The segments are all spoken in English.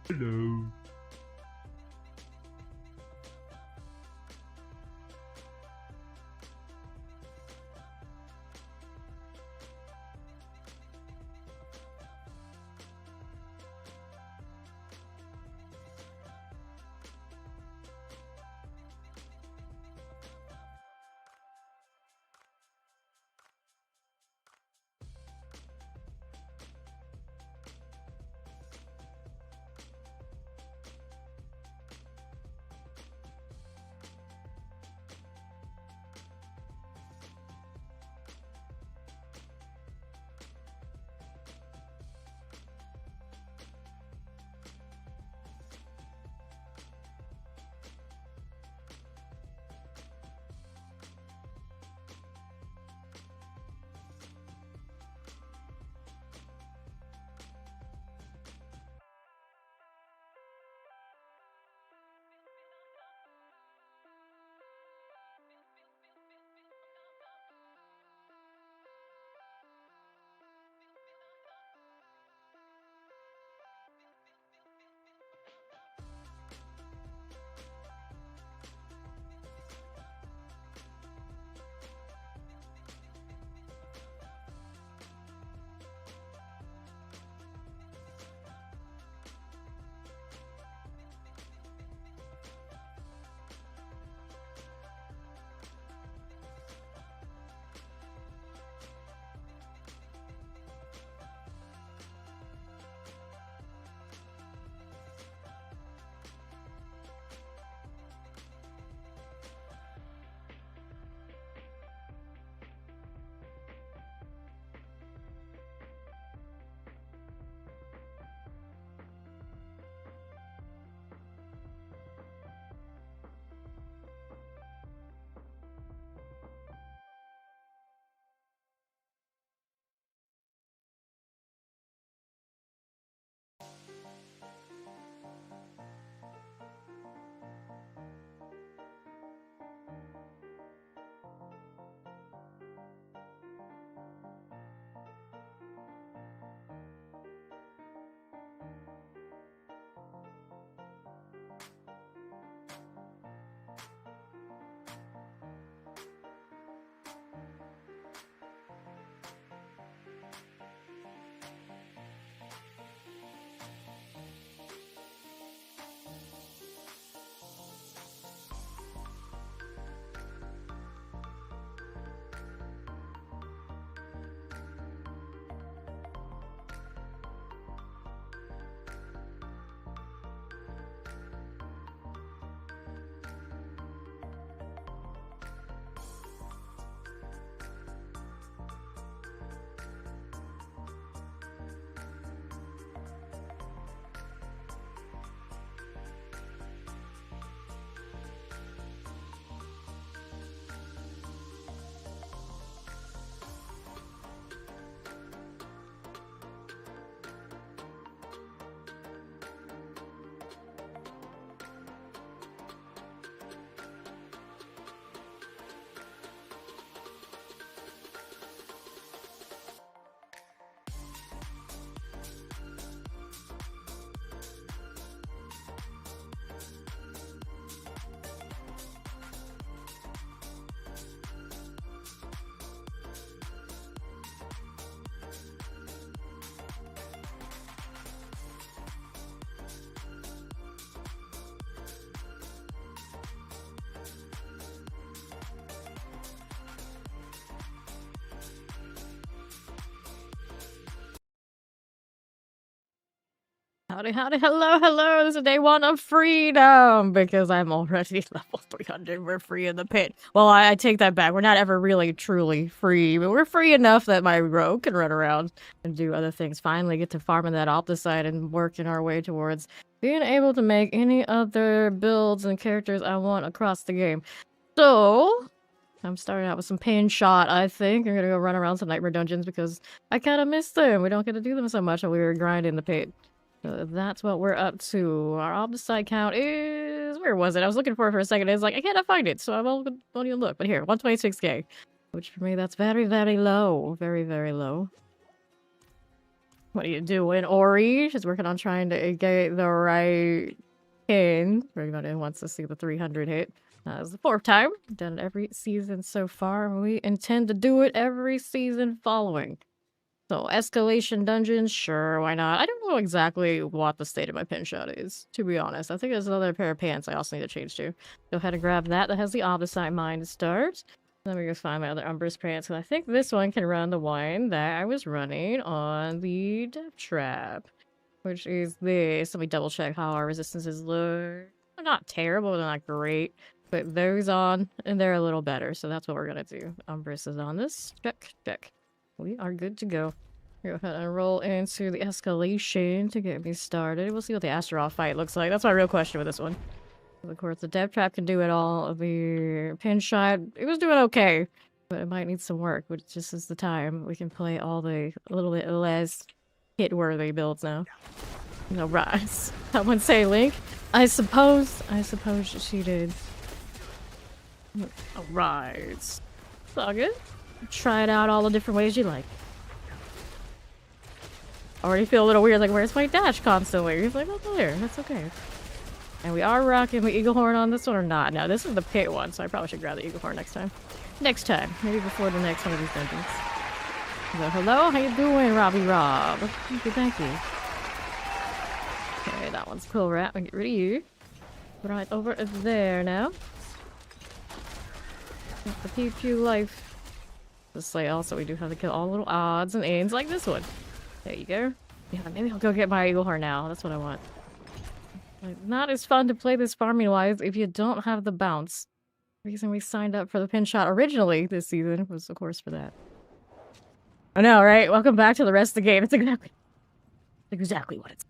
Hello. Howdy, howdy, hello, hello. This is day one of freedom because I'm already level 300. We're free in the pit. Well, I take that back. We're not ever really truly free, but we're free enough that my rogue can run around and do other things. Finally get to farming that opticite and working our way towards being able to make any other builds and characters I want across the game. So, I'm starting out with some pain shot, I think. I'm gonna go run around some nightmare dungeons because I kind of miss them. We don't get to do them so much while we were grinding the pit. That's what we're up to. Our opposite count is... Where was it? I was looking for it for a second. It's like, I can't find it, so I won't even look. But here, 126k. Which for me, that's very, very low. Very, very low. What are you doing, Ori? She's working on trying to get the right pin. Everybody wants to see the 300 hit. It's the 4th time. We've done it every season so far, and we intend to do it every season following. So, escalation dungeons, sure, why not? I don't know exactly what the state of my pin shot is, to be honest. I think there's another pair of pants I also need to change to. Go ahead and grab that. That has the opposite mine to start. Let me go find my other Umbrus pants, because I think this one can run the one that I was running on the Death Trap, which is this. Let me double check how our resistances look. They're not terrible, they're not great. Put those on, and they're a little better, so that's what we're gonna do. Umbrus is on this. Check, check. We are good to go. Go ahead and roll into the escalation to get me started. We'll see what the Astaroth fight looks like. That's my real question with this one. Of course, the Death Trap can do it all. The pin shot, it was doing okay, but it might need some work, which just is the time. We can play all the a little bit less hit-worthy builds now. No rise. Someone say Link? I suppose she did. Alright. It's all good. Try it out all the different ways you like. Already feel a little weird, like, where's my dash constantly? He's like, oh, there. That's okay. And we are rocking the Eagle Horn on this one or not? No, this is the pit one, so I probably should grab the Eagle Horn next time. Next time. Maybe before the next one of these dungeons. So, hello? How you doing, Robbie Rob? Thank you, thank you. Okay, that one's cool, rat. I'll get rid of you. Right over there now. The pew pew life. This way also we do have to kill all little odds and ends like this one. There you go. Yeah, maybe I'll go get my Eagle Horn now. That's what I want. Like, not as fun to play this farming wise if you don't have the bounce. The reason we signed up for the pin shot originally this season was of course for that. I know, right? Welcome back to the rest of the game. It's exactly what it's.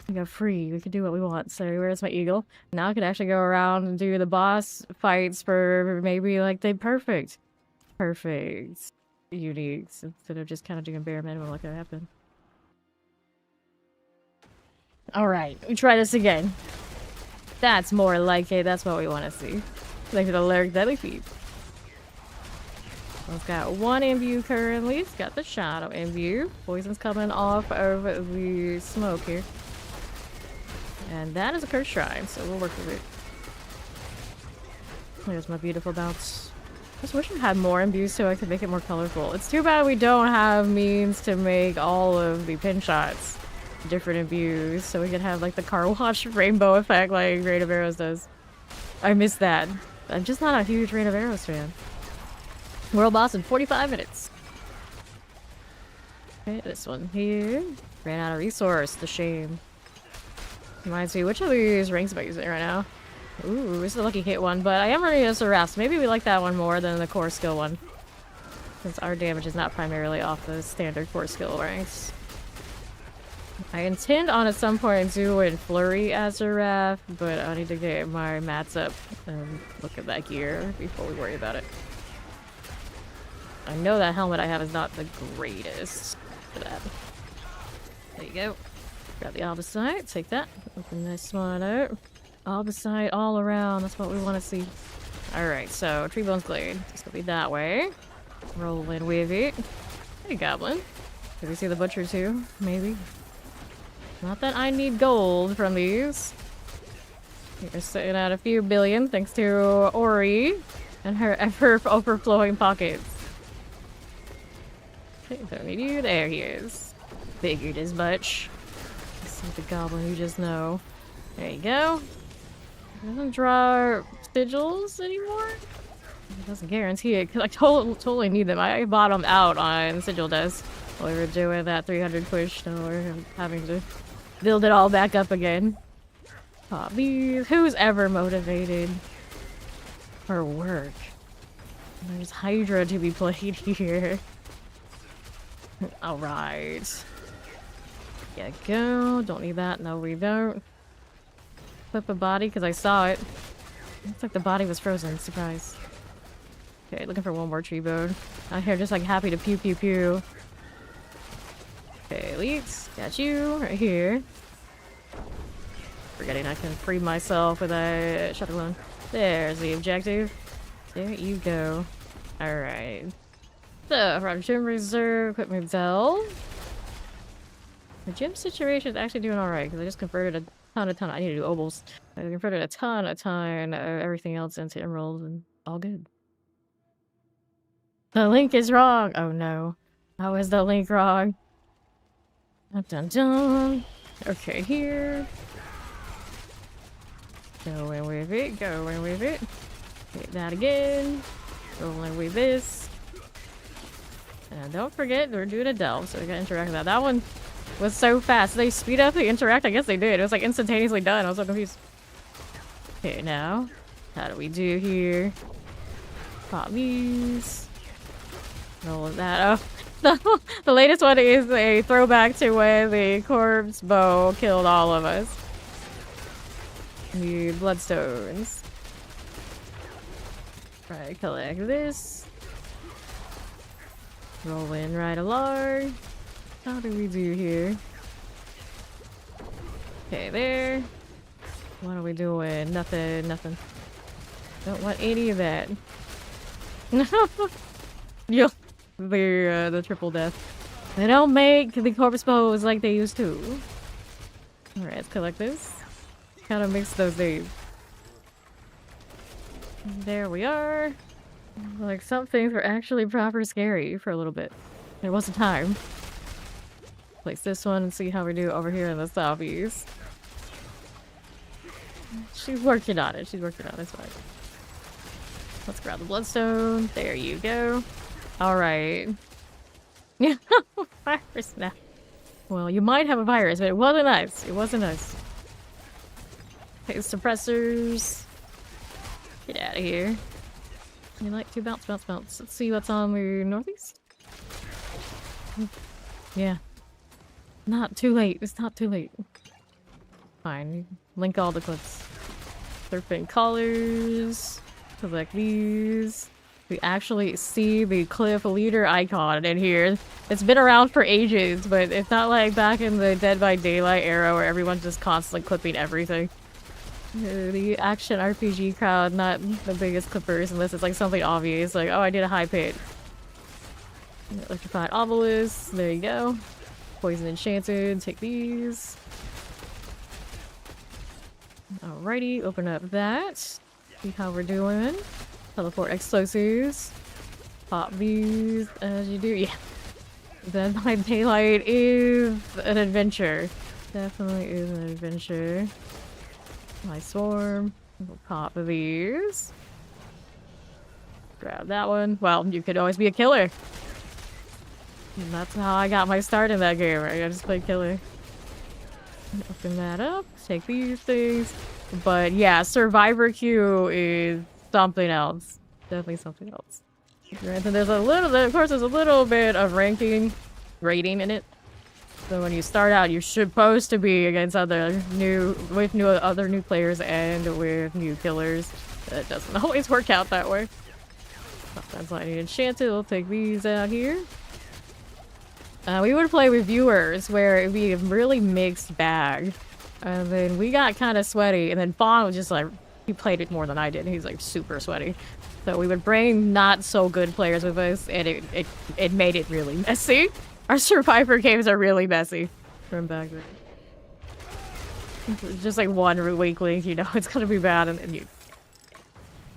We got free. We can do what we want. So where's my eagle? Now I could actually go around and do the boss fights for maybe like the perfect uniques instead of just kind of doing bare minimum like that happened. Alright, we try this again. That's more like it. That's what we want to see. Thank you for the lyric deadly feet. It's got one imbue currently. It's got the shadow imbue. Poison's coming off of the smoke here. And that is a cursed shrine, so we'll work with it. There's my beautiful bounce. I just wish I had more imbues so I could make it more colorful. It's too bad we don't have means to make all of the pin shots different imbues, so we could have like the car wash rainbow effect like Rain of Arrows does. I miss that. I'm just not a huge Rain of Arrows fan. World boss in 45 minutes. Okay, this one here. Ran out of resource, the shame. Reminds me, which of these ranks am I using right now? Ooh, this is a lucky hit one, but I am running a Seraph. Maybe we like that one more than the core skill one. Since our damage is not primarily off the standard core skill ranks. I intend on at some point doing Flurry as a Seraph, but I need to get my mats up and look at that gear before we worry about it. I know that helmet I have is not the greatest for that. There you go. Grab the opposite, take that. Open this one out. Opposite all around, that's what we want to see. Alright, so Tree Bones Glade. It's gonna be that way. Roll in with it. Hey, Goblin. Did we see the Butcher too? Maybe. Not that I need gold from these. You're sitting at a few billion thanks to Ori and her ever overflowing pockets. Okay, don't need you. There he is. Figured as much. See the goblin you just know. There you go. It doesn't draw sigils anymore. It doesn't guarantee it because I totally need them. I bought them out on Sigil Desk while we were doing that 300 push. So we're having to build it all back up again. Pop these. Who's ever motivated for work? There's Hydra to be played here. Alright. Yeah, go. Don't need that. No, we don't. Flip a body because I saw it. Looks like the body was frozen. Surprise. Okay, looking for one more tree bone. Out here just like happy to pew pew pew. Okay, Leaks. Got you right here. Forgetting I can free myself with a shut alone. There's the objective. There you go. Alright. So, from Gym Reserve, Equipment Bell. The gym situation is actually doing alright, because I just converted a ton. I need to do obols. I converted a ton everything else into emeralds, and all good. The link is wrong! Oh no. How is the link wrong? Dun dun dun. Okay, here. Going with it, going with it. Hit that again. Going with this. And don't forget, we're doing a delve, so we gotta interact with that. That one was so fast. Did they speed up the interact? I guess they did. It was like instantaneously done. I was so confused. Okay, now. How do we do here? Pop these. Roll that up. The latest one is a throwback to when the corpse bow killed all of us. The bloodstones. Right, collect this. Roll in right along. How do we do here? Okay, there. What are we doing? Nothing, nothing. Don't want any of that. Yo, the triple death. They don't make the corpse bows like they used to. Alright, let's collect this. Kind of mix those days. There we are. Like, some things were actually proper scary for a little bit. There was a time. Place this one and see how we do over here in the southeast. She's working on it. She's working on it. It's fine. Let's grab the bloodstone. There you go. Alright. Yeah, virus now. Well, you might have a virus, but it wasn't us. It wasn't us. Okay, suppressors. Get out of here. You like to bounce, bounce, bounce. Let's see what's on the northeast. Yeah. Not too late. It's not too late. Fine. Link all the clips. Serpent collars. Collect these. We actually see the cliff leader icon in here. It's been around for ages, but it's not like back in the Dead by Daylight era where everyone's just constantly clipping everything. The action RPG crowd, not the biggest clippers unless it's like something obvious, like, oh, I did a high pit. Electrified obelisk, there you go. Poison enchanted, take these. Alrighty, open up that. See how we're doing. Teleport explosives. Pop these as you do. Yeah. Dead by Daylight is an adventure. Definitely is an adventure. My swarm. We'll pop these. Grab that one. Well, you could always be a killer. And that's how I got my start in that game, right? I just played killer. Open that up. Take these things. But yeah, Survivor queue is something else. Definitely something else. Granted, there's a little, of course, there's a little bit of rating in it. So when you start out, you're supposed to be against other new players and with new killers. It doesn't always work out that way. Sometimes I need enchanted. We'll take these out here. We would play with viewers where it'd be a really mixed bag. And then we got kind of sweaty, and then Fawn was just like, he played it more than I did. He's like super sweaty. So we would bring not so good players with us, and it made it really messy. Our Survivor games are really messy from back then. It's just like one weak link, you know, it's gonna be bad, and you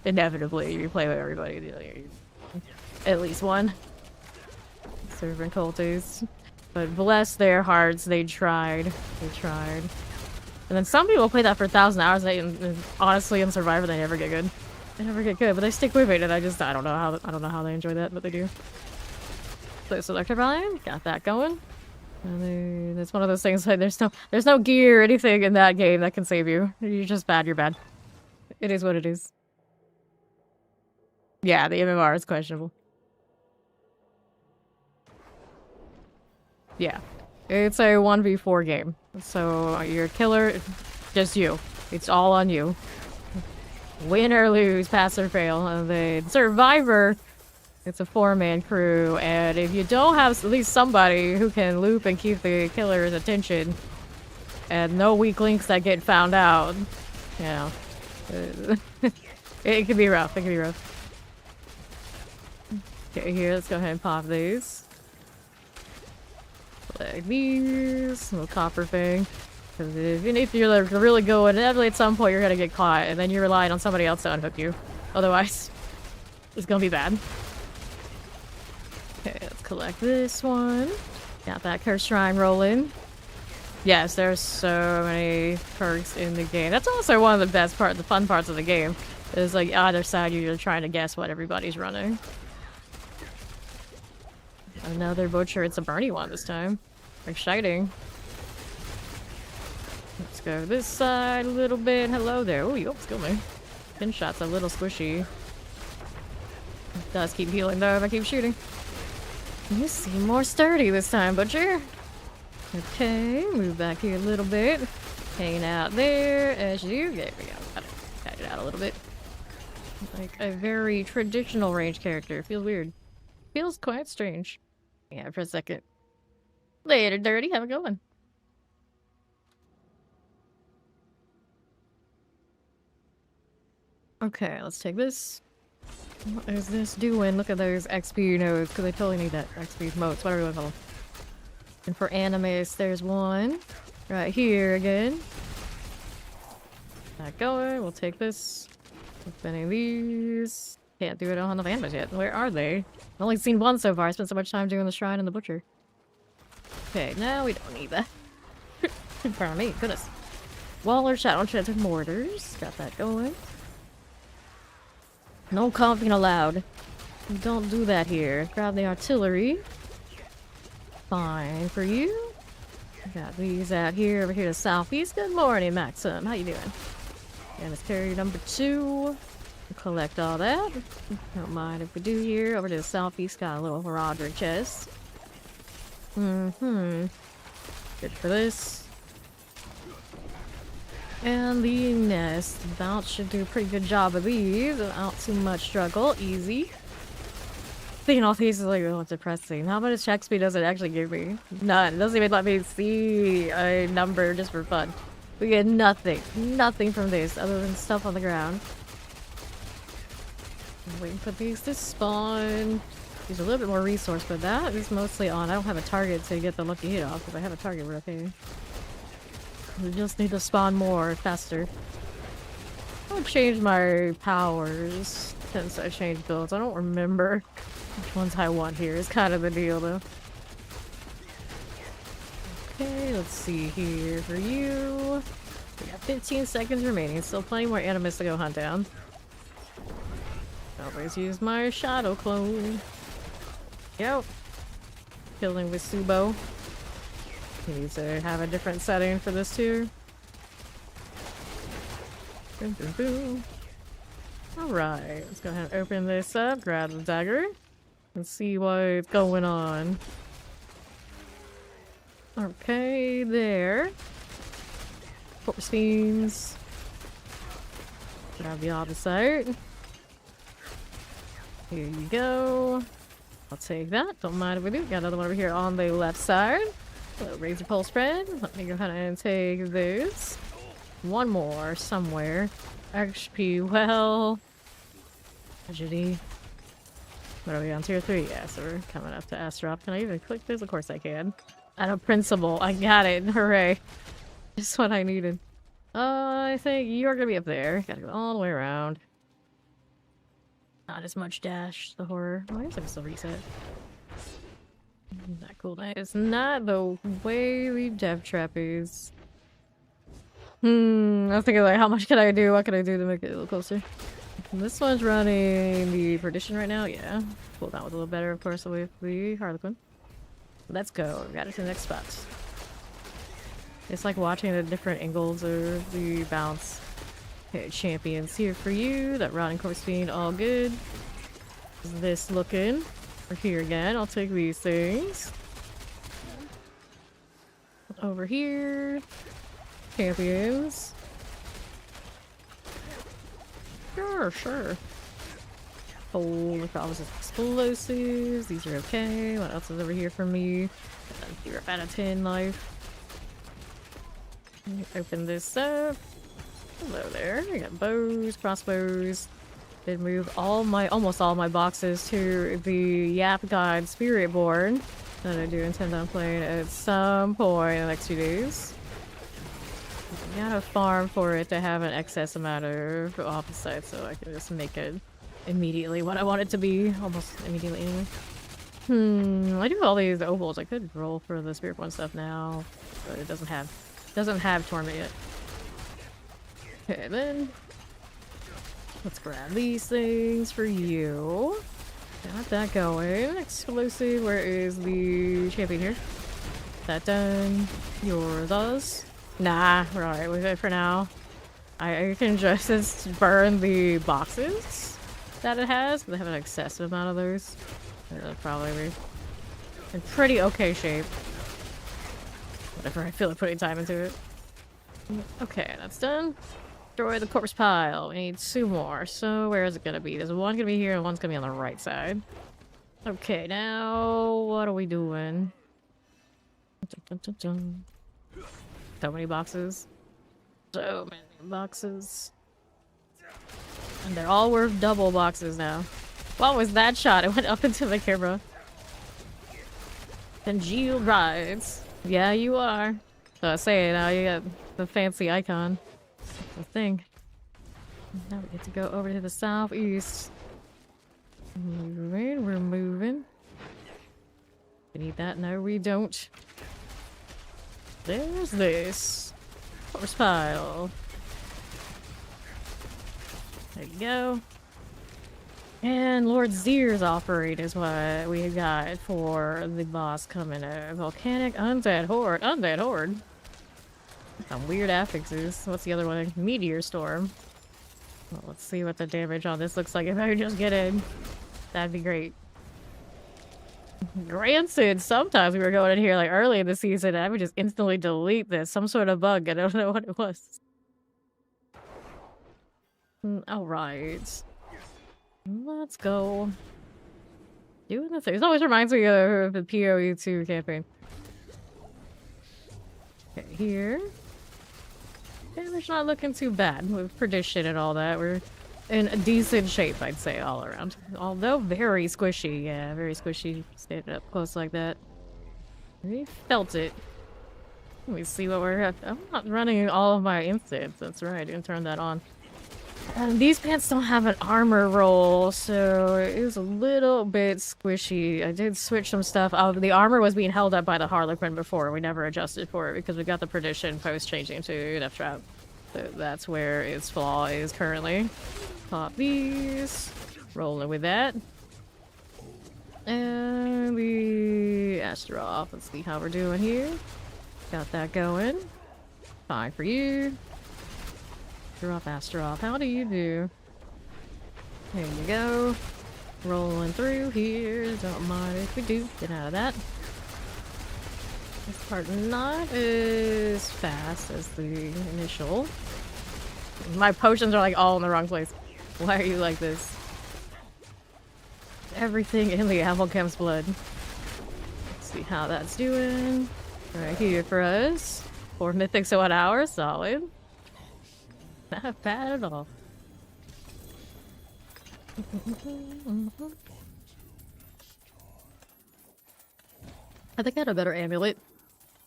inevitably you play with everybody. You know, at least one. Servant cultists. But bless their hearts, they tried. They tried. And then some people play that for 1,000 hours, and honestly, in Survivor, they never get good. They never get good, but they stick with it, and I don't know how they enjoy that, but they do. So Selector Vine, got that going. And then it's one of those things like there's no gear or anything in that game that can save you. You're just bad, you're bad. It is what it is. Yeah, the MMR is questionable. Yeah. It's a 1v4 game. So you're a killer, just you. It's all on you. Win or lose, pass or fail. And then Survivor, it's a 4-man crew, and if you don't have at least somebody who can loop and keep the killer's attention, and no weak links that get found out, you know, it can be rough. It can be rough. Okay, here, let's go ahead and pop these. Like these, little copper thing. Because if you're like, really going, inevitably at some point you're gonna get caught, and then you're relying on somebody else to unhook you. Otherwise, it's gonna be bad. Okay, let's collect this one. Got that curse shrine rolling. Yes, there's so many perks in the game. That's also one of the best parts, the fun parts of the game. Is like either side you're trying to guess what everybody's running. Another butcher. It's a Bernie one this time. Exciting. Let's go this side a little bit. Hello there. Oh, you almost killed me. Pin shot's a little squishy. It does keep healing though if I keep shooting. You seem more sturdy this time, butcher. Okay, move back here a little bit. Hanging out there as you. There we go. Gotta cut it out a little bit. Like a very traditional range character. Feels weird. Feels quite strange. Yeah, for a second. Later, Dirty. Have a good one. Okay, let's take this. What is this doing? Look at those XP nodes, because I totally need that XP motes, whatever you want to call them. And for animus, there's one. Right here again. Not going. We'll take this. Opening these. Can't do it on the animus yet. Where are they? I've only seen one so far. I spent so much time doing the shrine and the butcher. Okay, now we don't need that. In front of me, goodness. Waller, shadow, enchanted mortars. Got that going. No coughing allowed. Don't do that here. Grab the artillery. Fine for you. Got these out here, over here to southeast. Good morning, Maxim. How you doing? And it's carrier number 2. Collect all that. Don't mind if we do here. Over to the southeast, got a little Roderick chest. Good for this. And the nest. Bounce should do a pretty good job of these without too much struggle. Easy. Thinking all these is like, oh, depressing. How much XP does it actually give me? None. It doesn't even let me see a number just for fun. We get nothing. Nothing from this other than stuff on the ground. Waiting for these to spawn. Use a little bit more resource, but that is mostly on. I don't have a target to get the lucky hit off. If I have a target, we're okay. We just need to spawn more faster. I'll change my powers since I changed builds. I don't remember which ones I want here. It's kind of the deal though. Okay, let's see here for you. We got 15 seconds remaining. Still plenty more animus to go hunt down. Always use my shadow clone. Yep. Killing with Subo. Need to have a different setting for this too. Boom, boom, boom. Alright, let's go ahead and open this up, grab the dagger, and see what's going on. Okay, there. Force fiends. Grab the opposite. Here you go. I'll take that. Don't mind if we do. Got another one over here on the left side. Little razor pulse spread. Let me go ahead and take this. One more somewhere. XP, well. Tragedy. What are we on? Tier 3? Yeah, so we're coming up to Astrop. Can I even click this? Of course I can. Out of principle. I got it. Hooray. Just what I needed. I think you're gonna be up there. Gotta go all the way around. Not as much dash. The horror. Oh, I guess I can still reset. Not cool. It's not the way the dev trap is. I was thinking like, how much can I do? What can I do to make it a little closer? This one's running the Perdition right now. Yeah. Cool down with a little better, of course, with the Harlequin. Let's go. We got it to the next spot. It's like watching the different angles of the bounce. Okay, champions here for you. That rotting corpse fiend, all good. Is this looking? We're here again. I'll take these things. Over here. Champions. Sure. Holy crap, this is explosives. These are okay. What else is over here for me? 0 out of 10 life. Open this up. Hello there. I got bows, crossbows. Did move almost all my boxes to the Yap God Spirit Board. that I do intend on playing at some point in the next few days. I gotta farm for it to have an excess amount of opposite so I can just make it immediately what I want it to be. Almost immediately anyway. I do all these ovals. I could roll for the Spirit One stuff now, but it doesn't have Torment yet. Okay, then let's grab these things for you. Got that going. Exclusive. Where is the champion here? That done. Yours. Nah, we're alright with it for now. I can just burn the boxes that it has. They have an excessive amount of those. It'll probably be in pretty okay shape. Whatever, I feel like putting time into it. Okay, that's done. Destroy the corpse pile. We need 2 more. So where is it gonna be? There's one gonna be here and one's gonna be on the right side. Okay, now what are we doing? Dun, dun, dun, dun. So many boxes. So many boxes. And they're all worth double boxes now. What was that shot? It went up into the camera. Congealed rides. Yeah, you are. So I say now you got the fancy icon. The thing. Now we get to go over to the southeast. Moving, we're moving. We need that? No, we don't. There's this. Horse pile. There you go. And Lord Zier's offering is what we got for the boss coming up. Volcanic Undead Horde. Undead Horde? Some weird affixes. What's the other one? Meteor Storm. Well, let's see what the damage on this looks like if I could just get in. That'd be great. Granted, sometimes we were going in here like early in the season and I would just instantly delete this. Some sort of bug. I don't know what it was. Alright. Let's go. Doing the thing. This always reminds me of the PoE2 campaign. Okay, here. Damage not looking too bad with Perdition and all that. We're in a decent shape, I'd say, all around. Although very squishy. Yeah, very squishy. Standing up close like that. We felt it. Let me see what we're at. I'm not running all of my instants. That's right, I didn't turn that on. These pants don't have an armor roll, so it was a little bit squishy. I did switch some stuff out. The armor was being held up by the Harlequin before. We never adjusted for it because we got the Perdition post changing to Death Trap. So that's where its flaw is currently. Pop these. Rolling with that. And the Astaroth. Let's see how we're doing here. Got that going. Fine for you. Astaroth. How do you do? There you go. Rolling through here. Don't mind if we do. Get out of that. This part not as fast as the initial. My potions are like all in the wrong place. Why are you like this? Everything in the Amalgam's blood. Let's see how that's doing. Right here for us. 4 mythics to 1 hour. Solid. Not bad at all. I think I had a better amulet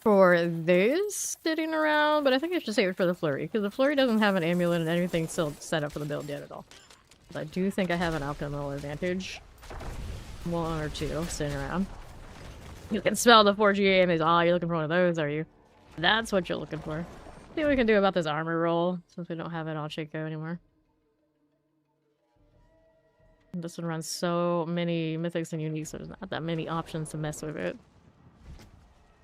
for this sitting around, but I think I should save it for the flurry, because the flurry doesn't have an amulet and anything still set up for the build yet at all. But I do think I have an alchemical advantage. 1 or 2 sitting around. You can smell the 4G aim. Oh, you're looking for one of those, are you? That's what you're looking for. See what we can do about this armor roll, since we don't have it on Chico anymore. This one runs so many mythics and uniques, so there's not that many options to mess with it.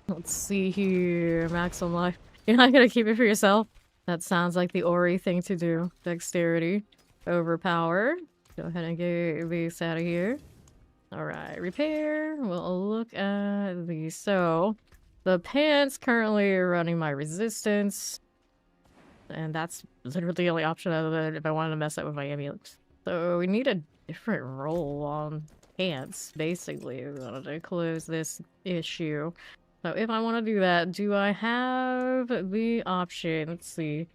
Let's see here. Maximum life. You're not gonna keep it for yourself? That sounds like the Ori thing to do. Dexterity. Overpower. Go ahead and get this out of here. Alright, repair. We'll look at the... So, the pants currently are running my resistance. And that's literally the only option other than if I wanted to mess up with my amulets. So we need a different roll on pants, basically. We wanted to close this issue. So if I want to do that, do I have the option? Let's see.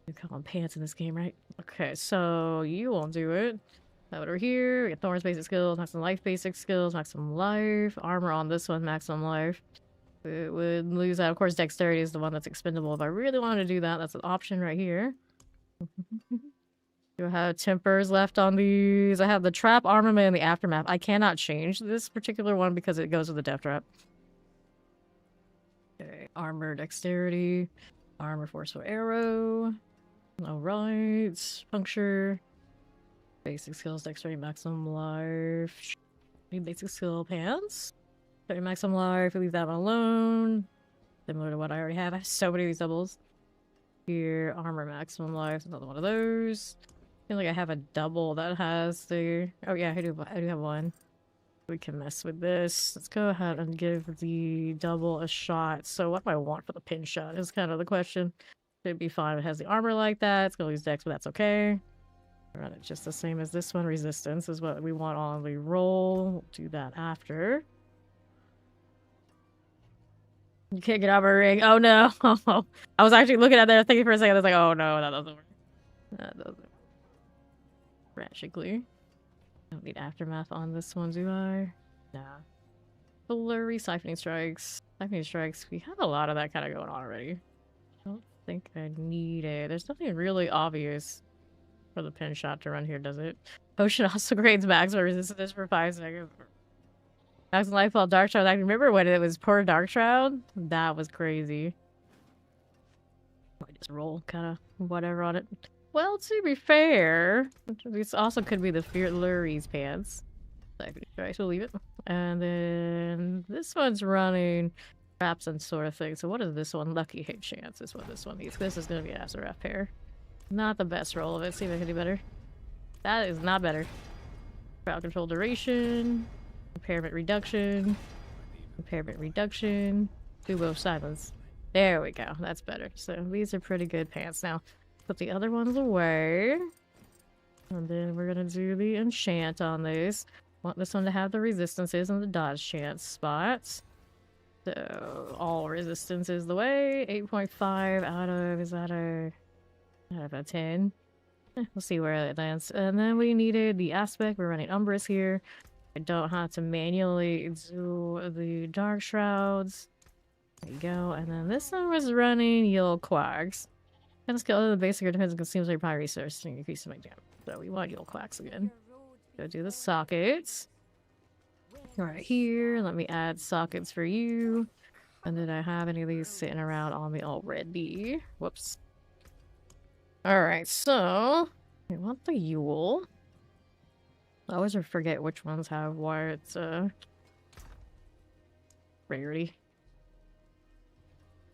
You call them pants in this game, right? Okay, so you won't do it. Over here, we got Thorns basic skills, maximum life basic skills, maximum life. Armor on this one, maximum life. It would lose that. Of course, dexterity is the one that's expendable. If I really wanted to do that, that's an option right here. Do I have tempers left on these? I have the trap, armament, and the aftermath. I cannot change this particular one because it goes with the death trap. Okay, armor, dexterity, armor, forceful arrow. Alright, puncture. Basic skills, dexterity, maximum life. Need basic skill pants. Maximum life, leave that one alone. Similar to what I already have. I have so many of these doubles. Here, armor maximum life, another one of those. I feel like I have a double that has the... Oh yeah, I do have one. We can mess with this. Let's go ahead and give the double a shot. So what do I want for the pin shot is kind of the question. It'd be fine if it has the armor like that. It's gonna lose dex, but that's okay. Run it just the same as this one. Resistance is what we want on the roll. We'll do that after. You can't get out of a ring. Oh no. I was actually looking at that thinking for a second. I was like, oh no, that doesn't work. That doesn't work. Tragically. I don't need aftermath on this one, do I? Nah. Flurry, siphoning strikes. Siphoning strikes. We have a lot of that kind of going on already. I don't think I need it. There's nothing really obvious for the pin shot to run here, does it? Potion also grades maximum resistance for 5 seconds. Maximum life while Dark Shroud. I remember when it was poor Dark Shroud. That was crazy. I just roll kind of whatever on it. Well, to be fair, this also could be the Flurry's pants. Right, so we'll leave it. And then this one's running traps and sort of thing. So what is this one? Lucky hit chance is what this one needs. This is going to be an SRF pair. Not the best roll of it. See if I can do better. That is not better. Crowd control duration. Impairment reduction. Impairment reduction. Do both silence. There we go. That's better. So these are pretty good pants now. Put the other ones away. And then we're going to do the enchant on these. Want this one to have the resistances and the dodge chance spots. So all resistance is the way. 8.5 out of, is that a... out of a 10. We'll see where it lands. And then we needed the aspect. We're running Umbrus here. I don't have to manually do the Dark Shrouds. There you go. And then this one was running Yule Quacks. And skill other than basic or defense consumes your power resource to increase my damage. So we want Yule Quacks again. Go do the sockets. Right here. Let me add sockets for you. And did I have any of these sitting around on me already? Whoops. Alright, so I want the Yule. I always forget which ones have what rarity.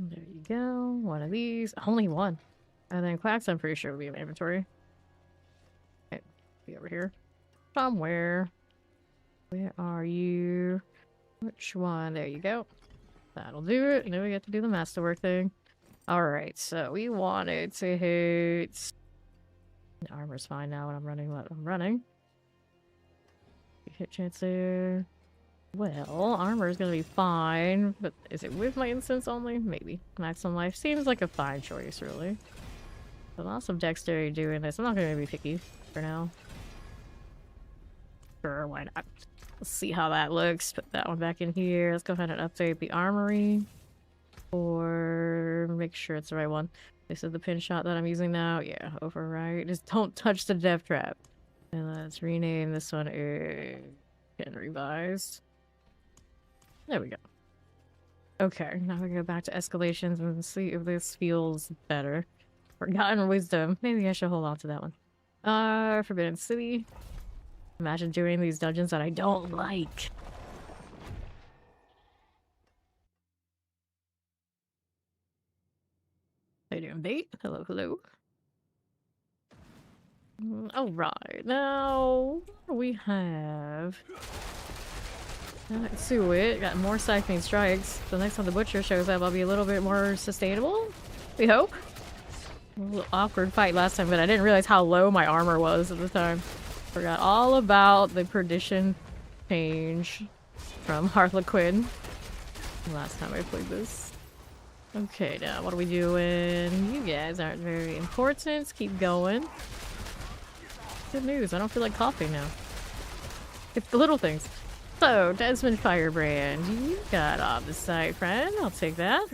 There you go. One of these. Only one. And then Quacks, I'm pretty sure will be in my inventory. Okay, be over here. Somewhere. Where are you? Which one? There you go. That'll do it. And then we get to do the masterwork thing. Alright, so we wanted to hit... The armor's fine now when I'm running what I'm running. Hit chance there. Well, armor is gonna be fine, but is it with my instance only? Maybe. Maximum life seems like a fine choice, really. But lots of dexterity doing this. I'm not gonna be picky for now. Sure, why not? Let's see how that looks. Put that one back in here. Let's go ahead and update the armory. Or make sure it's the right one. This is the pin shot that I'm using now. Yeah, override. Just don't touch the death trap. And let's rename this one and revised. There we go. Okay, now we go back to escalations and see if this feels better. Forgotten wisdom. Maybe I should hold on to that one. Forbidden City. Imagine doing these dungeons that I don't like. How you doing, bait? Hello, hello. Alright, now we have Suet. Got more siphoning strikes. So next time the butcher shows up, I'll be a little bit more sustainable. We hope. A little awkward fight last time, but I didn't realize how low my armor was at the time. Forgot all about the perdition change from Harlequin last time I played this. Okay, now what are we doing? You guys aren't very important. Keep going. good news. I don't feel like coughing now. It's the little things. So, Desmond Firebrand, you got off the site, friend. I'll take that.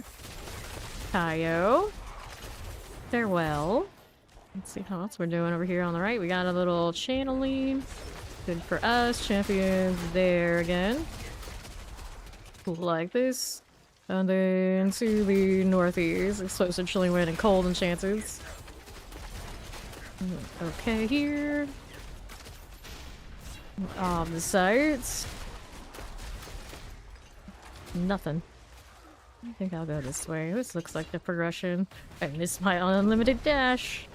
Tayo. Farewell. Let's see how else we're doing over here on the right. We got a little channeling. Good for us. Champions there again. Like this. And then to the northeast. Explosive chilling wind and cold enchances. Okay, here. Off the sites. Nothing. I think I'll go this way. This looks like the progression. I missed my unlimited dash.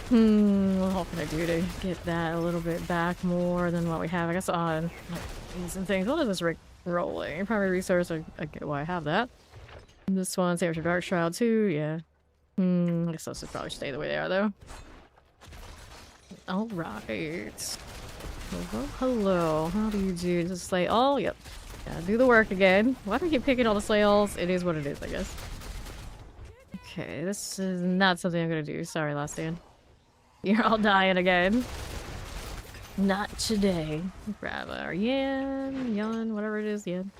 What can I do to get that a little bit back more than what we have? I guess on some things. What is this rig rolling? Primary resource. I get why I have that. This one, same for Dark Shroud too. Yeah. I guess those should probably stay the way they are though. All right. Hello. How do you do? Just slay all? Yep. Yeah, do the work again. Why do I keep picking all the slayals? It is what it is, I guess. Okay, this is not something I'm gonna do. Sorry, last stand. You're all dying again. Not today. Grab our Yan, whatever it is, Yan.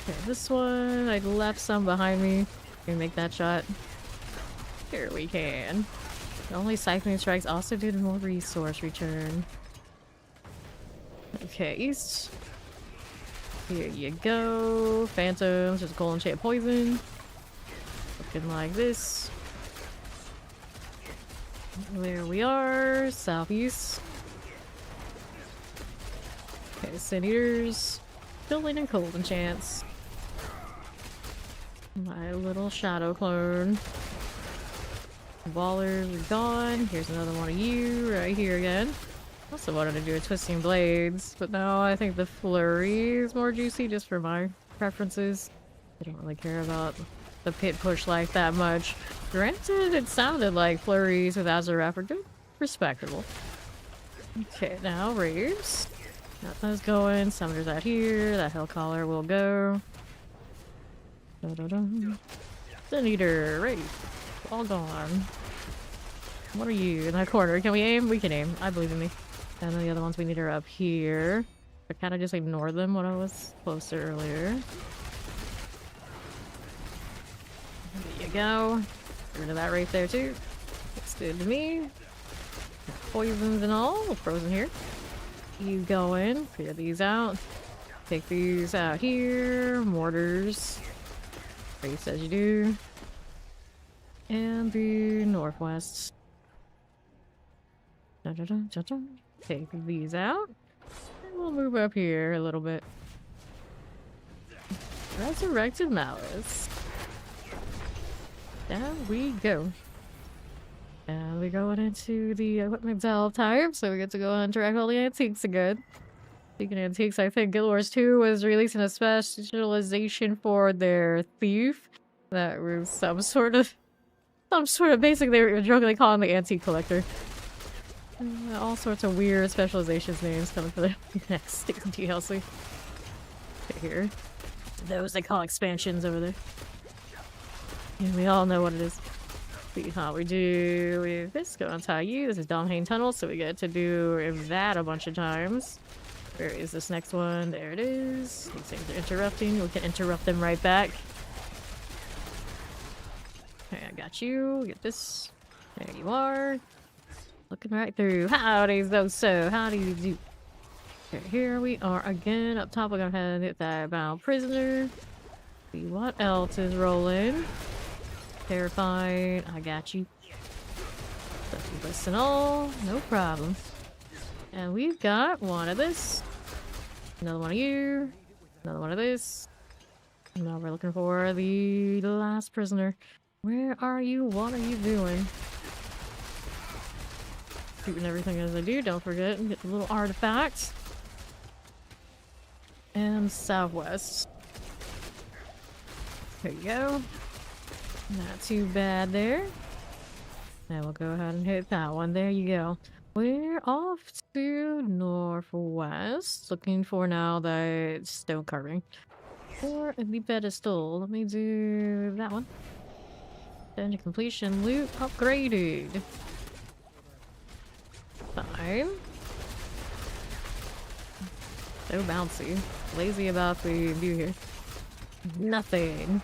Okay, this one, I left some behind me. Gonna make that shot. Here we can. Only cycling strikes also did more resource return. Okay, east. Here you go. Phantoms, just cold enchant poison. Looking like this. There we are. Southeast. Okay, Sin Eaters. Chillin and cold enchants. My little shadow clone. Ballers are gone. Here's another one of you right here again. Also wanted to do a Twisting Blades, but no, I think the Flurry is more juicy just for my preferences. I don't really care about the pit push like that much. Granted, it sounded like Flurries with Azuraf are good. Respectable. Okay, now Raves. Got those going. Summoners out here. That Hellcaller will go. Sin Eater, Rave. All gone. What are you in that corner? Can we aim? We can aim. I believe in me. And then the other ones we need are up here. I kind of just ignored them when I was closer earlier. There you go. Get rid of that right there too. Looks good to me. Poisons and all. Frozen here. You go in. Clear these out. Take these out here. Mortars. Face as you do. And the northwest. Take these out. And we'll move up here a little bit. Resurrected Malice. There we go. And we're going into the equipment delve time, so we get to go and interact with all the antiques again. Speaking of antiques, I think Guild Wars 2 was releasing a specialization for their thief. That was some sort of basically they were jokingly calling the antique collector. All sorts of weird specializations names coming for the next DLC. Okay, here. Those they call expansions over there. Yeah, we all know what it is. See how we do with this. Go untie you. This is Domhain Tunnel, so we get to do that a bunch of times. Where is this next one? There it is. These things are interrupting. We can interrupt them right back. Okay, I got you. Get this. There you are. Looking right through. Howdy, so how do you do? Okay, here we are again. Up top, we're gonna head and hit that bound prisoner. See what else is rolling. Terrified. I got you. Listen all. No problem. And we've got one of this. Another one of you. Another one of this. Now we're looking for the last prisoner. Where are you? What are you doing? Shooting everything as I do. Don't forget and get the little artifacts. And southwest. There you go. Not too bad there. Now we'll go ahead and hit that one. There you go. We're off to northwest. Looking for now that stone carving. For the pedestal. Let me do that one. Dungeon completion loot upgraded. fine. So bouncy. Lazy about the view here. Nothing.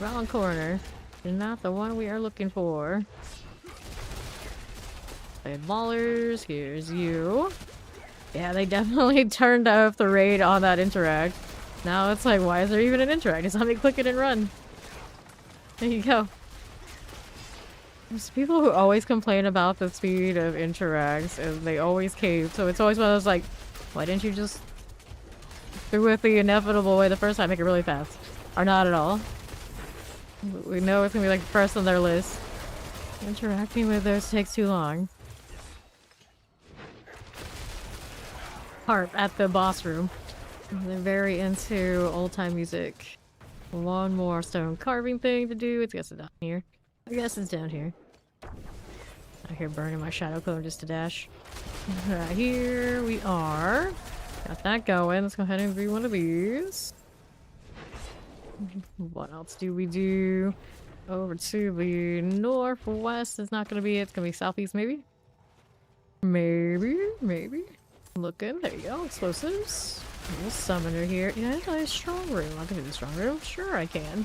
Wrong corner. Not the one we are looking for. Okay, ballers. Here's you. Yeah, they definitely turned off the raid on that interact. Now it's like, why is there even an interact? Just let me click it and run. There you go. There's people who always complain about the speed of interacts and they always cave. So it's always one of those like, why didn't you just do it the inevitable way the first time, make it really fast? Or not at all. We know it's gonna be like first on their list. Interacting with those takes too long. Harp at the boss room. They're very into old-time music. One more stone carving thing to do. I guess it's down here. I guess it's down here. I hear burning my shadow clone just to dash. Right here we are. Got that going. Let's go ahead and do one of these. What else do we do? Over to the northwest is not gonna be it. It's gonna be southeast maybe? Maybe. Looking. There you go. Explosives. Little summoner here. Yeah, nice strong room. I can do the strong room. Sure I can.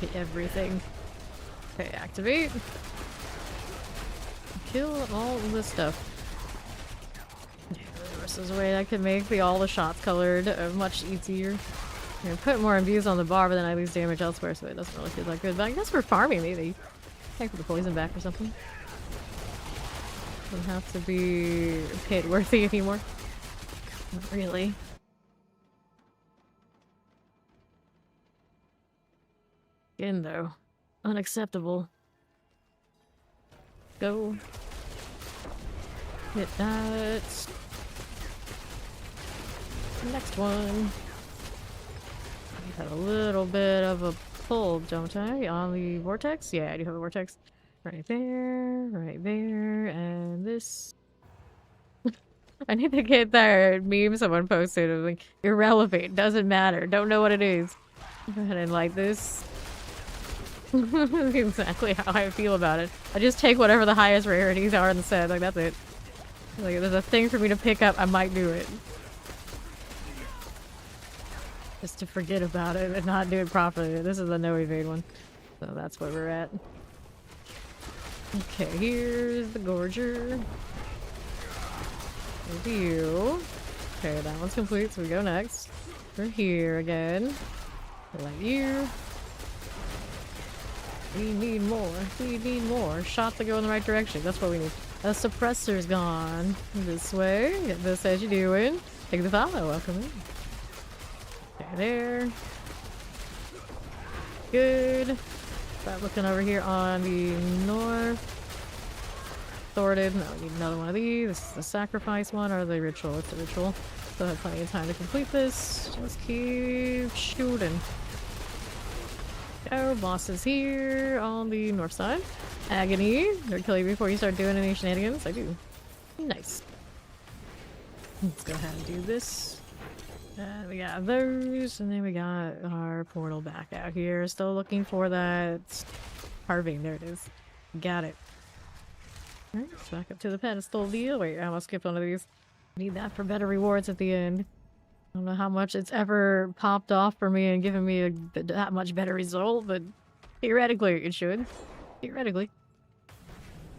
Hit everything. Okay, activate. Kill all of this stuff. Yeah, the rest is a way I can make all the shots colored much easier. I put more imbues on the bar, but then I lose damage elsewhere, so it doesn't really feel that good. But I guess for farming, maybe. Take the poison back or something. Doesn't have to be pit worthy anymore. Not really. Again, though. Unacceptable. Go. Hit that. Next one. I had a little bit of a pull, don't I? On the vortex? Yeah, I do have a vortex. Right there, and this. I need to get that meme someone posted of like, irrelevant, doesn't matter, don't know what it is. Go ahead and light this. Exactly how I feel about it. I just take whatever the highest rarities are in the set, like that's it. Like if there's a thing for me to pick up, I might do it. Just to forget about it and not do it properly. This is the no evade one. So that's where we're at. Okay, here's the Gorger. Review. Okay, that one's complete, so we go next. We're here again. Like you. We need more. We need more. Shots that go in the right direction. That's what we need. A suppressor's gone. This way. Get this as you doing. Take the follow. Welcome in. Okay, there. Good. Start looking over here on the north. Sorted. No, we need another one of these. This is the sacrifice one or the ritual. It's the ritual. Still have plenty of time to complete this. Just keep shooting. Go, boss is here on the north side. Agony. They'll kill you before you start doing any shenanigans. I do. Nice. Let's go ahead and do this. We got those, and then we got our portal back out here. Still looking for that carving. There it is. Got it. Alright, let's back up to the pedestal deal. Wait, I almost skipped one of these. Need that for better rewards at the end. I don't know how much it's ever popped off for me and given me that much better result, but theoretically it should. Theoretically.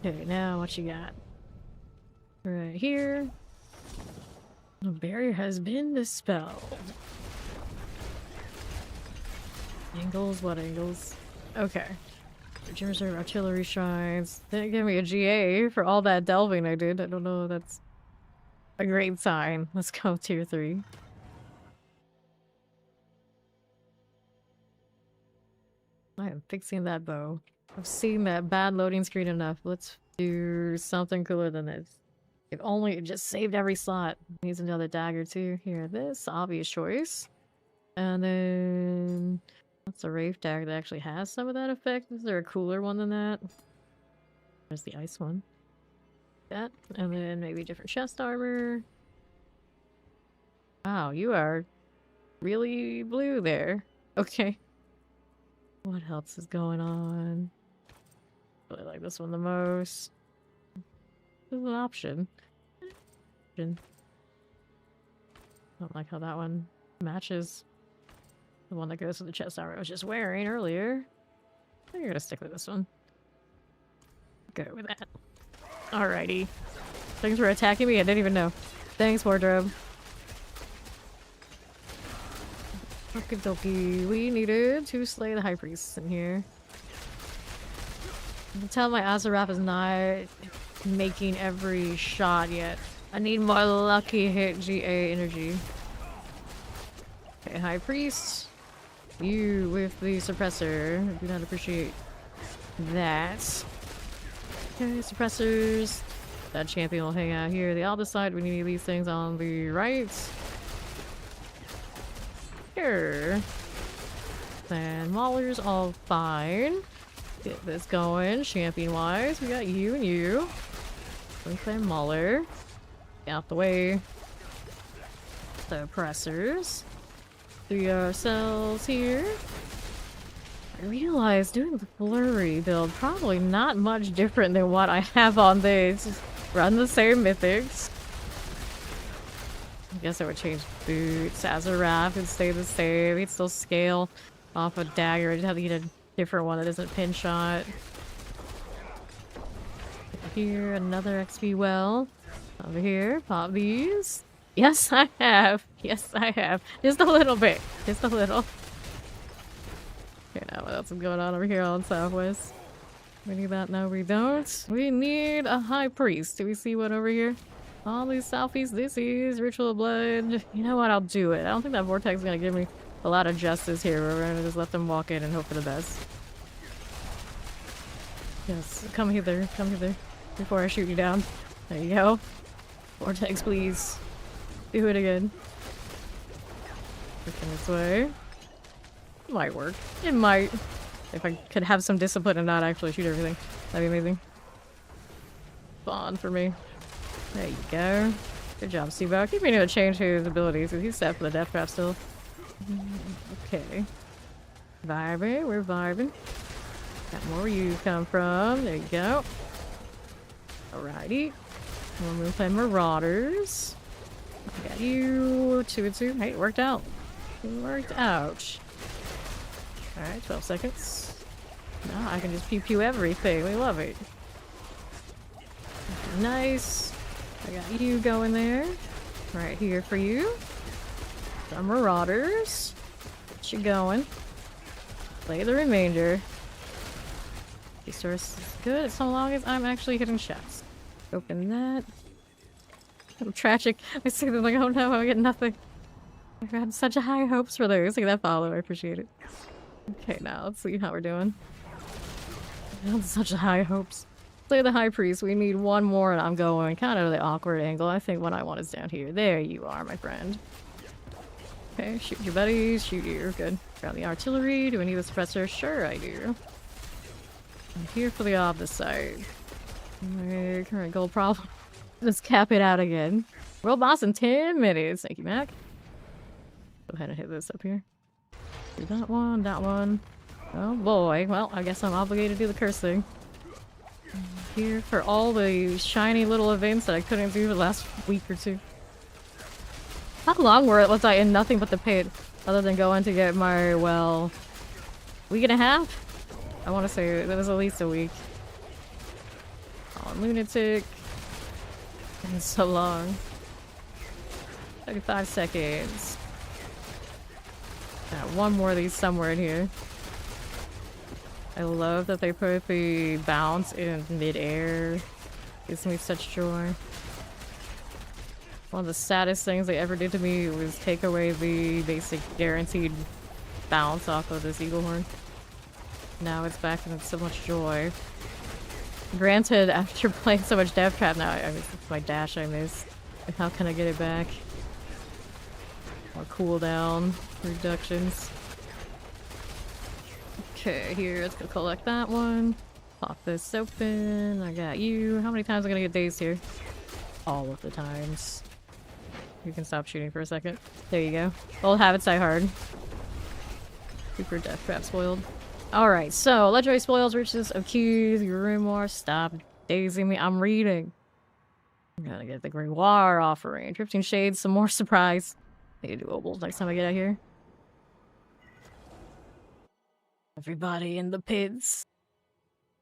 Okay, now what you got? Right here. The barrier has been dispelled. Angles? What angles? Okay. Gym Reserve Artillery Shrines. Didn't give me a GA for all that delving I did. I don't know if that's a great sign. Let's go tier 3. I am fixing that bow. I've seen that bad loading screen enough. Let's do something cooler than this. If only it just saved every slot. Needs another dagger too. Here, this obvious choice. And then that's a Wraith dagger that actually has some of that effect. Is there a cooler one than that? There's the ice one. That, and then maybe different chest armor. Wow, you are really blue there. Okay. What else is going on? Really like this one the most. This is an option. I don't like how that one matches the one that goes to the chest armor I was just wearing earlier. I think you're gonna stick with this one. Go with that. Alrighty. Things were attacking me, I didn't even know. Thanks, wardrobe. Okie dokie. We needed to slay the high priests in here. I can tell my Azarath is not making every shot yet. I need more lucky hit GA energy. Okay, high priest. You with the suppressor. I do not appreciate that. Okay, suppressors. That champion will hang out here. The other side, we need these things on the right. Here. And Mauler's all fine. Get this going, champion-wise. We got you and you. We play Mauler. Out the way. The oppressors. Do ourselves here. I realized doing the flurry build probably not much different than what I have on this. Just run the same mythics. I guess I would change boots. Azarath would stay the same. He'd still scale off a dagger. I'd have to get a different one that isn't pin shot. Here, another XP well. Over here, pop these. Yes, I have. Yes, I have. Just a little bit. Just a little. Okay, now what else is going on over here on Southwest? We need that? No, we don't. We need a high priest. Do we see one over here? All these Southeast, this is Ritual Blood. You know what? I'll do it. I don't think that Vortex is going to give me a lot of justice here. We're going to just let them walk in and hope for the best. Yes, come hither. Come hither. Before I shoot you down. There you go. Vortex, please. Do it again. Looking this way. It might work. It might. If I could have some discipline and not actually shoot everything. That'd be amazing. Fun for me. There you go. Good job, Steve-O. I keep meaning to change his abilities because he's set for the death trap still. Okay. Vibing. We're vibing. Got more where you come from. There you go. Alrighty. We'll move play Marauders. I got you. 2 and 2. Hey, it worked out. It worked out. Alright, 12 seconds. Now I can just pew pew everything. We love it. Nice. I got you going there. Right here for you. Some Marauders. Get you going. Play the remainder. Resource is good so long as I'm actually hitting shots. Open that. I'm tragic. I see them like, oh no, I get nothing. I had such high hopes for those. Look at that follow. I appreciate it. Okay, now let's see how we're doing. I had such high hopes. Play the high priest. We need one more and I'm going kind of the awkward angle. I think what I want is down here. There you are, my friend. Okay, shoot your buddies. Shoot you. Good. Grab the artillery. Do I need a suppressor? Sure I do. I'm here for the opposite side. My current goal problem. Let's cap it out again. World boss in 10 minutes. Thank you, Mac. Go ahead and hit this up here. Do that one, that one. Oh boy. Well, I guess I'm obligated to do the curse thing. Here for all the shiny little events that I couldn't do the last week or two. How long was I in nothing but the pit? Other than going to get my, well, week and a half? I want to say it was at least a week. Oh, lunatic. It's so long. 35 seconds. Got one more of these somewhere in here. I love that they put the bounce in mid-air. Gives me such joy. One of the saddest things they ever did to me was take away the basic guaranteed bounce off of this eagle horn. Now it's back and it's so much joy. Granted, after playing so much Death Trap now, it's my dash I missed. Like, how can I get it back? More cooldown reductions. Okay, here, let's go collect that one. Pop this open. I got you. How many times am I gonna get dazed here? All of the times. You can stop shooting for a second. There you go. Old habits die hard. Super Death Trap spoiled. Alright, so legendary spoils, riches of keys, grimoire. Stop dazing me. I'm reading. I'm gonna get the Grimoire offering. 15 Shades, some more surprise. I need to do obols next time I get out here. Everybody in the pits.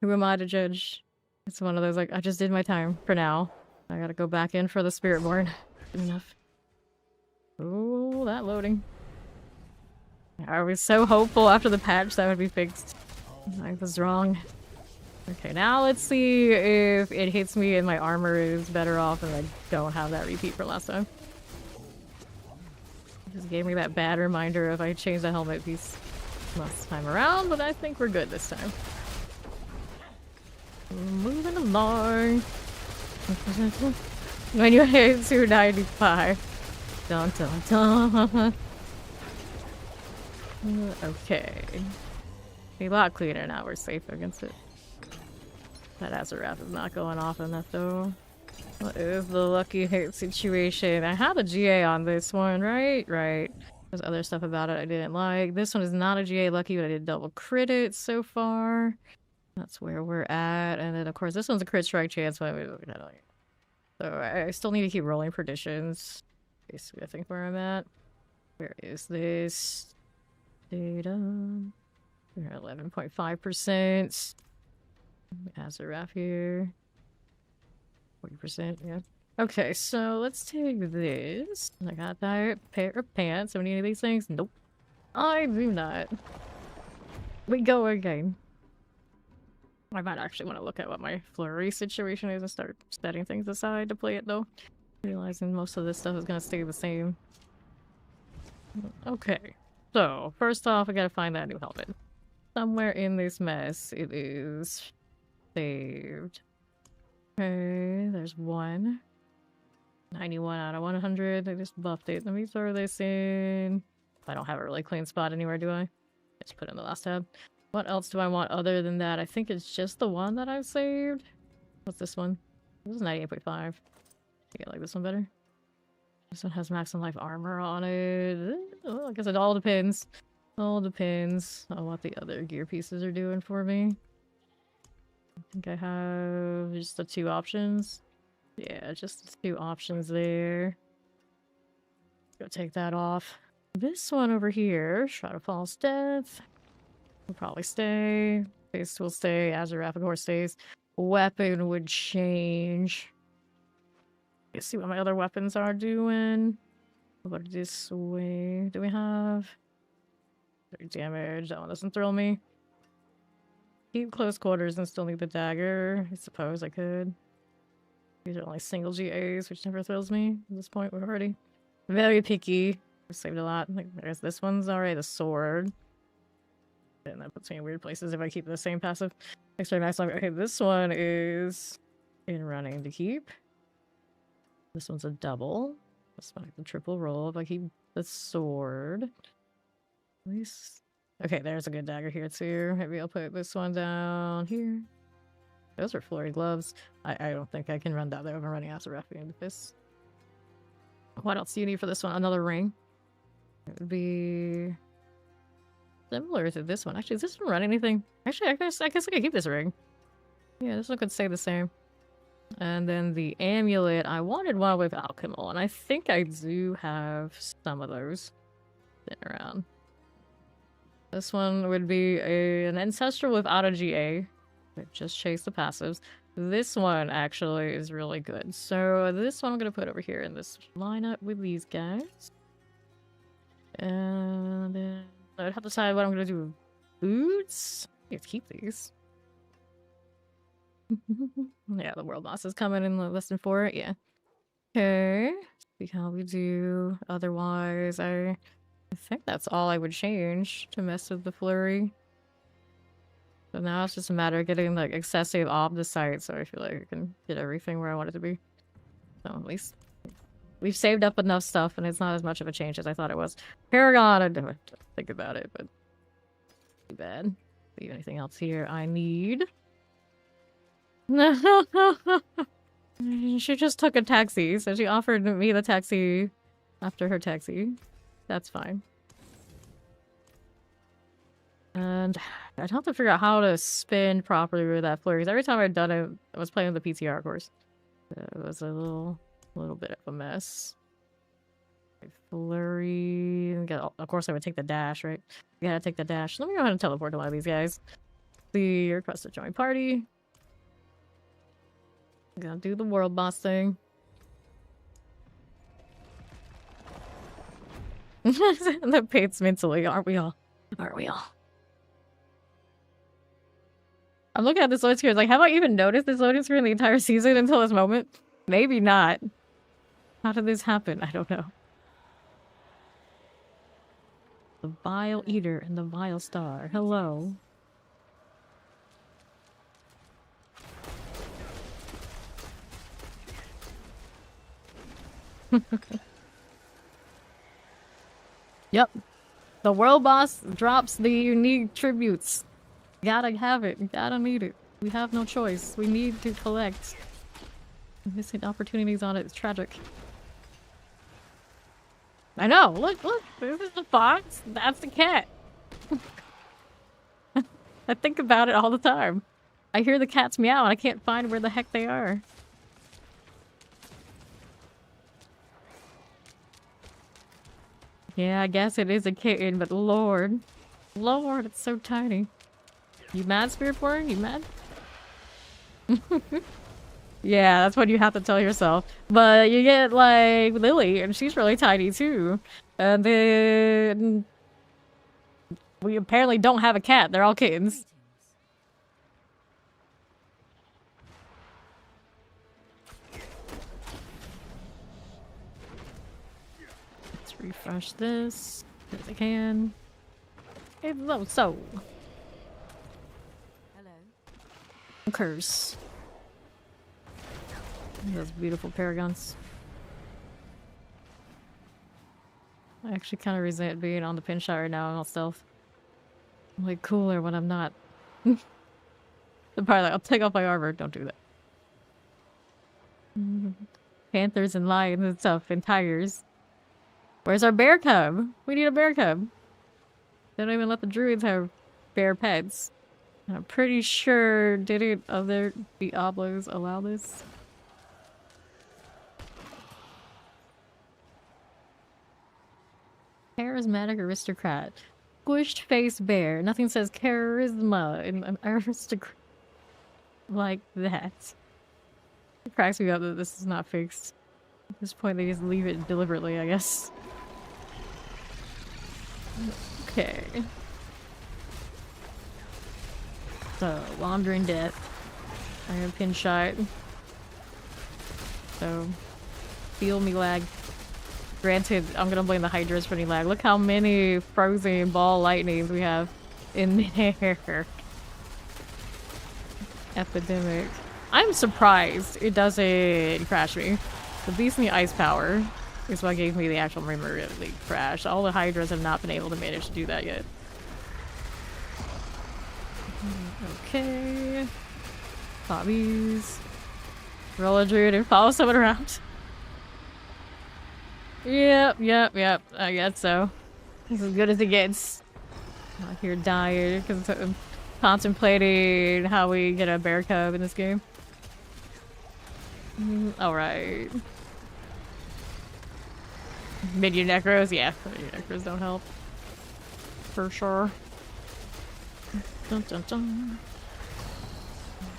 Who am I to judge? It's one of those, like, I just did my time for now. I gotta go back in for the Spiritborn. Good enough. Oh, that loading. I was so hopeful after the patch that would be fixed. I was wrong. Okay, now let's see if it hits me and my armor is better off and I don't have that repeat for last time. It just gave me that bad reminder if I changed the helmet piece last time around, but I think we're good this time. Moving along. When you hit 295. Dun dun dun. Okay. A lot cleaner now, we're safe against it. That Azarath is not going off on that though. What is the lucky hit situation? I had a GA on this one, right? Right. There's other stuff about it I didn't like. This one is not a GA lucky, but I did double crit it so far. That's where we're at. And then of course this one's a crit strike chance, but so I still need to keep rolling predictions. Basically I think where I'm at. Where is this? Data. We're at 11.5%. Azarath here. 40%, yeah. Okay, so let's take this. I got that pair of pants. Have any of these things? Nope. I do not. We go again. I might actually want to look at what my flurry situation is and start setting things aside to play it though. Realizing most of this stuff is gonna stay the same. Okay. So, first off, I gotta find that new helmet. Somewhere in this mess, it is saved. Okay, there's one. 91 out of 100. I just buffed it. Let me throw this in. I don't have a really clean spot anywhere, do I? Just put it in the last tab. What else do I want other than that? I think it's just the one that I've saved. What's this one? This is 98.5. I think I like this one better. This one has maximum life armor on it. Oh, I guess it all depends. All depends on what the other gear pieces are doing for me. I think I have just the two options. Yeah, just the two options there. Go take that off. This one over here, Shroud of False Death, will probably stay. Face will stay. Azarath, of course, stays. Weapon would change. Let's see what my other weapons are doing. What this way do we have? Damage. That one doesn't thrill me. Keep close quarters and still need the dagger. I suppose I could. These are only single GAs, which never thrills me. At this point, we're already very picky. I saved a lot. Like, there's this one's already the sword. And that puts me in weird places if I keep the same passive. Extra max life. Okay, this one is in running to keep. This one's a double. That's like the triple roll if I keep the sword. At least. Okay, there's a good dagger here too. Maybe I'll put this one down here. Those are flurry gloves. I don't think I can run that. I'm running out of Azarath into this. What else do you need for this one? Another ring. It would be similar to this one. Actually, does this one run anything? Actually, I guess I could keep this ring. Yeah, this one could stay the same. And then the amulet, I wanted one with alchemical, and I think I do have some of those sitting around. This one would be an ancestral without a GA. Just chase the passives. This one actually is really good. So this one I'm going to put over here in this lineup with these guys. And then I'd have to decide what I'm going to do with boots. Let's keep these. Yeah, the world boss is coming in less than 4. Yeah. Okay. See how we do. Otherwise, I think that's all I would change to mess with the flurry. So now it's just a matter of getting like excessive off the site, so I feel like I can get everything where I want it to be. So at least we've saved up enough stuff, and it's not as much of a change as I thought it was. Paragon, I don't think about it, but too bad. See anything else here I need? No. She just took a taxi, so she offered me the taxi after her taxi. That's fine. And I'd have to figure out how to spin properly with that flurry. Every time I've done it, I was playing the PTR course. It was a little bit of a mess. Flurry. Of course, I would take the dash, right? You gotta take the dash. Let me go ahead and teleport to one of these guys. The request to join party. Gotta do the world boss thing. The pates mentally, aren't we all? Aren't we all? I'm looking at this loading screen. Like, have I even noticed this loading screen the entire season until this moment? Maybe not. How did this happen? I don't know. The Vile Eater and the Vile Star. Hello. Yep. The world boss drops the unique tributes. Gotta have it. Gotta need it. We have no choice. We need to collect. Missing opportunities on it is tragic. I know. Look, look. This is the fox. That's the cat. I think about it all the time. I hear the cats meow and I can't find where the heck they are. Yeah, I guess it is a kitten, but Lord. Lord, it's so tiny. You mad, Spiritborn? You mad? Yeah, that's what you have to tell yourself. But you get, like, Lily, and she's really tiny, too. And then... we apparently don't have a cat. They're all kittens. Let's refresh this as I can. It's low so. Hello. Curse. Those beautiful paragons. I actually kind of resent being on the pin shot right now. I'm all stealth. I'm like cooler when I'm not. They're probably like, I'll take off my armor. Don't do that. Panthers and lions and stuff and tigers. Where's our bear cub? We need a bear cub. They don't even let the druids have bear pets. And I'm pretty sure didn't other Diablos allow this? Charismatic aristocrat. Squished face bear. Nothing says charisma in an aristocrat like that. It cracks me up that this is not fixed. At this point, they just leave it deliberately, I guess. Okay. So, Wandering Death. I am pin shot. So, feel me lag. Granted, I'm gonna blame the Hydras for any lag. Look how many frozen ball lightnings we have in there. Epidemic. I'm surprised it doesn't crash me. The Beast in the Ice Power is what gave me the actual Rimmer League crash. All the Hydras have not been able to manage to do that yet. Okay. Bobbies. Roll a druid and follow someone around. Yep. I guess so. This is as good as it gets. Out here dying because I'm contemplating how we get a bear cub in this game. Alright. Minion necros? Yeah, minion necros don't help. For sure. Dun dun dun.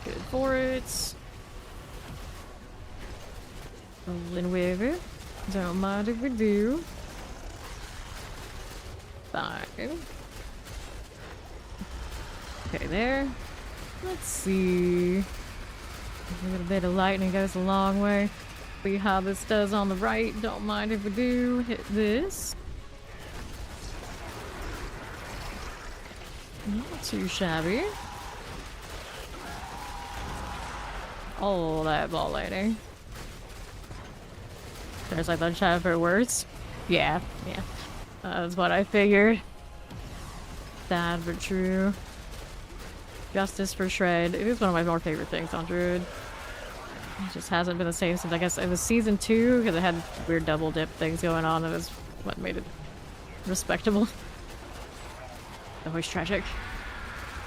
Good for it. Rolling with it. Don't mind if we do. Fine. Okay, there. Let's see. A little bit of lightning goes a long way. See how this does on the right. Don't mind if we do. Hit this. Not too shabby. Oh, that ball lightning. There's like the chat for words. Yeah. That's what I figured. Sad but true. Justice for Shred. It is one of my more favorite things on Druid. It just hasn't been the same since I guess it was season 2 because it had weird double dip things going on. That was what made it respectable. Always tragic.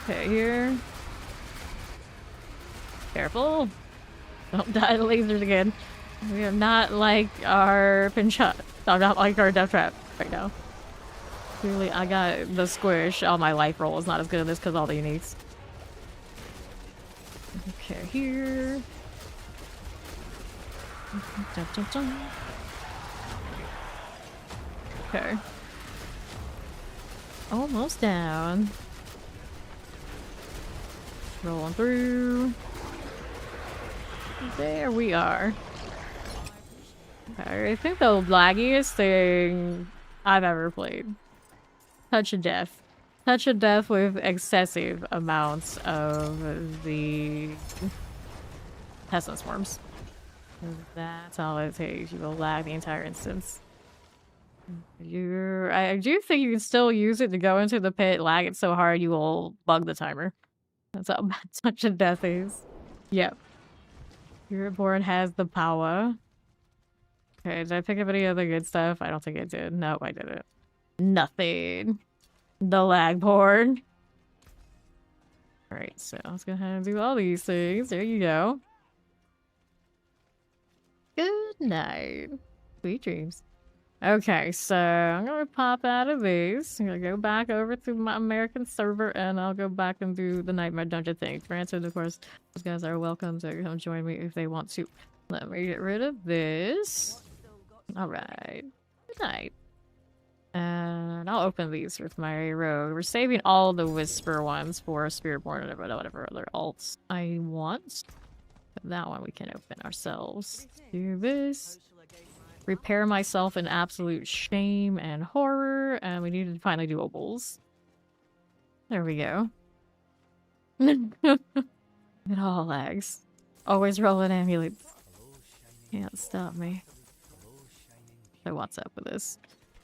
Okay, here. Careful. Don't die to lasers again. We are not like our pinch shot. I'm not like our death trap right now. Clearly, I got the squish. Oh, my life roll is not as good as this because all the uniques. Okay, here. Dun, dun, dun. Okay. Almost down. Rolling through. There we are. I think the laggiest thing I've ever played. Touch of Death. Touch of Death with excessive amounts of the pestilence swarms. That's all it takes. You will lag the entire instance. I do think you can still use it to go into the pit, lag it so hard you will bug the timer. That's how bad Touch of Death is. Yep. Spiritborn has the power. Okay, did I pick up any other good stuff? I don't think I did. Nope, I didn't. Nothing. The lag porn. Alright, so I was gonna do all these things. There you go. Good night. Sweet dreams. Okay, so I'm gonna pop out of these. I'm gonna go back over to my American server and I'll go back and do the Nightmare Dungeon thing. Granted, of course, those guys are welcome to come join me if they want to. Let me get rid of this. Alright. Good night. And I'll open these with my rogue. We're saving all the Whisper ones for Spiritborn and whatever other alts I want. But that one we can open ourselves. Do this. Repair myself in absolute shame and horror. And we need to finally do duables. There we go. It all lags. Always rolling amulets. Can't stop me. So what's up with this?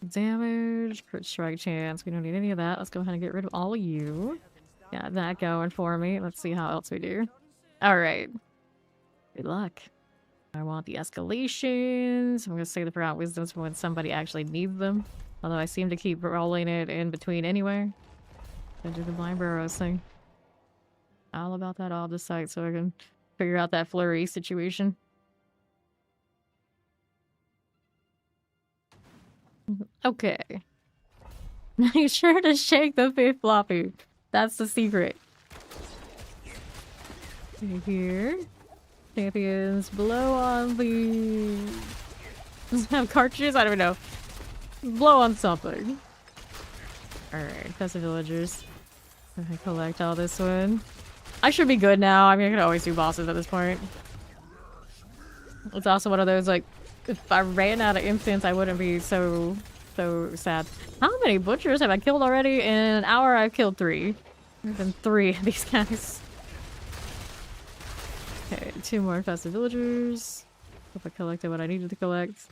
Damage, crit strike chance. We don't need any of that. Let's go ahead and get rid of all of you. Got that going for me. Let's see how else we do. Alright. Good luck. I want the escalations. I'm gonna save the Forgotten Wisdoms for when somebody actually needs them. Although I seem to keep rolling it in between anyway. Gonna do the Blind Burrows thing. All about that all the site so I can figure out that flurry situation. Okay. Make sure to shake the fifth floppy. That's the secret. Right here. Champions, blow on the... Does it have cartridges? I don't know. Blow on something. Alright, Pest Villagers. I collect all this one. I should be good now. I mean, I can always do bosses at this point. It's also one of those, like, if I ran out of instants, I wouldn't be so sad. How many butchers have I killed already? In an hour, I've killed 3. There's been 3 of these guys. Okay, 2 more infested villagers. Hope I collected what I needed to collect.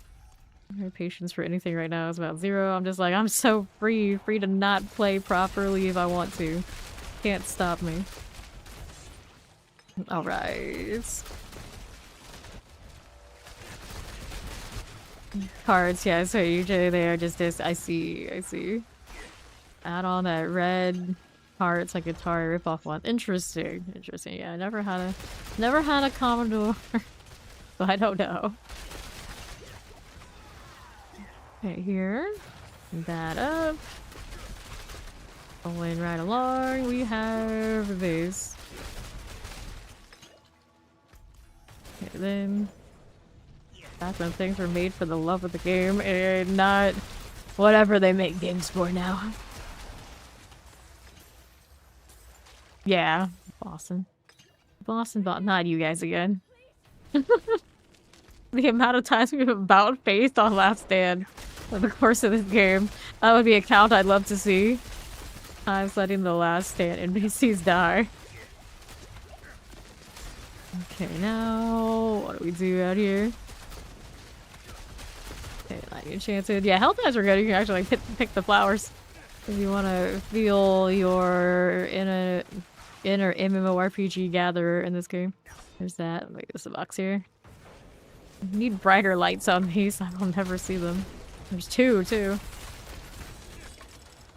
My patience for anything right now is about 0. I'm just like, I'm so free to not play properly if I want to. Can't stop me. Alright. Cards, yeah, so usually they are just this. I see. Add on that red card, it's like a Atari ripoff one. Interesting. Yeah, I never had a Commodore, so I don't know. Okay, here. That up. Going right along, we have this. Okay, then. Back when things were made for the love of the game and not whatever they make games for now. Yeah, Boston, not you guys again. The amount of times we've about faced on Last Stand over the course of this game, that would be a count I'd love to see. I was letting the Last Stand NPCs die. Okay, now what do we do out here? Okay, lightning enchanted. Yeah, health knives are good. You can actually like, pick the flowers if you want to feel your inner MMORPG gatherer in this game. There's that. Wait, there's a box here. I need brighter lights on these. I will never see them. There's 2 too.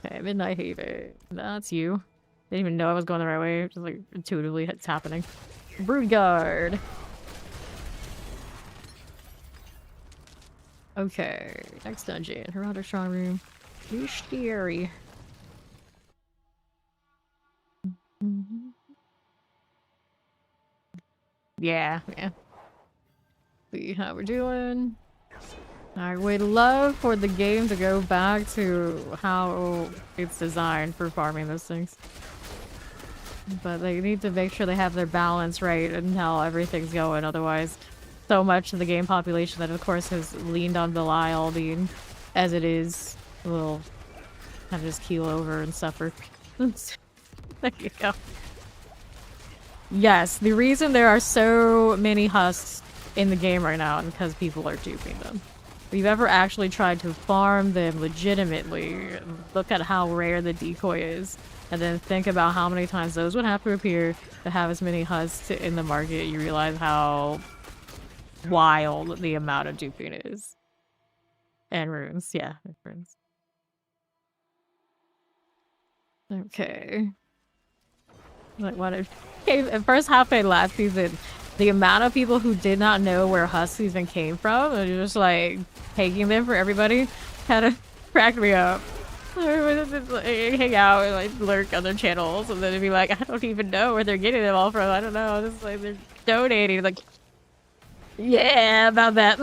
Okay, Midnight Haven. That's you. Didn't even know I was going the right way. Just like intuitively it's happening. Broodguard. Okay, next dungeon. Heraldric Strong Room. Bestiary. Yeah. See how we're doing. I would love for the game to go back to how it's designed for farming those things. But they need to make sure they have their balance right and how everything's going. Otherwise, so much of the game population that, of course, has leaned on Belial being as it is will kind of just keel over and suffer. There you go. Yes, the reason there are so many husks in the game right now is because people are duping them. If you've ever actually tried to farm them legitimately, look at how rare the decoy is, and then think about how many times those would have to appear to have as many husks in the market, you realize how wild the amount of duping is. And runes, yeah, runes. Okay. Like what if first half played last season, the amount of people who did not know where husks even came from, and just like taking them for everybody, kind of cracked me up. Hang out and like lurk on their channels, and then it'd be like, I don't even know where they're getting them all from. I don't know. It's like they're donating. Like, yeah, about that.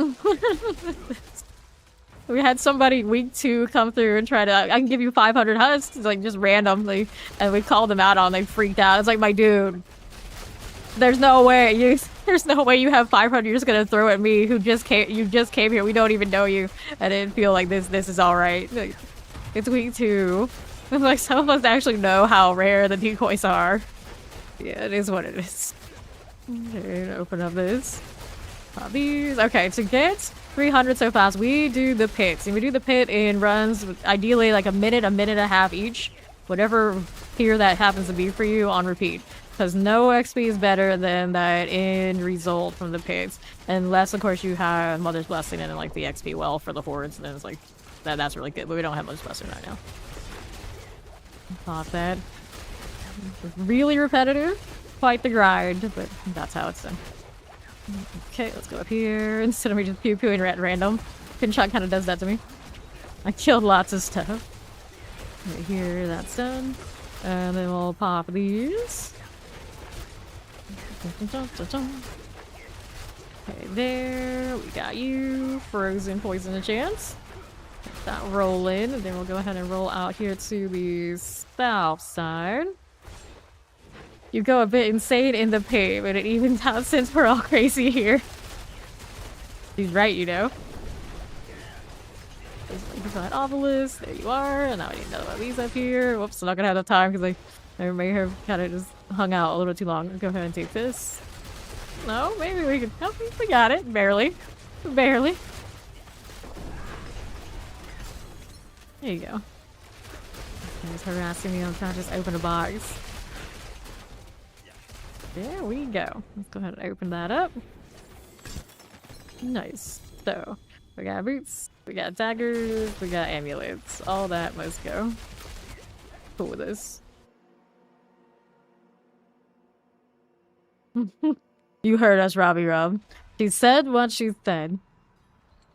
We had somebody week 2 come through and try to, I can give you 500 husks, like just randomly, and we called them out on. They freaked out. It's like, my dude, there's no way you have 500 you're just gonna throw at me who just came. You just came here. We don't even know you. I didn't feel like this is all right. Like, it's week 2. It's like some of us actually know how rare the decoys are. Yeah, it is what it is. Okay, open up this. These. Okay, to get 300 so fast, we do the pits. And we do the pit in runs, ideally like a minute and a half each. Whatever tier that happens to be for you on repeat. Because no XP is better than that end result from the pits. Unless, of course, you have Mother's Blessing and like the XP well for the hordes. And then it's like, that's really good. But we don't have Mother's Blessing right now. Pop that. Really repetitive. Quite the grind, but that's how it's done. Okay, let's go up here. Instead of me just pew-pewing at random. Pinshot kind of does that to me. I killed lots of stuff. Right here, that's done. And then we'll pop these. Okay, there. We got you. Frozen poison a chance. Let that roll in, and then we'll go ahead and roll out here to the south side. You go a bit insane in the pit, but it evens out since we're all crazy here. He's right, you know. There's obelisk. There you are. And now I need another one of these up here. Whoops, I'm not gonna have enough time because I may have kind of just hung out a little too long. Go ahead and take this. No, maybe we can. Oh, we got it. Barely. Barely. There you go. He's harassing me. I'm trying to just open a box. There we go. Let's go ahead and open that up. Nice. So, we got boots, we got daggers, we got amulets. All that must go. Cool with this. You heard us, Robbie Rob. She said what she said.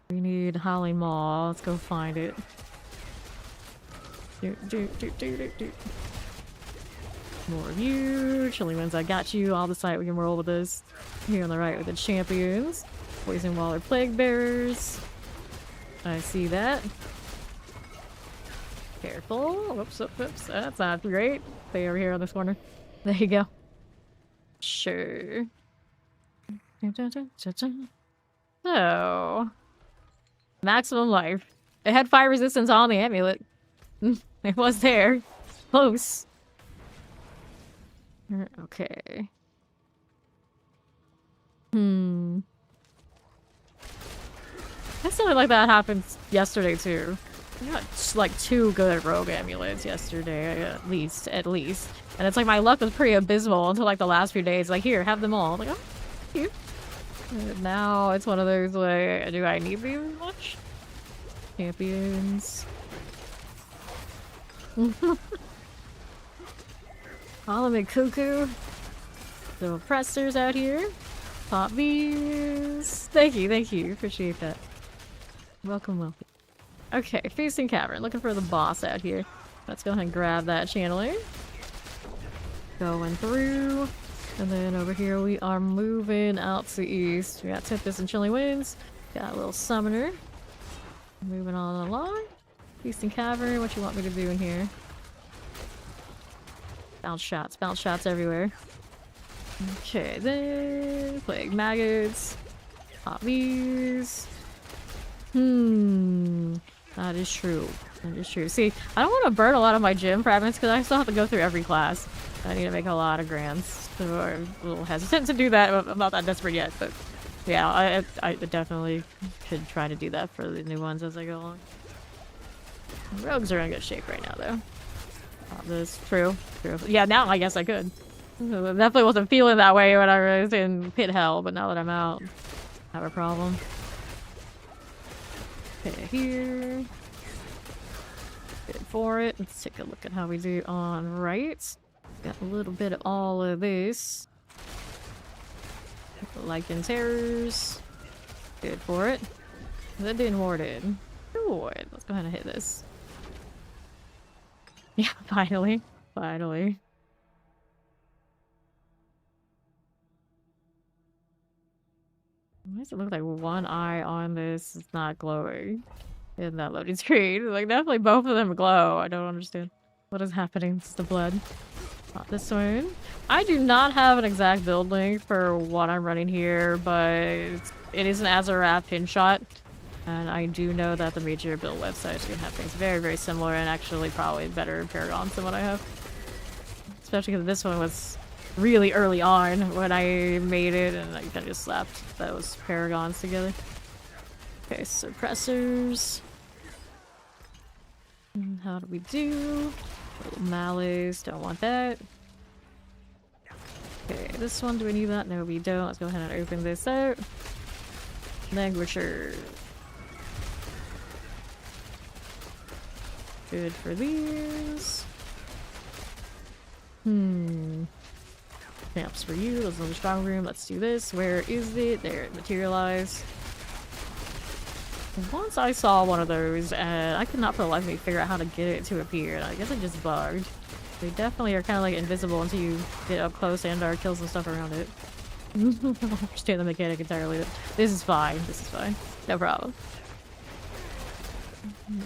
We need Holly Maw. Let's go find it. More of you. Chilling Winds, I got you. All the site we can roll with this. Here on the right with the champions. Poison Waller Plague Bearers. I see that. Careful. Whoops, whoops, whoops. That's not great. Stay over here on this corner. There you go. Sure. So. Maximum life. It had fire resistance on the amulet. It was there. Close. Okay. That's something like that happened yesterday too. I got like 2 good rogue amulets yesterday, at least. And it's like my luck was pretty abysmal until like the last few days. Like, here, have them all. I'm like, oh, thank you. And now it's one of those like, do I need these much? Champions. Parliament Cuckoo. The oppressors out here. Pop these. Thank you, appreciate that. Welcome, welcome. Okay, Feasting Cavern. Looking for the boss out here. Let's go ahead and grab that channeler. Going through. And then over here we are moving out to the east. We got Tempest and Chilling Winds. Got a little summoner. Moving on along. Feasting Cavern. What you want me to do in here? Bounce shots everywhere. Okay, then Plague Maggots. Pop these. That is true. That is true. See, I don't want to burn a lot of my gym fragments because I still have to go through every class. I need to make a lot of grands. So I'm a little hesitant to do that. I'm not that desperate yet, but yeah, I definitely should try to do that for the new ones as I go along. Rogues are in good shape right now, though. Oh, this true. Yeah, now I guess I could. I definitely wasn't feeling that way when I was in pit hell, but now that I'm out, I have a problem. Okay, here. Good for it. Let's take a look at how we do on right. Got a little bit of all of this. Lichen Terrors. Good for it. That didn't ward in. Good. Let's go ahead and hit this. Yeah, finally. Finally. Why does it look like one eye on this is not glowing in that loading screen? Like, definitely both of them glow. I don't understand what is happening. It's the blood. Not this one. I do not have an exact build link for what I'm running here, but it is an Azarath pin shot. And I do know that the major build websites can have things very, very similar and actually probably better Paragons than what I have. Especially because this one was really early on when I made it and I kind of just slapped those Paragons together. Okay, suppressors. How do we do? Little malice, don't want that. Okay, this one, do we need that? No, we don't. Let's go ahead and open this out. Languisher. Good for these. Camps for you. There's another strong room. Let's do this. Where is it? There it materialized. Once I saw one of those, and I could not for the life of me figure out how to get it to appear. And I guess it just bugged. They definitely are kind of like invisible until you get up close and or kill some stuff around it. I don't understand the mechanic entirely. This is fine. This is fine. No problem.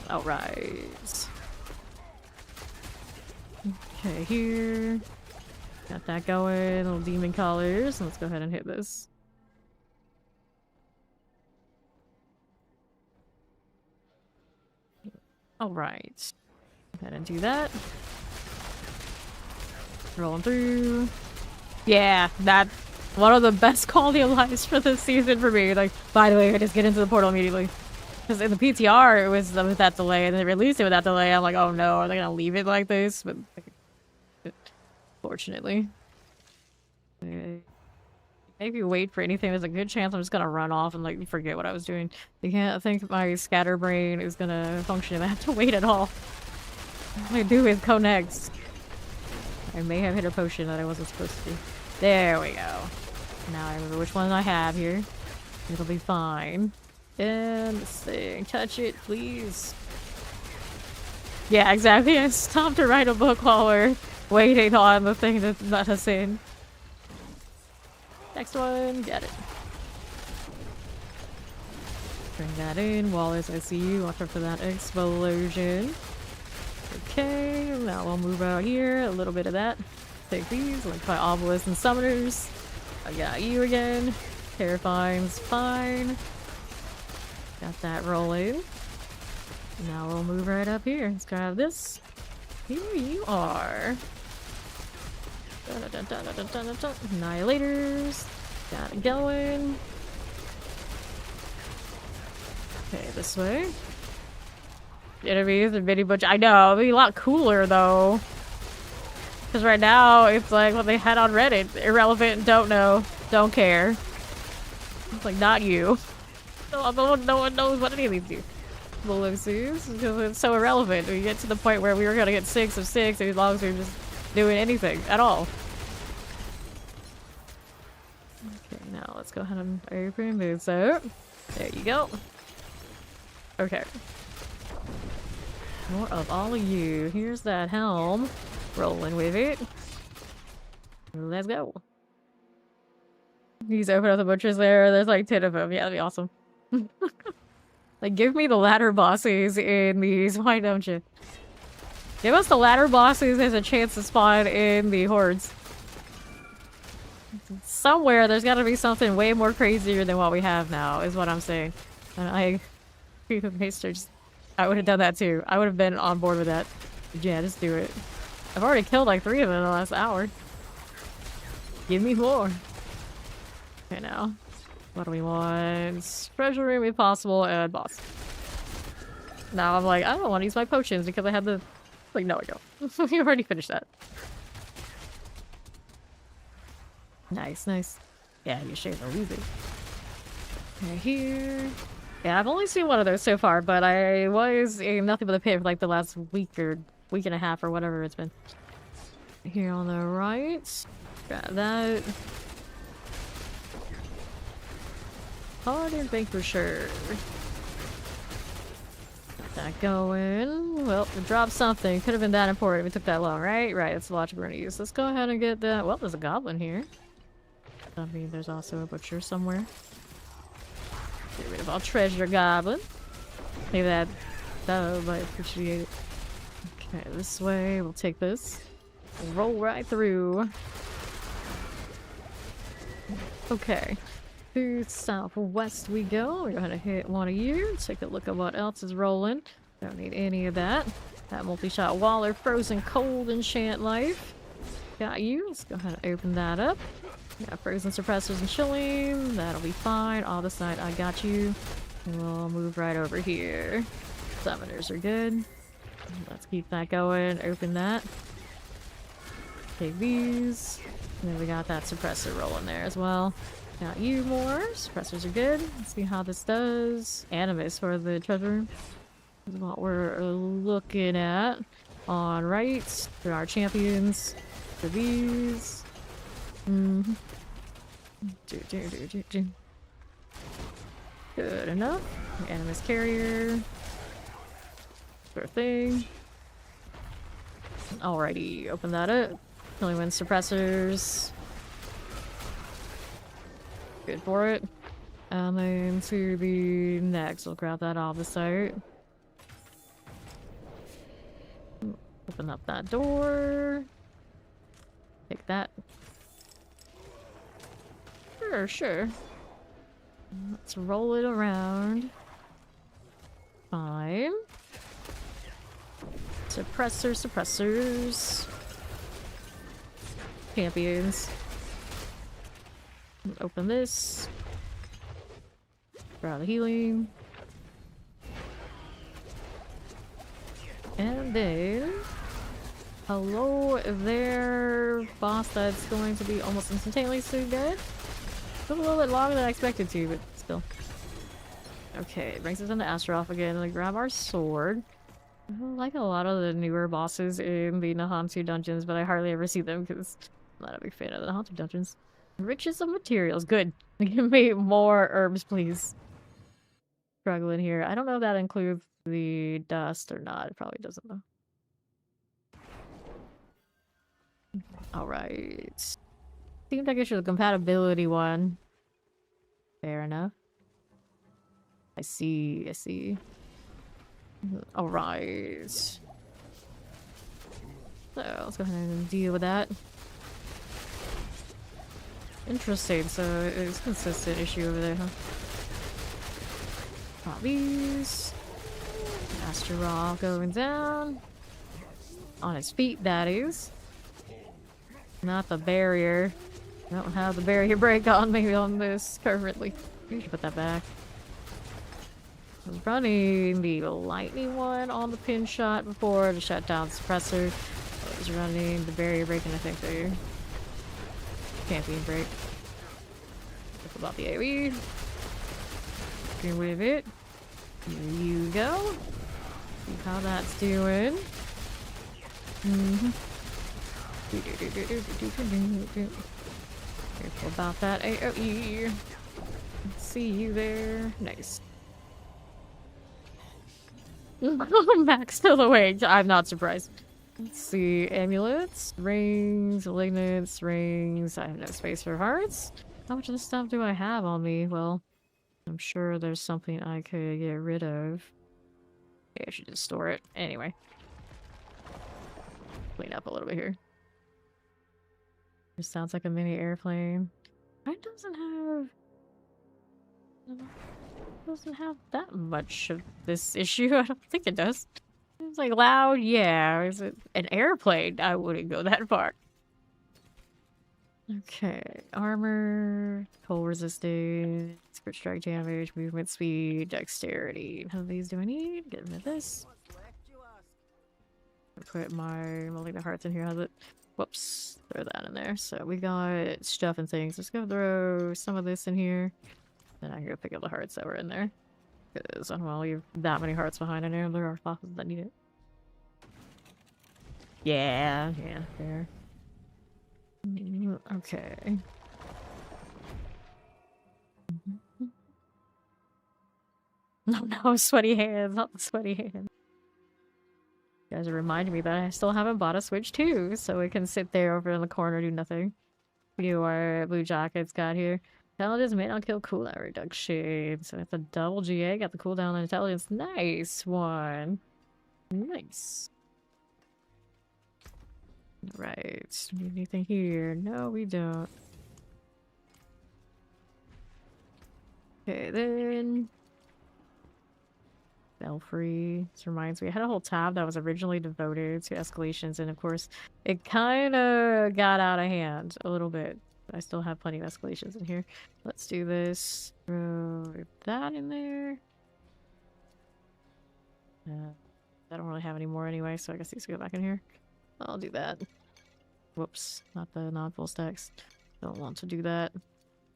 Alright. Okay, here. Got that going. Little demon collars. Let's go ahead and hit this. Alright. Go ahead and do that. Rolling through. Yeah, that's one of the best quality of lives for this season for me. Like, by the way, I just get into the portal immediately. Because in the PTR, it was with that delay, and then they released it with that delay. I'm like, oh no, are they gonna leave it like this? But fortunately. Maybe wait for anything. There's a good chance I'm just gonna run off and like forget what I was doing. I can't think my scatterbrain is gonna function if I have to wait at all. What I do is go next. I may have hit a potion that I wasn't supposed to. There we go. Now I remember which one I have here. It'll be fine. And this thing. Touch it, please. Yeah, exactly. I stopped to write a book while we're waiting on the thing to let us in. Next one. Get it. Bring that in. Wallace, I see you. Watch out for that explosion. Okay, now we'll move out here. A little bit of that. Take these. Like my obelisks and summoners. I got you again. Terrifying's fine. Got that rolling. Now we'll move right up here. Let's grab this. Here you are. Annihilators. Got it going. Okay, this way. Enemies and mini butch. I know, it'd be a lot cooler though. Because right now, it's like what they had on Reddit. Irrelevant, don't know, don't care. It's like, not you. No one knows what any of these do. Ellipses, because it's so irrelevant. We get to the point where we were gonna get 6 of 6 as long as we were just doing anything at all. Okay, now let's go ahead and open this out. There you go. Okay. More of all of you. Here's that helm. Rolling with it. Let's go. He's open up the butcher's lair. There's like 10 of them. Yeah, that'd be awesome. Like, give me the ladder bosses in these. Why don't you? Give us the ladder bosses as a chance to spawn in the hordes. Somewhere there's gotta be something way more crazier than what we have now, is what I'm saying. And I would have done that too. I would have been on board with that. Yeah, just do it. I've already killed like 3 of them in the last hour. Give me more. Okay, now. What do we want? Treasure room if possible, and boss. Now I'm like, I don't want to use my potions because I had the... Like, no, I don't. We already finished that. Nice, nice. Yeah, you should lose it. Okay, here. Yeah, I've only seen one of those so far, but I was in nothing but the pit for like the last week or week and a half or whatever it's been. Here on the right. Got that. Oh, I didn't think for sure. Got that going. Well, we dropped something. Could have been that important if it took that long, right? Right, that's the logic we're gonna use. Let's go ahead and get that. Well, there's a goblin here. I mean, there's also a butcher somewhere. Get rid of all treasure, goblin. Maybe that might appreciate it. Okay, this way. We'll take this. We'll roll right through. Okay. To southwest we go. We're gonna hit one of you. Take a look at what else is rolling. Don't need any of that. That multi-shot waller, frozen cold enchant life. Got you. Let's go ahead and open that up. Got frozen suppressors and chilling. That'll be fine. All this side, I got you. And we'll move right over here. Summoners are good. Let's keep that going. Open that. Take these. And then we got that suppressor rolling there as well. Got you more. Suppressors are good. Let's see how this does. Animus for the treasure room. This is what we're looking at. On right. For our champions. For these. Good enough. Animus carrier. Sure thing. Alrighty, open that up. Killing wind suppressors. Good for it. And then to the next, we'll grab that off the site. Open up that door. Take that. Sure. Let's roll it around. Fine. Suppressors. Champions. Open this. Grab the healing. And then... Hello there, boss that's going to be almost instantaneously dead. Took a little bit longer than I expected to, but still. Okay, it brings us into Astaroth again. We grab our sword. I like a lot of the newer bosses in the Nahantu dungeons, but I hardly ever see them because I'm not a big fan of the Nahantu dungeons. Riches of materials. Good. Give me more herbs, please. Struggling here. I don't know if that includes the dust or not. It probably doesn't, though. Alright. Seems like it's a compatibility one. Fair enough. I see. Alright. So, let's go ahead and deal with that. Interesting, so it's a consistent issue over there, huh? Got these. Astaroth going down. On his feet, that is. Not the barrier. I don't have the barrier break on me on this currently. You should put that back. I was running the lightning one on the pin shot before to shut down the suppressor. I was running the barrier break and I think the champion break. What about the AoE? Get with it. Here you go. See how that's doing. Careful about that AoE. See you there. Nice. Max still awake. I'm not surprised. Let's see. Amulets, rings, lignets, rings. I have no space for hearts. How much of this stuff do I have on me? Well, I'm sure there's something I could get rid of. Maybe I should just store it. Anyway. Clean up a little bit here. This sounds like a mini airplane. Mine doesn't have that much of this issue. I don't think it does. It's like loud, yeah. Is it an airplane? I wouldn't go that far. Okay, armor, cold resistance, crit strike damage, movement speed, dexterity. How many of these do I need? Get rid of this. Put my malignant hearts in here. How's it? Whoops, throw that in there. So we got stuff and things. Let's go throw some of this in here. Then I can go pick up the hearts that were in there. Because I don't want to leave that many hearts behind. I know there are bosses that need it. Yeah, fair. Okay. No, sweaty hands, not the sweaty hands. You guys are reminding me that I still haven't bought a Switch 2, so we can sit there over in the corner do nothing. You are Blue Jackets got here. Intelligence may not kill cooldown reduction. So it's a double GA, got the cooldown on intelligence. Nice one. Nice. Right. Need anything here? No, we don't. Okay, then. Belfry. This reminds me, I had a whole tab that was originally devoted to escalations, and of course, it kind of got out of hand a little bit. I still have plenty of escalations in here. Let's do this. Throw that in there. I don't really have any more anyway, so I guess these go back in here. I'll do that. Whoops, not the non-full stacks. Don't want to do that.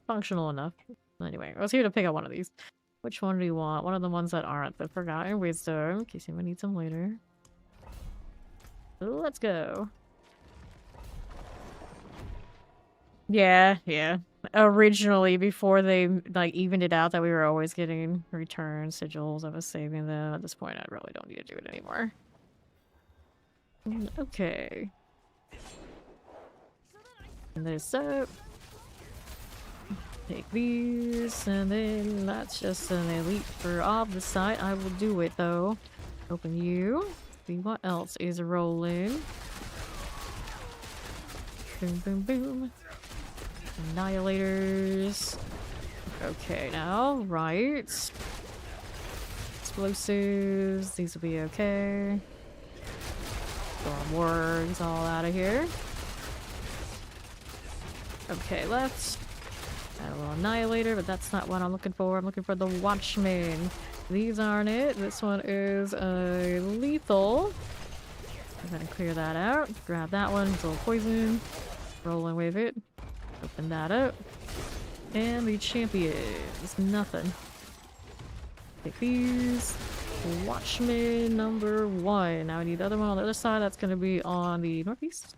Functional enough. Anyway, I was here to pick up one of these. Which one do you want? One of the ones that aren't the Forgotten Wisdom, in case anyone needs them later. Let's go. Yeah. Originally, before they like evened it out that we were always getting return sigils, I was saving them. At this point, I really don't need to do it anymore. Okay. And this up. Take these, and then that's just an elite for off the site. I will do it though. Open you. See what else is rolling. Boom, boom, boom. Annihilators. Okay, now, right. Explosives. These will be okay. Storm wargs all out of here. Okay, left. Got a little annihilator, but that's not what I'm looking for. I'm looking for the Watchmen. These aren't it. This one is a lethal. I'm gonna clear that out. Grab that one. It's a little poison. Rolling with it. Open that up. And the champion is nothing. Take these. Watchmen number 1. Now I need the other one on the other side. That's gonna be on the northeast.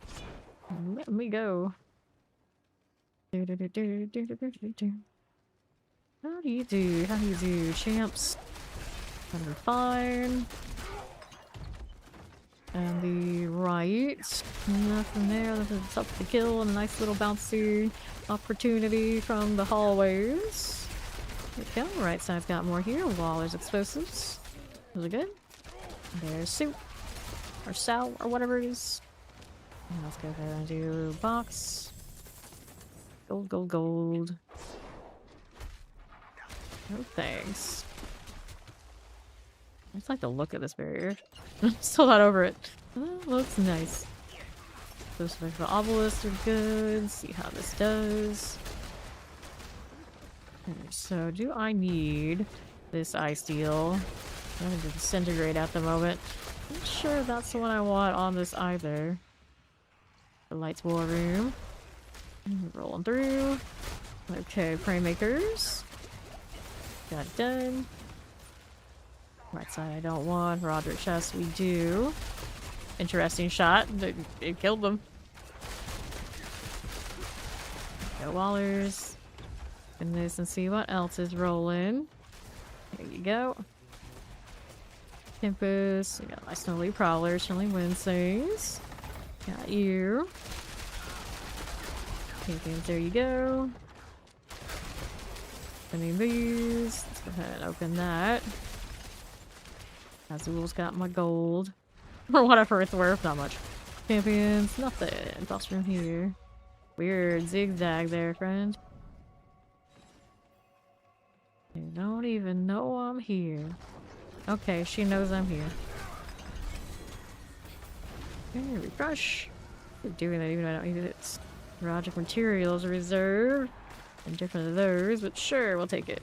Let me go. How do you do? How do you do, champs? Under fine. And the right. Nothing there. It's up to kill. And a nice little bouncy opportunity from the hallways. There we go. Right side's got more here. Wall, there's explosives. Those are good. There's soup. Or sal, or whatever it is. And let's go ahead and do box. Gold, gold, gold. No thanks. I just like the look of this barrier. I'm still not over it. Oh, looks nice. Those special obelisks are good. See how this does. Okay, so do I need this ice steel? I'm going to disintegrate at the moment. I'm not sure if that's the one I want on this either. The lights war room. Rolling through. Okay, prey makers. Got it done. Right side I don't want. Roderick chest we do. Interesting shot. It killed them. Go Wallers. And this and see what else is rolling. There you go. Tempest. We got my Snowy Prowler, Chilling Wednesdays. Got you. Champions, there you go. Opening these. Let's go ahead and open that. Azul's got my gold. For whatever it's worth, not much. Champions, nothing. Boss room here. Weird zigzag there, friend. They don't even know I'm here. Okay, she knows I'm here. Okay, refresh. Keep doing that even though I don't need it. Project materials reserved. And different of those, but sure, we'll take it.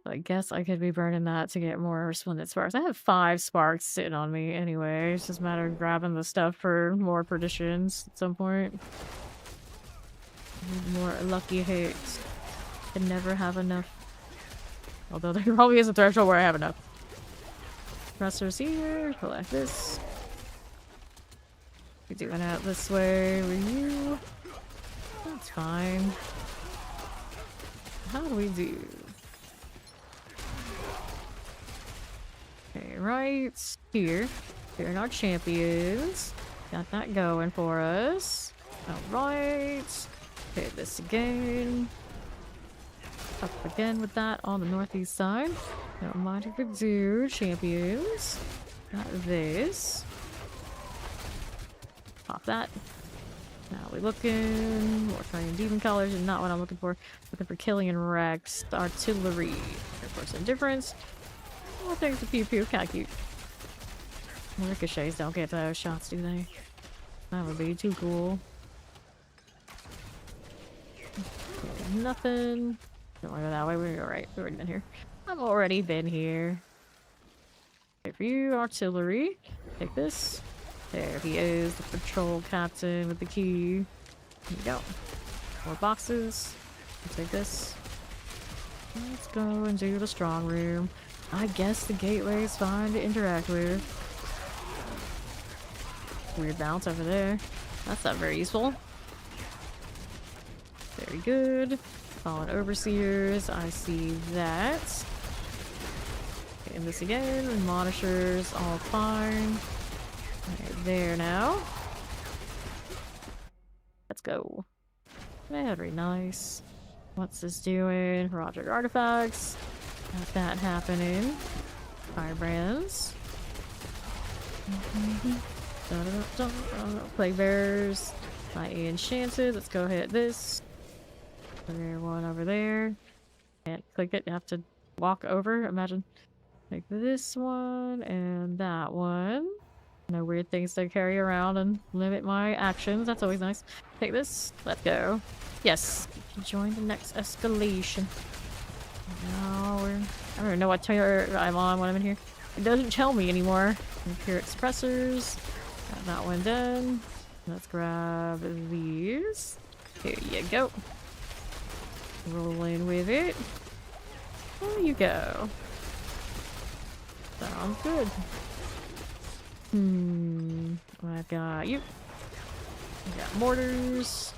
I guess I could be burning that to get more resplendent sparks. I have 5 sparks sitting on me anyway. It's just a matter of grabbing the stuff for more perditions at some point. More lucky hits. Can never have enough. Although there probably is a threshold where I have enough. Pressers here. Collect this. We're doing out this way with you. That's fine. How do we do? Okay, right here. Here are our champions. Got that going for us. Alright. Okay, this again. Up again with that on the northeast side. Don't mind if we do. Champions. Got this. Pop that. Now we're looking. More Guardian Demon colors is not what I'm looking for. Looking for Killian Rex. Artillery. Of course, indifference. Oh, thanks to Pew Pew. Kinda cute. Ricochets don't get those shots, do they? That would be too cool. Okay, nothing. Don't want to go that way. We're alright. We've already been here. I've already been here. Okay, for you, artillery. Take this. There he is, the patrol captain with the key. Here you go. More boxes. I'll take this. Let's go and do the strong room. I guess the gateway is fine to interact with. Weird bounce over there. That's not very useful. Very good. Fallen overseers. I see that. Okay, and this again. Admonishers. All fine. Right there now. Let's go. Very nice. What's this doing? Project artifacts. Got that happening. Firebrands. Plague bearers. My enchanted. Let's go hit this. There, one over there. Can't click it. You have to walk over. Imagine. Take this one and that one. No weird things to carry around and limit my actions. That's always nice. Take this. Let's go. Yes. Join the next escalation. Now we're... I don't even know what tier I'm on when I'm in here. It doesn't tell me anymore. Imperial suppressors. Got that one done. Let's grab these. Here you go. Roll in with it. There you go. Sounds good. I've got you. We got mortars.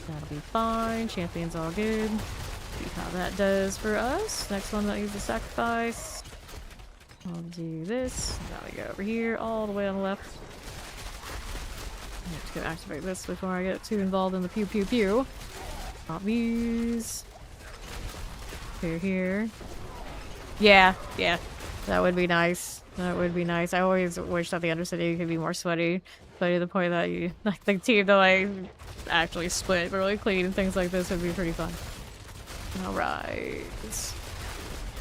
That'll be fine. Champion's all good. See how that does for us. Next one that needs a sacrifice. I'll do this. Now we go over here, all the way on the left. I have to go activate this before I get too involved in the pew pew pew. Pop these. Here. Yeah. That would be nice. That would be nice. I always wish that the Undercity could be more sweaty. But to the point that you, like, the team that I actually split really clean and things like this would be pretty fun. Alright.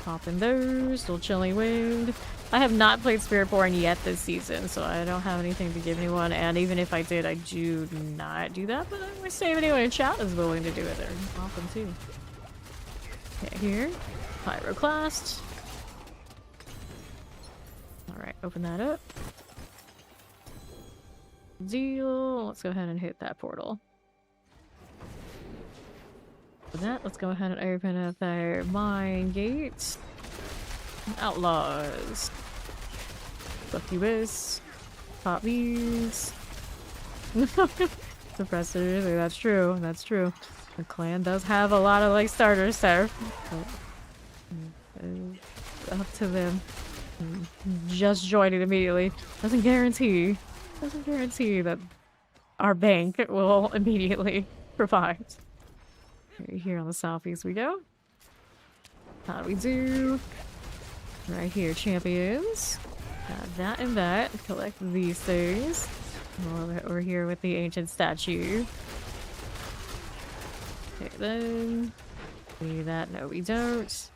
Popping those. Little chilly wind. I have not played Spiritborn yet this season, so I don't have anything to give anyone. And even if I did, I do not do that. But I'm going to say if anyone in chat is willing to do it, they're awesome too. Okay, here. Pyroclast. Alright, open that up. Deal. Let's go ahead and hit that portal. For that, let's go ahead and open up our mine gates. Outlaws. Succubus. Pop these. Suppressors. That's true. That's true. The clan does have a lot of like starters there. But, up to them. just join it immediately. Doesn't guarantee that our bank will immediately provide. Here on the southeast we go. How do we do? Right here, champions. Got that and that. Collect these things. Over here with the ancient statue. Okay, then. We need that. No, we don't.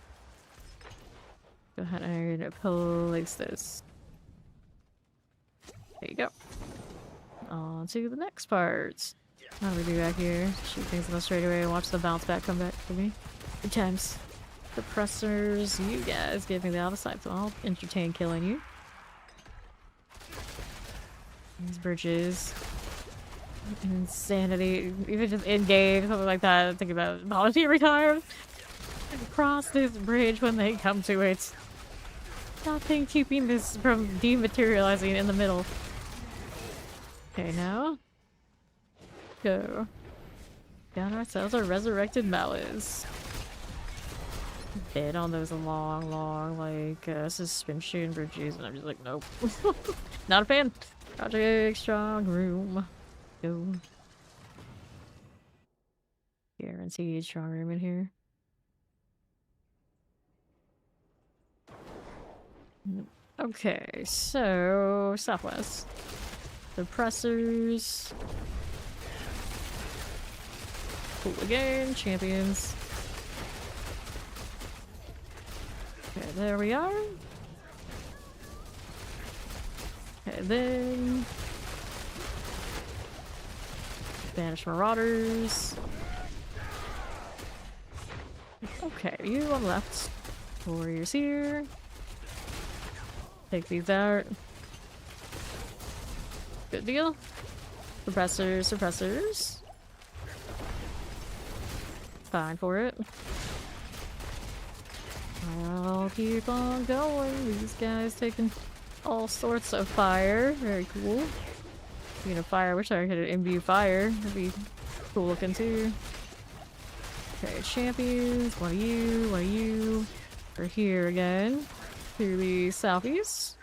Go ahead and place this. There you go. On to the next part. How do we do back here? Shoot things in the straight away and watch the bounce back come back for me. Good times. Suppressors, you guys give me the other side, so I'll entertain killing you. These bridges. Insanity. Even just in-game, something like that. I think about apology every time. Cross this bridge when they come to it. Nothing keeping this from dematerializing in the middle. Okay, now. Go. Got ourselves a resurrected malice. Bid on those long, like, suspension bridges, and I'm just like, nope. Not a fan. Project Strong Room. Go. Guaranteed strong room in here. Okay, so southwest. Suppressors. Cool again, champions. Okay, there we are. Okay, then banish marauders. Okay, you on the left. Warriors here. Take these out. Good deal. Suppressors. Fine for it. I'll keep on going. These guys taking all sorts of fire. Very cool. Speaking of fire, I wish I could imbue fire. That'd be cool looking too. Okay, champions. One of you. We're here again. To the southeast.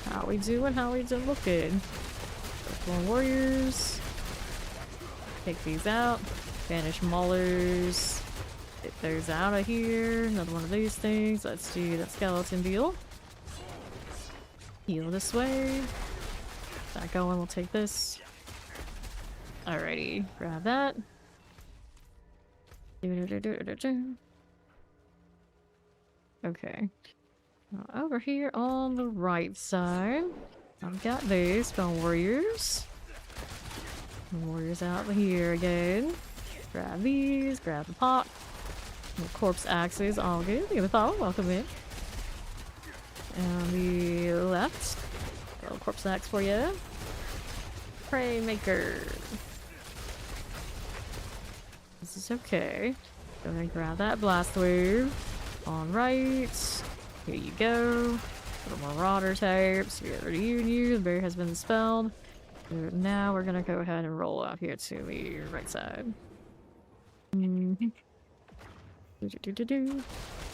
How we doing? How we doing? Looking. More warriors. Take these out. Banish maulers. Get those out of here. Another one of these things. Let's do that skeleton deal. Heal this way. That going. We'll take this. Alrighty. Grab that. Okay. Over here on the right side, I've got these stone warriors. Warriors out here again. Grab these, grab the pot. Corpse axes, all good. Look at the follow, welcome in. And on the left, a little corpse axe for you. Prey maker. This is okay. Go ahead and grab that blast wave. On right. Here you go. Little marauder types. We already used. The barrier has been dispelled. Now we're gonna go ahead and roll out here to the right side.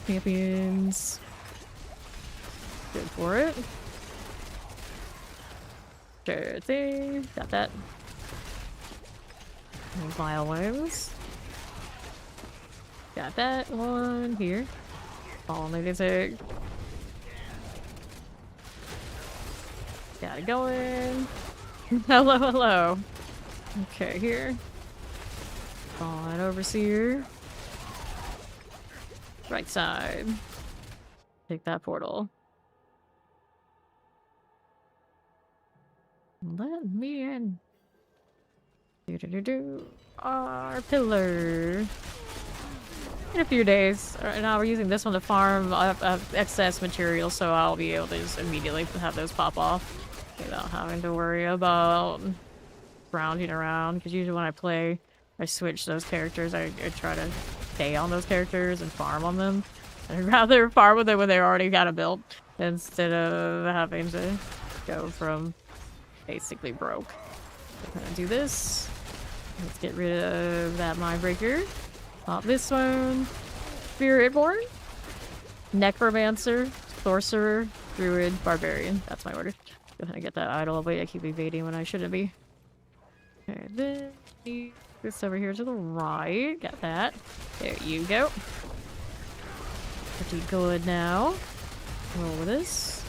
Champions. Good for it. Sure thing. Got that. Vile wounds. Got that one here. All negative. Got it going. Hello, hello. Okay, here. Fallen overseer. Right side. Take that portal. Let me in. Our pillar. In a few days. Right now we're using this one to farm excess material, so I'll be able to just immediately have those pop off without having to worry about rounding around. Because usually when I play, I switch those characters. I try to stay on those characters and farm on them. I'd rather farm with them when they already got a build instead of having to go from basically broke. I'm gonna do this. Let's get rid of that Mindbreaker. Pop this one. Spiritborn. Necromancer. Sorcerer. Druid, Barbarian. That's my order. Go ahead and get that idol away. I keep evading when I shouldn't be. Okay, then this over here to the right. Got that. There you go. Pretty good now. Roll with this.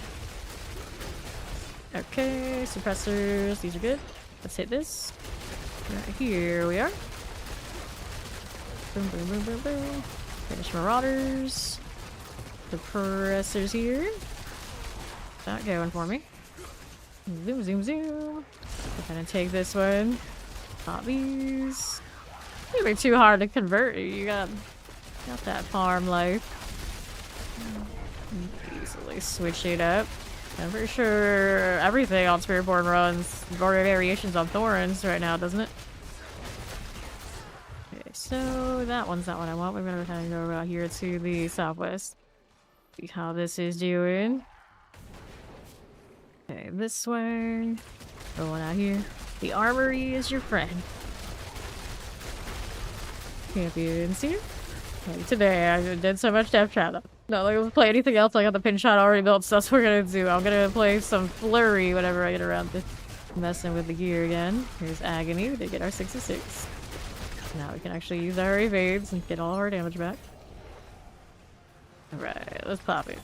Okay, suppressors. These are good. Let's hit this. Right, here we are. Boom, boom, boom, boom, boom. Finish Marauders. Suppressors here. Not going for me. Zoom, zoom, zoom. Go ahead and take this one. Pop these. It'd be too hard to convert. You got that farm life. Easily switch it up. I'm pretty sure everything on Spiritborn runs variations on Thorns right now, doesn't it? Okay, so that one's not what I want. We're gonna kind of go around here to the southwest. See how this is doing. Okay, this way. Going out here. The armory is your friend. Champions here. Like today, I did so much Death Trap. Not like to play anything else. I got the pin shot already built, so that's what we're gonna do. I'm gonna play some flurry whenever I get around to messing with the gear again. Here's Agony. We did get our 66. Now we can actually use our evades and get all our damage back. Alright, let's pop it.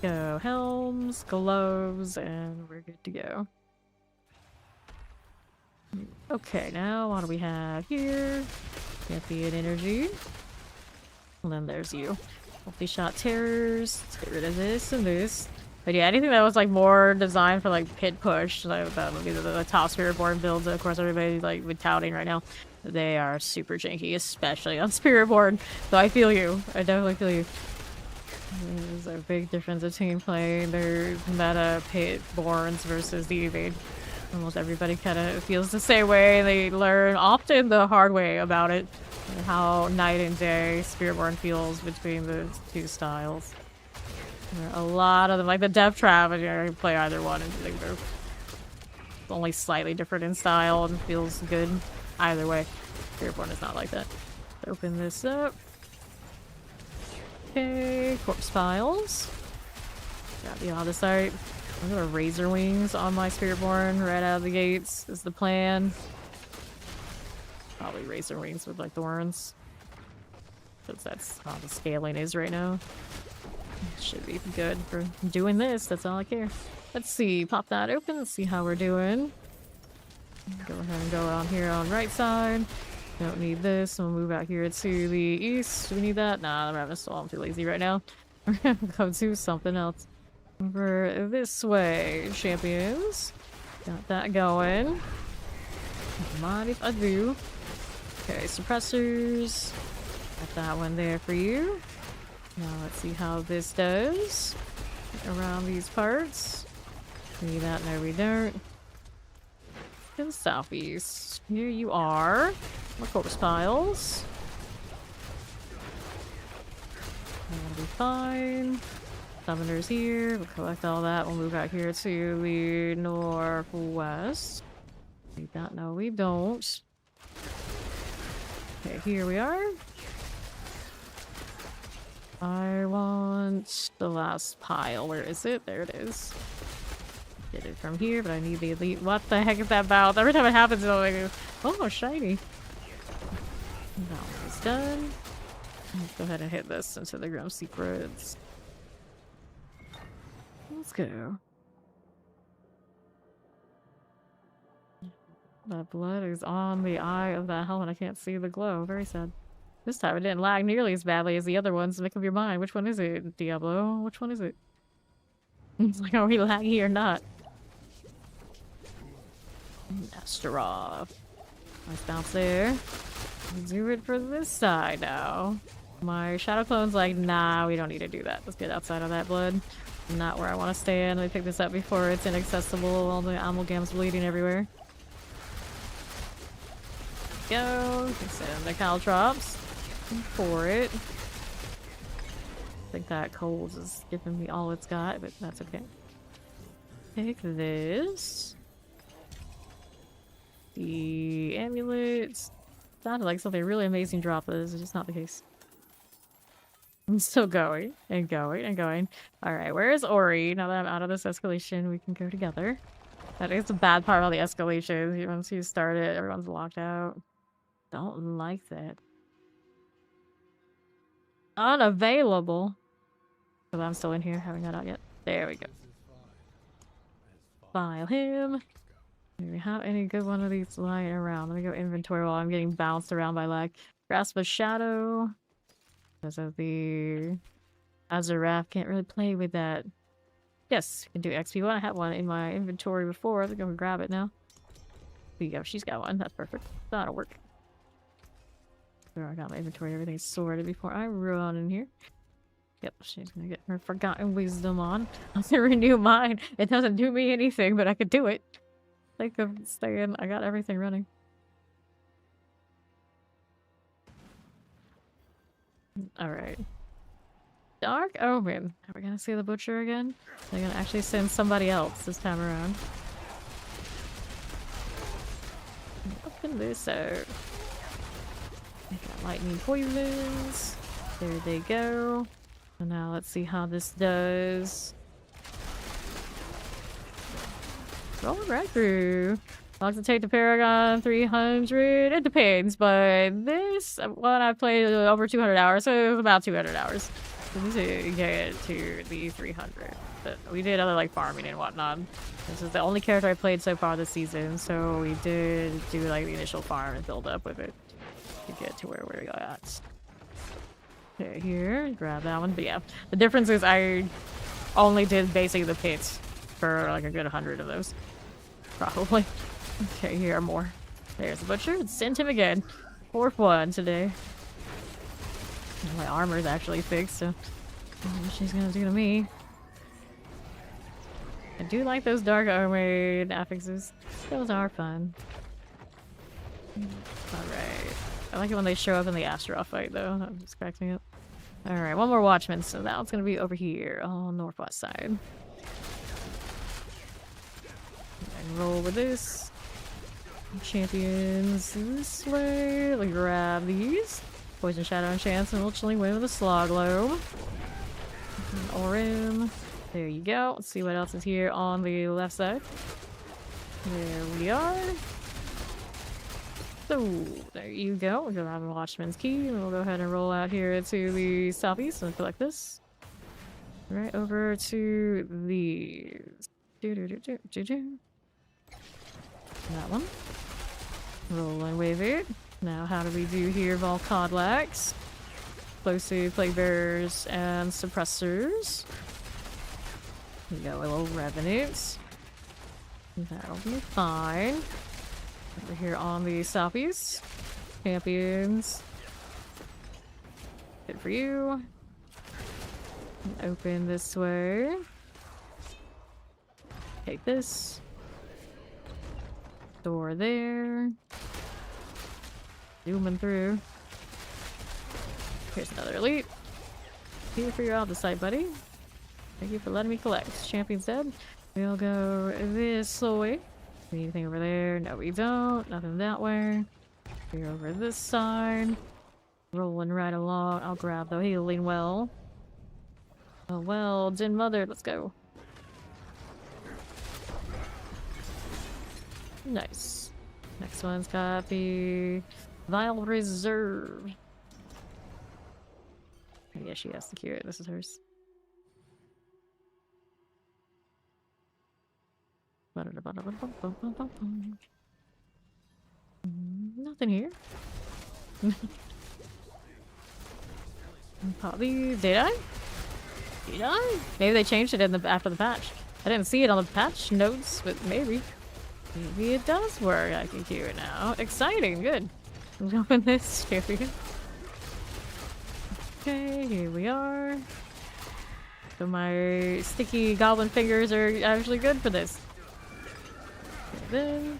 Go helms, gloves, and we're good to go. Okay, now what do we have here? Champion energy. And then there's you. Multi-shot terrors. Let's get rid of this and this. But yeah, anything that was like more designed for like pit push, like that would be the top Spiritborn builds. Of course, everybody's like with touting right now. They are super janky, especially on Spiritborn. So I feel you. I definitely feel you. There's a big difference between playing their meta pit borns versus the evade. Almost everybody kind of feels the same way. They learn often the hard way about it. And how night and day Spiritborn feels between the two styles. There are a lot of them, like the Death Trap, and you can play either one, and they're only slightly different in style and feels good either way. Spiritborn is not like that. Let's open this up. Okay, corpse piles. Got the other side. I'm gonna Razor Wings on my Spiritborn right out of the gates is the plan. Probably Razor Wings with like Thorns. Because that's how the scaling is right now. Should be good for doing this, that's all I care. Let's see, pop that open, let's see how we're doing. Go ahead and go on here on right side. Don't need this, we'll move out here to the east. Do we need that? Nah, the Ravenous Soul, I'm too lazy right now. We're gonna go to something else. Over this way, champions. Got that going. Mind if I do. Okay, suppressors. Got that one there for you. Now let's see how this does. Around these parts. Need that? No, we don't. To the southeast. Here you are. More corpse piles. That'll be fine. Summoners here. We'll collect all that. We'll move out here to the northwest. Need that? No, we don't. Okay, here we are. I want the last pile. Where is it? There it is. Get it from here, but I need the elite. What the heck is that about? Every time it happens, I'm like, oh, shiny. That one's done. Let's go ahead and hit this into the Grim Secrets. Let's go. That blood is on the eye of that helmet. I can't see the glow. Very sad. This time it didn't lag nearly as badly as the other ones. Make up your mind. Which one is it, Diablo? Which one is it? It's like, are we laggy or not? Astaroth. Nice bounce there. Do it for this side now. My Shadow Clone's like, nah, we don't need to do that. Let's get outside of that blood. Not where I want to stand. Let me pick this up before it's inaccessible. All the amalgam's bleeding everywhere. Go. Send the caltrops for it. I think that cold is giving me all it's got, but that's okay. Take this. The amulets. Sounded like something really amazing dropped, but this is just not the case. I'm still going and going and going. Alright, where is Ori? Now that I'm out of this escalation, we can go together. That is the bad part about the escalations. Once you start it, everyone's locked out. Don't like that. Unavailable. Because I'm still in here. Haven't got out yet. There we go. File him. Do we have any good one of these lying around? Let me go inventory while I'm getting bounced around by lag. Grasp of Shadow. Because of the Azaraf, can't really play with that. Yes, we can do XP1. I had one in my inventory before. I think I'm gonna grab it now. There you go. She's got one. That's perfect. That'll work. There, I got my inventory. Everything's sorted before I run in here. Yep, she's gonna get her Forgotten Wisdom on. I'm gonna renew mine. It doesn't do me anything, but I could do it. Think of staying. I got everything running. Alright. Dark Omen. Are we gonna see the butcher again? They're gonna actually send somebody else this time around. Open this out. I got lightning poisons. There they go. And now let's see how this does. Rolling right through. How long does it take to Paragon? 300? It depends, but this one I played over 200 hours, so it was about 200 hours to get to the 300. But we did other like farming and whatnot. This is the only character I played so far this season, so we did do like the initial farm and build up with it to get to where we got at. Okay, here, grab that one. But yeah, the difference is I only did basically the pits for like a good 100 of those. Probably. Okay, here are more. There's the butcher. Send him again. 4th one today. My armor is actually fixed, so I don't know what she's gonna do to me. I do like those dark armored affixes. Those are fun. Alright. I like it when they show up in the Astro fight, though. That just cracks me up. Alright, one more Watchman, so that one's gonna be over here on northwest side. And roll with this. Champions this way. Let me grab these. Poison Shadow and Chance, and we'll Chilling Wind with a Slog Lobe. Orim. There you go. Let's see what else is here on the left side. There we are. So, there you go. We're gonna have a Watchman's Key, and we'll go ahead and roll out here to the southeast and collect this. Right over to the... That one. Roll and wave it. Now, how do we do here? Volcodlax, Explosive Plague Bearers, and Suppressors. We got a little Revenants. That'll be fine. Over here on the southeast. Champions. Good for you. Open this way. Take this. Door there. Zooming through. Here's another elite. Here for your Aldecite, buddy. Thank you for letting me collect. Champion's dead. We'll go this way. Anything over there? No, we don't. Nothing that way. We're over this side. Rolling right along. I'll grab the healing well. Oh well, Din Mother, let's go. Nice. Next one's got the Vile Reserve. Yeah, she has to cure it. This is hers. Nothing here. Probably. Did I? Did I? Maybe they changed it in the after the patch. I didn't see it on the patch notes, but maybe. Maybe it does work. I can cure it now. Exciting. Good. I'm open this champion. Okay, here we are. So my sticky goblin fingers are actually good for this. And then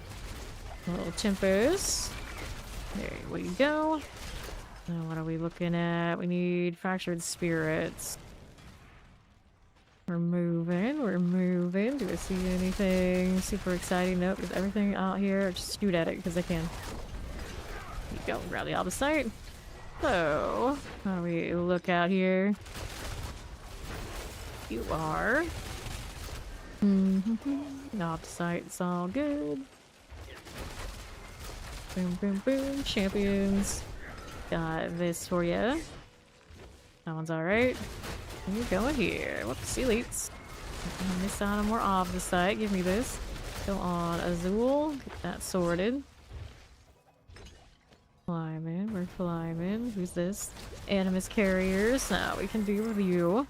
little chimpers. There we go. Now what are we looking at? We need fractured spirits. We're moving. We're moving. Do I see anything super exciting? Nope. Is everything out here? Just shoot at it because I can. There you go. Grab the Aldecite. So, how do we look out here? You are. Off site, it's all good. Boom, boom, boom. Champions. Got this for you. That one's alright. You going here. Whoops, elites. Miss out on more off the site. Give me this. Go on Azul. Get that sorted. Flyman. We're Flyman. Who's this? Animus carriers. Now we can deal with you.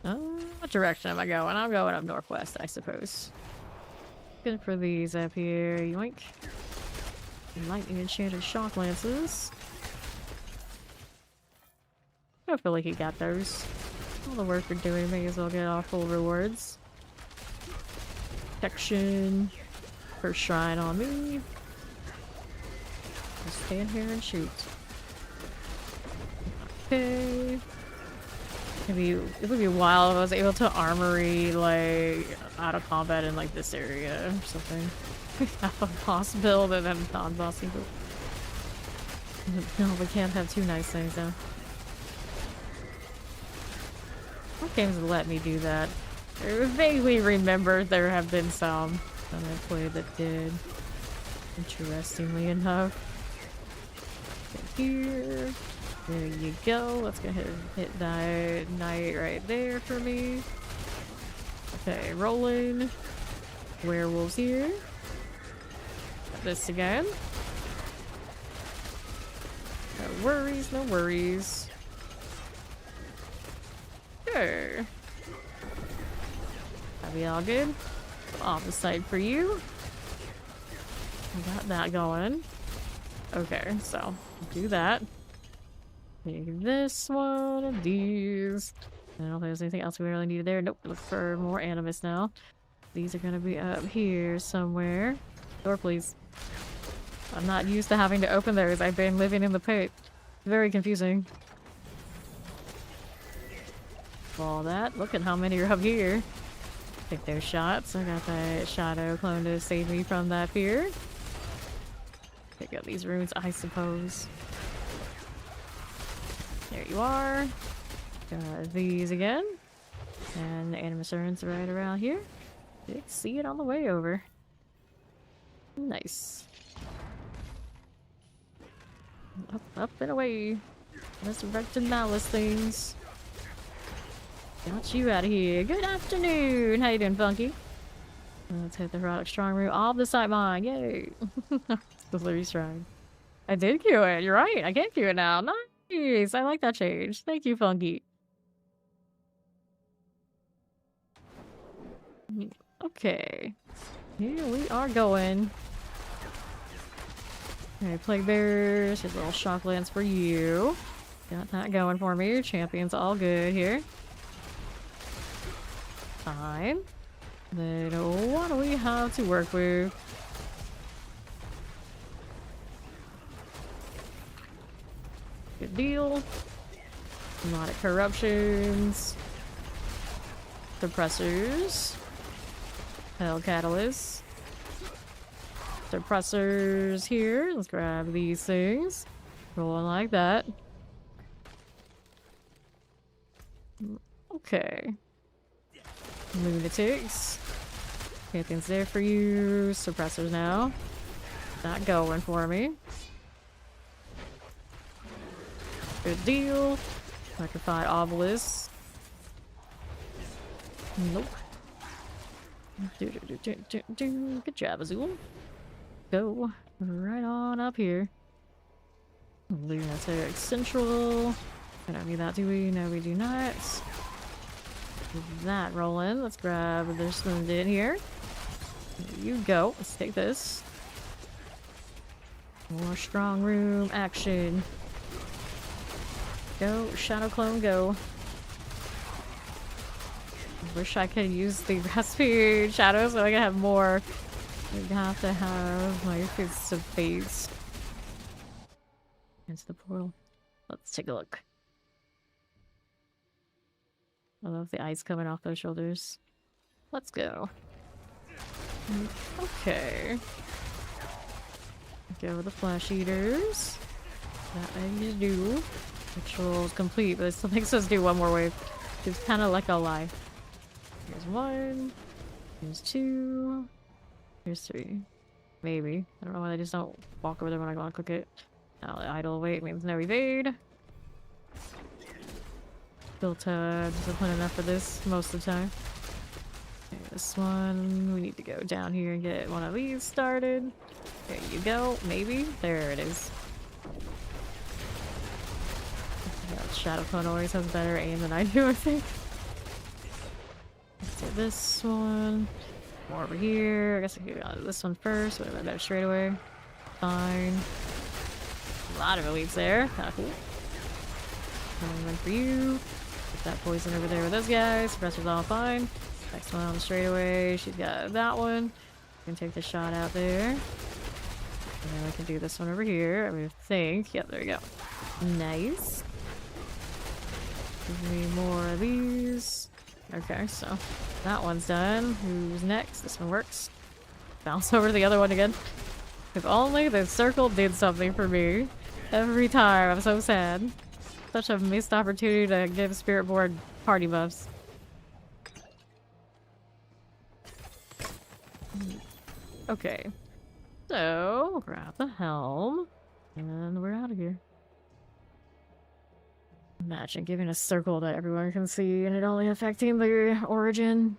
What direction am I going? I'm going up northwest, I suppose. Good for these up here. Yoink. Lightning enchanted shock lances. Hopefully he got those. All the work we're doing may as well get off full rewards. Protection. First shrine on me. Just stand here and shoot. Okay. It would be wild if I was able to armory like out of combat in like this area or something. Have a boss build and then non-bossy build. No, we can't have two nice things though. What games let me do that? I vaguely remember there have been some that I played that did. Interestingly enough. Get here. There you go. Let's go ahead and hit that knight right there for me. Okay, rolling. Werewolves here. Got this again. No worries, no worries. Sure. That'll be all good. Off the side for you. Got that going. Okay, so do that. Take this one of these. I don't know if there's anything else we really needed there. Nope, look for more animus now. These are gonna be up here somewhere. Door, please. I'm not used to having to open those. I've been living in the pit. Very confusing. All that. Look at how many are up here. Take those shots. I got that shadow clone to save me from that fear. Pick up these runes, I suppose. There you are. Got these again. And the animus urns right around here. You can see it on the way over. Nice. Up, up and away. Resurrected malice things. Got you out of here. Good afternoon. How you doing, Funky? Let's hit the heroic strong room. All the sight mine. Yay. The Liberty Shrine. I did queue it. You're right. I can queue it now. Nice. I like that change. Thank you, Funky. Okay. Here we are going. Alright, Plague Bearers. Here's a little shock lance for you. Got that going for me. Your champion's all good here. Fine. Then what do we have to work with? Good deal. A lot of corruptions. Suppressors. Hell catalysts. Suppressors here. Let's grab these things. Rolling like that. Okay. Lunatics. Champions there for you. Suppressors now. Not going for me. Good deal. Electrified obelisks. Nope. Good job, Azul. Go right on up here. Lunatic Central. We don't need that, do we? No, we do not. Get that rolling. Let's grab this one in here. There you go. Let's take this. More strong room action. Go, Shadow Clone, go. Wish I could use the recipe shadow so I can have more. I have to have my fists of face. Into the portal. Let's take a look. I love the ice coming off those shoulders. Let's go. Okay. Go with the flesh eaters. That I need to do. Rituals complete, but it still makes us do one more wave. It's kind of like a lie. Here's 1. Here's 2. Here's 3. Maybe. I don't know why they just don't walk over there when I want to cook it. Now idle wait means no evade. Built discipline enough for this most of the time. Okay, this one, we need to go down here and get one of these started. There you go. Maybe. There it is. Yeah, Shadow Clone always has better aim than I do, I think. Let's do this one. More over here. I guess I could go this one first. What about that straight away? Fine. A lot of elites there. Kinda cool. One for you. Put that poison over there with those guys. Suppressor's all fine. Next one on the straightaway. She's got that one. We can take the shot out there. And then we can do this one over here, I would think. Yep, there we go. Nice. Give me more of these. Okay, so that one's done. Who's next? This one works. Bounce over to the other one again. If only the circle did something for me. Every time. I'm so sad. Such a missed opportunity to give Spirit Board party buffs. Okay. So, grab the helm. And we're out of here. Imagine giving a circle that everyone can see and it only affecting the origin.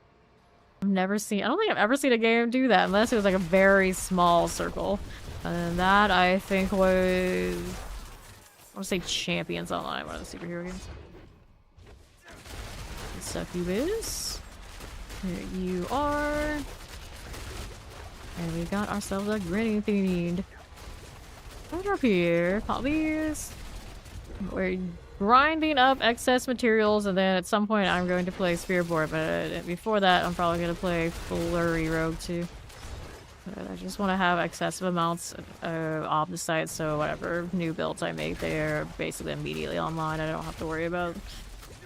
I don't think I've ever seen a game do that unless it was like a very small circle. And that I think was, I want to say Champions Online, one of the superhero games. Succubus. Here you are. And we got ourselves a Grindin themed. Right up here. Pop these. We're grinding up excess materials, and then at some point I'm going to play Spearboard, but before that I'm probably going to play Flurry Rogue too. But I just want to have excessive amounts of the site, so whatever new builds I make, they're basically immediately online. I don't have to worry about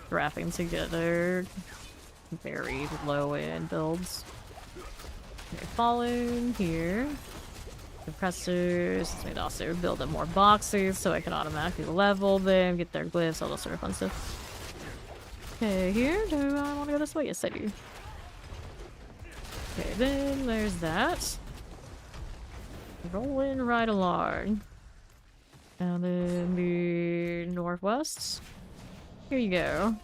wrapping together very low-end builds. Okay, Fallen here. Compressors. We'd also build up more boxes so I can automatically level them, get their glyphs, all that sort of fun stuff. Okay, here. Do I want to go this way? Yes, I do. Okay, then there's that. Rolling right along. And then the northwest. Here you go.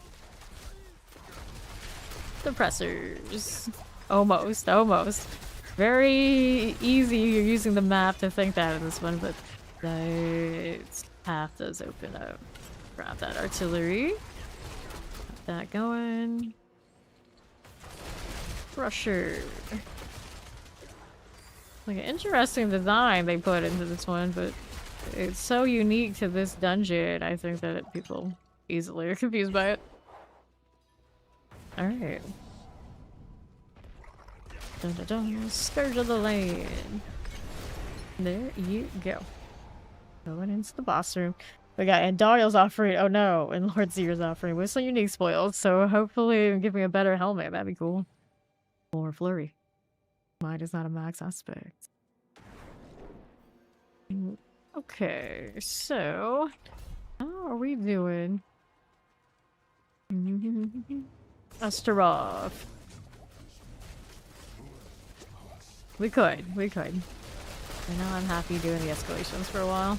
Compressors. Almost, almost. Very easy using the map to think that in this one, but that path does open up. Grab that artillery. Got that going. Crusher. Like an interesting design they put into this one, but it's so unique to this dungeon, I think that people easily are confused by it. Alright. Dun, dun, dun. Scourge of the Land. There you go. Going into the boss room. We got Andariel's offering. Oh no, and Lord Zier's offering with some unique spoils. So hopefully give me a better helmet. That'd be cool. Or Flurry. Mine is not a max aspect. Okay, so how are we doing? Astaroth. We could. I know I'm happy doing the escalations for a while.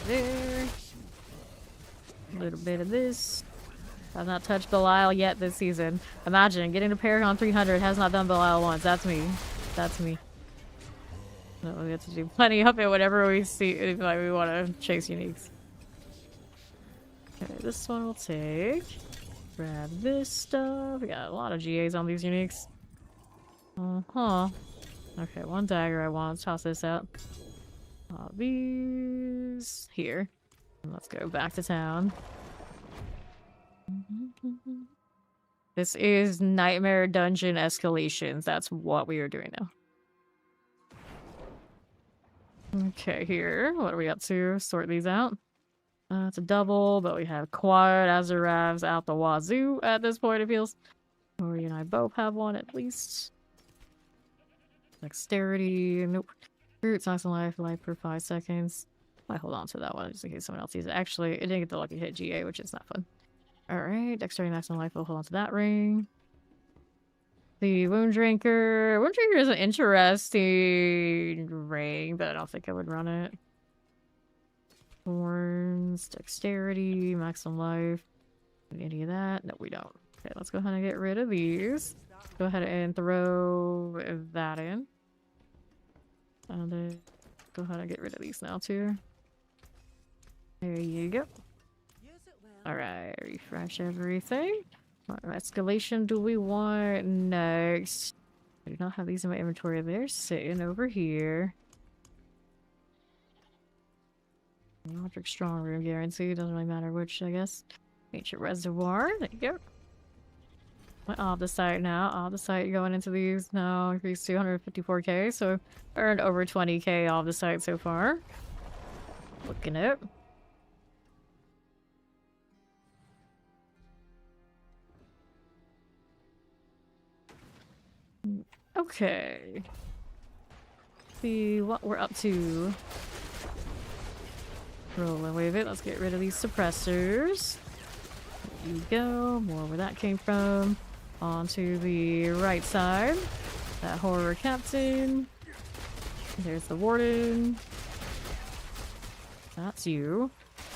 There. A little bit of this. I've not touched Belial yet this season. Imagine getting to Paragon 300 has not done Belial once. That's me. That's me. So we have to do plenty of it whenever we see like we want to chase uniques. Okay, this one we'll take. Grab this stuff. We got a lot of GAs on these uniques. Uh-huh. Okay, one dagger I want. Let's toss this out. These here. And let's go back to town. This is Nightmare Dungeon Escalations. That's what we are doing now. Okay, here. What are we up to? Sort these out. It's a double, but we have quad Azaravs out the wazoo at this point, it feels. Ori and I both have one at least. Dexterity. Nope. Root, Socks and life for 5 seconds. I hold on to that one just in case someone else sees it. Actually, it didn't get the lucky hit GA, which is not fun. Alright, dexterity max on life, we'll hold on to that ring. The Wound Drinker. Wound Drinker is an interesting ring, but I don't think I would run it. Thorns, dexterity, max on life. Any of that? No, we don't. Okay, let's go ahead and get rid of these. Go ahead and throw that in. And then go ahead and get rid of these now, too. There you go. Alright, refresh everything. What escalation do we want next? I do not have these in my inventory. They're sitting over here. Electric strong room guarantee. Doesn't really matter which, I guess. Ancient reservoir. There you go. Off the site now. Off the site going into these now. Increased to 154k. So earned over 20k off the site so far. Looking up. Okay. See what we're up to. Roll and wave it. Let's get rid of these suppressors. There you go. More where that came from. Onto the right side. That horror captain. There's the warden. That's you.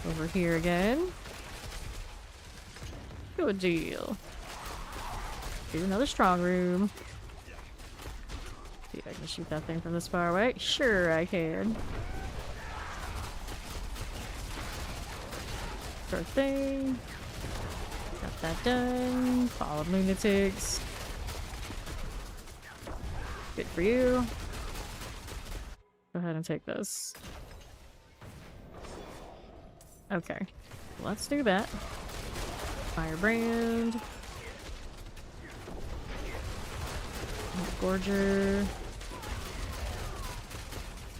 Over here again. Good deal. Do another strong room. See if I can shoot that thing from this far away. Sure I can. Sure thing. Got that done. Follow lunatics. Good for you. Go ahead and take this. Okay. Let's do that. Firebrand. Gorger.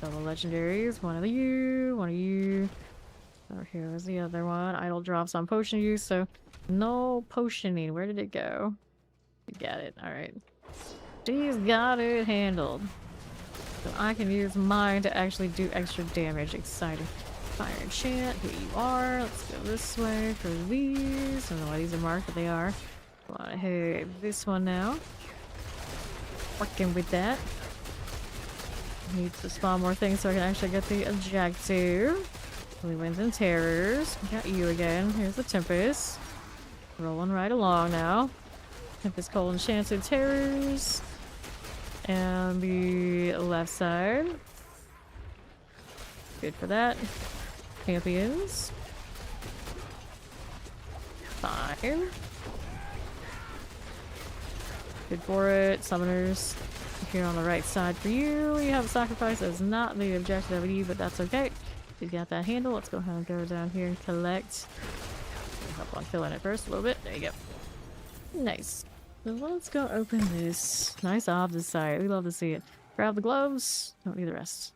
Double legendaries. One of you. One of you. Oh, here was the other one. Idle drops on potion use, so no potioning. Where did it go? You got it. Alright. She's got it handled. So I can use mine to actually do extra damage. Exciting. Fire enchant. Here you are. Let's go this way for these. I don't know why these are marked, but they are. Wanna hit this one now. Working with that. Need to spawn more things so I can actually get the objective. Holy Winds and Terrors. We got you again. Here's the Tempest. Rolling right along now. Tempest, Cold, Enchanted, Terrors. And the left side. Good for that. Champions. Fine. Good for it. Summoners. Here on the right side for you. You have a sacrifice. That's not the objective that we need, but that's okay. You got that handle. Let's go ahead and go down here and collect. Help on killing it first a little bit. There you go. Nice. So let's go open this. Nice off the site. We love to see it. Grab the gloves. Don't need the rest.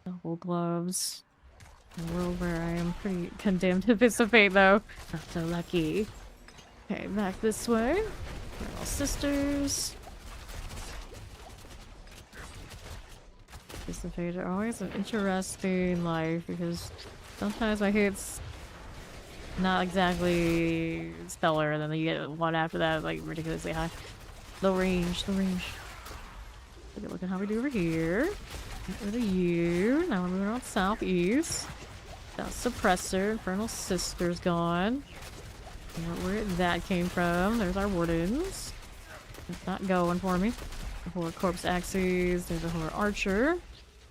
Double gloves. A world where I am pretty condemned to participate though. Not so lucky. Okay, back this way. We're all sisters. Participate are always an interesting life because sometimes my hit's not exactly stellar, and then you get one after that like ridiculously high. Low range, low range. Look at how we do over here. Get rid of you. Now we're moving on southeast. That suppressor, Infernal Sister's gone. Where that came from. There's our wardens. It's not going for me. The Horror Corpse Axes. There's a Horror Archer.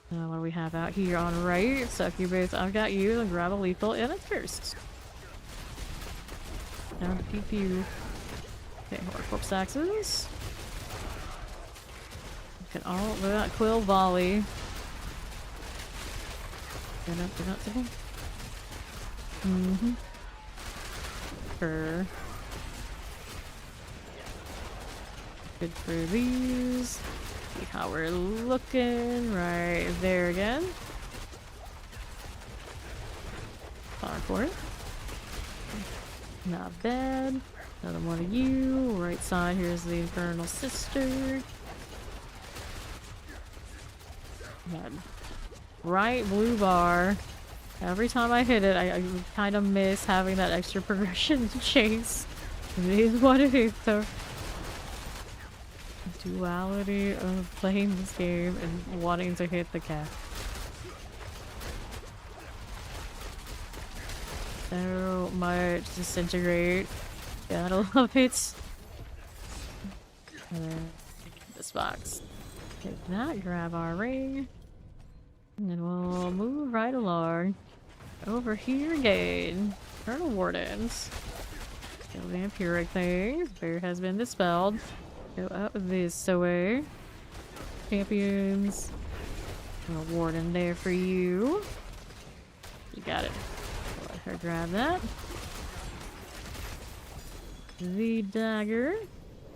What do we have out here on right? Succubus, I've got you. And grab a lethal and a first. Down to pew pew. Okay, Horror Corpse Axes. Look at all of that Quill Volley. Get up, get up, get up. Mm-hmm. Sure. Good for these. See how we're looking right there again. Power it. Not bad. Another one of you. Right side, here's the Infernal Sister. God. Bright blue bar. Every time I hit it, I kind of miss having that extra progression to chase. It is what it is, though. The duality of playing this game and wanting to hit the cap. So much disintegrate. Gotta love it. And then this box. Take that, grab our ring. And then we'll move right along. Over here again. Colonel Wardens. The vampiric thing. Fear has been dispelled. Go up this way. Champions. Colonel Warden there for you. You got it. Let her grab that. The dagger.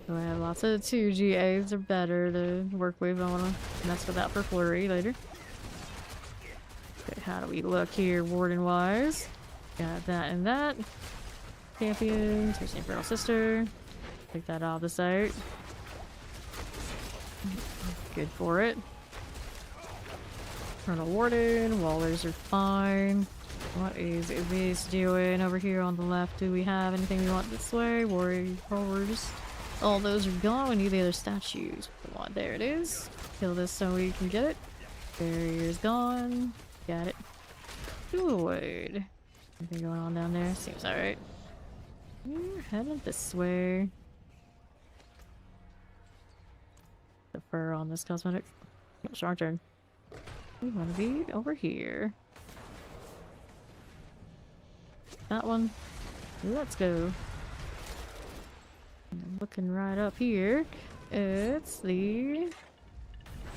So I have lots of 2GAs are better to work with. I want to mess with that for flurry later. Okay, how do we look here warden wise? Got that and that. Champion, here's the Infernal Sister. Take that off the site. Good for it. Colonel Warden, Wallers are fine. What is this doing over here on the left? Do we have anything we want this way? Warriors. All those are gone. We need the other statues. There it is. Kill this so we can get it. Barrier's gone. Got it. Good. Anything going on down there? Seems alright. We're headed this way. The fur on this cosmetic. It's our turn. We want to be over here. That one. Let's go. And looking right up here, it's the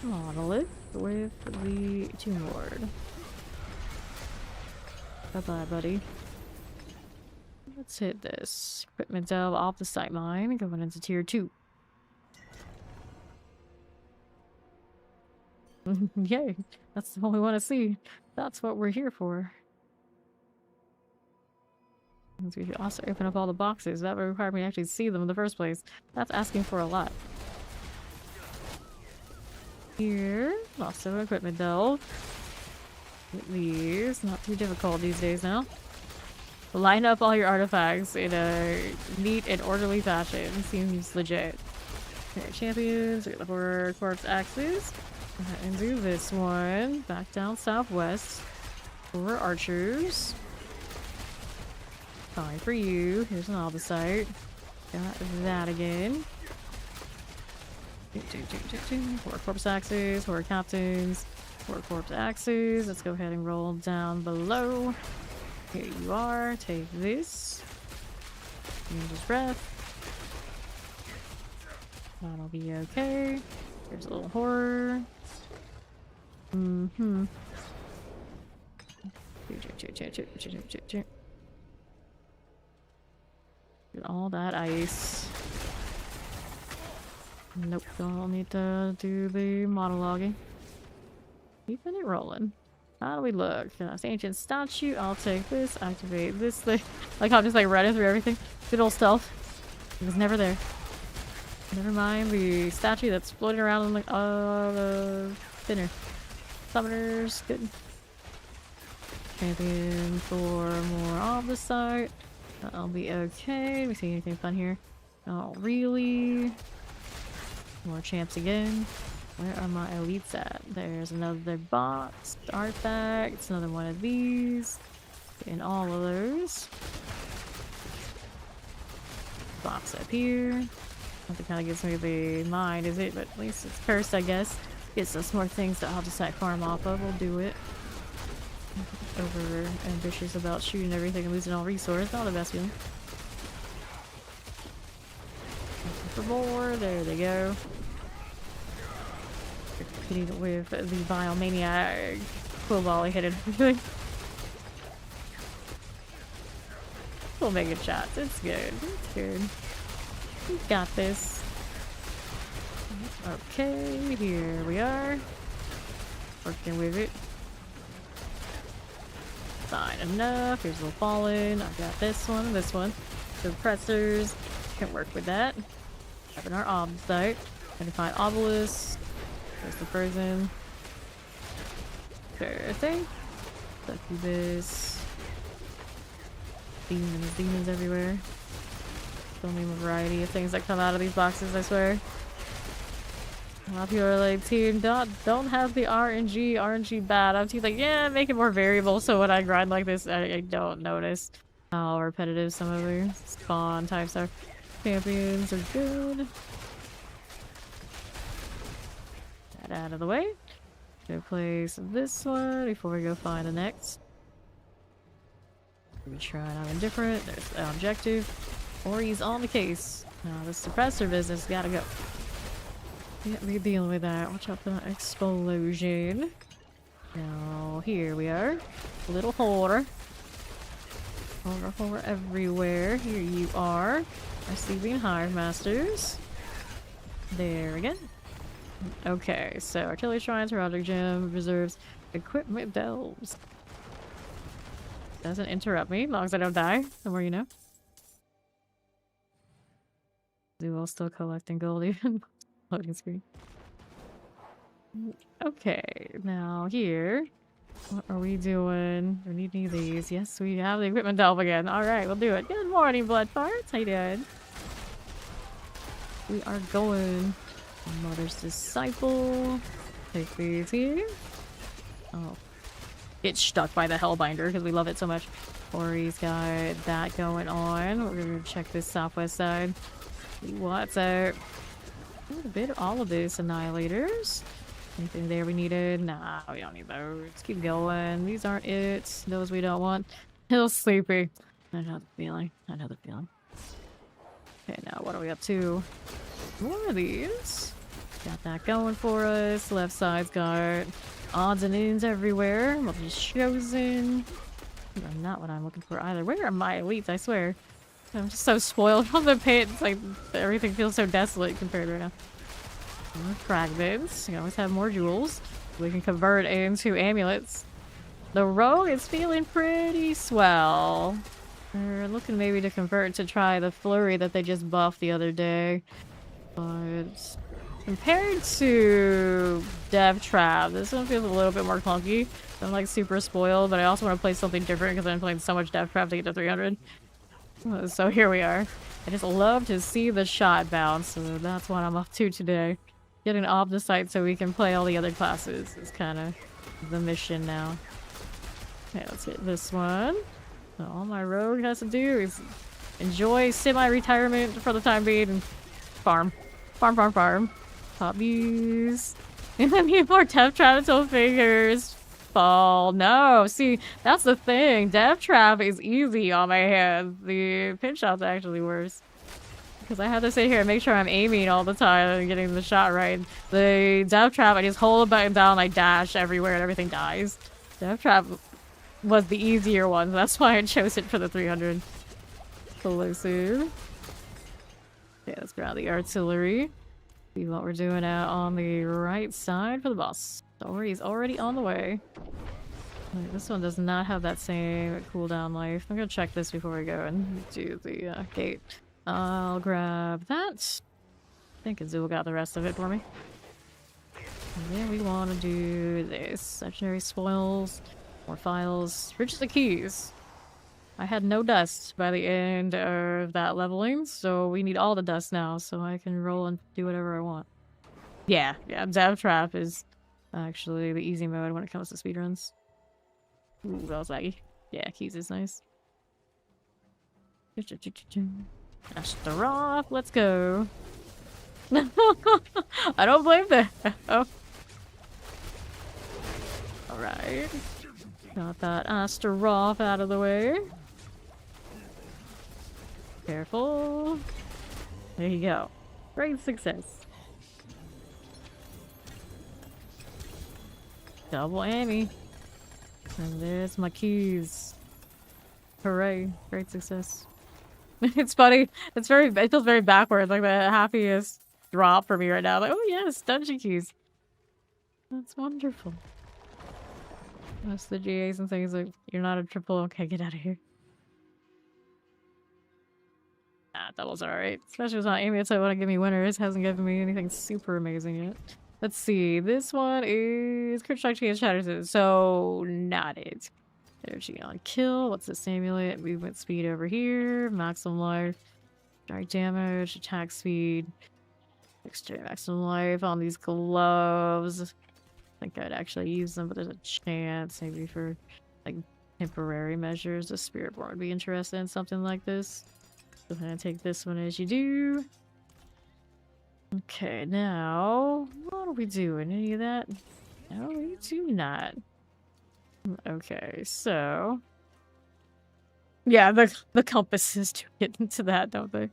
monolith with the Tomb Lord. Bye-bye, buddy. Let's hit this. Equipment delve off the sight line, going into tier 2. Yay! That's all we want to see. That's what we're here for. We should also open up all the boxes. That would require me to actually see them in the first place. That's asking for a lot. Here, also equipment delve. These, not too difficult these days now. Line up all your artifacts in a neat and orderly fashion. Seems legit. Okay, champions, we got the horror corpse axes. And do this one. Back down southwest. For archers. Fine for you. Here's an albicite. Got that again. Horror corpse axes, horror captains, horror corpse axes. Let's go ahead and roll down below. Here you are. Take this. Angel's breath. That'll be okay. There's a little horror. Get all that ice. Nope, don't need to do the monologuing. Keeping it rolling. How do we look? This ancient statue. I'll take this. Activate this thing. Like how I'm just like running through everything. Good old stealth. It was never there. Never mind the statue that's floating around in the thinner. Summoners. Good. Champion for more off the site. That'll be okay. We see anything fun here? Not really. More champs again. Where are my elites at? There's another box. Artifacts. Another one of these. And all of those. Box up here. Nothing kind of gives me the mind, is it? But at least it's cursed, I guess. Gets us more things that I'll just like farm off of. We'll do it. Over ambitious about shooting everything and losing all resources. Not the best feeling. For more. There they go. Competing with the vile maniac quill volley hit everything. We'll make it shots. It's good. It's good. We got this. Okay, here we are. Working with it. Fine enough. Here's a little fallen. I've got this one, this one. The pressers can work with that. Having our ob site. Trying to find obelisk. There's the prison. Birthday. Succubus. Demons everywhere. Don't name a variety of things that come out of these boxes, I swear. A lot of people are like, team, don't have the RNG bad. I'm team like, yeah, make it more variable so when I grind like this, I don't notice how repetitive some of the spawn types are. Champions are good. That out of the way. Go place this one before we go find the next. We try it out indifferent. There's the objective. Or he's on the case. Now the suppressor business gotta go. Can't be dealing with that. Watch out for that explosion. Now here we are. Little horror. Horror everywhere. Here you are. Receiving Hive Masters. There we go. Okay, so artillery shrines, heraldic gem, reserves, equipment delves. Doesn't interrupt me, as long as I don't die. The more you know. Duel still collecting gold even. Loading screen. Okay, now here. What are we doing? We need any of these. Yes, we have the equipment delve again. Alright, we'll do it. Good morning, blood farts. How you doing? We are going. Mother's Disciple. Take these here. Oh. It's stuck by the Hellbinder because we love it so much. Ori's got that going on. We're gonna check this southwest side. See what's up. A bit of all of this annihilators. Anything there we needed? Nah, we don't need those. Let's keep going. These aren't it. Those we don't want. Still sleepy. I know the feeling. I know the feeling. Okay, now what are we up to? More of these. Got that going for us. Left side's got odds and ends everywhere. Multiple chosen. Not what I'm looking for either. Where are my elites? I swear. I'm just so spoiled from the pit. It's like everything feels so desolate compared right now. More fragments. You always have more jewels. We can convert into amulets. The rogue is feeling pretty swell. They're looking maybe to convert to try the flurry that they just buffed the other day. But compared to Dev Trap, this one feels a little bit more clunky. I'm like super spoiled, but I also want to play something different because I'm playing so much Dev Trap to get to 300. So here we are. I just love to see the shot bounce, so that's what I'm up to today. Getting off the site so we can play all the other classes is kind of the mission now. Okay, let's get this one. So all my rogue has to do is enjoy semi-retirement for the time being and farm. Farm. Pop these. And then need more Dev Trap until fingers fall. No, see, that's the thing. Dev Trap is easy on my hands. The pinch shot's actually worse. Because I have to sit here and make sure I'm aiming all the time and getting the shot right. The Dev Trap, I just hold a button down, I dash everywhere and everything dies. Dev Trap was the easier one, so that's why I chose it for the 300. Explosive. Okay, let's grab the artillery. See what we're doing out on the right side for the boss. He's already on the way. Wait, this one does not have that same cooldown life. I'm gonna check this before we go and do the gate. I'll grab that. I think Azul got the rest of it for me. And then we want to do this. Secondary spoils. More files. Bridge the keys. I had no dust by the end of that leveling, so we need all the dust now so I can roll and do whatever I want. Yeah, Dev Trap is actually the easy mode when it comes to speedruns. Ooh, that was laggy. Yeah, keys is nice. Ashtaroth, let's go. I don't blame them. Oh. Alright. Got that Ashtaroth out of the way. Careful. There you go. Great success. Double Amy. And there's my keys. Hooray. Great success. It's funny. It feels very backwards, like the happiest drop for me right now. Like, oh yes, dungeon keys. That's wonderful. Most of the GAs and things like, you're not a triple. Okay, get out of here. Nah, doubles are alright. Especially with not aiming, so I want to give me winners. Hasn't given me anything super amazing yet. Let's see. This one is crit strike chance shatter. So not it. Energy on kill. What's this amulet? Movement speed over here. Maximum life. Strike damage. Attack speed. Extreme maximum life on these gloves. I think I'd actually use them, but there's a chance maybe for like temporary measures. The spirit born would be interested in something like this. Go ahead and take this one as you do. Okay, now what are we doing? Any of that? No, we do not. Okay, so yeah, the compasses do get into that, don't they?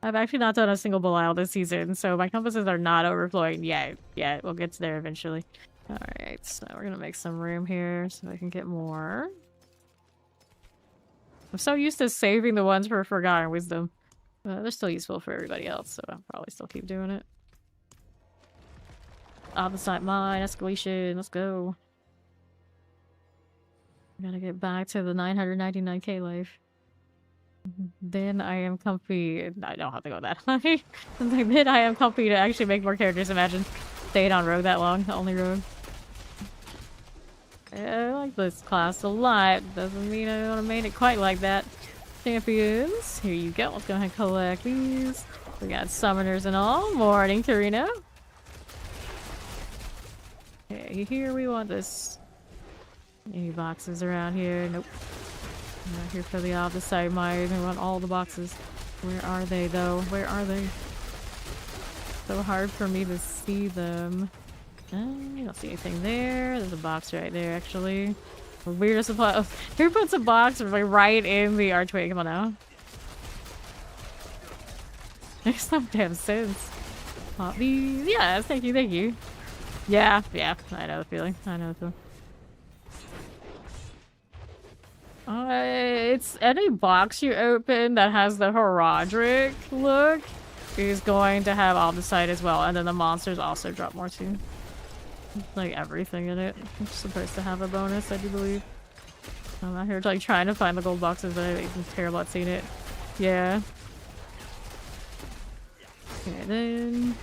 I've actually not done a single Belial this season, so my compasses are not overflowing yet. Yeah, we'll get to there eventually. Alright, so we're gonna make some room here so I can get more. I'm so used to saving the ones for Forgotten Wisdom. They're still useful for everybody else, so I'll probably still keep doing it. Opposite mine, Escalation, let's go. I gotta get back to the 999k life. Then I am comfy. I don't have to go that high. Then I am comfy to actually make more characters. Imagine staying on rogue that long, the only rogue. I like this class a lot. Doesn't mean I want to main it quite like that. Champions, here you go. Let's go ahead and collect these. We got summoners and all. Morning, Karina. Okay, here we want this. Any boxes around here? Nope. Not here for the opposite mine. I want all the boxes. Where are they, though? Where are they? So hard for me to see them. I don't see anything there. There's a box right there, actually. The weirdest supply. Who puts a box right in the archway? Come on now. Makes no damn sense. Pop these. Yes, thank you, thank you. Yeah, yeah. I know the feeling. I know the feeling. It's any box you open that has the Herodric look is going to have Omnicide as well, and then the monsters also drop more too. Like everything in it. It's supposed to have a bonus, I do believe. I'm out here like trying to find the gold boxes, but I'm terrible at seeing it. Yeah. Okay, then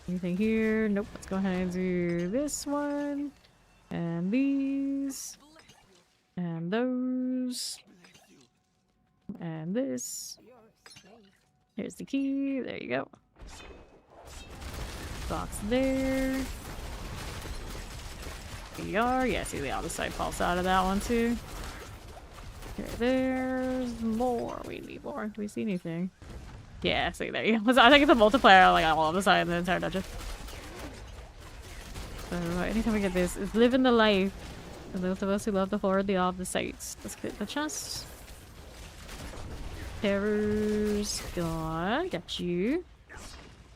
anything here? Nope. Let's go ahead and do this one and these. And those. And this. Here's the key. There you go. Box there. VR. Yeah, see the other side falls out of that one too. Okay, there's more. We need more. Do we see anything? Yeah, see there you go. I think it's a multiplier like on all the side of the entire dungeon. So anytime we get this, it's living the life. For those of us who love to hoard the sites. Let's get the chest. Terrors. God, got you.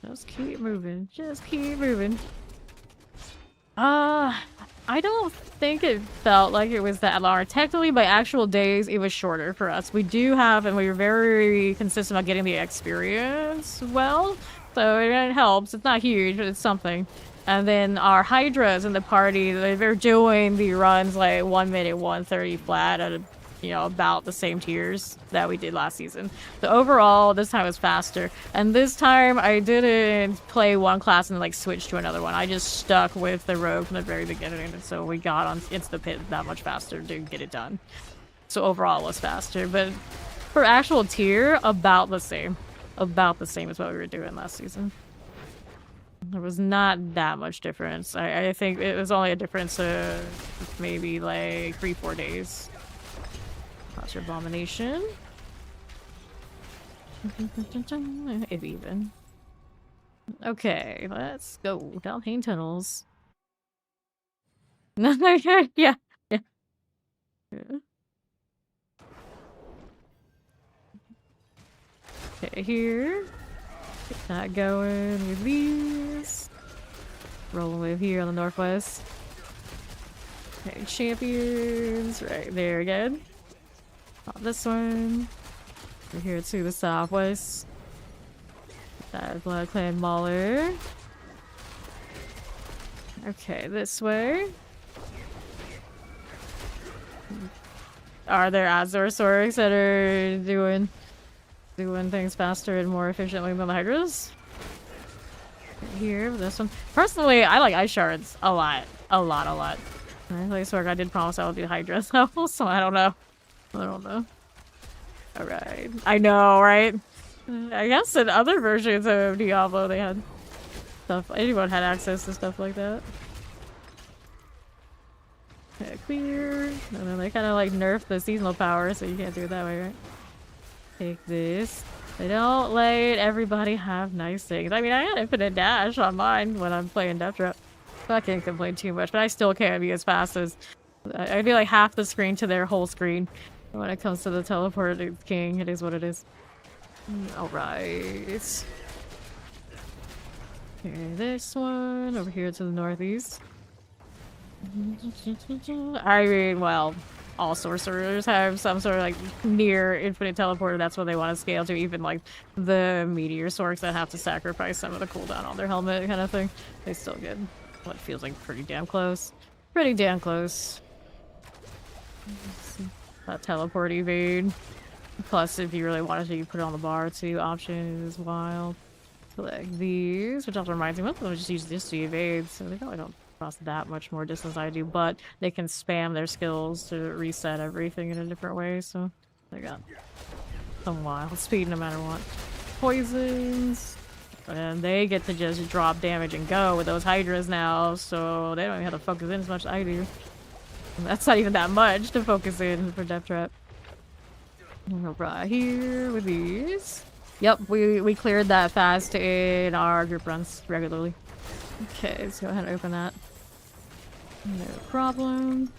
Just keep moving. Just keep moving. I don't think it felt like it was that long. Technically, by actual days, it was shorter for us. We do have, and we were very consistent about getting the experience well. So it helps. It's not huge, but it's something. And then our Hydras in the party, they're doing the runs like 1 minute, 1:30 flat at, about the same tiers that we did last season. So overall, this time was faster. And this time, I didn't play one class and like switch to another one. I just stuck with the rogue from the very beginning. And so we got on into the pit that much faster to get it done. So overall, it was faster. But for actual tier, about the same. About the same as what we were doing last season. There was not that much difference. I think it was only a difference of maybe like 3-4 days. That's your abomination. If even. Okay, let's go down Pain Tunnels. yeah, yeah. Okay, here. Get that going with these. Rolling with here on the northwest. Okay, champions. Right there again. Pop this one. We're here to the southwest. That Blood Clan Mauler. Okay, this way. Are there Azorosaurus that are doing things faster and more efficiently than the Hydras? Here, this one. Personally, I like ice shards a lot. A lot. I swear I did promise I would do Hydra, so I don't know. Alright. I know, right? I guess in other versions of Diablo they had stuff. Anyone had access to stuff like that. Okay, clear. And then they kind of like nerfed the seasonal power, so you can't do it that way, right? Take this. They don't let everybody have nice things. I mean, I had infinite dash on mine when I'm playing Death Trap. So I can't complain too much, but I still can't be as fast as... I do like half the screen to their whole screen. When it comes to the teleported king, it is what it is. Alright. Okay, this one over here to the northeast. I mean, well, all sorcerers have some sort of like near infinite teleporter. That's what they want to scale to. Even like the meteor swords that have to sacrifice some of the cooldown on their helmet kind of thing. They still get what feels like pretty damn close. Pretty damn close. That teleport evade. Plus, if you really wanted to, you put it on the bar too. Option is wild. Select these, which also reminds me, most of them just use this to evade, so they probably don't cross that much more distance I do, but they can spam their skills to reset everything in a different way, so they got some wild speed no matter what. Poisons. And they get to just drop damage and go with those Hydras now, so they don't even have to focus in as much as I do. That's not even that much to focus in for Death Trap. Right here with these. Yep, we cleared that fast in our group runs regularly. Okay, let's go ahead and open that. No problem.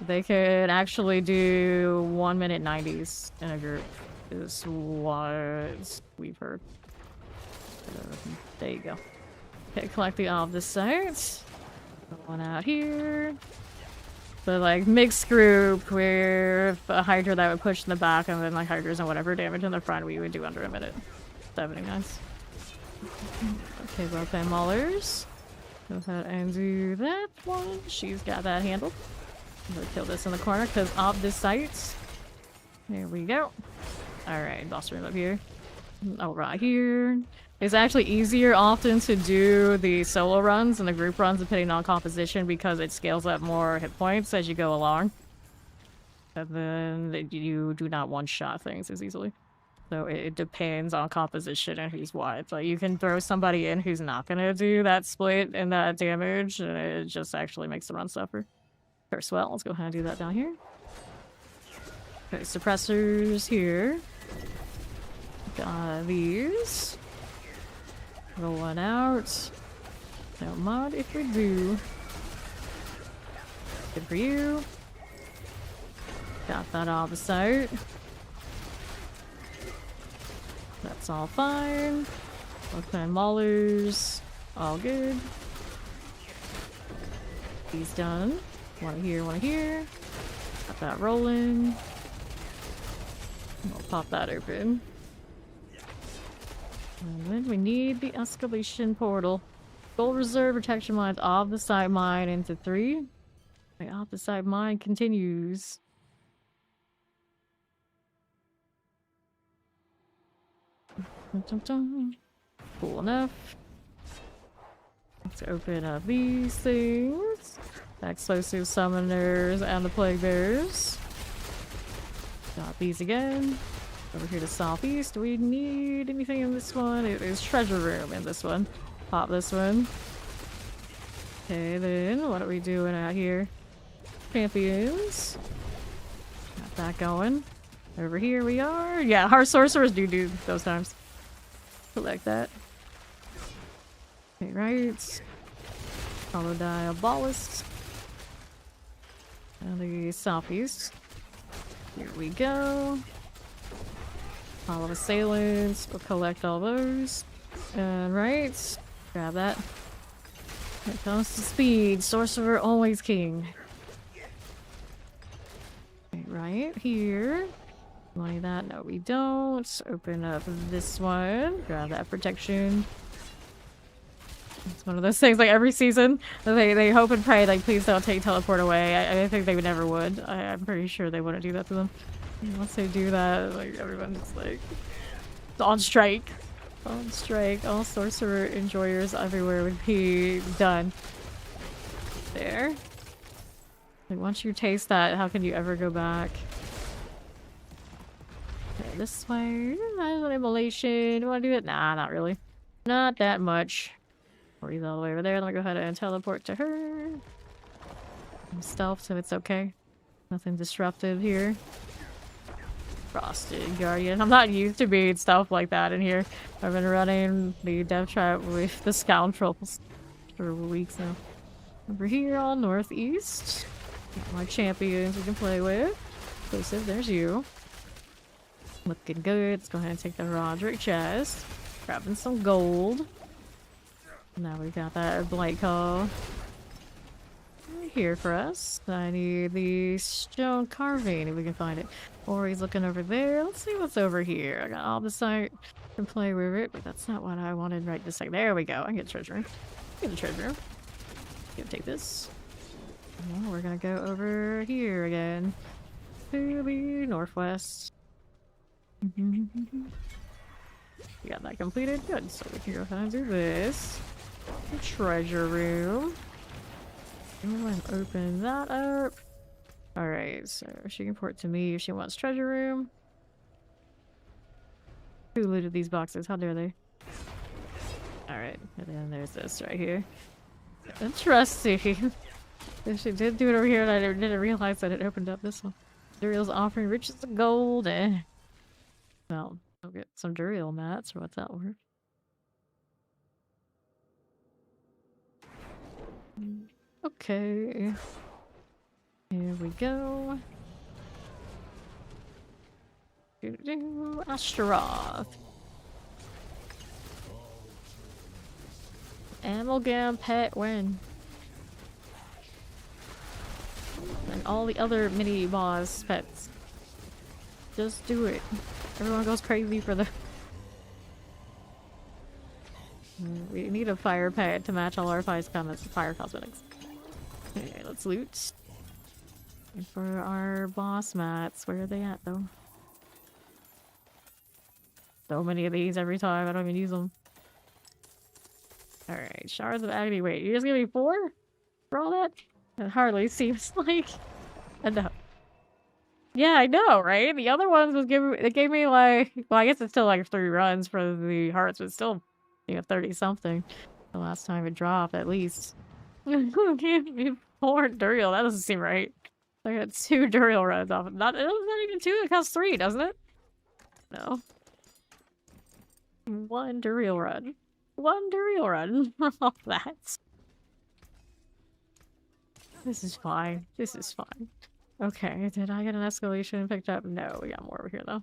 They could actually do 1 minute 90s in a group, is what we've heard. There you go. Okay, collect the all of the sites. One out here. But like mixed group where a Hydra that would push in the back and then like Hydras and whatever damage in the front we would do under a minute. 70 nice. Okay, both them Maulers. Go ahead and do that one. She's got that handled. I'm gonna kill this in the corner because of this site. There we go. Alright, boss room up here. Oh, right here. It's actually easier often to do the solo runs and the group runs depending on composition because it scales up more hit points as you go along. And then you do not one-shot things as easily. So it depends on composition and who's what. Like you can throw somebody in who's not gonna do that split and that damage, and it just actually makes the run suffer. First, well, let's go ahead and do that down here. Okay, suppressors here. Got these. Roll one out. No mod if we do. Good for you. Got that off the site. That's all fine. Okay, Maulers. All good. He's done. One here, one here. Got that rolling. We'll pop that open. And then we need the escalation portal. Gold reserve protection mines off the side mine into 3. The off the side mine continues. Dun, dun, dun. Cool enough. Let's open up these things. Explosive summoners and the plague bears. Got these again. Over here to southeast. Do we need anything in this one? It is treasure room in this one. Pop this one. Okay, then what are we doing out here? Champions. Got that going. Over here we are. Yeah, our sorcerers do those times. Select that. Okay, right. Hollow Diabolist. And the southeast. Here we go. All of assailants, we'll collect all those. And right, grab that. When it comes to speed, sorcerer always king. Okay, right here. Money that, no we don't. Open up this one, grab that protection. It's one of those things like every season, they hope and pray like please don't take teleport away. I think they never would. I'm pretty sure they wouldn't do that to them. Once they do that, like everyone's like on strike. On strike. All sorcerer enjoyers everywhere would be done. There. Like, once you taste that, how can you ever go back? Okay, this way. There's an immolation. Want to do it? Nah, not really. Not that much. He's all the way over there. Let me go ahead and teleport to her. I'm stealth, so it's okay. Nothing disruptive here. Frosted Guardian. I'm not used to being stealth like that in here. I've been running the death trap with the scoundrels for weeks now. Over here on northeast. Got my champions we can play with. Exclusive, there's you. Looking good. Let's go ahead and take the Roderick chest. Grabbing some gold. Now we've got that blight call here for us. I need the stone carving if we can find it. Or he's looking over there. Let's see what's over here. I got all the site to play with it, but that's not what I wanted right this second. There we go. I get treasure room. Get the treasure room. Gonna take this. Well, we're gonna go over here again. To the northwest. We got that completed. Good. So we can go ahead and do this. The treasure room. I'm going to open that up. Alright, so she can port to me if she wants treasure room. Who looted these boxes? How dare they? Alright, and then there's this right here. Interesting. She did do it over here and I didn't realize that it opened up this one. Duriel's offering riches of gold. Well, I'll get some Duriel mats or what's that worth? Okay. Here we go. Astaroth. Amalgam pet win. And all the other mini boss pets. Just do it. Everyone goes crazy for the... We need a fire pet to match all our fire cosmetics. Okay, let's loot. And for our boss mats, where are they at though? So many of these every time, I don't even use them. Alright, shards of agony. Wait, you just give me 4? For all that? It hardly seems like enough. Yeah, I know, right? The other ones was it gave me like, well, I guess it's still like 3 runs for the hearts, but still, 30 something. The last time it dropped, at least. Give me 4 Duriel. That doesn't seem right. I got 2 Duriel runs off. Not even 2. It counts 3, doesn't it? No. 1 Duriel run. 1 Duriel run from all that. This is fine. This is fine. Okay, did I get an escalation picked up? No, we got more over here though.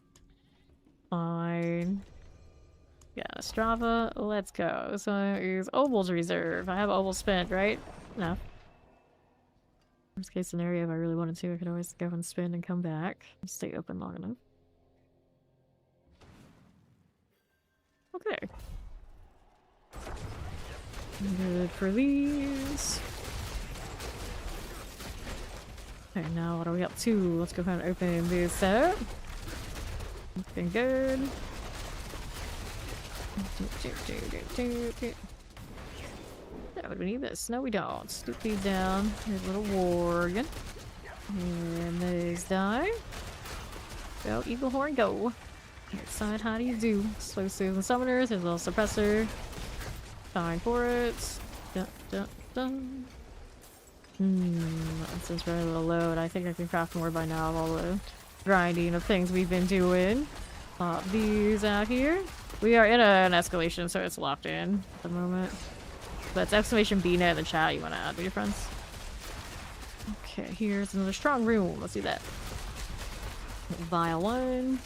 Fine. Yeah, Strava, let's go. So I use Obel's reserve. I have Obel spent, right? No. Worst case scenario, if I really wanted to, I could always go and spin and come back. Stay open long enough. Okay. Good for these. Okay, now what are we up to? Let's go ahead and open this up. Looking good. Yeah, we need this. No, we don't. Stoop these down. Here's a little Worgen. And these die. Go, Eagle Horn, go. Outside, how do you do? Slow Susan Summoners. There's a little suppressor. Fine for it. Dun, dun, dun. Since we're a little low, I think I can craft more by now of all the grinding of things we've been doing. Pop these out here. We are in an escalation, so it's locked in at the moment. But it's exclamation BNet in the chat you want to add with your friends. Okay, here's another strong room. Let's do that. Vial 1.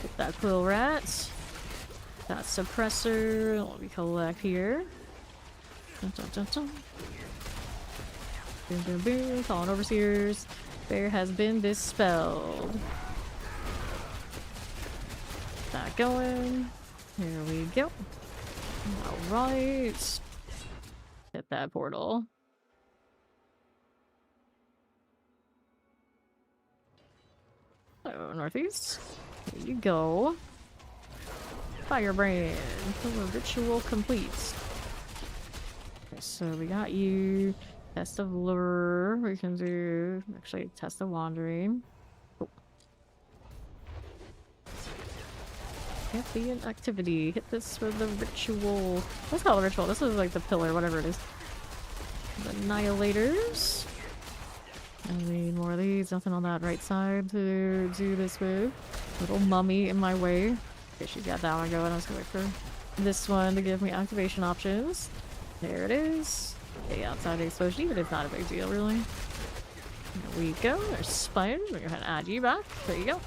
Get that quill rat. That suppressor. Let me collect here. Dun, dun, dun, dun. Boom, boom, boom. Fallen overseers. Bear has been dispelled. That going. Here we go. Alright. Hit that portal. So, northeast. Here you go. Firebrand. Pillar ritual complete. Okay, so we got you. Test of lure. We can do actually test of wandering. Oh. Can't be an activity. Hit this for the ritual. Let's call it a ritual. This is like the pillar, whatever it is. The Annihilators. I need more of these. Nothing on that right side to do this with. Little mummy in my way. Okay, she's got that one going. I was gonna wait for this one to give me activation options. There it is. Okay, outside the explosion, but it's not a big deal, really. There we go. There's spiders. We're gonna add you back. There you go.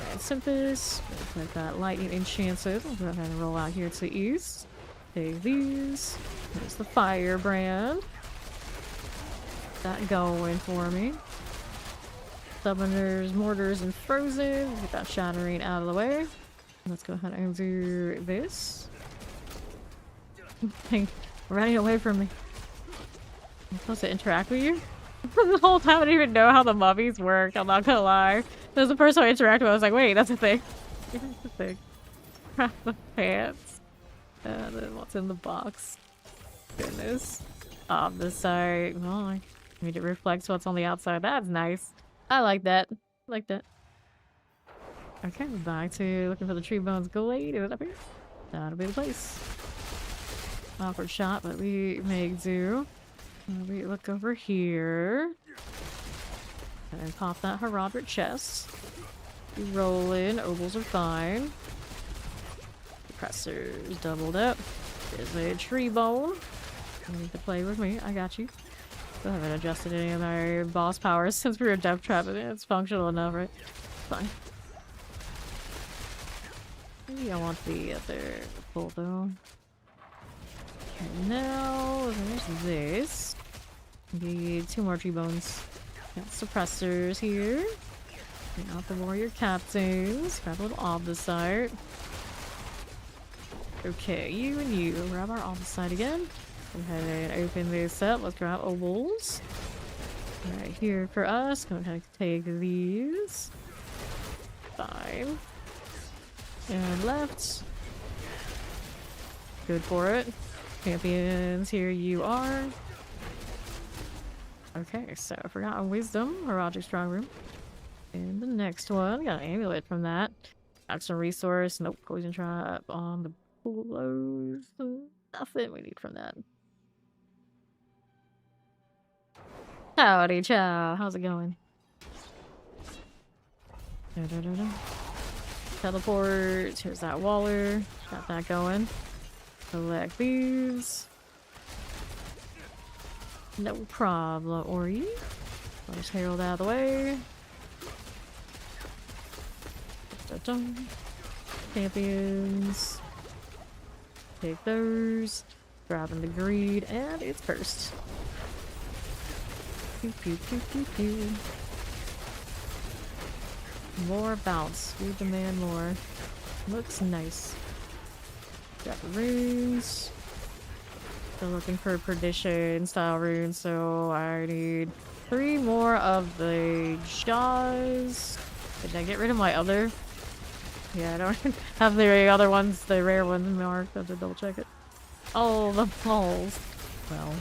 Alright, Sympus. Like that lightning enchanted. We'll go ahead and roll out here to the east. Take these. There's the firebrand. That going for me. Summoners, mortars, and frozen. Get that shattering out of the way. Let's go ahead and do this. Running away from me. I'm supposed to interact with you? The whole time I didn't even know how the mummies work, I'm not gonna lie. There's the person I interacted with, I was like, wait, that's a thing. That's a thing. Crap the pants. And then what's in the box? Goodness. This side. Well, I need it reflects what's on the outside. That's nice. I like that. I like that. Okay, back to looking for the tree bones glade. Is it up here? That'll be the place. Awkward shot, but we make do. We look over here. And pop that heraldric chest. We roll in. Ovals are fine. Pressers doubled up. There's a tree bone. You need to play with me. I got you. I haven't adjusted any of my boss powers since we were death trapping. It's functional enough, right? Fine. Maybe I want the other pull though. Okay, now there's this. Need 2 more tree bones. Got suppressors here. Get out the warrior captains. Grab a little obdicite. Okay, you and you. Grab our obdicite again. Go ahead and open this up. Let's grab ovals. Right here for us. Go ahead and take these. Fine. And left. Good for it. Champions, here you are. Okay, so Forgotten Wisdom, Heraldric Strong Room. And the next one, got an amulet from that. Got some resource, nope, poison trap on the pillows. Nothing we need from that. Howdy, chow. How's it going? Teleport. Here's that Waller. Got that going. Collect these. No problem, Ori. I'll just herald out of the way. Champions. Take those. Grabbing the greed, and it's cursed. Pew, pew, pew, pew, pew. More bounce. We demand more. Looks nice. Got the runes. Still looking for perdition style runes, so I need 3 more of the jaws. Did I get rid of my other? Yeah, I don't have the other ones, the rare ones marked. I have to double check it. Oh, the balls. Well,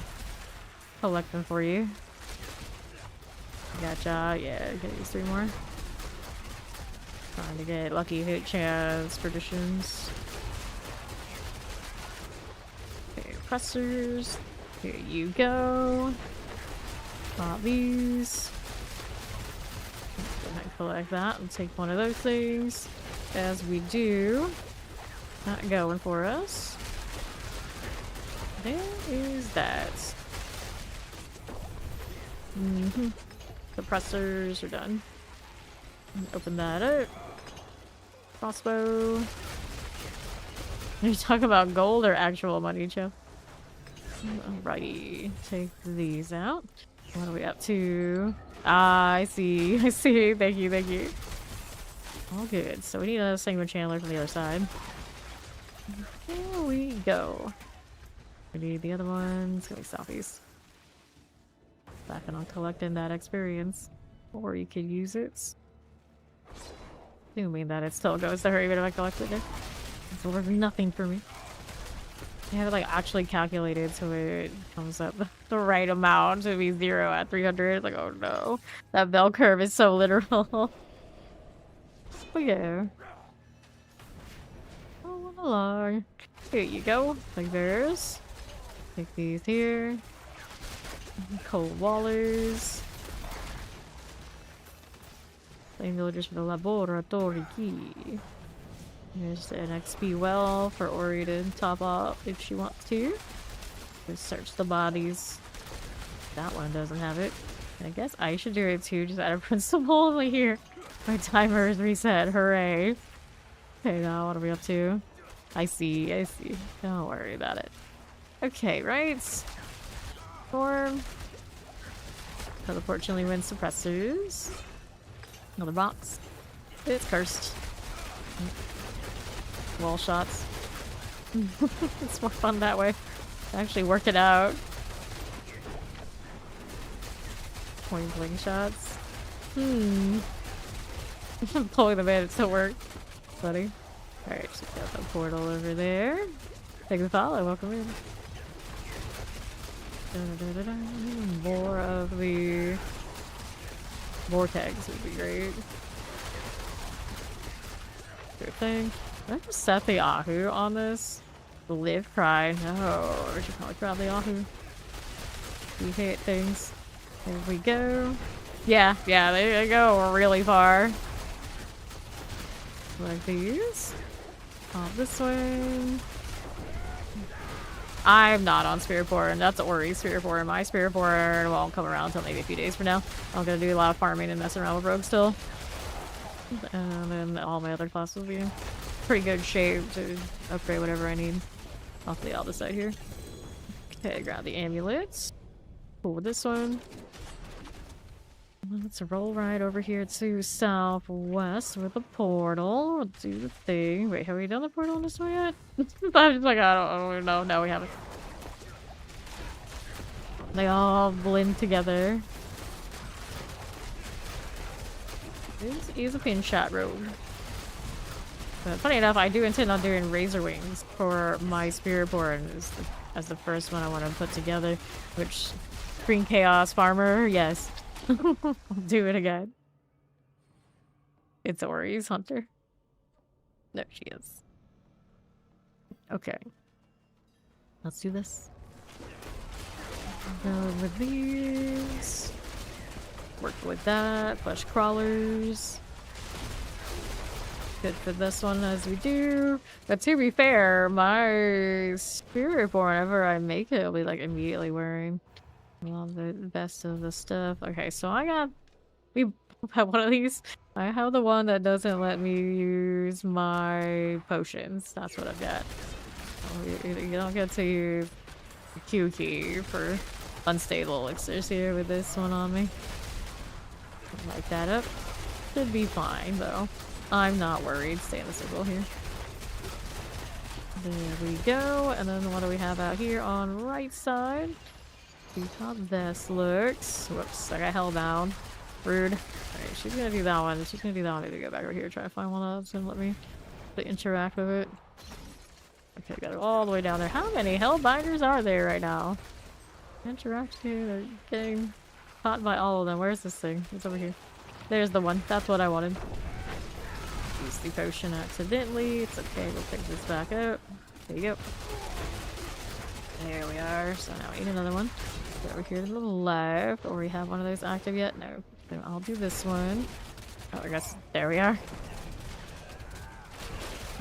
collect them for you. Gotcha. Yeah, get these 3 more. Trying to get lucky hit chance perditions. Okay, pressers. Here you go. Pop these. Go ahead and collect that and take one of those things. As we do. Not going for us. There is that. Suppressors are done. Open that up. Crossbow. Are you talking about gold or actual money, Joe? Alrighty. Take these out. What are we up to? Ah, I see. I see. Thank you, thank you. All good. So we need a single chandler from the other side. There we go. We need the other ones. Going southeast. Back on collecting that experience. Or you could use it. Assuming that it still goes to her even if I collect it there. It's worth nothing for me. I have it like actually calculated so it comes up the right amount to be 0 at 300. Like, oh no. That bell curve is so literal. But yeah. Oh, along. Here you go. Like there's. Take these here. Cold Wallers. Playing villagers for the laboratory key. There's an XP well for Ori to top up if she wants to. Just search the bodies. That one doesn't have it. And I guess I should do it too, just out of principle. Like here. My timer is reset. Hooray. Okay, now what are we up to? I see, I see. Don't worry about it. Okay, right? Storm. Teleport Chillin wind suppressors. Another box. It's cursed. Wall shots. It's more fun that way. Actually work it out. Point blank shots. Pulling them in, it still worked. Funny. Alright, so we got the portal over there. Take the follow, welcome in. More of the vortex would be great. Good thing. Did I just set the Ahu on this? The live cry. No, I should probably grab the Ahu. We hate things. There we go. Yeah, they go really far. Like these. Pop this way. I'm not on Spirit Born. That's Ori's Spirit Born. My Spirit Born won't come around until maybe a few days from now. I'm gonna do a lot of farming and messing around with Rogue still. And then all my other classes will be in pretty good shape to upgrade whatever I need. Hopefully I'll decide here. Okay, grab the amulets. Cool with this one. Let's roll right over here to southwest with the portal. We'll do the thing. Wait, have we done the portal on this one yet? I'm just like, I don't know. No, we haven't. They all blend together. This is a pin shot road. But funny enough, I do intend on doing Razor Wings for my Spiritborn as the first one I want to put together. Which, Green Chaos Farmer, yes. I'll do it again. It's Ori's Hunter. No, she is. Okay. Let's do this. Go with these. Work with that. Flesh crawlers. Good for this one as we do. But to be fair, my Spirit Born, whenever I make it, will be like immediately wearing all the best of the stuff. Okay, so we have one of these. I have the one that doesn't let me use my potions. That's what I've got. You don't get to use the Q key for unstable elixirs here with this one on me. Light that up. Should be fine though. I'm not worried. Stay in the circle here. There we go. And then what do we have out here on right side? See how this looks. Whoops, I got hellbound. Rude. Alright, she's gonna do that one. She's gonna do that one. Maybe go back over here, try to find one that's gonna let me interact with it. Okay, got it all the way down there. How many hellbinders are there right now? Interact here. They're getting caught by all of them. Where's this thing? It's over here. There's the one. That's what I wanted. Use the potion accidentally. It's okay. We'll pick this back up. There you go. There we are. So now we need another one. Go over here to the left. Or we have one of those active yet? No. Then I'll do this one. Oh, I guess there we are.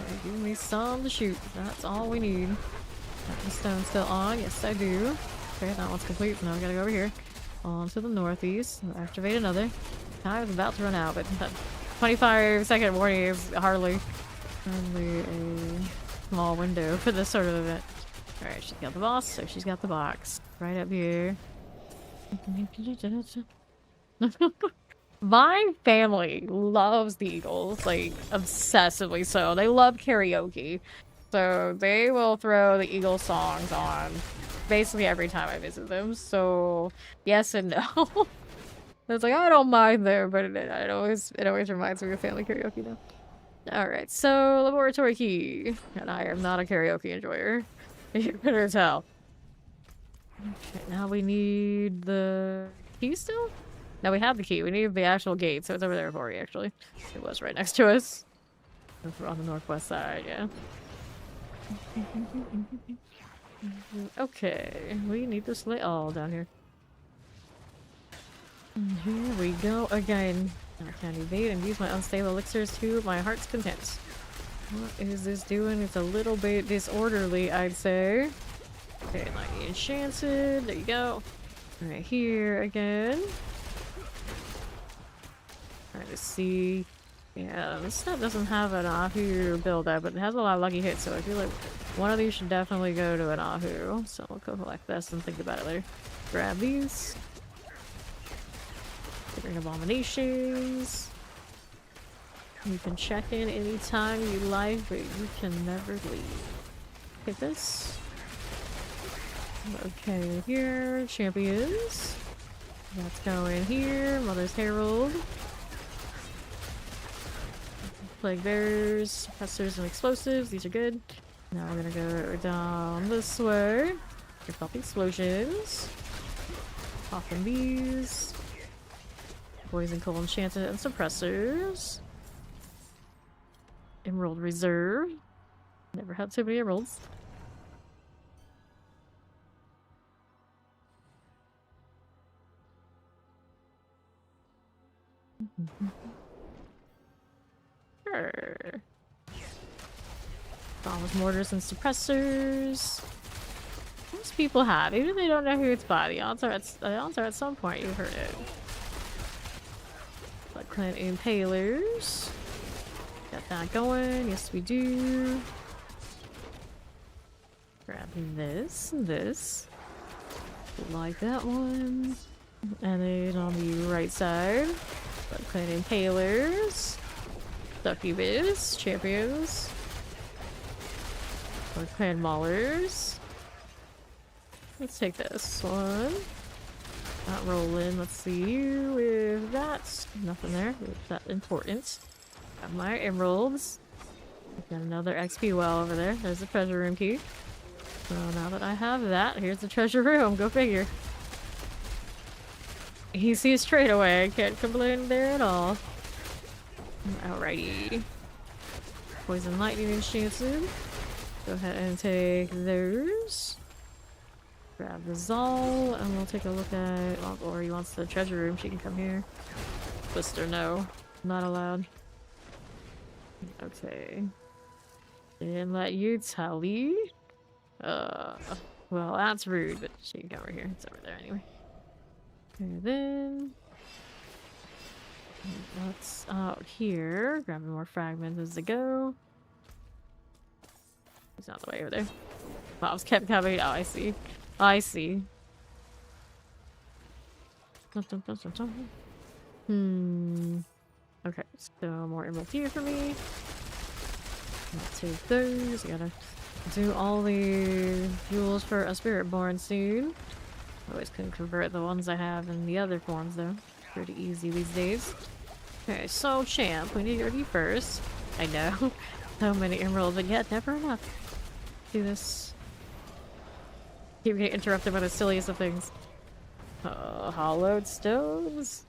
Okay, give me some to shoot. That's all we need. Got the stone still on. Yes, I do. Okay, that one's complete. So now we gotta go over here. On to the northeast. Activate another. Time is about to run out, but that 25-second warning is hardly a small window for this sort of event. Alright, she's got the boss, so she's got the box. Right up here. My family loves the Eagles, like, obsessively so. They love karaoke. So they will throw the Eagles songs on basically every time I visit them. So, yes and no. It's like, I don't mind there, but it always reminds me of family karaoke now. Alright, so laboratory key. And I am not a karaoke enjoyer. You better tell. Okay, now we need the key still? No, we have the key. We need the actual gate, so it's over there for you, actually. It was right next to us. We're on the northwest side, yeah. Okay, we need to slay all down here. And here we go again. I can evade and use my unstable elixirs to my heart's content. What is this doing? It's a little bit disorderly, I'd say. Okay, like enchanted. There you go. Right here again. Trying to see. Yeah, this stuff doesn't have an Ahu build up, but it has a lot of lucky hits, so I feel like one of these should definitely go to an Ahu. So I'll go like this and think about it later. Grab these. Different abominations. You can check in anytime you like, but you can never leave. Get this. Okay, here, champions. Let's go in here. Mother's Herald. Plague bears, suppressors, and explosives. These are good. Now we're gonna go down this way. Get off the explosions. Popping these. Poison, cold, enchanted, and suppressors. Emerald reserve. Never had so many emeralds. Sure. Bombs, mortars, and suppressors. Most people have, even if they don't know who it's by. The odds are at some point you've heard it. Blood Clan Impalers. Got that going. Yes, we do. Grab this and this. Like that one. And then on the right side, Blood Clan Impalers. Succubus, champions. Blood Clan Maulers. Let's take this one. Not rolling. Let's see you with that. Nothing there. It's that important. Got my emeralds. Got another XP well over there. There's the treasure room key. So now that I have that, here's the treasure room. Go figure. He sees straight away. I can't complain there at all. Alrighty. Poison lightning enchanted. Go ahead and take those. Grab the Zal, and we'll take a look at. Well, or he wants the treasure room. She can come here. Twister, no, not allowed. Okay. Didn't let you tally. Well, that's rude, but she can come over here. It's over there anyway. And then that's out here. Grabbing more fragments as they go. He's not the way over there. Wow, I was kept coming. Oh, I see. I see. Okay, so more emerald here for me. I'll take those. Gotta do all the jewels for a spirit born soon. Always can convert the ones I have in the other forms though. Pretty easy these days. Okay, so champ, we need your key first. I know. So many emeralds, but yet never enough. Do this. Keep getting interrupted by the silliest of things. Hollowed stones?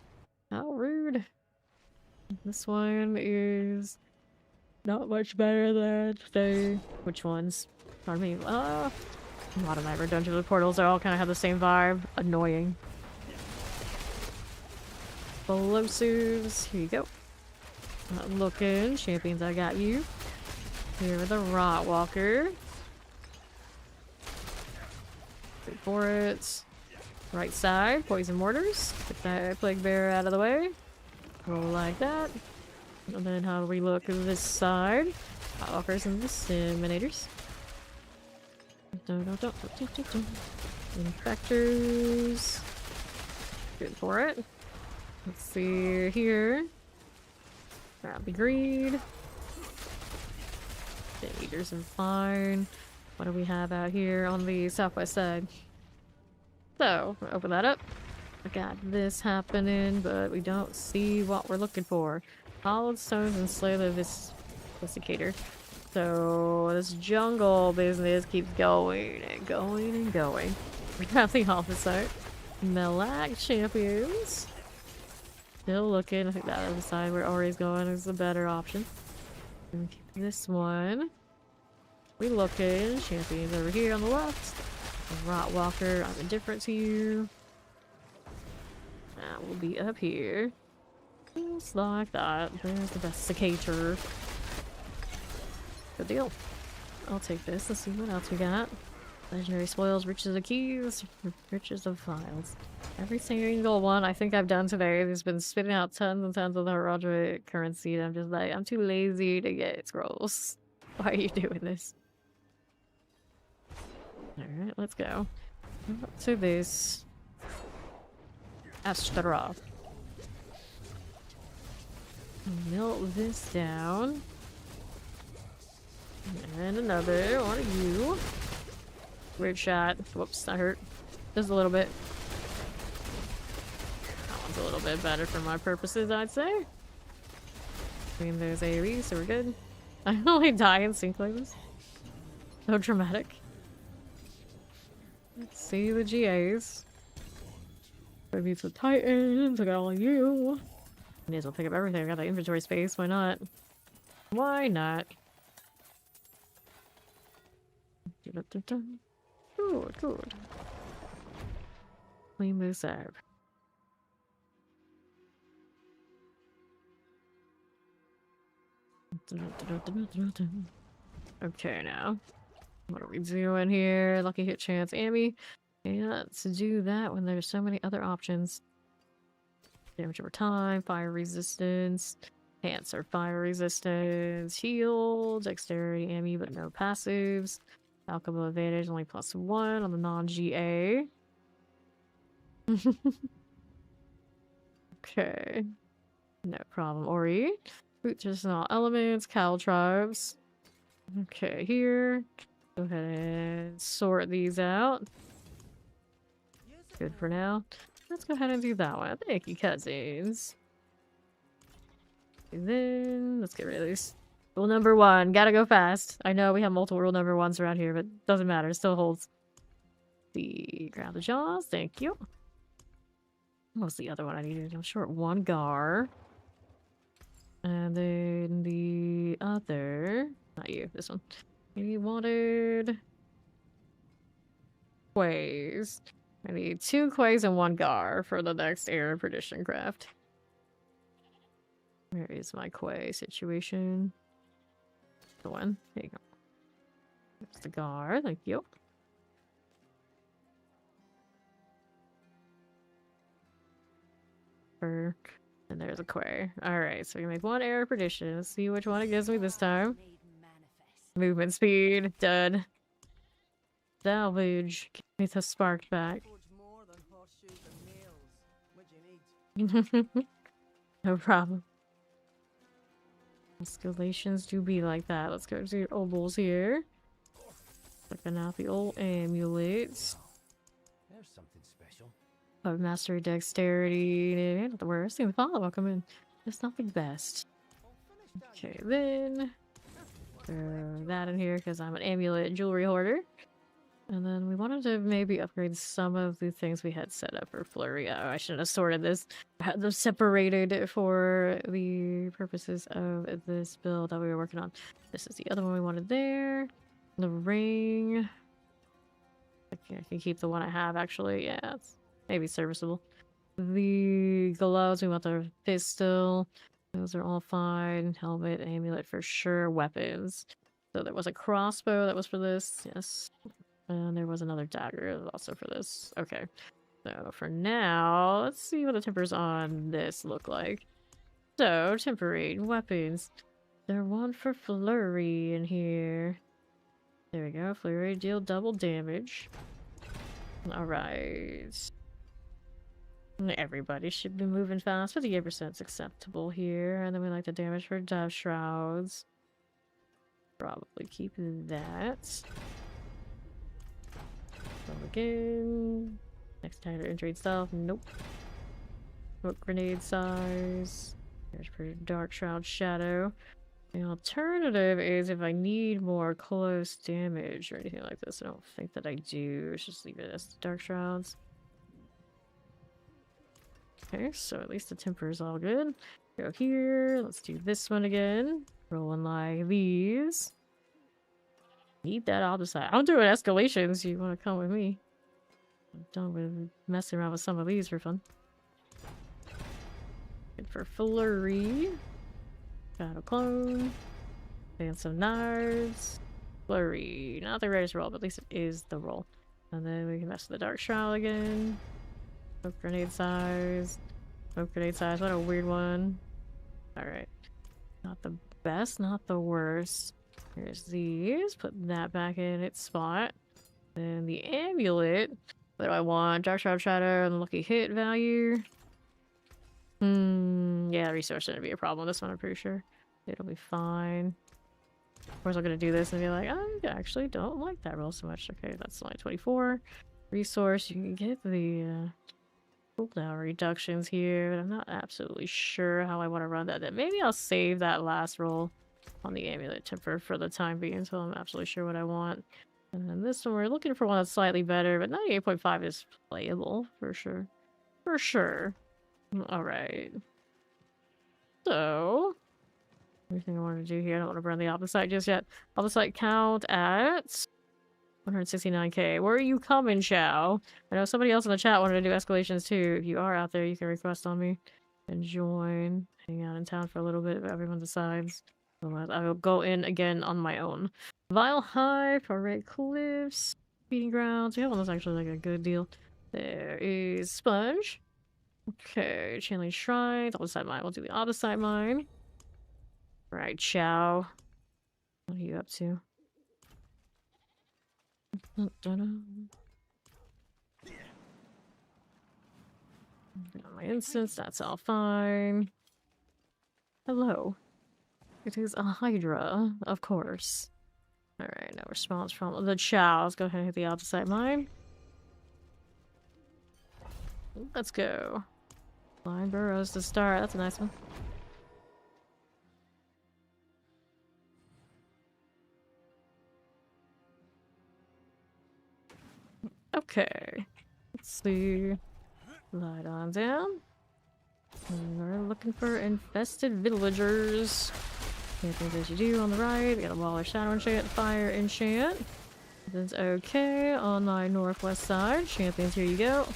How rude. This one is not much better than the... Which ones? Pardon me. A lot of Nightmare Dungeons with portals are all kind of have the same vibe. Annoying. Explosives. Here you go. Not looking. Champions, I got you. Here with the Rot Walker. Wait for it. Right side, poison mortars. Get that plague bear out of the way. Roll like that. And then how do we look at this side? Walkers and disseminators. Infectors. Good for it. Let's see here. Grab the greed. The eaters are fine. What do we have out here on the southwest side? So, open that up. I got this happening, but we don't see what we're looking for. Hollowed stones and slay the Sophisticator. So this jungle business keeps going and going and going. We have the opposite. Melag champions. Still looking. I think that other side where Ori's going is the better option. And keep this one. We looking. Champions over here on the left. Rotwalker, I'm indifferent to you. That will be up here. Just like that. There's the Desiccator. Good deal. I'll take this. Let's see what else we got. Legendary spoils, riches of keys, riches of files. Every single one I think I've done today has been spitting out tons and tons of the heroic currency, and I'm just like, I'm too lazy to get scrolls. Why are you doing this? Alright, let's go. Up to this Astra. Melt this down. And another one of you. Weird shot. Whoops, that hurt. Just a little bit. That one's a little bit better for my purposes, I'd say. I mean, there's AoE, so we're good. I only die in sync like this. So dramatic. Let's see the GAs. Maybe it's the Titans. I got all of you. May as well pick up everything. I got that inventory space. Why not? Why not? Good, good. Clean this up. Okay, now. What are we doing here? Lucky hit chance, Amy. Yeah, to do that when there's so many other options. Damage over time, fire resistance, cancer, fire resistance, heal, dexterity, Amy, but no passives. Alchemy advantage, only +1 on the non-GA. Okay. No problem. Ori. Root just all elements, cow tribes. Okay, here. Go ahead and sort these out. Good for now. Let's go ahead and do that one. Thank you, cousins. And then let's get rid of these. Rule number 1. Gotta go fast. I know we have multiple rule number 1s around here, but doesn't matter. It still holds. Grab the jaws. Thank you. What's the other one I needed? I'm short 1 gar. And then the other... Not you. This one. We wanted... Quays. I need 2 quays and 1 gar for the next Air of Perdition craft. Where is my quay situation? The one. There you go. There's the gar. Thank you. And there's a quay. Alright, so we make 1 Air of Perdition. Let's see which one it gives me this time. Movement speed. Done. Salvage. Give me the spark back. No problem. Escalations do be like that. Let's go to obols here. Looking out the old amulets. There's something special. Of mastery dexterity. Not the worst thing to follow. I'll come in. It's not the best. Okay, then throw that in here because I'm an amulet jewelry hoarder. And then we wanted to maybe upgrade some of the things we had set up for Flurry. Oh, I shouldn't have sorted this. I had them separated for the purposes of this build that we were working on. This is the other one we wanted there. The ring. Okay, I can keep the one I have, actually. Yeah, it's maybe serviceable. The gloves, we want the pistol. Those are all fine. Helmet, amulet for sure. Weapons. So there was a crossbow that was for this. Yes. And there was another dagger also for this. Okay. So for now, let's see what the tempers on this look like. So, temporary weapons. There's one for Flurry in here. There we go. Flurry deal double damage. Alright. Everybody should be moving fast. 58% is acceptable here. And then we like the damage for Death Shrouds. Probably keep that. Again. Next time entry stuff. Nope. Smoke grenade size. There's for Dark Shroud Shadow. The alternative is if I need more close damage or anything like this. I don't think that I do. Let's just leave it as the Dark Shrouds. Okay, so at least the temper is all good. Go here. Let's do this one again. Rolling like these. Need that, I'll decide. I'm doing escalations. You want to come with me? I'm done with messing around with some of these for fun. Good for flurry. Got a clone. And some knives. Flurry. Not the greatest roll, but at least it is the roll. And then we can mess with the Dark Shroud again. Smoke grenade size. Smoke grenade size. What a weird one. Alright. Not the best, not the worst. Here's these. Put that back in its spot. Then the amulet. What do I want? Dark Shroud Shadow and lucky hit value. Yeah, resource shouldn't be a problem. This one, I'm pretty sure. It'll be fine. Of course, I'm gonna do this and be like, I actually don't like that roll so much. Okay, that's only 24. Resource, you can get the cooldown reductions here, but I'm not absolutely sure how I want to run that. Then maybe I'll save that last roll on the amulet temper for the time being until I'm absolutely sure what I want. And then this one, we're looking for one that's slightly better, but 98.5 is playable for sure. For sure. Alright. So, everything I want to do here, I don't want to burn the opposite just yet. Opposite count at 169k. Where are you coming, Chow? I know somebody else in the chat wanted to do escalations too. If you are out there, you can request on me and join. Hang out in town for a little bit if everyone decides. Otherwise, I will go in again on my own. Vile Hive, Red Cliffs, Feeding Grounds. We have one that's actually like a good deal. There is Sponge. Okay, Channeling Shrines. Opposite mine. We'll do the opposite mine. Right, Chow. What are you up to? My instance, that's all fine. Hello. It is a Hydra, of course. Alright, no response from the Chow. Let's go ahead and hit the opposite mine. Let's go. Line burrows to start. That's a nice one. Okay. Let's see. Light on down. We're looking for infested villagers. Same things as you do on the right. We got a wall of shadow enchant, fire enchant. That's okay. On my northwest side. Champions, here you go.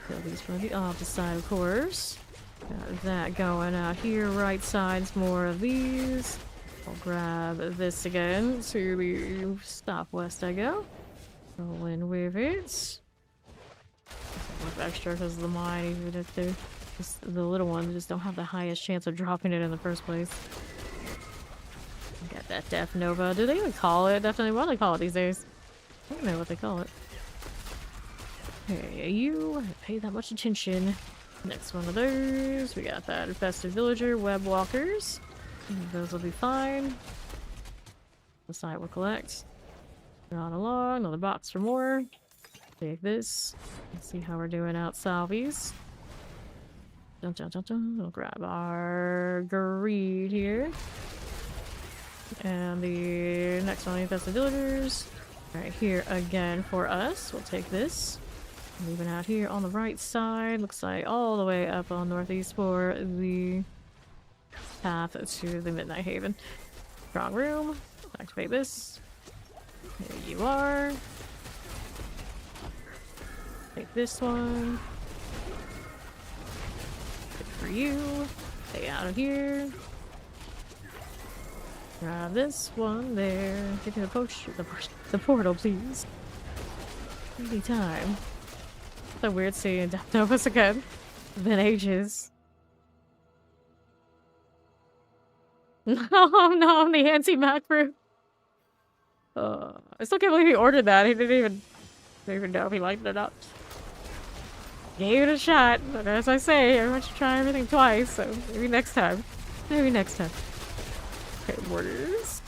Kill these from the opposite side, of course. Got that going out here. Right side's more of these. I'll grab this again to the southwest I go. Roll in with it. With extra because of the mine, even if they're just the little ones just don't have the highest chance of dropping it in the first place. Got that Death Nova. Do they even call it? Definitely. What do they call it these days? I don't know what they call it. Okay, you pay that much attention. Next one of those. We got that infested villager, web walkers. Those will be fine. The side will collect. On along, another box for more. Take this. Let's see how we're doing out salvies. Dun, dun, dun, dun. We'll grab our greed here. And the next one, infested villagers. Right here again for us. We'll take this. Moving out here on the right side. Looks like all the way up on northeast for the path to the Midnight Haven. Strong room. Activate this. There you are. Take this one. Good for you. Stay out of here. Grab this one there. Give me the portal, please. Any time. So weird seeing Death Novus again. It's been ages. No, no, the anti-Mac fruit. I still can't believe he ordered that. He didn't even know if he liked it or not. Gave it a shot, but as I say, everyone should try everything twice, so maybe next time. Maybe next time. Okay, borders.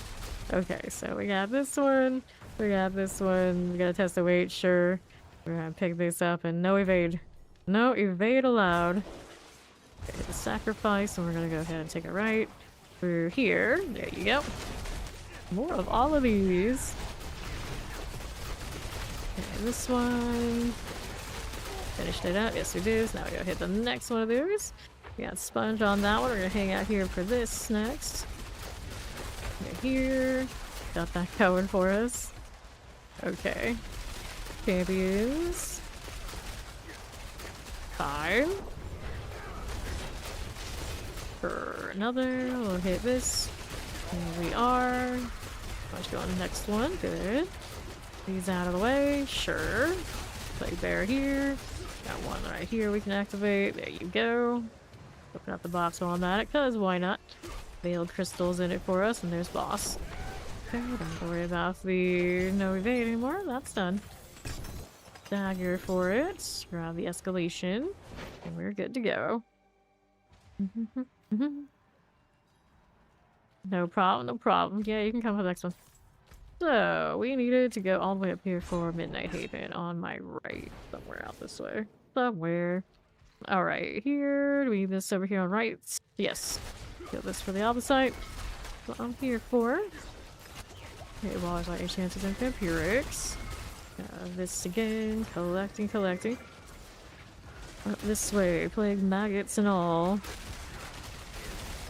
Okay, so we got this one. We got this one. We gotta test the weight, sure. We're gonna pick this up and no evade. No evade allowed. Okay, the sacrifice, and we're gonna go ahead and take it right. We're here. There you go. More of all of these. Okay, this one. Finished it up. Yes, we did. Now we gotta hit the next one of those. We got sponge on that one. We're gonna hang out here for this next. Right here. Got that going for us. Okay. Champions. 5. For another. We'll hit this. Here we are. Let's go on the next one. Good. These out of the way. Sure. Play bear here. Got one right here we can activate. There you go. Open up the box while I'm at it, because why not? Veiled crystals in it for us, and there's boss. Okay, don't worry about the no evade anymore. That's done. Dagger for it. Grab the escalation. And we're good to go. No problem, no problem. Yeah, you can come for the next one. So, we needed to go all the way up here for Midnight Haven on my right. Somewhere out this way. Somewhere. Alright, here. Do we need this over here on right? Yes. Get this for the opposite. What I'm here for. Okay, well, I got your chances in Vampirics. This again. Collecting. Up this way. Plague maggots and all.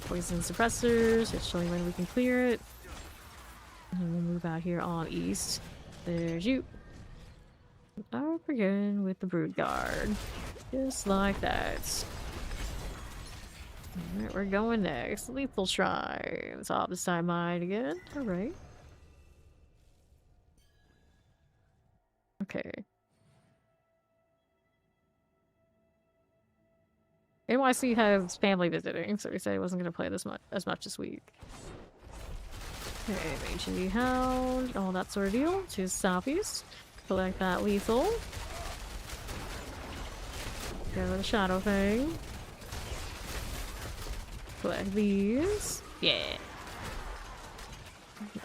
Poison suppressors. It's showing when we can clear it. And we'll move out here on east. There's you. Up again with the Brood Guard. Just like that. Alright, we're going next. Lethal Shrine. It's opposite mine again. Alright. Okay. NYC has family visiting, so he said he wasn't going to play as much this week. Okay, Magie Hound, all that sort of deal. To southeast. Collect that lethal. Go with the Shadow Fang. Collect these. Yeah.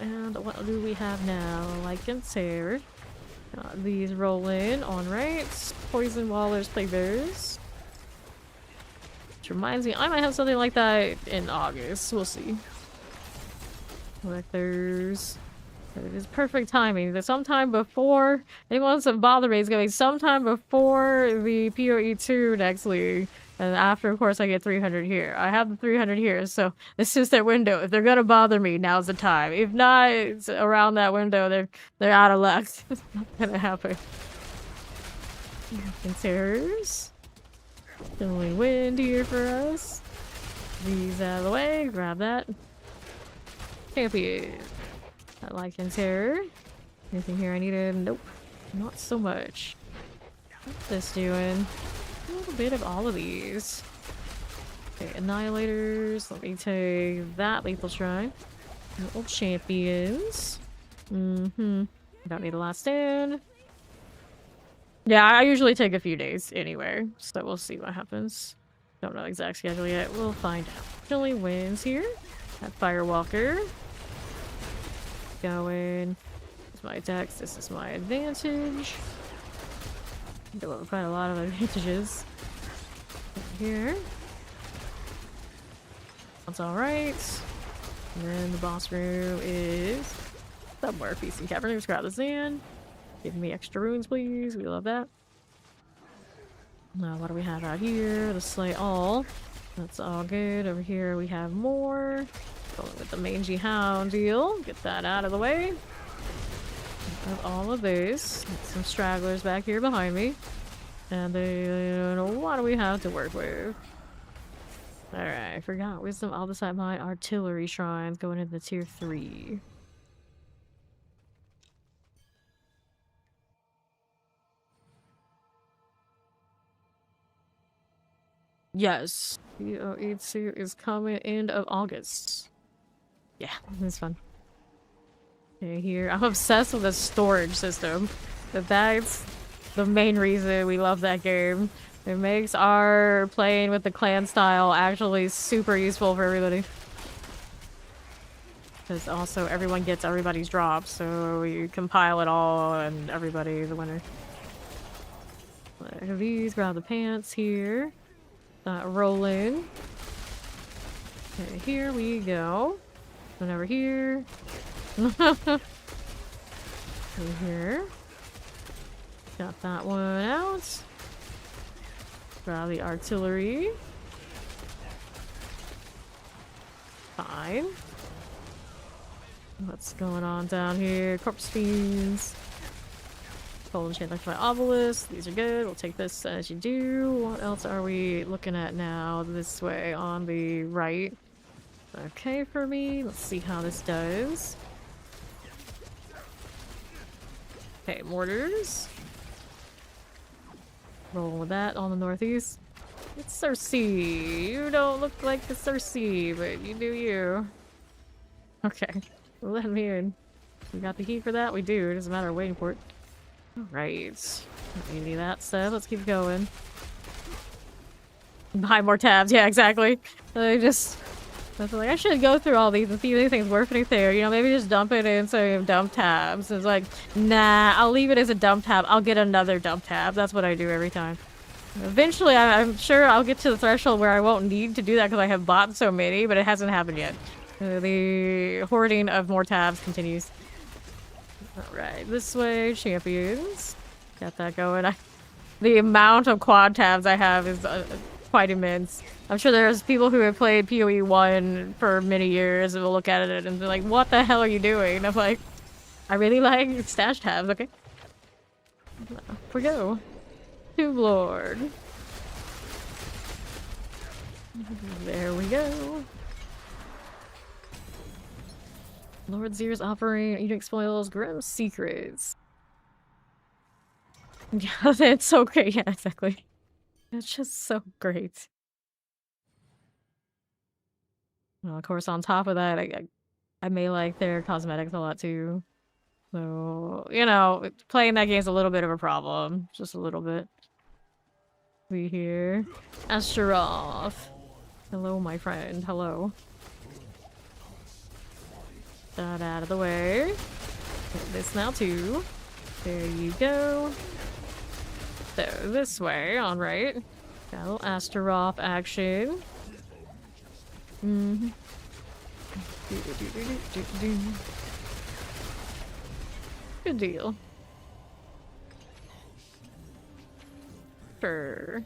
And what do we have now? Lycan's Hair. Got these roll in on right. Poison Wallers, Plague Bears. Which reminds me, I might have something like that in August. We'll see. Collectors. It is perfect timing. That sometime before anyone wants to bother me is going to be sometime before the PoE2 next league. And after, of course, I get 300 here. I have the 300 here, so this is their window. If they're going to bother me, now's the time. If not, it's around that window, they're out of luck. It's not going to happen. Terrors. Chilling wind here for us. These out of the way. Grab that. Champion. I like Terror. Anything here I needed? Nope. Not so much. What's this doing? A little bit of all of these. Okay, Annihilators. Let me take that Lethal Shrine. Little champions. Don't need a last stand. Yeah, I usually take a few days anyway, so we'll see what happens. Don't know exact schedule yet. We'll find out. Chilling wins here. That Firewalker. Going. This is my attacks. This is my advantage. There were quite a lot of advantages. Here. That's alright. And then the boss room is somewhere. Feasting Cavern. Let's grab this in. Give me extra runes, please. We love that. Now, what do we have out here? The Slay All. That's all good. Over here we have more. Going with the Mangy Hound deal. Get that out of the way. Of all of these. Some stragglers back here behind me. And then what do we have to work with? Alright, I forgot. Wisdom, all beside mine. Artillery shrines going into tier 3. Yes. PoE2 is coming end of August. Yeah, it's fun. Okay, here. I'm obsessed with the storage system. That's the main reason we love that game. It makes our playing with the clan style actually super useful for everybody. Because also everyone gets everybody's drops, so you compile it all and everybody's the winner. These, grab the pants here. Roll in. Okay, here we go. One over here. Over here. Got that one out. Grab the artillery. Fine. What's going on down here? Corpse fiends. Golden chain electrified obelisk. These are good. We'll take this as you do. What else are we looking at now? This way on the right. Okay for me. Let's see how this does. Okay, mortars. Rolling with that on the northeast. It's Cersei. You don't look like the Cersei, but you do you. Okay, let me in. We got the heat for that? We do. It doesn't matter waiting for it. Alright. We need that stuff. Let's keep going. Buy more tabs. Yeah, exactly. I was like, I should go through all these and see if anything's worth anything. Or, you know, maybe just dump it in so you have dump tabs. It's like, nah, I'll leave it as a dump tab. I'll get another dump tab. That's what I do every time. Eventually, I'm sure I'll get to the threshold where I won't need to do that because I have bought so many, but it hasn't happened yet. The hoarding of more tabs continues. Alright, this way, champions. Got that going. The amount of quad tabs I have is quite immense. I'm sure there's people who have played PoE 1 for many years and will look at it and be like, what the hell are you doing? And I'm like, I really like stash tabs, okay? Off we go. Tube Lord. There we go. Lord Zir's offering eating spoils grim secrets. Yeah, it's okay. Yeah, exactly. It's just so great. Well, of course, on top of that, I may like their cosmetics a lot too. So, you know, playing that game's a little bit of a problem. Just a little bit. We here. Astaroth. Hello, my friend. Hello. That out of the way. Get this now too. There you go. So, this way, on right. Got a little Astaroth action. Mm-hmm. Good deal. Sure.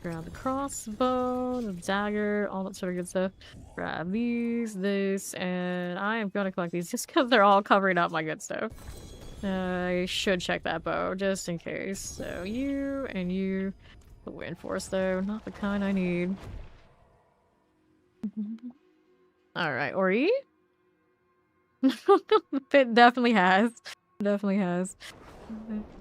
Grab the crossbow, the dagger, all that sort of good stuff. Grab these, this, and I am gonna collect these just because they're all covering up my good stuff. I should check that bow just in case. So you and you. The wind force though, not the kind I need. Alright, Ori? It definitely has. Definitely has.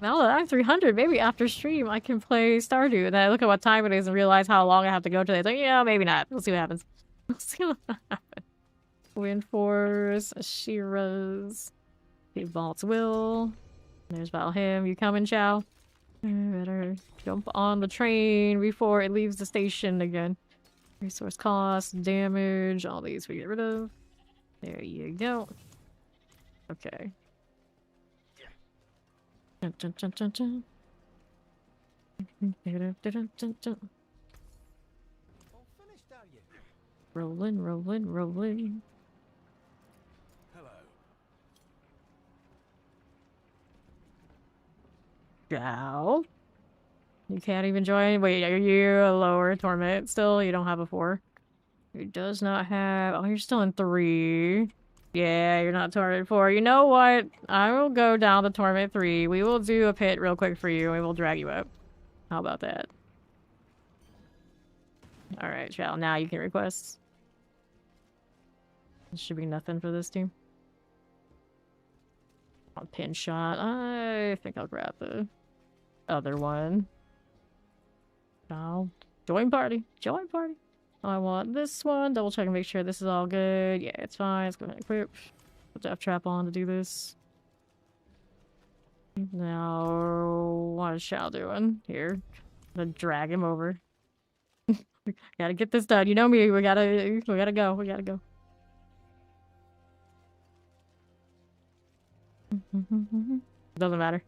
Now that I'm 300, maybe after stream I can play Stardew. And then I look at what time it is and realize how long I have to go to it. It's like, yeah, maybe not. We'll see what happens. We'll see what happens. Wind Force, Ashira's. The Vault's Will. There's Valhim. You coming, Chow? Better jump on the train before it leaves the station again. Resource cost, damage, all these we get rid of. There you go. Okay. Dun, dun, dun, dun, dun. Rolling, rolling, rolling. Hello. Gal. You can't even join. Wait, are you a lower torment still? You don't have a 4? It does not have. Oh, you're still in 3. Yeah, you're not torment 4. You know what? I will go down to torment 3. We will do a pit real quick for you and we will drag you up. How about that? Alright, Shal. Now you can request. There should be nothing for this team. On pin shot. I think I'll grab the other one. I'll join party. Join party. I want this one. Double check and make sure this is all good. Yeah, it's fine. Let's go ahead and equip. Put Death Trap on to do this. Now, what is Shao doing? Here. I'm gonna drag him over. Gotta get this done. You know me. We gotta go. We gotta go. Doesn't matter.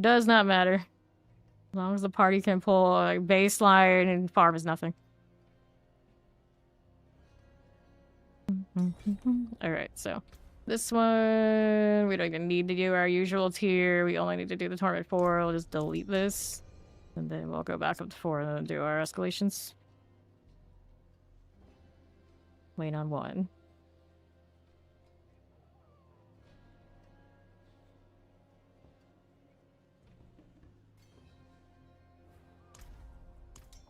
Does not matter. As long as the party can pull like baseline and farm is nothing. Alright, so this one, we don't even need to do our usual tier. We only need to do the Torment 4. We'll just delete this. And then we'll go back up to 4 and then do our escalations. Wait on 1.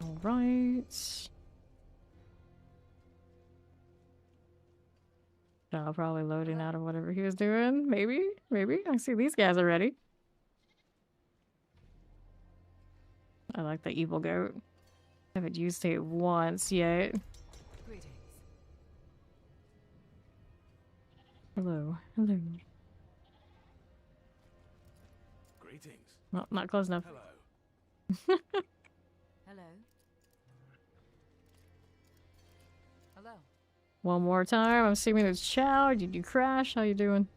Alright. Probably loading out of whatever he was doing. Maybe. I see these guys are ready. I like the evil goat. I haven't used it once yet. Greetings. Hello. Greetings. Well, not close enough. Hello. Hello. Hello. One more time. I'm assuming it's Chow. Did you crash? How you doing?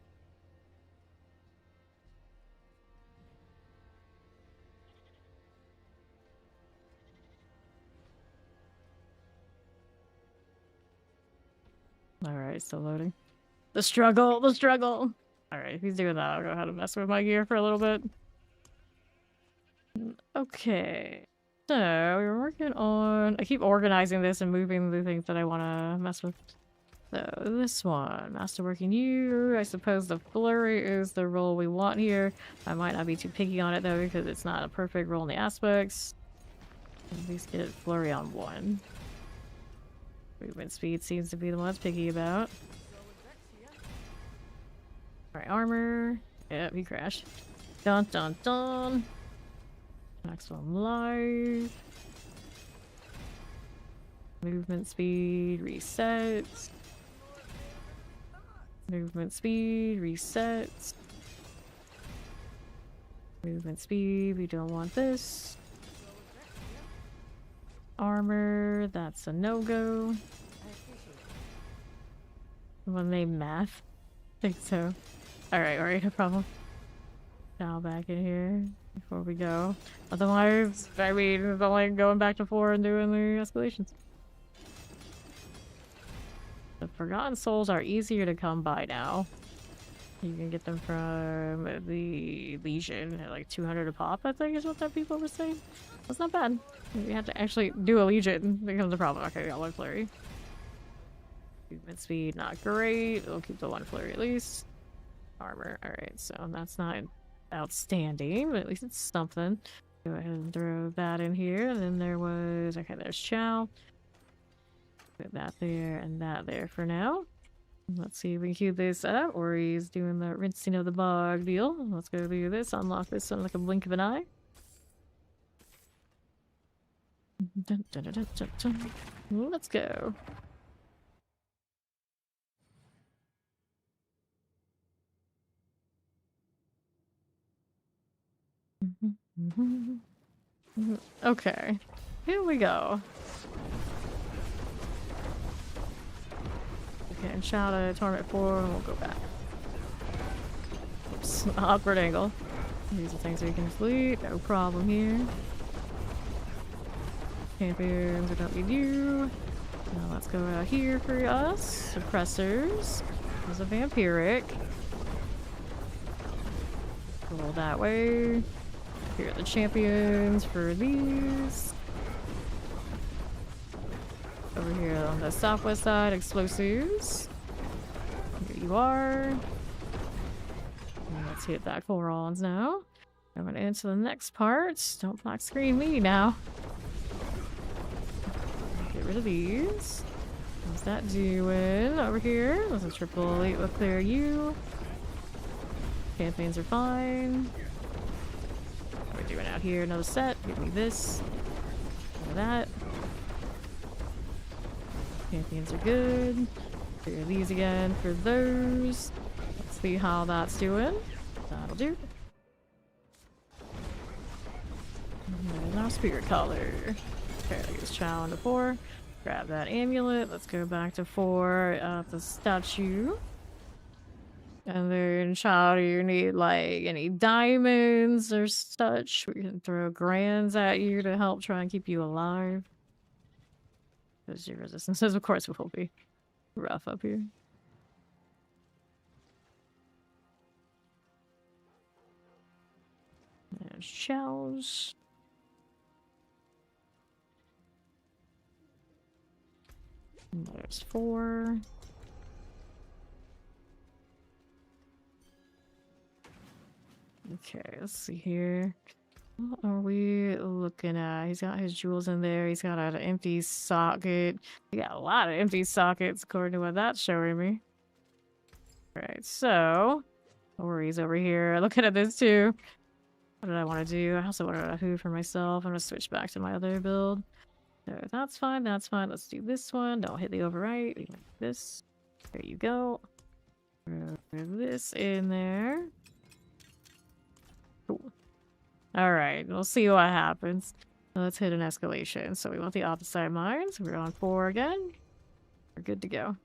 Alright, still loading. The struggle! Alright, if he's doing that, I'll go ahead and mess with my gear for a little bit. Okay. So, we were working on... I keep organizing this and moving the things that I want to mess with. So, this one. Masterworking you. I suppose the flurry is the role we want here. I might not be too picky on it, though, because it's not a perfect role in the aspects. At least get flurry on 1. Movement speed seems to be the one it's picky about. Alright, armor. Yep, he crashed. Dun dun dun. Maximum life. Movement speed, reset. Movement speed, reset. Movement speed, we don't want this. Armor, that's a no-go. One named Math? I think so. Alright, no problem. Now back in here before we go. Otherwise, I mean, it's only going back to 4 and doing the escalations. The Forgotten Souls are easier to come by now. You can get them from the Legion at like 200 a pop, I think is what that people were saying. That's not bad. You have to actually do a Legion becomes a problem. Okay, we got 1 flurry. Movement speed, not great. We'll keep the 1 flurry at least. Armor, alright, so that's not outstanding, but at least it's something. Go ahead and throw that in here. And then there was, okay, there's Chow. Put that there and that there for now. Let's see if we can queue this up, or he's doing the rinsing of the bog deal. Let's go do this, unlock this in like a blink of an eye. Dun, dun, dun, dun, dun, dun. Let's go. Okay, here we go. Okay, and shout out Torment 4 and we'll go back. Oops, awkward angle. These are things we can delete, no problem here. Champions, we don't need you. Now let's go out here for us. Suppressors. There's a vampiric. Roll that way. Here are the champions for these. Over here on the southwest side, explosives. Here you are. And let's hit that Corons now. I'm gonna into the next part. Don't black screen me now. Get rid of these. How's that doing over here? There's a triple elite with clear you. Champions are fine. What are we doing out here? Another set. Give me this. Give me that. Champions are good. Clear these again for those. Let's see how that's doing. That'll do. And there's our spirit color. Okay, I use Chow into 4. Grab that amulet. Let's go back to 4 the statue. And then, Chow, do you need like any diamonds or such? We can throw grands at you to help try and keep you alive. Because your resistances, of course, will be rough up here. There's shells. And there's 4. Okay, let's see here. What are we looking at? He's got his jewels in there. He's got an empty socket. He got a lot of empty sockets according to what that's showing me. Alright, so Ori's over here looking at this too. What did I want to do? I also wanted a who for myself. I'm gonna switch back to my other build. So that's fine, that's fine. Let's do this one. Don't hit the overwrite. We want this. There you go. Throw this in there. Cool. Alright, we'll see what happens. Let's hit an escalation. So we want the opposite mines. We're on 4 again. We're good to go.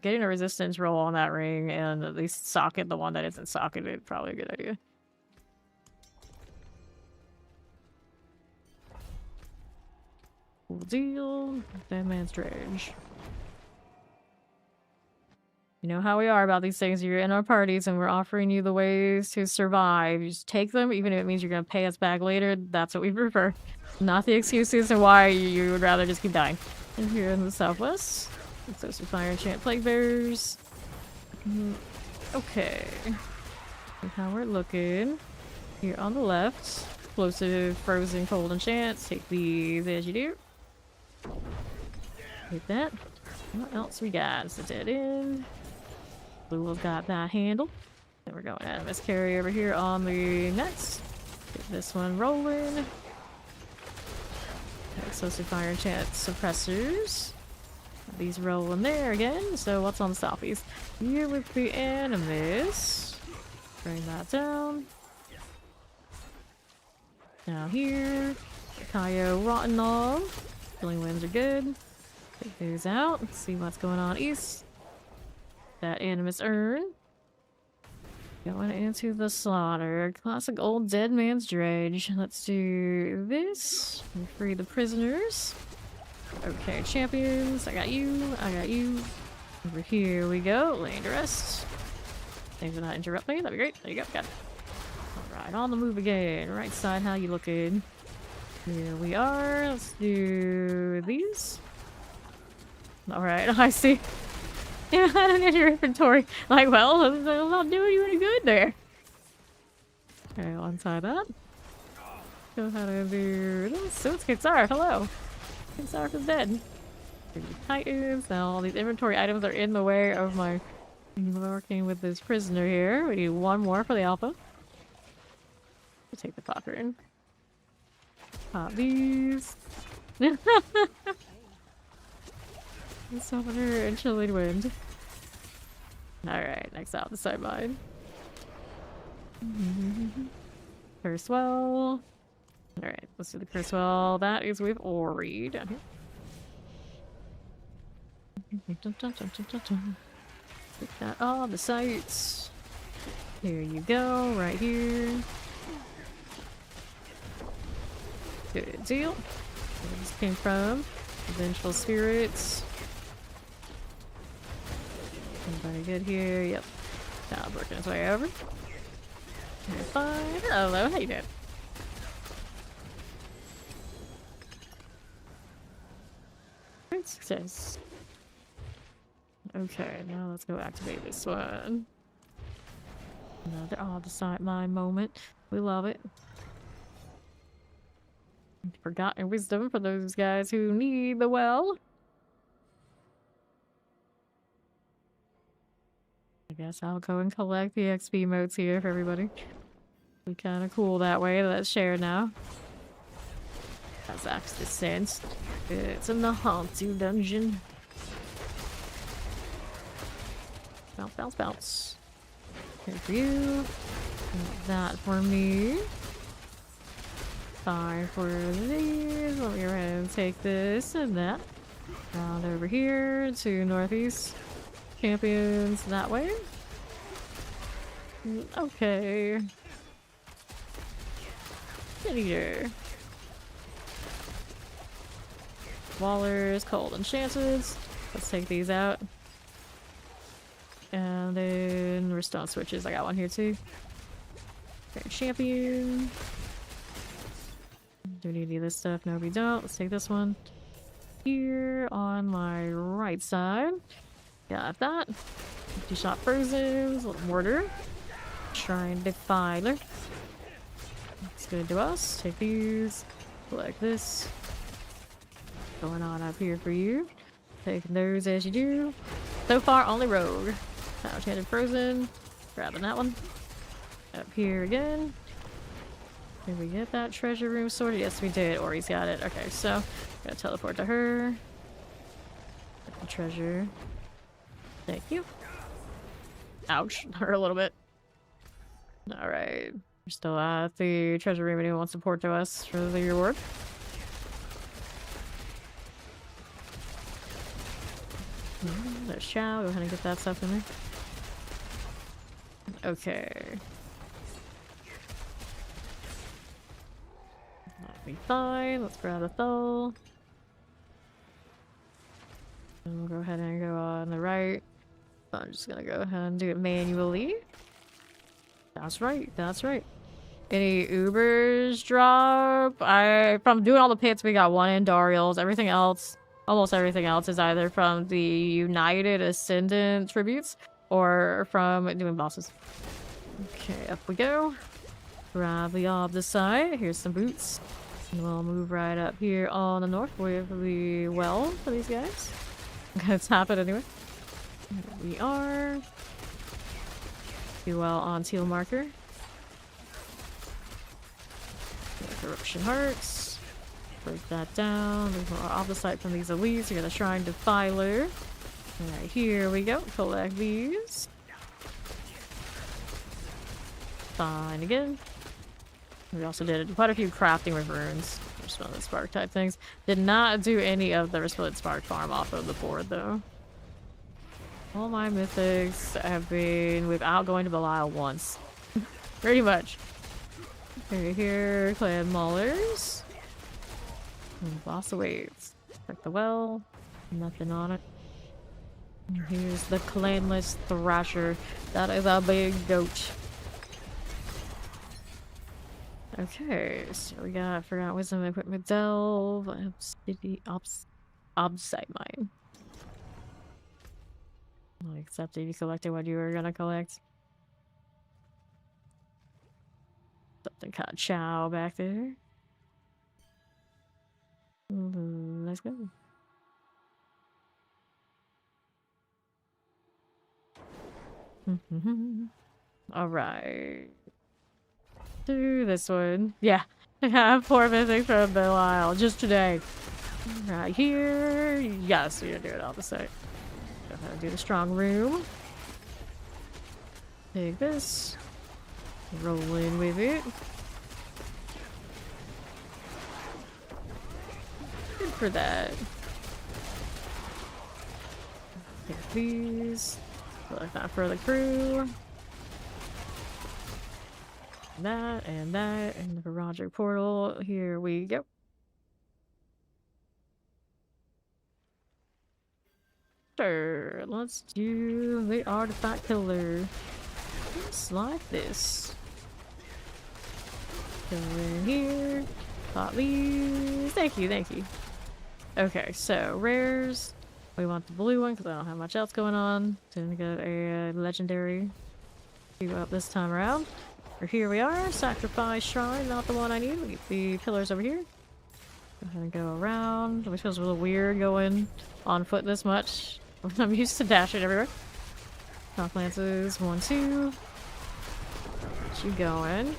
Getting a resistance roll on that ring and at least socket the one that isn't socketed, probably a good idea. Cool deal. Dead man's dredge. You know how we are about these things. You're in our parties and we're offering you the ways to survive. You just take them, even if it means you're going to pay us back later. That's what we prefer. Not the excuses and why you would rather just keep dying. And here in the southwest. So some fire enchant plague bearers. Okay. And how we're looking. Here on the left. Explosive, frozen, cold enchants. Take these as you do. Hit that. What else we got? It's a dead end. Blue's got that handle. Then we're going at Miss Carry over here on the next. Get this one rolling. Explosive fire enchant suppressors. These roll in there again. So what's on the southeast? Here with the animus. Bring that down. Now here. Kaio Rotten Knob. Killing winds are good. Take those out. Let's see what's going on east. That animus urn. Going into the slaughter. Classic old dead man's dredge. Let's do this. And free the prisoners. Okay, champions. I got you. I got you. Over here we go. Laying to rest. Thanks for not interrupting me. That'd be great. There you go. Got it. Alright, on the move again. Right side, how you looking? Here we are. Let's do these. Alright, I see. Yeah, I don't get your inventory. Like, well, I'm not doing you any good there. Okay, I'll untie that. Go ahead and do this. So it's Kickstarter. Hello. Kickstarter is dead. Titans. Now all these inventory items are in the way of my working with this prisoner here. We need one more for the alpha. We'll take the popper in. Pop these. Summoner and Chillin wind. Alright, next out the side mine. Cursewell. Alright, let's do the Cursewell. That is with Ori down here. Take that all the sights. Here you go, right here. Good deal. Where this came from. Vengeful spirits. Everybody good here? Yep. Now working his way over. You're fine. Hello, how you doing? Great success. Okay, now let's go activate this one. Another odd-side mine moment. We love it. Forgotten wisdom for those guys who need the well. I guess I'll go and collect the XP motes here for everybody. Be kind of cool that way. That's shared now. That's Axe Descent. It's in the Haunted Dungeon. Bounce, bounce, bounce. Here for you. That for me. 5 for these. Let me go ahead and take this and that. Round over here to northeast. Champions that way. Okay. Get eater. Wallers, cold enchanteds. Let's take these out. And then restore switches. I got one here too. Okay, champion. Do we need any of this stuff? No, we don't. Let's take this one. Here on my right side. Got that. 50-shot frozen. Little mortar. Shrine defiler. It's good to us. Take these. Collect this. Going on up here for you. Taking those as you do. So far, only rogue. Enchanted frozen. Grabbing that one. Up here again. Did we get that treasure room sorted? Yes, we did. Ori's got it. Okay, so gotta teleport to her. Get the treasure. Thank you. Ouch. Hurt a little bit. Alright. We're still at the treasure room. Anyone wants to port to us for the reward? There's Chow. Go ahead and get that stuff in there. Okay. That'll be fine. Let's grab the Thul. And we'll go ahead and go on the right. I'm just gonna go ahead and do it manually. That's right. That's right. Any Ubers drop? From doing all the pits, we got one in Dariel's. Everything else, almost everything else, is either from the United Ascendant tributes or from doing bosses. Okay, up we go. Grab the ob this side. Here's some boots. And we'll move right up here on the north with the well for these guys. I'm gonna tap it anyway. There we are. Do well on teal marker. Corruption hearts. Break that down. Move more off the site from these elites. You're the Shrine Defiler. Alright, here we go. Collect these. Fine again. We also did quite a few crafting with runes. Just one of the spark type things. Did not do any of the Resplit Spark farm off of the board though. All my mythics have been without going to Belial once. Pretty much. Okay, here, Clan Maulers. And boss awaits. Check the well. Nothing on it. And here's the Clanless Thrasher. That is a big goat. Okay, so we got Forgotten Wisdom, Equipment Delve, Obside Mine. Except if you collected what you were gonna collect. Something called Chow back there. Let's go. Alright. Do this one. Yeah. I have 4 mythics from Belial just today. Right here. Yes, we're gonna do it opposite. Go ahead and do the strong room. Take this. Roll in with it. Good for that. Take these. Collect that for the crew. That and that and the garage portal. Here we go. Sure, let's do the artifact pillar. Just like this. Go in here. Pop these. Thank you, thank you. Okay, so rares. We want the blue one because I don't have much else going on. Didn't get a legendary to up this time around. Or here we are. Sacrifice shrine, not the one I need. We get the pillars over here. Go ahead and go around. Which feels a little weird going on foot this much. I'm used to dashing everywhere. Knock lances, 1, 2. Get you going.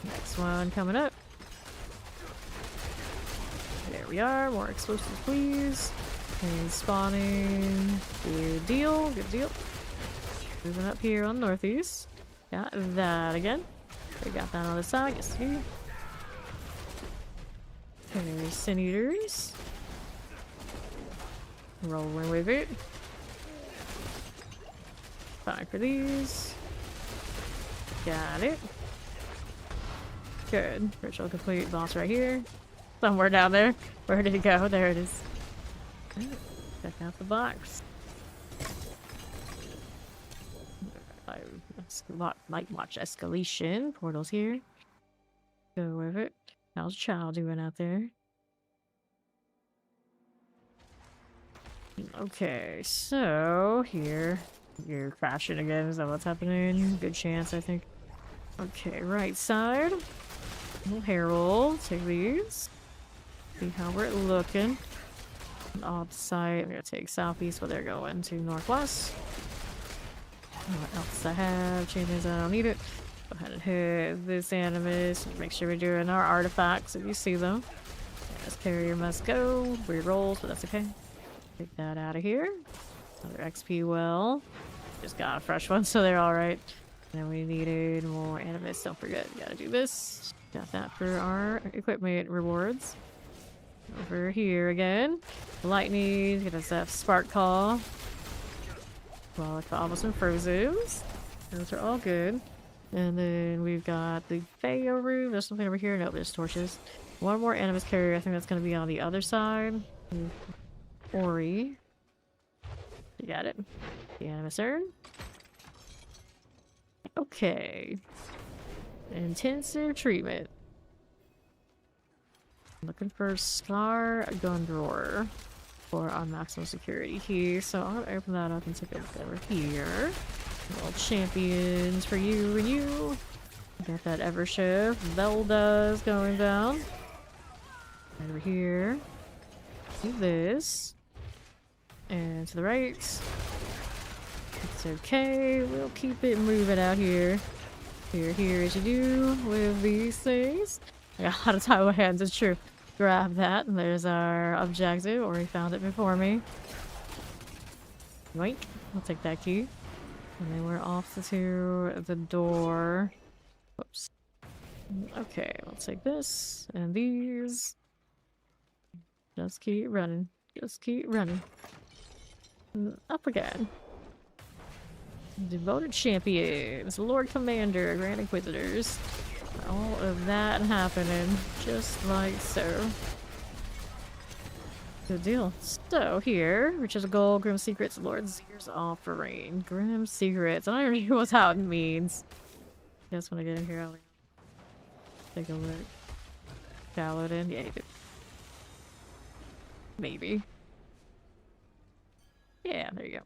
Next one coming up. There we are. More explosives, please. And spawning. Good deal. Good deal. Moving up here on northeast. Got that again. We got that on the side. Yes, we do. Okay, Sin Eaters. Rolling with it. Fine for these. Got it. Good. Ritual complete. Boss right here. Somewhere down there. Where did it go? There it is. Okay. Check out the box. Light watch escalation. Portal's here. Go with it. How's Child doing out there? Okay, so here. You're crashing again. Is that what's happening? Good chance, I think. Okay, right side. Little Herald. Take these. See how we're looking. Off site. I'm gonna take southeast, but they're going to northwest. What else I have? Changes, I don't need it. Go ahead and hit this animus. Make sure we're doing our artifacts if you see them. This carrier must go. Weird rolls, but that's okay. Take that out of here. Another XP well. Just got a fresh one, so they're alright. Then we needed more animus. Don't forget, gotta do this. Got that for our equipment rewards. Over here again. Lightning, get us that spark call. Well, almost some frozens. Those are all good. And then we've got the Feo room. There's something over here. Nope, there's torches. One more animus carrier. I think that's going to be on the other side. Ori. You got it. The animus urn. Okay. Intensive treatment. Looking for Scar gun drawer for our maximum security here. So I'm gonna open that up and take a look over here. Little champions for you and you. Got that Evershift. Velda's going down. Over here. Do this. And to the right. It's okay. We'll keep it moving out here. Here as you do with these things. I got a lot of time on my hands, it's true. Grab that, and there's our objective, or he found it before me. Yoink. I'll take that key. And then we're off to the door. Whoops. Okay, I'll take this, and these. Just keep running. Just keep running. And up again. Devoted champions, Lord Commander, Grand Inquisitors. All of that happening, just like so. Good deal. So here, which is a goal, Grim Secrets, Lord Zier's offering. Grim Secrets. I don't even know what that means. Guess when I get in here, I'll take a look. Paladin, yeah, you do. Maybe. Yeah, there you go.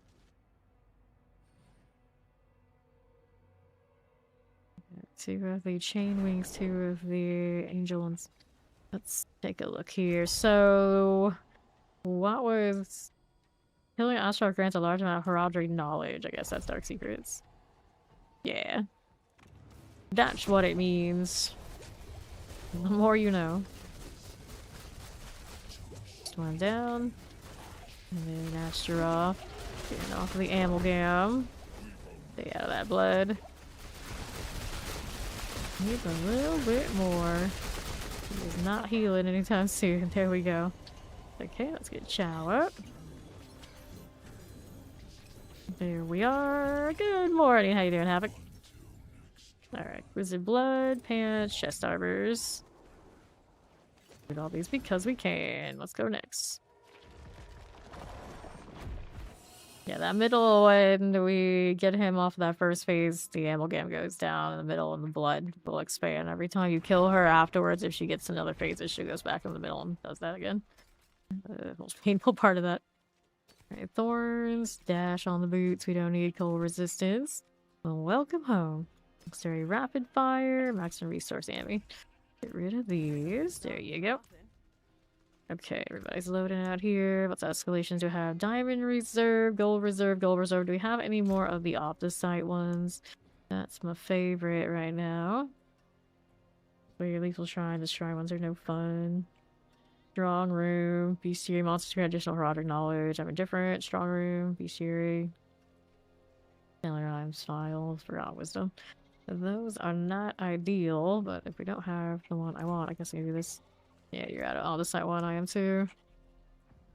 Two of the chain wings, two of the angel ones. Let's take a look here. So, what was killing Astral grants a large amount of heraldry knowledge? I guess that's Dark Secrets. Yeah, that's what it means. The more you know. Just one down, and then Astaroth. Getting off of the amalgam. Stay out of that blood. Need a little bit more. He is not healing anytime soon. There we go. Okay, let's get Chow up. There we are. Good morning. How you doing, Havoc? Alright. Wizard blood, pants, chest armors. Do all these because we can. Let's go next. Yeah, that middle, when we get him off of that first phase, the amalgam goes down in the middle and the blood will expand. Every time you kill her afterwards, if she gets another phase, she goes back in the middle and does that again. The most painful part of that. Alright, thorns, dash on the boots, we don't need cold resistance. Well, welcome home. Dexterity rapid fire, maximum resource ammo. Get rid of these. There you go. Okay, everybody's loading out here. What's escalations do we have? Diamond reserve, gold reserve, gold reserve. Do we have any more of the opposite ones? That's my favorite right now. Your lethal shrine. The shrine ones are no fun. Strong room, bestiary monsters grant additional heraldic knowledge. I'm indifferent. Strong room, bestiary. Paradigm style, forgot wisdom. Those are not ideal, but if we don't have the one I want, I guess I can do this. Yeah, you're out of all the site one. I am too.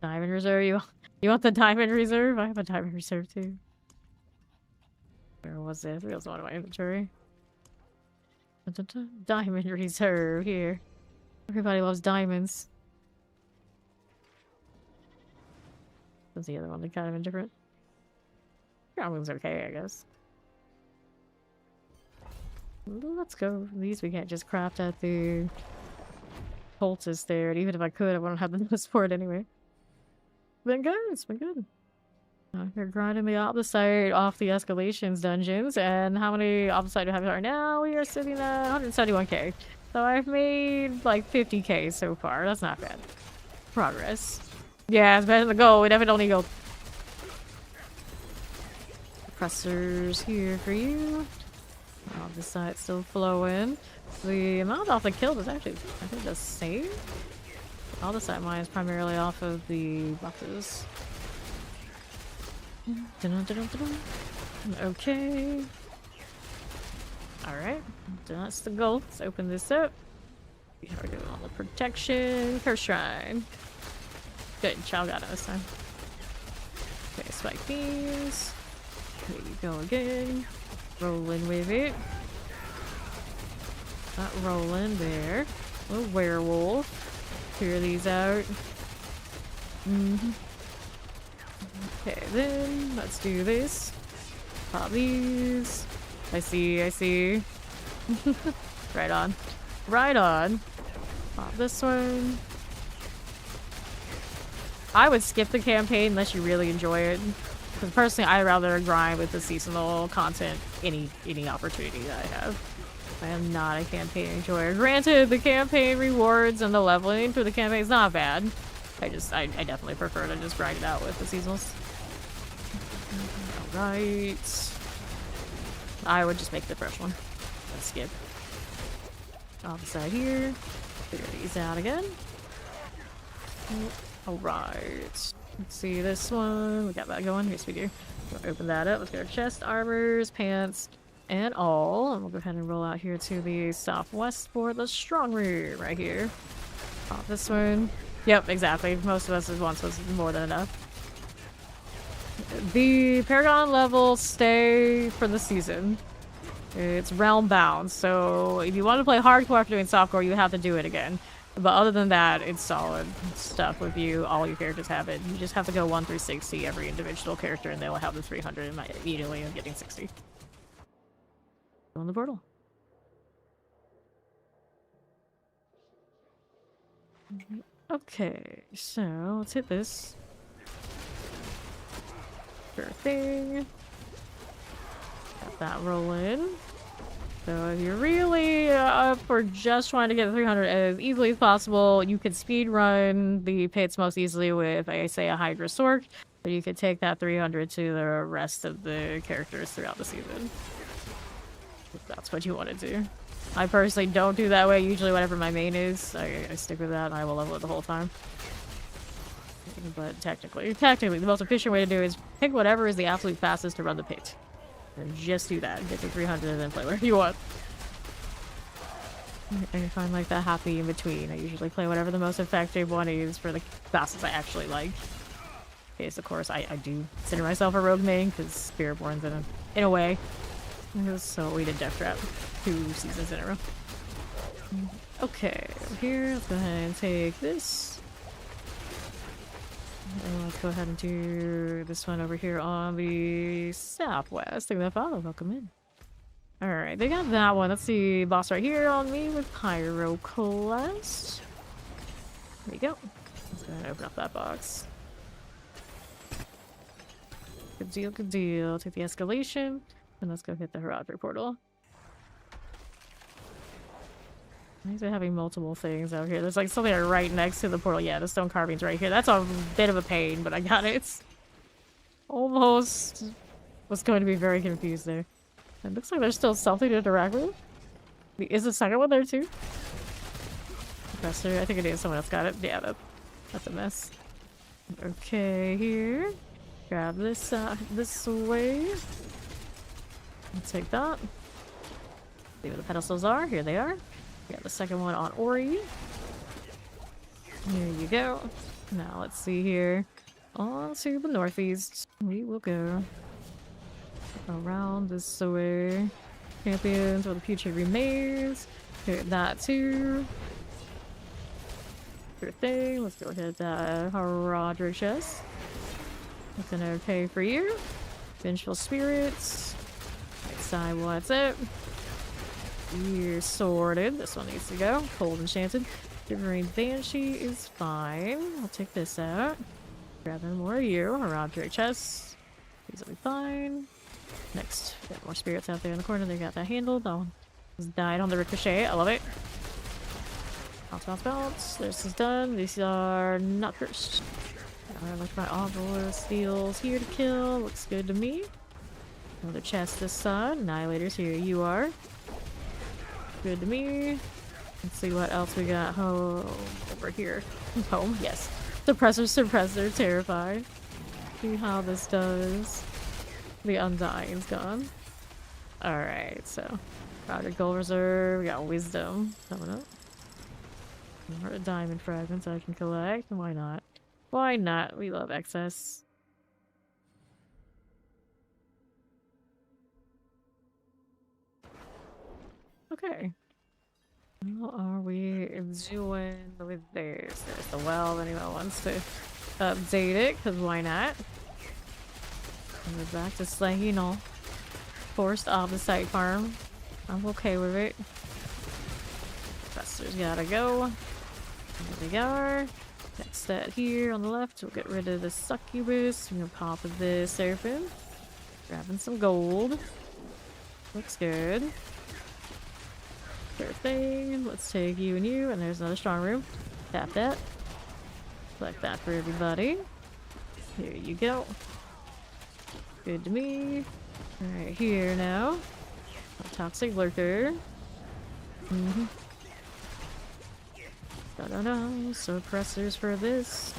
Diamond reserve. You want the diamond reserve? I have a diamond reserve too. Where was it? It was one of my inventory. Diamond reserve here. Everybody loves diamonds. What's the other one? They're kind of indifferent. Growling's okay, I guess. Let's go. These we can't just craft at the poultice there. And even if I could, I wouldn't have the nose for it anyway. Been good. It's been good. You're grinding the opposite off the escalations dungeons. And how many opposite do I have right now? We are sitting at 171k. So I've made like 50k so far. That's not bad. Progress. Yeah, it's better than the goal. We definitely don't need gold. Compressors here for you. Oh, this side's still flowing. The amount off the kill is actually, I think, the same. All the side mine is primarily off of the boxes. Okay. Alright. That's the goal. Let's open this up. We're doing all the protection. Curse Shrine. Good. Chow got it this time. Okay, spike beams. There you go again. Rolling with it. Not rolling there. A werewolf. Clear these out. Okay, then let's do this. Pop these. I see. Right on. Right on. Pop this one. I would skip the campaign unless you really enjoy it. Because personally, I'd rather grind with the seasonal content any opportunity that I have. I am not a campaign enjoyer. Granted, the campaign rewards and the leveling for the campaign is not bad. I definitely prefer to just grind it out with the seasonals. Alright. I would just make the fresh one. Let's skip. Off the side here. Figure these out again. Alright. Let's see this one. We got that going. Yes, we do. We'll open that up. Let's go chest, armors, pants, and all. And we'll go ahead and roll out here to the southwest for the strong room right here. Pop this one. Yep, exactly. Most of us once was more than enough. The Paragon levels stay for the season. It's realm bound, so if you want to play hardcore after doing softcore, you have to do it again. But other than that, it's solid stuff with you. All your characters have it. You just have to go 1 through 60 every individual character, and they'll have the 300 immediately of getting 60. Go in the portal. Okay, so let's hit this. Sure thing. Got that rolling. So if you're really up for just trying to get the 300 as easily as possible, you could speed run the pits most easily with, I say, a Hydra Sork, but you could take that 300 to the rest of the characters throughout the season. If that's what you want to do. I personally don't do that way. Usually whatever my main is, I stick with that and I will level it the whole time. But technically, the most efficient way to do it is pick whatever is the absolute fastest to run the pit. And just do that. Get to 300 and then play whatever you want. I find like that happy in between. I usually play whatever the most effective one is for the classes I actually like. Yes, of course, I do consider myself a rogue main because Spiritborn's in a way. So we did Death Trap 2 seasons in a row. Okay, over here, let's go ahead and take this. And let's go ahead and do this one over here on the southwest. Take that follow. Welcome in. Alright, they got that one. Let's see. Boss right here on me with Pyroclast. There you go. Let's go ahead and open up that box. Good deal, good deal. Take the escalation. And let's go hit the Herodry portal. These are having multiple things out here. There's like something right next to the portal. Yeah, the stone carving's right here. That's a bit of a pain, but I got it. It's almost was going to be very confused there. It looks like there's still something to interact with. Is the second one there too? Professor, I think it is. Someone else got it. Yeah, that's a mess. Okay, here. Grab this this way. Let's take that. See where the pedestals are. Here they are. Got the second one on Ori. There you go. Now let's see here. On to the northeast. We will go around this way. Champions where the future remains. Hit that too. Sure thing. Let's go ahead Roger chest. That's an okay for you. Vengeful spirits. Right side, what's it? You're sorted. This one needs to go. Cold enchanted. Shivering banshee is fine. I'll take this out. Grabbing more of you. Roger chest. These will be fine. Next, got more spirits out there in the corner. They got that handled. That one just died on the ricochet. I love it. Bounce, bounce, bounce. This is done. These are not cursed. Alright, look, my obelisk steel's here to kill. Looks good to me. Another chest this side. Annihilators here. You are. Good to me. Let's see what else we got. Home over here. Home, yes. Suppressor, terrified. See how this does. The Undying's gone. Alright, so Powder Gold Reserve, we got Wisdom coming up. More diamond fragments I can collect. Why not? Why not? We love excess. Okay. What are we doing with this? There's the well. Anyone wants to update it, because why not? And we're back to slaying all forced opposite farm. I'm okay with it. Professor's gotta go. There we are. Next set here on the left, we'll get rid of the succubus. We're gonna pop this serpent. Grabbing some gold. Looks good. Sure thing. Let's take you and you, and there's another strong room. Tap that. Select that for everybody. Here you go. Good to me. Alright, here now. A toxic lurker. Da-da-da. Suppressors for this.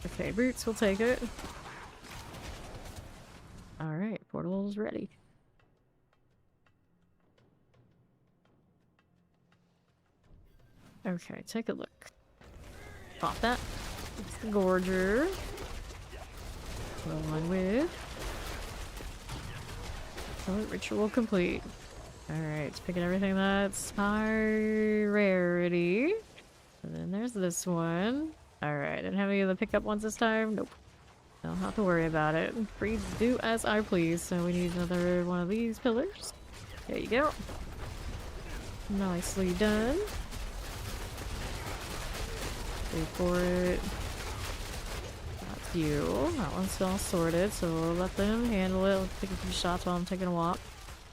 Okay, brutes, we'll take it. Alright, portal's ready. Okay, take a look. Pop that. It's the Gorger. Roll on with. Oh, ritual complete. Alright, picking everything that's high rarity. And then there's this one. Alright, didn't have any of the pickup ones this time? Nope. Don't have to worry about it. Free to do as I please. So we need another one of these pillars. There you go. Nicely done. Wait for it. That's you. That one's all sorted, so we'll let them handle it. Let's take a few shots while I'm taking a walk.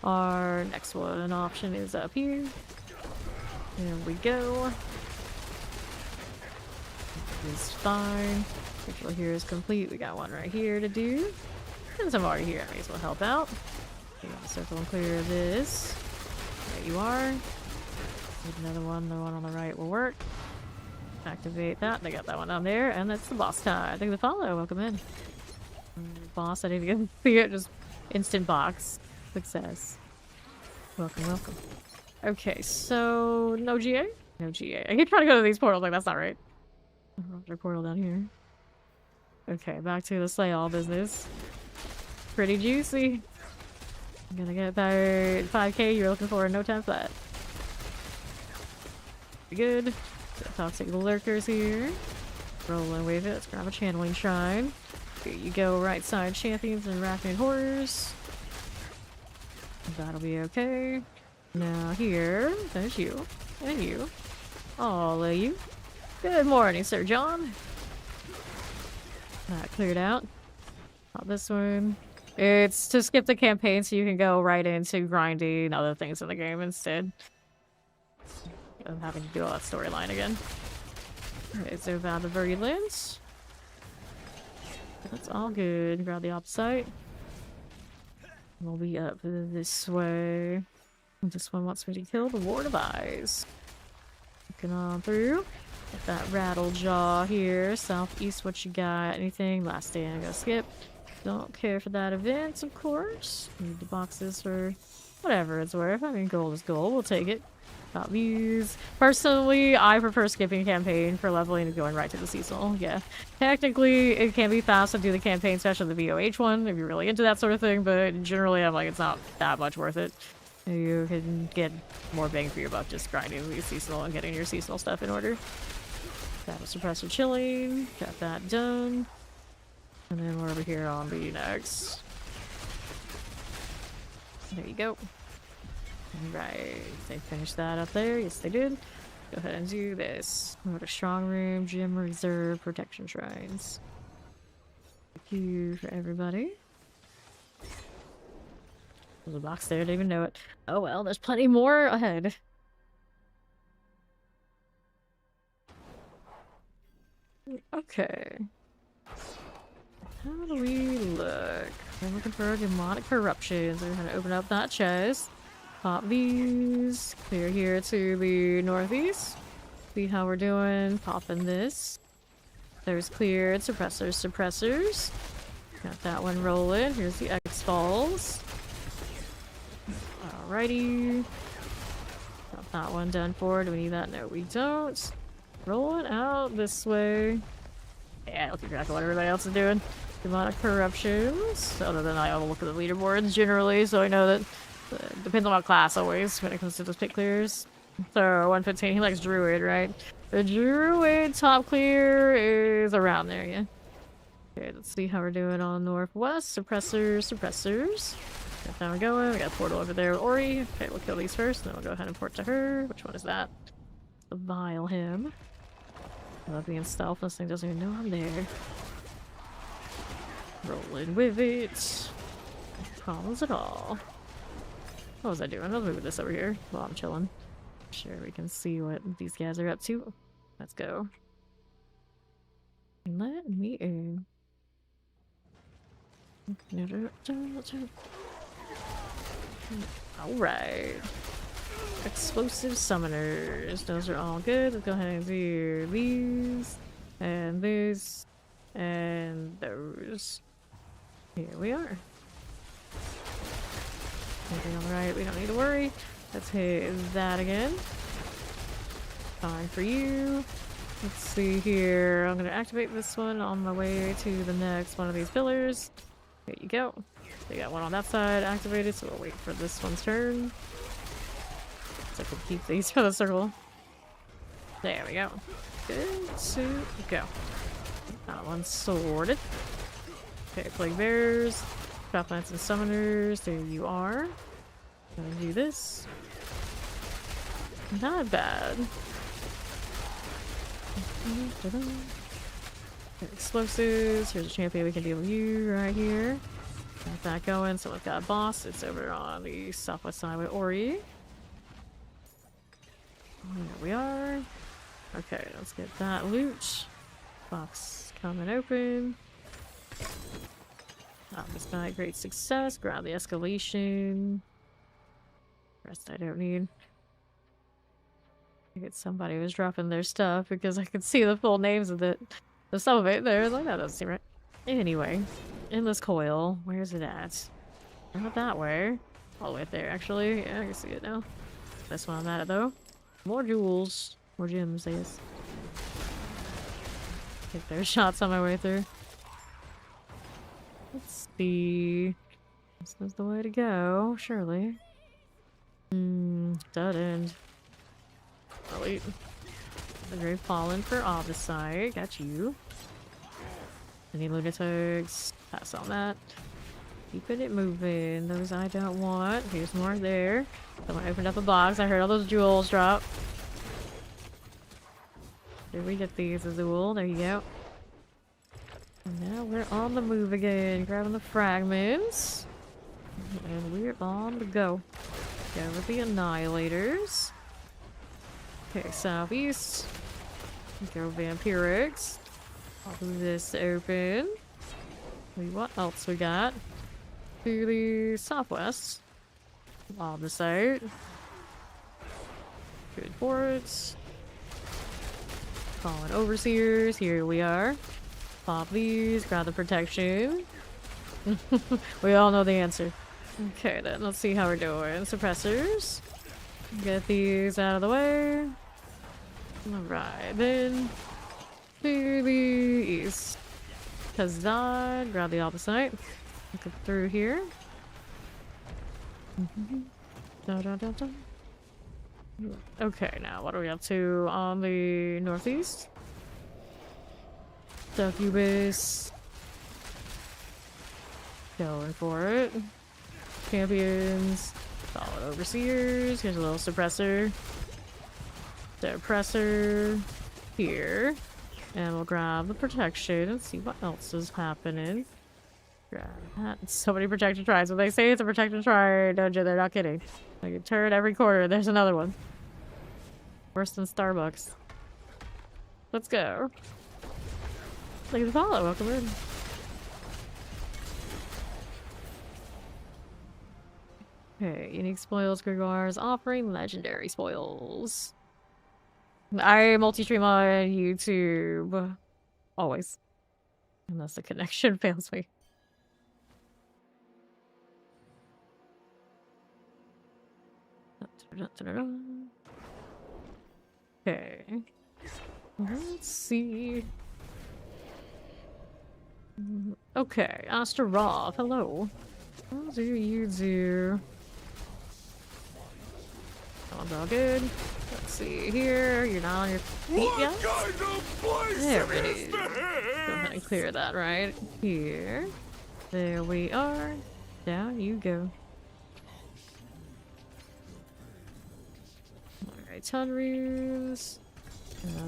Our next one, an option is up here. There we go. It's fine. Ritual here is complete. We got one right here to do. Since I'm already here, I may as well help out. You got to circle and clear this. There you are. Need another one. The one on the right will work. Activate that. They got that one down there, and that's the boss time. I think the follow. Welcome in. Boss, I didn't even see it. Just instant box. Success. Welcome, welcome. Okay, so no GA? No GA. I keep trying to go to these portals, like that's not right. Another portal down here. Okay, back to the slay all business. Pretty juicy. I'm gonna get about 5k you're looking for in no time flat. Good. Toxic lurkers here. Rolling with it. Let's grab a channeling shrine. Here you go, right side champions and arachnid horrors. That'll be okay. Now here, there's you. And you. All of you. Good morning, Sir John. That cleared out. Not this one. It's to skip the campaign so you can go right into grinding other things in the game instead. I'm having to do all that storyline again. Okay, so found the virulence. That's all good. Grab the opposite. We'll be up this way. This one wants me to kill the Ward of Eyes. Looking on through. Get that rattle jaw here. Southeast, what you got? Anything? Last stand, I'm gonna skip. Don't care for that event, of course. Need the boxes for whatever it's worth. I mean, gold is gold. We'll take it. Got these. Personally, I prefer skipping campaign for leveling and going right to the seasonal. Yeah. Technically, it can be fast to do the campaign, especially the VOH one, if you're really into that sort of thing, but generally, I'm like, it's not that much worth it. You can get more bang for your buck just grinding the seasonal and getting your seasonal stuff in order. Battle suppressor chilling. Got that done. And then we're over here on the next. There you go. Alright. They finished that up there. Yes, they did. Go ahead and do this. Go to strong room, gym reserve, protection shrines. Thank you for everybody. There's a box there, didn't even know it. Oh well, there's plenty more ahead. Okay. How do we look? We're looking for demonic corruption, so we're gonna open up that chest. Pop these. Clear here to the northeast. See how we're doing. Popping this. There's cleared. Suppressors. Got that one rolling. Here's the X-Balls. Alrighty. Got that one done for. Do we need that? No, we don't. Rolling out this way. Yeah, I'll keep track of what everybody else is doing. Demonic corruptions. Other than I will look at the leaderboards generally, so I know that depends on what class always when it comes to those pit clears. So 115, he likes druid, right? The druid top clear is around there, yeah. Okay, let's see how we're doing on northwest. Suppressors. Got that one going. We got a portal over there with Ori. Okay, we'll kill these first, and then we'll go ahead and port to her. Which one is that? Vile him. I love being stealth. This thing doesn't even know I'm there. Rolling with it. No problems at all. What was I doing? I was moving this over here while I'm chilling. Sure, we can see what these guys are up to. Let's go. Let me in. Alright. Explosive summoners. Those are all good. Let's go ahead and do these. And this. And those. Here we are. Everything alright, we don't need to worry. Let's hit that again. Fine for you. Let's see here. I'm gonna activate this one on my way to the next one of these pillars. There you go. They got one on that side activated, so we'll wait for this one's turn. So I can keep these for the circle. There we go. Good to go. That one's sorted. Okay, Plague Bears, Trap Knights and Summoners, there you are. Gonna do this. Not bad. Explosives, here's a champion we can deal with you right here. Got that going, so we've got a boss. It's over on the southwest side with Ori. There we are. Okay, let's get that loot. Box coming open. This guy, great success. Grab the escalation. Rest I don't need. I think somebody was dropping their stuff because I could see the full names of some of it there. Like, that doesn't seem right. Anyway, endless coil. Where's it at? Not that way. All the way up there, actually. Yeah, I can see it now. This one I'm at it, though. More jewels. More gems, I guess. Get their shots on my way through. Let's see. This is the way to go, surely. Dead end. Oh, wait. The Grave Fallen for Oversight. Got you. Any lunatics? Pass on that. Keeping it moving. Those I don't want. Here's more there. Someone opened up a box. I heard all those jewels drop. Did we get these, Azul? There you go. And now we're on the move again. Grabbing the fragments. And we're on the go. Go with the Annihilators. Okay, southeast. Go Vampirics. Pop this open. What else we got? To the southwest. On the side. Good boards. Calling Overseers. Here we are. Pop these. Grab the protection. We all know the answer. Okay, then let's see how we're doing. Suppressors. Get these out of the way. Alright, then to the east. Kazad, grab the opposite. Look it through here. Okay, now what are we up to on the northeast? Succubus. Going for it. Champions. Solid overseers. Here's a little suppressor. Suppressor. Here. And we'll grab the protection and see what else is happening. Grab that. So many protection tries. When they say it's a protection try, don't you? They're not kidding. Like, you turn every corner, there's another one. Worse than Starbucks. Let's go. Look at the follow. Welcome in. Okay, unique spoils, Gregor's offering legendary spoils. I multi-stream on YouTube. Always. Unless the connection fails me. Okay. Let's see. Okay, Astaroth, hello. What do you do? Sounds all good. Let's see here. You're not on your feet yet? There it is. Go ahead and clear that right here. There we are. Down you go. Alright, ton runes.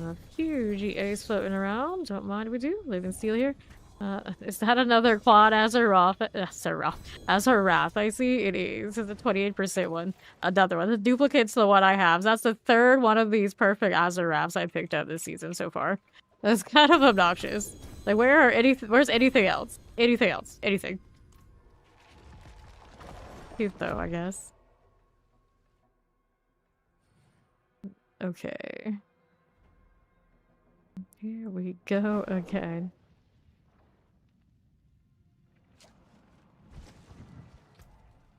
A few GAs floating around. Don't mind we do. Living steel here. Is that another quad Azeroth? Azeroth, I see it is. It's a 28% one. Another one. The duplicate's the one I have. That's the third one of these perfect Azeroths I picked up this season so far. That's kind of obnoxious. Like, where's anything else? Anything else? Anything. Cute though, I guess. Okay. Here we go again.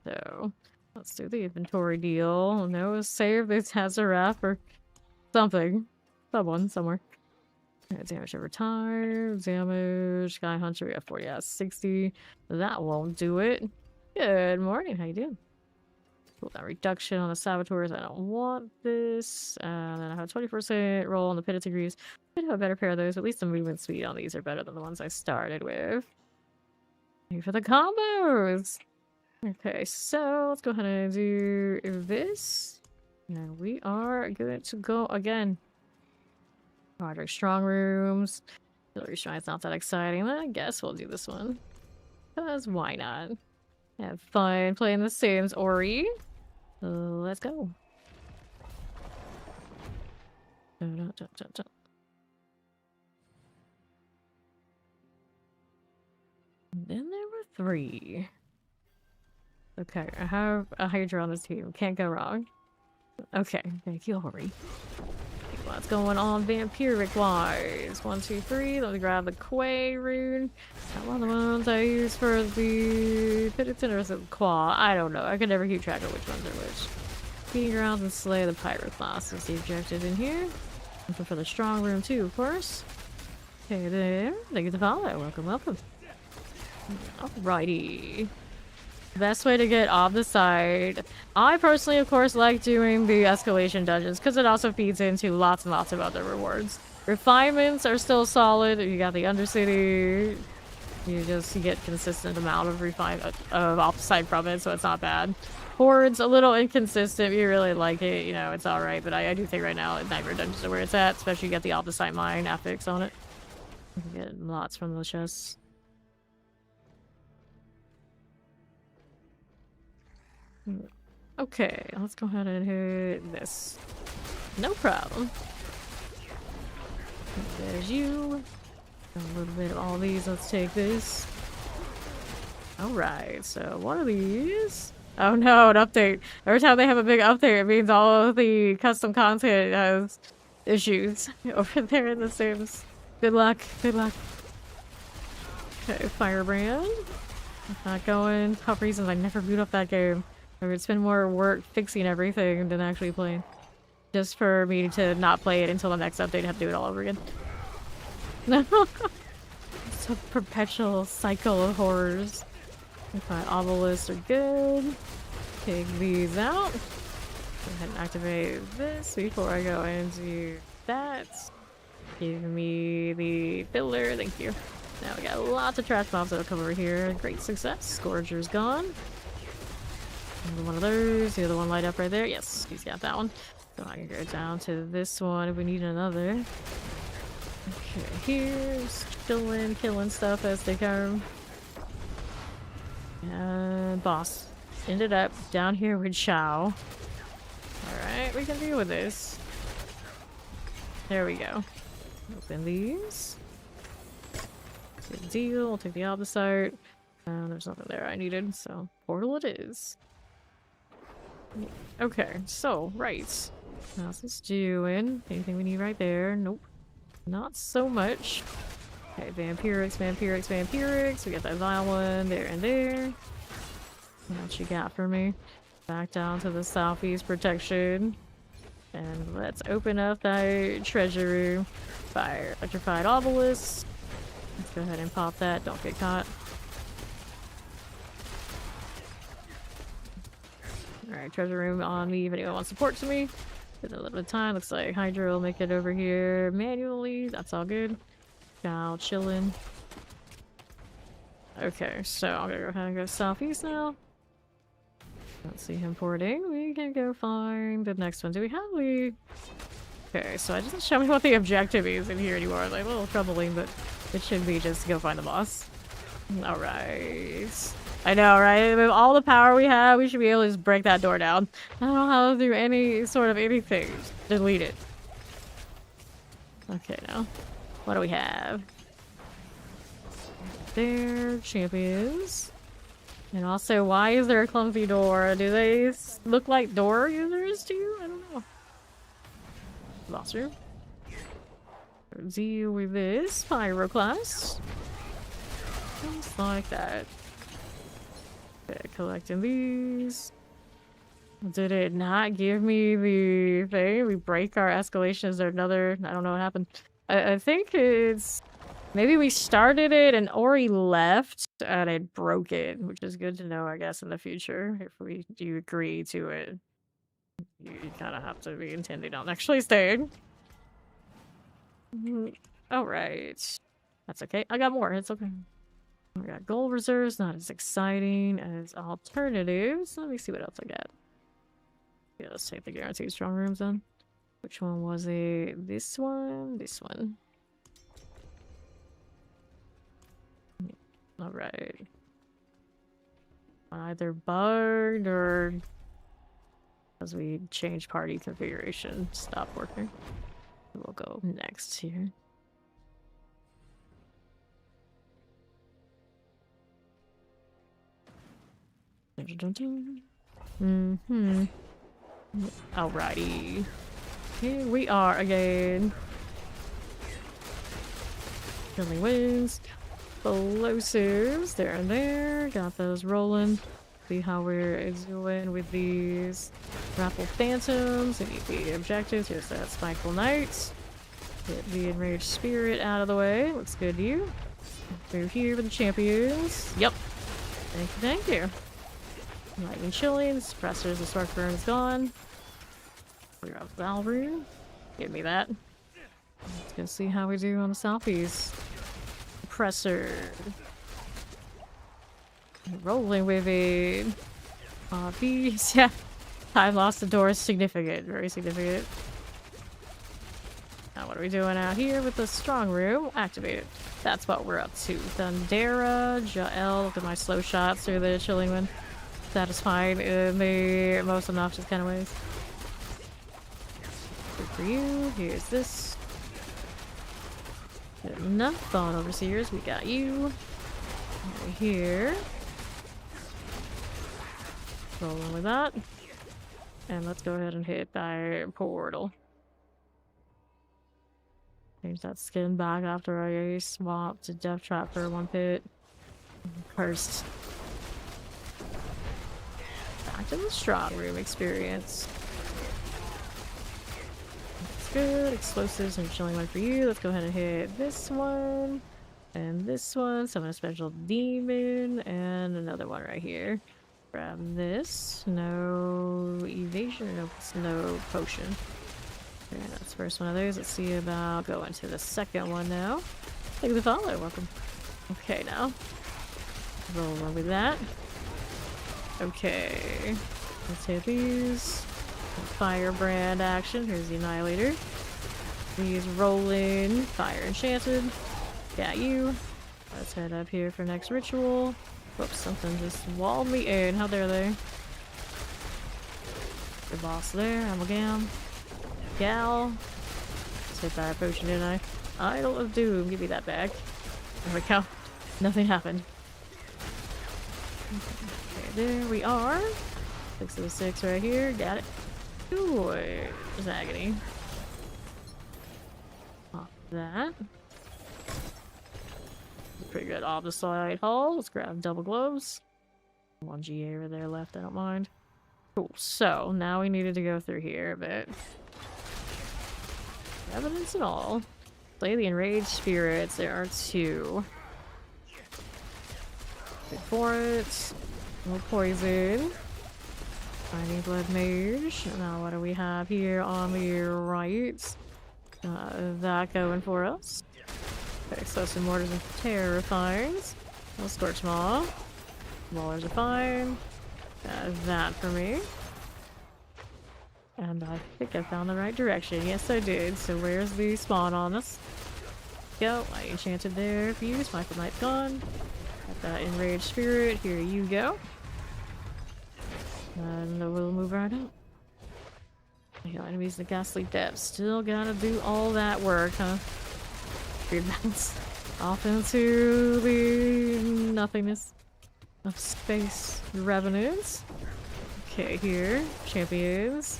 So, let's do the inventory deal. No, save this Azeroth or something. Someone, somewhere. Damage over time. Damage. Sky Hunter, we have 40 out of 60. That won't do it. Good morning, how you doing? Cool, that reduction on the saboteurs. I don't want this. And then I have a 20% roll on the pitted degrees. I have a better pair of those. At least the movement speed on these are better than the ones I started with. Thank you for the combos! Okay, so let's go ahead and do this. And we are good to go again. Roderick Strong Rooms. Hillary Shrine's not that exciting. I guess we'll do this one. Because why not? Have fun playing the Sims, Ori. Let's go. Dun, dun, dun, dun, dun. Then there were 3. Okay, I have a Hydra on this team. Can't go wrong. Okay, thank you, Ori. What's going on vampiric-wise? 1, 2, 3. Let me grab the Quay rune. That one of the ones I use for the Pitted Cinders of Claw. I don't know. I could never keep track of which ones are which. Feeding grounds and slay the pirate class is the objective in here. Looking for the strong room too, of course. Okay, there. Thank you to follow. Welcome, welcome. Alrighty. Best way to get off the side. I personally, of course, like doing the escalation dungeons because it also feeds into lots and lots of other rewards. Refinements are still solid. You got the Undercity. You get consistent amount of off the side from it, so it's not bad. Horde's a little inconsistent. You really like it, you know, it's alright, but I do think right now Nightmare Dungeons are where it's at, especially you get the opposite mine affix on it. You can get lots from those chests. Okay, let's go ahead and hit this. No problem. There's you. A little bit of all these. Let's take this. Alright, so one of these. Oh no, an update. Every time they have a big update, it means all of the custom content has issues over there in the Sims. Good luck, good luck. Okay, Firebrand. Not going. Top reasons I never boot up that game. I would spend more work fixing everything than actually playing. Just for me to not play it until the next update and have to do it all over again. It's a perpetual cycle of horrors. If my obelisks are good. Take these out. Go ahead and activate this before I go into that. Give me the Refiller, thank you. Now we got lots of trash mobs that'll come over here. Great success. Scourger's gone. Another one of those. The other one light up right there. Yes, he's got that one. So I can go down to this one if we need another. Okay, here's chilling, killing stuff as they come. And boss. Ended up down here with Chow. Alright, we can deal with this. There we go. Open these. Good deal. I'll take the opposite. There's nothing there I needed, so portal it is. Okay, so, right. How's this doing? Anything we need right there? Nope. Not so much. Okay, Vampirics, Vampirics, Vampirics. We got that vial one there and there. What you got for me? Back down to the southeast protection. And let's open up that treasure room. Fire electrified obelisk. Let's go ahead and pop that. Don't get caught. Alright, treasure room on me if anyone wants support to me. Give it a little bit of time. Looks like Hydra will make it over here manually. That's all good. Now, chillin'. Okay, so I'm gonna go ahead and go southeast now. Don't see him porting. We can go find the next one. Do we have the... Okay, so it doesn't show me what the objective is in here anymore. It's like a little troubling, but it should be just go find the boss. Alright. I know, right? With all the power we have, we should be able to just break that door down. I don't know how to do any sort of anything. Delete it. Okay, now. What do we have? There, champions. And also, why is there a clumsy door? Do they look like door users to you? I don't know. Boss room. Deal with this pyroclast. Things like that. Okay, collecting these. Did it not give me the thing? We break our escalation. Is there another? I don't know what happened. I think it's... Maybe we started it and Ori left and it broke it, which is good to know, I guess, in the future. If we do agree to it, you kind of have to be intending on actually staying. Alright. That's okay. I got more. It's okay. We got gold reserves, not as exciting as alternatives. Let me see what else I got. Yeah, let's take the guaranteed strong rooms then. Which one was it? This one? This one. Alright. Either bugged or as we change party configuration, stop working. We'll go next here. Alrighty. Here we are again. Friendly winds. Explosives. There and there. Got those rolling. See how we're doing with these Grapple Phantoms. We need the objectives. Here's that Spiteful Knights. Get the Enraged Spirit out of the way. Looks good to you. Through here with the champions. Yep. Thank you, thank you. Lightning Chillin, suppressors, the spark burn is gone. Clear up Valrune. Give me that. Let's go see how we do on the southeast. Suppressor. Rolling with it. These, yeah. Time lost the door is significant. Very significant. Now what are we doing out here with the strong room? Activated. That's what we're up to. Thundera, Jael, look at my slow shots through the chilling one. Satisfied in the most obnoxious kind of ways. Good for you. Here's this. Good enough. Fallen Overseers, we got you. Over here. Rolling with that. And let's go ahead and hit our portal. Change that skin back after I swapped to Death Trap for one pit. Cursed. Back to the strong room experience. That's good. Explosives and chilling one for you. Let's go ahead and hit this one. And this one. Summon a special demon. And another one right here. Grab this. No evasion. Nope, no potion. Okay, that's the first one of those. Let's see about going to the second one now. Thank you for the follow. Welcome. Okay, now. Roll on with that. Okay. Let's hit these. Firebrand action. Here's the Annihilator. These rolling. Fire Enchanted. Got you. Let's head up here for next ritual. Whoops, something just walled me in. How dare they? The boss there. Amalgam. Gal. Let's hit that potion, didn't I? Idol of Doom. Give me that back. There we go. Nothing happened. Okay, there we are. 6 of the 6 right here. Got it. Ooh, there's agony. Pop that. Pretty good opposite hull. Let's grab double gloves. One GA over there left, I don't mind. Cool. So now we needed to go through here a bit. Evidence and all. Play the enraged spirits. There are 2. Good for it. No poison. Tiny blood mage. Now what do we have here on the right? That going for us. Okay, so some mortars and terrifyings. No scorch maw. Maulers are fine. That for me. And I think I found the right direction. Yes, I did. So where's the spawn on us? Go. I enchanted there. Fuse. Michael Knight's gone. Got that enraged spirit. Here you go. And we'll move right up. The enemies in the ghastly depths. Still gotta do all that work, huh? Weird bounce. Off into the nothingness of space revenues. Okay, here. Champions.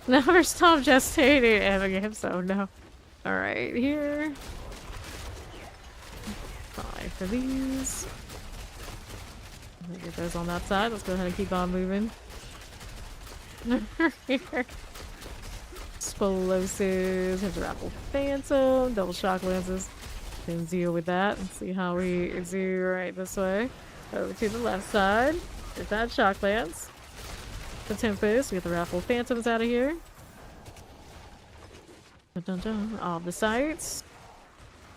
Never stop gestating Endgame, so no. Alright, here. 5 for these. Get those on that side. Let's go ahead and keep on moving. Here. Explosives. Here's a Raffle Phantom. Double shock lenses. Can deal with that. Let's see how we do right this way. Over to the left side. Get that shock lance. The Tempest. We get the Raffle Phantoms out of here. Dun, dun, dun. All the sights.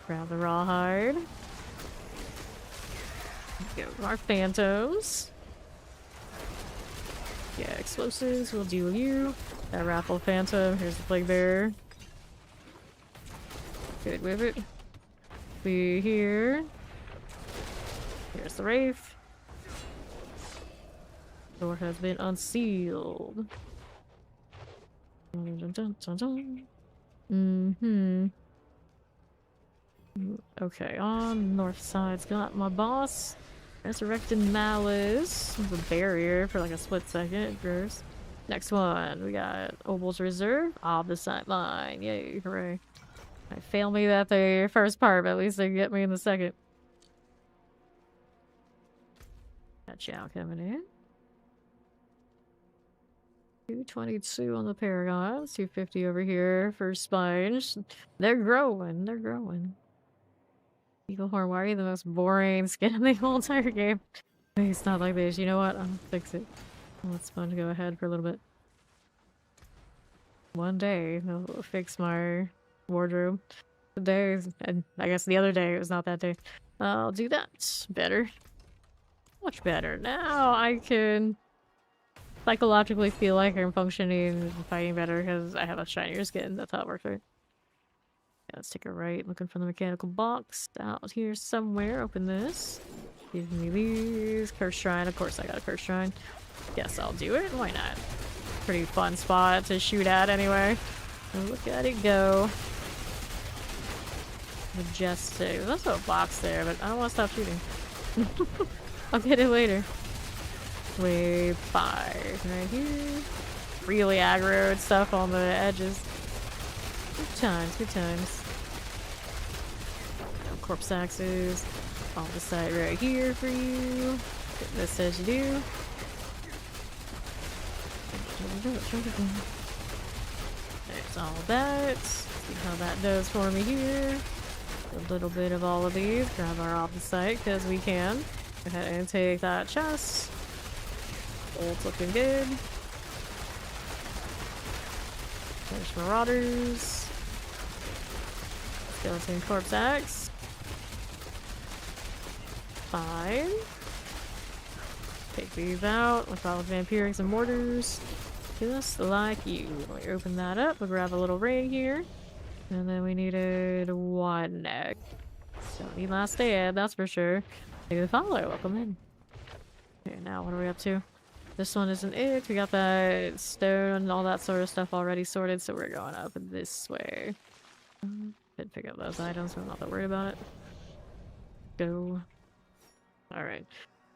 Grab the Rawhide. Go our Phantoms. Yeah, explosives. We'll deal you. That Raffle Phantom. Here's the Plague Bearer. Good with it. Be here. Here's the Wraith. Door has been unsealed. Dun, dun, dun, dun. Okay, on north side's got my boss. Resurrected Malice. The barrier for like a split second. Gross. Next one, we got Obel's Reserve. Off the sideline. Yay, hooray. I failed me that the first part, but at least they get me in the second. Got Chow coming in. 222 on the Paragons. 250 over here for Sponge. They're growing. They're growing. Eaglehorn, why are you the most boring skin in the whole entire game? It's not like this. You know what? I'll fix it. Let Sponge go ahead for a little bit. One day, they'll fix my wardrobe. Today, and I guess the other day, it was not that day. I'll do that. Better. Much better. Now I can psychologically feel like I'm functioning and fighting better because I have a shinier skin. That's how it works, right? Yeah, let's take a right. Looking for the mechanical box out here somewhere. Open this. Give me these. Curse Shrine. Of course I got a Curse Shrine. Yes, I'll do it. Why not? Pretty fun spot to shoot at anyway. And look at it go. Majestic. There's also a box there, but I don't want to stop shooting. I'll get it later. Wave 5 right here. Really aggroed stuff on the edges. Good times, good times. Corpse axes. On the side right here for you. Get this as you do. There's all that. See how that does for me here. A little bit of all of these. Grab our opposite because we can. Go ahead and take that chest. Old's looking good. There's Marauders. Skeleton Corpse Axe. fine. Take these out with all the vampirics and mortars. Just like you. We open that up, we'll grab a little ring here. And then we needed one neck. Don't need last stand, that's for sure. Take the follow, welcome in. Okay, now what are we up to? This one isn't it. We got that stone and all that sort of stuff already sorted, so we're going up this way. Did pick up those items, so I'm not that worried about it. Go. Alright.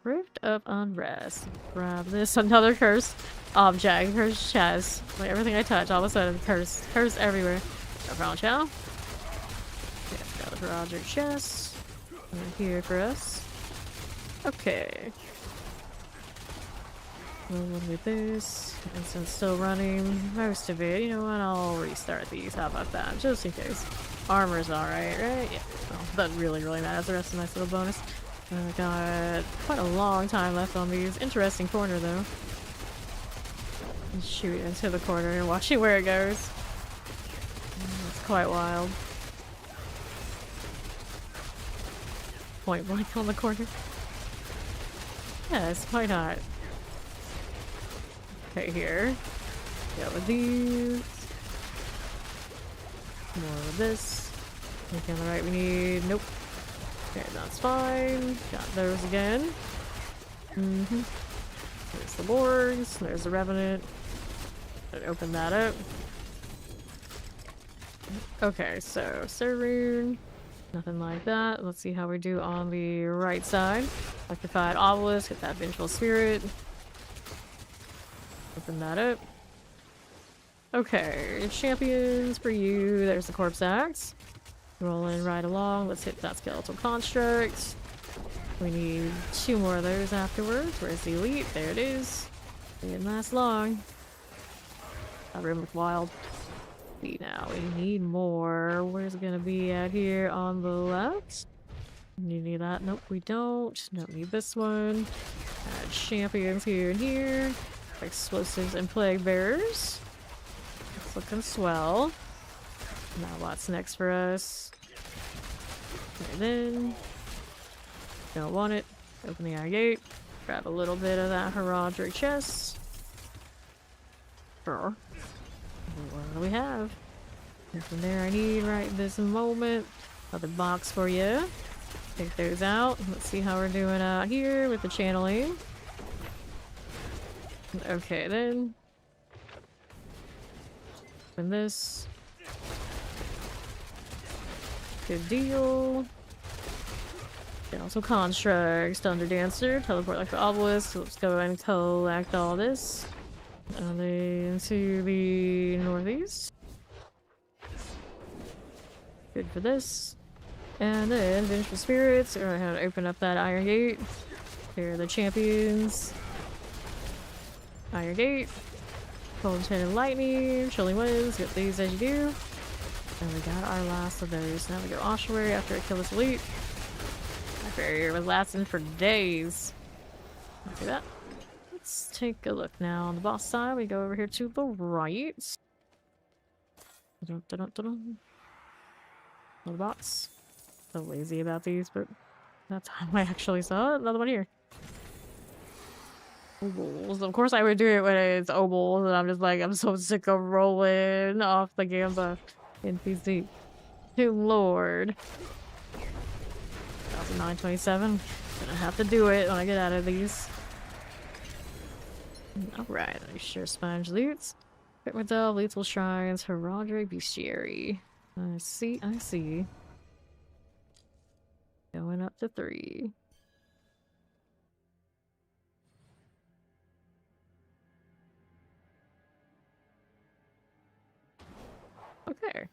Rift of Unrest. Grab this. Another cursed object. Cursed chest. Like everything I touch, all of a sudden, cursed. Cursed everywhere. No problem, channel. Okay, got a project chest. Right here for us. Okay. One with this. Instance still running most of it. You know what? I'll restart these. How about that? Just in case. Armor's alright, right? Yeah. Well, that really matters. The rest is a nice little bonus. I got quite a long time left on these. Interesting corner though. Shoot into the corner and watching where it goes. It's quite wild. Point blank on the corner. Yes, why not? Okay, here. Got with these. More of this. Okay, on the right we need... Nope. Okay, that's fine. Got those again. There's the boards. There's the revenant. Open that up. Okay, so Sirrune. Nothing like that. Let's see how we do on the right side. Electrified obelisk. Get that vengeful spirit. Open that up. Okay, champions for you. There's the corpse axe. Rolling right along. Let's hit that skeletal construct. We need 2 more of those afterwards. Where's the elite? There it is. It didn't last long. That room looks wild. Now we need more. Where's it gonna be at here on the left? You need that? Nope, we don't. Don't need this one. Add champions here and here. Explosives and plague bearers. It's looking swell. Now what's next for us? And then don't want it. Open the iron gate. Grab a little bit of that heraldry chest. Sure. What do we have? Nothing there I need right this moment. Another box for you. Take those out. Let's see how we're doing out here with the channeling. Okay then. And this. Good deal. And also constructs, Thunder Dancer, teleport like the obelisk. So let's go and collect all this. And then to the northeast. Good for this. And then Vengeful Spirits. We're gonna open up that iron gate. Here are the champions. Iron gate. Cold Chain Lightning. Chilling Winds. Get these as you do. And we got our last of those. Now we go Ossuary after I kill this elite. My barrier was lasting for days. Let's do that. Let's take a look now on the boss side. We go over here to the right. Little bots. So lazy about these, but that's how I actually saw it. Another one here. Obols. Of course I would do it when it's obols, and I'm just like, I'm so sick of rolling off the Gamba NPC. Good lord. 1927. Gonna have to do it when I get out of these. Alright, I sure sponge loots. Equipment Delve, Lethal Shrines, Heraldry, Bestiary. I see. Going up to 3. Okay.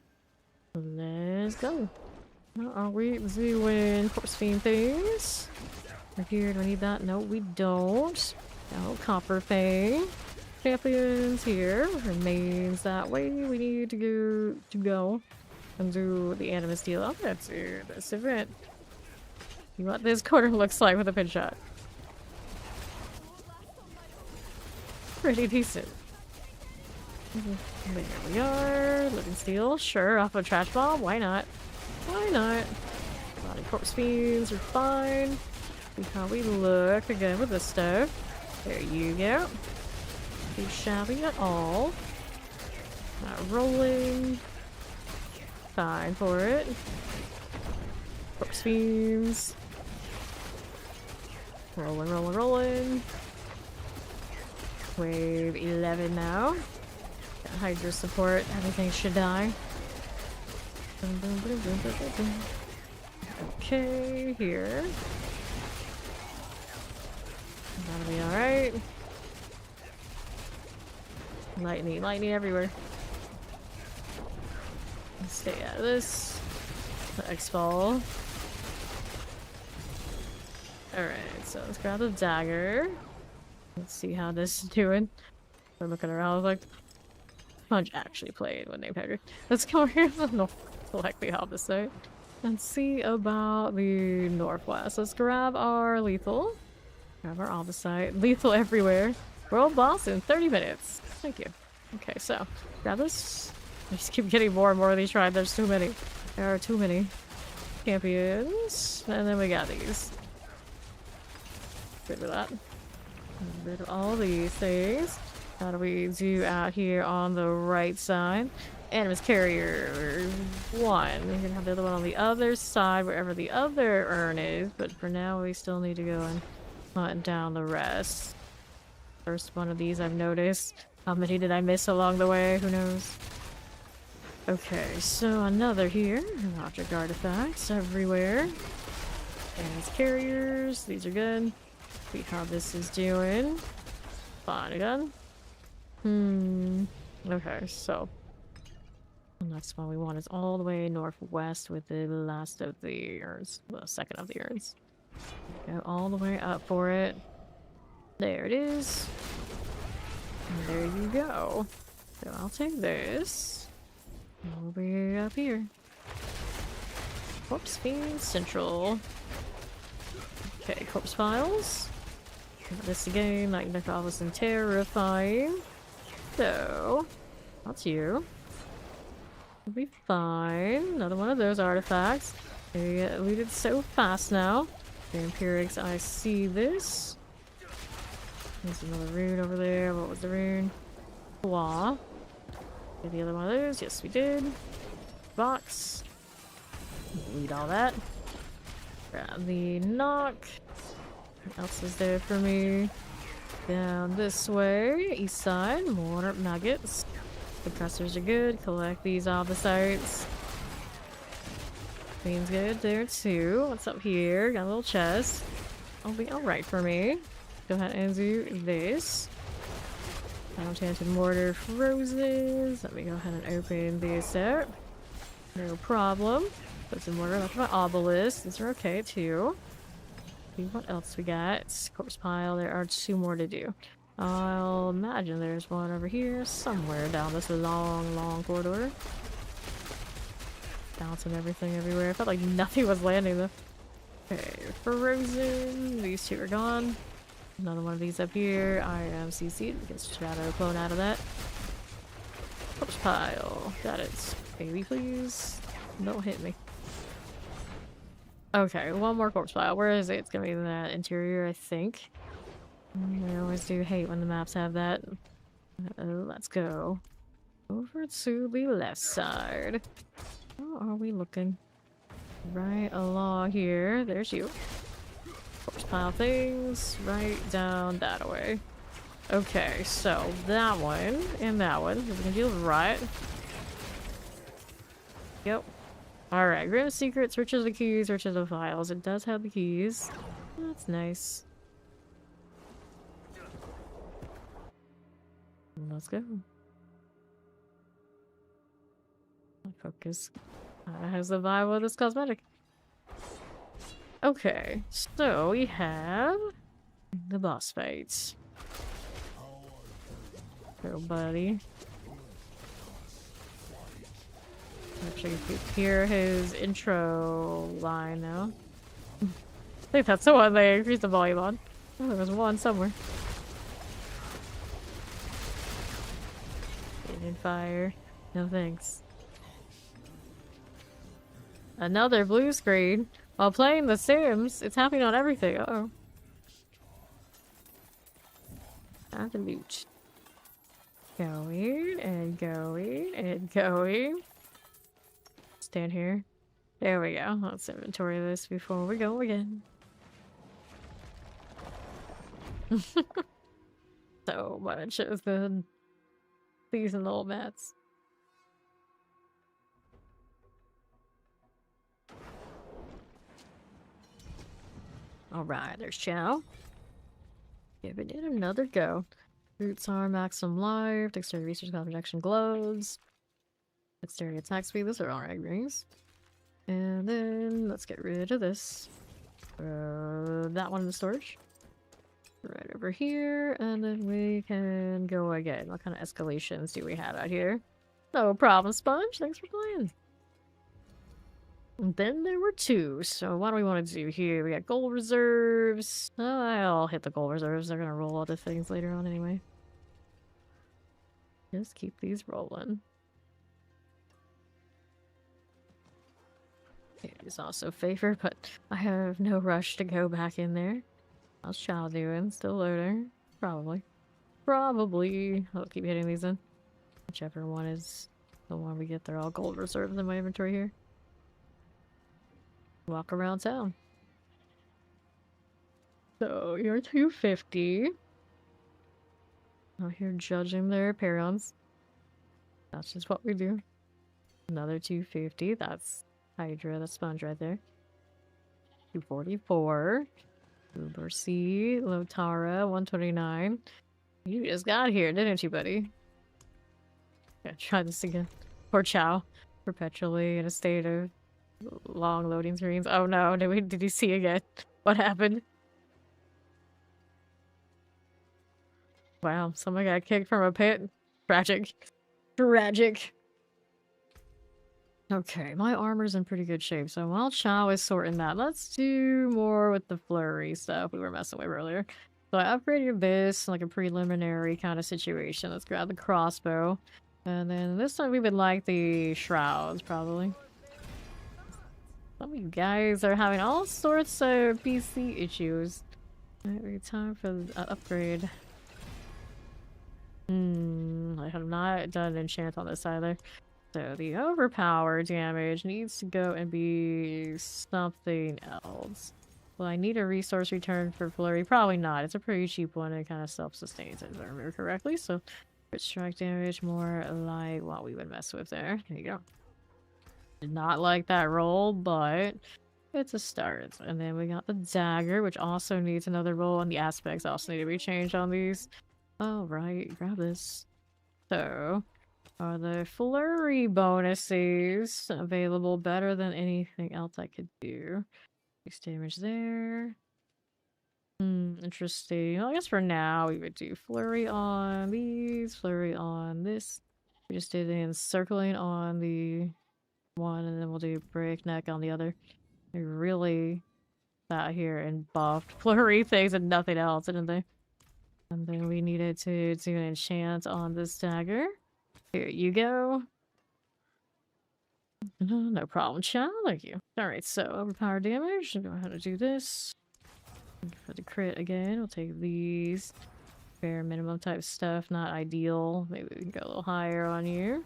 Let's go. Are we doing Corpse Fiend things? Right here, do I need that? No, we don't. No, Copper Fang. Champions here. Remains that way. We need to go and do the Animus deal. I'm gonna do this event. See what this corner looks like with a pin shot. Pretty decent. There we are. Living Steel. Sure, off a trash bomb. Why not? Why not? Body Corpse Fiends are fine. See how we look again with this stuff. There you go. Too shabby at all. Not rolling. Fine for it. Corpse fiends. Rolling, rolling, rolling. Wave 11 now. Got Hydra support. Everything should die. Boom, boom, boom, boom, boom, boom, boom. Okay, here. That'll be alright. Lightning, lightning everywhere. Stay out of this. The X-Ball. Alright, so let's grab the dagger. Let's see how this is doing. We're looking around like Punch actually played when they paired. Let's go here. No, select the opposite. And see about the northwest. Let's grab our lethal. Grab our opposite. Lethal everywhere. World boss in 30 minutes. Thank you. Okay, so grab this. I just keep getting more and more of these tried. There's too many. There are too many champions. And then we got these. Get rid of that. Get rid of all these things. How do we do out here on the right side? Animus carrier 1. We can have the other one on the other side, wherever the other urn is. But for now, we still need to go and hunt down the rest. First one of these I've noticed. How many did I miss along the way? Who knows? Okay, so another here. Object artifacts everywhere. Animus carriers. These are good. See how this is doing. Fine again. Okay, so the next one we want is all the way northwest with the last of the urns. The second of the urns. Go all the way up for it. There it is. And there you go. So I'll take this. We'll be up here. Corpse Fiend Central. Okay, corpse files. This again, like Necropolis and Terrifying. So, that's you. We'll be fine. Another one of those artifacts. They get looted so fast now. Vampirics, I see this. There's another rune over there. What was the rune? Claw. Get the other one of those. Yes, we did. Box. Eat all that. Grab the knock. What else is there for me? Down this way, east side, more nuggets. Compressors are good. Collect these opposites. Queen's good there too. What's up here? Got a little chest. I'll be alright for me. Go ahead and do this. Enchanted mortar for roses. Let me go ahead and open this up. No problem. Put some mortar left my obelisk. These are okay too. See what else we got. Corpse pile. There are 2 more to do. I'll imagine there's one over here somewhere down this long corridor. Bouncing everything everywhere. I felt like nothing was landing though. Okay, frozen. These 2 are gone. Another one of these up here. I am CC'd. We can shadow clone out of that. Corpse pile. Got it. Baby, please. Don't hit me. Okay, one more corpse pile. Where is it? It's gonna be in that interior, I think. I always do hate when the maps have that. Let's go over to the left side. How are we looking? Right along here. There's you. Corpse pile things right down that way. Okay, so that one and that one. We're gonna deal with right. Yep. Alright, Grim Secrets, Riches of Keys, Riches of Files. It does have the keys. That's nice. Let's go. Focus. How's the vibe of this cosmetic? Okay, so we have the boss fights. Little buddy. Actually, you can hear his intro line now. I think that's the one they increased the volume on. Oh, there was one somewhere. In fire. No thanks. Another blue screen. While playing The Sims, it's happening on everything. Uh-oh. Time to loot. Going and going and going. Stand here. There we go. Let's inventory this before we go again. So much of the seasonal mats. Alright, there's Chow. Giving it another go. Roots are maximum life, dexterity research, cloud protection glows. Dexterity attack speed, those are alright rings. And then let's get rid of this. That one in the storage. Right over here, and then we can go again. What kind of escalations do we have out here? No problem, Sponge. Thanks for playing. And then there were two, so what do we want to do here? We got gold reserves. Oh, I'll hit the gold reserves. They're gonna roll other things later on anyway. Just keep these rolling. It is also favor, but I have no rush to go back in there. How's Chow doing? Still loading? Probably. Probably. I'll keep hitting these in. Whichever one is the one we get. They're all gold reserves in my inventory here. Walk around town. So, you're 250. Out here judging their Parons. That's just what we do. Another 250. That's Hydra. That's Sponge right there. 244. Uber C. Lotara. 129. You just got here, didn't you, buddy? Yeah, try this again. Poor Chow. Perpetually in a state of long loading screens. Oh no, did you see again? What happened? Wow, someone got kicked from a pit. Tragic. Tragic. Okay, my armor's in pretty good shape, so while Chow is sorting that, let's do more with the flurry stuff we were messing with earlier. So I upgraded this, like a preliminary kind of situation. Let's grab the crossbow. And then this time we would like the shrouds, probably. Some of you guys are having all sorts of PC issues. Alright, time for the upgrade. I have not done an enchant on this either. So the overpower damage needs to go and be something else. Well, I need a resource return for flurry. Probably not. It's a pretty cheap one and kind of self-sustains, if I remember correctly. So crit strike damage, more like what we would mess with there. There you go. Did not like that roll, but it's a start. And then we got the dagger, which also needs another roll, and the aspects also need to be changed on these. Alright, grab this. So, are the flurry bonuses available better than anything else I could do? 6 damage there. Interesting. Well, I guess for now we would do flurry on these, flurry on this. We just did the encircling on the one, and then we'll do breakneck on the other. They really sat here and buffed flurry things and nothing else, didn't they? And then we needed to do an enchant on this dagger. Here you go. No problem, child. Thank you. Alright, so overpower damage. I'll go ahead and do this. For the crit again, we'll take these. Bare minimum type stuff, not ideal. Maybe we can go a little higher on you.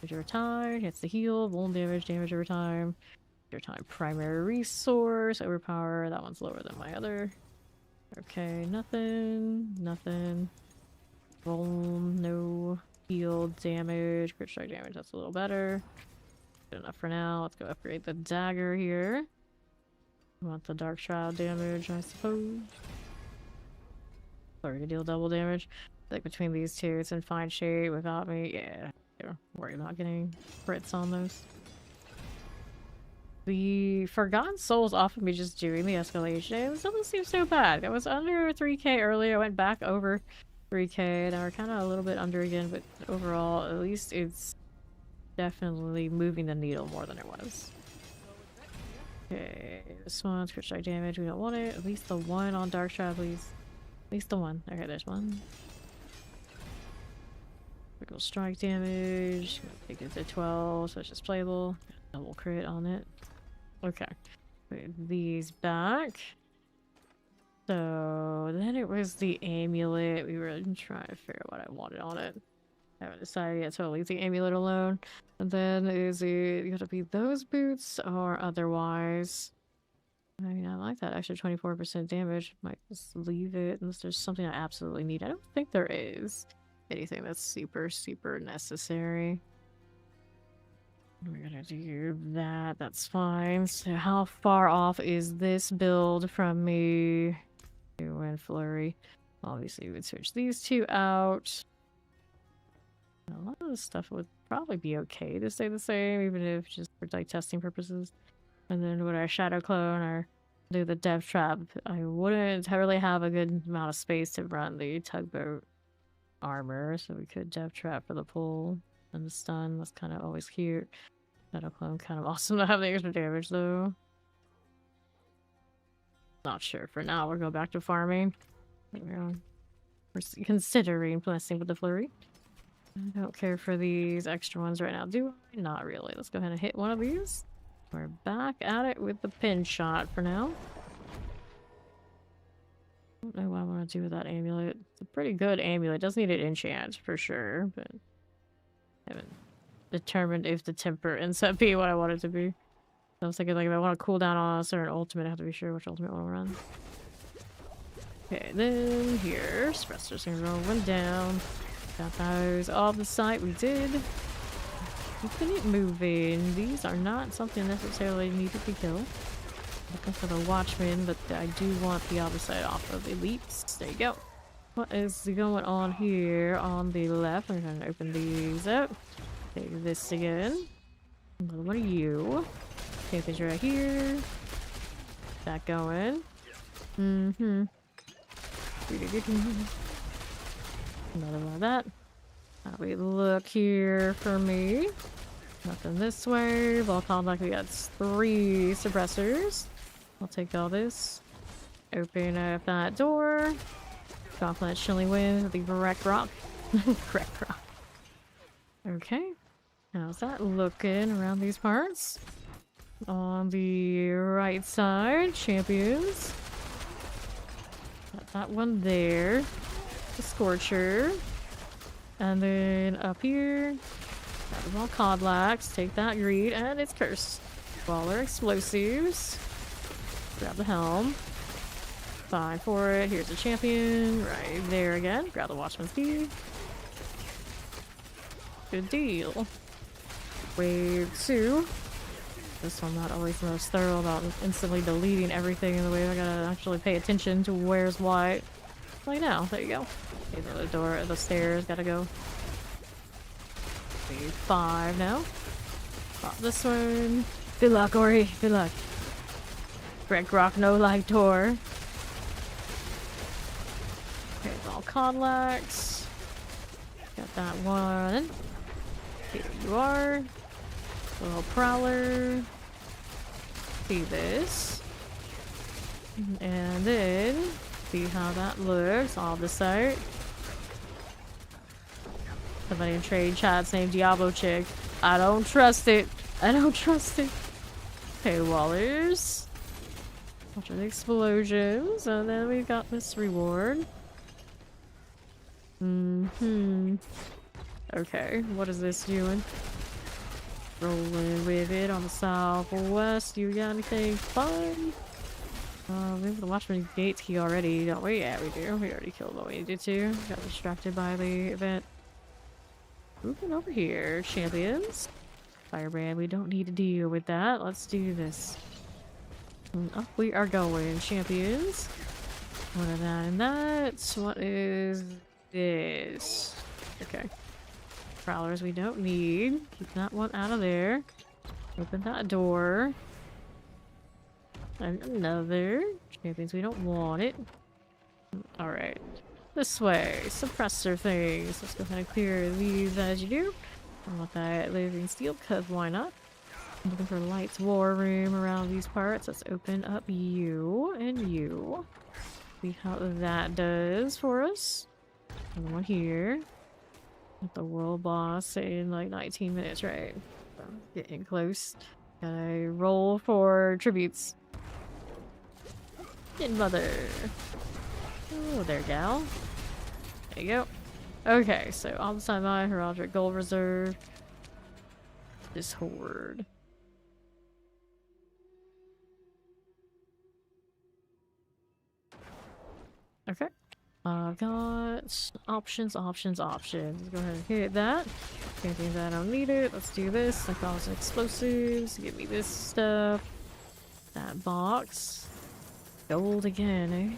Damage over time, hits the heal, wound damage over time. Your time primary resource, overpower. That one's lower than my other. Okay, nothing. Roll, no. Heal damage, crit strike damage, that's a little better. Good enough for now. Let's go upgrade the dagger here. Want the dark shroud damage, I suppose. Sorry to deal double damage. Like between these two, it's in fine shape without me. Yeah, don't worry about getting crits on those. The Forgotten Souls offered me just doing the escalation. It doesn't seem so bad. It was under 3k earlier. I went back over 3k. Now we're kind of a little bit under again, but overall, at least it's definitely moving the needle more than it was. Okay, this one's crit strike damage. We don't want it. At least the one on Dark Shroud, please. At least the one. Okay, there's one. Critical strike damage. Take it to 12, so it's just playable. Double crit on it. Okay. Put these back. So then it was the amulet. We were trying to figure out what I wanted on it. I haven't decided yet, so I'll leave the amulet alone. And then is it gonna be those boots or otherwise? I mean, I like that extra 24% damage. Might just leave it unless there's something I absolutely need. I don't think there is anything that's super, super necessary. We're gonna do that. That's fine. So how far off is this build from me? And flurry. Obviously, we would switch these two out. A lot of the stuff would probably be okay to stay the same, even if just for like testing purposes. And then would I shadow clone or do the dev trap? I wouldn't really have a good amount of space to run the tugboat armor, so we could dev trap for the pull and the stun. That's kind of always cute. Shadow clone kind of awesome to have the extra damage though. Not sure. For now, we'll go back to farming. We're considering blessing with the flurry. I don't care for these extra ones right now, do I? Not really. Let's go ahead and hit one of these. We're back at it with the pin shot for now. I don't know what I want to do with that amulet. It's a pretty good amulet. Does need an enchant for sure, but I haven't determined if the temper ends up being what I want it to be. I was thinking, like, if I want to cool down on a certain ultimate, I have to be sure which ultimate I want to run. Okay, then here, suppressors are rolling down. Got those off the site. We did. Keeping it moving. These are not something necessarily need to be killed. Looking for the Watchmen, but I do want the other side off of Elites. There you go. What is going on here on the left? I'm going to open these up. Take this again. Another one of you. Champions right here. That going. Mm-hmm. Another one of that. How we look here for me? Nothing this way. Well, like we got 3 suppressors. I'll take all this. Open up that door. Gauntlet Chillin with the wreck rock. Wreck rock. Okay. How's that looking around these parts? On the right side, champions. Got that one there. The Scorcher. And then up here, got the all Codlax. Take that greed, and it's cursed. Waller explosives. Grab the helm. Fine for it. Here's the champion right there again. Grab the Watchman's key. Good deal. Wave 2. This one not always the most thorough about instantly deleting everything in the way I gotta actually pay attention to where's what. Like now, there you go. Okay, the door, the stairs, gotta go. Wave 5 now. Pop this one. Good luck, Ori. Good luck. Greg Rock, no light door. Okay, it's all Codlax. Got that one. Here you are. Little Prowler. See this. And then see how that looks. All the site. Somebody in trade chat saying Diablo chick. I don't trust it. I don't trust it. Okay, Wallers. Watch the explosions. And then we got this reward. Okay, what is this doing? Rolling with it on the southwest. You got anything fun? We have the Watchman Gates key already, don't we? Yeah, we do. We already killed what we needed to. Got distracted by the event. Moving over here, champions. Firebrand, we don't need to deal with that. Let's do this. And up we are going, champions. One of that and that. What is this? Okay. Prowlers we don't need. Keep that one out of there. Open that door. And another. Champions, we don't want it. Alright. This way. Suppressor things. Let's go ahead and clear these as you do. I want that living steel, because why not? I'm looking for Light's war room around these parts. Let's open up you and you. See how that does for us. Another one here. With the world boss in like 19 minutes, right? So getting close. Gotta roll for tributes. Good mother. Oh, there, gal. There you go. Okay, so on the side by Heraldric Gold Reserve. This horde. Okay. I've got options. Go ahead and hit that. Anything that I don't need it. Let's do this. I call some explosives. Give me this stuff. That box. Gold again, eh?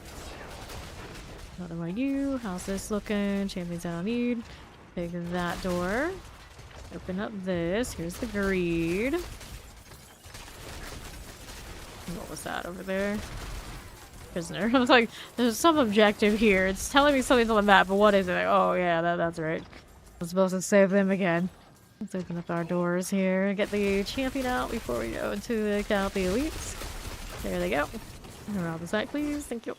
What am I you? How's this looking? Champions I don't need. Take that door. Open up this. Here's the greed. What was that over there? Prisoner. I was like, there's some objective here. It's telling me something's on the map, but what is it? Like, oh yeah, that's right. I'm supposed to save them again. Let's open up our doors here and get the champion out before we go into the count the elites. There they go. Around the side, please. Thank you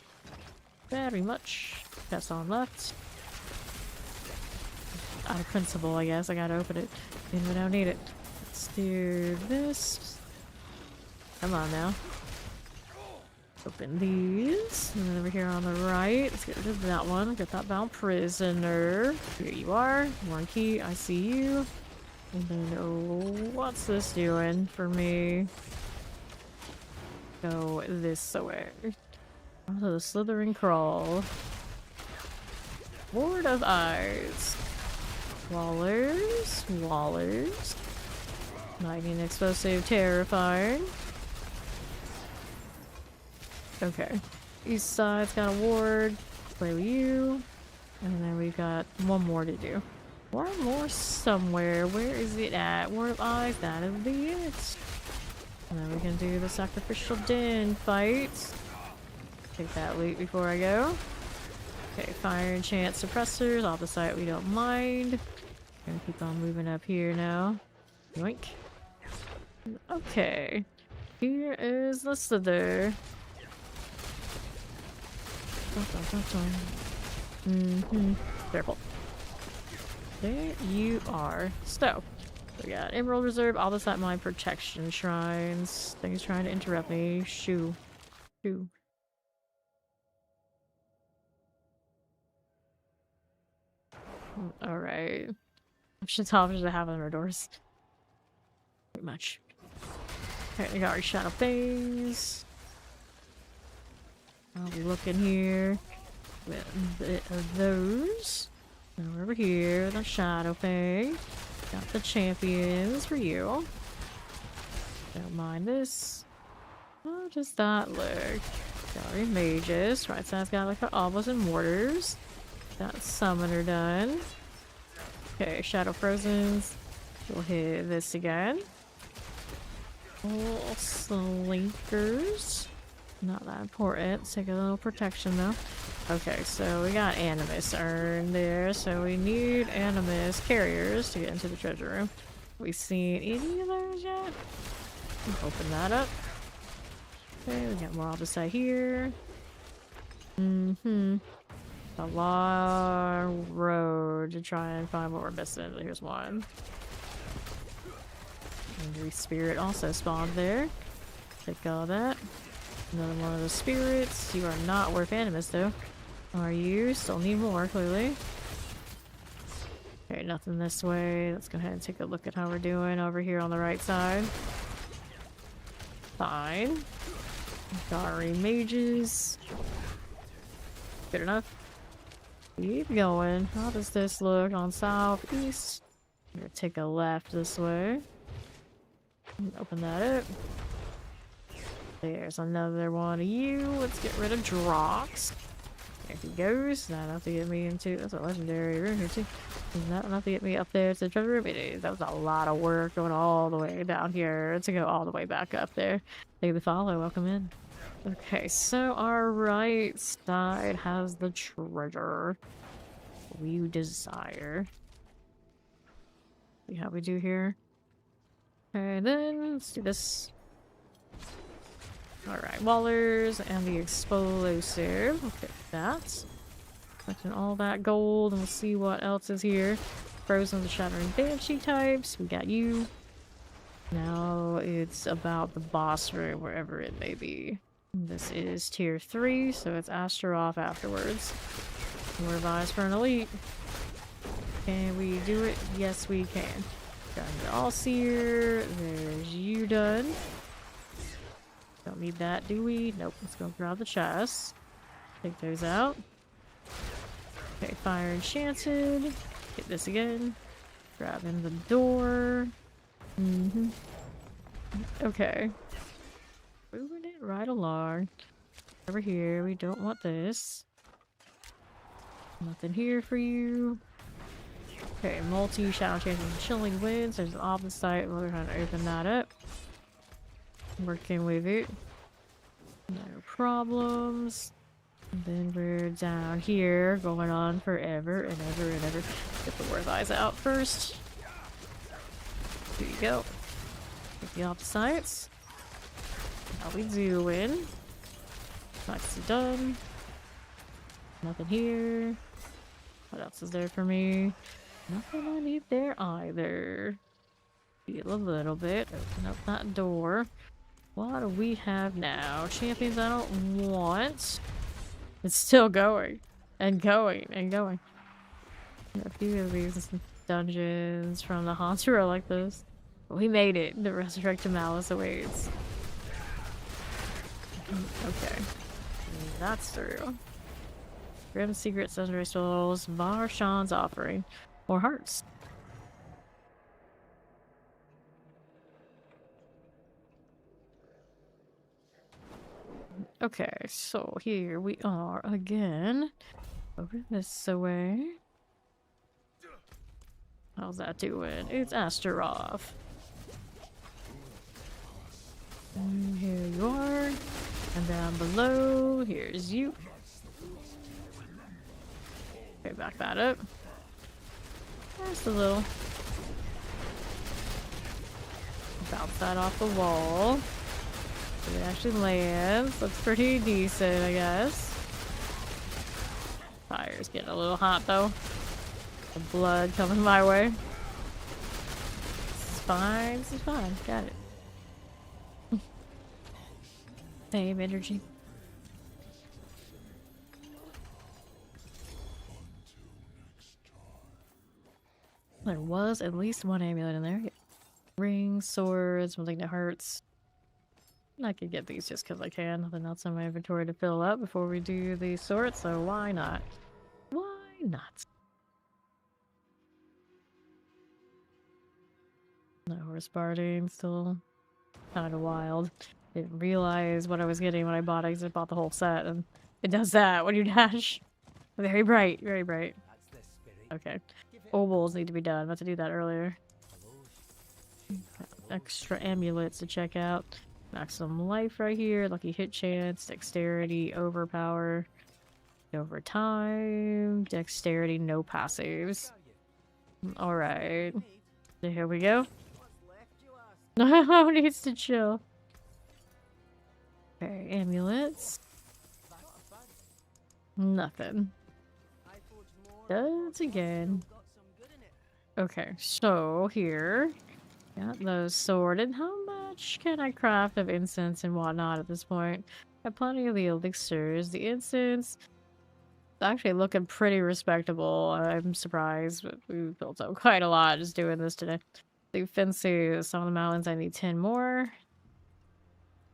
very much. That's on left. Out of principle, I guess. I gotta open it. And we don't need it. Let's do this. Come on now. Open these. And then over here on the right, let's get rid of that one. Get that bound prisoner. Here you are. One key. I see you. And then, oh, what's this doing for me? Go this way. Oh, the slithering crawl. Lord of Eyes. Wallers. Lightning explosive, terrifying. Okay. East side's got a ward. Play with you. And then we've got one more to do. One more somewhere. Where is it at? Ward of Eyes. That is the it. And then we can do the sacrificial den fight. Take that loot before I go. Okay, fire and chant suppressors. Off the site we don't mind. Gonna keep on moving up here now. Yoink. Okay. Here is the slither. Careful. There you are. So, we got Emerald Reserve, all this at my protection shrines. Things trying to interrupt me. Shoo. Alright. Options to have on our doors. Pretty much. Okay, we got our shadow things. I'll be looking here with a bit of those. And over here, the shadow thing. Got the champions for you. Don't mind this. How does that look? Got our mages. Right side's got like our obos and mortars. Got summoner done. Okay, shadow frozens. We'll hit this again. Oh, slinkers. Not that important. Let's take a little protection though. Okay, so we got animus earned there. So we need animus carriers to get into the treasure room. We seen any of those yet? Open that up. Okay, we got more on the side here. A long road to try and find what we're missing. Here's one. Angry spirit also spawned there. Take all that. Another one of the spirits. You are not worth animus though. Are you? Still need more, clearly. Okay, nothing this way. Let's go ahead and take a look at how we're doing over here on the right side. Fine. Gari mages. Good enough. Keep going. How does this look on southeast? I'm gonna take a left this way. Open that up. There's another one of you. Let's get rid of Drox. There he goes. Not enough to get me into. That's a legendary room here too. Not enough to get me up there to the treasure room. It is. That was a lot of work going all the way down here to go all the way back up there. Thank you for the follow. Welcome in. Okay, so our right side has the treasure we desire. See how we do here. Okay, then let's do this. Alright, Wallers and the explosive. Okay, that's collecting all that gold, and we'll see what else is here. Frozen, the Shattering Banshee types. We got you. Now it's about the boss room, wherever it may be. This is tier 3, so it's Astaroth afterwards. We're advised for an elite. Can we do it? Yes, we can. Got the All-Seer. There's you done. Don't need that, do we? Nope. Let's go grab the chest. Take those out. Okay, Fire Enchanted. Hit this again. Grabbing the door. Okay. Moving it right along. Over here, we don't want this. Nothing here for you. Okay, multi-shadow changes and chilling winds. There's an opposite site. We're trying to open that up. Working with it. No problems. And then we're down here, going on forever and ever and ever. Get the Worth Eyes out first. Here you go. Take the opposite sides. How we doing? Nicely done. Nothing here. What else is there for me? Nothing I need there either. Feel a little bit. Open up that door. What do we have now? Champions I don't want. It's still going. And going. And going. A few of these dungeons from the Haunter are like this. We made it. The Resurrected Malice awaits. Okay. That's through. Grim Secret, Sundry Souls, Varshan's Offering. More hearts. Okay, so here we are again. Over this way. How's that doing? It's Astaroth. And here you are. And down below, here's you. Okay, back that up. Just a little. Bounce that off the wall. It actually lands. Looks pretty decent, I guess. Fire's getting a little hot though. The blood coming my way. This is fine. This is fine. Got it. Same energy. There was at least one amulet in there. Rings, swords, something that hurts. I could get these just because I can. Nothing else in my inventory to fill up before we do these sorts, so why not? Why not? No horse barding, still kind of wild. Didn't realize what I was getting when I bought it because I bought the whole set, and it does that when you dash. Very bright, very bright. Okay. Obols need to be done. I meant to do that earlier. Extra amulets to check out. Maximum life right here. Lucky hit chance. Dexterity. Overpower. Over time. Dexterity. No passives. Alright. Here we go. Who needs to chill? Okay, amulets. Nothing. Does again. Okay, so here. Got those sorted. How much can I craft of incense and whatnot at this point? Got plenty of the elixirs. The incense is actually looking pretty respectable. I'm surprised, but we built up quite a lot just doing this today. The fences, some of the mountains, I need 10 more.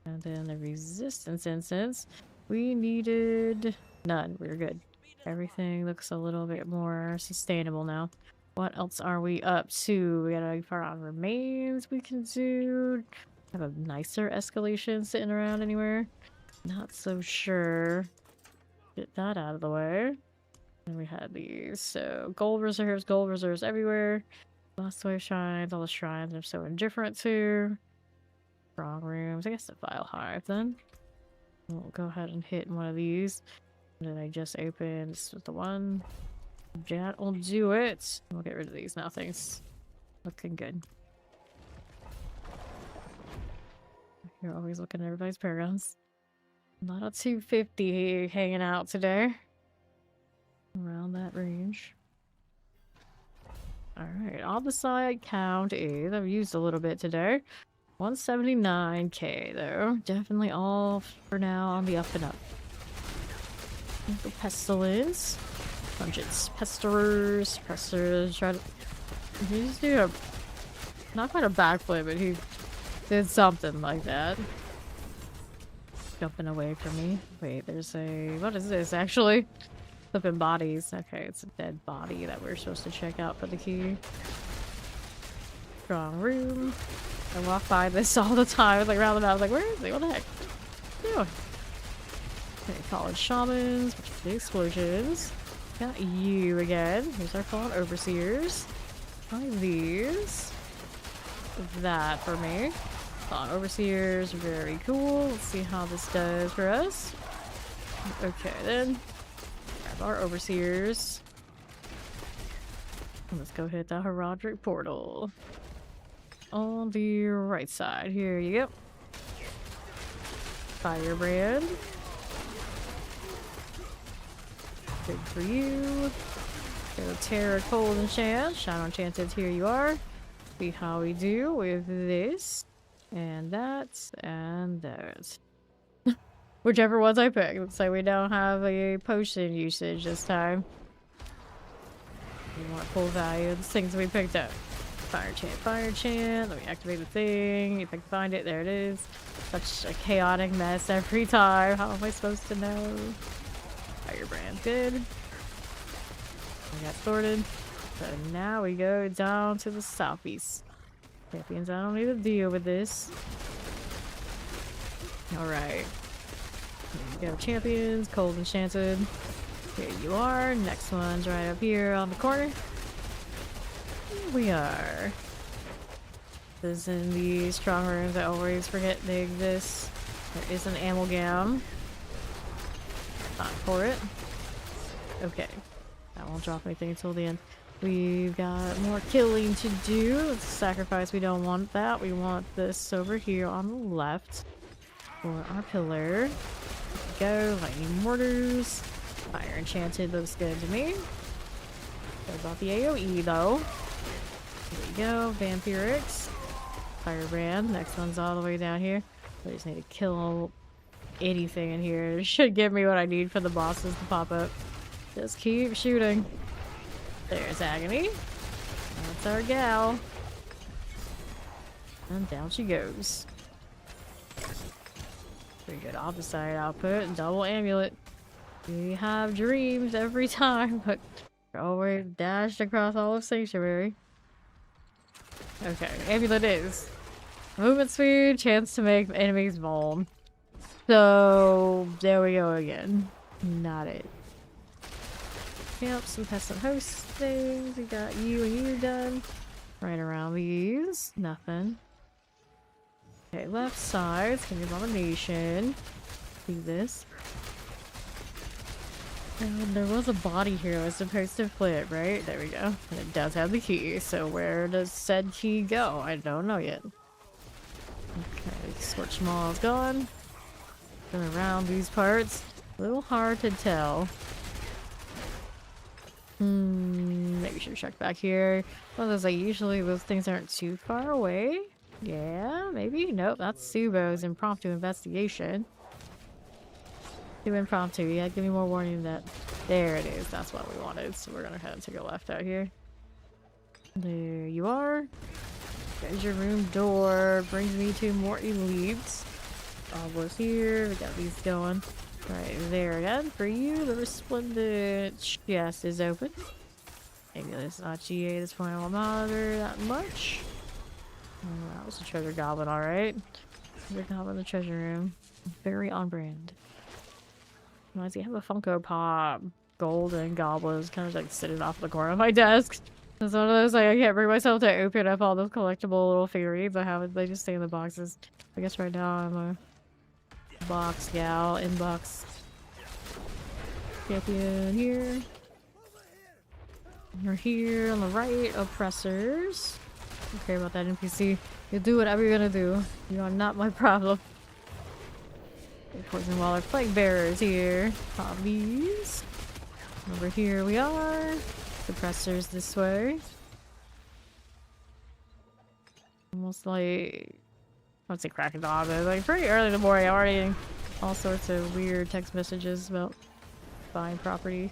And then the resistance incense. We needed none. We're good. Everything looks a little bit more sustainable now. What else are we up to? We got a far on remains we can do. Have a nicer escalation sitting around anywhere? Not so sure. Get that out of the way. And we had these. So gold reserves everywhere. Lost Way shrines. All the shrines are so indifferent to. Strong rooms. I guess the file hive then. We'll go ahead and hit one of these. Did I just open? This was the one. That'll do it. We'll get rid of these now. Things looking good. You're always looking at everybody's paragons. Not a 250 hanging out today. Around that range. Alright, on the side count is I've used a little bit today. 179k though. Definitely all for now on the up and up. The pestilence. Bunches. Pesters. Try to. He just do a. Not quite a backflip, but he did something like that. Jumping away from me. Wait, there's a. What is this actually? Flipping bodies. Okay, it's a dead body that we're supposed to check out for the key. Strong room. I walk by this all the time. It's like roundabout. I was like, where is he? What the heck? What are you doing? Okay, college shamans. The explosions. Got you again. Here's our fallen overseers. Try these. That for me. Fallen overseers. Very cool. Let's see how this does for us. Okay, then. Grab our overseers. And let's go hit the Heraldric portal. On the right side. Here you go. Firebrand. Good for you. Go Terra, Cold, Enchant. Shadow Enchanted, here you are. See how we do with this. And that. And that. Whichever ones I pick. Looks like we don't have a potion usage this time. We want full value of the things we picked up. Fire chant. Let me activate the thing. If I can find it, there it is. Such a chaotic mess every time. How am I supposed to know? Firebrand, good. We got sorted. So now we go down to the southeast. Champions, I don't need to deal with this. Alright. Here we go, champions. Cold Enchanted. Here you are. Next one's right up here on the corner. Here we are. This is in the strong rooms. I always forget they exist. There is an amalgam. Not for it. Okay. That won't drop anything until the end. We've got more killing to do. Let's sacrifice. We don't want that. We want this over here on the left for our pillar. There we go. Lightning mortars. Fire enchanted looks good to me. What about the AoE though? Here we go. Vampirics. Firebrand. Next one's all the way down here. We just need to kill anything in here. It should give me what I need for the bosses to pop up. Just keep shooting. There's Agony. That's our gal. And down she goes. Pretty good opposite output. Double amulet. We have dreams every time, but we're always dashed across all of Sanctuary. Okay, amulet is. Movement speed, chance to make enemies vuln. So, there we go again. Not it. Yep, some peasant host things. We got you and you done. Right around these. Nothing. Okay, left side. It's gonna be abomination. Do this. And there was a body here I was supposed to flip, right? There we go. And it does have the key. So where does said key go? I don't know yet. Okay, Scorch Maw is gone. Been around these parts. A little hard to tell. Maybe we should check back here. Well, there's like usually those things aren't too far away. Yeah, maybe. Nope, that's Subo's impromptu investigation. Too impromptu. Yeah, give me more warning that. There it is. That's what we wanted. So we're gonna head and take a left out here. There you are. There's your room door. Brings me to more elites. Almost here. We got these going. Right there again. For you, the resplendent chest is open. Maybe it's not GA at this point. I won't bother that much. Oh, that was a treasure goblin, alright. Treasure goblin in the treasure room. Very on brand. Why does he have a Funko Pop golden goblins kind of like sitting off the corner of my desk? It's one of those like I can't bring myself to open up all those collectible little figurines I have. They just stay in the boxes. I guess right now I'm a box gal, inbox champion here. You're here on the right, oppressors. Don't care about that NPC. You do whatever you're gonna do. You are not my problem. Poison Waller Plague Bearers here. Pop these. Over here we are. Suppressors this way. Almost like would say cracking dog, but like pretty early in the morning, already all sorts of weird text messages about buying property.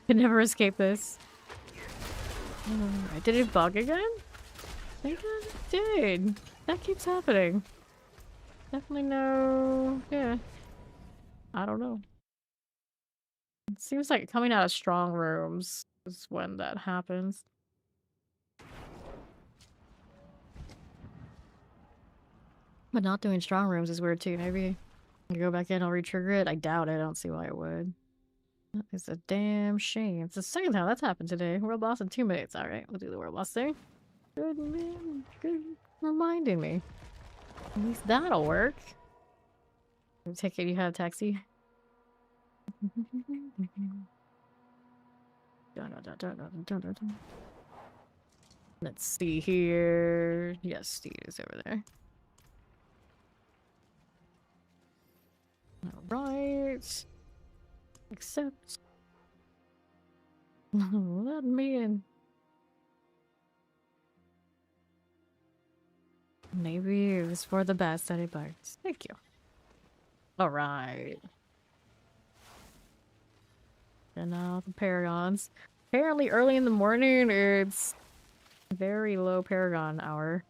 Could never escape this. Did it bug again? I think it did. That keeps happening. Definitely no. Yeah. I don't know. It seems like coming out of strong rooms is when that happens. But not doing strong rooms is weird too. Maybe I go back in, I'll re-trigger it. I doubt it. I don't see why it would. That is a damn shame. It's the second time that's happened today. World boss in 2 minutes. Alright, we'll do the world boss thing. Good man. Good reminding me. At least that'll work. Take it you had a taxi. Let's see here. Yes, Steve is over there. Alright. Accept. Let me in. Maybe it was for the best that it bites. Thank you. Alright. And now the Paragons. Apparently early in the morning, it's very low Paragon hour.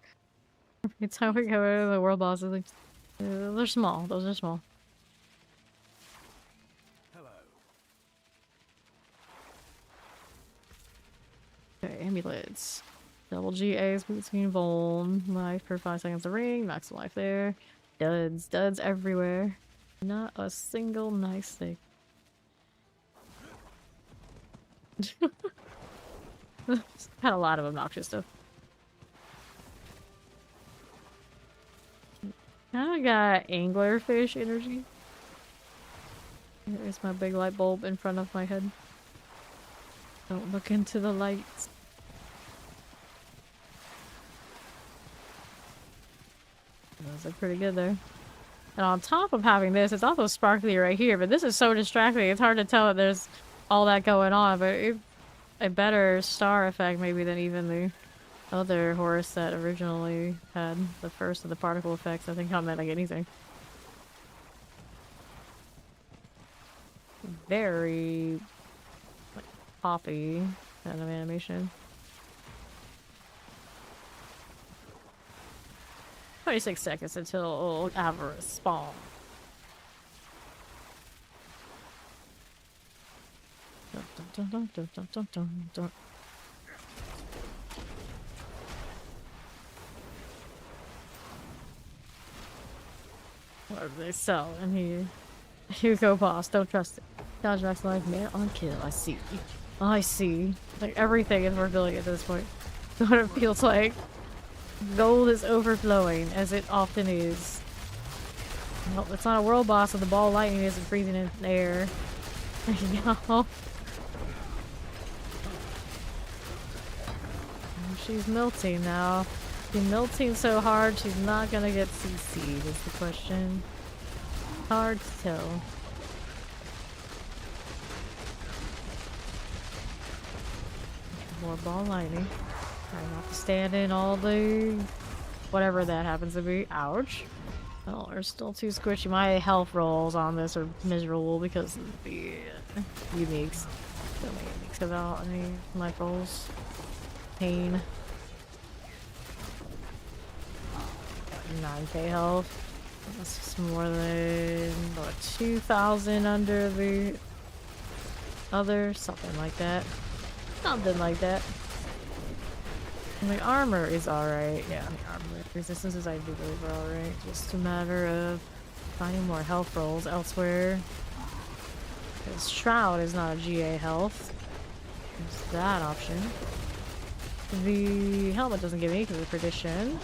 It's how we go to the world bosses. Like, they're small. Those are small. Hello. Okay, amulets. Double GAs between Vuln. Life per 5 seconds a ring. Max life there. Duds. Duds everywhere. Not a single nice thing. Had a lot of obnoxious stuff. Kinda got anglerfish energy. There's my big light bulb in front of my head. Don't look into the lights. Those are pretty good there. And on top of having this, it's also sparkly right here, but this is so distracting. It's hard to tell that there's all that going on, but a better star effect maybe than even the other horse that originally had the first of the particle effects. I think not meant like anything. Very like poppy kind of animation. 26 seconds until Avarice spawn. Dun, dun, dun, dun, dun, dun, dun. What do they sell in here? Hugo Boss, don't trust it. Dodge Max Life, man on kill. I see. I see. Like everything is worth building at this point. That's what it feels like. Gold is overflowing, as it often is. Well, it's not a world boss, so the ball of lightning isn't freezing in the air. You know? She's melting now. She's melting so hard, she's not gonna get CC'd, is the question. Hard to tell. More ball lightning. Trying not to stand in all the... whatever that happens to be. Ouch. Well, they're still too squishy. My health rolls on this are miserable because of the uniques. So many uniques about any life rolls. Pain. 9k health. That's just more than, what, 2,000 under the other? Something like that. Something like that. And the armor is alright. Yeah, the armor resistances I do believe are alright. Just a matter of finding more health rolls elsewhere. Because Shroud is not a GA health. There's that option. The helmet doesn't give anything to perdition.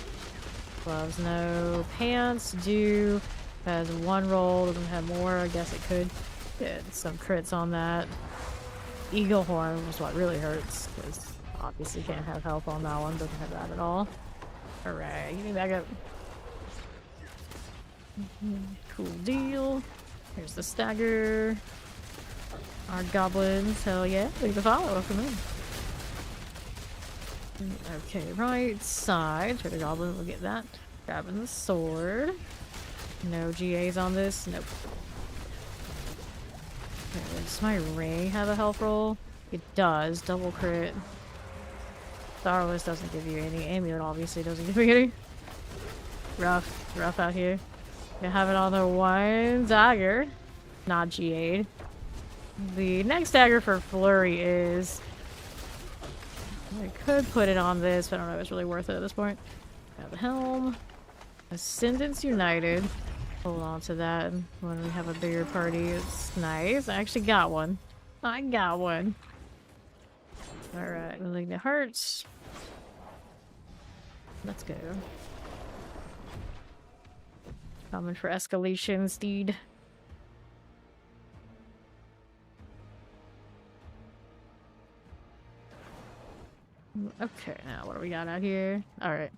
Gloves, no. Pants do. Has one roll, doesn't have more. I guess it could get some crits on that. Eagle horn is what really hurts, because obviously can't have health on that one. Doesn't have that at all. Alright, give me back up. Cool deal. Here's the stagger. Our goblins, hell yeah. Leave the follow, welcome in. Okay, right side. Try the goblin, we'll get that. Grabbing the sword. No GAs on this. Nope. Okay, does my ring have a health roll? It does. Double crit. Starless doesn't give you any. Amulet obviously doesn't give you any. Rough. Rough out here. You have it on the one dagger. Not GA'd. The next dagger for Flurry is... I could put it on this, but I don't know if it's really worth it at this point. Got the helm. Ascendants United. Hold on to that when we have a bigger party. It's nice. I actually got one. I got one. Alright, Malignant Hearts. Let's go. Coming for Escalation, Steed. Okay, now what do we got out here? Alright.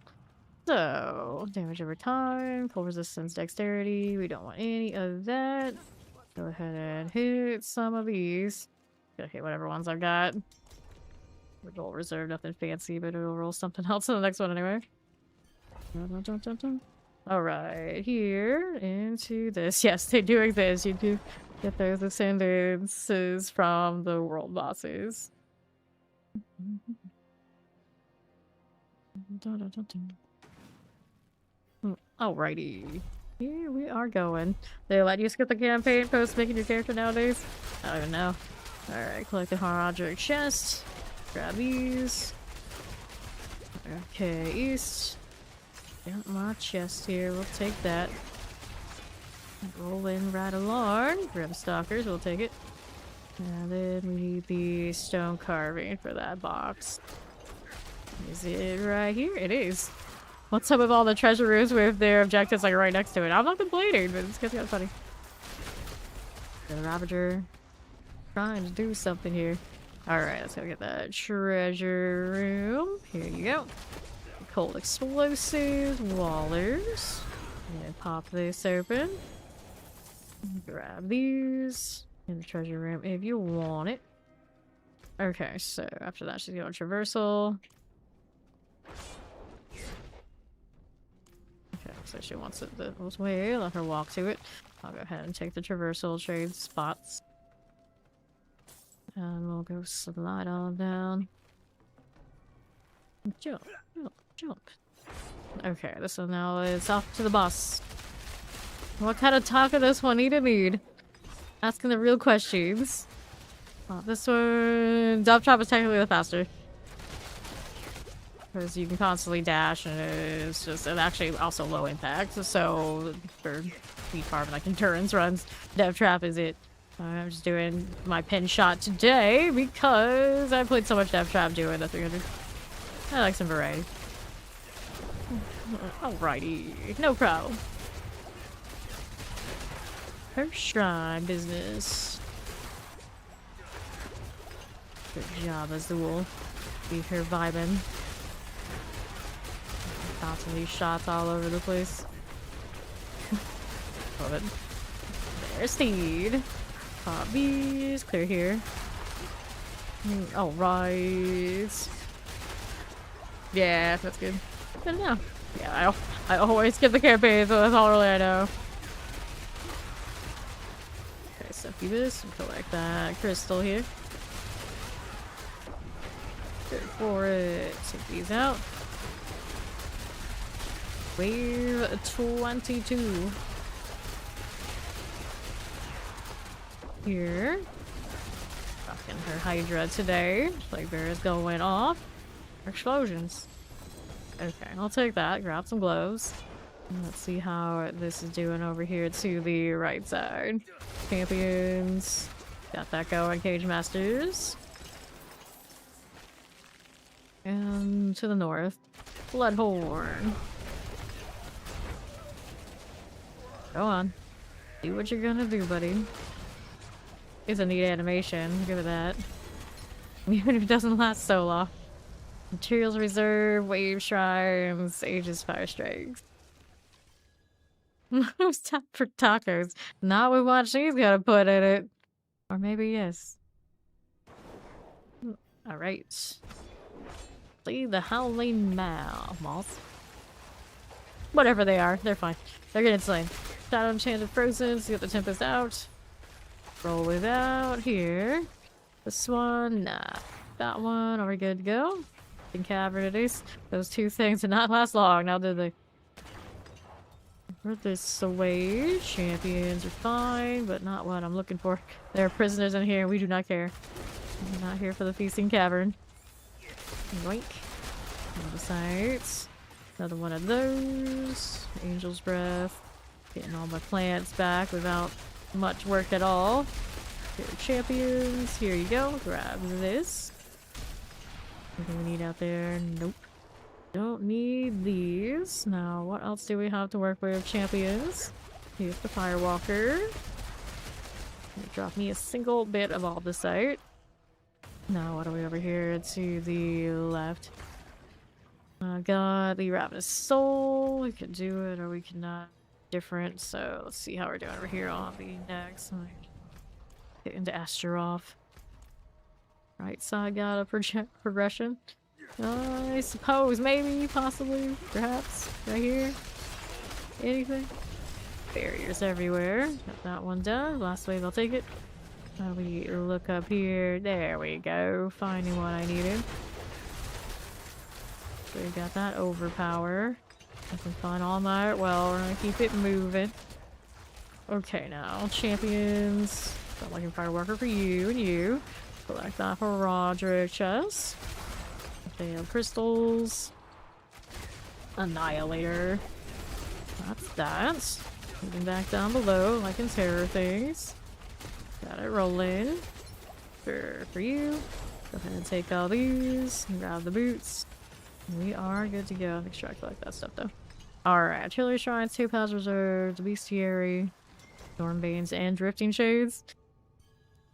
So, damage over time, full resistance, dexterity. We don't want any of that. Go ahead and hit some of these. Okay, whatever ones I've got. Roll reserve, nothing fancy, but it'll roll something else in the next one anyway. Alright, here into this. Yes, they do exist. You do get those ascendances from the world bosses. Alrighty. Here we are going. They let you skip the campaign post making your character nowadays? I don't even know. Alright, collect the Harrodric chest. Grab these. Okay, east. Got my chest here. We'll take that. Rolling right along. Grab stalkers. We'll take it. And then we need the stone carving for that box. Is it right here? It is. What's up with all the treasure rooms with their objectives like right next to it? I'm not complaining, but it's kind of funny. The Ravager trying to do something here. Alright, let's go get that treasure room. Here you go. Cold explosives, wallers. And pop this open. Grab these in the treasure room if you want it. Okay, so after that she's going traversal. Okay, so she wants it this way. Let her walk to it. I'll go ahead and take the traversal, trade spots. And we'll go slide on down. Jump, jump, jump. Okay, this one now is off to the boss. What kind of taco this one need? Asking the real questions. This one... Dove Trap is technically the faster. Because you can constantly dash and it's just... And actually also low impact. So for speed farm like endurance runs, Dove Trap is it. I'm just doing my pin shot today because I played so much Death Trap doing the 300. I like some variety. Alrighty, no problem. Her shrine business. Good job, Azul. Be her vibing. Bouncing these shots all over the place. Love it. There's Steed. Pop these, clear here. Alright. Yeah, that's good. Good to know. Yeah, I always skip the campaign, so that's all really I know. Okay, so do this and collect that crystal here. Good for it. Take these out. Wave 22. Here. Rocking her Hydra today. Plague is going off. Explosions. Okay, I'll take that. Grab some gloves. And let's see how this is doing over here to the right side. Champions. Got that going. Cage Masters. And to the north. Bloodhorn. Go on. Do what you're gonna do, buddy. It's a neat animation. Give it that. Even if it doesn't last so long. Materials reserve, wave shrines, Aegis fire strikes. Who's top for tacos? Not with what she's gonna put in it. Or maybe yes. Alright. See the Howling Mouse. Whatever they are, they're fine. They're getting slain. Shadow Enchanted Frozen, so get the Tempest out. Roll it out here. This one, nah. That one, are we good to go? In Cavern it is. Those two things did not last long, now did they? Put this away. Champions are fine, but not what I'm looking for. There are prisoners in here, we do not care. We're not here for the Feasting Cavern. Yoink. Another sight. Another one of those. Angel's Breath. Getting all my plants back without much work at all. Here are champions. Here you go. Grab this. Anything we need out there? Nope. Don't need these. Now, what else do we have to work with? Champions. Here's the Firewalker. Drop me a single bit of all the site. Now, what are we over here to the left? Got the Ravenous Soul. We can do it or we cannot. Different, so let's see how we're doing over here on the next. Get into Astaroth. Right side got a progression. I suppose, maybe, possibly, perhaps, right here. Anything? Barriers everywhere. Got that one done. Last wave, I'll take it. We look up here. There we go. Finding what I needed. So we got that overpower. I can find all my well, we're gonna keep it moving. Okay, now champions. Got like a fireworker for you and you. Collect that for Roderick chest. Fail crystals. Annihilator. That's that. Moving back down below, like in terror things. Got it rolling. For you. Go ahead and take all these. And grab the boots. We are good to go. Make sure I collect that stuff though. Alright, Artillery Shrines, 2 Pals Reserved, Bestiary, Stormbanes, and Drifting Shades.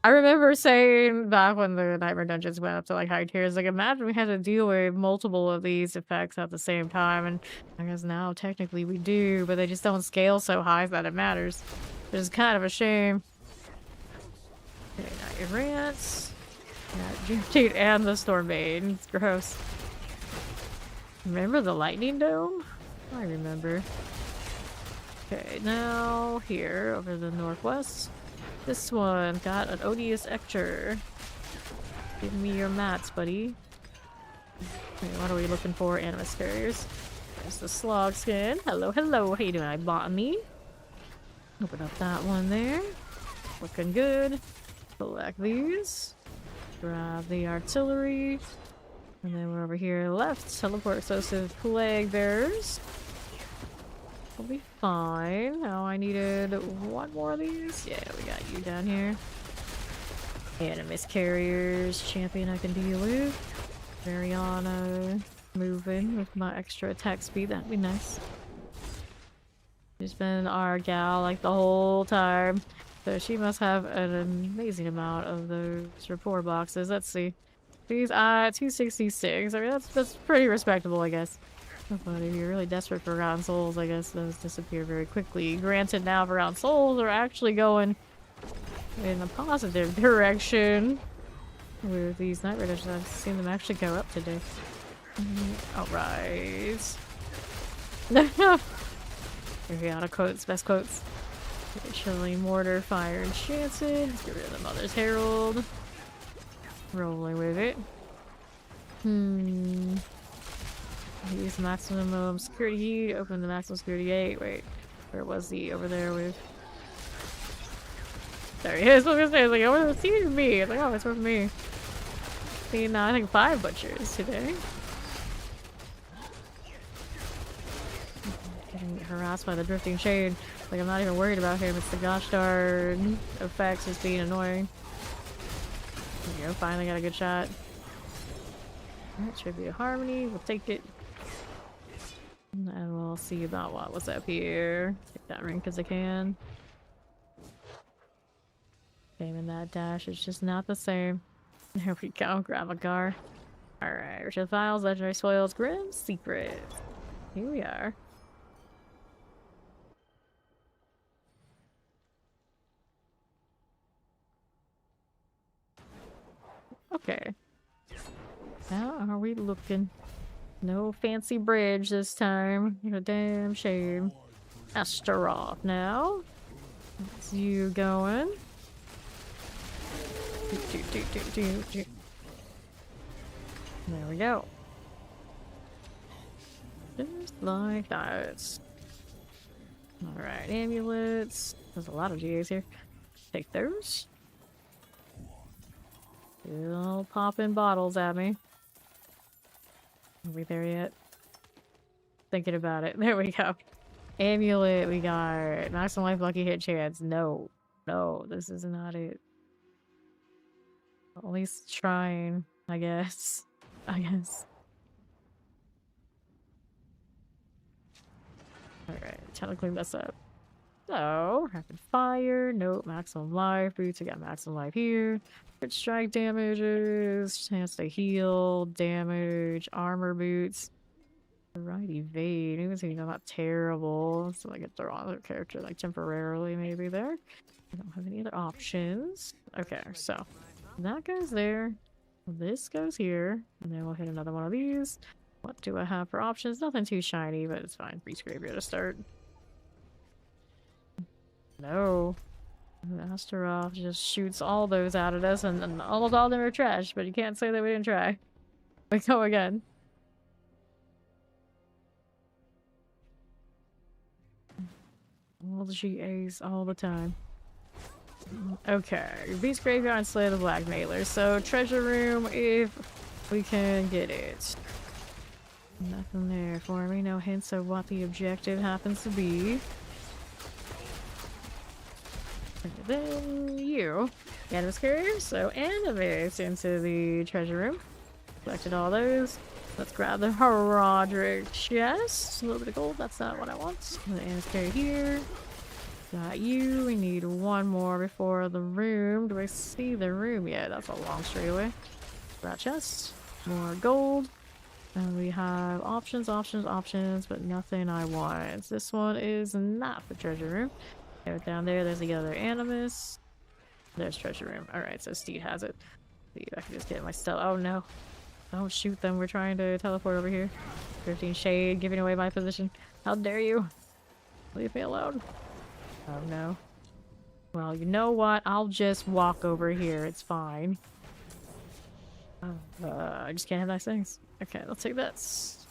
I remember saying back when the Nightmare Dungeons went up to like high tiers, like imagine we had to deal with multiple of these effects at the same time, and I guess now technically we do, but they just don't scale so high that it matters. Which is kind of a shame. Okay, now your rants. Drifting and the Stormbane. It's gross. Remember the Lightning Dome? I remember. Okay, now here, over the northwest. This one got an odious Ecture. Give me your mats, buddy. Okay, what are we looking for? Animus carriers. There's the slog skin. Hello, hello. How you doing? I botany. Open up that one there. Looking good. Select these. Grab the artillery. And then we're over here left. Teleport explosive plague bearers. We'll be fine. Oh, I needed one more of these. Yeah, we got you down here. Animus carriers. Champion I can deal with. Mariana moving with my extra attack speed. That'd be nice. She's been our gal like the whole time. So she must have an amazing amount of those rapport boxes. Let's see. These 266. I mean that's pretty respectable, I guess. But if you're really desperate for Forgotten Souls, I guess those disappear very quickly. Granted, now Forgotten Souls are actually going in a positive direction with these Night Raiders. I've seen them actually go up today. Alright. Here we go, quotes, best quotes. Okay, Chilling Mortar, Fire Enchanted. Let's get rid of the Mother's Herald. Rolling with it. Use maximum security. Open the maximum security gate. Wait, where was he? Over there with. There he is. I was gonna say, I was like, oh, it's even me. I was like, oh, it's with me. See, now I think 5 butchers today. Getting harassed by the drifting shade. Like, I'm not even worried about him. It's the gosh darn effects just being annoying. There you go. Finally got a good shot. Alright, Tribute Harmony. We'll take it. And we'll see about what's up here. Take that ring because I can. Aiming that dash is just not the same. There we go. Grab a gar. Alright, Richard Files, Legendary Spoils, Grim Secrets. Here we are. Okay. How are we looking? No fancy bridge this time. What a damn shame. Astaroth now. That's you going. There we go. Just like that. Alright, amulets. There's a lot of GAs here. Take those. Still popping bottles at me. Are we there yet? Thinking about it. There we go. Amulet, we got maximum life, lucky hit chance. No. No, this is not it. At least trying, I guess. I guess. Alright, time to clean this up. So, rapid fire, nope, maximum life, boots, we got maximum life here. Crit strike damages, chance to heal, damage, armor boots. Right, evade, even so, not terrible. So I get the wrong other character, like temporarily maybe there. I don't have any other options. Okay, so that goes there. This goes here. And then we'll hit another one of these. What do I have for options? Nothing too shiny, but it's fine. Beast Graveyard to start. No. Astaroth just shoots all those out at us, and almost all of them are trash, but you can't say that we didn't try. We go again. All the GAs all the time. Okay, Beast Graveyard and Slay the Blackmailer. So, treasure room if we can get it. Nothing there for me, no hints of what the objective happens to be. And then you. Animus Curve, so animus into the treasure room. Collected all those. Let's grab the Roderick chest. A little bit of gold, that's not what I want. The Animus Curve here. Got you. We need one more before the room. Do I see the room yet? That's a long straight away. That chest. More gold. And we have options, but nothing I want. This one is not the treasure room. Go down there, there's the other animus. There's treasure room. Alright, so Steed has it. See if I can just get my stuff. Oh no. Don't shoot them. We're trying to teleport over here. 13 Shade, giving away my position. How dare you? Leave me alone. Oh no. Well, you know what? I'll just walk over here. It's fine. I just can't have nice things. Okay, let's take this.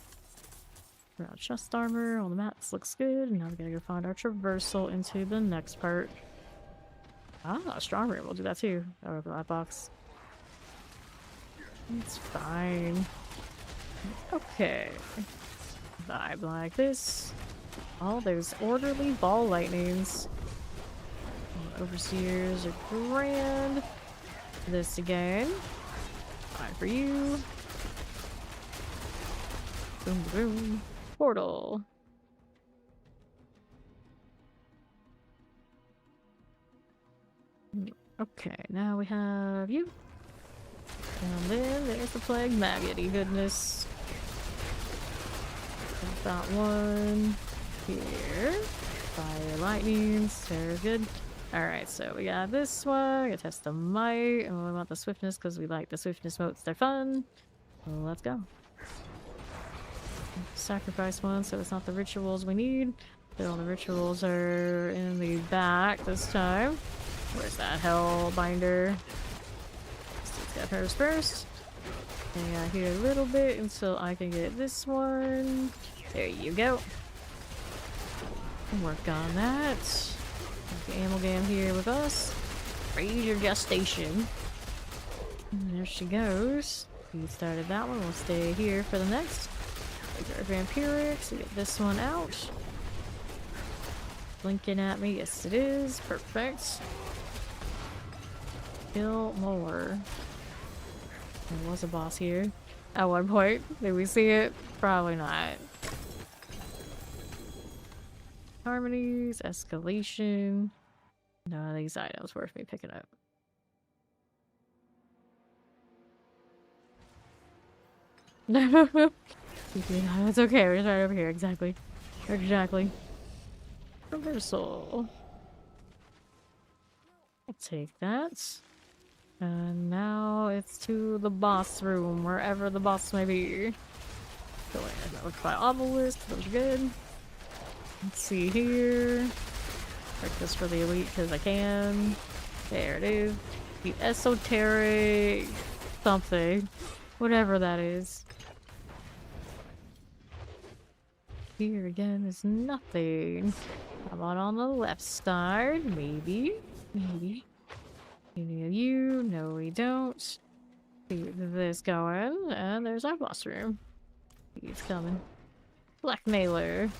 Round chest armor, all the mats looks good. Now we gotta go find our traversal into the next part. Ah, strong room. We'll do that too. I'll open that box. It's fine. Okay. Vibe like this. All those orderly ball lightnings. Overseers are grand. This again. Fine for you. Boom, boom. Portal. Okay, now we have you. And then there's the plague maggoty goodness. Got that one here. Fire lightnings, very good. Alright, so we got this one. We gotta test the might, and we want the swiftness because we like the swiftness motes, they're fun. Well, let's go. Sacrifice one, so it's not the rituals we need. But all the rituals are in the back this time. Where's that Hellbinder? Let's get hers first. Hang out here a little bit until I can get this one. There you go. Work on that. The Amalgam here with us. Raise your gestation. And there she goes. We started that one. We'll stay here for the next. Take our Vampirics. Get this one out. Blinking at me. Yes, it is. Perfect. Kill more. There was a boss here at one point. Did we see it? Probably not. Harmonies, escalation. None of these items worth me picking up. It's okay, we're just right over here. Exactly. Exactly. Reversal. I'll take that. And now it's to the boss room, wherever the boss may be. Go in. That looks by obelisk. Those are good. Let's see here. Break this for the elite because I can. There it is. The esoteric something. Whatever that is. Here again is nothing. How about on the left side? Maybe. Maybe. Any of you? No, we don't. Keep this going. And there's our boss room. He's coming. Blackmailer.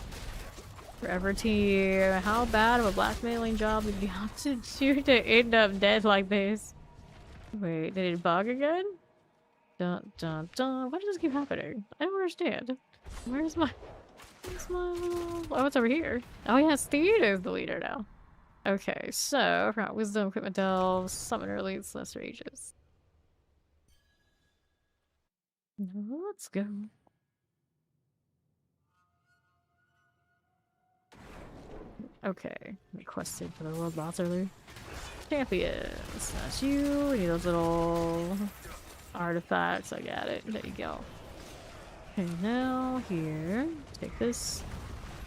Forever team. How bad of a blackmailing job did you have to do to end up dead like this? Wait, did it bug again? Dun dun dun. Why does this keep happening? I don't understand. Where's my little... Oh, it's over here. Oh yeah, Steed is the leader now. Okay, so from wisdom, equipment delves, summoner elites, lesser ages. Let's go. Okay, requested for the world boss earlier. Champions, that's you. We need those little artifacts. I got it. There you go. Okay, now here, take this.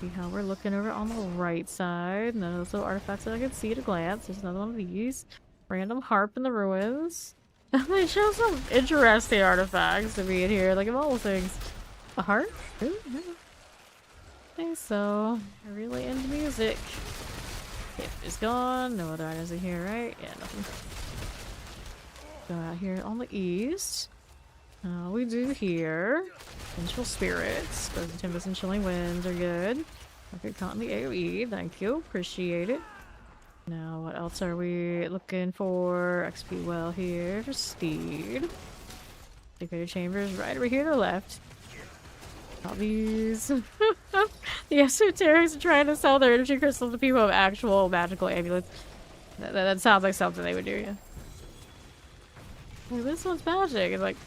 See how we're looking over on the right side. None of those little artifacts that I can see at a glance. There's another one of these. Random harp in the ruins. They show some interesting artifacts to be in here, like of all the things. A harp? Ooh, yeah. I think so. I'm really into music. Hip is gone. No other items in here, right? Yeah, nothing. Go out here on the east. We do here. Vengeful spirits. Those tempest and chilling winds are good. Okay, caught in the AoE. Thank you. Appreciate it. Now, what else are we looking for? XP well here for Steed. Secret chambers right over here to the left. All these. The esoterics are trying to sell their energy crystals to people with actual magical amulets. That sounds like something they would do, yeah. Like, this one's magic. It's like,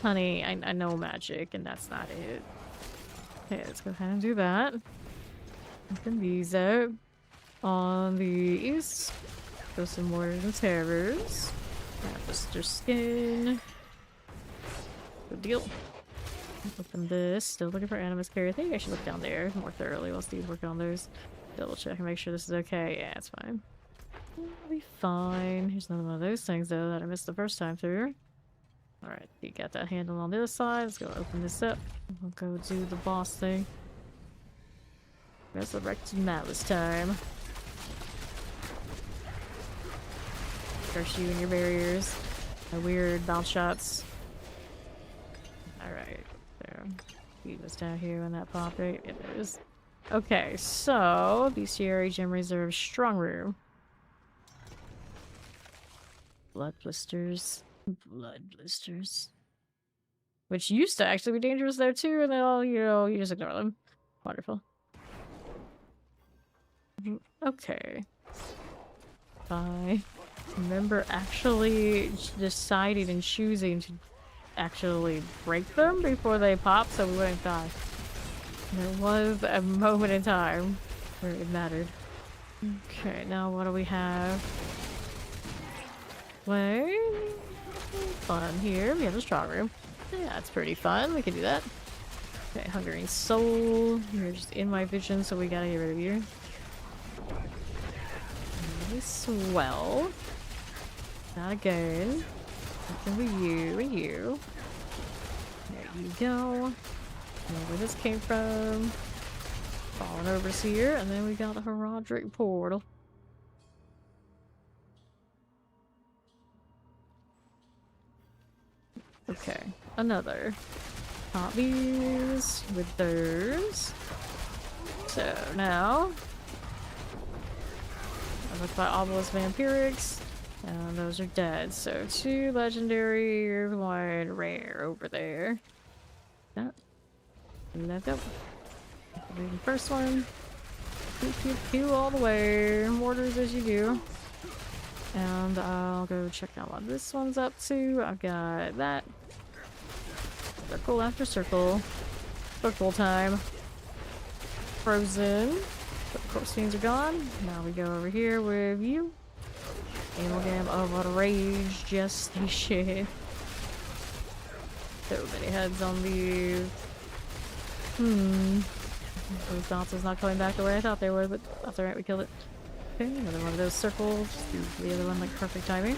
honey, I know magic, and that's not it. Okay, let's go ahead and do that. Open these out. On the east, go some mortars and terrors. Blister skin. Good deal. Open this. Still looking for animus carrier. I think I should look down there more thoroughly while Steve's working on those. Double check and make sure this is okay. Yeah, it's fine. It'll be fine. Here's another one of those things though that I missed the first time through. Alright, you got that handle on the other side. Let's go open this up. We'll go do the boss thing. Resurrected Matt this time. Curse you and your barriers. My weird bounce shots. Alright, there. Keep this down here when that pop right. It is. Okay, so Bestiary Gem Reserve Strong Room. Blood blisters. Blood blisters. Which used to actually be dangerous there too, and they'll, you know, you just ignore them. Wonderful. Okay. I remember actually deciding and choosing to actually break them before they pop so we wouldn't die. There was a moment in time where it mattered. Okay, now what do we have? Play fun here. We have the strong room. Yeah, it's pretty fun. We can do that. Okay, Hungering Soul. You're just in my vision, so we gotta get rid of you. Really swell. Not again. Nothing with you and you. There you go. Know where this came from. Falling over here, and then we got the Herodric portal. Okay, another. Pop these with those. So now, I look by Obelisk Vampirics, and those are dead. So 2 legendary, 1 rare over there. That. Let's go. The first one. Pew pew pew all the way. Mortars as you do. And I'll go check out what this one's up to. I've got that. Circle after circle. Circle time. Frozen. But of course, fiends are gone. Now we go over here with you. Amalgam of a rage gestation. So many heads on these. Hmm. Those dots is not coming back the way I thought they would, but that's alright, we killed it. Okay, another one of those circles. Do the other one like perfect timing.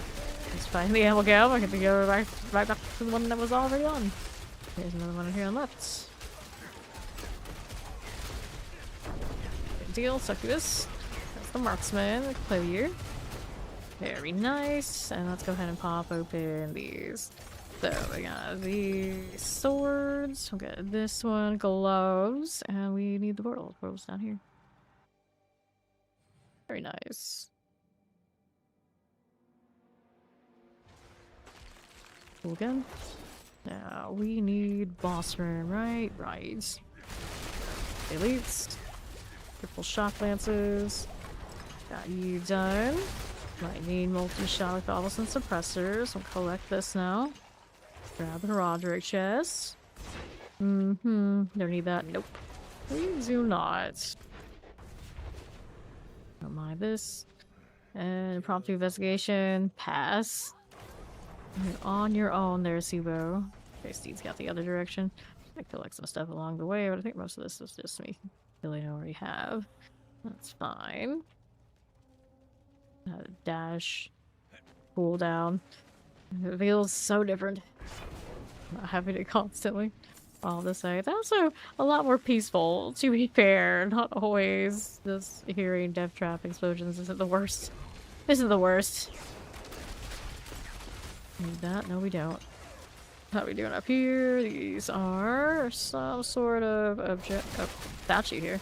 Just find the amalgam. I get to go right back to the one that was already on. There's another one here on left. Good deal, succubus. That's the marksman, the clothier. Very nice. And let's go ahead and pop open these. So we got these swords. We got this one, gloves, and we need the portal. The portal's down here. Very nice. Cool again. Now we need boss room, right? Right. Elites. Triple shock lances. Got you done. Might need multi-shot with obelisk and suppressors. We'll collect this now. Grab the Roderick chest. Don't need that. Nope. We do not. Don't mind this. And impromptu investigation. Pass. You're on your own there, Sibo. Okay, Steve's got the other direction. I collect some stuff along the way, but I think most of this is just me. Really I already have. That's fine. Dash. Cooldown. It feels so different. Not having it constantly all the same. It's also a lot more peaceful, to be fair. Not always just hearing death trap explosions isn't the worst. This is the worst. Need that? No, we don't. How are we doing up here? These are some sort of object. Oh, statue here.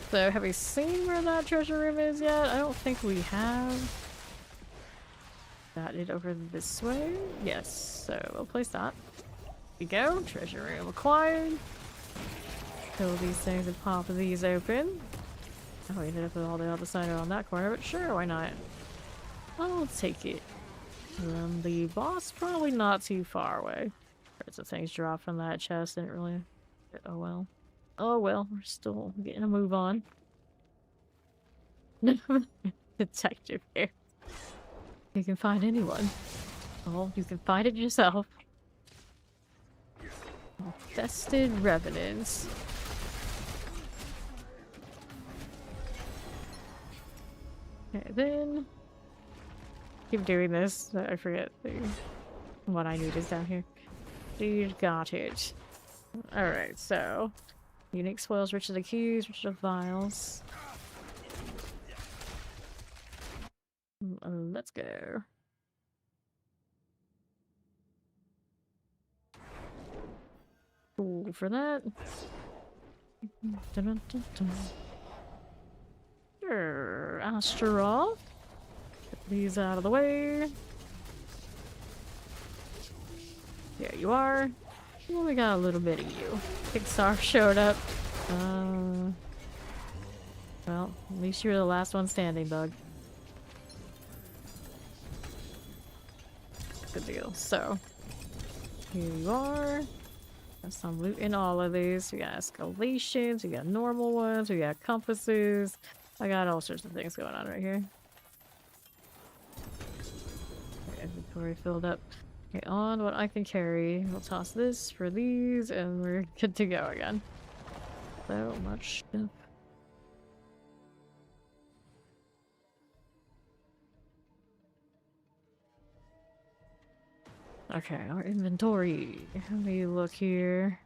So, have we seen where that treasure room is yet? I don't think we have. That it over this way? Yes. So, we'll place that. Here we go. Treasure room acquired. Kill these things and pop these open. Oh, we ended up with all the other side on that corner, but sure, why not? I'll take it. The boss probably not too far away. Heard some things drop from that chest, didn't really. Oh well. Oh well, we're still getting a move on. Detective here. You can find anyone. Oh, you can find it yourself. Infested revenants. Okay, then. Keep doing this. I forget what I need is down here. Dude, got it. Alright, so. Unique spoils, rich of the keys, rich of vials. Let's go. Cool for that. Dun -dun -dun -dun. Sure, Astral. Get these out of the way. There you are. Well, we got a little bit of you. Pixar showed up. Well, at least you were the last one standing, bug. Good deal. So, here you are. Got some loot in all of these. We got escalations, we got normal ones, we got compasses. I got all sorts of things going on right here. Okay, inventory filled up. Okay, on what I can carry. We'll toss this for these, and we're good to go again. So much stuff. Okay, our inventory. Let me look here.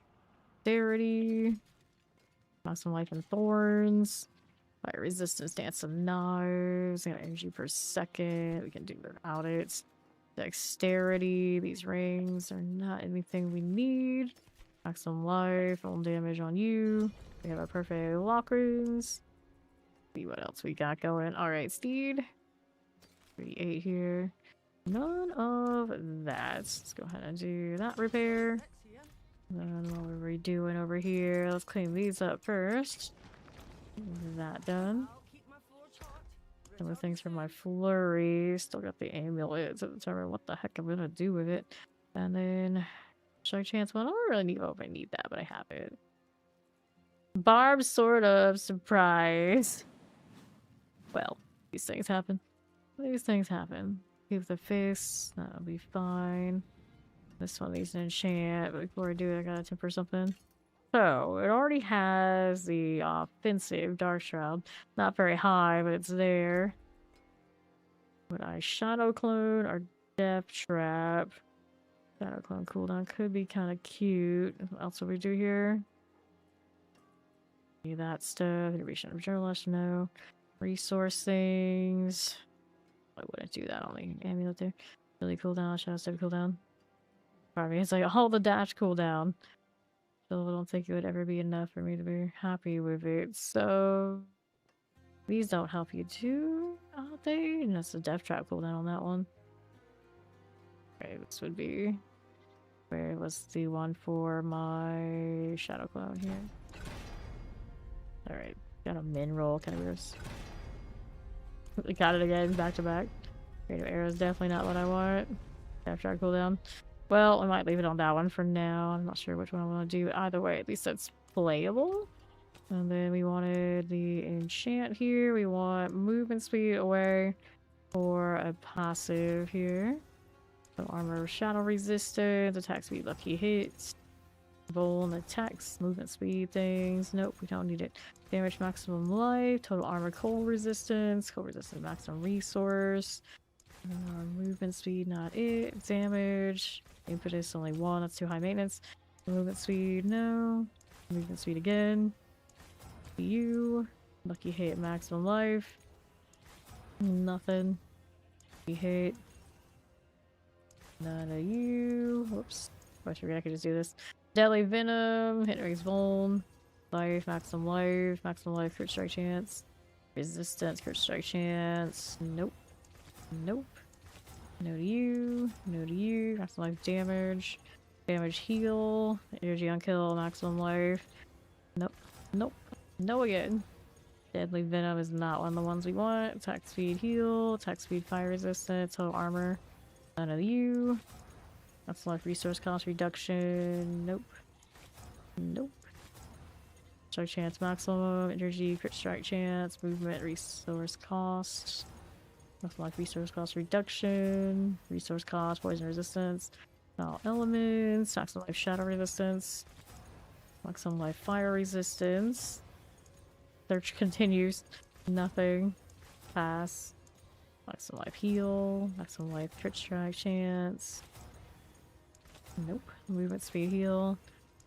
Dexterity. Got some life and thorns. Fire resistance, dance of knives. Got energy per second. We can do without it. Dexterity. These rings are not anything we need. Maximum life. Full damage on you. We have our perfect lock rooms. See what else we got going. Alright, Steed. 38 here. None of that. Let's go ahead and do that repair. And then what are we doing over here? Let's clean these up first. That done. Some of the things from my flurry. Still got the amulet to determine what the heck I'm gonna do with it. And then strike chance one. I don't really know if I need that, but I have it. Barb's sort of surprise. Well, these things happen. These things happen. Give the face. That'll be fine. This one needs an enchant, but before I do it, I gotta temper something. So, it already has the offensive Dark Shroud. Not very high, but it's there. Would I Shadow Clone or Death Trap? Shadow Clone cooldown could be kind of cute. What else would we do here? Do that stuff. Innovation of Journalist, no. Resource things. I wouldn't do that on the amulet there. Really cooldown, Shadow Step cooldown. Pardon me, it's like all the dash cooldown. Still don't think it would ever be enough for me to be happy with it. So these don't help you too, are they? And that's the death trap cooldown on that one. Okay, this would be where was the one for my shadow clone here. Alright, got a min roll, kind of weird. Got it again, back to back. Creative arrow is definitely not what I want. Death trap cooldown. Well, I might leave it on that one for now. I'm not sure which one I want to do. Either way, at least it's playable. And then we wanted the enchant here. We want movement speed away for a passive here. So armor shadow resistance, attack speed lucky hits. Roll and attacks, movement speed things. Nope, we don't need it. Damage maximum life, total armor cold resistance maximum resource. Movement speed, not it. Damage. Impetus only one, that's too high maintenance. Movement speed, no. Movement speed again. You. Lucky hit, maximum life. Nothing. Lucky hit. None of you. Whoops. I figured I could just do this. Deadly venom, hit raise vuln. Maximum life, crit strike chance. Resistance, crit strike chance. Nope. Nope. No to you. No to you. Maximum life damage. Damage heal. Energy on kill. Maximum life. Nope. Nope. No again. Deadly venom is not one of the ones we want. Attack speed heal. Attack speed fire resistance. Total armor. None of you. Maximum life resource cost reduction. Nope. Nope. Strike chance maximum. Energy crit strike chance. Movement resource cost. Maximum life resource cost reduction, resource cost, poison resistance, all elements, maximum life shadow resistance, maximum life fire resistance. Search continues, nothing, pass, maximum life heal, maximum life crit strike chance, nope, movement speed heal,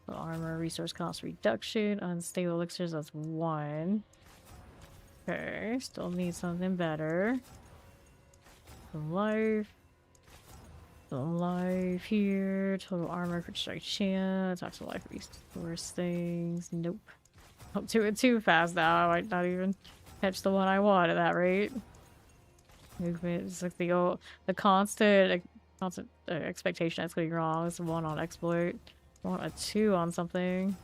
armor resource cost reduction, unstable elixirs, that's 1. Okay, still need something better. Some life here, total armor, crit strike chance, talks to life resource things, nope. Don't do it too fast now, I might not even catch the one I want at that rate. Movement is like the constant expectation that's going wrong. It's 1 on exploit. I want a 2 on something.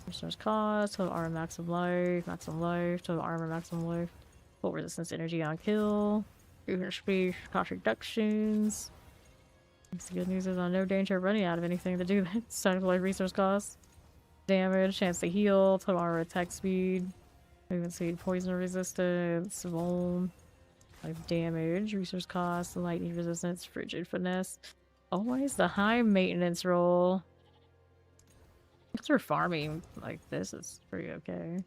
Resource cost, total armor maximum life, total armor maximum life, full resistance energy on kill. Movement speed, cost reductions. The good news is I'm no danger of running out of anything to do that. Starting life resource cost. Damage, chance to heal, total armor attack speed. Movement speed, poison resistance, vuln. Life damage, resource cost, lightning resistance, frigid finesse. Always the high maintenance roll. If we're farming like this, it's pretty okay.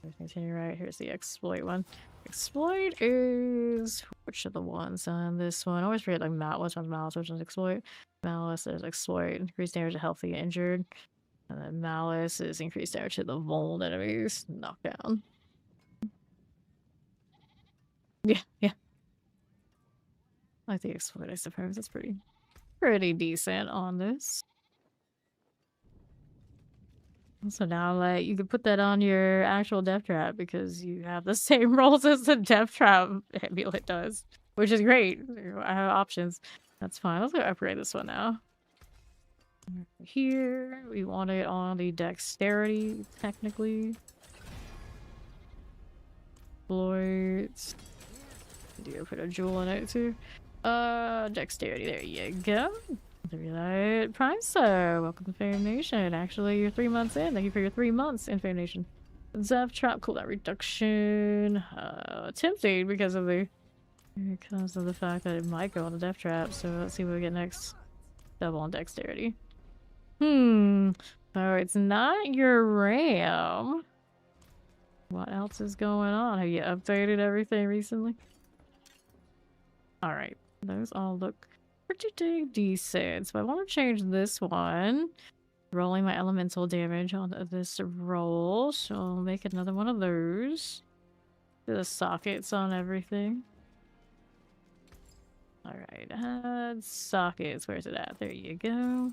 Let's continue right. Here's the exploit one. Exploit is which of the ones on this one? I always forget like which one's malice, which one's exploit. Malice is exploit, increased damage to healthy and injured. And then malice is increased damage to the vuln enemies. Knockdown. Yeah, yeah. I like the exploit, I suppose. It's pretty decent on this. So now, like, you can put that on your actual death trap because you have the same rolls as the death trap amulet does, which is great. I have options. That's fine. Let's go upgrade this one now. Here, we want it on the dexterity, technically. Exploits. Do put a jewel in it too. Dexterity. There you go. Right, Prime Sir, welcome to Fame Nation. Actually, you're 3 months in. Thank you for your 3 months in Fame Nation. Death Trap cooldown reduction. Tempting because of the fact that it might go on the Death Trap. So let's see what we get next. Double on dexterity. So it's not your RAM. What else is going on? Have you updated everything recently? Alright, those all look pretty dang decent. So I want to change this one. Rolling my elemental damage onto this roll. So I'll make another one of those. Do the sockets on everything. Alright, add sockets. Where's it at? There you go.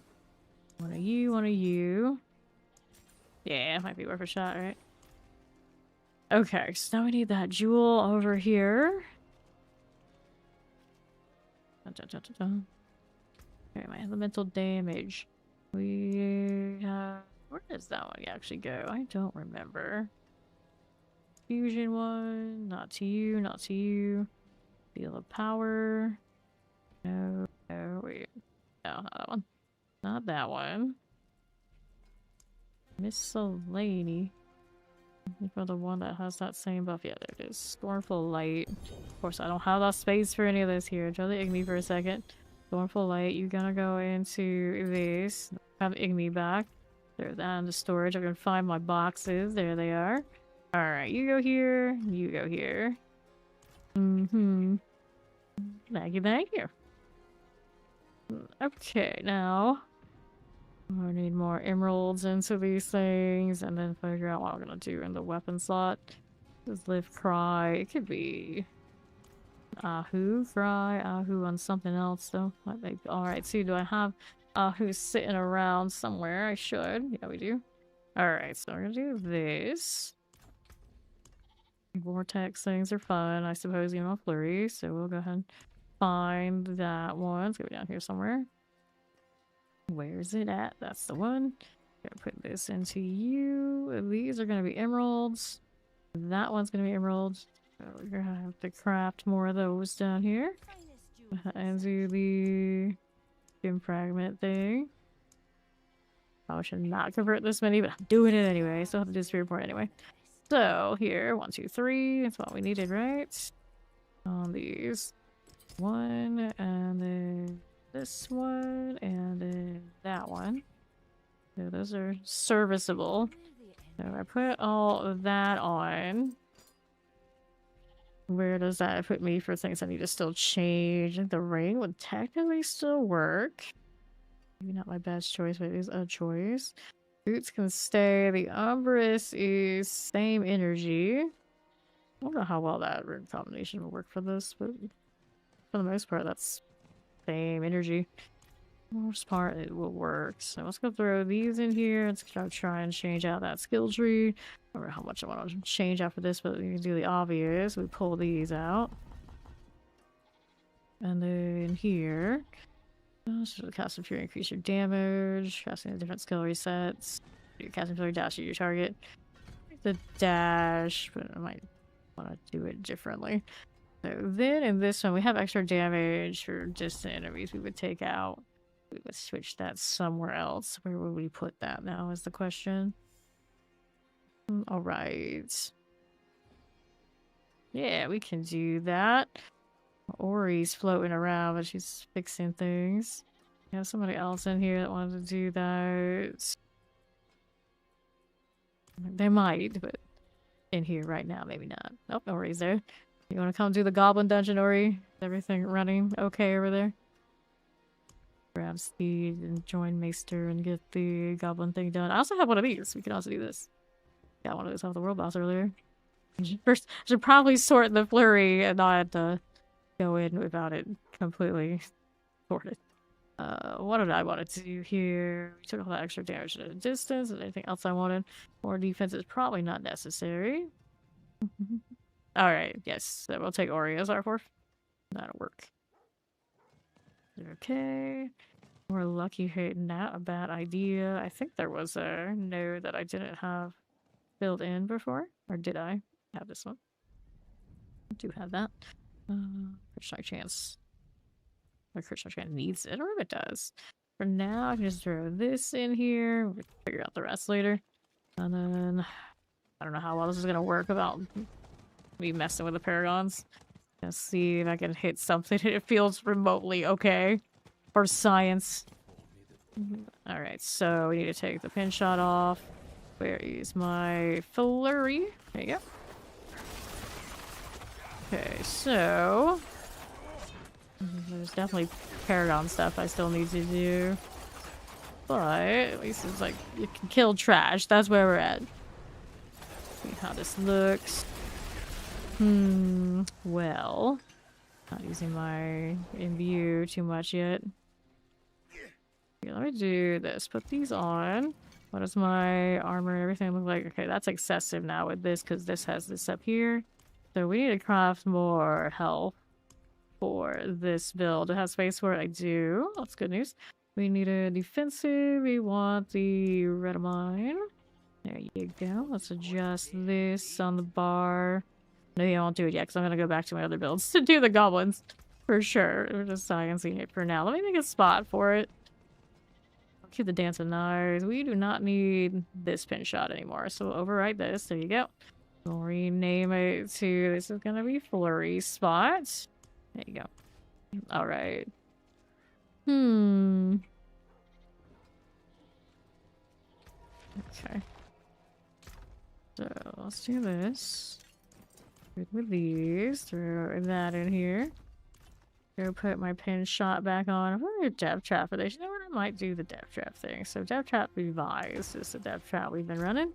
One of you, one of you. Yeah, might be worth a shot, right? Okay, so now we need that jewel over here. Dun, dun, dun, dun, dun. Okay, my elemental damage. We have... Where does that one actually go? I don't remember. Fusion one. Not to you, not to you. Feel of power. No, no, wait. No, not that one. Not that one. Miscellany. For the one that has that same buff. Yeah, there it is. Scornful Light. Of course, I don't have that space for any of this here. Try the Igni for a second. Scornful Light. You're gonna go into this. Have Igni back. There's that in the storage. I can find my boxes. There they are. Alright, you go here. You go here. Mm-hmm. Thank you, thank you. Okay, now... I need more emeralds into these things, and then figure out what I'm gonna do in the weapon slot. Just live cry. It could be Ahu cry, Ahu on something else though. Alright, see, do I have Ahu sitting around somewhere? I should. Yeah, we do. Alright, so we're gonna do this. Vortex things are fun, I suppose, you know, flurry. So we'll go ahead and find that one. It's gonna be down here somewhere. Where's it at? That's the one. Gonna put this into you. These are gonna be emeralds. That one's gonna be emeralds. So we're gonna have to craft more of those down here. And do the gem fragment thing. Probably should not convert this many, but I'm doing it anyway. So I have to do this report anyway. So here, 1, 2, 3. That's what we needed, right? On these. One, and then this one, and then that one. So those are serviceable. So I put all of that on. Where does that put me for things I need to still change? The ring would technically still work. Maybe not my best choice, but it is a choice. Boots can stay. The Umbrus is same energy. I don't know how well that ring combination will work for this, but for the most part, that's same energy. For the most part, it will work. So let's go throw these in here. Let's try and change out that skill tree. I don't know how much I want to change after this, but we can do the obvious. We pull these out. And then here. So cast and fury, increase your damage. Casting a different skill resets. Your casting fury dash at your target. The dash, but I might want to do it differently. So then in this one, we have extra damage for distant enemies we would take out. We would switch that somewhere else. Where would we put that now is the question. Alright. Yeah, we can do that. Ori's floating around, but she's fixing things. We have somebody else in here that wanted to do that. They might, but in here right now, maybe not. Nope, Ori's there. You want to come do the Goblin Dungeon, Ori? Is everything running okay over there? Grab speed and join Maester and get the Goblin thing done. I also have one of these. We can also do this. Got one of those off the world boss earlier. First, I should probably sort the flurry and not go in without it completely sorted. What did I want to do here? We took all that extra damage at a distance. Is there anything else I wanted? More defense is probably not necessary. Alright, yes. So we'll take Ori as our fourth. That'll work. Okay. More lucky hit, not a bad idea. I think there was a node that I didn't have filled in before. Or did I have this one? I do have that. Crit strike chance. My crit strike chance needs it, or if it does. For now, I can just throw this in here. We'll figure out the rest later. And then I don't know how well this is gonna work without me messing with the paragons. Let's see if I can hit something and it feels remotely okay. For science. Alright, so we need to take the pin shot off. Where is my flurry? There you go. Okay, so there's definitely Paragon stuff I still need to do. But at least it's like you can kill trash. That's where we're at. See how this looks. Well, not using my imbue too much yet. Okay, let me do this. Put these on. What does my armor and everything look like? Okay, that's excessive now with this because this has this up here. So we need to craft more health for this build. It has space for it. I do. That's good news. We need a defensive. We want the redamine. There you go. Let's adjust this on the bar. No, I won't do it yet because I'm going to go back to my other builds to do the goblins. For sure. We're just sciencing it for now. Let me make a spot for it. I'll keep the dancing knives. We do not need this pin shot anymore. So we'll overwrite this. There you go. We'll rename it to, this is going to be Flurry Spot. There you go. Alright. Okay. So let's do this. Good with these. Throw that in here. Go put my pin shot back on. I'm gonna do death trap for this. You know what? I might do the death trap thing. So death trap revised is the death trap we've been running.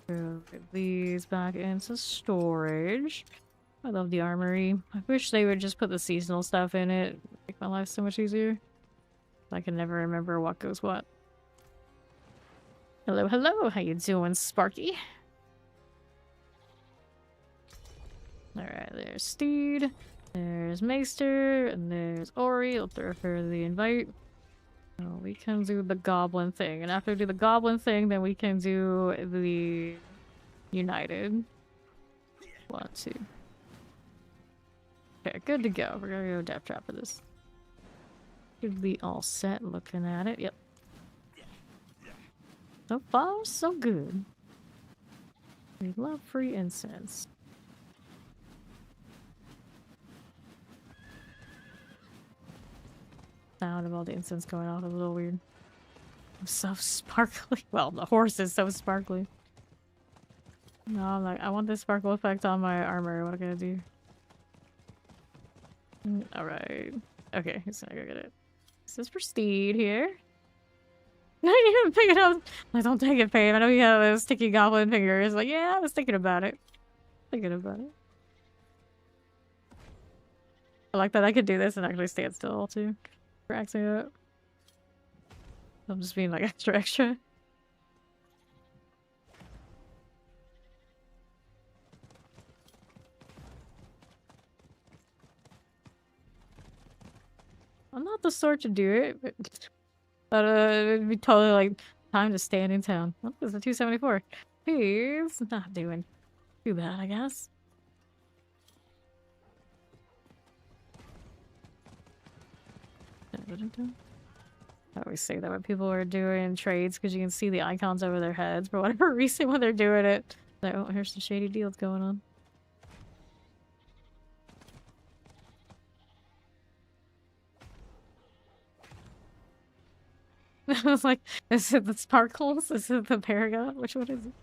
Go put these back into storage. I love the armory. I wish they would just put the seasonal stuff in it. Make my life so much easier. I can never remember what goes what. Hello, hello. How you doing, Sparky? Alright, there's Steed. There's Maester. And there's Ori. I'll throw her the invite. So we can do the goblin thing. And after we do the goblin thing, then we can do the United. 1, 2. Okay, good to go. We're gonna go death trap for this. Should be all set looking at it. Yep. So far, so good. We love free incense. Sound of all the incense going off is a little weird. I'm so sparkly. Well, the horse is so sparkly. No, I'm like, I want this sparkle effect on my armor. What am I gonna do? Alright. Okay, he's gonna go get it. This is for Steed here. I didn't even pick it up. Like, don't take it, Paige. I know you have those sticky goblin fingers. Like, yeah, I was thinking about it. Thinking about it. I like that I could do this and actually stand still, too. Cracks me up. I'm just being, like, extra. I'm not the sort to do it, but it'd be totally like time to stand in town. Oh, there's a 274. He's not doing too bad, I guess. I always say that when people are doing trades because you can see the icons over their heads for whatever reason when they're doing it. Like, oh, here's some shady deals going on. I was like, is it the sparkles? Is it the paragon? Which one is it?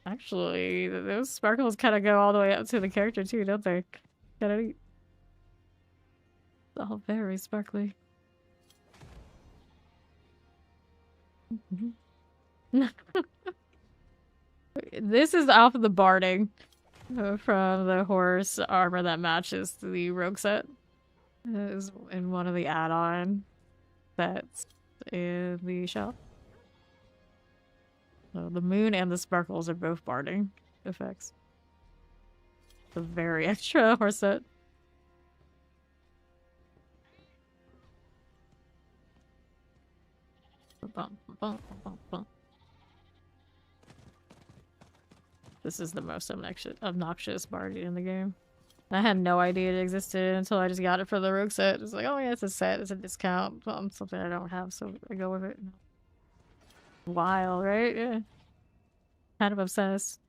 Actually, those sparkles kind of go all the way up to the character too, don't they? Kind of neat. It's all very sparkly. This is off of the barding. From the horse armor that matches the rogue set. It is in one of the add-on sets in the shop. So the moon and the sparkles are both barding effects. It's a very extra horse set. Bum, bum, bum, bum. This is the most obnoxious bard in the game. I had no idea it existed until I just got it for the rogue set. It's like, oh yeah, it's a set, it's a discount on something I don't have, so I go with it. Wild, right? Yeah. Kind of obsessed.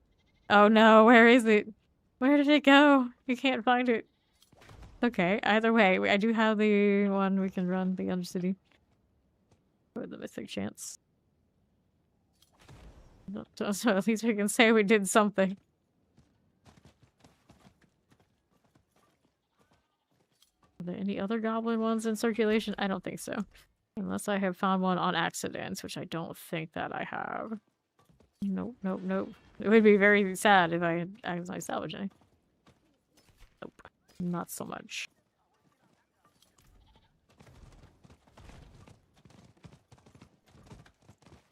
Oh no, where is it? Where did it go? You can't find it. Okay, either way, I do have the one we can run the Undercity. For the mythic chance. So at least we can say we did something. Are there any other goblin ones in circulation? I don't think so. Unless I have found one on accident, which I don't think that I have. Nope, nope, nope. It would be very sad if I had accidentally salvaged any. Nope. Not so much.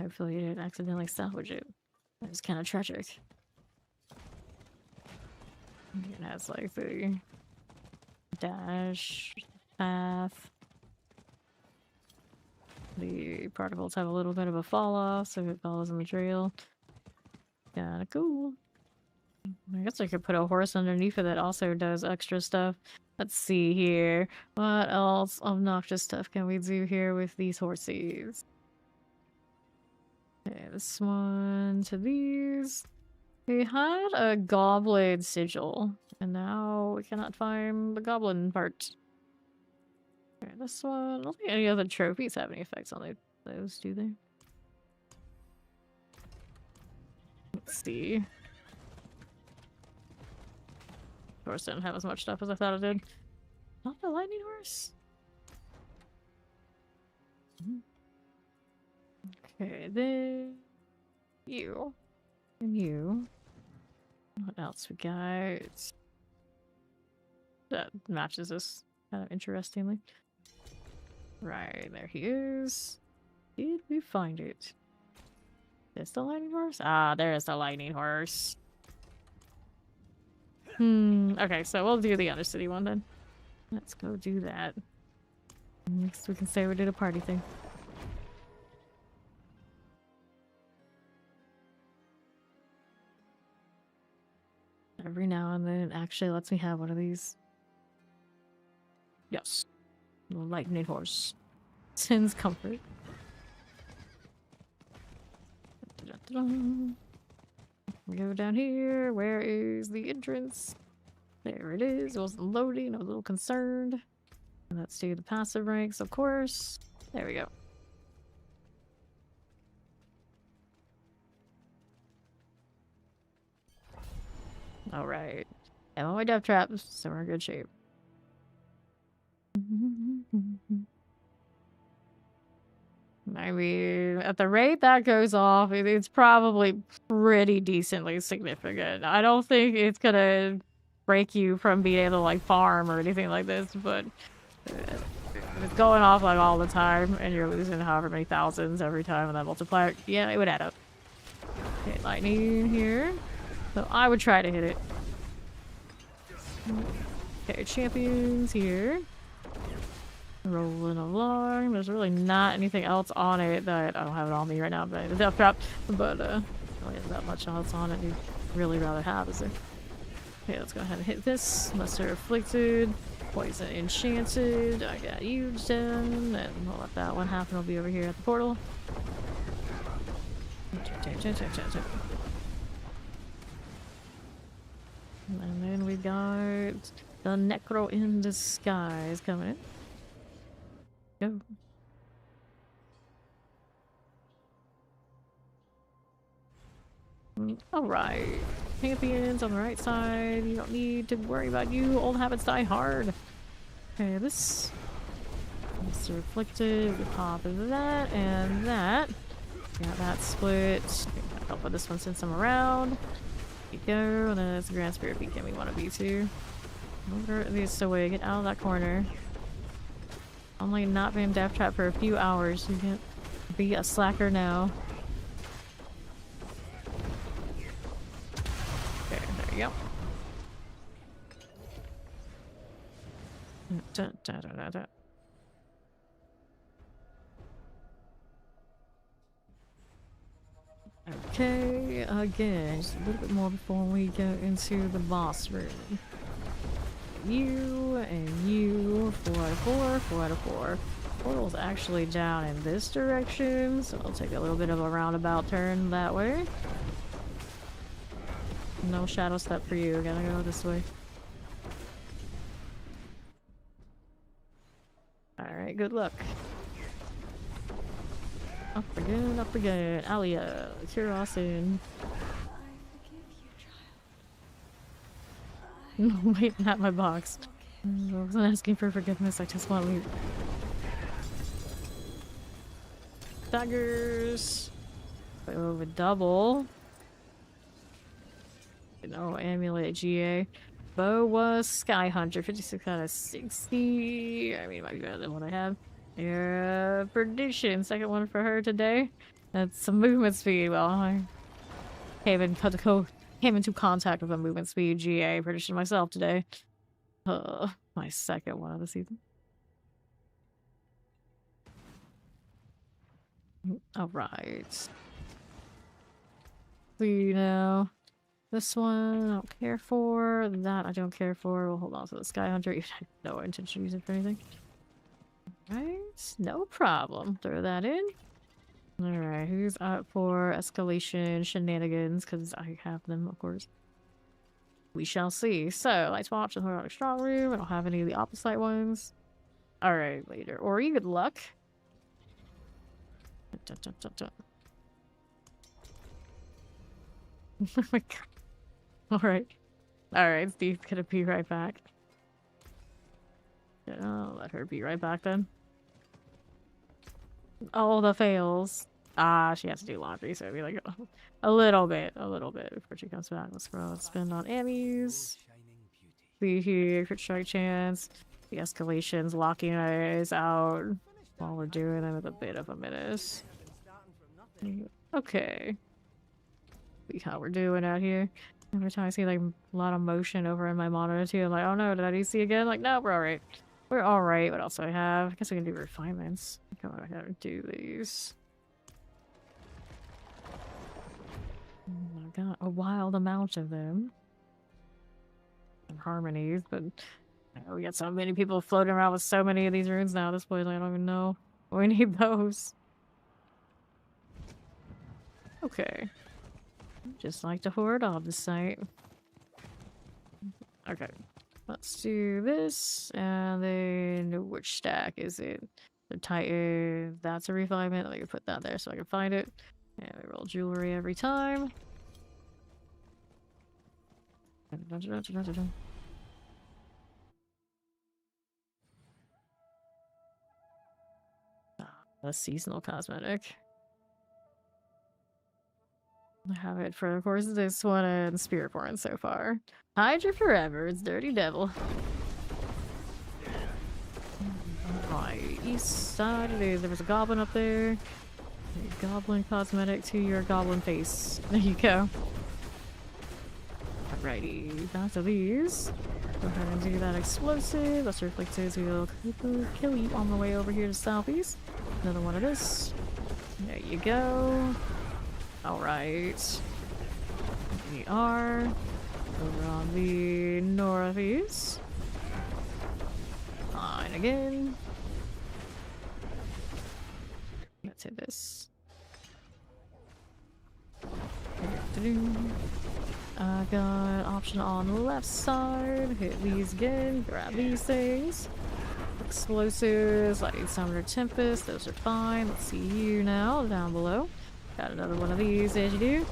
Hopefully you didn't accidentally salvage it. It's kind of tragic. It has like the dash path. The particles have a little bit of a fall off, so it follows in the trail. Kinda cool. I guess I could put a horse underneath it that also does extra stuff. Let's see here. What else obnoxious stuff can we do here with these horses? Okay, this one to these. We had a goblin sigil, and now we cannot find the goblin part. Okay, this one. I don't think any other trophies have any effects on those, do they? Let's see. Of course, I didn't have as much stuff as I thought it did. Not the lightning horse. Okay, then you and you. What else we got? That matches this kind of interestingly. Right, there he is. Did we find it? Is the lightning horse? Ah, there's the lightning horse. Okay, so we'll do the Undercity one then. Let's go do that. Next we can say we did a party thing. Every now and then it actually lets me have one of these. Yes. The lightning horse. Sin's comfort. We go down here. Where is the entrance? There it is. It wasn't loading. I was a little concerned. And let's do the passive ranks, of course. There we go. Alright. I'm on my death traps, so we're in good shape. I mean, at the rate that goes off, it's probably pretty decently significant. I don't think it's gonna break you from being able to, like, farm or anything like this, but if it's going off, like, all the time, and you're losing however many thousands every time with that multiplier, yeah, it would add up. Okay, lightning here. So I would try to hit it. Okay, champions here. Rolling along. There's really not anything else on it that I don't have it on me right now, but the death trap. But really isn't that much else on it you'd really rather have, is there? Okay, let's go ahead and hit this. Lesser afflicted. Poison enchanted. I got you down. And we'll let that one happen. I'll be over here at the portal. And then we got the Necro in Disguise coming in. Go. Alright. Champions on the right side. You don't need to worry about you. Old habits die hard. Okay, this. Mr. Afflicted. We pop that and that. Got that split. I'll put this one since I'm around. There you go. And then it's a Grand Spirit Beacon we want to be too. Over this away. Get out of that corner. Only not been death trap for a few hours. You can't be a slacker now. Okay, there you go. Okay, again, just a little bit more before we go into the boss room. You and you, 4 out of 4, 4 out of 4. Portal's actually down in this direction, so I'll take a little bit of a roundabout turn that way. No shadow step for you, gotta go this way. Alright, good luck. Up again, up again. Alia, cure us in. No, wait, not my box. I wasn't asking for forgiveness, I just want to leave. Daggers. Over double. No, amulet GA. Bow was Sky Hunter, 56 out of 60. I mean, it might be better than what I have. Yeah, Perdition, second one for her today. That's some movement speed. Well, I came into contact with a movement speed GA Perdition myself today. My second one of the season. Alright. See now. This one I don't care for. That I don't care for. We'll hold on to the Sky Hunter. I have no intention to use it for anything. Alright, no problem. Throw that in. Alright, who's up for escalation shenanigans? Because I have them, of course. We shall see. So, Lights Watch and Horonic Strong Room. I don't have any of the opposite ones. Alright, later. Ori, good luck. Dun, dun, dun, dun. Oh my god. Alright. Alright, Steve's gonna be right back. Yeah, I'll let her be right back then. Oh, the fails. Ah, she has to do laundry, so it'll be like a little bit before she comes back. Let's roll. Let's spend on Amy's. See here, crit strike chance. The escalations, locking eyes out while we're doing them with a bit of a menace. Okay. See how we're doing out here. Every time I see like a lot of motion over in my monitor too, I'm like, oh no, did I DC again? Like, no, we're alright. We're alright. What else do I have? I guess I can do refinements. Come on, I gotta do these. I got a wild amount of them. And harmonies, but we got so many people floating around with so many of these runes now at this point, I don't even know. We need those. Okay. Just like to hoard off the site. Okay. Let's do this, and then which stack is it? The Titan, that's a refinement. Let me put that there so I can find it. And we roll jewelry every time. A seasonal cosmetic. I have it for, of course, this one and Spirit Born so far. Hydra forever, it's Dirty Devil. My east side it is. There was a goblin up there. A goblin cosmetic to your goblin face. There you go. Alrighty, back to these. Go ahead and do that explosive. That's reflected, so we'll kill you on the way over here to southeast. Another one of this. There you go. Alright. We are over on the northeast. Fine again. Let's hit this. I got option on the left side. Hit these again. Grab these things. Explosives, Lightning Summoner Tempest. Those are fine. Let's see you now down below. Got another one of these as you do.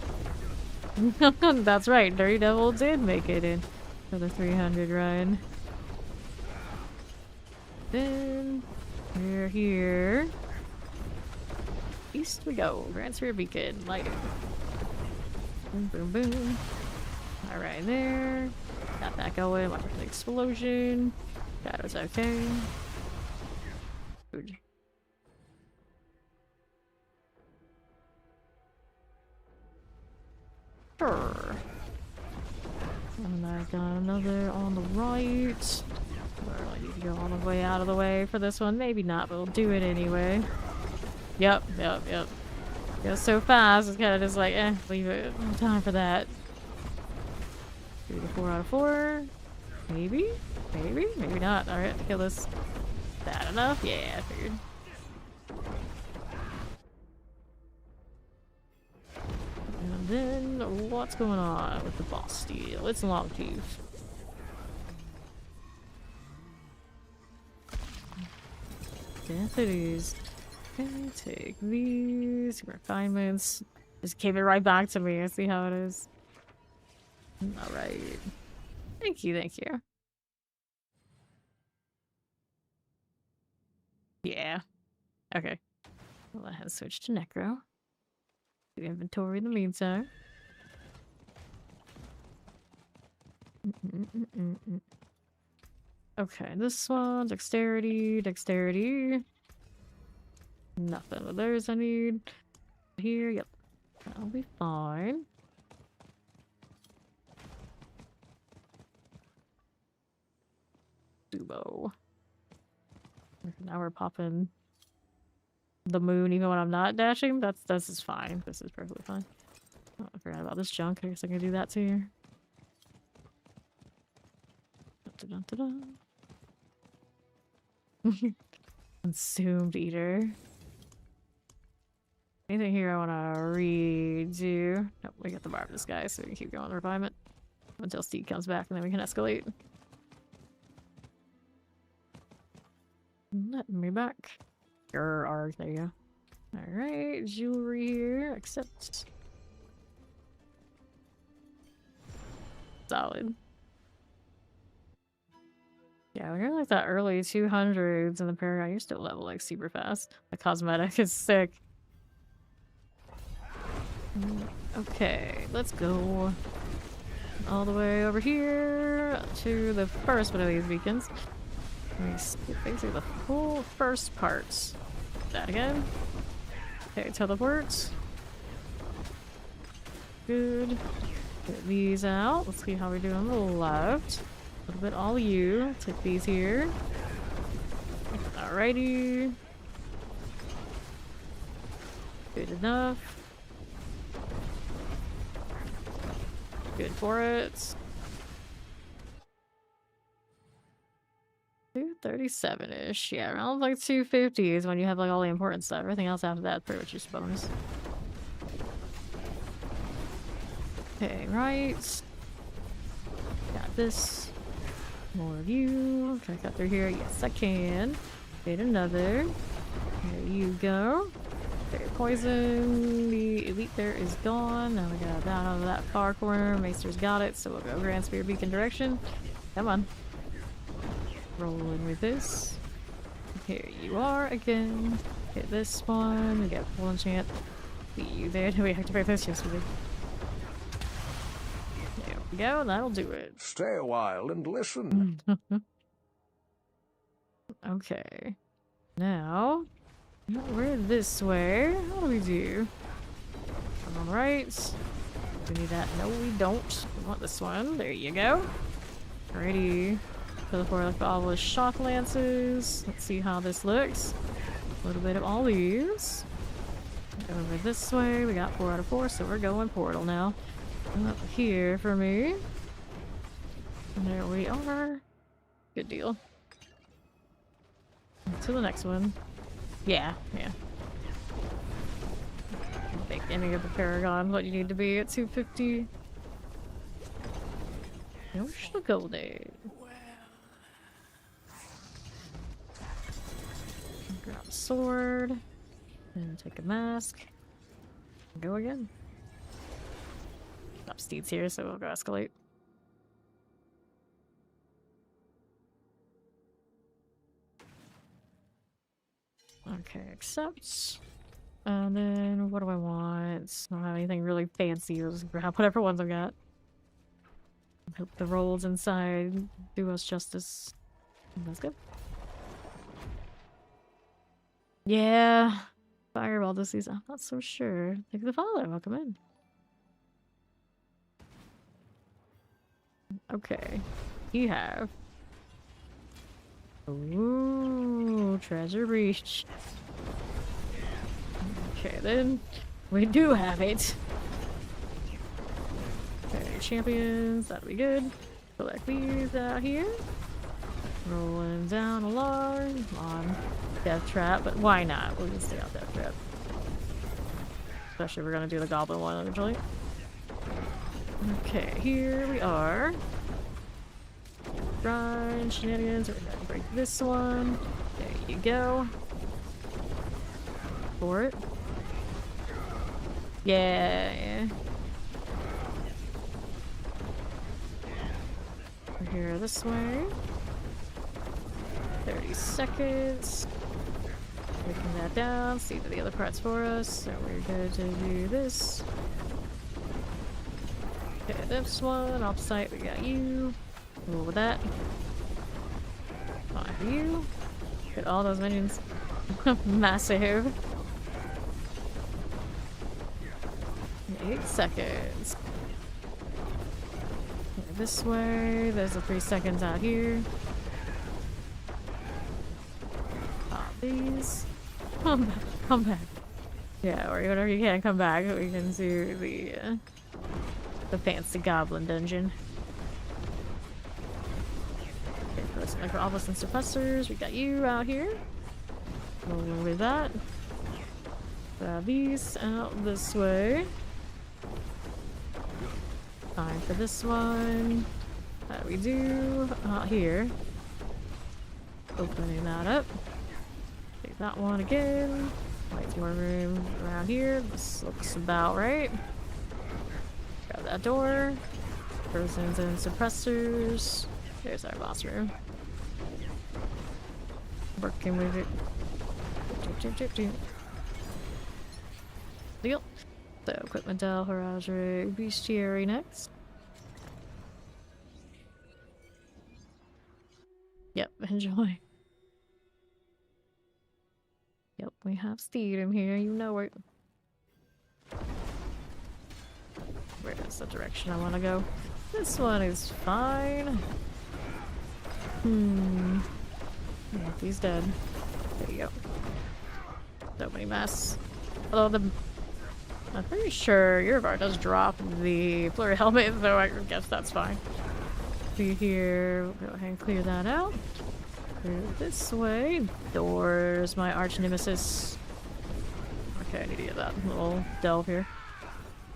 That's right, Dirty Devil did make it in for the 300 run. Then we're here. East we go. Grand Sphere Beacon. Lighting. Boom, boom, boom. Alright, there. Got that going. Watch for the explosion. That was okay. Good. Sure. And I got another on the right. Or I need to go all the way out of the way for this one. Maybe not, but we'll do it anyway. Yep. Goes so fast, it's kind of just like, leave it. No time for that. Do the 4 out of 4. Maybe not. Alright, kill this. Is that enough? Yeah, I figured. And then, what's going on with the boss steel? It's long teeth. Death it is. Okay, take these refinements. Just give it right back to me. I see how it is. Alright. Thank you, thank you. Yeah. Okay. Well, I have switched to Necro. Do inventory in the meantime. Okay, this one, dexterity, dexterity. Nothing but theirs I need. Here, yep. That'll be fine. Dubo. Now we're popping the moon even when I'm not dashing. This is fine. This is perfectly fine. Oh, I forgot about this junk. I guess I can do that too. Dun, dun, dun, dun. Consumed eater. Anything here I want to redo? Nope, we got the bar of this guy, so we can keep going with refinement until Steve comes back, and then we can escalate. Let me back. There you go. Alright, jewelry here, accept. Solid. Yeah, when you're like that early 200s in the Paragon, you're still level like super fast. The cosmetic is sick. Okay, let's go all the way over here to the first one of these beacons. Let me skip basically the full first part. That again. Okay, teleports. Good. Get these out. Let's see how we do on the left. A little bit all you. Take these here. Alrighty. Good enough. Good for it. 237-ish. Yeah, around like 250 is when you have like all the important stuff. Everything else after that pretty much just bonus. Okay, right. Got this. More of you. Can I cut through here? Yes, I can. Get another. There you go. Okay, poison. The elite there is gone. Now we got down over that far corner. Maester's got it, so we'll go Grand Spear Beacon direction. Come on. Rolling with this. Here you are again. Hit this one. We got full enchant. See you there. We activate this yesterday. There we go. That'll do it. Stay a while and listen. Okay. Now, we're this way. What do we do? All right. Do we need that? No, we don't. We want this one. There you go. Alrighty. For like all the shock lances. Let's see how this looks. A little bit of all these. Over this way. We got 4 out of 4, so we're going portal now. Up here for me. And there we are. Good deal. To the next one. Yeah. Make any of the Paragon what you need to be at 250. No sugar there. Grab a sword. And take a mask. And go again. Stop Steed's here, so we'll go escalate. Okay, accept. And then what do I want? I don't have anything really fancy. I'll just grab whatever ones I've got. Hope the rolls inside do us justice. That's good. Yeah. Fireball disease. I'm not so sure. Take the follow. Welcome in. Okay. You have. Ooh, treasure breach. Okay, then we do have it. Okay, champions, that'll be good. Collect these out here. Rolling down along. Come on. Death trap, but why not? We'll just stay out death trap. Especially if we're gonna do the goblin one eventually. Okay, here we are. Grind shenanigans. We're gonna break this one. There you go. for it. Yeah. We're here this way. 30 seconds. Taking that down, see the other parts for us. So we're going to do this. Okay, this one, offsite, we got you. Roll with that. On you. Get all those minions. Massive. 8 seconds. Okay, this way, there's the 3 seconds out here. Pop these. Come back, come back. Yeah, or whenever you can come back, we can do the fancy goblin dungeon. Okay, for some micro-obelisk and suppressors, we got you out here. Rolling with that. Grab these out this way. Time for this one. How do we do? Out here. Opening that up. Take that one again. Like more room around here. This looks about right. Grab that door. Persons and suppressors. There's our boss room. Working with it. Deal. So, equipment Del, Horazre, Bestiary next. Yep, enjoy. Yep, we have Steedham here, you know it. Where is the direction I want to go? This one is fine. Yeah, he's dead. There you go. So many mess. Although I'm pretty sure Yervar does drop the flurry helmet, so I guess that's fine. Be here, go ahead and clear that out. Clear this way. Doors, my arch nemesis. Okay, I need to get that little delve here.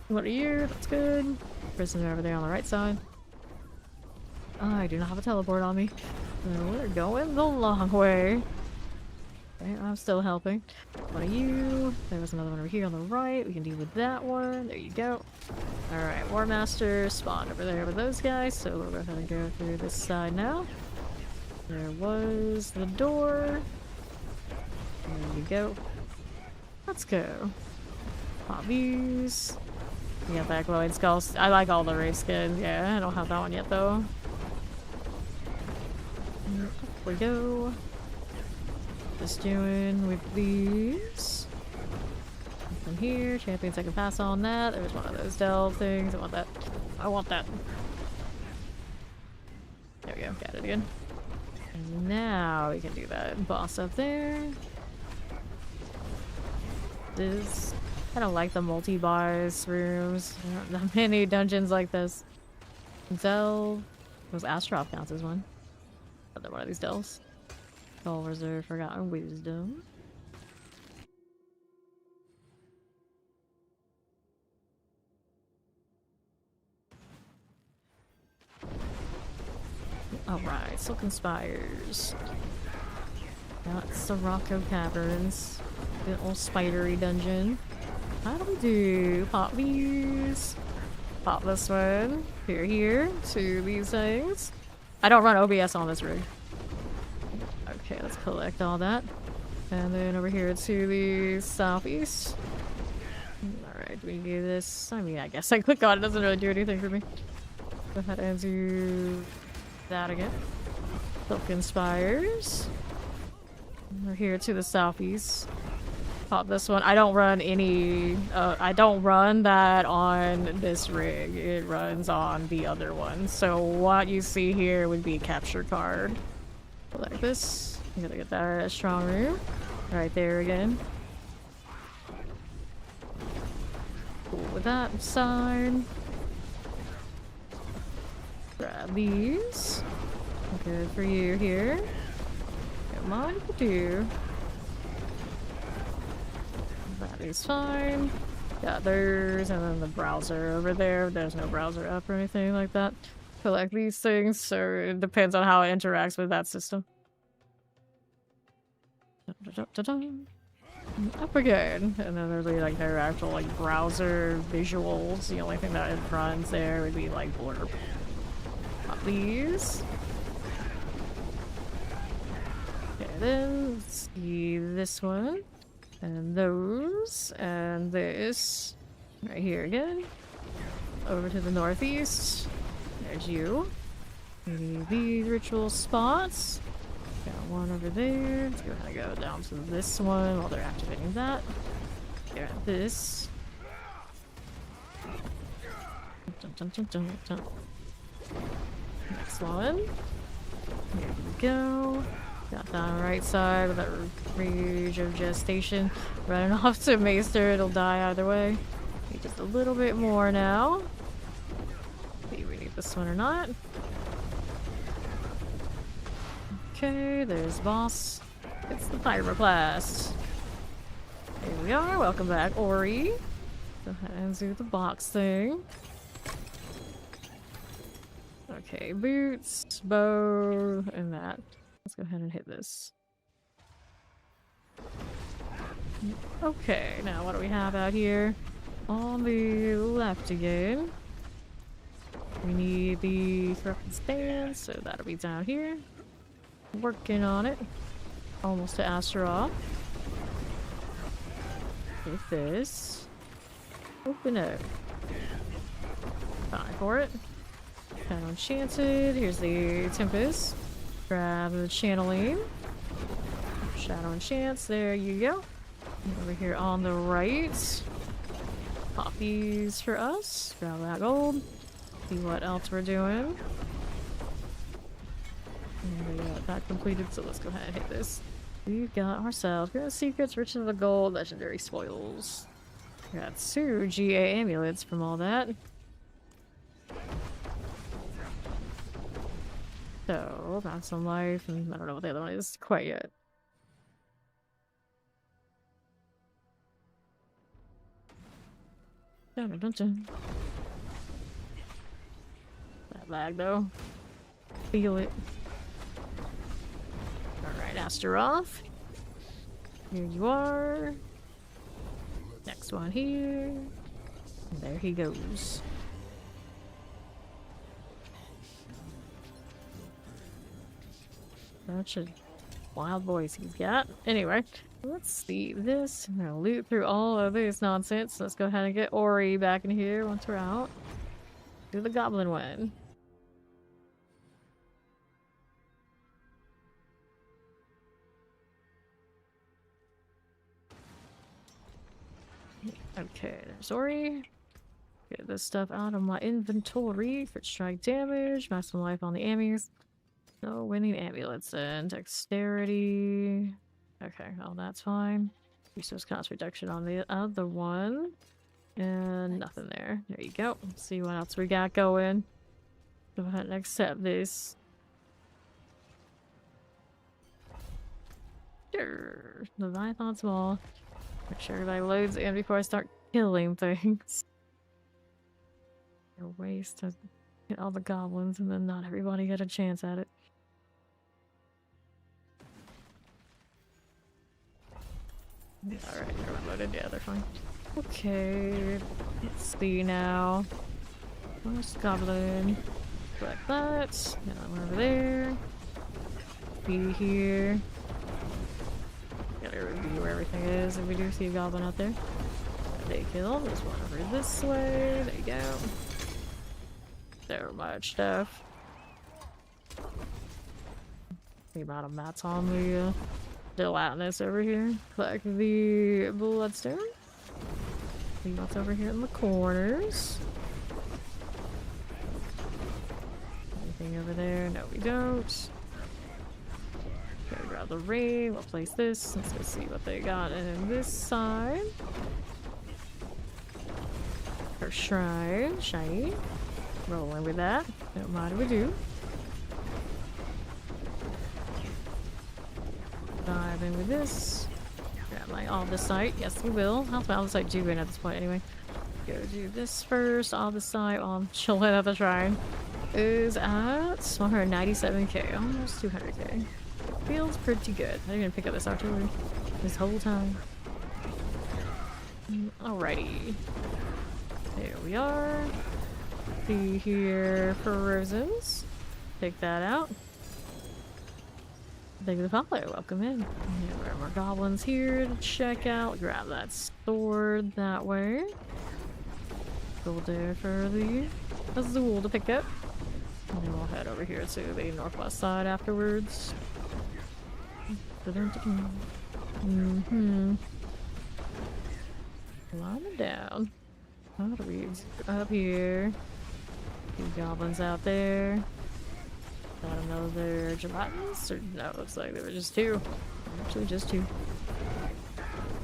What are you? That's good. Prisoner over there on the right side. I do not have a teleport on me. So we're going the long way. Okay, I'm still helping. What are you? There was another one over here on the right. We can deal with that one. There you go. Alright, War Master spawned over there with those guys, so we'll go ahead and go through this side now. There was the door. There you go. Let's go. Pop views. We got that glowing skulls. I like all the rave skins. Yeah, I don't have that one yet though. Up we go. Just doing with these. From here, champions I can pass on that. There's one of those delve things. I want that. I want that. There we go. Got it again. And now we can do that boss up there. This. I don't like the multi-boss rooms. Not many dungeons like this. Delve. Was Astrop counts as one. Another one of these delves. All reserve forgotten wisdom. Alright, Silken Spires. Got Sirocco Caverns. The old spidery dungeon. How do we do? Pop these. Pop this one. Here. To these things. I don't run OBS on this rig. Okay, let's collect all that. And then over here to the southeast. Alright, we do this. I mean, I guess I click on it, doesn't really do anything for me. Go ahead and do that again. Silken Spires. We're here to the southeast. Pop this one. I don't run any. I don't run that on this rig. It runs on the other one. So what you see here would be a capture card. Like this. You gotta get that strong room. Right there again. Cool with that side. Grab these. Good for you here. Come on, you can do. That is fine. Got theirs, and then the browser over there. There's no browser up or anything like that. Collect these things, so it depends on how it interacts with that system. Up again. And then there's like no actual like browser visuals. The only thing that it runs there would be like blurb. Not these. Okay, then let's see this one. And those. And this. Right here again. Over to the northeast. There's you. Maybe these ritual spots. Got one over there. Let's go ahead and go down to this one while they're activating that. Got this. Dun, dun, dun, dun, dun. Next one. Here we go. Got that on the right side with that rage of gestation. Running off to Maester, it'll die either way. Need just a little bit more now. See if we need this one or not. Okay, there's boss. It's the Pyroclast. Here we are. Welcome back, Ori. Go ahead and do the box thing. Okay, boots, bow, and that. Let's go ahead and hit this. Okay, now what do we have out here? On the left again. We need the thrust stand, so that'll be down here. Working on it. Almost to Astaroth. With this. Open it. Time for it. Shadow Enchanted. Here's the Tempest. Grab the Channeling. Shadow Enchants. There you go. Over here on the right. Pop these for us. Grab that gold. See what else we're doing. And we got that completed, so let's go ahead and hit this. We've got ourselves Grand Secrets, Riches of the Gold, Legendary Spoils. We got 2 GA amulets from all that. So, that's some life, and I don't know what the other one is quite yet. Dun, dun, dun, dun. That lag though. Feel it. Alright, Astaroth. Here you are. Next one here. And there he goes. Bunch of wild boys he's got. Anyway, let's see this. I'm gonna loot through all of this nonsense. Let's go ahead and get Ori back in here once we're out. Do the goblin one. Okay, there's Ori. Get this stuff out of my inventory for strike damage. Maximum life on the ammies. No winning amulets and dexterity. Okay, well that's fine. Resource cost reduction on the other one. And nothing there. There you go. Let's see what else we got going. Go ahead and accept this. Sure. Leviathan's Maw. Make sure everybody loads in before I start killing things. A waste to get all the goblins and then not everybody get a chance at it. Alright, they're loaded. Yeah, they're fine. Okay, let's see now. First goblin. Like that. Now one over there. Be here. Gotta review where everything is if we do see a goblin out there. They kill. There's one over this way. There you go. So much stuff. The amount of mats on the gelatinous over here. Collect the bloodstone. See what's over here in the corners. Anything over there? No, we don't. Okay, grab the ring. We'll place this. Let's go see what they got in this side. Our shrine. Shiny. Rolling with that. Don't mind if we do. Dive in with this. Grab my Aldecite. Yes, we will. How's my Aldecite doing at this point anyway? Go do this first. Aldecite while I'm chilling at the shrine. Is at 197k. Almost 200k. Feels pretty good. I didn't even pick up this artillery this whole time. Alrighty. There we are. See here for Rosens. Take that out. Thank you for the follow. Welcome in. There are more goblins here to check out. Grab that sword that way. Go there for the Azul to pick up. And then we'll head over here to the northwest side afterwards. Mm-hmm. Climbing down. How do we up here? Two goblins out there. I don't know, they're gelatins? Or no, it looks like there were just two. Actually, just two.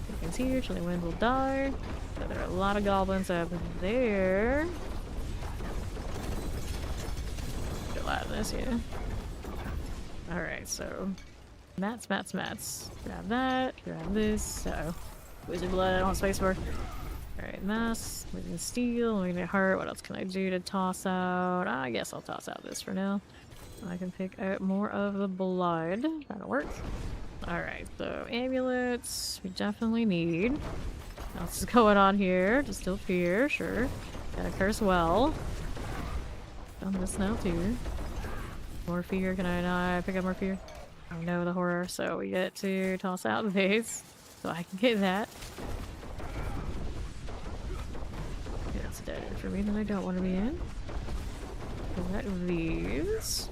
Chickens here, Chilling Wind will die. So there are a lot of goblins up there. Gelatinous, yeah. Alright, so. Mats. Grab that, grab this. So. Wizard Blood, I don't have space for. Alright, mass. We can steel, we can heart. What else can I do to toss out? I guess I'll toss out this for now. I can pick out more of the blood. That'll work. Alright, so amulets we definitely need. What else is going on here? Distilled fear, sure. Gotta curse well. Done this now too. More fear, can I not pick up more fear? I know the horror, so we get to toss out these. So I can get that. Okay, that's a dead end for me that I don't want to be in. Collect these.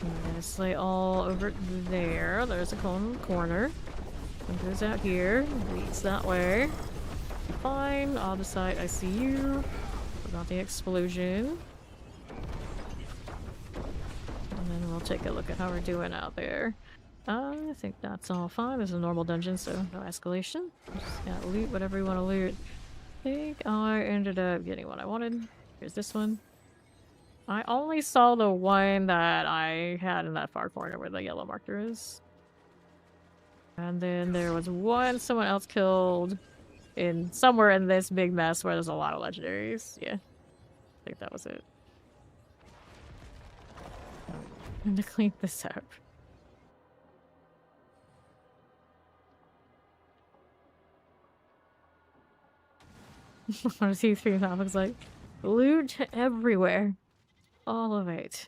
I'm gonna slay all over there. There's a corner. One goes out here. Leads that way. Fine. On the side, I see you. About the explosion. And then we'll take a look at how we're doing out there. I think that's all fine. This is a normal dungeon, so no escalation. Just gotta loot whatever you want to loot. I think I ended up getting what I wanted. Here's this one. I only saw the one that I had in that far corner where the yellow marker is. And then there was one someone else killed in somewhere in this big mess where there's a lot of legendaries. Yeah. I think that was it. I'm gonna clean this up. What a C3 that looks like. Loot everywhere. All of it.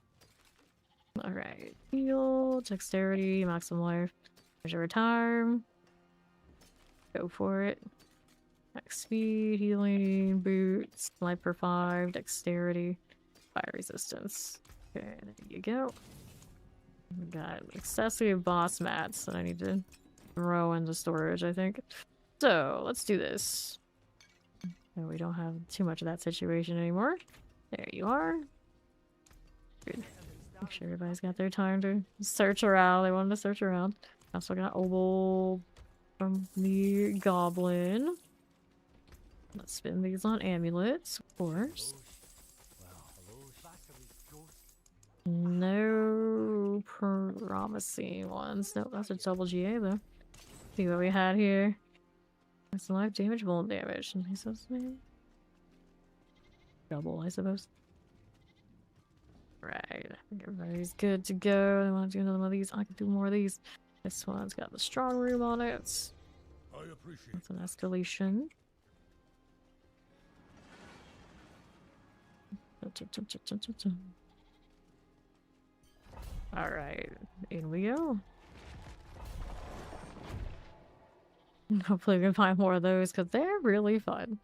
Alright. Heal, dexterity, maximum life. Measure time. Go for it. Max speed, healing, boots, life per 5, dexterity, fire resistance. Okay, there you go. We got excessive boss mats that I need to throw into storage, I think. So, let's do this. No, we don't have too much of that situation anymore. There you are. Good. Make sure everybody's got their time to search around. They wanted to search around. Also got Obol from the Goblin. Let's spin these on amulets, of course. No promising ones. Nope, that's a double GA though. See what we had here. That's life damage, vuln damage. And he says, double, I suppose. Right, I think everybody's good to go. They want to do another one of these. I can do more of these. This one's got the strong room on it. I appreciate. That's an escalation. Alright, in we go. Hopefully we can find more of those because they're really fun.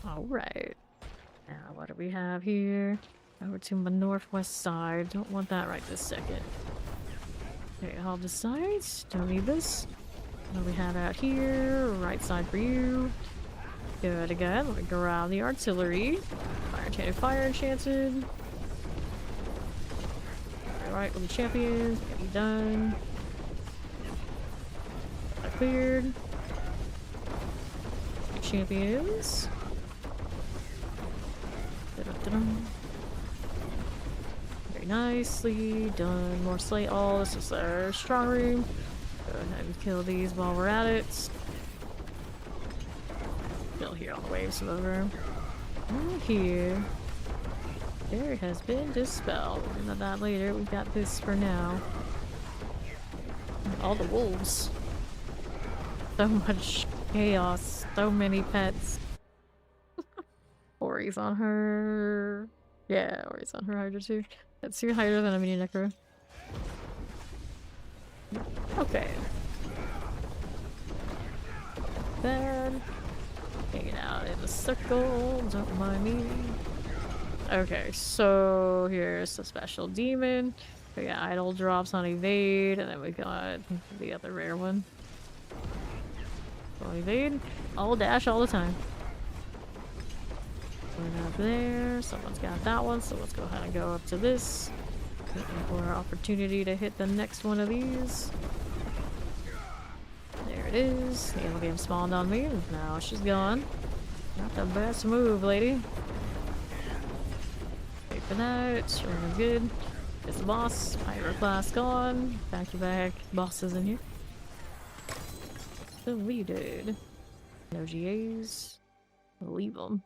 Alright. Now what do we have here? Over to my northwest side. Don't want that right this second. Okay, all the sides. Don't need this. What do we have out here? Right side for you. Good again. Let me go around the artillery. Fire enchanted. Alright, with the champions. Get you done. That cleared. Champions. Very nicely done. More slate all. This is our strong room. Go ahead and kill these while we're at it. Still here on the waves of the room. And here. There has been dispelled. We'll do that later. We've got this for now. all the wolves. So much chaos. So many pets. Ori's on her. Yeah, Ori's on her Hydra too. That's 2 Hydra than a mini Necro. Okay. Then hanging out in a circle, don't mind me. Okay, so here's the special demon. We got idle drops on evade, and then we got the other rare one. So evade, all dash all the time. We're not there. Someone's got that one, so let's go ahead and go up to this. Looking for our opportunity to hit the next one of these. There it is. The Endgame spawned on me. Now she's gone. Not the best move, lady. Wait for that. Running good. It's the boss. Pyro class gone. Back to back. Bosses in here. Deleted. No GAs. Leave them.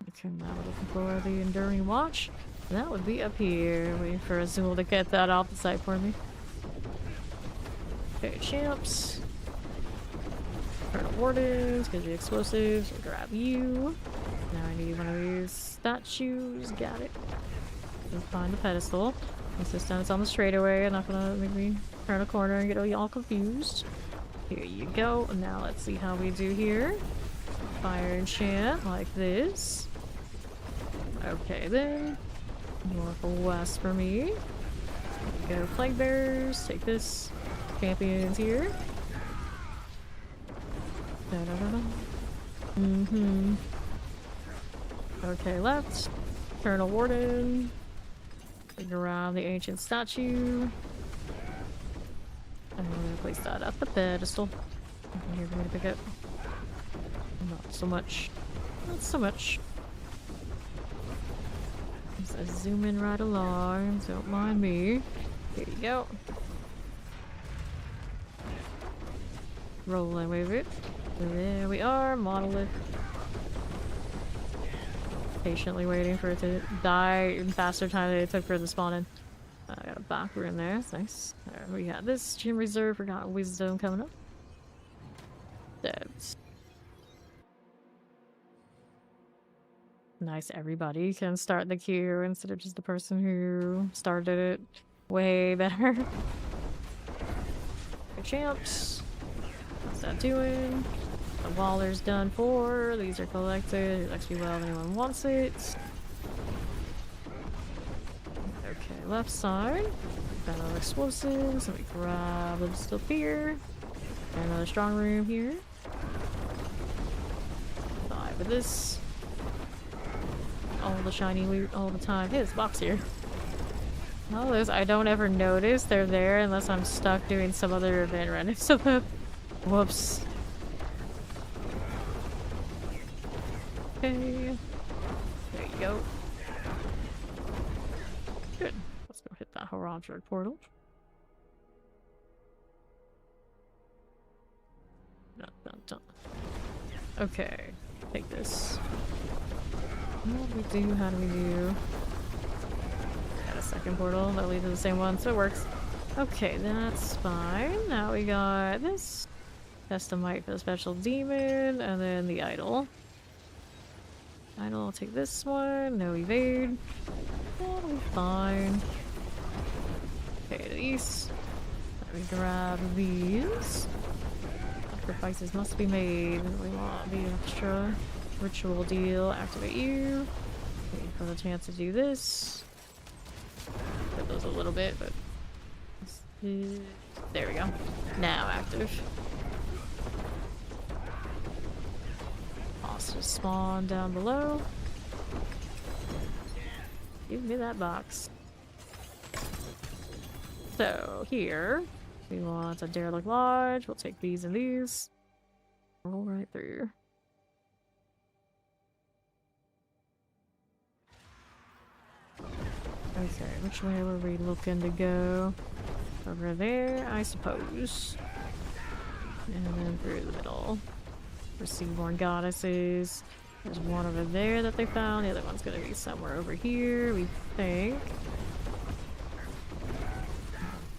Okay, now we're looking for the Enduring Watch. That would be up here. Waiting for Azul to get that off the site for me. Okay, champs. Turn to wardens, get the explosives. We'll grab you. Now I need one of these statues. Got it. Let's find the pedestal. This time it's on the straightaway. I'm not gonna make me turn a corner and get all confused. Here you go. Now let's see how we do here. Fire enchant like this. Okay then. Northwest for me. Go Plague Bearers. Take this. Champions here. Mm-hmm. Okay, left. Eternal Warden. Figure around the ancient statue. I'm gonna place that at the pedestal. Nothing here for me to pick up. Not so much. Not so much. Just zooming right along. Don't mind me. Here you go. Rolling with it. There we are. Monolith. Patiently waiting for it to die in faster time than it took for it to spawn in. I got a back room there. That's nice. There, we got this gym reserve. Forgotten wisdom coming up. That's nice. Everybody can start the queue instead of just the person who started it. Way better. The champs. How's that doing? The waller's done for. These are collected. It XP well if anyone wants it. Okay, left side. Got another explosives. Let me grab them still here. And another strong room here. 5 of this. All the shiny loot all the time. Hey, this box here. All those I don't ever notice they're there unless I'm stuck doing some other event right next to them. Whoops. Okay. There you go. Good. Let's go hit that Horadric portal. Dun, dun, dun. Okay. Take this. What do we do? How do we do? Got a second portal that leads to the same one, so it works. Okay, that's fine. Now we got this. Testamite for the special demon, and then the idol. Idol, I'll take this one. No evade. That'll be fine. Okay, to the east. Let me grab these. Sacrifices must be made. We want the extra ritual deal. Activate you. Waiting for the chance to do this. Get those a little bit, but there we go. Now active. Boss just spawned down below. Give me that box. So here we want a derelict lodge. We'll take these and these. Roll right through. Okay, which way were we looking to go? Over there, I suppose. And then through the middle. For Seaborn Goddesses. There's one over there that they found. The other one's gonna be somewhere over here, we think.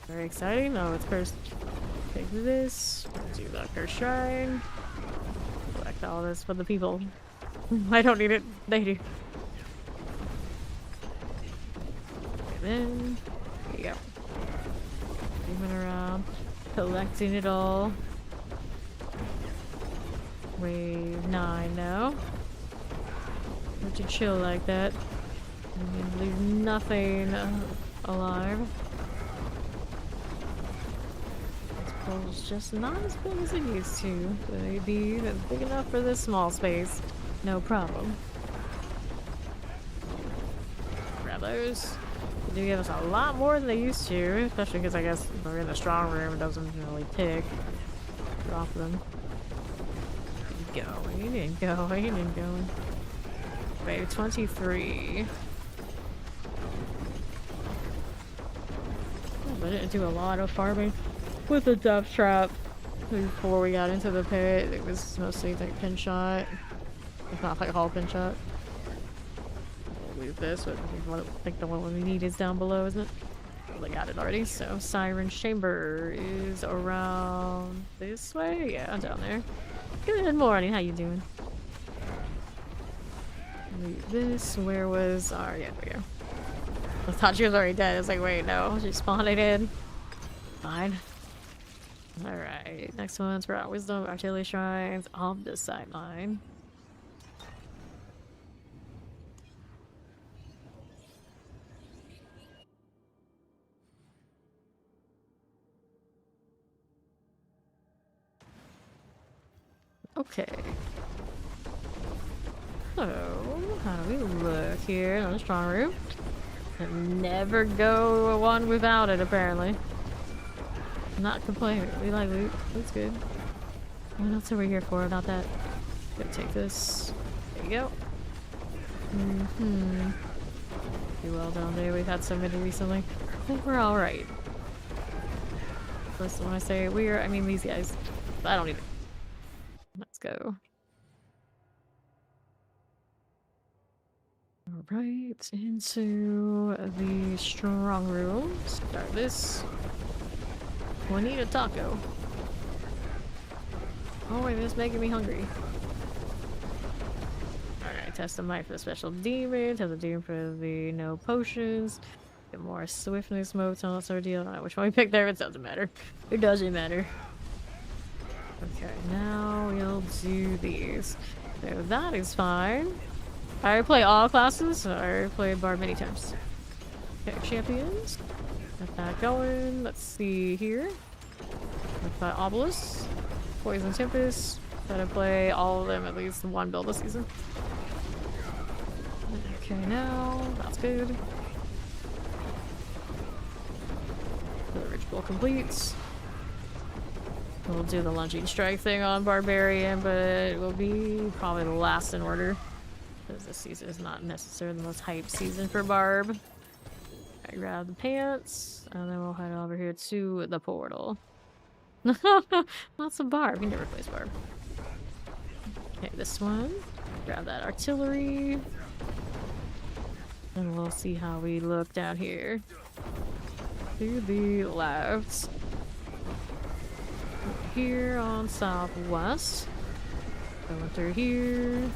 Very exciting. Oh, it's cursed. Take this. Do the cursed shrine. Collect all this for the people. I don't need it. They do. And then, there you go. Moving around, collecting it all. Wave 9 now. Would you chill like that? And leave nothing alive. This pole's just not as big as it used to. But maybe that's big enough for this small space. No problem. Grab those. They do give us a lot more than they used to, especially because I guess we're in the strong room. It doesn't really tick. Drop them. Going and going and going. Wave 23. I didn't do a lot of farming with the death trap before we got into the pit. It was mostly like pin shot. It's not like a whole pin shot. We'll leave this, but I think the one we need is down below, isn't it? Well, I got it already. So Siren Chamber is around this way. Yeah, down there. Good morning. How you doing? Leave this. Where was our? Yeah, there we go. I thought she was already dead. I was like, wait, no, she spawned it in. Fine. Alright, next one's for Wisdom, Artillery Shrines on this sideline. Okay. So, how do we look here in the strong room? And never go one without it, apparently. Not complaining. We like loot. That's good. What else are we here for about that? Gonna take this. There you go. Be well down there. We've had so many recently. I think we're alright. First, when I say we're, I mean these guys. But I don't need it. Let's go. Alright, into the strong room. Start this. We need a taco. Oh wait, this is making me hungry. Alright, test the might for the special demon, test the demon for the no potions, get more swiftness modes on that sort of deal. I don't know which one we picked there, it doesn't matter. It doesn't matter. Okay, now we'll do these. So that is fine. I play all classes, I played Bard many times. Okay, champions. Got that going. Let's see here. We've got Obelisk, Poison Tempest. Gotta play all of them at least one build this season. Okay, now that's good. The ritual completes. We'll do the lunging strike thing on Barbarian, but it will be probably the last in order. Because this season is not necessarily the most hype season for Barb. I grab the pants, and then we'll head over here to the portal. Lots of Barb. He never plays Barb. Okay, this one. Grab that artillery. And we'll see how we look down here. To the left. Here on southwest. Going through here.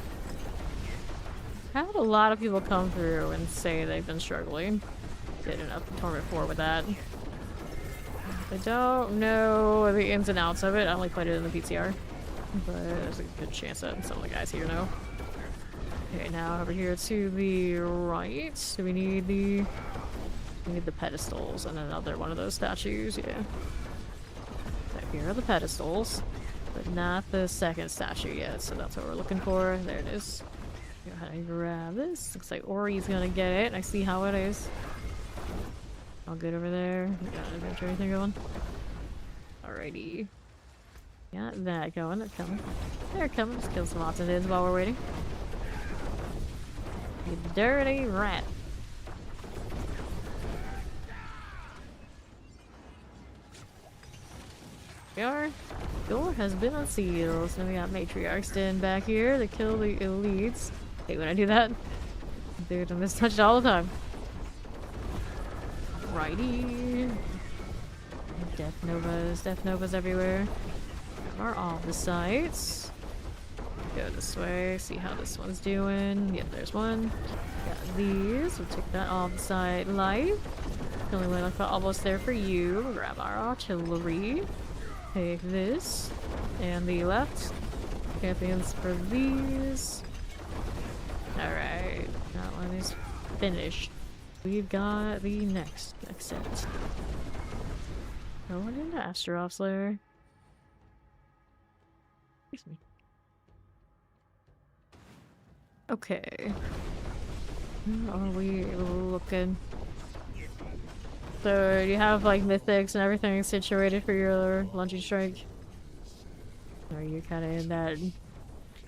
Had a lot of people come through and say they've been struggling. Did enough Torment 4 with that. I don't know the ins and outs of it. I only played it in the PTR. But there's a good chance that some of the guys here know. Okay, now over here to the right. Do we need the... We need the pedestals and another one of those statues, yeah. So here are the pedestals. But not the second statue yet, so that's what we're looking for. There it is. Go ahead and grab this. Looks like Ori's gonna get it. I see how it is. All good over there. Got an adventure anything going? Alrighty. Got that going. They're coming. They're coming. Let's kill some Optimids while we're waiting. You dirty rat. we are. Door has been unsealed. So we got matriarchs in back here to kill the elites. Hate when I do that. Dude, I mistouch it all the time. Righty. Death Novas everywhere. Are all the sites. Go this way, see how this one's doing. Yep, there's one. Got these. We'll take that off the side light. The only way left almost there for you. We'll grab our artillery. Take this. And the left. Champions for these. Alright. That one is finished. We've got the next set. Going into Astaroth's lair. Excuse me. Okay. How are we looking? So you have like mythics and everything situated for your launching strike? Or are you kind of in that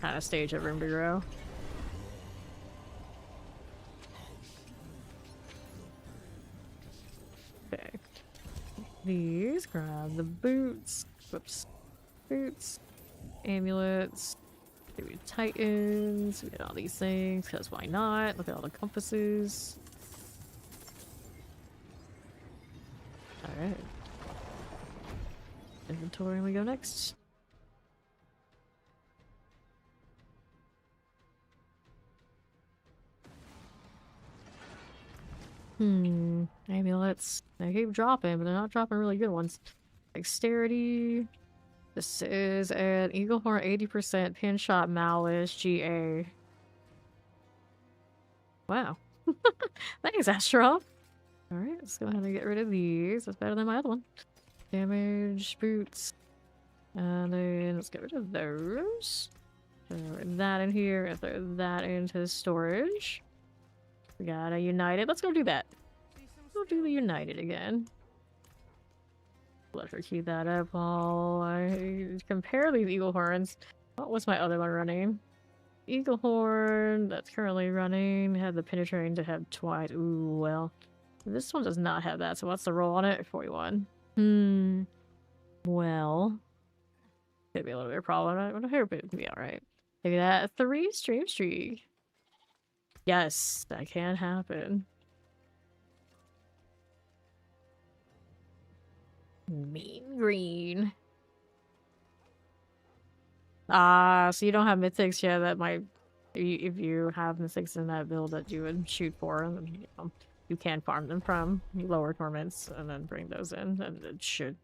kind of stage of room to grow? Okay. These, grab the boots. Whoops. Boots. Amulets. Maybe Titans. We get all these things, because why not? Look at all the compasses. Alright. Inventory, and we go next. Amulets. They keep dropping, but they're not dropping really good ones. Dexterity. This is an Eagle Horn 80% pin shot malice GA. Wow. Thanks, Astaroth. Alright, let's go ahead and get rid of these. That's better than my other one. Damage, boots. And then let's get rid of those. Throw that in here and throw that into storage. We got a United. Let's go do that. Go do the United again. Let her keep that up while I compare these Eagle Horns. What was my other one running? Eagle Horn that's currently running had the penetrating to have twice. Ooh, well. This one does not have that, so what's the roll on it? 41. Well. Could be a little bit of a problem. I hope it'd be alright. Maybe that 3 stream streak. Yes, that can happen. Mean green. So you don't have mythics yet. That might, if you have mythics in that build that you would shoot for, and you know, you can farm them from lower torments and then bring those in, and it should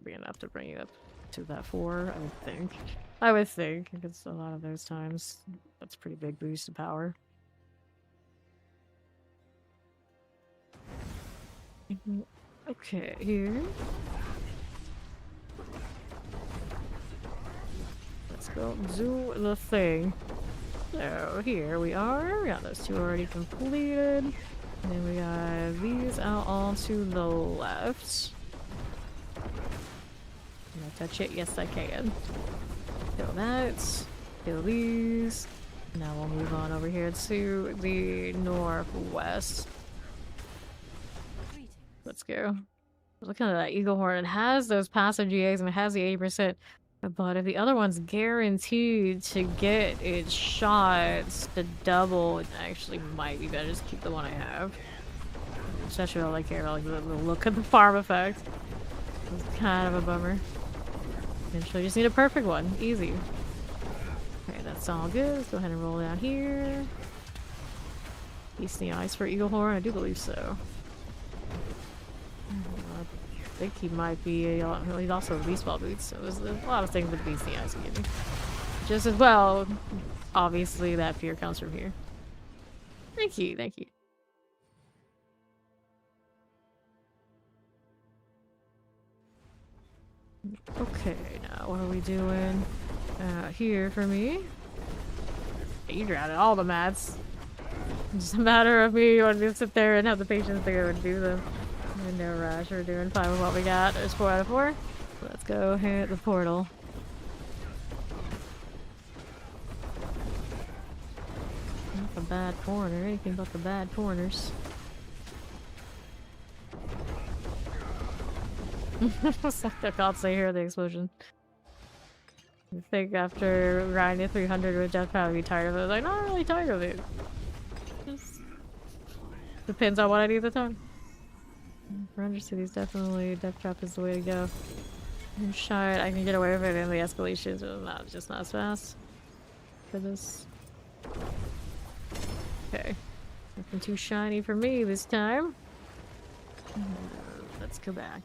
be enough to bring you up to that 4. I would think. I would think, because a lot of those times that's a pretty big boost of power. Okay, here. Let's go do the thing. So here we are. We got those 2 already completed. And then we got these out onto the left. Can I touch it? Yes, I can. Kill that. Kill these. Now we'll move on over here to the northwest. Let's go. Looking at that Eagle Horn, it has those passive GAs and it has the 80%. But if the other one's guaranteed to get its shots to double, it actually might be better just keep the one I have. Especially all I care about, like the look of the farm effect. It's kind of a bummer. Eventually just need a perfect one. Easy. Okay, that's all good. Let's go ahead and roll down here. East the eyes for Eagle Horn? I do believe so. I think he might be he's also a beast ball boots, so there's a lot of things with beast eyes can give me. Just as well, obviously that fear comes from here. Thank you, thank you. Okay, now what are we doing here for me? You drowned all the mats. It's just a matter of me wanting to sit there and have the patience to go and do them. No rush, we're doing fine with what we got. There's 4 out of 4. Let's go hit the portal. Not the bad corner, anything but the bad corners. I can't say hear the explosion. I think after grinding 300 would just probably be tired of it. I was like, not really tired of it. Just depends on what I need at the time. Ranger City's definitely Death Trap is the way to go. I'm shy I can get away with it in the escalations, but just not as fast for this. Okay. Nothing too shiny for me this time. Let's go back.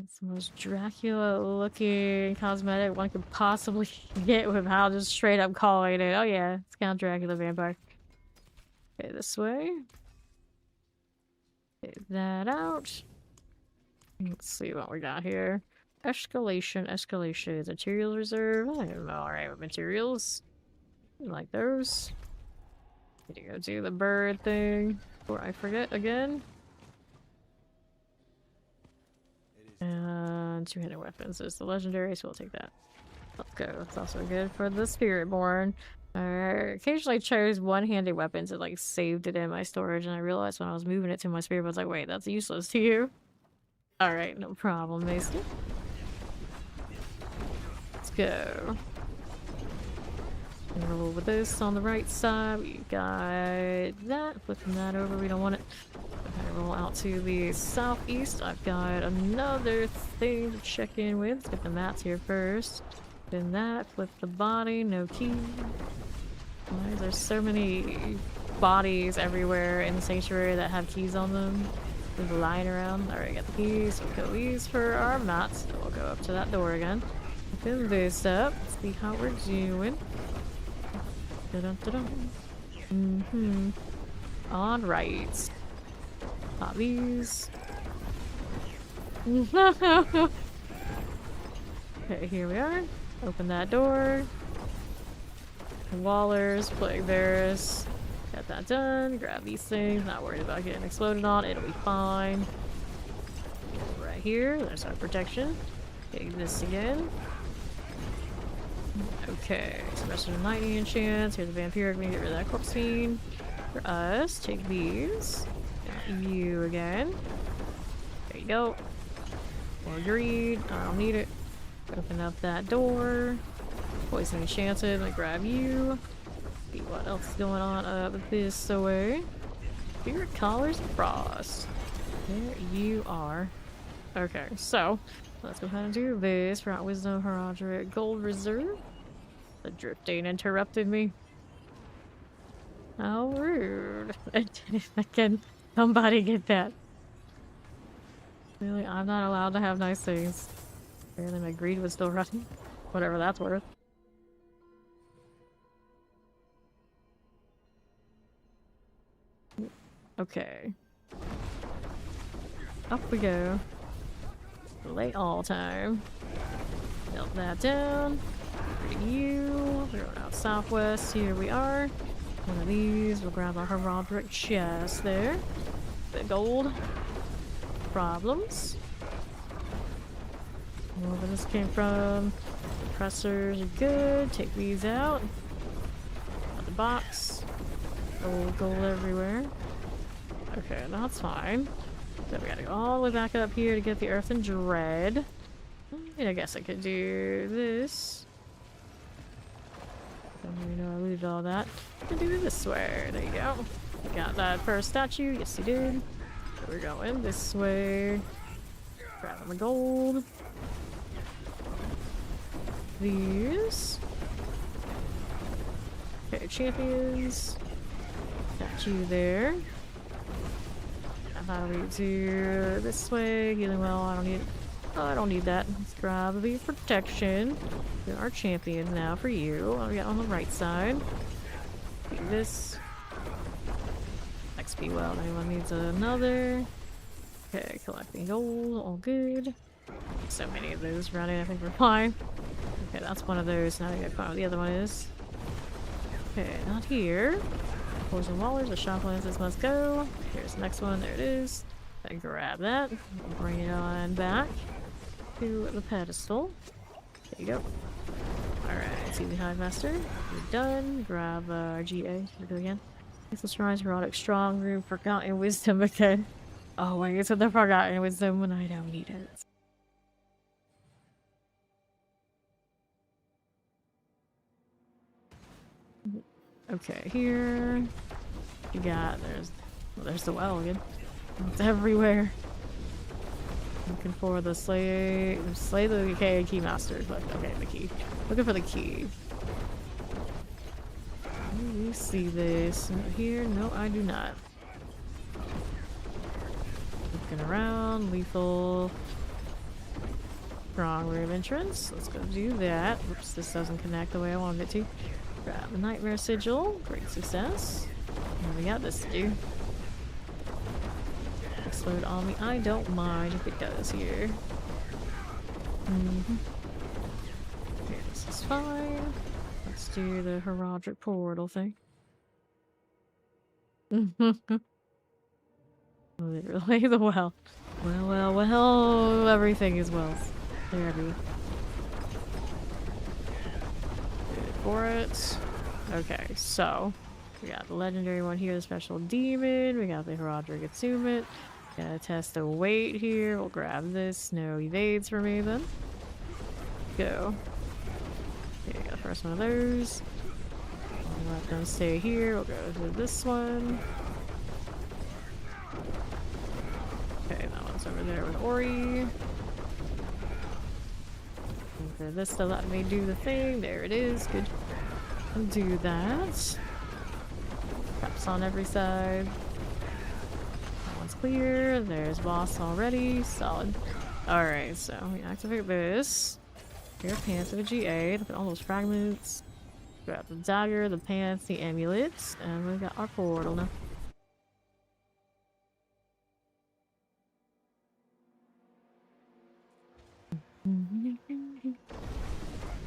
It's the most Dracula looking cosmetic one could possibly get without just straight up calling it. Oh yeah, it's Count Dracula vampire. Okay, this way. Get that out. Let's see what we got here. Escalation, materials reserve. I'm alright with materials. Like those. Need to go do the bird thing before I forget again. And 200 weapons is the legendary, so we'll take that. Let's go. That's also good for the Spiritborn. I occasionally chose one-handed weapons and like saved it in my storage, and I realized when I was moving it to my Spirit, I was like, wait, that's useless to you. Alright, no problem, Mason. Let's go. Roll with this on the right side. We got that. Flipping that over. We don't want it. Okay, roll out to the southeast. I've got another thing to check in with. Let's get the mats here first. Then that. Flip the body. No key. Why is there so many bodies everywhere in the sanctuary that have keys on them? Just lying around. Alright, got the keys. We'll go these for our mats. So we'll go up to that door again. Open this up. See how we're doing. Alright. Pop these. Okay, here we are. Open that door. Wallers, Plague Bears. Got that done. Grab these things. Not worried about getting exploded on. It'll be fine. Right here. There's our protection. Take this again. Okay, Suppression of Lightning enchants. Here's the Vampiric. We can get rid of that corpse fiend. For us, take these. Got you again. There you go. More greed. I don't need it. Open up that door. Poison enchanted. Let me grab you. See what else is going on up this way. Spirit Collars of Frost. There you are. Okay, so let's go ahead and do this. Route Wisdom, Herodric, Gold Reserve. The drifting interrupted me. How rude. Can somebody get that? Really, I'm not allowed to have nice things. Apparently my greed was still running. Whatever that's worth. Okay. Up we go. Late all time. Melt that down. You. We're going out southwest. Here we are. One of these. We'll grab our Herodric chest there. The gold. Problems. Wherever this came from. Compressors are good. Take these out. Out the box. Gold everywhere. Okay, that's fine. So we gotta go all the way back up here to get the Earth and Dread. I guess I could do this. Don't really know I looted all that. I can do it this way. There you go. Got that first statue. Yes, you did. So we're going this way. Grabbing the gold. These. Okay, champions. Got you there. How do we do this way? Healing well, I don't need it. Oh, I don't need that. Let's grab the protection. There are champions now for you. What do we got on the right side? Do this. XP well, anyone needs another. Okay, collecting gold, all good. So many of those running, I think we're fine. Okay, that's one of those. Now I gotta find what the other one is. Okay, not here. Poison Wallers, the Shock Lances must go. Here's the next one, there it is. I grab that, bring it on back to the pedestal. There you go. Alright, see the Hive Master. We're done. Grab our GA. We'll do it again. It's the Shrines Erotic Strong Room, Forgotten Wisdom again. Oh wait, it's the Forgotten Wisdom when I don't need it. Okay, here you got there's the well again. It's everywhere. Looking for the slay the decayed keymaster. Okay, the key. Looking for the key. You see this here? No, I do not. Looking around, lethal. Strong room entrance. Let's go do that. Oops, this doesn't connect the way I wanted it to. Grab the nightmare sigil. Great success. And we got this to do. Explode on me. I don't mind if it does here. Okay, this is fine. Let's do the heraldic portal thing. Literally the well. Well, everything is well. There we go. Good for it. Okay, so we got the legendary one here, the special demon. We got the heraldic attunement. Gotta test the weight here. We'll grab this. No evades for me then. Go. Okay, got the first one of those. I'll let them stay here. We'll go to this one. Okay, that one's over there with Ori. And for this to let me do the thing. There it is. Good. I'll do that. Traps on every side. That one's clear. There's boss already. Solid. Alright, so we activate this. Here, pants of a GA. Look at all those fragments. Grab the dagger, the pants, the amulets, and we got our portal now.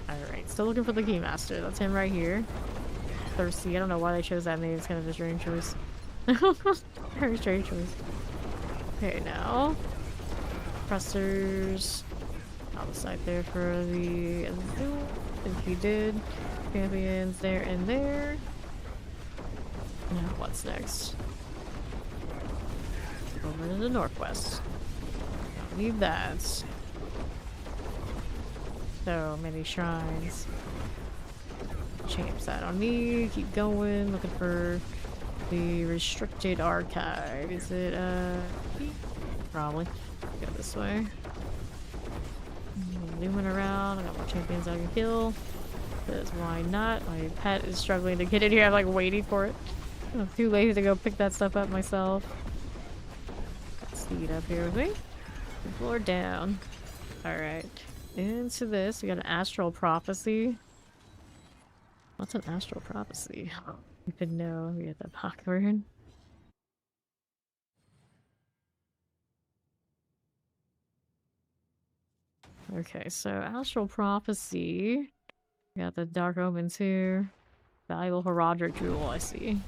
Alright, still looking for the Keymaster. That's him right here. Thirsty. I don't know why they chose that name. It's kind of a strange choice. Very strange choice. Okay, now. Pressers. I'll decide there for the Azul. I think he did. Champions there and there. Now, what's next? Over to the northwest. Don't need that. So many shrines. Change that on me. Keep going. Looking for the restricted archive. Is it, probably. Go this way. Zooming around. I got more champions I can kill. Because why not? My pet is struggling to get in here. I'm like waiting for it. I'm too lazy to go pick that stuff up myself. Got Steed up here with me. Floor down. Alright. Into this. We got an astral prophecy. What's an astral prophecy? You could know. We get that popcorn. Okay, so astral prophecy. We got the dark omens here. Valuable heraldic jewel, I see.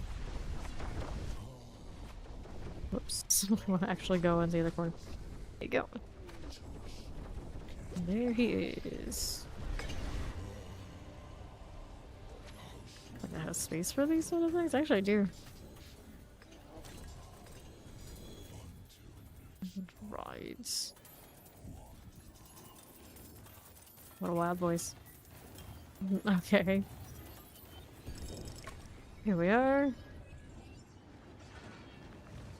Whoops. I want to actually go into the other corner. There you go. There he is. I have space for these sort of things? Actually, I do. Right. What a wild voice. Okay. Here we are.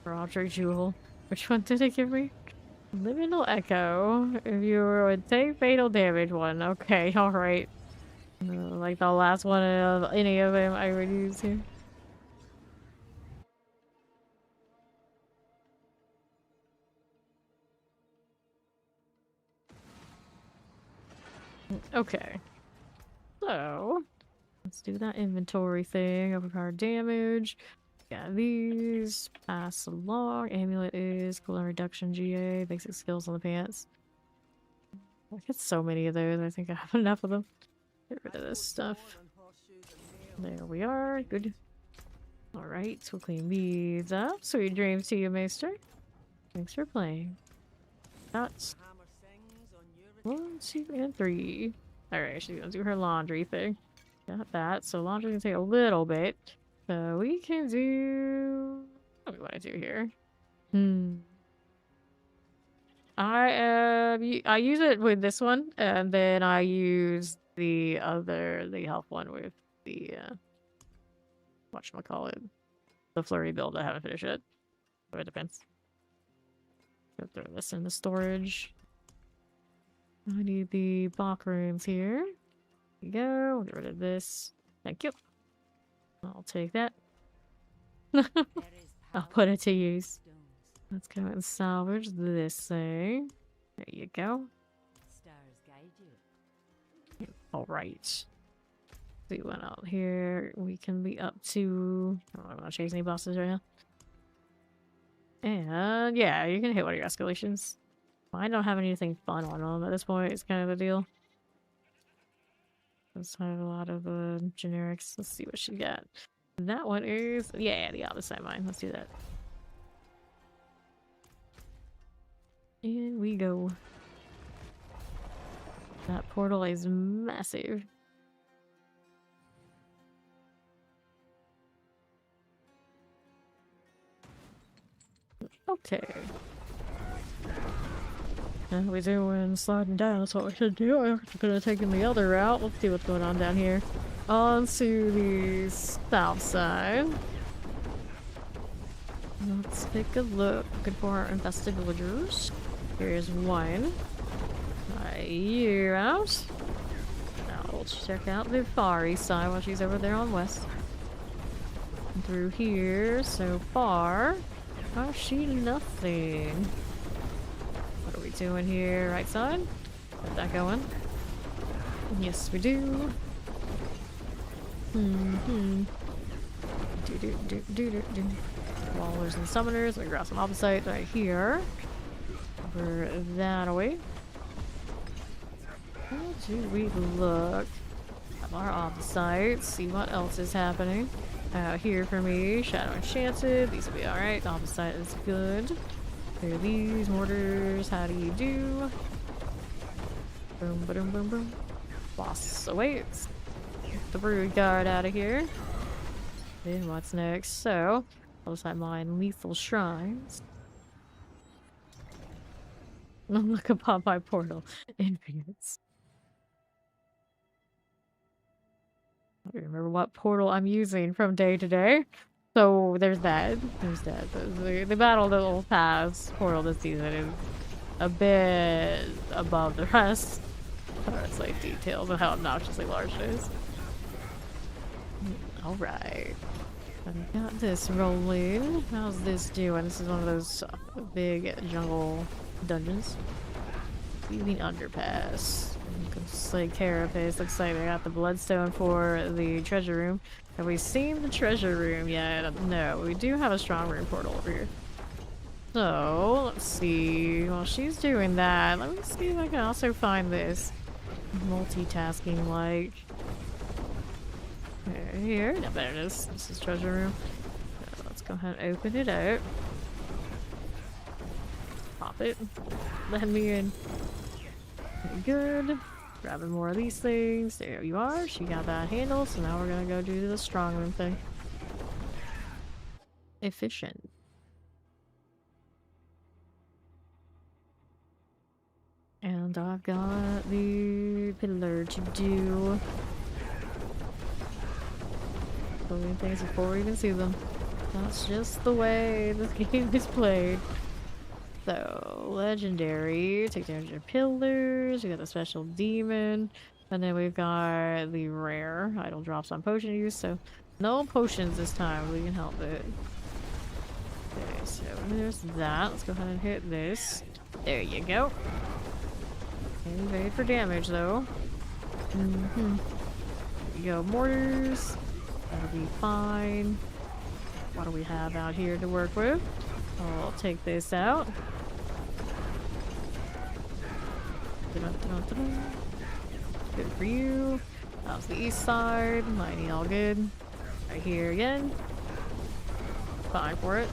Heraldic jewel. Which one did it give me? Liminal echo. If you would take fatal damage one. Okay, alright. Like the last one of any of them I would use here. Okay. So, let's do that inventory thing. Overpowered damage. Got these. Pass along. Amulet is cooldown reduction GA. Basic skills on the pants. I get so many of those. I think I have enough of them. Get rid of this stuff. There we are. Good. Alright, we'll clean these up. Sweet dreams to you, Maester. Thanks for playing. That's 1, 2, and 3. Alright, she's gonna do her laundry thing. Got that. So laundry can take a little bit. So we can do... What do we want to do here? I use it with this one, and then I use the health one with the, whatchamacallit, the flurry build. I haven't finished it. So it depends. Go throw this in the storage. I need the Bach runes here. There you go. Get rid of this. Thank you. I'll take that. I'll put it to use. Let's go and salvage this thing. There you go. Stars guide you. Alright. We went out here. We can be up to... I don't want to chase any bosses right now. And yeah, you can hit one of your escalations. I don't have anything fun on them at this point. It's kind of the deal. Let's have a lot of generics. Let's see what she got. That one is... Yeah, the opposite mine. Let's do that. In we go. That portal is massive. Okay. Now we doing sliding down, that's what we should do. I'm gonna take in the other route. Let's see what's going on down here. On to the south side. Let's take a look. Looking for our infested villagers. Here's one. You're out. Now we'll check out the far east side while she's over there on west. And through here so far. Oh, she nothing. What are we doing here? Right side? Got that going? Yes, we do. Wallers and summoners. We grab some opposites right here. Over that away. How do we look at our opposites? See what else is happening. Out here for me, Shadow Enchanted. These will be alright. The opposite is good. Clear these mortars. How do you do? Boom, boom, boom, boom. Boss awaits. Get the Brood Guard out of here. Then what's next? So, I'll just have mine lethal shrines. Look upon my portal. Infinite. I don't remember what portal I'm using from day to day. So there's that. There's that. The battle that will pass portal this season is a bit above the rest. It's like details of how obnoxiously large it is. Alright. I've got this rolling. How's this doing? This is one of those big jungle dungeons. Evening underpass. Looks like Carapace. Looks like they got the bloodstone for the treasure room. Have we seen the treasure room yet? No, we do have a strong room portal over here. So, let's see. While she's doing that, let me see if I can also find this. Multitasking like. Here. No, there it is. This is treasure room. So let's go ahead and open it up. Pop it. Let me in. Good. Grabbing more of these things. There you are. She got that handle. So now we're gonna go do the strong room thing. Efficient. And I've got the pillar to do. Doing things before we even see them. That's just the way this game is played. So, legendary, take down your pillars, we got the special demon, and then we've got the rare idle drops on potion use, so no potions this time, we can help it. Okay, so there's that. Let's go ahead and hit this. There you go. Invade for damage though. There you go, mortars. That'll be fine. What do we have out here to work with? I'll take this out. Good for you. That was the east side. Mighty all good. Right here again. Fine for it.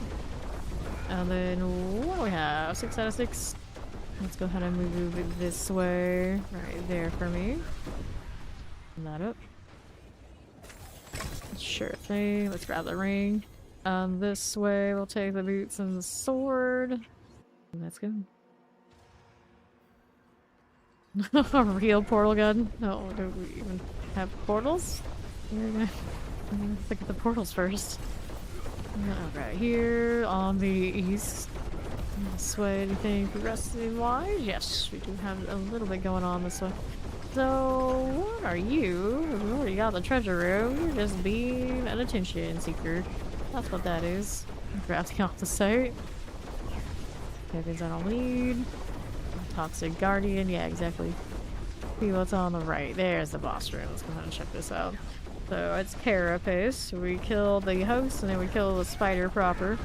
And then what do we have? 6 out of 6. Let's go ahead and move it this way. Right there for me. Open that up. Sure thing. Let's grab the ring. This way we'll take the boots and the sword. Let's go. A real portal gun? No, do we even have portals? We're gonna look at the portals first. Right here on the east. This way, anything progressing wise? Yes, we do have a little bit going on this way. So, what are you? We already got the treasure room. You're just being an attention seeker. That's what that is. Drafting off the site. Weapons I don't need. Toxic Guardian. Yeah, exactly. See what's on the right. There's the boss room. Let's go ahead and check this out. So, it's Carapace. We killed the host and then we killed the spider proper.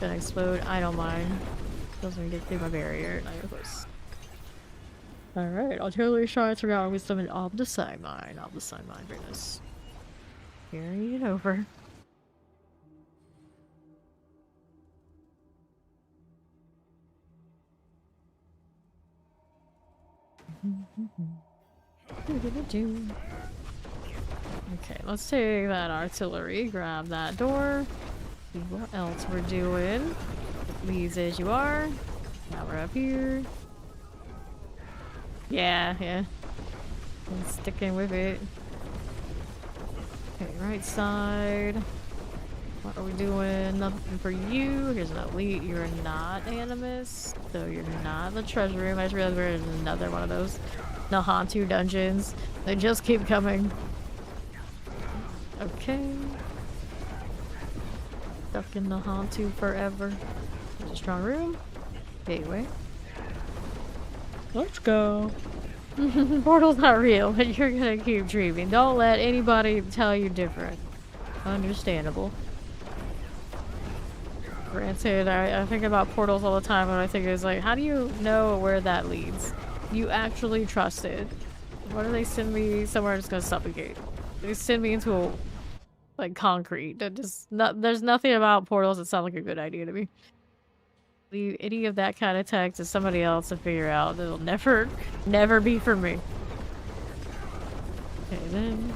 Gonna explode. I don't mind. Doesn't get through my barrier. Not even close. Alright, artillery shots around wisdom and of the side mine. Of the side mine, very nice. Carrying it over. Okay, let's take that artillery, grab that door, see what else we're doing. Leaves as you are. Now we're up here. Yeah. I'm sticking with it. Okay, right side. What are we doing? Nothing for you. Here's an elite. You're not animus, so you're not the treasure room. I just realized we're in another one of those Nahantu dungeons. They just keep coming. Okay. Stuck in Nahantu forever. There's a strong room. Gateway. Let's go. Portal's not real, but you're gonna keep dreaming. Don't let anybody tell you different. Understandable. Granted, I think about portals all the time, and I think it's like, how do you know where that leads? You actually trust it. Why do they send me somewhere that's gonna suffocate? They send me into a, like, concrete. That just there's nothing about portals that sound like a good idea to me. Leave any of that kind of tech to somebody else to figure out. It'll never be for me. Okay, then.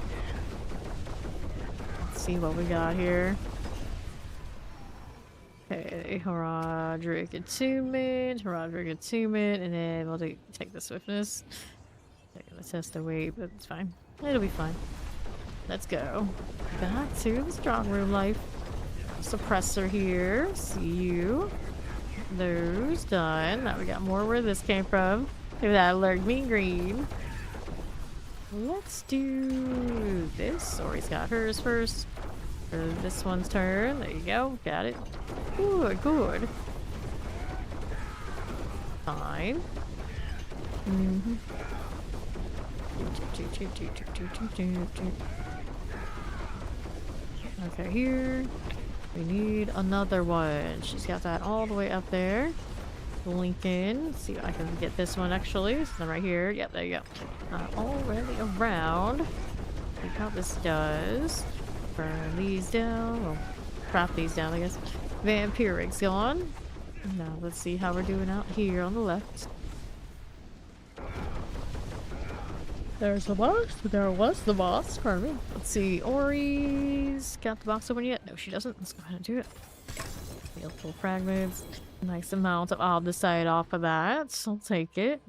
Let's see what we got here. Okay, Heraldric Attunement, and then we'll take the Swiftness. Okay, let's test the weight, but it's fine. It'll be fine. Let's go. Back to the strong room life. Suppressor here. See you. Those done. Now we got more where this came from. Look at that alert me green. Let's do this. Ori's got hers first. For this one's turn. There you go. Got it. Good. Fine. Okay, here. We need another one. She's got that all the way up there. Lincoln. Let's see if I can get this one actually. So right here. Yep, there you go. Already around. See how this does. Burn these down. Well, crop these down, I guess. Vampiric's gone. Now let's see how we're doing out here on the left. There's the box. There was the boss. Pardon me. Let's see. Ori's got the box open yet? No, she doesn't. Let's go ahead and do it. Multiple fragments. Nice amount of Aldecite off of that. So I'll take it.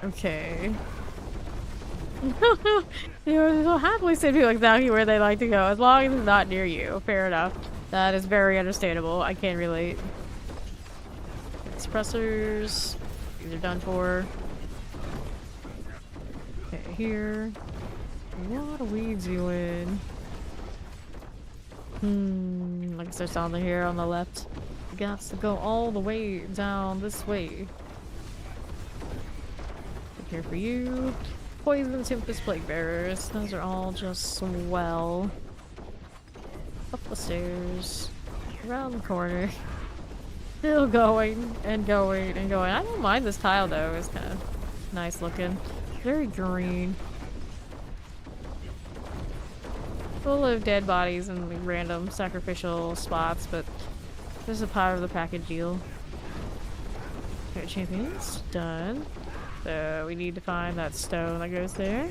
Okay. You'll happily send people exactly where they like to go, as long as it's not near you. Fair enough. That is very understandable. I can relate. Suppressors. These are done for. Okay, here. What are we doing? I guess there's something here on the left. We got to go all the way down this way. Here for you. Poison Tempest Plague Bearers. Those are all just swell. Up the stairs. Around the corner. Still going and going and going. I don't mind this tile though. It's kind of nice looking. Very green. Full of dead bodies and like, random sacrificial spots, but this is a part of the package deal. Okay, Alright, champions. Done. So we need to find that stone that goes there.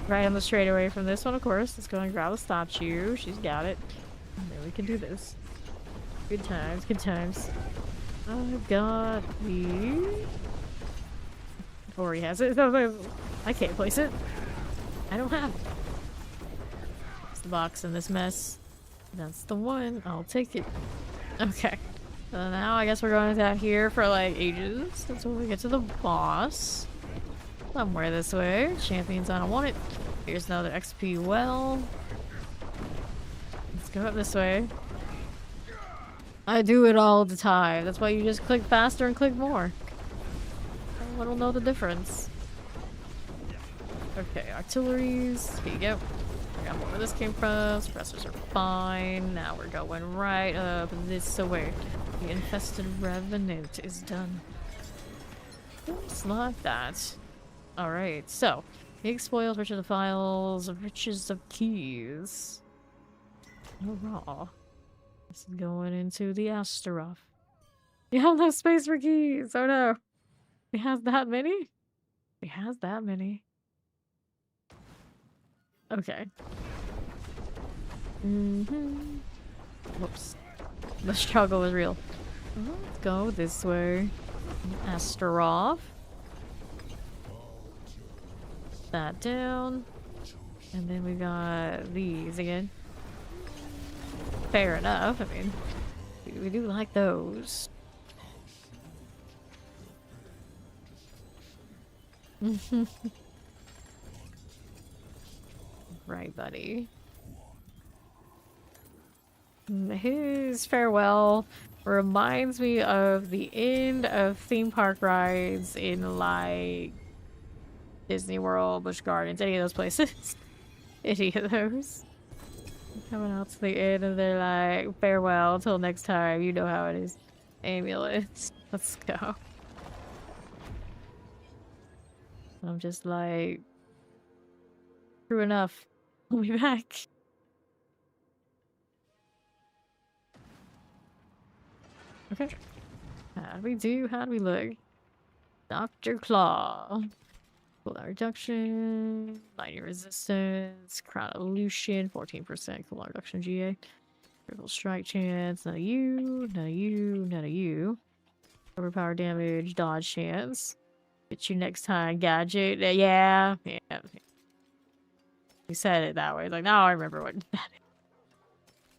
Right on the straightaway from this one, of course. Let's go and grab the statue. She's got it. And then we can do this. Good times, good times. I've got the... Or he has it. I can't place it. I don't have it. It's the box in this mess. That's the one. I'll take it. Okay. So now I guess we're going down here for like ages until we get to the boss. Somewhere this way. Champions, I don't want it. Here's another XP well. Let's go up this way. I do it all the time. That's why you just click faster and click more. I don't know the difference. Okay, artilleries. Here you go. I got where this came from. Suppressors are fine. Now we're going right up this way. The infested revenant is done. Just like that. Alright, so. Big spoils, riches of files, riches of keys. Hurrah. This is going into the Astaroth. You have no space for keys! Oh no! It has that many? It has that many. Okay. Whoops. The struggle was real. Let's go this way. Astaroth. That down. And then we got these again. Fair enough. I mean, we do like those. Right, buddy. His farewell reminds me of the end of theme park rides in like Disney World, Busch Gardens, any of those places. Any of those. Coming out to the end and they're like, farewell until next time, you know how it is. Amulets. Let's go. I'm just like, true enough. I'll be back. Okay. How do we do? How do we look? Dr. Claw. Cooldown reduction, lightning resistance, crown illusion, 14% cooldown reduction GA. Critical strike chance, none of you, none of you, none of you. Overpower damage, dodge chance. Get you next time, gadget. Yeah. You said it that way. It's like, now I remember what that is.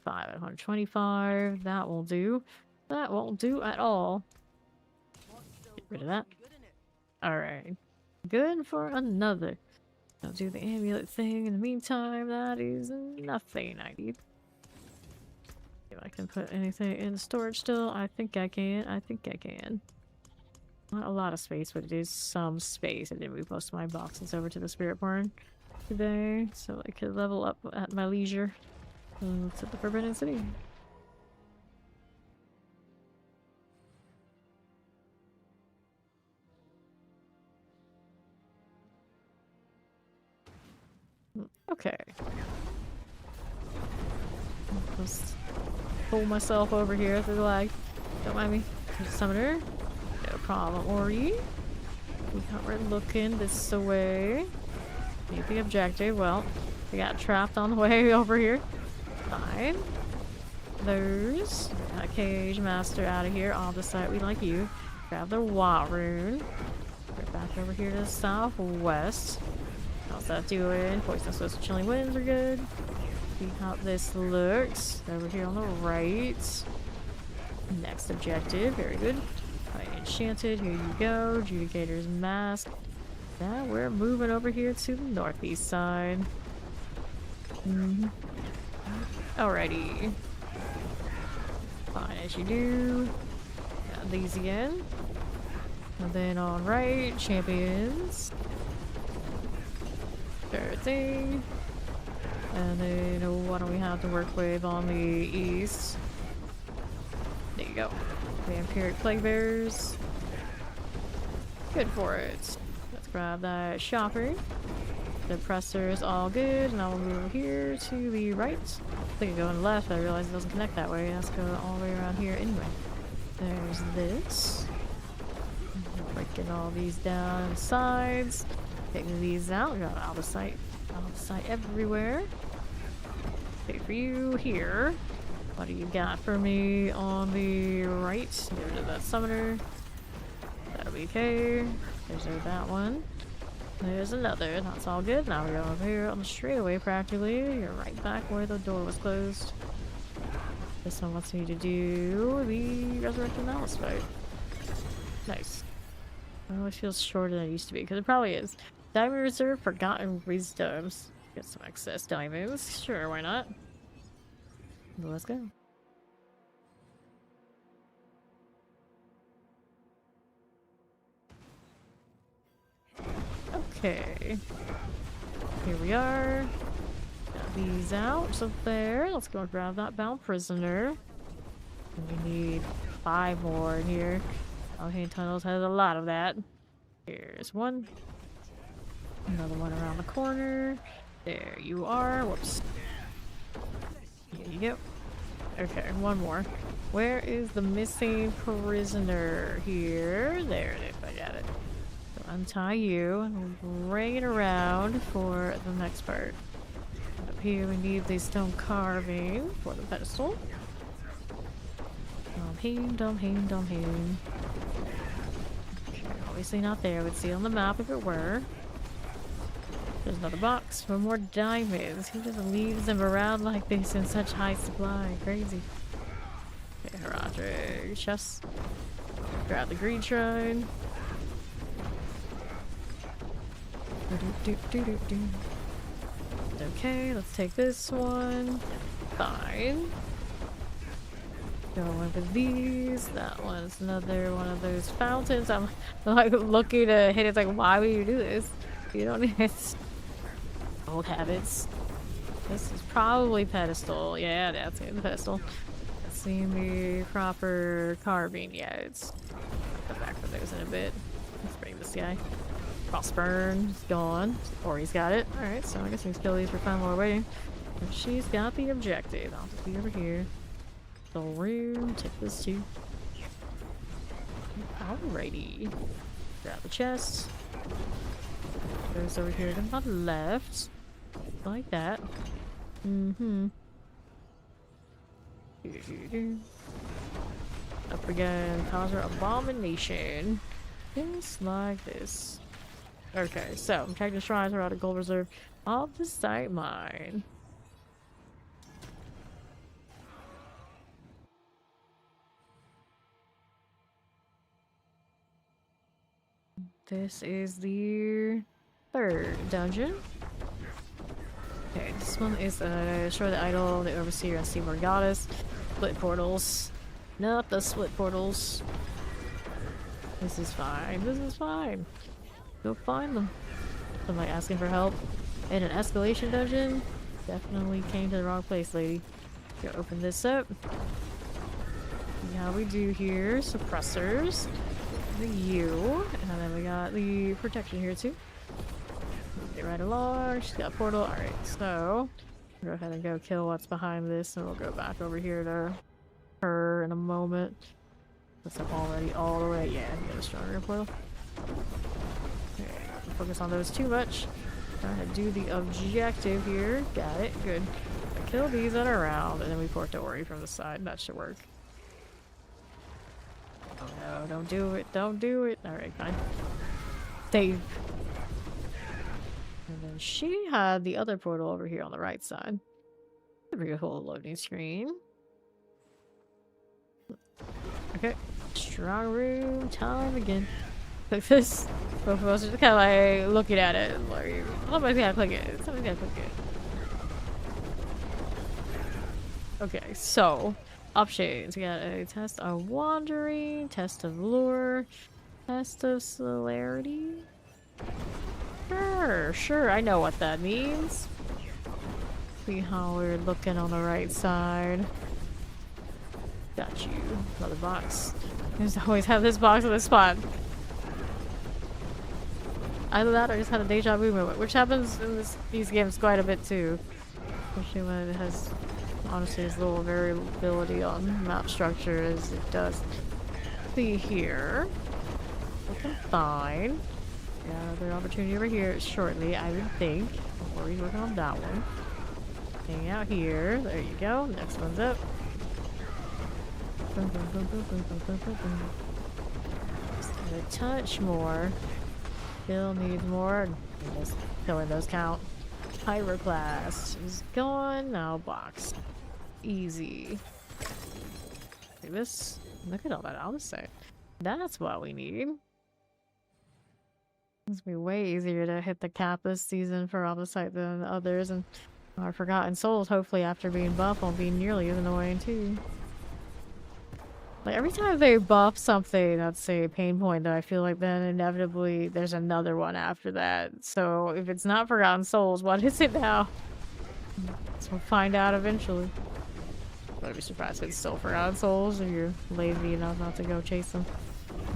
525. That will do. That won't do at all. Get rid of that. Alright. Good for another. I'll do the amulet thing in the meantime. That is nothing I need. If I can put anything in storage still, I think I can. I think I can. Not a lot of space, but it is some space. I did move most of my boxes over to the spirit barn today, so I could level up at my leisure. To the Forbidden City. Okay. Just pull myself over here through the lag. Don't mind me. There's a summoner. No problem. Ori. We're looking this way. Need the objective. Well, we got trapped on the way over here. Fine. There's a cage master out of here. On the side, we like you. Grab the Watt rune. We're back over here to the southwest. How's that doing? Poisonous Swiss and Chilling Winds are good. See how this looks. Over here on the right. Next objective. Very good. Right, enchanted. Here you go. Judicator's Mask. Now we're moving over here to the northeast side. Alrighty. Fine as you do. Got these again. And then on right, champions. Sure thing. And then what do we have to work with on the east? There you go. Vampiric Plague Bears. Good for it. Let's grab that shopper. The presser's all good. Now we'll move over here to the right. I think I go on the left, but I realize it doesn't connect that way. Let's go all the way around here anyway. There's this. Getting all these down sides. Taking these out. Got out of sight everywhere. Okay, for you here. What do you got for me on the right? Get rid of that summoner. That'll be okay. There's that one. There's another. That's all good. Now we're over here on the straightaway practically. You're right back where the door was closed. This one wants me to do the Resurrected Malice fight. Nice. Oh, it feels shorter than it used to be, because it probably is. Diamond Reserve, Forgotten Wisdoms. Get some excess diamonds. Sure, why not? Let's go. Okay. Here we are. Got these out up there. Let's go and grab that bound prisoner. And we need 5 more in here. Alhane Tunnels has a lot of that. Here's one. Another one around the corner. There you are. Whoops. There you go. Okay, one more. Where is the missing prisoner? Here. There it is. I got it. So untie you and bring it around for the next part. Up here we need the stone carving for the pedestal. Domhane. Okay, obviously not there. We'd see on the map if it were. There's another box for more diamonds. He just leaves them around like this in such high supply. Crazy. Okay, Haradre chest. Grab the green shrine. Okay, let's take this one. Fine. Going with these. That one's another one of those fountains. I'm like looking to hit it. It's like, why would you do this? You don't need it. Old habits. This is probably pedestal. Yeah, that's it. The pedestal. Let's see the proper carving. Yeah, it's. I'll come back for those in a bit. Let's bring this guy. Crossburn is gone. Or he's got it. Alright, so I guess we can kill these for fun while we're waiting. And she's got the objective. I'll just be over here. The room. Take this too. Alrighty. Grab the chest. Goes over here to my left. Like that. Up again. Cause her abomination. Things like this. Okay, so I'm checking the shrines around a gold reserve of the site mine. This is the 3rd dungeon. Okay, this one is destroy the idol, the overseer, and seaboard goddess. Split portals. Not the split portals. This is fine. This is fine. Go find them. Somebody asking for help in an escalation dungeon. Definitely came to the wrong place, lady. Go open this up. See how we do here. Suppressors. The U. And then we got the protection here too. Get right along. She's got a portal. Alright, so go ahead and go kill what's behind this, and we'll go back over here to her in a moment. What's up already all the way? Yeah, get a stronger portal. Okay, don't focus on those too much. Trying to do the objective here. Got it. Good. Kill these that are around, and then we port to Ori from the side. That should work. Oh no, don't do it. Don't do it. Alright, fine. Save. And then she had the other portal over here on the right side. Every whole loading screen. Okay. Strong room time again. Click this. Both of us are just kind of like looking at it. Like, somebody's gotta click it. Somebody's gotta click it. Okay, so options. We got a test of wandering, test of lure, test of celerity. Sure, I know what that means. See how we're looking on the right side. Got you. Another box. I just always have this box in this spot. Either that or I just had a deja vu moment, which happens in these games quite a bit too. Especially when it has, honestly, as little variability on map structure as it does. See here. looking fine. Got another opportunity over here shortly, I would think. Before he's working on that one. Hang out here. There you go. Next one's up. Just a touch more. Still needs more. Just killing those count. Pyroclast is gone. Now box. Easy. Look at this. Look at all that Almsite. That's what we need. It's gonna be way easier to hit the cap this season for Almsite than the others, and our Forgotten Souls, hopefully after being buffed, won't be nearly as annoying too. Like every time they buff something that's a pain point, though, I feel like then inevitably there's another one after that. So if it's not Forgotten Souls, what is it now? So we'll find out eventually. I'd be surprised if it's still Forgotten Souls if you're lazy enough not to go chase them.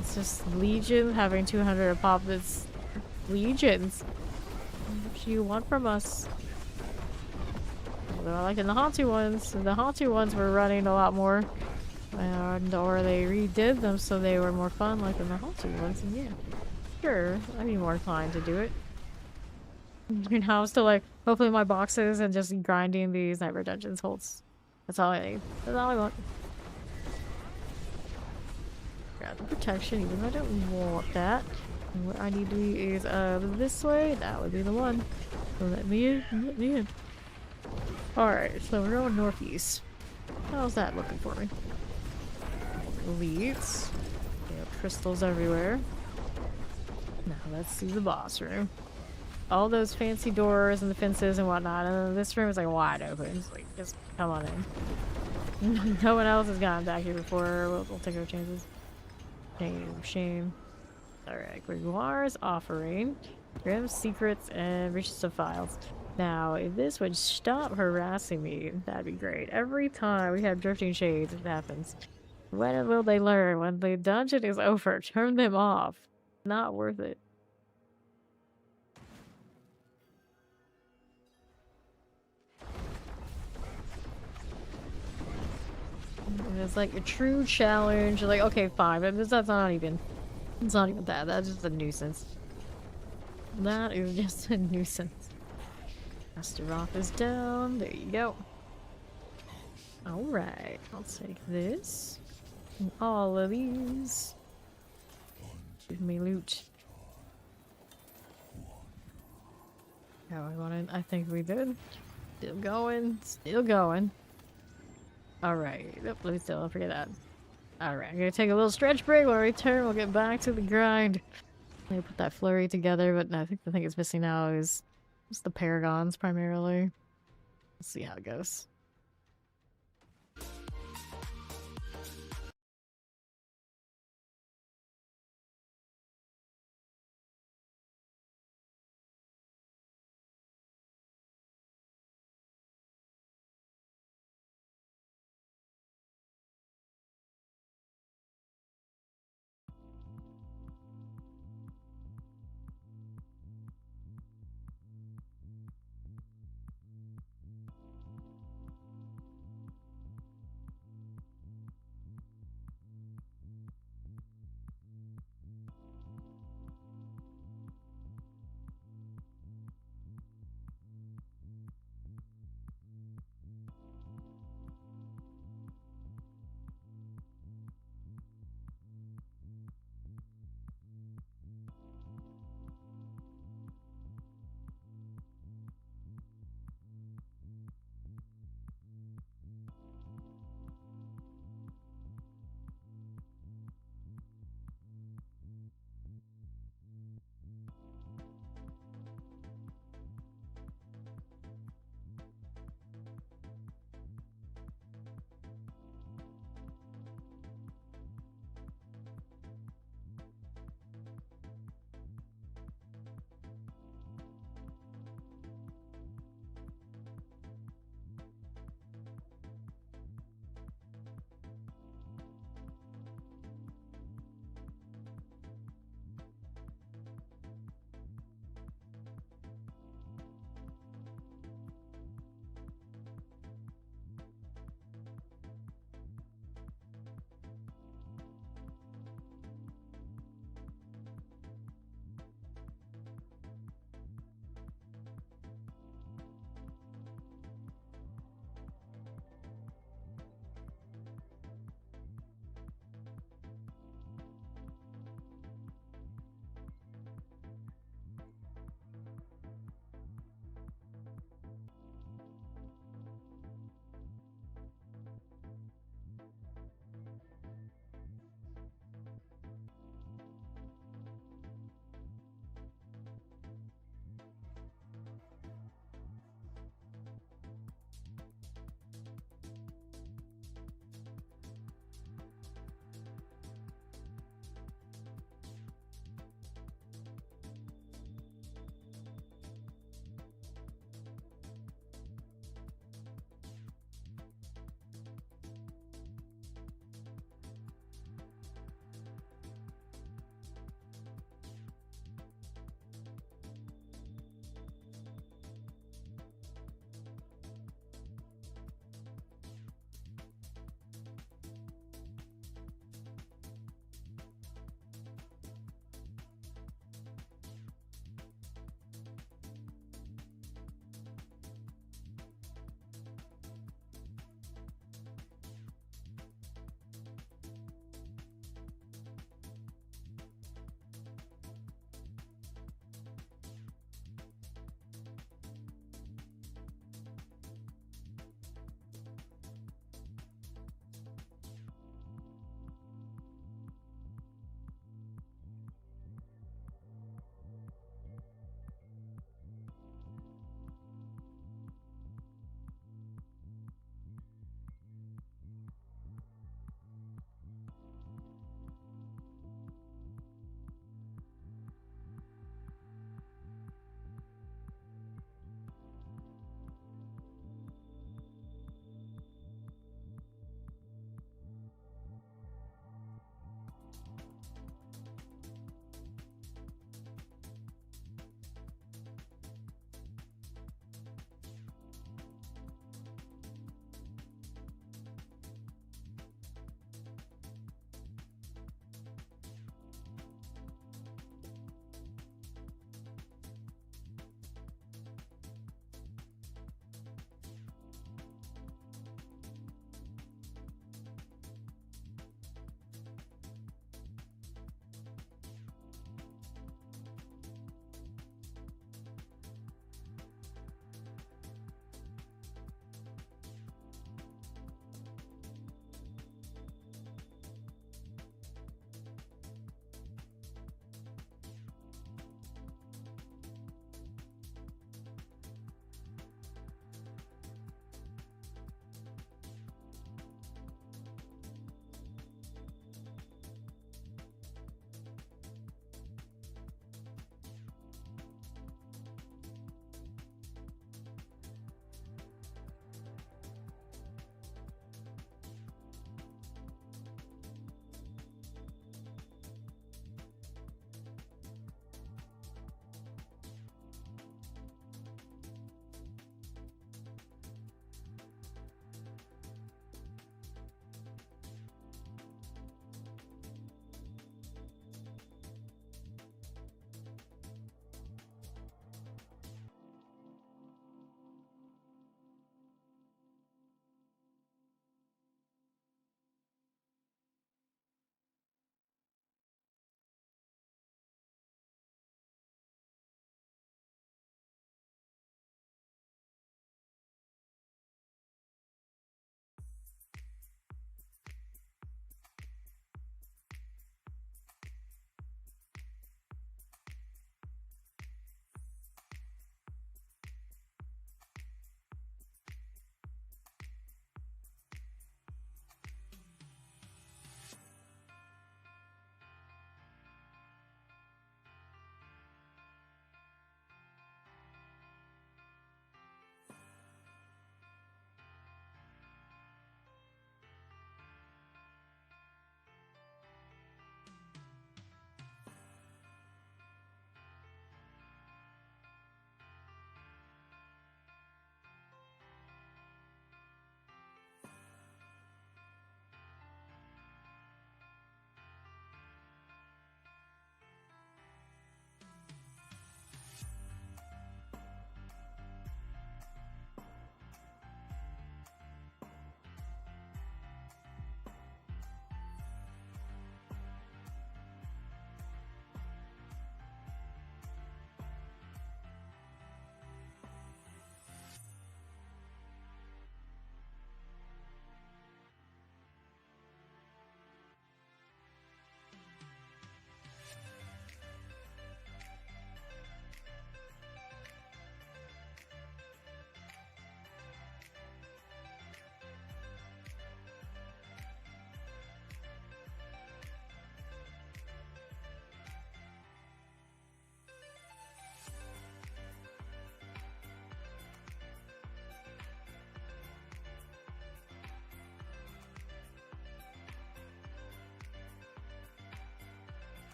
It's just Legion having 200 a pop. It's Legions. What do you want from us? Although I like in the Haunted ones. The Haunted ones were running a lot more. And, or they redid them so they were more fun like in the Haunted ones. And yeah, sure, I'd be more inclined to do it. You know, I'm still like, hopefully my boxes and just grinding these Nightmare Dungeons holds. That's all I need. That's all I want. Grab the protection, even though I don't want that. And what I need to be is this way. That would be the one. So let me in. Let me in. Alright, so we're going northeast. How's that looking for me? Leads. We have crystals everywhere. Now let's see the boss room. All those fancy doors and the fences and whatnot, and this room is like wide open. It's like, just come on in. No one else has gotten back here before. We'll take our chances. Shame. Alright, Gregoire's offering. Grim's secrets and riches of files. Now, if this would stop harassing me, that'd be great. Every time we have drifting shades, it happens. When will they learn? When the dungeon is over, turn them off. Not worth it. And it's like a true challenge. Like, okay, fine, but that's not even. It's not even that. That's just a nuisance. That is just a nuisance. Master Roth is down. There you go. Alright, I'll take this. And all of these. Give me loot. How I wanted. I think we did. Still going. Still going. Alright. Let me still don't forget that. Alright, I'm gonna take a little stretch break. When we return, we'll get back to the grind. Let me put that flurry together, but I think the thing it's missing now is just the paragons primarily. Let's see how it goes.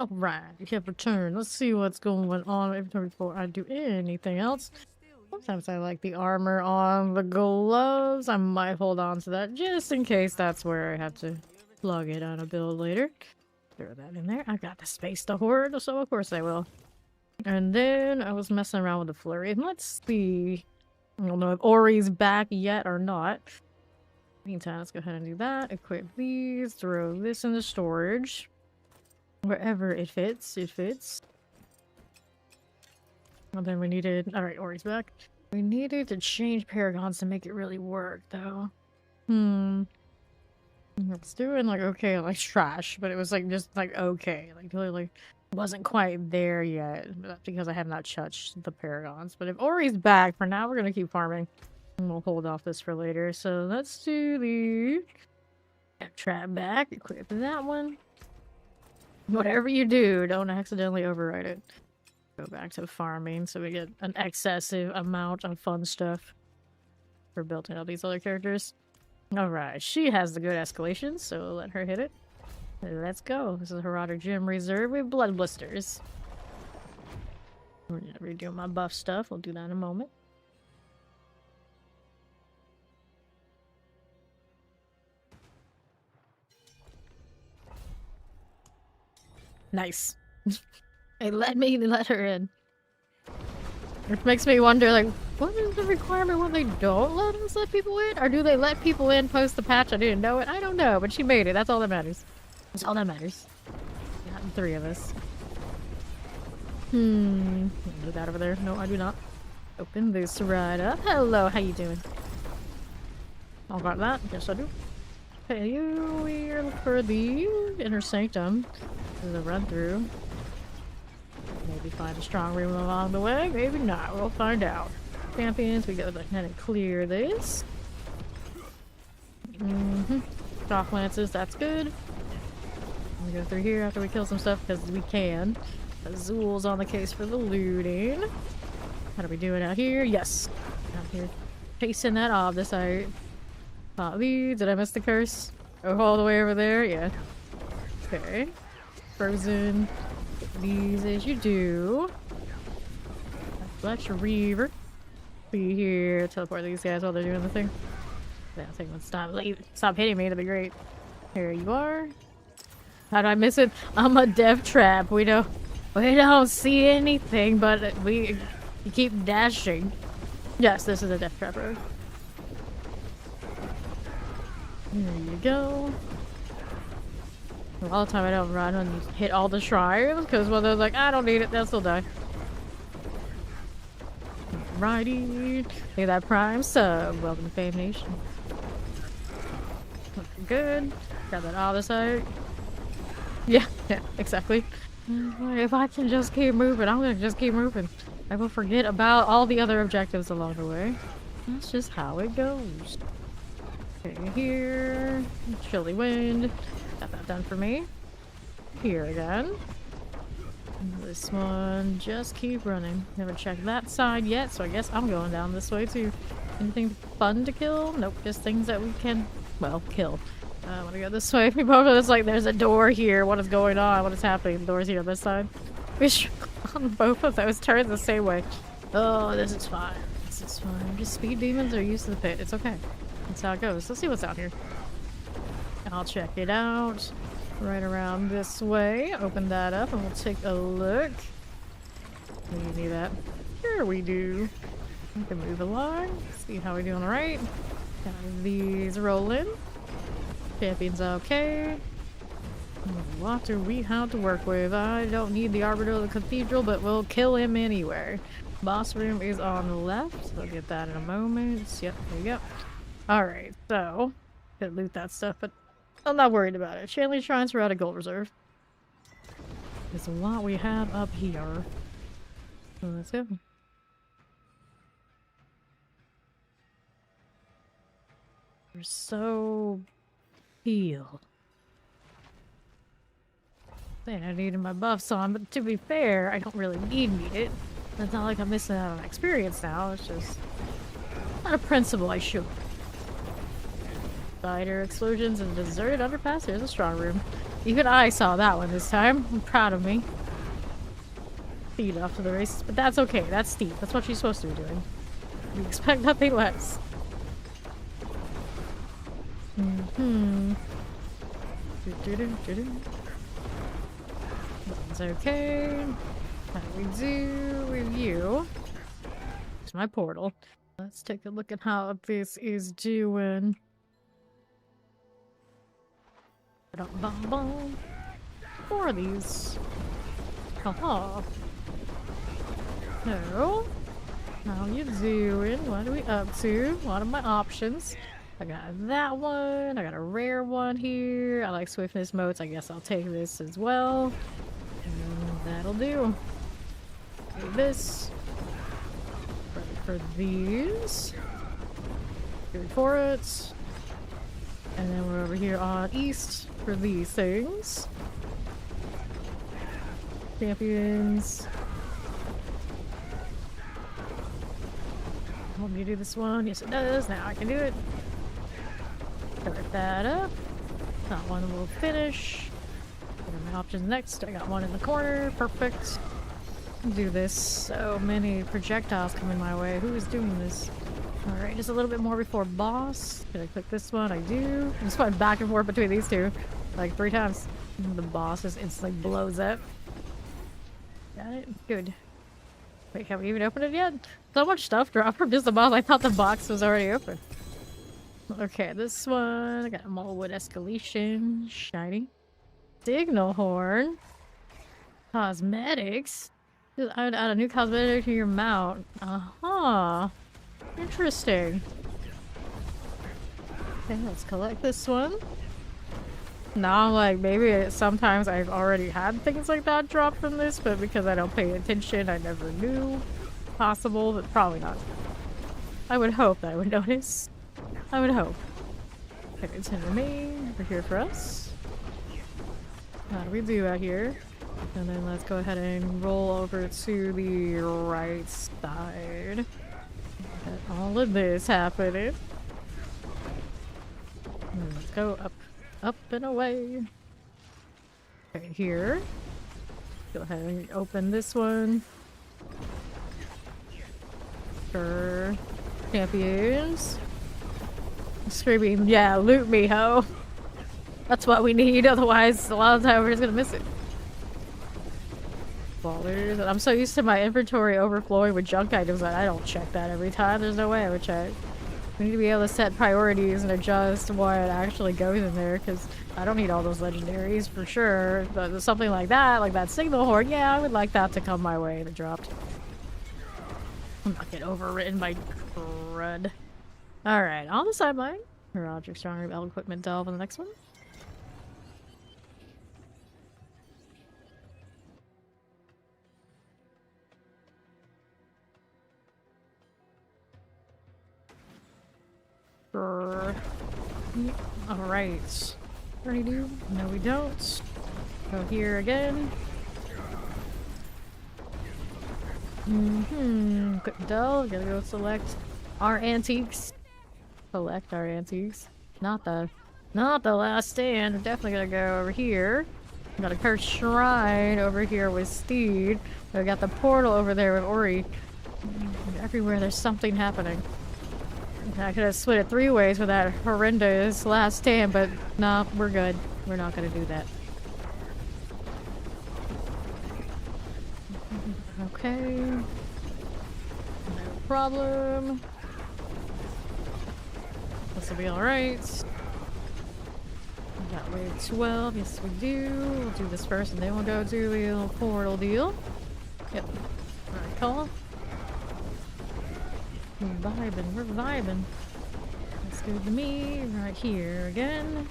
Alright, you have returned. Let's see what's going on inventory before I do anything else. Sometimes I like the armor on the gloves. I might hold on to that just in case that's where I have to plug it on a build later. Throw that in there. I got the space to hoard, so of course I will. And then I was messing around with the flurry. And let's see. I don't know if Ori's back yet or not. Meantime, let's go ahead and do that. Equip these. Throw this into storage. Wherever it fits, it fits. And then we needed... Alright, Ori's back. We needed to change paragons to make it really work, though. It's doing, like, okay, like, trash. But it was, like, just, like, okay. Like, literally wasn't quite there yet. But that's because I have not touched the paragons. But if Ori's back, for now, we're gonna keep farming. And we'll hold off this for later. So let's do the... Trap back. Equip that one. Whatever you do, don't accidentally override it. Go back to farming so we get an excessive amount of fun stuff for building up these other characters. Alright, she has the good escalation, so let her hit it. Let's go. This is Herodic Gym Reserve with blood blisters. We're gonna redo my buff stuff. We'll do that in a moment. Nice. They let her in. Which makes me wonder, like, what is the requirement when they don't let us let people in? Or do they let people in post the patch? I didn't know it. I don't know, but she made it. That's all that matters. That's all that matters. Got 3 of us. Do that over there. No, I do not. Open this right up. Hello, how you doing? I'll got that. Yes, I do. Okay, we're looking for the inner sanctum. The run through. Maybe find a strong room along the way. Maybe not. We'll find out. Champions, we go ahead and clear this. Shock lances, that's good. We go through here after we kill some stuff because we can. Azul's on the case for the looting. How do we do it out here? Yes. Out here. Chasing that off this side. Did I miss the curse? Oh, all the way over there? Yeah. Okay. Frozen. These as you do. Fletch Reaver. Be here. Teleport these guys while they're doing the thing. Yeah, I think let's stop hitting me. That'd be great. Here you are. How do I miss it? I'm a death trap. We don't see anything, but we keep dashing. Yes, this is a death trap road. There you go. All the time I don't run and hit all the shrines because when they're like, I don't need it, they'll still die. Righty. Look at that prime sub. Welcome to Fame Nation. Looking good. Got that other side. Yeah, exactly. If I can just keep moving, I'm gonna just keep moving. I will forget about all the other objectives along the way. That's just how it goes. Okay, here. Chilly wind. Got that done for me. Here again. This one, just keep running. Never checked that side yet, so I guess I'm going down this way too. Anything fun to kill? Nope, just things that we can, well, kill. I want to go this way. We both are just like, there's a door here. What is going on? What is happening? The door's here on this side. We should on both of those turns the same way. Oh, this is fine. This is fine. Just speed demons are used to the pit. It's okay. That's how it goes. Let's see what's out here. I'll check it out. Right around this way. Open that up and we'll take a look. We need that. Here we do. We can move along. See how we do on the right. Got these rolling. Champion's okay. What do we have to work with? I don't need the Arbiter of the Cathedral, but we'll kill him anywhere. Boss room is on the left. We'll get that in a moment. Yep, there you go. Alright, so could loot that stuff, but I'm not worried about it. Shanley Shrines are out of gold reserve. There's a lot we have up here. So let's go. We're so healed. I needed my buffs on, but to be fair, I don't really need it. It's not like I'm missing out on experience now. It's just not a principle I should. Spider explosions and deserted underpass. Here's a strong room. Even I saw that one this time. I'm proud of me. Feed off to the races, but that's okay. That's Steve. That's what she's supposed to be doing. We expect nothing less. That's okay. How do we do with you? It's my portal. Let's take a look at how this is doing. Four of these. Haha. So, how you doing? What are we up to? What are my options? I got that one. I got a rare one here. I like swiftness modes. I guess I'll take this as well. And that'll do. Do this. Ready for these. Good for it. And then we're over here on east for these things. Champions. Want me to do this one? Yes, it does. Now I can do it. Start that up. That one will finish. What are my options next? I got one in the corner. Perfect. Do this. So many projectiles coming my way. Who is doing this? Alright, just a little bit more before boss. Can I click this one? I do. I'm just going back and forth between these two. Like 3 times. The boss just instantly blows up. Got it? Good. Wait, have we even opened it yet? So much stuff dropped from just the boss. I thought the box was already open. Okay, this one. I got Mallwood Escalation. Shiny. Signal Horn. Cosmetics. Add a new cosmetic to your mount. Uh-huh. Interesting. Okay, let's collect this one. Now, like, maybe sometimes I've already had things like that drop from this, but because I don't pay attention, I never knew. Possible, but probably not. I would hope that I would notice. I would hope. Okay, it's in remain. We're here for us. How do we do out here? And then let's go ahead and roll over to the right side. Got all of this happening. Let's go up. Up and away. Okay, here. Go ahead and open this one. Sure. Champions. Screaming, yeah, loot me, ho. That's what we need, otherwise a lot of the time we're just gonna miss it. Ballers. I'm so used to my inventory overflowing with junk items that I don't check that every time. There's no way I would check. We need to be able to set priorities and adjust what actually goes in there, because I don't need all those legendaries for sure. But something like that signal horn, yeah, I would like that to come my way that dropped. I'm not getting overwritten by crud. Alright, on the sideline. Roger, stronger L equipment delve on the next one. Alright. Already do? No, we don't. Go here again. Couldn't tell. Gotta go select our antiques. Select our antiques. Not the last stand. I'm definitely gonna go over here. Got a cursed shrine over here with Steed. We got the portal over there with Ori. Everywhere there's something happening. I could have split it 3 ways with that horrendous last stand, but nah, we're good. We're not gonna do that. Okay. No problem. This will be alright. We got wave 12. Yes, we do. We'll do this first and then we'll go do the little portal deal. Yep. Alright, call. We're vibing. That's good to me. Right here again.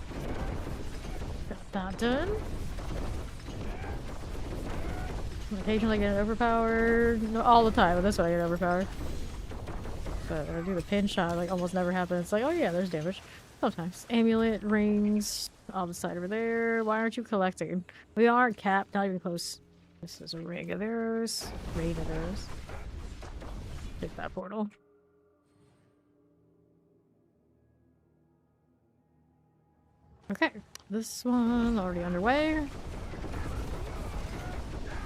Got that done. Occasionally I get overpowered. No, all the time, but this one I get overpowered. But when I do the pin shot, like almost never happens. It's like, oh yeah, there's damage. Sometimes. Amulet, rings, on the side over there. Why aren't you collecting? We aren't capped, not even close. This is a ring of arrows. Rain of arrows. Take that portal. Okay, This one already underway.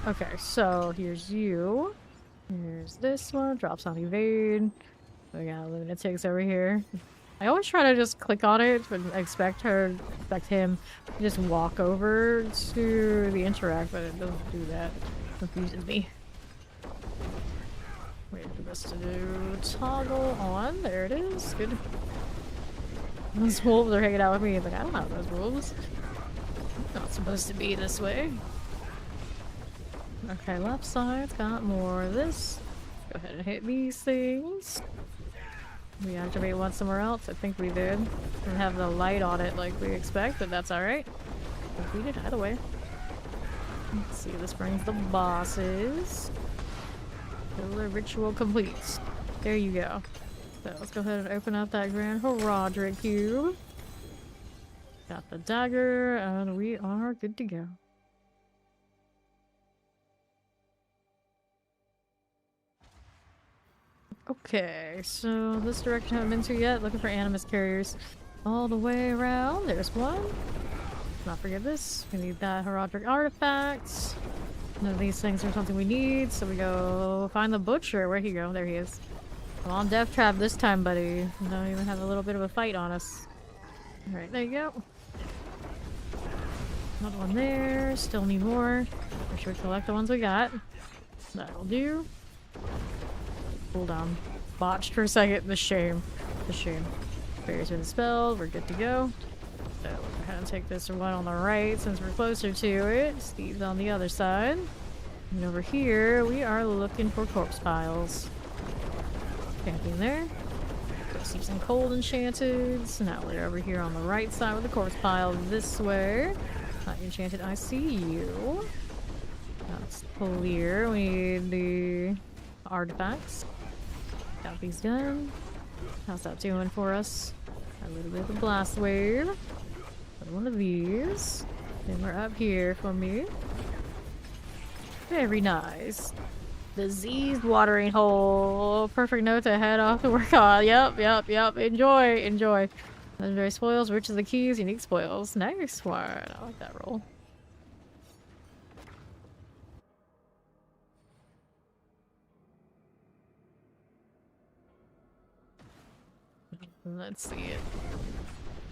Okay, so here's you. Here's this one. Drops on evade. We got lunatics over here. I always try to just click on it and expect him to just walk over to the interact, but it doesn't do that. It confuses me. Wait for this to do toggle on. There it is. Good. Those wolves are hanging out with me. It's like, I don't know those wolves. Not supposed to be this way. Okay, left side's got more of this. Go ahead and hit these things. We activate one somewhere else. I think we did. Didn't have the light on it like we expect, but that's alright. We did either way. Let's see, this brings the bosses. The ritual complete. There you go. So let's go ahead and open up that Grand Herodric cube. Got the dagger, and we are good to go. Okay, so this direction I haven't been to yet. Looking for animus carriers all the way around. There's one. Not forget this. We need that Herodric artifact. None of these things are something we need, so we go find the butcher. Where'd he go? There he is. Come on, death trap this time, buddy. We don't even have a little bit of a fight on us. Alright, there you go. Another one there. Still need more. Make sure we collect the ones we got. That'll do. Hold on. Botched for a second. The shame. The shame. Barrier's been dispelled. We're good to go. So we'll go ahead and take this one on the right since we're closer to it. Steve's on the other side. And over here, we are looking for corpse piles. Camping there. Go see some cold enchanted. So now we're over here on the right side with the corpse pile this way. Not enchanted. I see you. That's clear. We need the artifacts. Got these done. How's that doing for us? A little bit of a blast wave. One of these. Then we're up here for me. Very nice. Diseased watering hole. Perfect note to head off to work on. Yep. Enjoy. Legendary spoils, rich as the keys, unique spoils. Nice one. I like that roll. Let's see it.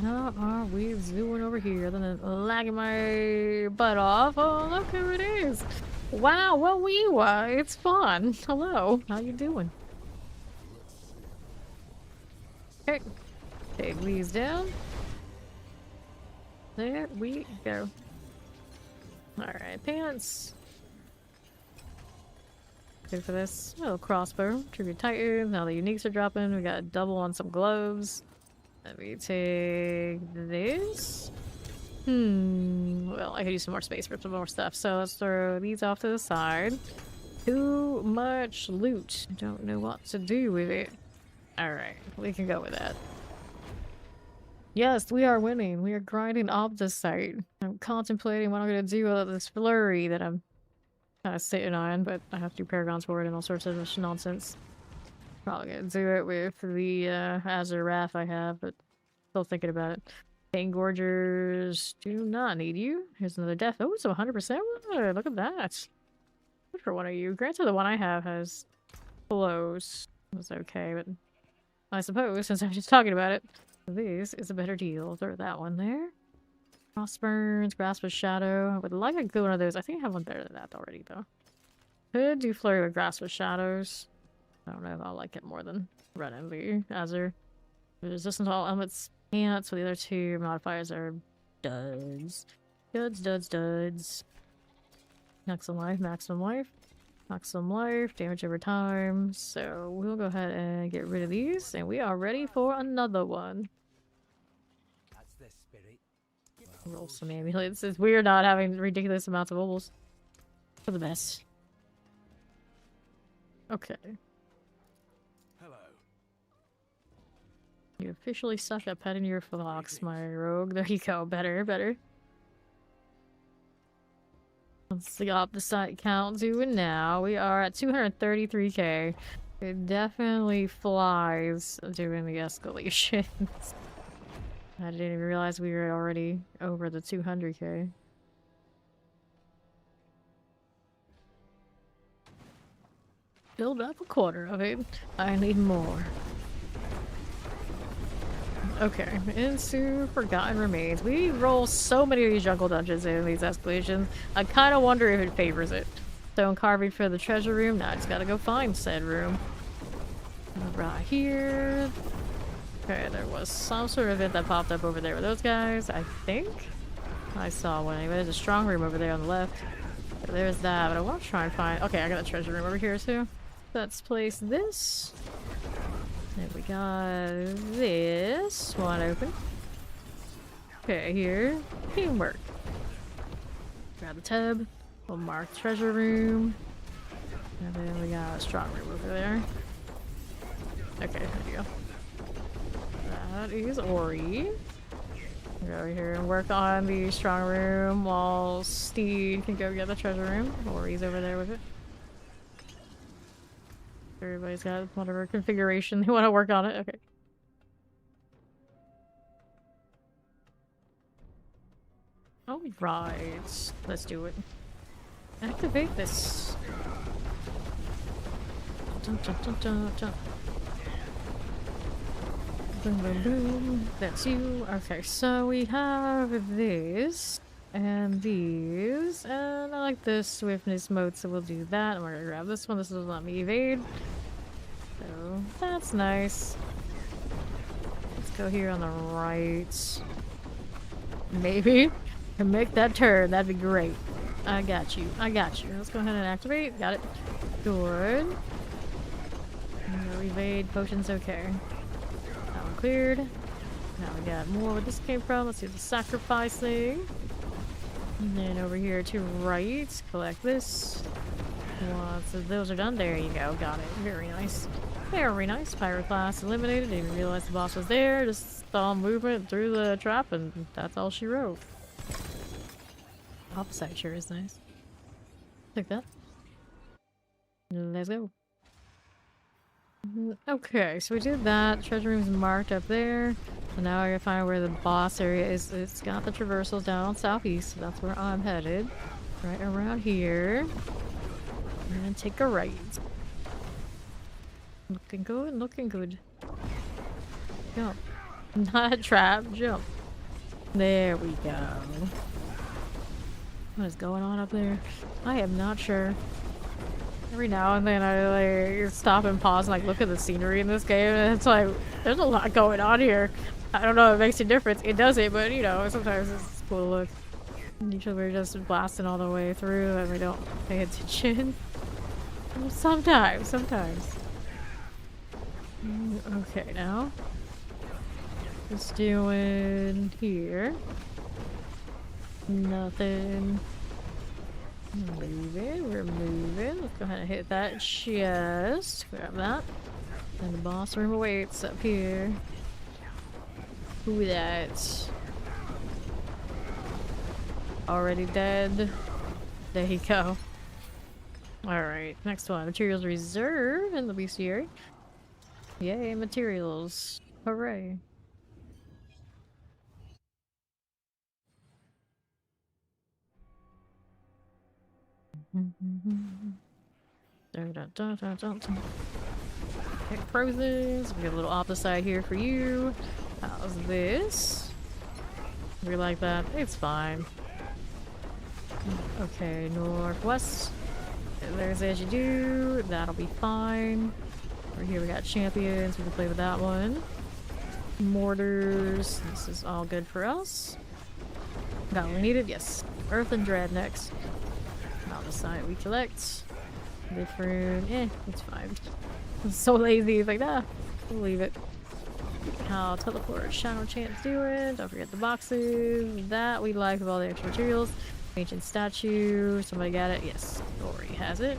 How are we doing over here? Other than lagging my butt off. Oh, look who it is. Wow, what we were. It's fun. Hello. How you doing? Okay. Take these down. There we go. Alright, pants. Good for this. little crossbow. Tribute Titan. Now the uniques are dropping. We got a double on some gloves. Let me take this. Well, I could use some more space for some more stuff. So let's throw these off to the side. Too much loot. I don't know what to do with it. Alright, we can go with that. Yes, we are winning. We are grinding off the site. I'm contemplating what I'm going to do with this flurry that I'm kind of sitting on, but I have to do paragons for it and all sorts of nonsense. Probably going to do it with the Azure Wrath I have, but still thinking about it. Pain Gorgers do not need you. Here's another death. Oh, so 100%? Look at that. Good for one of you. Granted, the one I have has close. It's okay, but I suppose, since I'm just talking about it, this is a better deal. Throw that one there. Crossburns, Grasp of Shadow. I would like a good one of those. I think I have one better than that already, though. Could do Flurry with Grasp of Shadows. I don't know if I'll like it more than running the Azure. Resistance to all elements can't, so the other two modifiers are duds. Duds. Maximum life. Maximum life, damage over time. So we'll go ahead and get rid of these, and we are ready for another one. That's the spirit. Roll some amulets. It's weird not having ridiculous amounts of rolls. For the best. Okay. Hello. You officially suck at petting your fox, my rogue. There you go. Better. Let's see up the site count doing now. We are at 233k. It definitely flies doing the escalations. I didn't even realize we were already over the 200k. Build up a quarter of it. I need more. Okay, into Forgotten Remains. We roll so many of these jungle dungeons in these escalations. I kind of wonder if it favors it. Stone carving for the treasure room. Now I just gotta go find said room. Right here. Okay, there was some sort of event that popped up over there with those guys, I think. I saw one. Anyway, there's a strong room over there on the left. So there's that, but I want to try and find... Okay, I got a treasure room over here too. Let's place this. And we got this one open. Okay, here. Teamwork. Grab the tub. We'll mark treasure room. And then we got a strong room over there. Okay, there you go. That is Ori. Go over here and work on the strong room while Steed can go get the treasure room. Ori's over there with it. Everybody's got whatever configuration they want to work on it. Okay. Alright. Let's do it. Activate this. Dun, dun, dun, dun, dun. Boom, boom, boom. That's you. Okay, so we have this and these, and I like this swiftness mode, so we'll do that. And we're gonna grab this one. This will let me evade. So that's nice. Let's go here on the right. Maybe can make that turn. That'd be great. I got you. I got you. Let's go ahead and activate. Got it. Good. No evade. Potion's okay. Cleared. Now we got more where this came from. Let's do the sacrifice thing. And then over here to right, collect this. So those are done. There you go. Got it. Very nice. Very nice. Pirate class eliminated. Didn't even realize the boss was there. Just saw movement through the trap, and that's all she wrote. Opposite sure is nice. Like that. Let's go. Okay, so we did that. Treasure room's marked up there. So now I gotta find where the boss area is. It's got the traversals down on southeast, so that's where I'm headed. Right around here. And take a right. Looking good, looking good. Jump. Not a trap, jump. There we go. What is going on up there? I am not sure. Every now and then I like stop and pause and like look at the scenery in this game, and it's like there's a lot going on here. I don't know if it makes a difference. It doesn't, but you know, sometimes it's cool to look. Usually we're just blasting all the way through and we don't pay attention. Sometimes. Okay, now just doing here. Nothing. We're moving. Let's go ahead and hit that chest. Grab that. And the boss room awaits up here. Who that? Already dead. There you go. Alright, next one. Materials reserve in the bestiary. Yay, materials. Hooray. Okay, pros. We got a little opposite here for you. How's this? We like that. It's fine. Okay, northwest. There's as you do. That'll be fine. Over here we got champions. We can play with that one. Mortars. This is all good for us. Got what we needed? Yes. Earth and Dread next. On the side we collect. Different. It's fine. I'm so lazy. It's like, we'll leave it. How teleport shadow chant's doing. Don't forget the boxes. That we like with all the extra materials. Ancient statue. Somebody got it? Yes. Ori has it.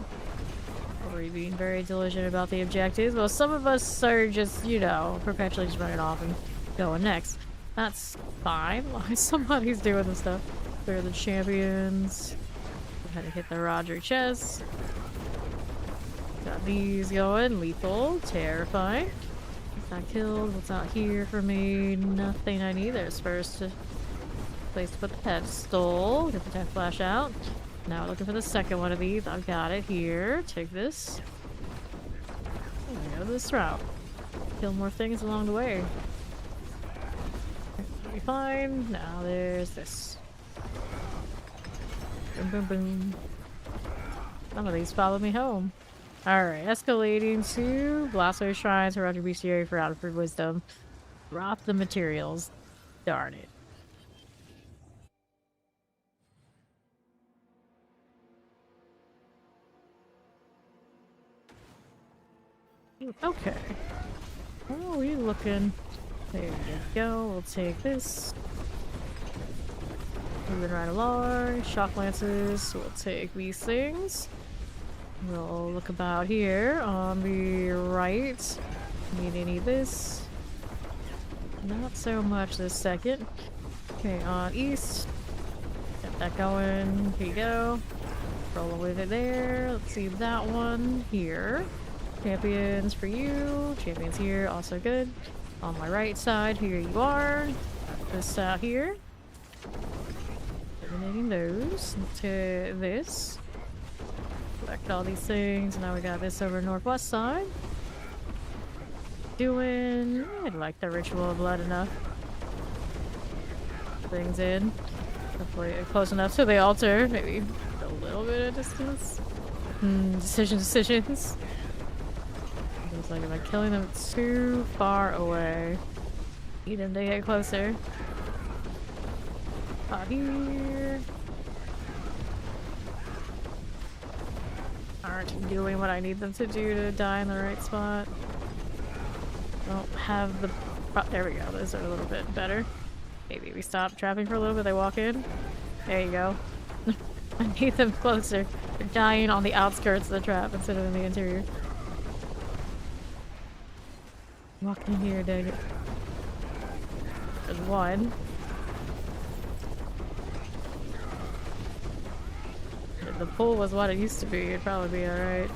Ori being very diligent about the objectives. Well, some of us are just, you know, perpetually just running off and going next. That's fine. Somebody's doing the stuff. They're the champions. Go ahead and hit the Roger chest. Got these going. Lethal. Terrifying. Got killed. What's out here for me? Nothing I need. There's first place to put the pedestal. Get the tech flash out. Now we're looking for the second one of these. I've got it here. Take this. Go this route. Kill more things along the way. That'll be fine. Now there's this. Boom, boom, boom. Some of these follow me home. Alright, escalating to Blasto Shrines, Heroic Bestiary for Out of Wisdom. Drop the materials. Darn it. Okay. How are we looking? There you go. We'll take this. Moving right along. Shock lances. We'll take these things. We'll look about here on the right. Need any of this? Not so much this second. Okay, on east. Get that going. Here you go. Roll with it there. Let's see that one here. Champions for you. Champions here. Also good. On my right side, here you are. This out here. Eliminating those. To this. Collect all these things. Now we got this over northwest side. I'd like the ritual of blood enough. Things in. Hopefully close enough to the altar. Maybe a little bit of distance. Decisions. It's like, am I killing them too far away? Need them to get closer. Out here. Aren't doing what I need them to do to die in the right spot. Don't have the... there we go. Those are a little bit better. Maybe we stop trapping for a little bit. They walk in. There you go. I need them closer. They're dying on the outskirts of the trap instead of in the interior. Walk in here, dang it. There's one. If the pool was what it used to be, it'd probably be alright.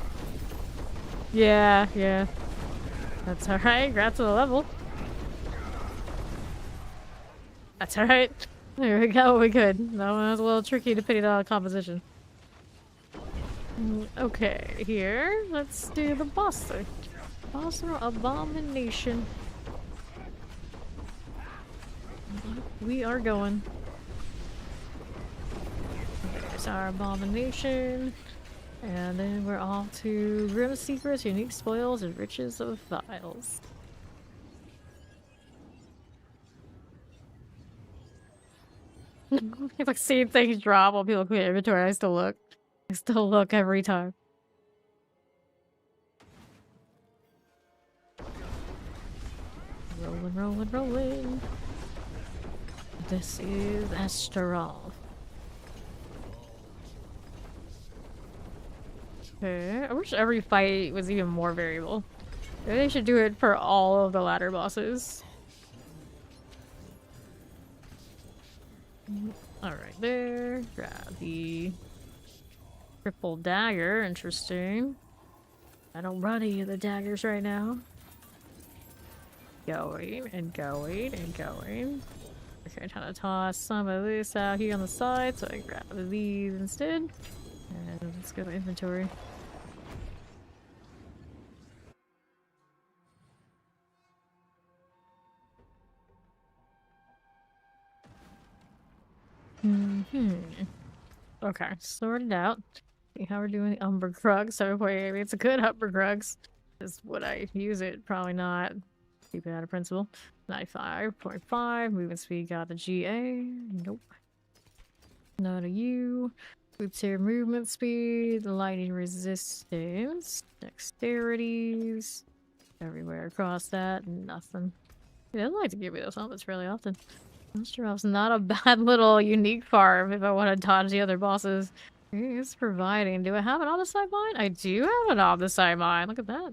Yeah. That's alright. Got to the level. That's alright. There we go. We good. That one was a little tricky depending on the composition. Okay, here. Let's do the boss thing. Boss abomination. We are going. There's our abomination. And then we're off to Grim Secrets, Unique Spoils, and Riches of Files. It's like seeing things drop while people clear inventory. I still look. Every time. Rolling. This is Astral. Okay, I wish every fight was even more variable. Maybe they should do it for all of the ladder bosses. Alright, there. Grab the triple dagger. Interesting. I don't run any of the daggers right now. Going. Okay, trying to toss some of this out here on the side so I can grab these instead. And let's go to inventory. Okay, sorted out. See how we're doing the Umber Krugs. So maybe it's a good Umber Krugs. Is would I use it? Probably not. Keep it out of principle. 95.5. Movement speed got the GA. Nope. Not a U. Boots here, movement speed, lightning resistance, dexterities. Everywhere across that, nothing. Yeah, I'd like to give me those helmets really often. Monster Elf's not a bad little unique farm if I want to dodge the other bosses. It's providing. Do I have an Omnicide mine? I do have an Omnicide mine. Look at that.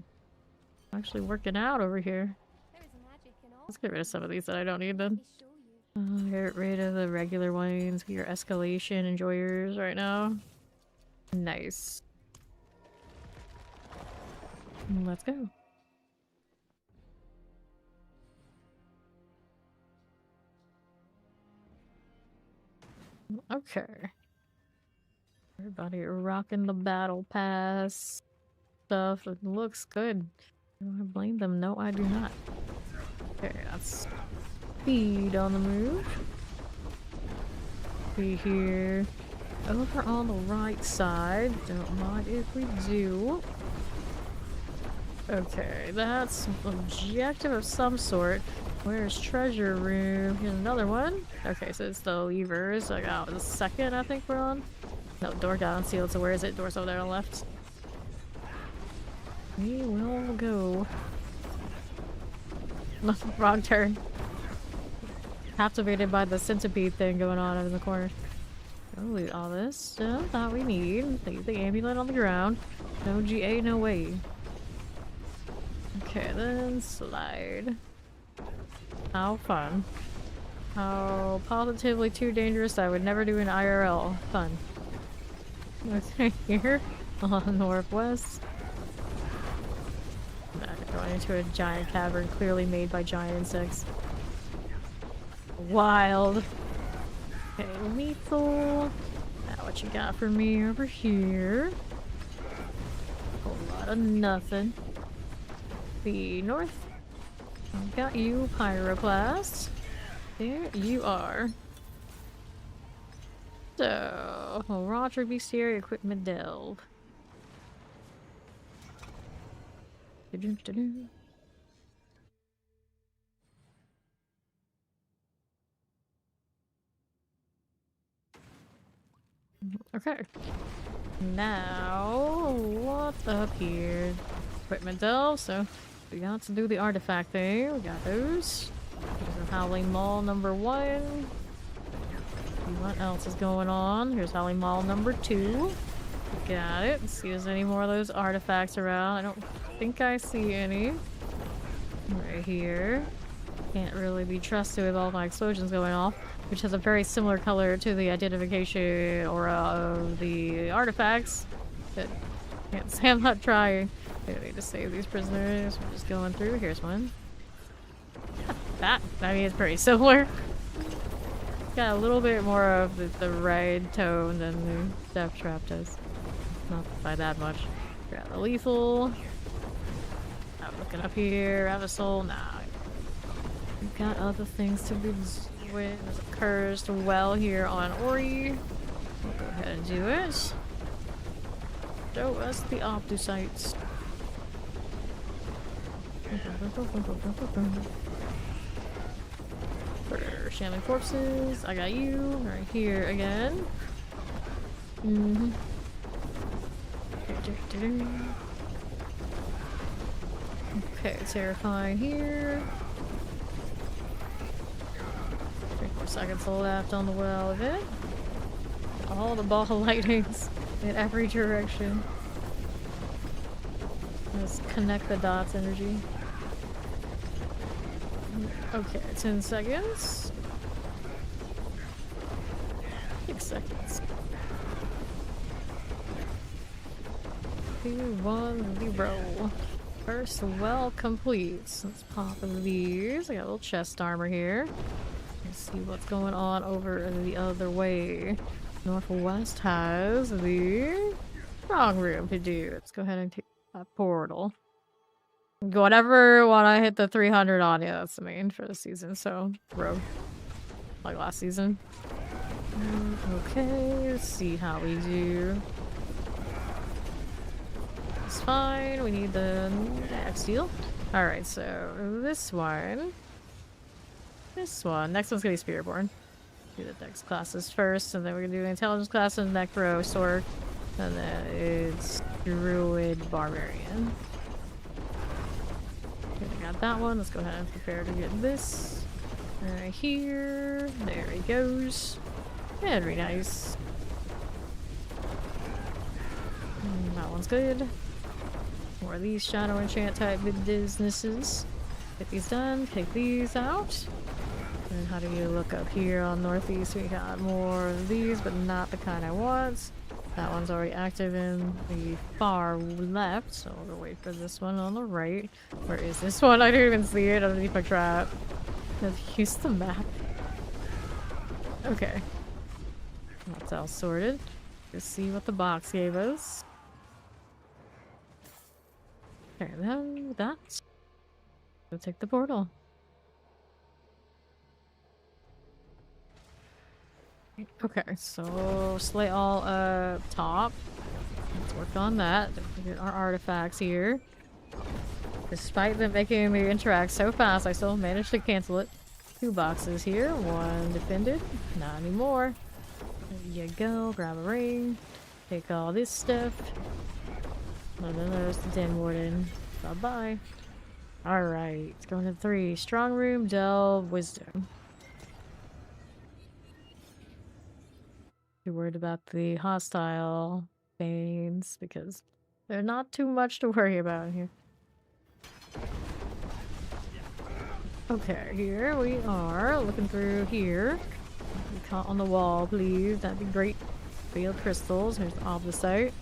Actually working out over here. Let's get rid of some of these that I don't need then. Get rid of the regular ones. Your Escalation enjoyers right now. Nice. Let's go. Okay. Everybody rocking the battle pass stuff. It looks good. Do I blame them? No, I do not. Okay, that's speed on the move. Be here. Over on the right side. Don't mind if we do. Okay, that's objective of some sort. Where's treasure room? Here's another one. Okay, so it's the levers. I got the second I think we're on. No, door got unsealed, so where is it? Door's over there on the left. We will go. Wrong turn. Captivated by the centipede thing going on in the corner. I'll loot all this stuff that we need. Leave the amulet on the ground. No GA, no way. Okay, then slide. How fun. How positively too dangerous. I would never do an IRL. Fun. Okay, here on northwest. Going into a giant cavern clearly made by giant insects. Wild. Okay, lethal. Now what you got for me over here? A whole lot of nothing. The north. I've got you, Pyroblast. There you are. So, Roger Bestiary Equipment Delve. Okay. Now, what's up here? Equipment delve, so we got to do the artifact thing. We got those. Here's Howling Mall number 1. What else is going on? Here's Howling Mall number 2. Got it. Let's see if there's any more of those artifacts around. I don't think I see any. Right here. Can't really be trusted with all my explosions going off, which has a very similar color to the identification aura of the artifacts. But can't say I'm not trying. I need to save these prisoners. We're just going through. Here's one. That, I mean, it's pretty similar. Got a little bit more of the red tone than the Death Trap does. Not by that much. Got the lethal. I'm looking up here. Avasol. Nah. We've got other things to be doing. There's a cursed well here on Ori. We'll go ahead and do it. Show us the Optusites. For Shaman Corpses, I got you right here again. Okay, terrifying here. 3 more seconds left on the well of it. All the ball lightnings in every direction. Let's connect the dots energy. Okay, 10 seconds. 6 seconds. 2, 1, 0. First well complete. Let's pop these. I got a little chest armor here. Let's see what's going on over the other way. Northwest has the strong room to do. Let's go ahead and take that portal. Whatever when I hit the 300 on, yeah, that's the main for the season, so rogue. Like last season. Okay, let's see how we do. It's fine, we need the next deal. Alright, so this one. Next one's gonna be Spiritborn. Do the next classes first, and then we're gonna do the intelligence class and Necro Sword. And then it's Druid Barbarian. Okay, I got that one. Let's go ahead and prepare to get this. Right here. There he goes. Very nice. That one's good. More of these Shadow Enchant type businesses. Get these done. Take these out. And how do you look up here on Northeast? We got more of these, but not the kind I want. That one's already active in the far left, so we'll wait for this one on the right. Where is this one? I didn't even see it underneath my trap. Let's use the map. Okay. That's all sorted. Let's see what the box gave us. Okay, then that's. Go take the portal. Okay, so slay all up top. Let's work on that. Get our artifacts here. Despite them making me interact so fast, I still managed to cancel it. 2 boxes here, 1 defended, not anymore. There you go, grab a ring, take all this stuff. And then there's the Den Warden. Bye-bye. Alright, going to 3. Strong Room, Delve, Wisdom. You're worried about the hostile veins because there's not too much to worry about here. Okay, here we are, looking through here. Be caught on the wall, please. That'd be great. Field crystals. Here's the opposite.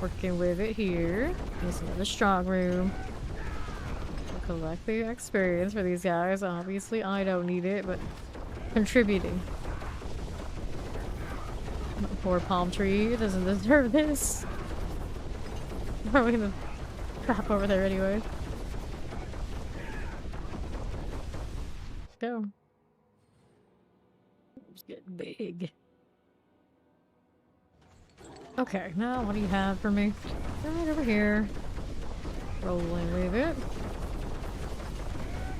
Working with it here. Here's another strong room. We'll collect the experience for these guys. Obviously, I don't need it, but contributing. Poor palm tree doesn't deserve this. Are we gonna crap over there anyway? Go. It's getting big. Okay, now what do you have for me? Right over here. Rolling with it.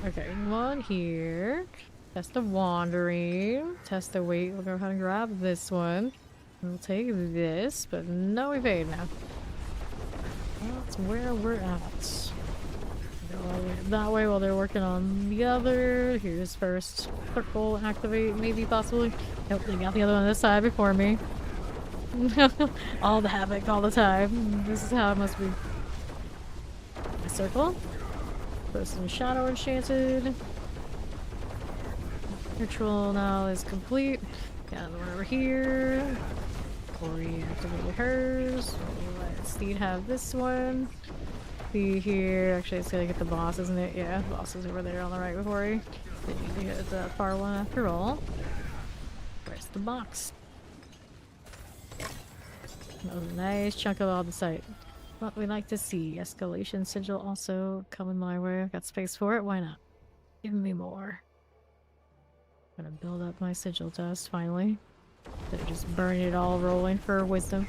Okay, 1 here. Test of wandering. Test of weight. We'll go ahead and grab this one. We'll take this, but no evade now. That's where we're at. That way while they're working on the other. Here's first circle activate, maybe possibly. Nope, they got the other one on this side before me. All the havoc all the time. This is how it must be. A circle. Put some shadow enchanted. Ritual now is complete. Got the one over here. Corey activated hers. Let Steed have this one. See here. Actually, it's gonna get the boss, isn't it? Yeah, the boss is over there on the right before he didn't need to get the far one after all. Where's the box? That was a nice chunk of all the site. What we like to see. Escalation sigil also coming my way. I've got space for it. Why not? Give me more. Gonna build up my sigil dust finally. Instead of just burning it all rolling for wisdom.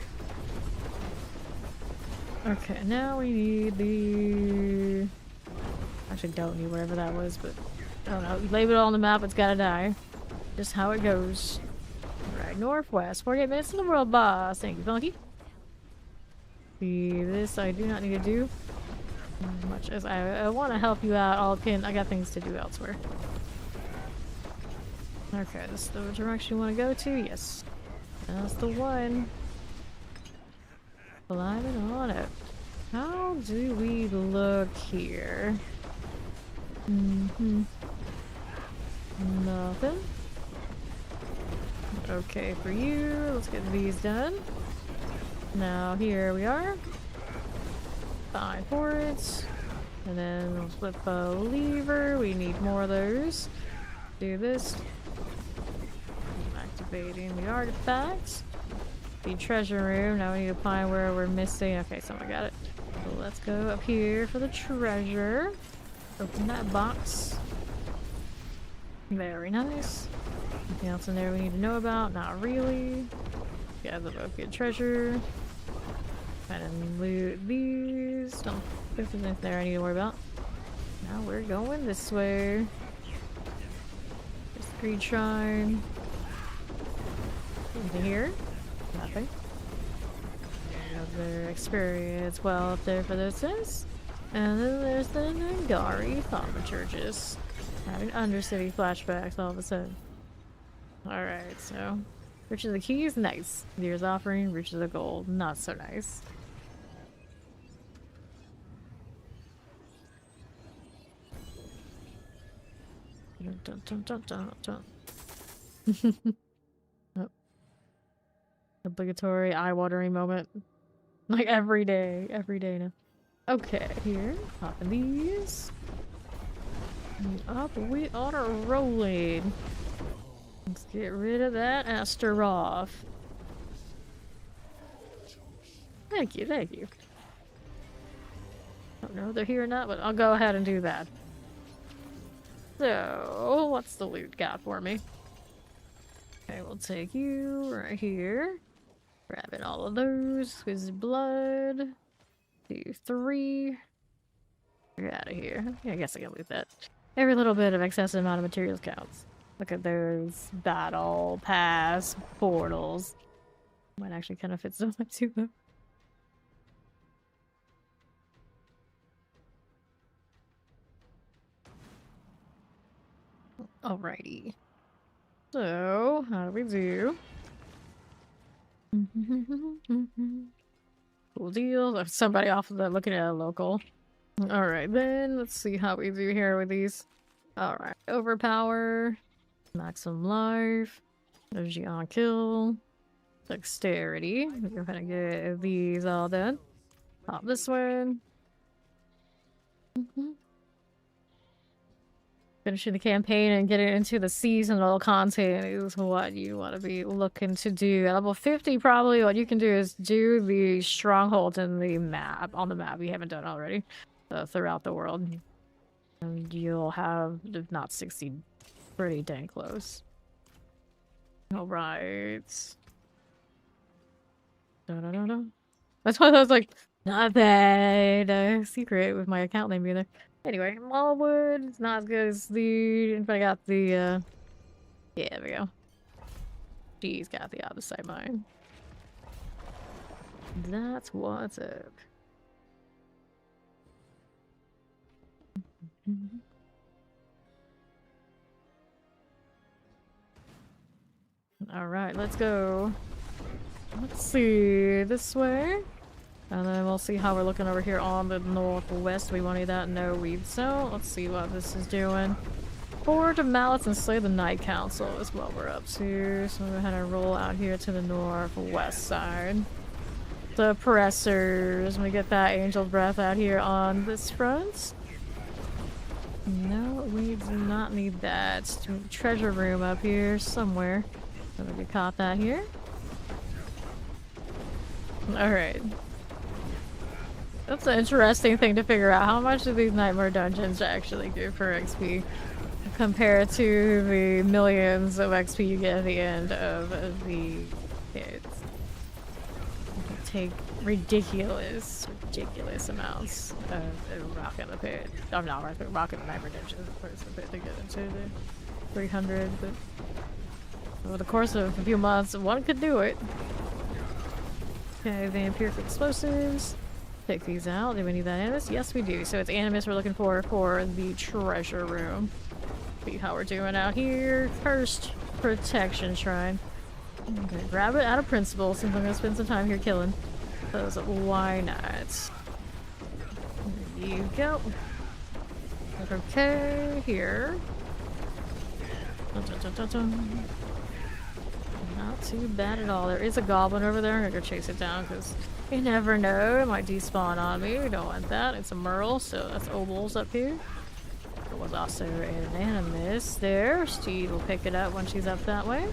Okay, now we need the... Actually don't need whatever that was, but I don't know. You label it on the map, it's gotta die. Just how it goes. Right, northwest. 48 minutes to the world boss. Thank you, Funky. See, this I do not need to do. As much as I want to help you out, I got things to do elsewhere. Okay, this is the direction you want to go to? Yes. That's the one. Climbing on it. How do we look here? Nothing. Okay, for you, let's get these done. Now here we are. 5 forwards. And then we'll flip a lever. We need more of those. Do this. Activating the artifacts. The treasure room. Now we need to find where we're missing. Okay, someone got it. So let's go up here for the treasure. Open that box. Very nice. Anything else in there we need to know about? Not really. Yeah, the good treasure. And loot these. Don't think there's anything there I need to worry about. Now we're going this way. There's the Greed Shrine. Anything here? Nothing. Another experience well up there for those things. And then there's the Nangari Thaumaturgist. Having Undercity flashbacks all of a sudden. Alright, so Riches of the Keys, nice. Year's Offering, Riches of Gold, not so nice. Dun, dun, dun, dun, dun. Oh. Obligatory eye-watering moment. Like every day now. Okay, here, popping these. And up we are rolling. Let's get rid of that Astaroth. Thank you, thank you. Don't know if they're here or not, but I'll go ahead and do that. So, what's the loot got for me? Okay, we'll take you right here. Grabbing all of those. With blood. 2, 3. Get out of here. Yeah, I guess I can loot that. Every little bit of excessive amount of materials counts. Look at those battle pass portals. Might actually kind of fit so much too, though. Alrighty. So, how do we do? Cool deal. Somebody off of that looking at a local. Alright, then let's see how we do here with these. Alright, overpower, maximum life, energy on kill, dexterity. We're gonna get these all done. Pop this one. Finishing the campaign and getting into the seasonal content is what you want to be looking to do. At level 50, probably what you can do is do the strongholds in the map, on the map you haven't done already, throughout the world. And you'll have, if not 60, pretty dang close. Alright. Da-da-da-da. That's why I was like, not that secret with my account name either. Anyway, Mallwood, it's not as good as the... I got the, yeah, there we go. She's got the opposite mind. That's what's up. Alright, let's go. Let's see, this way. And then we'll see how we're looking over here on the northwest. We want that? No, we don't. Let's see what this is doing. Forge of mallets and slay the Night Council is what we're up to. So we're gonna roll out here to the northwest side. The pressers. We get that angel breath out here on this front. No, we do not need that. Treasure room up here somewhere. So we caught that here. Alright. That's an interesting thing to figure out. How much do these Nightmare Dungeons actually do for XP compared to the millions of XP you get at the end of the kids? You take ridiculous amounts of rock in the pit. I'm not right, but rock in the Nightmare Dungeons, of course, the pit to get into the 300, but over the course of a few months, one could do it. Okay, vampiric explosives. Take these out. Do we need that animus? Yes, we do. So it's animus we're looking for the treasure room. See how we're doing out here. First, protection shrine. Okay, grab it out of principle since I'm gonna spend some time here killing. So why not? There you go. Okay, here. Dun, dun, dun, dun, dun. Not too bad at all. There is a goblin over there. I'm gonna go chase it down because you never know. It might despawn on me. We don't want that. It's a Merle, so that's Obols up here. There was also an animus there. Steve will pick it up when she's up that way.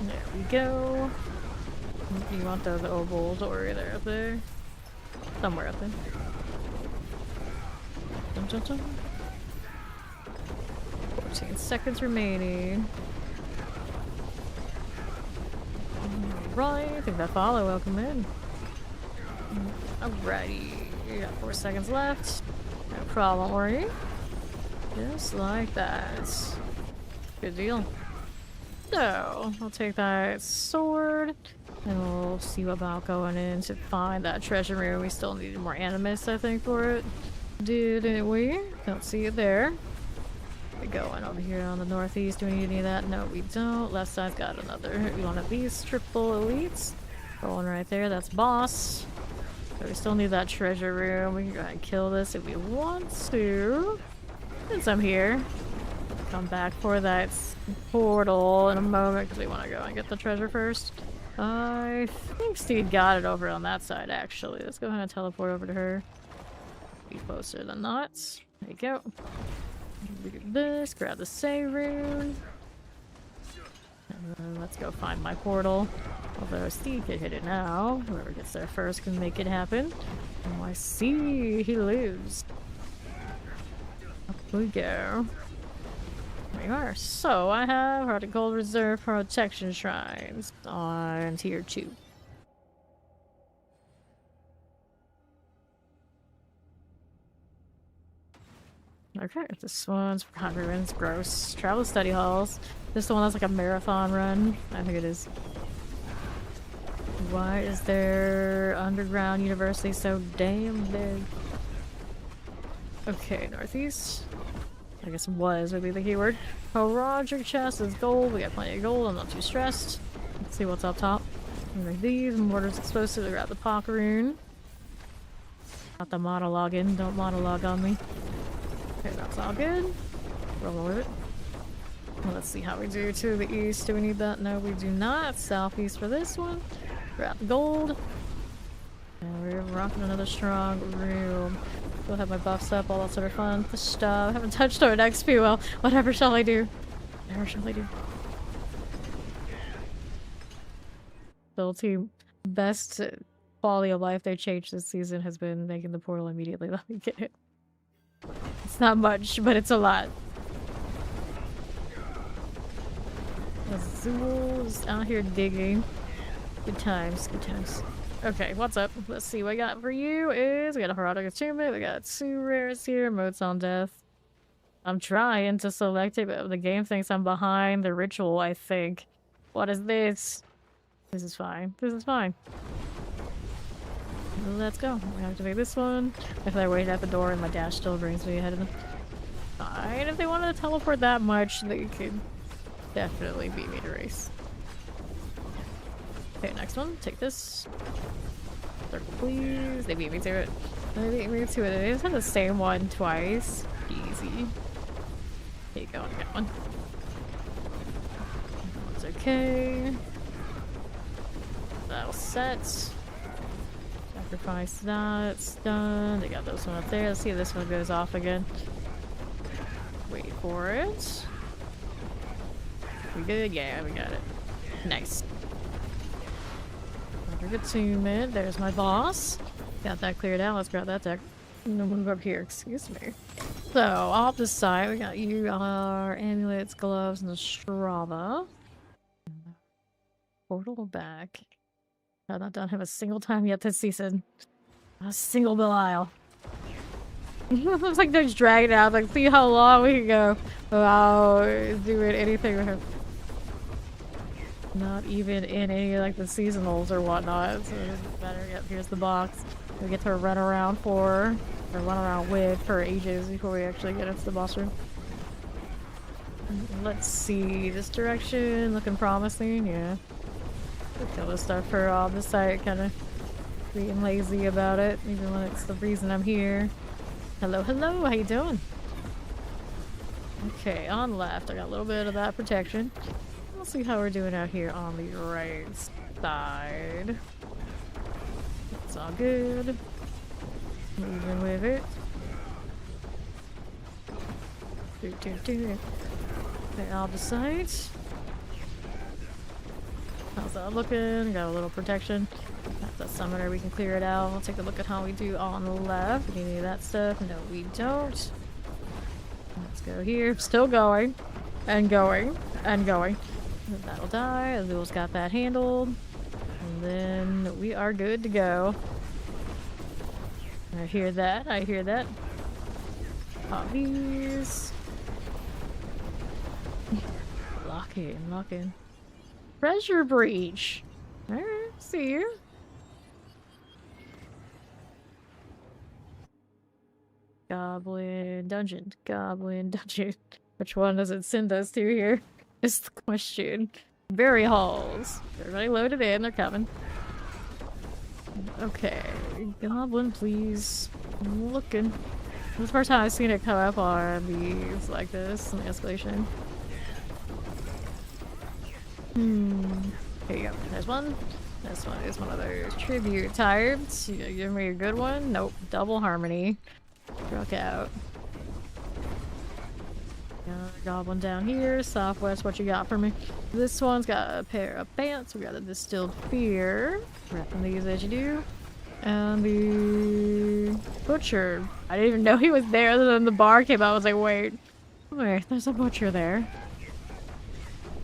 There we go. You want those Obols, or they're up there? Somewhere up there. Dun, dun, dun. 14 seconds remaining. Right, I think that follow will come in. Alrighty, you got 4 seconds left. No problem, worry. Just like that. Good deal. So, I'll take that sword, and we'll see about going in to find that treasure room. We still needed more animus, I think, for it. Didn't we? Don't see it there. We going over here on the northeast. Do we need any of that? No, we don't. Left side's got another one of these triple elites. Going right there. That's boss. So we still need that treasure room. We can go ahead and kill this if we want to. Since I'm here, come back for that portal in a moment because we want to go and get the treasure first. I think Steed got it over on that side, actually. Let's go ahead and teleport over to her. Be closer than not. There you go. Look at this, grab the save rune. And then let's go find my portal. Although Steve could hit it now. Whoever gets there first can make it happen. Oh, I see. He lives. Up we go. There we are. So I have Heart of Gold Reserve Protection Shrines on tier 2. Okay, this one's for Ruins, gross. Travel study halls. This is the one that's like a marathon run. I think it is. Why is their underground university so damn big? Okay, northeast. I guess was would be the keyword. Oh, Roger chest is gold. We got plenty of gold. I'm not too stressed. Let's see what's up top. Like these mortars explosive. Grab the Pockeroon. Not the monologue in. Don't monologue on me. Okay, that's all good. Roll with it. Well, let's see how we do to the east. Do we need that? No, we do not. Southeast for this one. Grab the gold. And we're rocking another strong room. Still have my buffs up, all that sort of fun stuff. Haven't touched our XP. Well, whatever shall I do? Whatever shall I do? Still, team best quality of life they changed this season has been making the portal immediately. Let me get it. It's not much, but it's a lot. Azul's out here digging. Good times, good times. Okay, what's up? Let's see what I got for you is we got a Herodic Attunement, we got 2 rares here, Modes on Death. I'm trying to select it, but the game thinks I'm behind the ritual, I think. What is this? This is fine. This is fine. Let's go. We activate this one. If I wait at the door and my dash still brings me ahead of them. Fine. If they wanted to teleport that much, they could definitely beat me to race. Okay, next one. Take this. Circle, please. They beat me to it. They beat me to it. They just have the same one twice. Easy. There you go. I got one. It's okay. That'll set. Sacrifice that. It's done. They got those one up there. Let's see if this one goes off again. Wait for it. We good? Yeah, we got it. Nice. Attunement. There's my boss. Got that cleared out. Let's grab that deck. No move up here. Excuse me. So, off the side, we got you, our amulets, gloves, and the Strava. Portal back. I've not done him a single time yet this season. Not a single Belial. It's like they're just dragging it out. Like, see how long we can go without doing anything with him. Not even in any like the seasonals or whatnot. So it doesn't matter. Yep, here's the box. We get to run around for, or run around with for ages before we actually get into the boss room. Let's see. This direction looking promising. Yeah. Kill this stuff for on the site. Kind of being lazy about it, even when it's the reason I'm here. Hello, hello. How you doing? Okay, on left, I got a little bit of that protection. Let's see how we're doing out here on the right side. It's all good. Moving with it. Okay, on the side. How's that looking? Got a little protection. That's a summoner, we can clear it out. We'll take a look at how we do on the left. Any of that stuff? No, we don't. Let's go here. Still going. And going. And going. That'll die. Azul's got that handled. And then we are good to go. I hear that. I hear that. Pop these. Lock in. Lock in. Treasure breach. Alright, see you. Goblin dungeon. Goblin dungeon. Which one does it send us to here? Is the question. Berry halls. Everybody loaded in, they're coming. Okay. Goblin, please. I'm looking. This is the first time I've seen it come up on these like this in the escalation. Here you go. There's one. This one is one of those tribute types. You give me a good one? Nope. Double harmony. Struck out. Another goblin down here. Southwest, what you got for me? This one's got a pair of pants. We got a distilled beer. Wrapping these as you do. And the butcher. I didn't even know he was there. Then the bar came out. I was like, wait, there's a butcher there.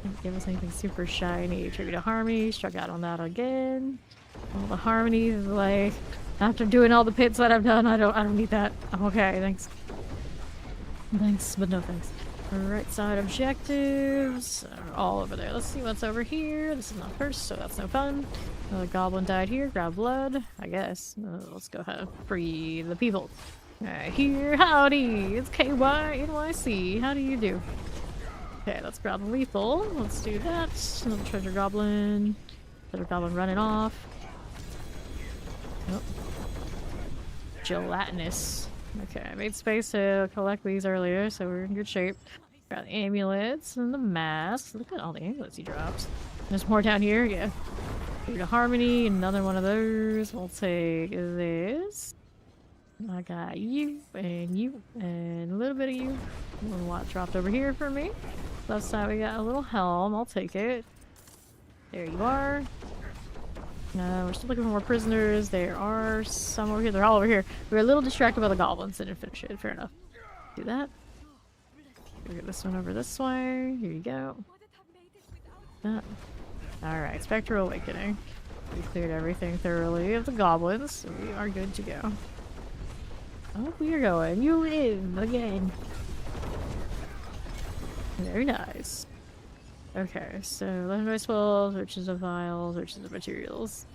Didn't give us anything super shiny. Tribute to Harmony. Struck out on that again. All the harmonies is like, after doing all the pits that I've done, I don't need that. I'm okay, thanks. Thanks, but no thanks. Right side objectives are all over there. Let's see what's over here. This is not first, so that's no fun. Another goblin died here. Grab blood, I guess. Let's go ahead and free the people. Alright, here, howdy! It's KYNYC. How do you do? Okay, let's grab the lethal. Let's do that. Another treasure goblin. Treasure goblin running off. Oh. Gelatinous. Okay, I made space to collect these earlier, so we're in good shape. Got the amulets and the masks. Look at all the amulets he drops. There's more down here, yeah. Here to Harmony, another one of those. We'll take this. I got you, and a little bit of you. One what dropped over here for me. Left side we got a little helm, I'll take it. There you are. We're still looking for more prisoners. There are some over here. They're all over here. We were a little distracted by the goblins. Didn't finish it. Fair enough. Do that. We'll get this one over this way. Here you go. Alright, Spectral Awakening. We cleared everything thoroughly of the goblins, so we are good to go. Oh, we are going. You live again. Very nice. Okay, so legendary spells, riches of vials, riches of materials.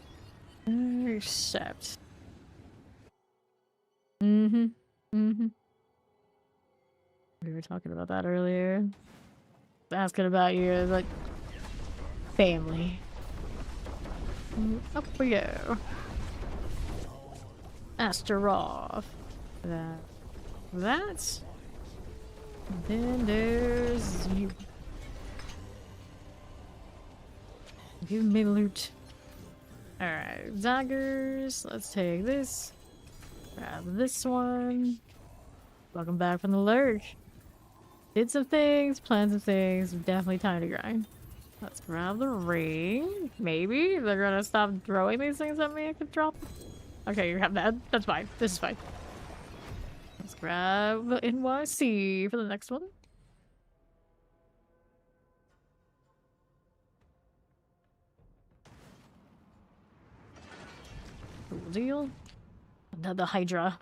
Accept. We were talking about that earlier. Asking about your, like, family. Up we go. Astaroth. That. Then there's you. Give me loot. Alright, daggers. Let's take this. Grab this one. Welcome back from the lurch. Did some things, planned some things. Definitely time to grind. Let's grab the ring. Maybe they're gonna stop throwing these things at me. I could drop them. Okay, you have that. That's fine. This is fine. Let's grab the NYC for the next one. Cool deal. Another Hydra.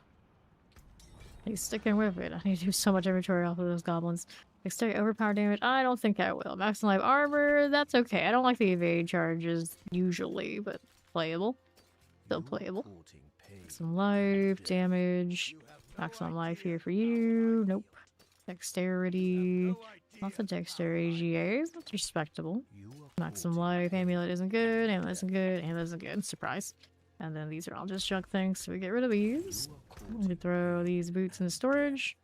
He's sticking with it. I need to do so much inventory off of those goblins. Exterior overpower damage. I don't think I will. Maximum life armor. That's okay. I don't like the evade charges usually, but playable. Still playable. Maximum life damage. Maximum life here for you. Nope. Dexterity. Lots of dexterity GAs. That's respectable. Maximum life. Amulet isn't good. Amulet isn't good. Amulet isn't good. Surprise. And then these are all just junk things, so we get rid of these. We can throw these boots in storage.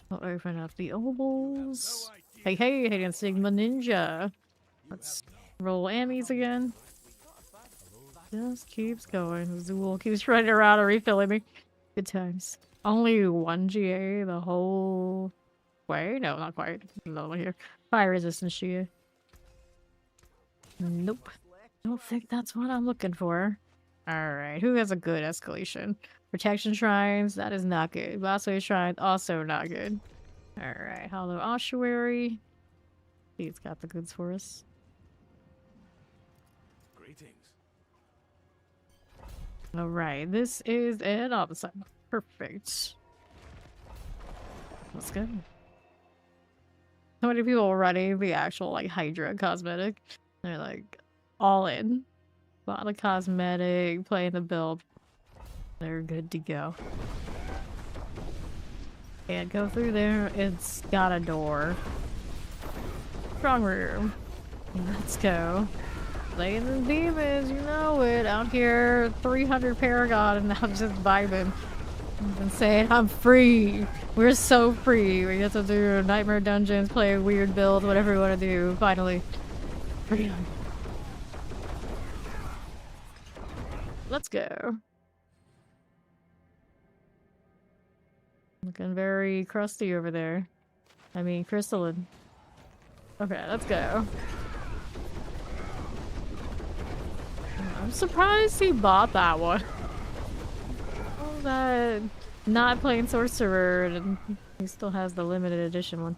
We'll open up the obols. Hey, Hidden Sigma Ninja. Let's roll ammies again. Just keeps going. Zool keeps running around and refilling me. Good times. Only one GA the whole way? No, not quite. Another one here. Fire resistance GA. Nope. Don't think that's what I'm looking for. Alright, who has a good escalation? Protection shrines, that is not good. Bossway shrines, also not good. Alright, Hollow Ossuary. He's got the goods for us. Greetings. Alright, this is an opposite. Perfect. Let's go. So many people are running the actual, like, Hydra cosmetic. They're, like, all in. Bought a cosmetic, playing the build. They're good to go. Can't go through there. It's got a door. Strong room. Let's go. Playing the demons, you know it. Out here, 300 Paragon, and I'm just vibing. And saying, I'm free. We're so free. We get to do nightmare dungeons, play a weird build, whatever we want to do. Finally. Freedom. Let's go. Looking very crusty over there. I mean, crystalline. Okay, let's go. I'm surprised he bought that one. Oh, that not playing sorcerer, and he still has the limited edition one.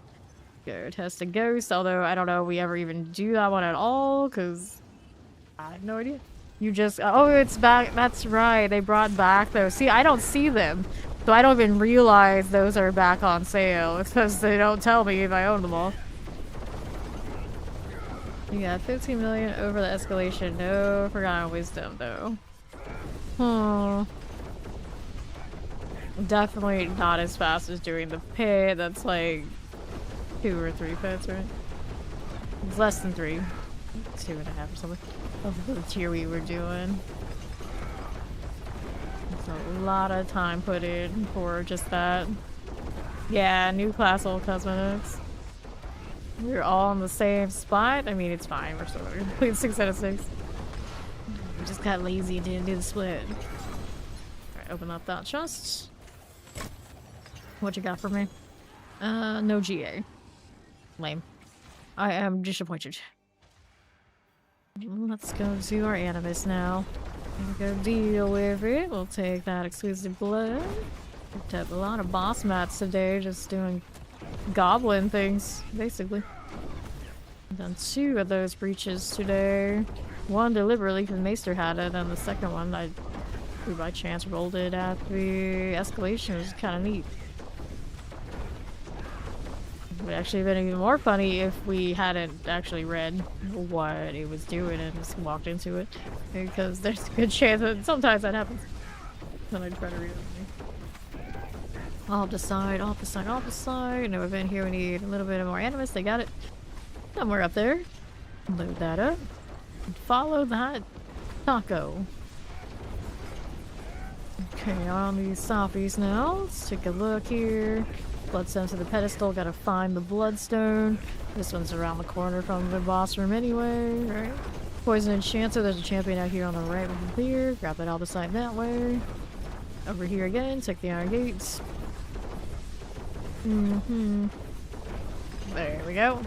Go test a ghost, although I don't know if we ever even do that one at all, because I have no idea. You just, oh, it's back. That's right. They brought back those. See, I don't see them. So I don't even realize those are back on sale. It's because they don't tell me if I own them all. Yeah, 15 million over the escalation. No forgotten wisdom, though. Definitely not as fast as doing the pit. That's like 2 or 3 pits, right? It's less than 3. 2.5 or something. Of the tier we were doing. It's a lot of time put in for just that. Yeah, new class, old cosmetics. We're all in the same spot. I mean, it's fine. We're still gonna complete 6 out of 6. We just got lazy and didn't do the split. Alright, open up that chest. What you got for me? No GA. Lame. I am disappointed. Let's go to our animus now. And go deal with it. We'll take that exquisite blood. Picked up a lot of boss mats today, just doing goblin things, basically. Done 2 of those breaches today. One deliberately because Maester had it, and the second one I by chance rolled it at the escalation. It was kind of neat. It would actually have been even more funny if we hadn't actually read what it was doing and just walked into it. Because there's a good chance that sometimes that happens. Then I try to read it. Off the side, off the side, off the side. No event here. We need a little bit of more animus. They got it somewhere up there. Load that up. And follow that taco. Okay, on these softies now. Let's take a look here. Bloodstone to the pedestal. Gotta find the bloodstone. This one's around the corner from the boss room anyway, right? Poison enchanter. There's a champion out here on the right with the clear. Grab that other side that way. Over here again. Take the iron gates. There we go.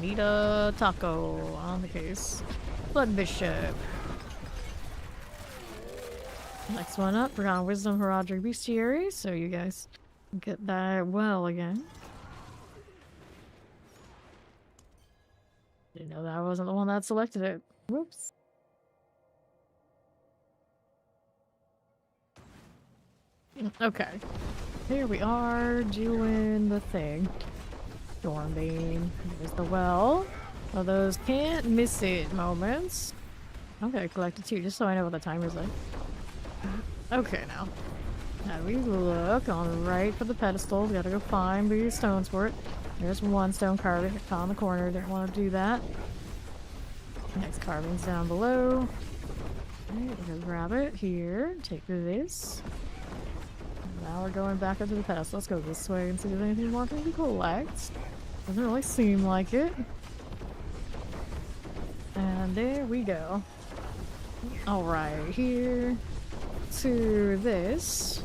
Need a taco on the case. Blood Bishop. Next one up. Forgotten Wisdom for Roderick Bestiary. So you guys get that well again. Didn't know that wasn't the one that selected it. Whoops. Okay. Here we are doing the thing. Stormbeam. There's the well. Well, those can't miss it moments. Okay, collected 2 just so I know what the timer's like. Okay, now. Now we look on the right for the pedestal. We gotta go find the stones for it. There's one stone carving on the corner. Didn't want to do that. Next carving's down below. Alright, we're gonna grab it here. Take this. Now we're going back up to the pedestal. Let's go this way and see if there's anything more we can collect. Doesn't really seem like it. And there we go. Alright, here to this.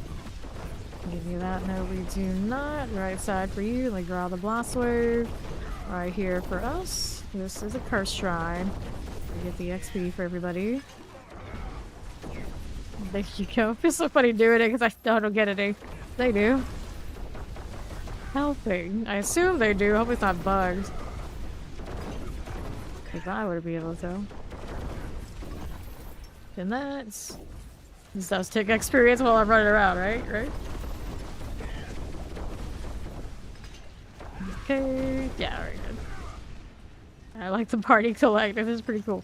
Give you that. No, we do not. Right side for you. Like draw the blast wave. Right here for us. This is a curse shrine. We get the XP for everybody. There you go. It feels so funny doing it because I don't get any. They do. Helping. I assume they do. Hope it's not bugged. Because I would be able to. And that's... This does take experience while I'm running around, right? Right? Okay. Yeah, very good. I like the party collective. This is pretty cool.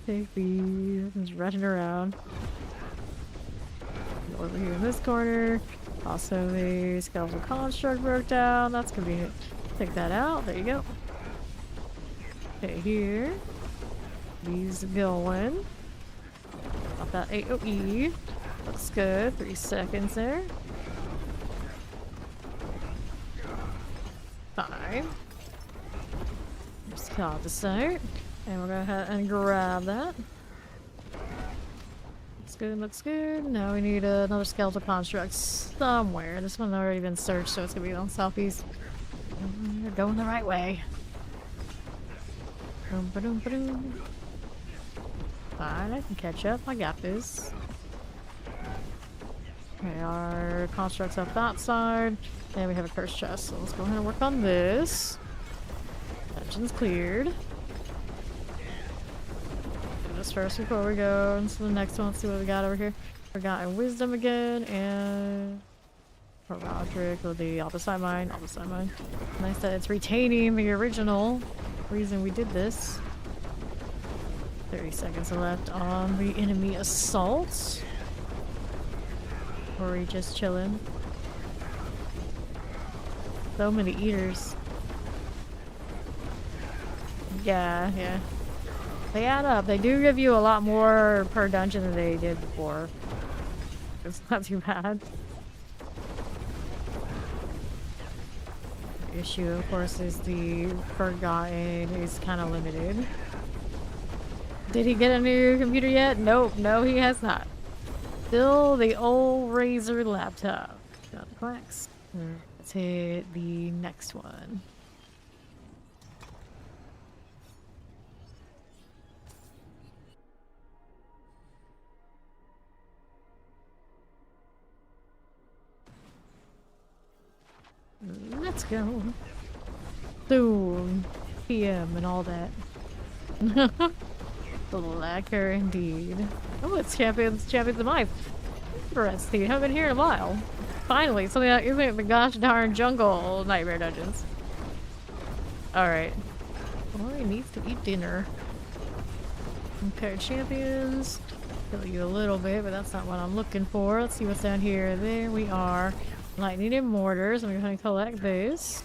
Take these. Just running around. Over here in this corner. Also, the skeletal construct broke down. That's convenient. Take that out. There you go. Okay, here. These going. Got that AoE. Looks good. 3 seconds there. 5. Just call this out. And we'll go ahead and grab that. good, looks good. Now we need another skeletal construct somewhere. This one's already been searched, so it's gonna be on southeast. We're going the right way. Boom, ba-doom, ba-doom. Fine, I can catch up. I got this. Okay, our constructs up that side. And we have a cursed chest, so let's go ahead and work on this. Dungeon's cleared. Do this first before we go into the next one. Let's see what we got over here. Forgotten Wisdom again, and Roderick with the opposite mind. Opposite mind. Nice that it's retaining the original reason we did this. 30 seconds left on the enemy assault. Or are we just chilling? So many eaters. Yeah, yeah. They add up. They do give you a lot more per dungeon than they did before. It's not too bad. The issue, of course, is the Forgotten is kind of limited. Did he get a new computer yet? Nope, no he has not. Still the old Razer laptop. Got the clacks. Let's hit the next one. Let's go. Soon. PM and all that. Lacquer indeed. Oh, it's Champions of Life. Interesting. Haven't been here in a while. Finally, something that isn't the gosh darn jungle nightmare dungeons. Alright. Well, he needs to eat dinner. Okay, champions. Kill you a little bit, but that's not what I'm looking for. Let's see what's down here. There we are. Lightning and mortars. I'm going to collect this.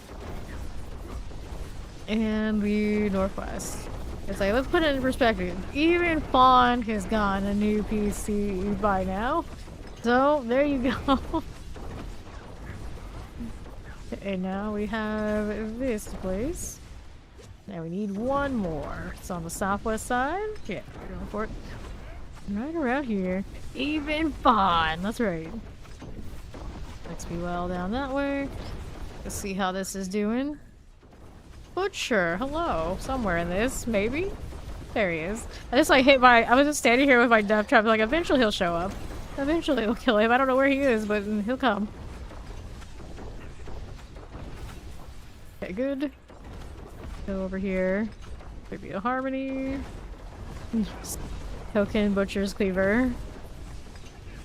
And the northwest. It's like, let's put it in perspective. Even Fawn has gotten a new PC by now. So, there you go. Okay, now we have this place. Now we need one more. It's on the southwest side. Yeah, we're going for it. Right around here. Even Fawn. That's right. Let's be well down that way. Let's see how this is doing. Butcher, hello. Somewhere in this, maybe? There he is. I just like I was just standing here with my death trap, like eventually he'll show up. Eventually we'll kill him. I don't know where he is, but he'll come. Okay, good. Go over here. Maybe a harmony. Token Butcher's Cleaver.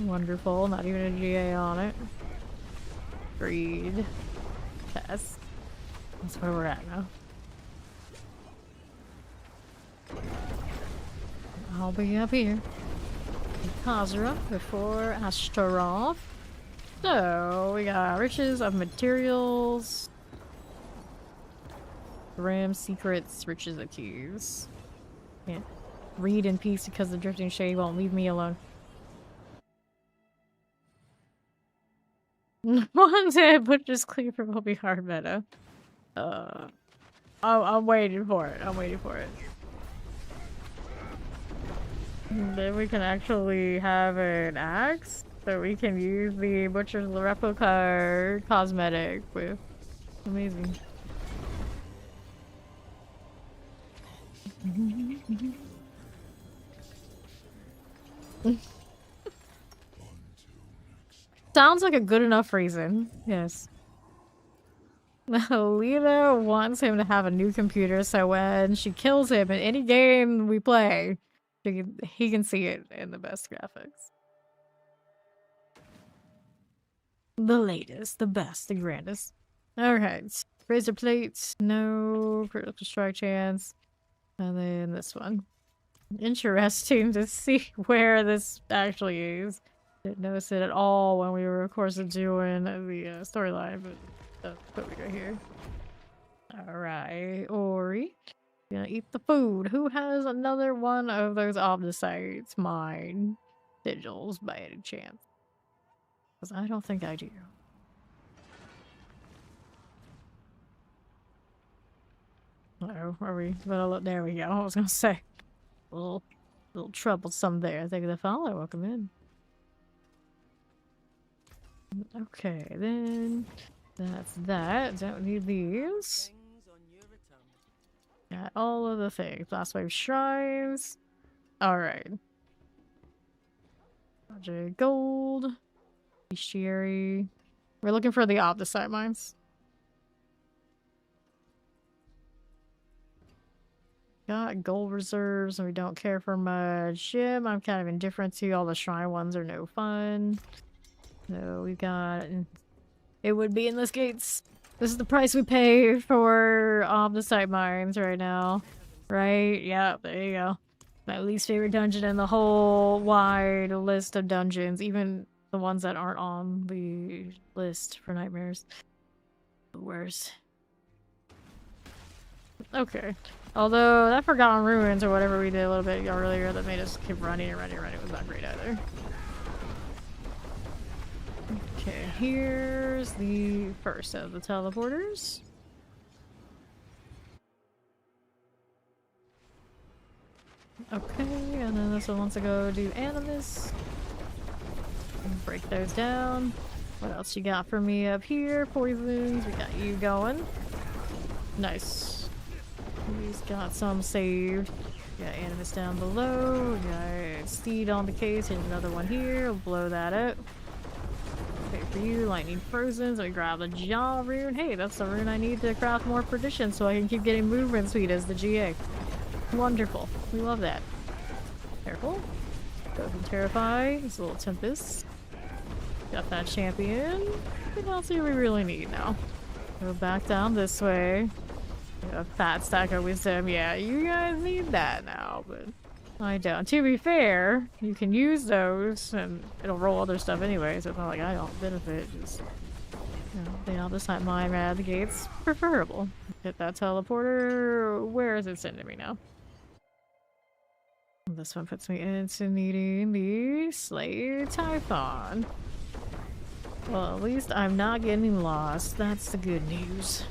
Wonderful. Not even a GA on it. Breed. Test. That's where we're at now. I'll be up here. Khazra before Ashtaroth. So, we got riches of materials. Ram secrets, riches of keys. Can't read in peace because the drifting shade won't leave me alone. One day, Butcher's Cleaver will be hard meta. I'm waiting for it. I'm waiting for it. Then we can actually have an axe, so we can use the Butcher's replica cosmetic with. Amazing. Sounds like a good enough reason. Yes. Lena wants him to have a new computer, so when she kills him in any game we play, he can see it in the best graphics. The latest, the best, the grandest. Alright. Razor plates, no critical strike chance. And then this one. Interesting to see where this actually is. Didn't notice it at all when we were, of course, doing the storyline, but what we got here. Alright, Ori. Gonna eat the food. Who has another one of those omnisites? Mine. Sigils, by any chance? Because I don't think I do. Uh-oh, are we gonna there we go. I was gonna say. A little troublesome there. Thank you for the follow. Welcome in. Okay, then that's that. Don't need these. Things on your return. Got all of the things. Last wave shrines. Alright. Project Gold. Bestiary. We're looking for the opposite mines. Got gold reserves and we don't care for much. Gym, I'm kind of indifferent to. All the shrine ones are no fun. So we got... It would be endless gates. This is the price we pay for the site mines right now. Right? Yeah, there you go. My least favorite dungeon in the whole wide list of dungeons. Even the ones that aren't on the list for nightmares. The worst. Okay. Although that Forgotten Ruins or whatever we did a little bit earlier that made us keep running and running and running was not great either. Okay, here's the first of the teleporters. Okay, and then this one wants to go do Animus. Break those down. What else you got for me up here? Poisons, we got you going. Nice. He's got some saved. Got Animus down below. Got Steed on the case. Here's another one here. We'll blow that up. Okay, for you, Lightning Frozen. So we grab the Jaw rune. Hey, that's the rune I need to craft more Perdition so I can keep getting movement speed as the GA. Wonderful. We love that. Careful. Go from Terrify. It's a little Tempest. Got that champion. What else do we really need now? Go back down this way. A fat stack of wisdom. Yeah, you guys need that now, but I don't. To be fair, you can use those and it'll roll other stuff anyway, so it's not like I don't benefit. Just, you know, this time mine out of the gates preferable. Hit that teleporter. Where is it sending me now? This one puts me into needing the Slay Typhon. Well, at least I'm not getting lost. That's the good news.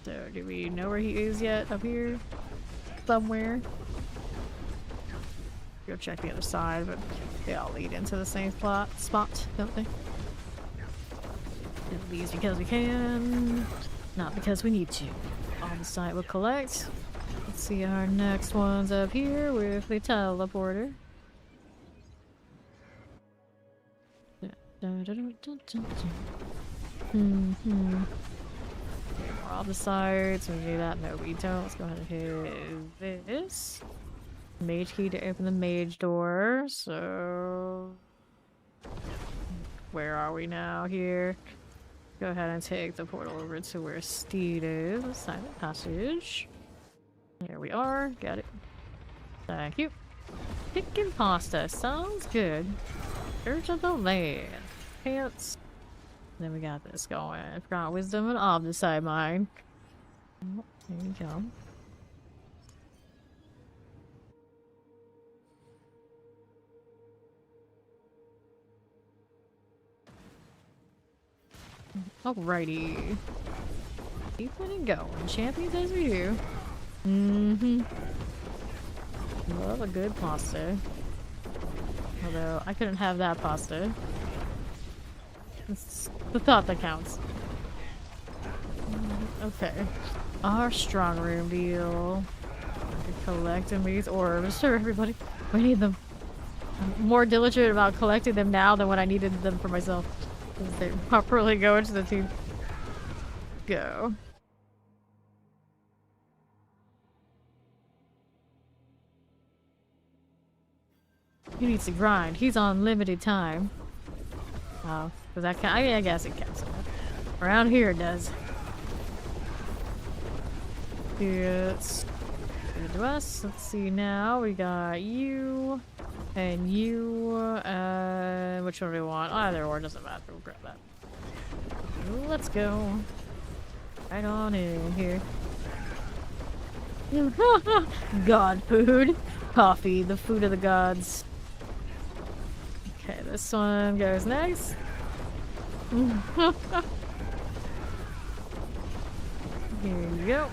So, do we know where he is yet? Up here? Somewhere? Go check the other side, but they all lead into the same spot, don't they? At least because we can, not because we need to. On the site will collect. Let's see our next one's up here with the teleporter. We're off the sides. We do that. No, we don't. Let's go ahead and hit this. Mage key to open the mage door. So, where are we now here? Go ahead and take the portal over to where Steed is. Silent passage. Here we are. Got it. Thank you. Chicken pasta. Sounds good. Church of the Land. Pants. Then we got this going. I forgot wisdom and omnicide mine. Oh, there you go. Alrighty. Keep it going. Champions as we do. Love a good pasta. Although, I couldn't have that pasta. It's the thought that counts. Okay. Our strong room deal. Collecting these orbs. Sure, everybody. We need them. I'm more diligent about collecting them now than when I needed them for myself. They properly go into the team. Go. He needs to grind. He's on limited time. Oh, does that count? I mean, I guess it counts. Around here it does. It's good to us. Let's see now. We got you and you. Which one do we want? Either or, doesn't matter. We'll grab that. Let's go. Right on in here. God food. Coffee, the food of the gods. Okay, this one goes next. Here you go.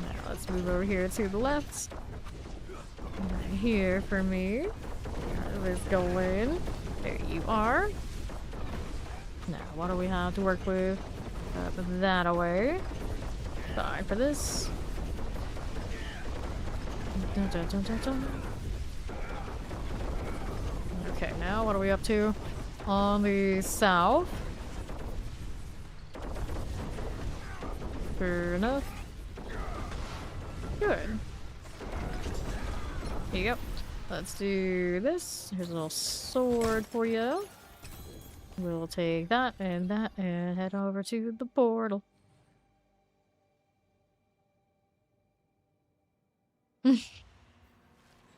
Now let's move over here to the left. Right here for me. Let's go in. There you are. Now, what do we have to work with? Put that away. Sorry for this. Dun, dun, dun, dun, dun. Okay, now what are we up to? On the south. Fair enough. Good. Yep. Let's do this. Here's a little sword for you. We'll take that and head over to the portal.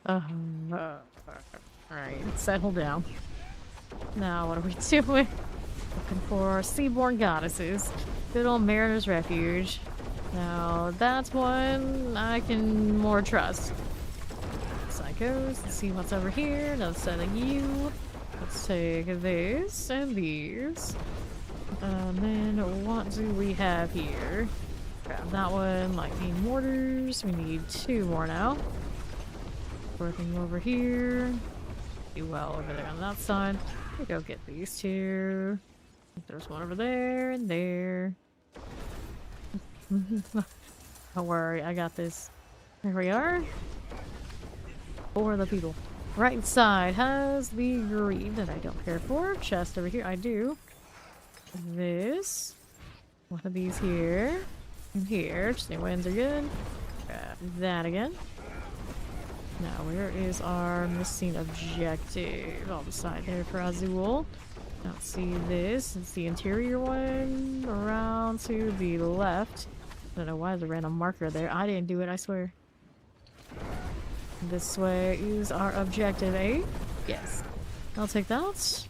Alright, settle down. Now, what are we doing? Looking for Seaborn Goddesses. Good old Mariner's Refuge. Now, that's one I can more trust. Psychos, let's see what's over here. Another set of you. Let's take this and these. And then what do we have here? Grab that one. Lightning mortars. We need 2 more now. Working over here. Do well over there on that side. We go get these 2. There's one over there and there. Don't worry, I got this. There we are. For the people. Right side has the greed that I don't care for. Chest over here, I do. This. One of these here. And here. Just the wins are good. Grab that again. Now, where is our missing objective? On the side there for Azul. Don't see this. It's the interior one. Around to the left. I don't know why there's a random marker there. I didn't do it, I swear. This way is our objective, eh? Yes. I'll take that.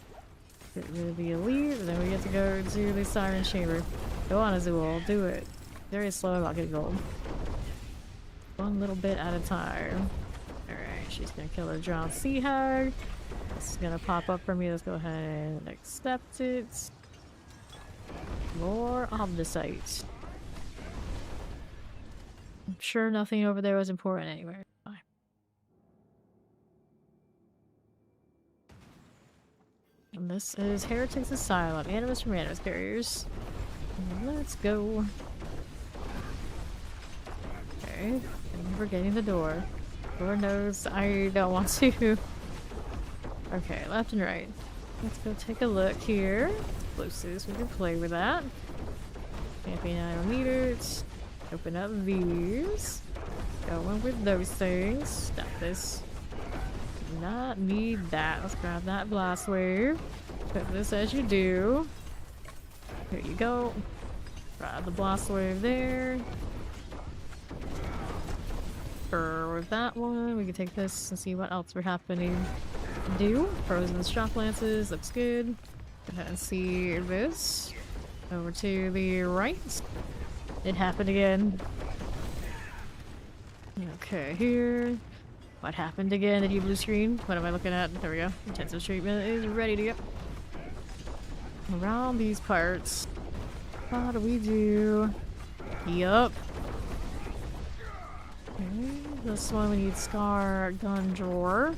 Get rid of the elite, and then we get to go to the Siren Chamber. Go on, Azul. Do it. Very slow about getting gold. One little bit at a time. Alright, she's gonna kill the drowned sea hag. This is gonna pop up for me. Let's go ahead and accept it. More Omnisite. I'm sure nothing over there was important anywhere. Fine. And this is Heretics Asylum. Animus from Animus Carriers. Let's go. Okay. And we're getting the door. Lord knows I don't want to. Okay, left and right. Let's go take a look here. Explosives, we can play with that. Champion, I don't need it. Open up these. Going with those things. Stop this. Do not need that. Let's grab that blast wave. Put this as you do. Here you go. Grab the blast wave there. With that one, we can take this and see what else we're happening to do. Frozen shock lances, looks good. Go ahead and see this. Over to the right. It happened again. Okay, here. What happened again? Did you blue screen? What am I looking at? There we go. Intensive treatment is ready to go. Around these parts. What do we do? Yup. Okay, this one we need Scar Gun Drawer.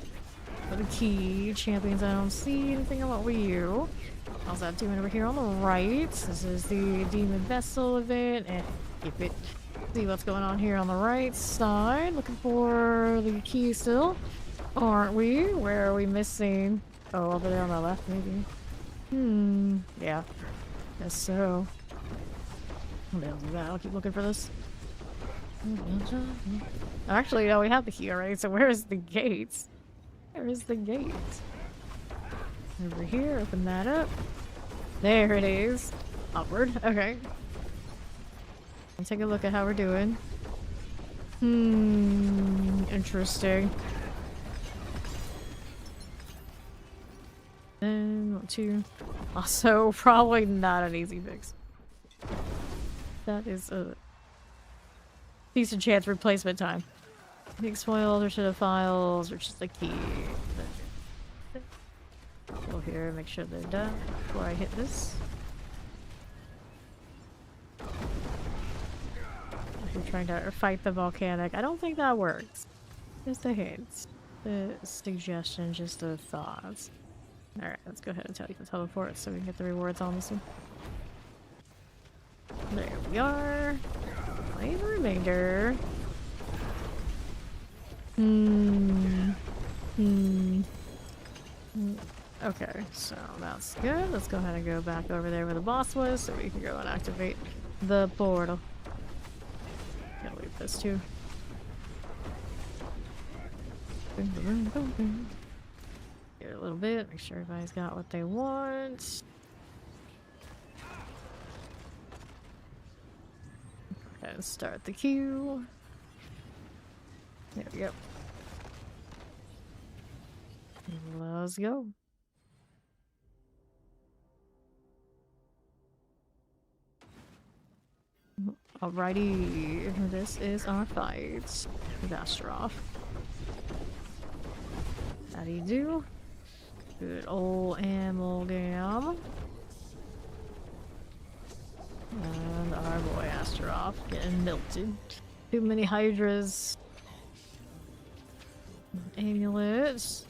For the key. Champions, I don't see anything about you. How's that doing over here on the right? This is the Demon Vessel event. And keep it. See what's going on here on the right side. Looking for the key still. Aren't we? Where are we missing? Oh, over there on the left, maybe. Yeah. Guess so. What else is that? I'll keep looking for this. Actually, no, we have the key already, so where is the gate? Where is the gate? Over here, open that up. There it is. Upward, okay. Let's take a look at how we're doing. Interesting. Then, 1, 2. Also, probably not an easy fix. That is a decent chance replacement time. Big spoils or should have files or just the key. Go here, make sure they're done before I hit this. We're trying to fight the volcanic. I don't think that works. Just a hint. The suggestion, just a thought. Alright, let's go ahead and tell you to teleport so we can get the rewards on this one. There we are. Claim the remainder. Okay, so that's good. Let's go ahead and go back over there where the boss was so we can go and activate the portal. Gotta leave this too. Get a little bit, make sure everybody's got what they want. And start the queue. There we go. Let's go. Alrighty, this is our fight with Astaroth. How do you do? Good old Amalgam. And our boy Astaroth getting melted. Too many Hydras. Amulets.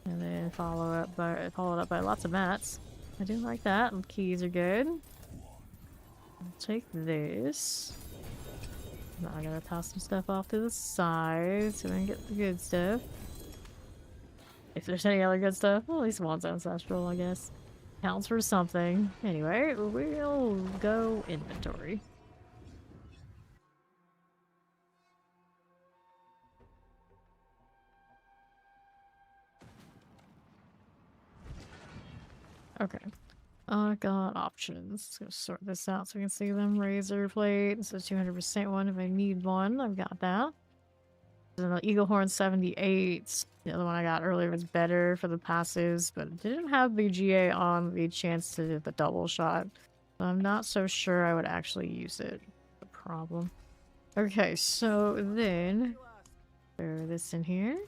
And then followed up by lots of mats. I do like that. And keys are good. I'll take this. Now I gotta toss some stuff off to the side so we can get the good stuff. If there's any other good stuff, well, at least one's ancestral, I guess. Counts for something. Anyway, we'll go inventory. Okay. I got options. Let's go sort this out so we can see them. Razor plate. So 200% one if I need one. I've got that. Then the Eagle Horn 78. The other one I got earlier was better for the passives, but it didn't have the GA on the chance to do the double shot. I'm not so sure I would actually use it. The problem. Okay, so then throw this in here.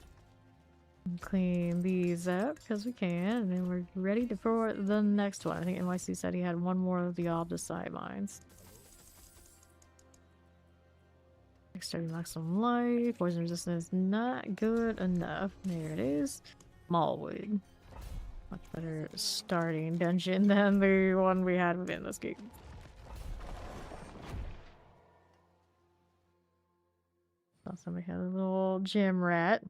Clean these up because we can, and then we're ready for the next one. I think NYC said he had one more of the Obdicite mines. Extending maximum life. Poison resistance is not good enough. There it is. Mallwood. Much better starting dungeon than the one we had within this game. Thought somebody had a little gym rat.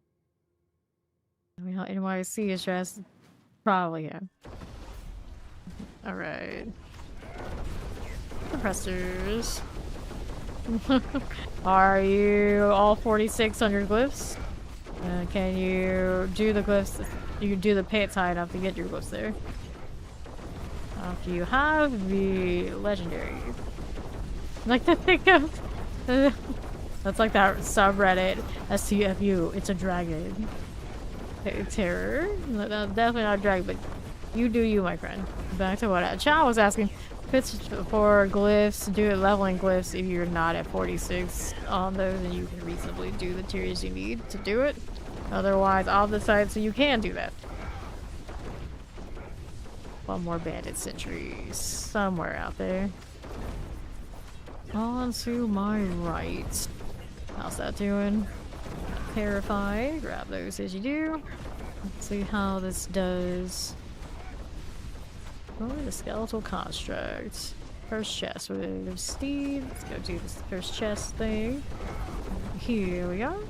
I mean, how NYC is dressed? Probably, yeah. Alright. Compressors. Are you all 46 on your glyphs? Can you do the glyphs? You can do the pits high enough to get your glyphs there. If you have the legendary. Like to think of. That's like that subreddit. STFU. It's a dragon. Terror. Definitely not a dragon, but you do you, my friend. Back to what Chow was asking. Fits for glyphs, do it leveling glyphs if you're not at 46 on those, and you can reasonably do the tiers you need to do it. Otherwise, off the side, so you can do that. One more bandit sentries somewhere out there. On to my right. How's that doing? Terrified. Grab those as you do. Let's see how this does. Oh, the skeletal construct. First chest with Steve. Let's go do this first chest thing. Here we go.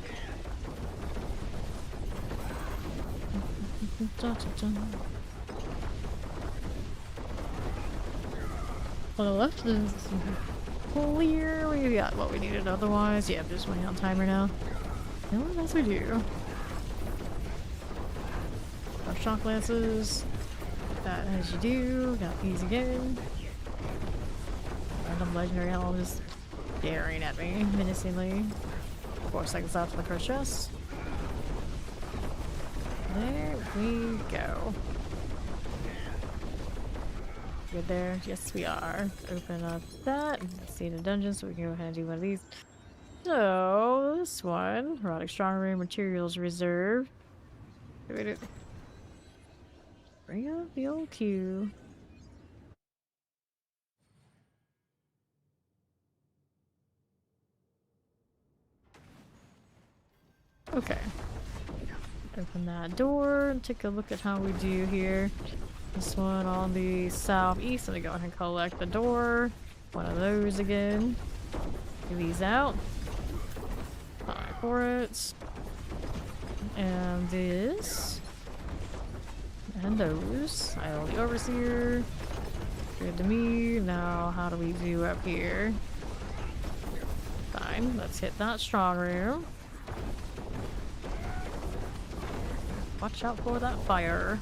On the left is clear. We got what we needed otherwise. Yeah, I'm just waiting on timer now. And what else we do? Our shock lances. That as you do. Got these again. Random legendary helm just staring at me menacingly. 4 seconds after the first chest. There we go. Good there. Yes, we are. Open up that. See the dungeon, so we can go ahead and do one of these. So, this one. Erotic strong room materials reserve. Bring up the old queue. Okay. Open that door and take a look at how we do here. This one on the southeast. Let me go ahead and collect the door. One of those again. Get these out. Buy for it. And this. And those. Idle the overseer. Good to me. Now, how do we do up here? Fine. Let's hit that strong room. Watch out for that fire.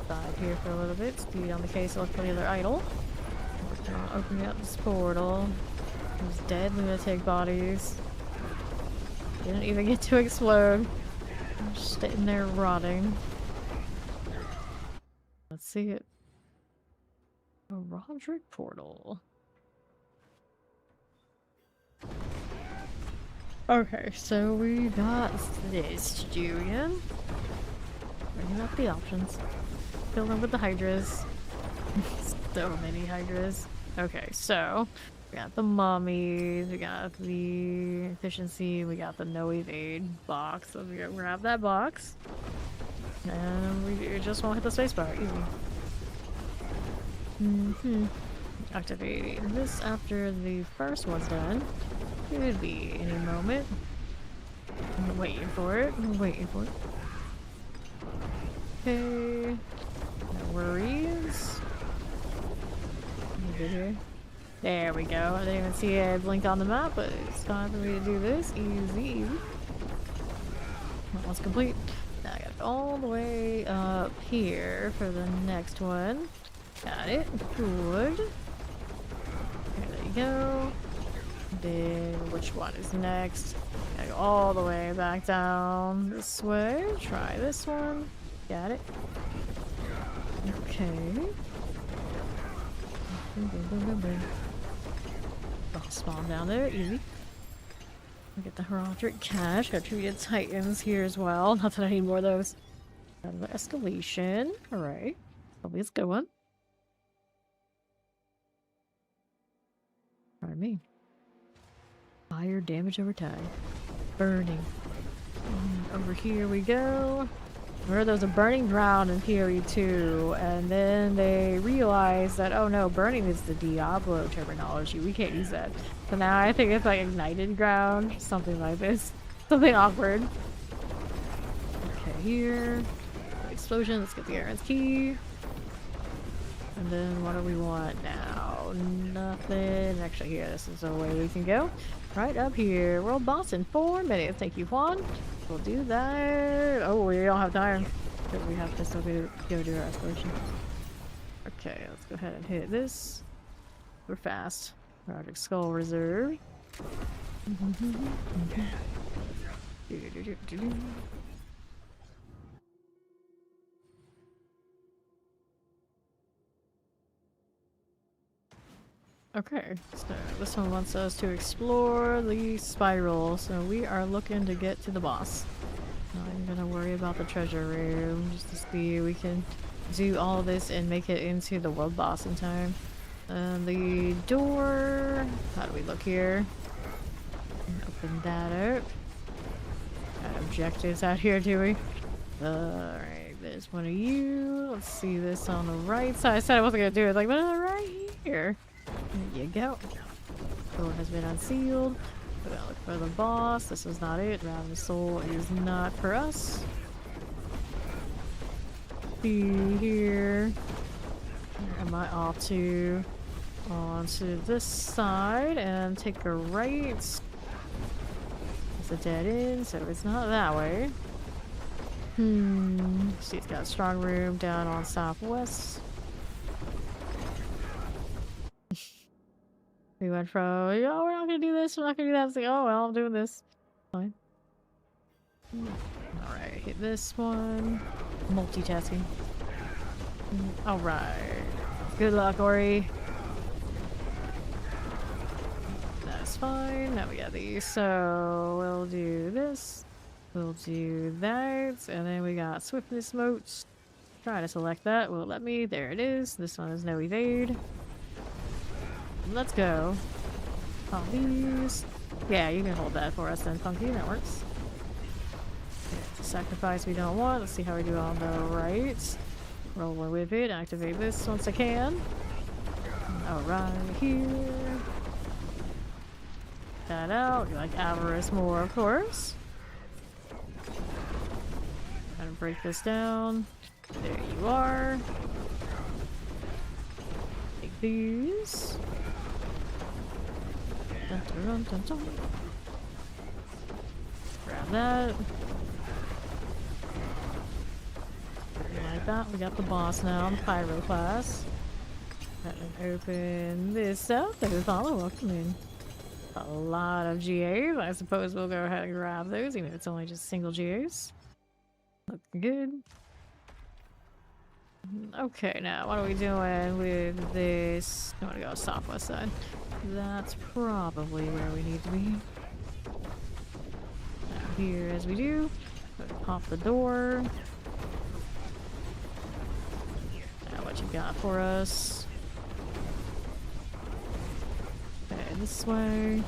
Side here for a little bit. Speed on the case. Look for the other idol. Opening up this portal. Those dead lunatic bodies. Didn't even get to explode. Just sitting there rotting. Let's see it. A Roderick portal. Okay, so we got this, Julian. Bringing up the options. Filling with the hydras. So many hydras. Okay, so we got the mummies, we got the efficiency, we got the no evade box. So we gotta grab that box. And we just won't hit the spacebar. Easy. Activating this after the first one's done. Could be any moment. I'm waiting for it. I'm waiting for it. Okay. No worries. Here. There we go. I didn't even see it blink on the map, but it's time for me to do this. Easy, easy. That one's complete. Now I got it all the way up here for the next one. Got it. Good. There you go. Then which one is next? Gotta go all the way back down this way. Try this one. Got it. Okay. I'll spawn down there. Easy. Get the Roderick cash. Got treated titans here as well. Not that I need more of those. Got the escalation. Alright. Probably a good one. Pardon me. Fire damage over time. Burning. Over here we go. Remember there was a burning ground in PoE 2, and then they realized that, oh no, burning is the Diablo terminology. We can't use that. So now I think it's like ignited ground. Something like this. Something awkward. Okay, here. Explosion. Let's get the Aaron's key. And then what do we want now? Nothing. Actually, here, this is the way we can go. Right up here. World boss in 4 minutes. Thank you, Juan. We'll do that. Oh, we don't have time. Because we have to still go do our exploration. Okay, let's go ahead and hit this. We're fast. Project Skull Reserve. Okay, so this one wants us to explore the spiral, so we are looking to get to the boss. Not even gonna worry about the treasure room, just to see if we can do all this and make it into the world boss in time. The door... How do we look here? Open that up. Got objectives out here, do we? Alright, there's one of you. Let's see this on the right side. I said I wasn't gonna do it, like, but right here. There you go. Door has been unsealed. We're gonna look for the boss. This is not it. Round the soul is not for us. See here. Where am I off to? Onto this side and take a right. It's a dead end, so it's not that way. See, it's got a strong room down on southwest. We went from, oh, we're not gonna do this, we're not gonna do that. It's like, oh, well, I'm doing this. Fine. Alright, hit this one. Multitasking. Alright. Good luck, Ori. That's fine. Now we got these. So, we'll do this. We'll do that. And then we got swiftness motes. Try to select that. Will it let me? There it is. This one is no evade. Let's go. All these. Yeah, you can hold that for us then, Funky. That works. sacrifice we don't want. Let's see how we do on the right. Roll with it. Activate this once I can. Alright, here. That out. You like avarice more, of course. Gotta break this down. There you are. Take these. Dun, dun, dun, dun. Grab that. Like that. We got the boss now, the Pyro class. And open this up. There's Follow. Welcome in. A lot of GAs. I suppose we'll go ahead and grab those, even if it's only just single GAs. Looking good. Okay, now what are we doing with this? I want to go southwest side. That's probably where we need to be. Now here, as we do, pop the door. Now what you got for us? Okay, this way.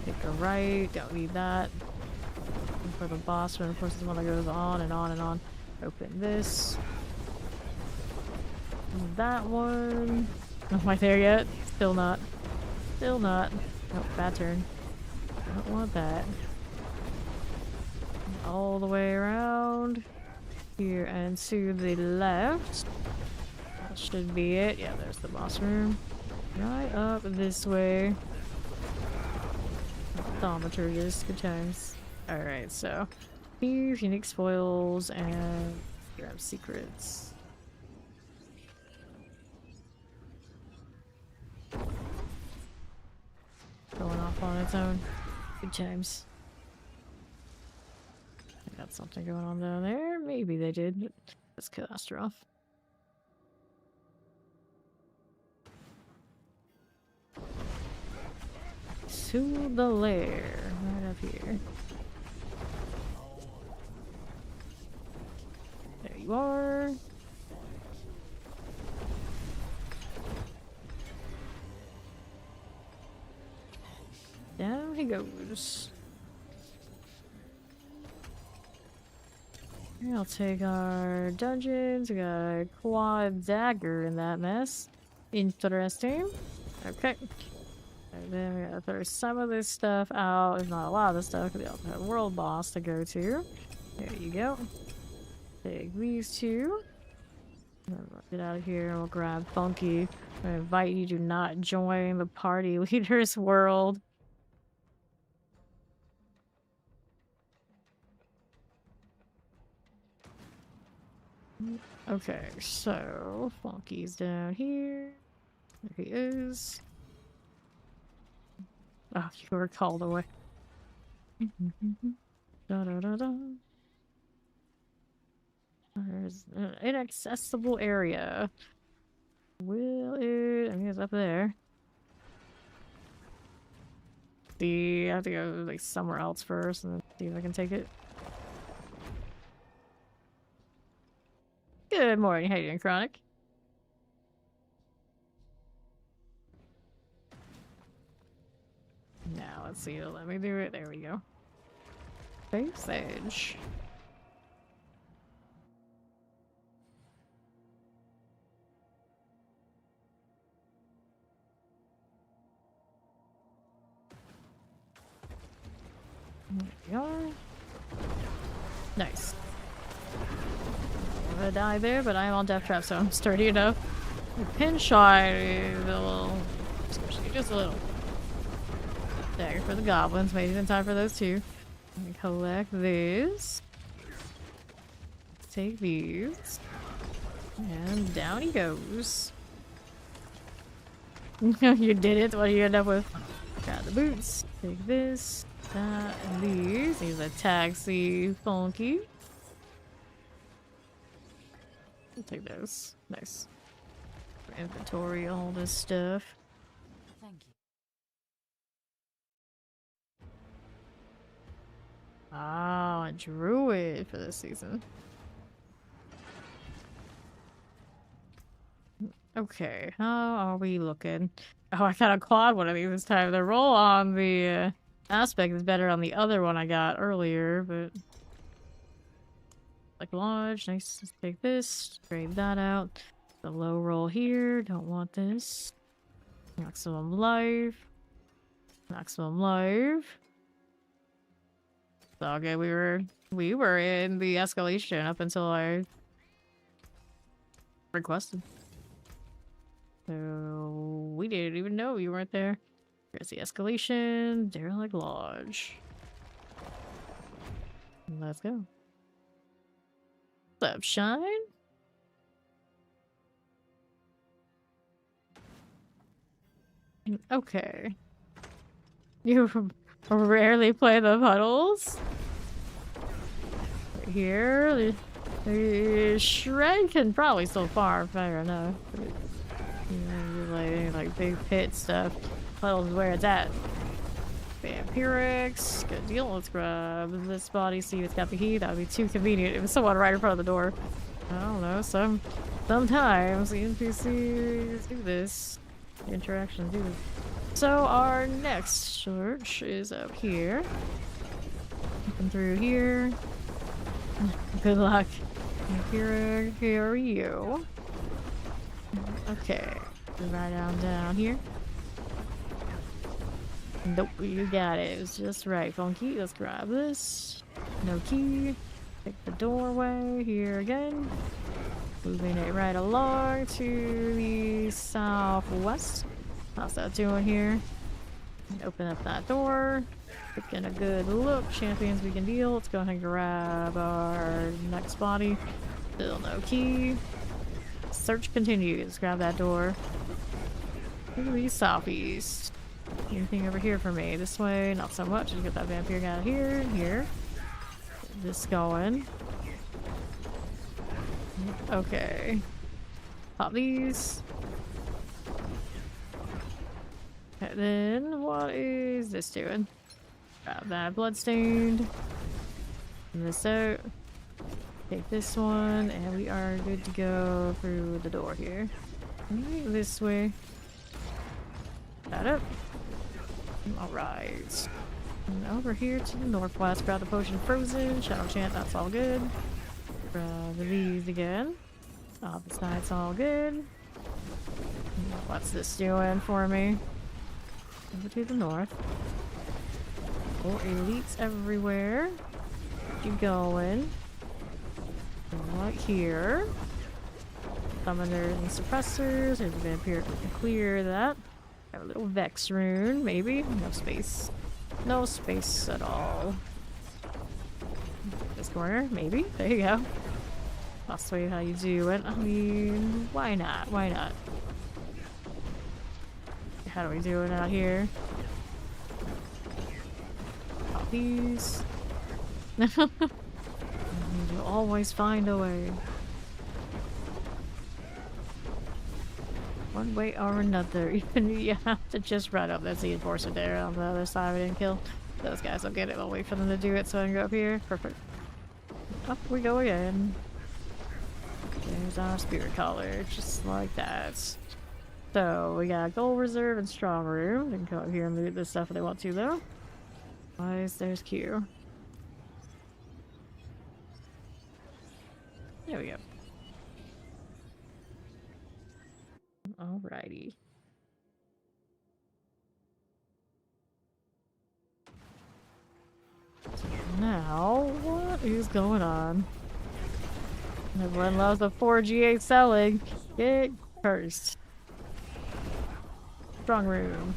Take a right. Don't need that. And for the boss room, of course, is one that goes on and on and on. Open this. That one. Am I there yet? Still not. Still not. Oh, bad turn. Don't want that. All the way around. Here and to the left. That should be it. Yeah, there's the boss room. Right up this way. Thaumaturgist. Good times. Alright, so. These unique spoils and grab secrets. Going off on its own. Good times. I got something going on down there. Maybe they did, but that's catastrophe. To the lair. Right up here. There you are. Down he goes. Here, I'll take our dungeons. We got a quad dagger in that mess. Interesting. Okay. And then we gotta throw some of this stuff out. If not a lot of this stuff, because we also have a world boss to go to. There you go. Take these two. Get out of here and we'll grab Funky. I invite you to not join the party leader's world. Okay, so Funky's down here. There he is. Oh, you were called away. Da, da, da, da. There's an inaccessible area. Will it? I think it's up there. I have to go like somewhere else first and then see if I can take it. Good morning, how you doing, Chronic? Now let's see. Let me do it. There we go. Face edge. There we are. Nice. I'm gonna die there, but I'm on death trap, so I'm sturdy enough. The pin shot is a little, just a little. Dagger for the goblins. Maybe in time for those two. Let me collect these. Take these. And down he goes. You did it. What do you end up with? Got the boots. Take this, that, and these. He's a taxi Funky. I'll take those. Nice. For inventory, all this stuff. Thank you. Ah, a druid for this season. Okay, how are we looking? Oh, I got a quad one of these this time. The roll on the aspect is better on the other one I got earlier, but Like lodge, nice. Let's take this, trade that out. The low roll here, don't want this. Maximum life. Maximum life. It's all good. We were in the escalation up until I requested. So we didn't even know you weren't there. Here's the escalation, derelict lodge. Let's go. What's up, Shine? Okay. You rarely play the puddles. Right here, the shred can probably still farm fair enough. You know, like big pit stuff. Puddles is where it's at. Vampirics, good deal. Let's grab this body. See, it's got the heat. That would be too convenient. It was someone right in front of the door. I don't know. Sometimes the NPCs do this. The interactions do this. So our next church is up here. Looking through here. Good luck. Here are you. Okay. Right down here. Nope, you got it. It was just right. Funky. Let's grab this. No key. Take the doorway here again. Moving it right along to the southwest. How's that doing here? Open up that door. Taking a good look. Champions we can deal. Let's go ahead and grab our next body. Still no key. Search continues. Grab that door. To the southeast. Anything over here for me? This way, not so much. Just get that vampire guy here. Here. Get this going. Okay. Pop these. And then, what is this doing? Grab that bloodstained. And this out. Take this one, and we are good to go through the door here. Right, this way. That up. Alright. And over here to the northwest. Grab the potion frozen. Shadow chant, that's all good. Grab these again. Opposite side's all good. What's this doing for me? Over to the north. More elites everywhere. Keep going. Right here. Summoners and suppressors. There's a vampire. We can clear that. Have a little Vex rune, maybe? No space. No space at all. This corner, maybe? There you go. I'll show you how you do it. I mean, why not? Why not? How do we do it out here? Pop these. You always find a way. One way or another. Even you have to just run up. That's the enforcer there on the other side we didn't kill. Those guys will get it. We'll wait for them to do it so I can go up here. Perfect. Up we go again. There's our spirit collar. Just like that. So we got gold reserve and strong room. They can come up here and loot this stuff if they want to though. Otherwise, there's Q. There we go. Alrighty. So now, what is going on? Everyone loves the 4G8 selling. Get cursed. Strong room.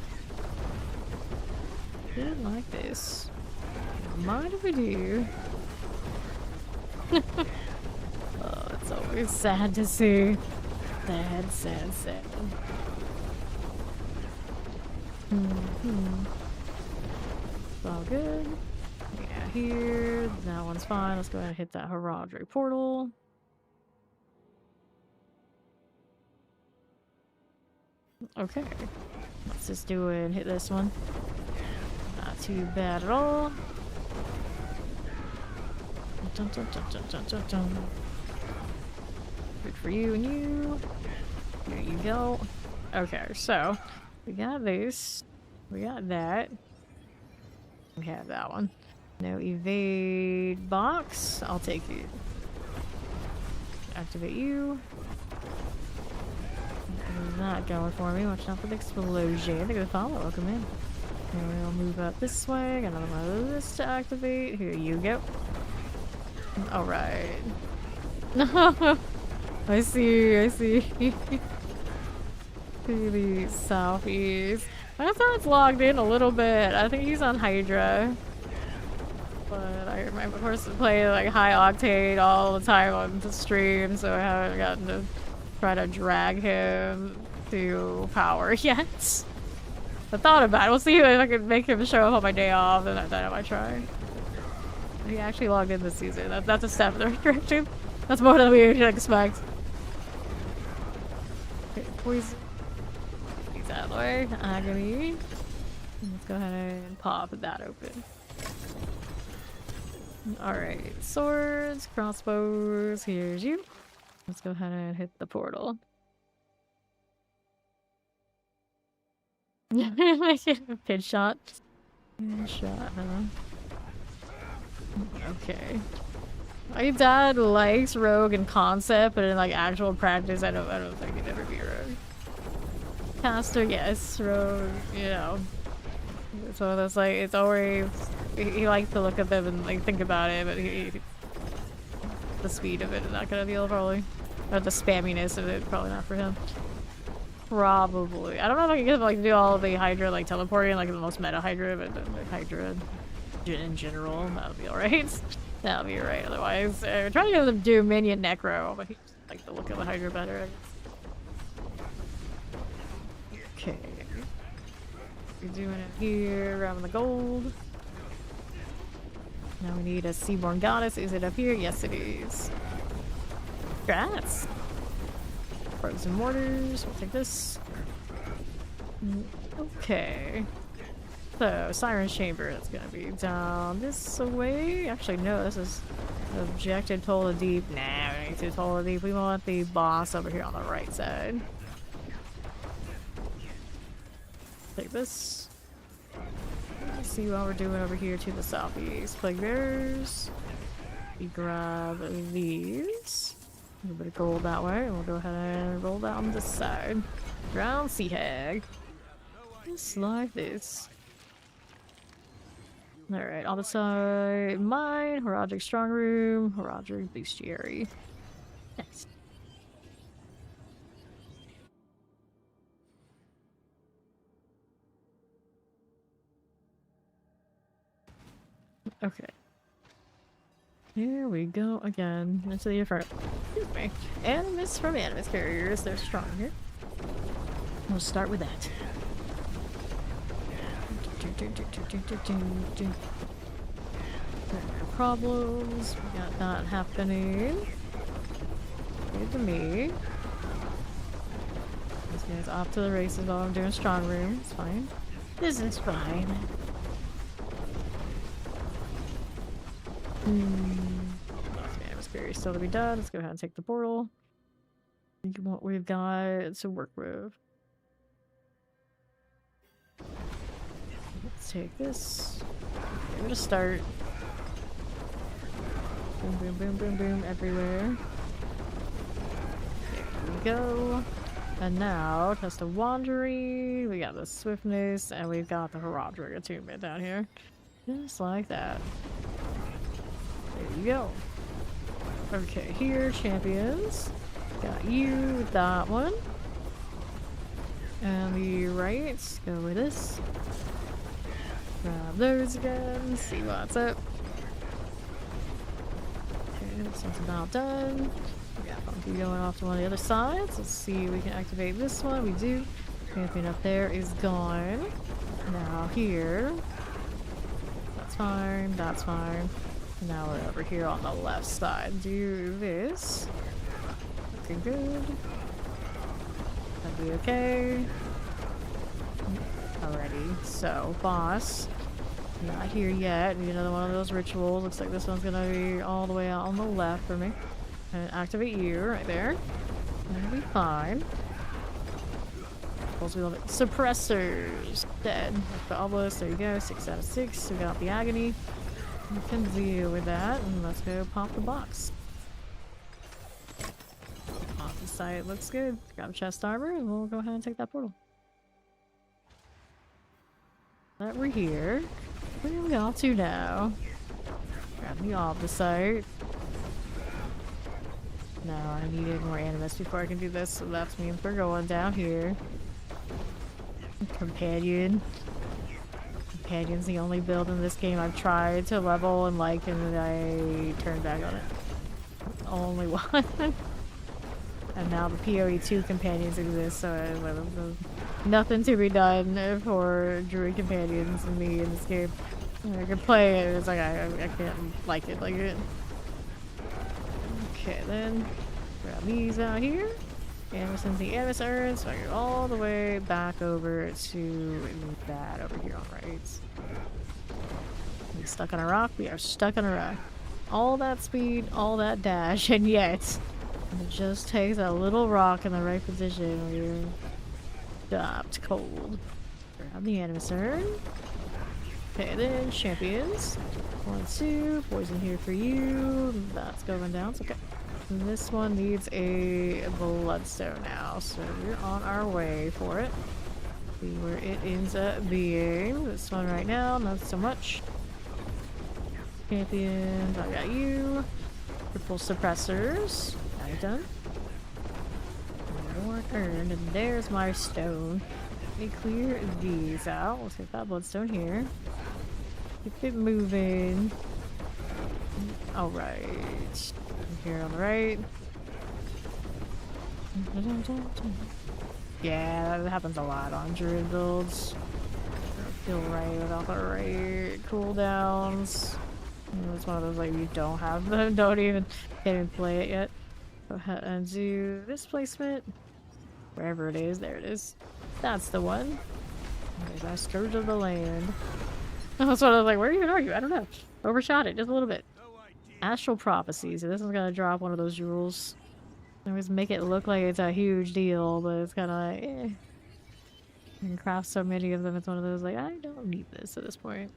Didn't like this. Mind if we do? Oh, it's always sad to see. Sad, sad, sad. It's all good. Yeah, here. That one's fine. Let's go ahead and hit that Heraldry portal. Okay. Let's just do it and hit this one. Not too bad at all. Dun, dun, dun, dun, dun, dun, dun. Good for you and you. There you go. Okay, so we got this. We got that. We have that one. No evade box. I'll take it. Activate you. Not going for me. Watch out for the explosion. They're gonna follow. Welcome in. And we'll move up this way. Got another one of this to activate. Here you go. Alright. No! I see. See the southeast. I thought it's logged in a little bit. I think he's on Hydra. But I remember, of course, playing like high octane all the time on the stream, so I haven't gotten to try to drag him to power yet. I thought about it. We'll see if I can make him show up on my day off, and then I might try. He actually logged in this season. That's a step in the right direction. That's more than we should expect. Okay, poison. He's out of the way. Agony. Let's go ahead and pop that open. Alright, swords, crossbows, here's you. Let's go ahead and hit the portal. Pin shot. Pin shot, huh? Okay. My dad likes rogue in concept, but in like actual practice, I don't think he'd ever be a rogue. Caster, yes. Rogue, you know. So that's like, it's always, he likes to look at them and like think about it, but the speed of it is not gonna deal probably. Or the spamminess of it, probably not for him. Probably. I don't know if I can like do all the Hydra like teleporting, like the most meta Hydra, but like Hydra in general, that'll be alright. That'll be alright. Otherwise, trying to get them to do minion necro, but he like the look of the Hydra better. Okay. We're doing it here, grabbing the gold. Now we need a Seaborn Goddess. Is it up here? Yes, it is. Congrats! Frozen Mortars. We'll take this. Okay. So, Siren's Chamber. That's gonna be down this way. Actually, no, this is Objective Toll of Deep. Nah, we need to Toll of Deep. We want the boss over here on the right side. Take this. Let's see what we're doing over here to the southeast. Plague Bearers. We grab these. A little bit of gold that way, and we'll go ahead and roll down this side. Ground Sea Hag. Just like this. Alright, on the side, mine, Horadric Strong Room, Horadric Bestiary. Next. Okay. Here we go again into the Inferno. Excuse me. Animus from Animus Carriers. They're strong here. We'll start with that. No problems. We got that happening. Good to me. This guy's off to the races while I'm doing strong room. It's fine. This is fine. Atmosphere still to be done. Let's go ahead and take the portal. Think of what we've got to work with. Let's take this. Okay, we're gonna start. Boom, boom, boom, boom, boom, everywhere. There we go. And now, Test of Wandering. We got the Swiftness, and we've got the Horadric attunement down here. Just like that. There you go. Okay, here, champions. Got you with that one. And the right, go with this. Grab those again, see what's up. Okay, this one's about done. We got Funky going off to one of the other sides. Let's see if we can activate this one. We do. Champion up there is gone. Now here. That's fine, that's fine. Now we're over here on the left side. Do this. Looking good. That'll be okay. Alrighty, so boss. Not here yet. Need another one of those rituals. Looks like this one's gonna be all the way out on the left for me. And activate you right there. That'll be fine. We love it. Suppressors. Dead. The obelisk. There you go. 6 out of 6. We got the agony. We can deal with that, and let's go pop the box. site looks good. Grab chest armor and we'll go ahead and take that portal. That we're here. Where are we off to now? Grab the Oblisite. No, I needed more animus before I can do this, so that means we're going down here. Companion. Companion's the only build in this game I've tried to level and like, and I turned back on it. Only one. And now the PoE2 companions exist, so nothing to be done for druid companions and me in this game. I can play it, it's like I can't like it like it. Okay, then grab these out here. And since the Animus urn, so I go all the way back over to that over here on right. We stuck on a rock? We are stuck on a rock. All that speed, all that dash, and yet it just takes a little rock in the right position where you're stopped cold. Grab the Animus urn. Okay, then champions. 1, 2, poison here for you. That's going down. It's okay. And this one needs a bloodstone now, so we're on our way for it. See where it ends up being. This one right now, not so much. Champions, I got you. Triple suppressors. Got it done. More earned, and there's my stone. Let me clear these out. Let's get that bloodstone here. Keep it moving. Alright. Here on the right. Yeah, that happens a lot on druid builds. Don't feel right without the right cooldowns. It's one of those like you don't have them, can't even play it yet. Go ahead and do this placement. Wherever it is, there it is. That's the one. There's our scourge of the land. That's what I was like, where even are you? I don't know. Overshot it just a little bit. Astral Prophecy, so this is gonna drop one of those jewels. I always make it look like it's a huge deal, but it's kinda like, eh. You can craft so many of them, it's one of those like, I don't need this at this point.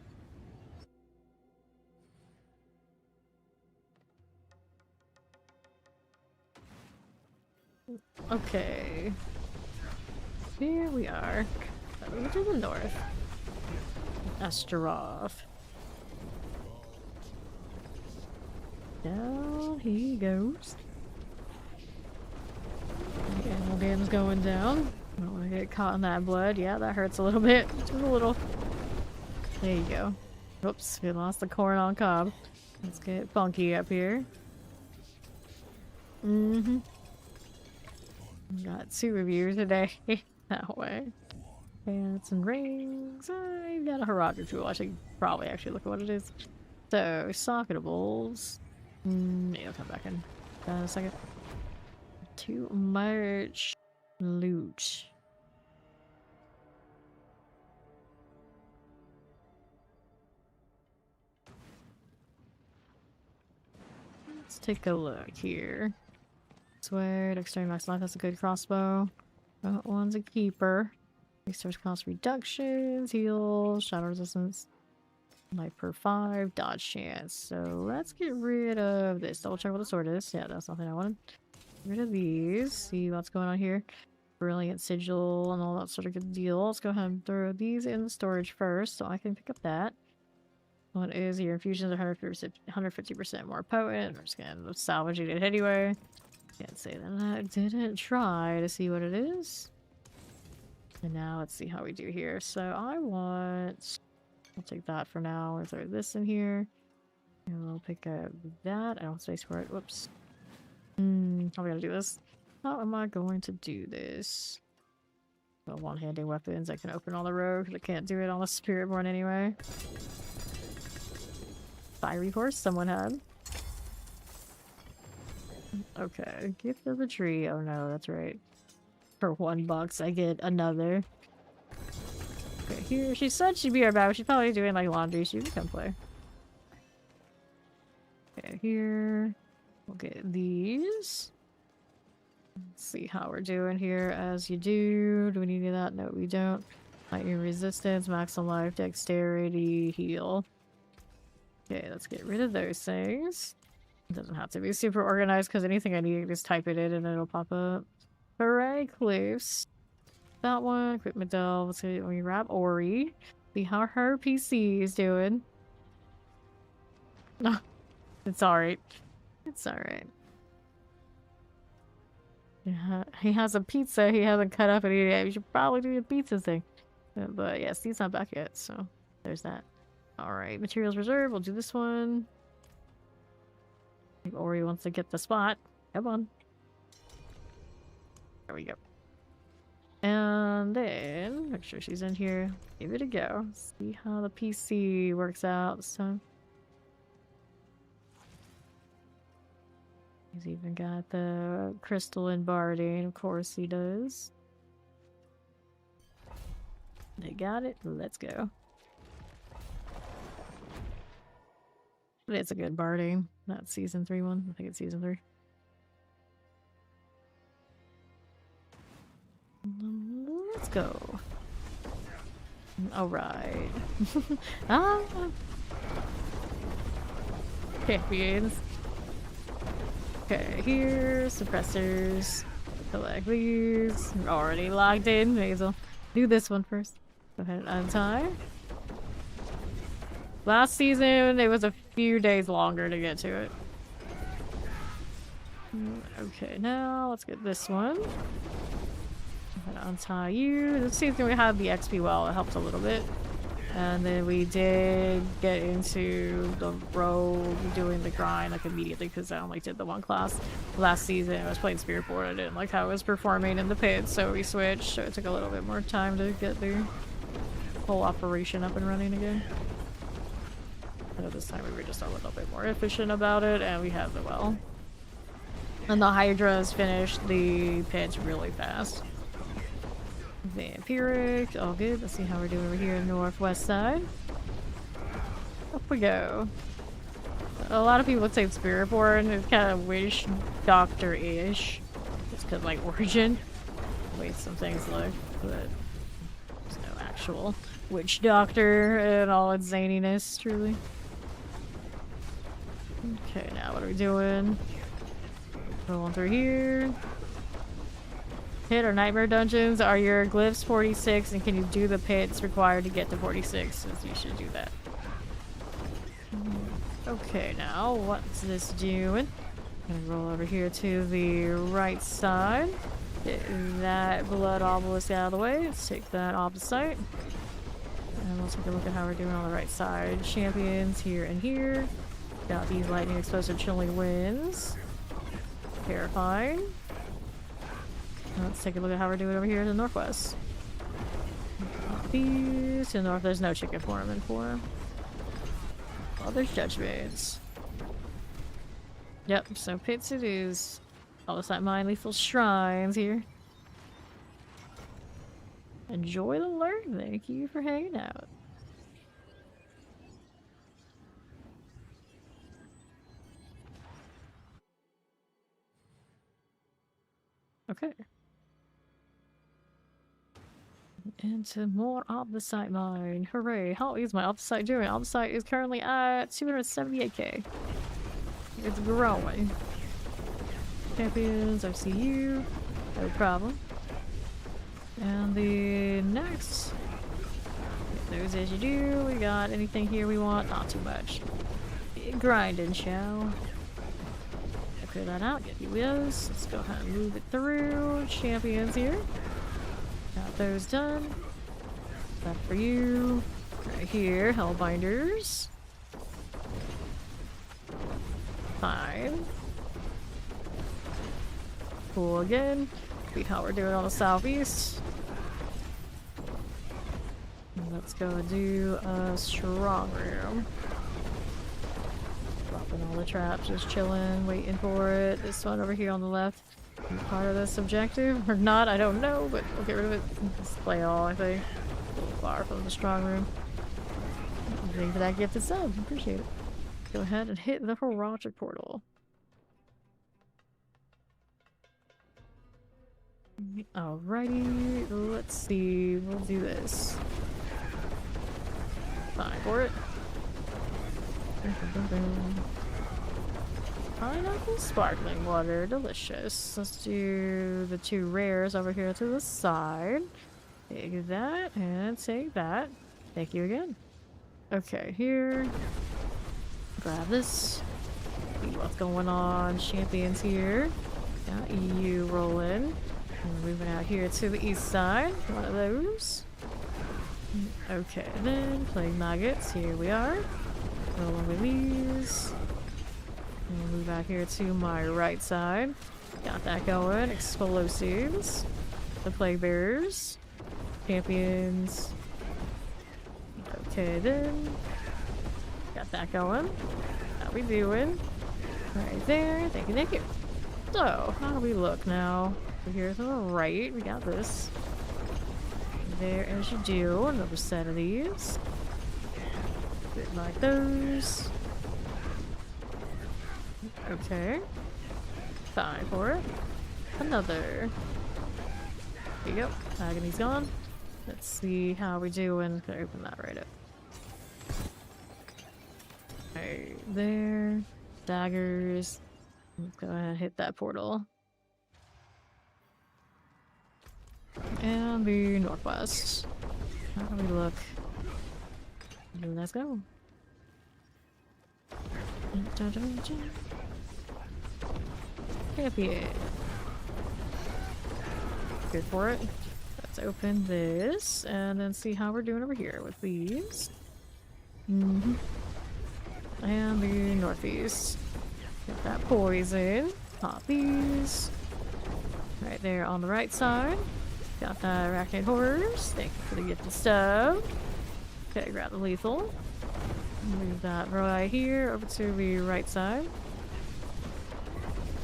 Okay. Here we are. Over to the north. Astaroth. Down he goes. The animal game's going down. Don't want to get caught in that blood. Yeah, that hurts a little bit. Just a little. There you go. Whoops, we lost the corn on cob. Let's get funky up here. Got 2 reviews today. That way. Pants and rings. I got a Harada jewel. I should probably actually look at what it is. So, socketables. Yeah, I'll come back in a second. Too much loot. Let's take a look here. Swear, dexterity max life, that's a good crossbow. That one's a keeper. Resource cost reductions, heals, shadow resistance. Life per 5, dodge chance. So let's get rid of this. Double check what the sword is. Yeah, that's nothing I wanted. Get rid of these. See what's going on here. Brilliant sigil and all that sort of good deal. Let's go ahead and throw these in storage first so I can pick up that. What is your infusions are 150% more potent. We're just gonna salvage it anyway. Can't say that I didn't try to see what it is. And now let's see how we do here. So I'll take that for now. We'll throw this in here. And we'll pick up that. I don't have space for it. Whoops. How am I gonna do this? How am I going to do this? Well, one-handed weapons. I can open on the road because I can't do it on the Spiritborn anyway. Fiery horse someone had. Okay. Gift of the tree. Oh no, that's right. For $1 I get another. Okay, here. She said she'd be right back, but she's probably doing like laundry. She can come play. Okay, here. We'll get these. Let's see how we're doing here as you do. Do we need any of that? No, we don't. Lightning resistance, maximum life, dexterity, heal. Okay, let's get rid of those things. It doesn't have to be super organized because anything I need, just type it in and it'll pop up. Hooray, Cliffs. That one. Equipment delve. Let's see. We grab Ori. See how her PC is doing. No, it's alright. It's alright. Yeah, he has a pizza he hasn't cut up and eaten yet. We should probably do the pizza thing. But yeah, Steve's not back yet, so there's that. Alright, materials reserved. We'll do this one. I think Ori wants to get the spot. Come on. There we go. And then, make sure she's in here. Give it a go. See how the PC works out this time. He's even got the crystalline barding. Of course he does. They got it. Let's go. But it's a good barding. Not season 3 one. I think it's season 3. Let's go. Alright. Ah! Champions. Okay, here, suppressors. Collect these. We're already logged in. May as well do this one first. Go ahead and untie. Last season, it was a few days longer to get to it. Okay, now let's get this one. Go ahead and untie you. This season we had the XP well, it helped a little bit. And then we did get into the rogue doing the grind like immediately because I only did the one class. Last season I was playing Spearboard. I didn't like how it was performing in the pit, so we switched. So it took a little bit more time to get the whole operation up and running again. But this time we were just a little bit more efficient about it, and we have the well. And the Hydras finished the pits really fast. Vampiric, all good. Let's see how we're doing over here in the northwest side. Up we go. A lot of people would say Spiritborn is kind of witch doctor-ish. It's because like origin. The way some things look, but there's no actual witch doctor and all its zaniness, truly. Okay, now what are we doing? Going through here. Pit or nightmare dungeons are your glyphs 46, and can you do the pits required to get to 46? So you should do that. Okay, now what's this doing? Gonna roll over here to the right side. Get that blood obelisk out of the way. Let's take that off the site. And we'll take a look at how we're doing on the right side. Champions here and here. Got these lightning explosive chilling winds. Terrifying. Let's take a look at how we're doing over here in the northwest. These to the north, there's no chicken form in 4. Oh, there's judgments. Yep, so pits it is. All the mine lethal shrines here. Enjoy the learn. Thank you for hanging out. Okay. Into more opposite mine. Hooray. How is my opposite doing? Opposite is currently at 278k. It's growing. Champions, I see you. No problem. And the next. Get those as you do. We got anything here we want? Not too much. Grinding, shall. Clear that out. Get you those. Let's go ahead and move it through. Champions here. Got those done. That for you. Right here, Hellbinders. Fine. Cool again. See how we're doing on the southeast. Let's go do a strong room. Dropping all the traps, just chilling, waiting for it. This one over here on the left. Part of this objective or not, I don't know, but we'll get rid of it. Display all, I think. A little far from the strong room. Thank you for that gifted sub. Appreciate it. Go ahead and hit the Project portal. Alrighty, let's see. We'll do this. Fine for it. Pineapple sparkling water, delicious. Let's do the 2 rares over here to the side. Take that and take that. Thank you again. Okay, here. Grab this. See what's going on. Champions here. Got you rolling. And moving out here to the east side. One of those. Okay, then plague maggots. Here we are. Rolling with these. And move out here to my right side. Got that going. Explosives. The plague bearers. Champions. Okay, then. Got that going. How we doing? Right there. Thank you, thank you. So, how do we look now? Over here to the right, we got this. There as you do. Another set of these. Bit like those. Okay. Fine for it. Another. There you go. Agony's gone. Let's see how we doing. Can I open that right up? Right there. Daggers. Let's go ahead and hit that portal. And the northwest. How do we look? Let's go. Champion. Good for it. Let's open this and then see how we're doing over here with these. And the northeast. Get that poison. Pop these. Right there on the right side. Got the arachnid horrors. Thank you for the gifted stuff. Okay, grab the lethal. Move that right here over to the right side.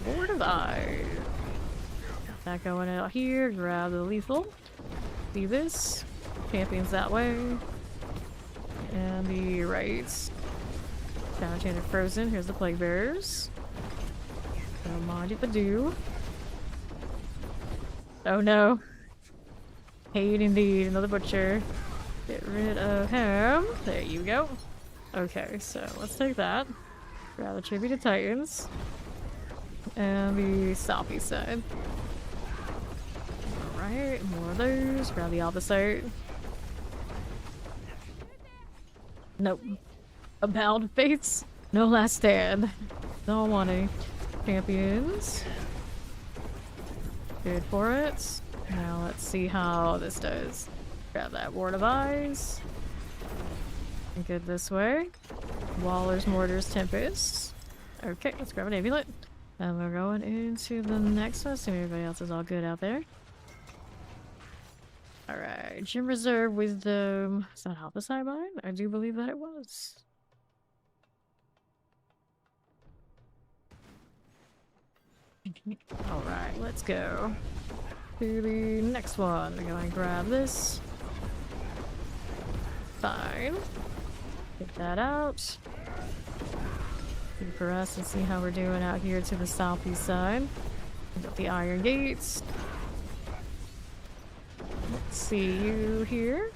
Board of Eye. Got that going out here. Grab the lethal. See this. Champions that way. And the right. Enchanted Frozen. Here's the plague bearers. Don't mind if I do. Oh no. Hate indeed. Another butcher. Get rid of him. There you go. Okay, so let's take that. Grab the Tribute to Titans. And the southeast side. Alright, more of those. Grab the opposite. Nope. Abound fates. No last stand. Don't want any champions. Good for it. Now let's see how this does. Grab that Ward of Eyes. Good this way. Waller's Mortars Tempest. Okay, let's grab an amulet. And we're going into the next one. Assuming everybody else is all good out there. Alright, Gym Reserve Wisdom. Is that Homicide Mine? I do believe that it was. Alright, let's go to the next one. We're going to grab this. Fine. Get that out. Good for us. Let's see how we're doing out here to the southeast side. We got the Iron Gates. Let's see you here.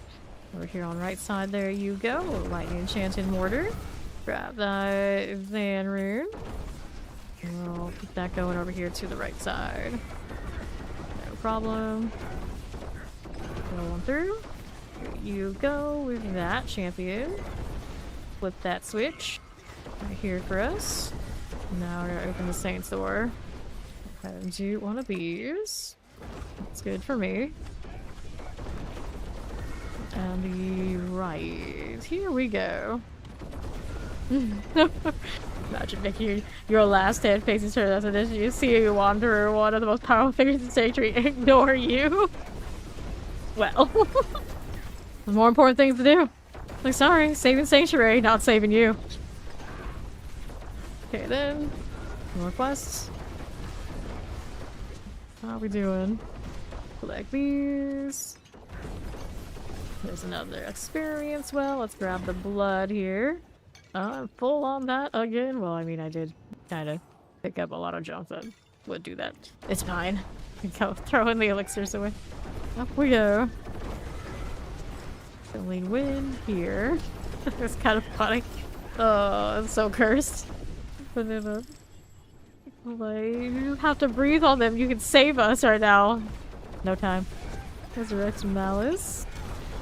Over here on the right side, there you go. Lightning Enchanted Mortar. Grab that Van Rune. We'll keep that going over here to the right side. No problem. Go on through. Here you go with that champion. Flip that switch. Right here for us. Now we're gonna open the Saint's door. And do one of these. That's good for me. And the right. Here we go. Imagine making your last stand facing turn as an issue. You see you wander one of the most powerful figures in Sanctuary ignore you. Well. There's more important things to do. Like, sorry, saving Sanctuary, not saving you. Okay then. More quests. How are we doing? Collect these. There's another experience. Well, let's grab the blood here. I'm full on that again. Well, I mean, I did kind of pick up a lot of junk that would do that. It's fine. Go throwing the elixirs away. Up we go. Filling wind here. It's kind of funny. Oh, I'm so cursed. Put it up. Like, you have to breathe on them. You can save us right now. No time. Resurrect Malice.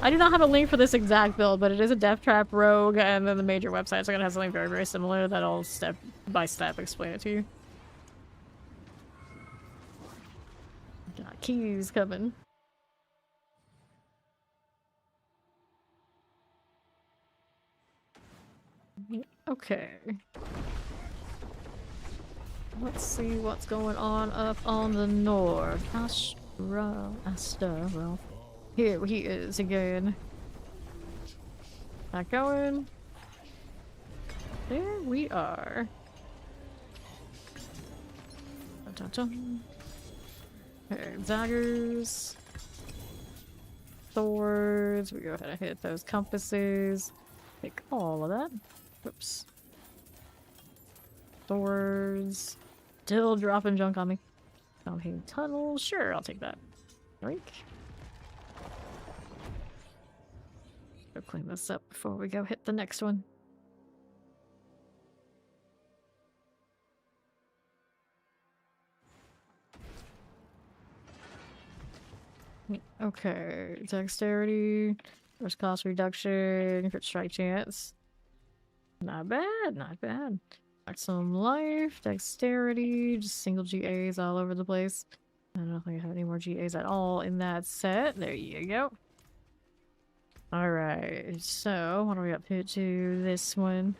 I do not have a link for this exact build, but it is a Death Trap Rogue, and then the major websites are gonna have something very, very similar that'll step by step explain it to you. Got keys coming. Okay. Let's see what's going on up on the north. Astro. Here he is again. Not going. There we are. Dun-dun-dun. Okay, daggers. Swords. We go ahead and hit those compasses. Take all of that. Whoops. Swords. Still dropping junk on me. Downhill tunnel. Sure, I'll take that. Drink. Go clean this up before we go hit the next one. Okay, dexterity, first cost reduction, crit strike chance. Not bad, not bad. Maximum life, dexterity, just single GAs all over the place. I don't think I have any more GAs at all in that set. There you go. Alright, so what are we up to this one?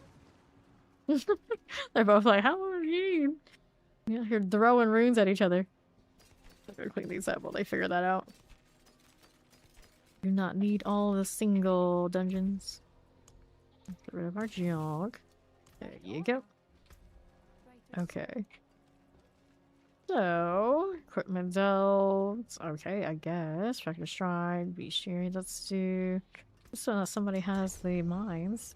They're both like, how are you? Yeah, you're throwing runes at each other. I'm gonna clean these up while they figure that out. Do not need all the single dungeons. Get rid of our junk. There you go. Okay. So, equipment delves. Okay, I guess. Fracture Shrine, Beast Shearing, let's do. So somebody has the mines.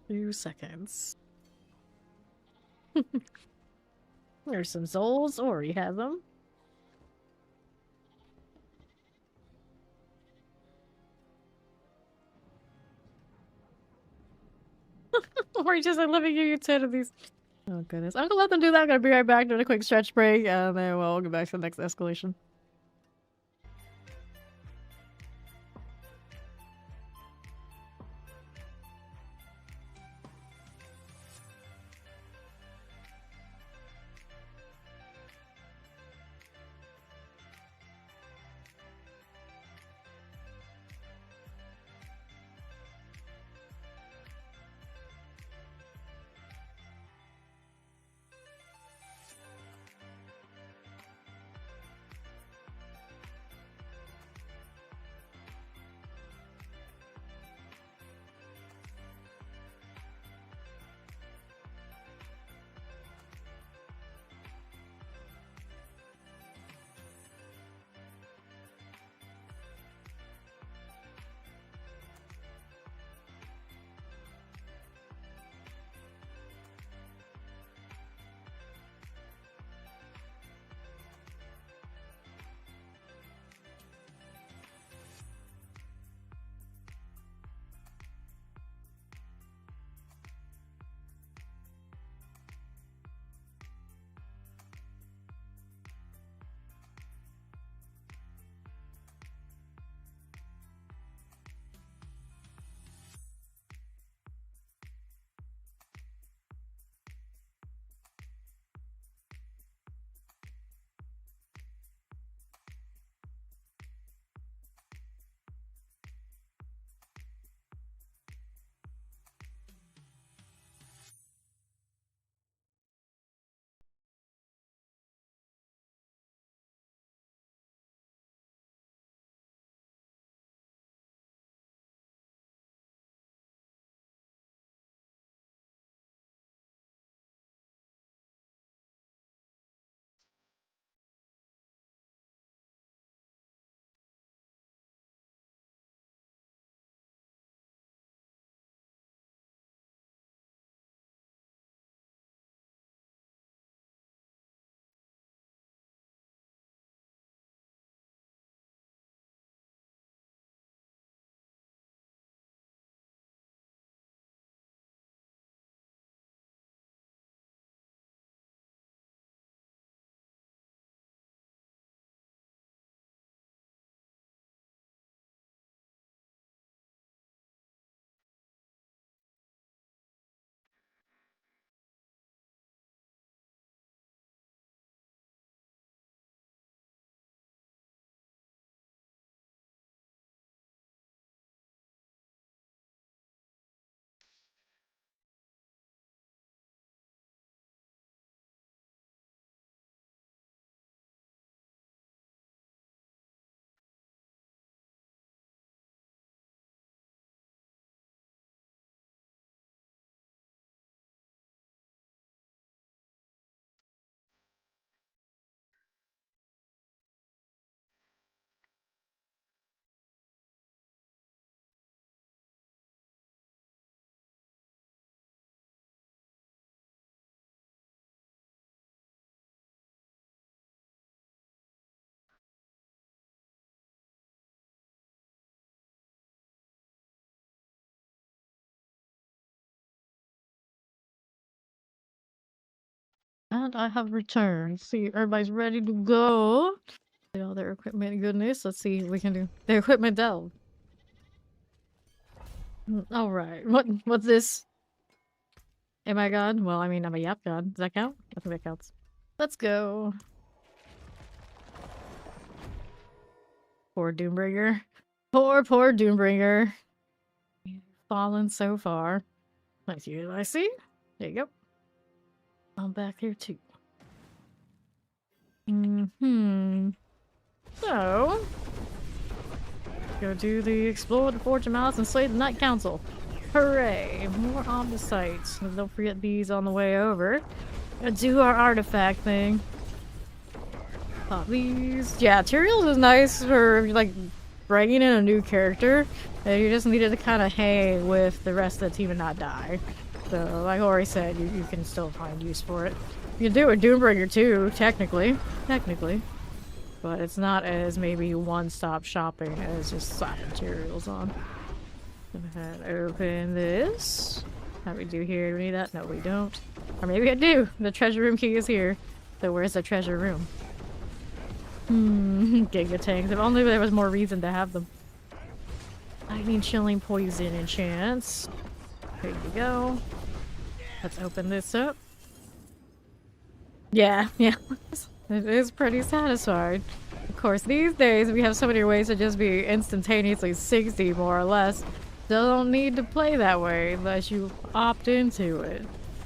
Few seconds. There's some souls. Ori has them. Ori just like, let me give you 10 of these. Oh goodness. I'm gonna let them do that. I'm gonna be right back, doing a quick stretch break, and then we'll go back to the next escalation. And I have returned. See, everybody's ready to go. Get all their equipment goodness. Let's see what we can do. The equipment delve. Alright. What's this? Am I god? Well, I mean, I'm a yap god. Does that count? I think that counts. Let's go. Poor Doombringer. Poor Doombringer. You've fallen so far. Nice you, I see. There you go. I'm back here too. So, go do the explore the Fortune Mouse and slay the Night Council. Hooray! More on the sites. Don't forget these on the way over. Gonna do our artifact thing. Pop these. Yeah, Tyrael's is nice for like bringing in a new character. And you just needed to kind of hang with the rest of the team and not die. So, like Ori said, you can still find use for it. You can do it with Doombringer too, technically. But it's not as maybe one-stop shopping as just slapping Tyrael's on. Go ahead, open this. How do we do here? Do we need that? No, we don't. Or maybe I do. The treasure room key is here. So where's the treasure room? Giga tanks. If only there was more reason to have them. Lightning, chilling, poison, and chance. There you go. Let's open this up. Yeah. It is pretty satisfying. Of course, these days we have so many ways to just be instantaneously 60, more or less. Still don't need to play that way unless you opt into it.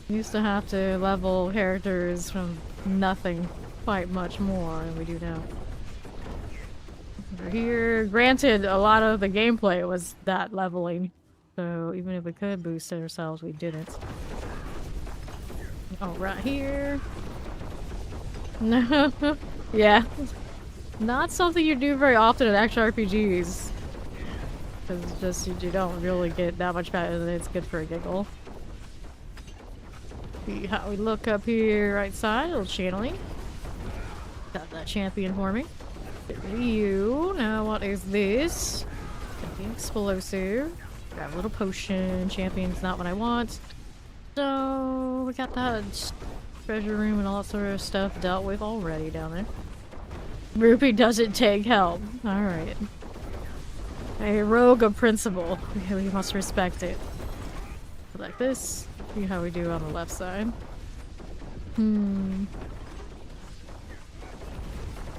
Used to have to level characters from nothing quite much more than we do now. Over here, granted, a lot of the gameplay was that leveling. So even if we could boost it ourselves, we didn't. Oh, right here. No. Yeah. Not something you do very often in action RPGs. Because it's just, you don't really get that much better than it's good for a giggle. See how we look up here, right side, a little channeling. Got that champion for me. You. Now what is this? Something explosive. Grab a little potion. Champion's not what I want. So we got that treasure room and all that sort of stuff dealt with already down there. Rupee doesn't take help. Alright. A rogue of principle. We must respect it. Like this. See how we do on the left side.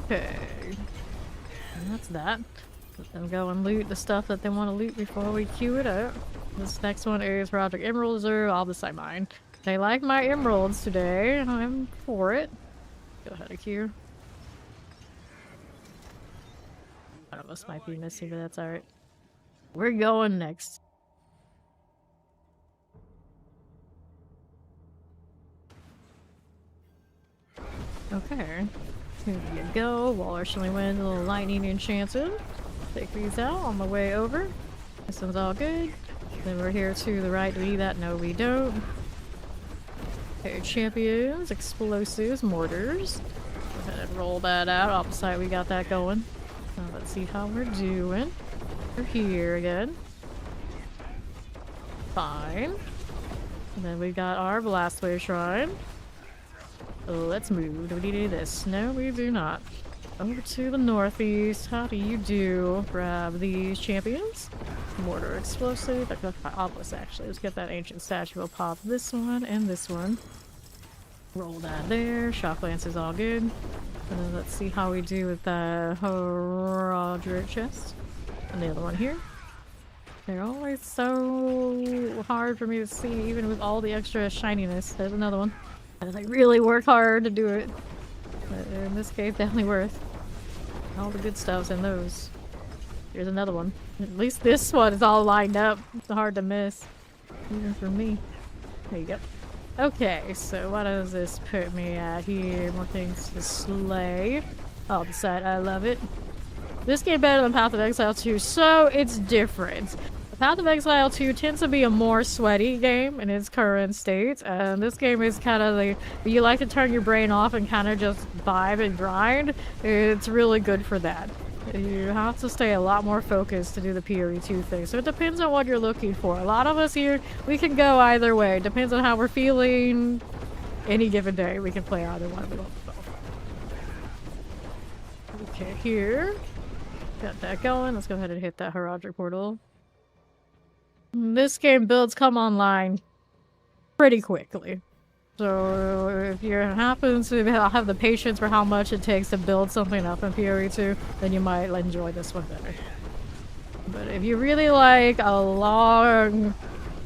Okay. And that's that. Let them go and loot the stuff that they want to loot before we queue it up. This next one is Project Emerald Reserve. I'll decide mine. They like my emeralds today, and I'm for it. Go ahead and queue. One of us might be missing, but that's alright. We're going next. Okay. Here you go. Waller Shilling Wind, a little lightning enchanted. Take these out on the way over. This one's all good. Then we're here to the right. Do we need that? No, we don't. Okay, champions, explosives, mortars. Go ahead and roll that out. Opposite, we got that going. Now let's see how we're doing. We're here again. Fine. And then we got our Blastwave Shrine. Let's move. Do we need any of this? No, we do not. Over to the northeast. How do you do? Grab these champions. Mortar explosive. That's my obelisk, actually. Let's get that ancient statue. We'll pop this one and this one. Roll that there. Shock lance is all good. And then let's see how we do with the Roderick chest. And the other one here. They're always so hard for me to see, even with all the extra shininess. There's another one. I like really work hard to do it. But in this case, definitely worth all the good stuff's in those. Here's another one. At least this one is all lined up. It's hard to miss. Even for me. There you go. Okay, so what does this put me at here? More things to slay. I'll decide I love it. This game better than Path of Exile 2, so it's different. Path of Exile 2 tends to be a more sweaty game in its current state, and this game is kind of like, if you like to turn your brain off and kind of just vibe and grind, it's really good for that. You have to stay a lot more focused to do the PoE2 thing, so it depends on what you're looking for. A lot of us here, we can go either way. Depends on how we're feeling. any given day, we can play either one of them. Okay, here. Got that going. Let's go ahead and hit that Heraldric portal. This game builds come online pretty quickly. So if you happen to have the patience for how much it takes to build something up in PoE2, then you might enjoy this one better. But if you really like a long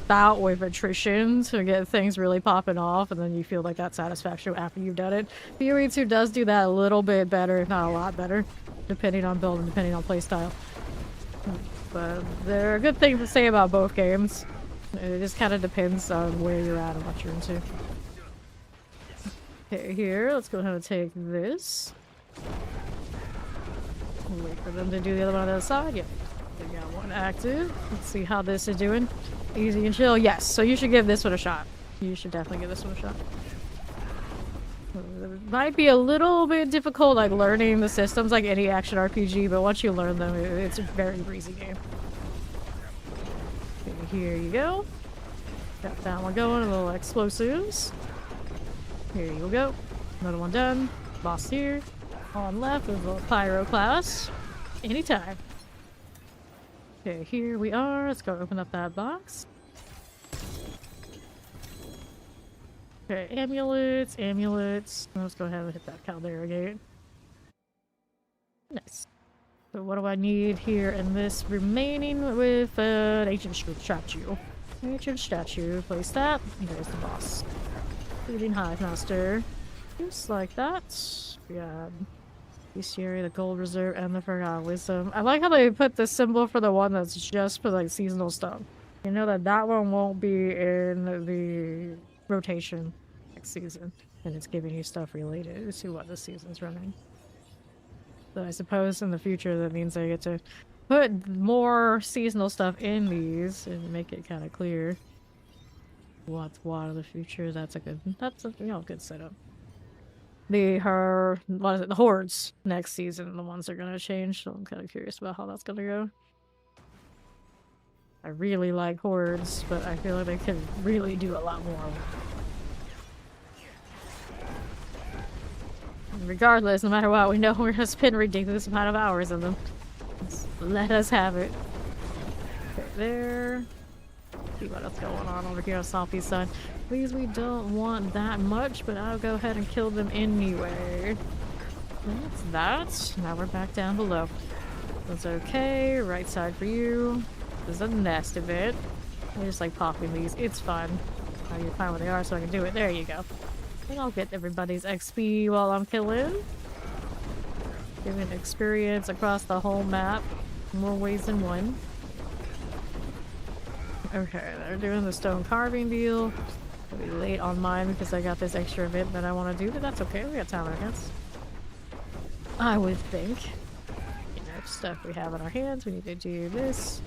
bout with attrition to get things really popping off, and then you feel like that satisfaction after you've done it, PoE2 does do that a little bit better, if not a lot better, depending on build and depending on playstyle. But there are good things to say about both games. It just kind of depends on where you're at and what you're into. Okay, here, let's go ahead and take this. Wait for them to do the other one on the other side. Yep. We got one active. Let's see how this is doing. Easy and chill. Yes, so you should give this one a shot. You should definitely give this one a shot. It might be a little bit difficult, like learning the systems like any action RPG, but once you learn them, it's a very breezy game. Okay, here you go. Got that one going, a little explosives. Here you go. Another one done. Boss here. On left, there's a little pyro class. Anytime. Okay, here we are. Let's go open up that box. Okay, amulets, amulets. Let's go ahead and hit that Caldera gate. Nice. So what do I need here in this remaining with an ancient statue? Ancient statue. Place that. There's the boss. Feeding Hive Master. Just like that. Yeah. Bestiary, the Gold Reserve, and the Forgotten Wisdom. I like how they put the symbol for the one that's just for like seasonal stuff. You know that one won't be in the rotation next season, and it's giving you stuff related to what the season's running. So I suppose in the future that means I get to put more seasonal stuff in these and make it kind of clear what's what in the future. That's a good good setup. The hordes next season, the ones that are gonna change, so I'm kind of curious about how that's gonna go. I really like hordes, but I feel like they could really do a lot more. Regardless, no matter what, we know we're gonna spend a ridiculous amount of hours in them. Just let us have it. Okay, there. See what else going on over here on Salpy's side. Please, we don't want that much, but I'll go ahead and kill them anyway. That's that. Now we're back down below. That's okay. Right side for you. There's a nest of it. I just like popping these. It's fun. You find where they are so I can do it. There you go. And I'll get everybody's XP while I'm killing. Giving experience across the whole map. More ways than one. Okay, they're doing the stone carving deal. I'll be late on mine because I got this extra event that I want to do, but that's okay. We got time on our hands. I would think. Stuff we have in our hands. We need to do this.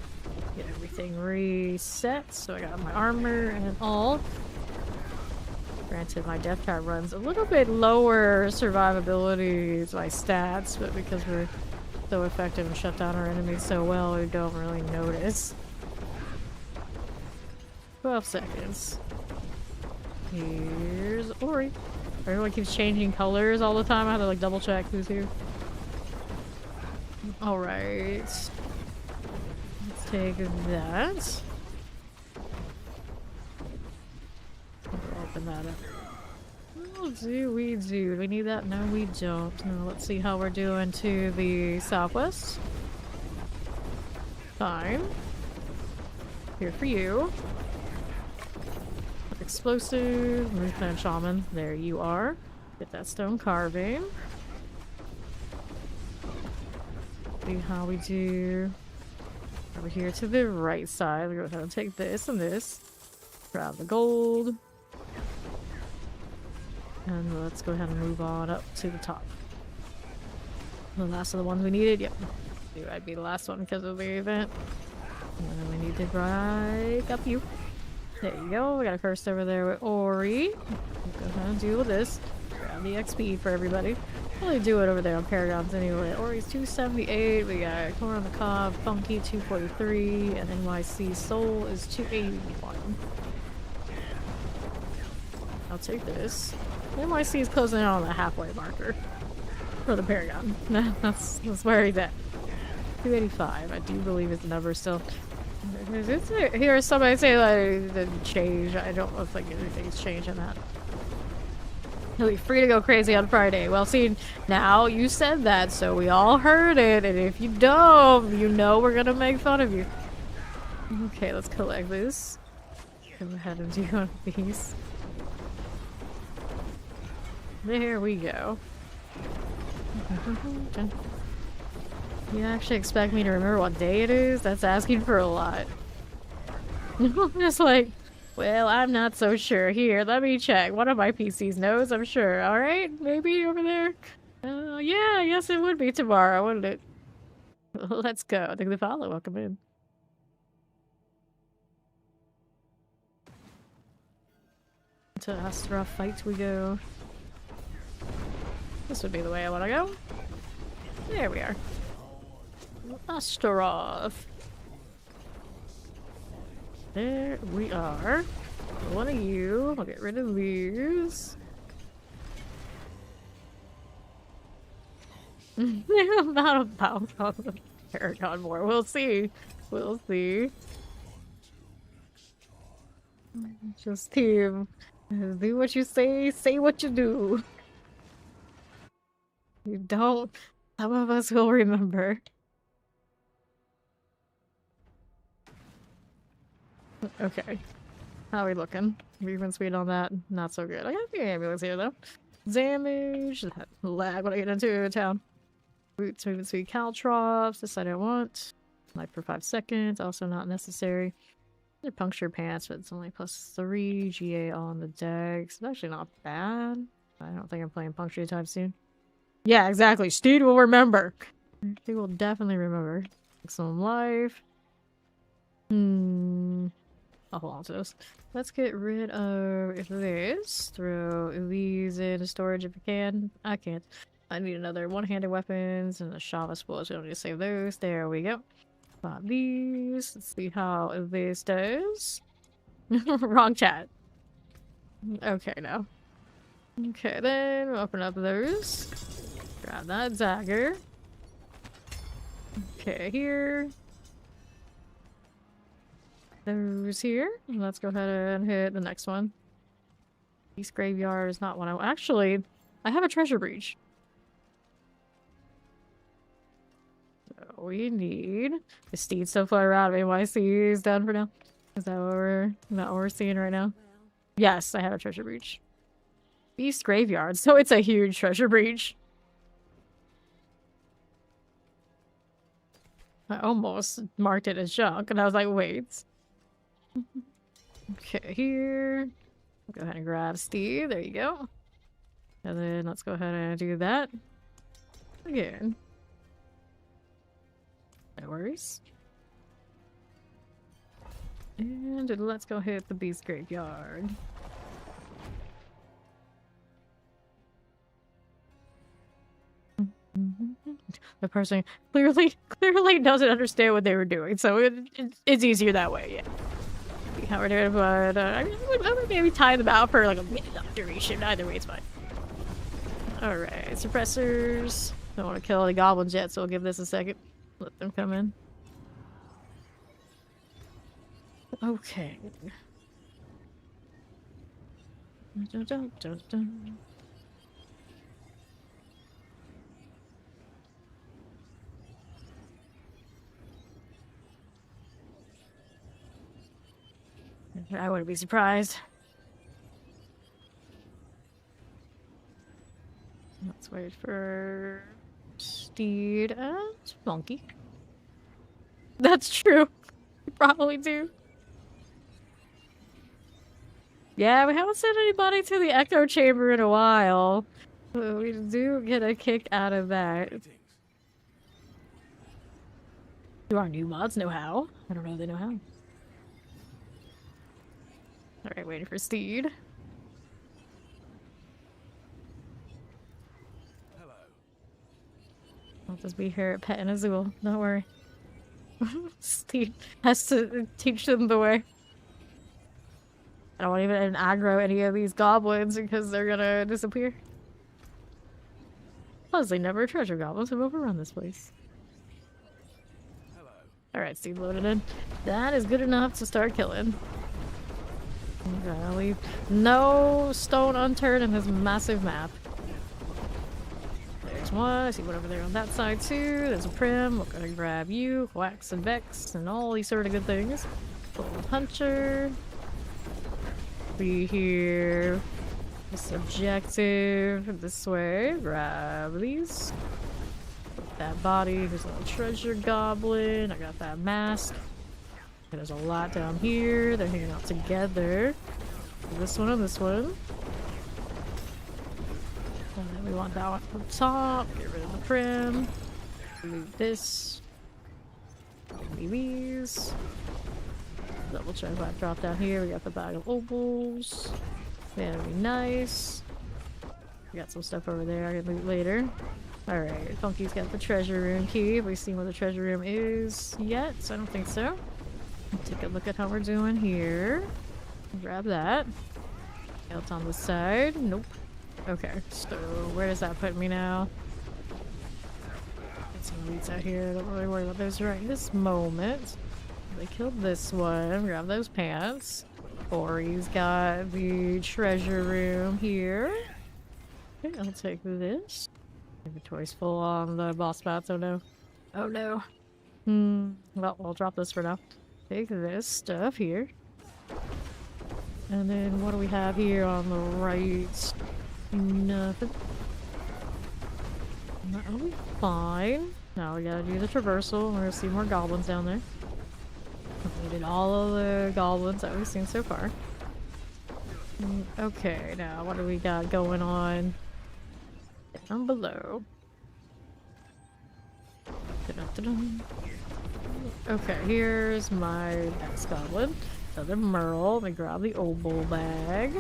Get everything reset. So I got my armor and all. Granted, my death card runs a little bit lower survivability to my stats, but because we're so effective and shut down our enemies so well, we don't really notice. 12 seconds. Here's Ori. Everyone keeps changing colors all the time. I have to like double check who's here. Alright. Let's take that. Open that up. What do we do? Do we need that? No, we don't. Now let's see how we're doing to the southwest. Fine. Here for you. Explosive. Refinement Shaman. There you are. Get that stone carving. See how we do over here to the right side. We'll go ahead and take this and this. Grab the gold. And let's go ahead and move on up to the top. The last of the ones we needed. Yep. I'd be the last one because of the event. And then we need to break up you. There you go. We got a first over there with Ori. We'll go ahead and deal with this. Grab the XP for everybody. Really do it over there on Paragons anyway. Ori's 278, we got Corn on the Cob, Funky 243, and NYC Soul is 281. I'll take this. NYC is closing in on the halfway marker for the Paragon. that's where he's at. 285, I do believe is the number still. Here somebody say like it didn't change. I don't think anything's changing that. He'll be free to go crazy on Friday. Well, see, now you said that, so we all heard it, and if you don't, you know we're gonna make fun of you. Okay, let's collect this. Go ahead and do one of these. There we go. You actually expect me to remember what day it is? That's asking for a lot. I'm just like, well, I'm not so sure. Here, let me check. One of my PCs knows, I'm sure. Alright, maybe over there? Yeah, I guess it would be tomorrow, wouldn't it? Let's go. I think the follow. Welcome in. To Astra fight we go. This would be the way I want to go. There we are. Astaroth. There we are. One of you. I'll get rid of these. Not about the Paragon more. We'll see. We'll see. Just team. Do what you say what you do. You don't. Some of us will remember. Okay. How are we looking? Movement speed on that? Not so good. I got the ambulance here though. Damage. That lag when I get into town. Boots, movement speed, caltrops. This I don't want. Life for 5 seconds. Also not necessary. They're puncture pants, but it's only +3. GA on the dex. It's actually not bad. I don't think I'm playing puncture anytime soon. Yeah, exactly. Steed will remember. He will definitely remember. Some life. I'll hold on to those. Let's get rid of this. Throw these into storage if we can. I can't. I need another one-handed weapons and a Shava spool. So I don't need to save those. There we go. Got these. Let's see how this does. Wrong chat. Okay, now. Okay, then we'll open up those. Grab that dagger. Okay, here. Those here. Let's go ahead and hit the next one. East Graveyard is not one I... Actually, I have a treasure breach. So we need... Is Steed still fly around? NYC is done for now. Is that what we're seeing right now? Yes, I have a treasure breach. East Graveyard, so it's a huge treasure breach. I almost marked it as junk, and I was like, wait. Okay, here. Go ahead and grab Steve. There you go. And then let's go ahead and do that again. No worries. And let's go hit the Beast Graveyard. The person clearly doesn't understand what they were doing, so it's easier that way, yeah. See how we're doing, but I would maybe tie them out for like a minute of duration. Either way, it's fine. Alright, suppressors. Don't want to kill any goblins yet, so we'll give this a second. Let them come in. Okay. Dun, dun, dun, dun. I wouldn't be surprised. Let's wait for Steed and Monkey. That's true. You probably do. Yeah, we haven't sent anybody to the echo chamber in a while. But we do get a kick out of that. Do our new mods know how? I don't know if they know how. Alright, waiting for Steed. Hello. I'll just be here at Pet and Azul. Don't worry. Steed has to teach them the way. I don't even aggro any of these goblins because they're gonna disappear. Plus, they never treasure goblins have overrun this place. Hello. Alright, Steve loaded in. That is good enough to start killing. I'm gonna leave no stone unturned in this massive map. There's one. I see one over there on that side too. There's a prim. We're gonna grab you, wax and vex, and all these sort of good things. Little puncher. Be here. This objective this way. Grab these. Put that body. There's a little treasure goblin. I got that mask. And there's a lot down here. They're hanging out together. This one and this one. And then we want that one from top. Get rid of the prim. Leave this. Leave these. Double check what I dropped down here. We got the bag of opals. Very nice. We got some stuff over there I can loot later. Alright, Funky's got the treasure room key. Have we seen where the treasure room is yet? I don't think so. Take a look at how we're doing here. Grab that. Else on the side. Nope. Okay, so where does that put me now? Got some leads out here. Don't really worry about those right this moment. They killed this one. Grab those pants. Ori's got the treasure room here. Okay, I'll take this. Inventory's full on the boss bats. Oh no. Oh no. Well, I'll drop this for now. Take this stuff here. And then what do we have here on the right? Nothing. That'll be fine. Now we gotta do the traversal. We're gonna see more goblins down there. Completed all of the goblins that we've seen so far. Okay, now what do we got going on down below? Dun-dun-dun-dun. Okay, here's my next goblin. Another Merle. Let me grab the opal bag.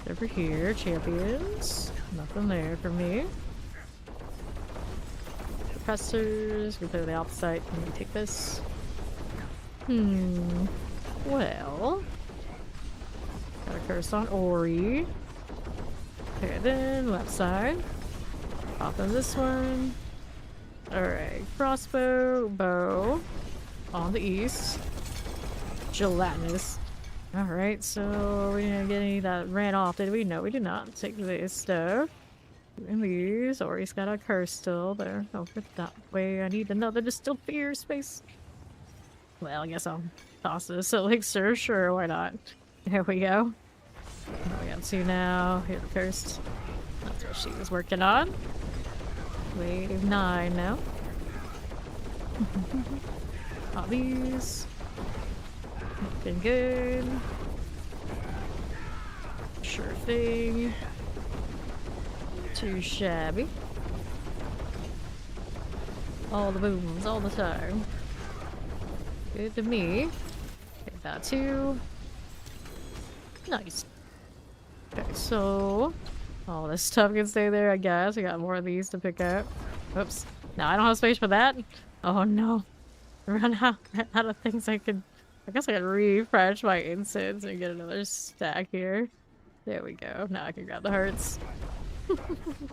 Over here, champions. Nothing there for me. Suppressors. We play the opposite. Let me take this. Well. Got a curse on Ori. Okay, then left side. Pop in this one. Alright, crossbow, bow. On the east. Gelatinous. Alright, so we didn't get any that ran off, did we? No, we did not. Take this stuff. And these. Ori's got a curse still there. Over that way. I need another distilled fear space. Well, I guess I'll toss this elixir. Sure, why not? There we go. We got two now. Here, cursed. That's what she was working on. Wave 9 now. All these. Looking good. Sure thing. Too shabby. All the booms, all the time. Good to me. Get that too. Nice. Okay, so all this stuff can stay there, I guess. We got more of these to pick up. Oops. Now I don't have space for that. Oh no. Run out of things I could. I guess I could refresh my incense and get another stack here. There we go. Now I can grab the hearts.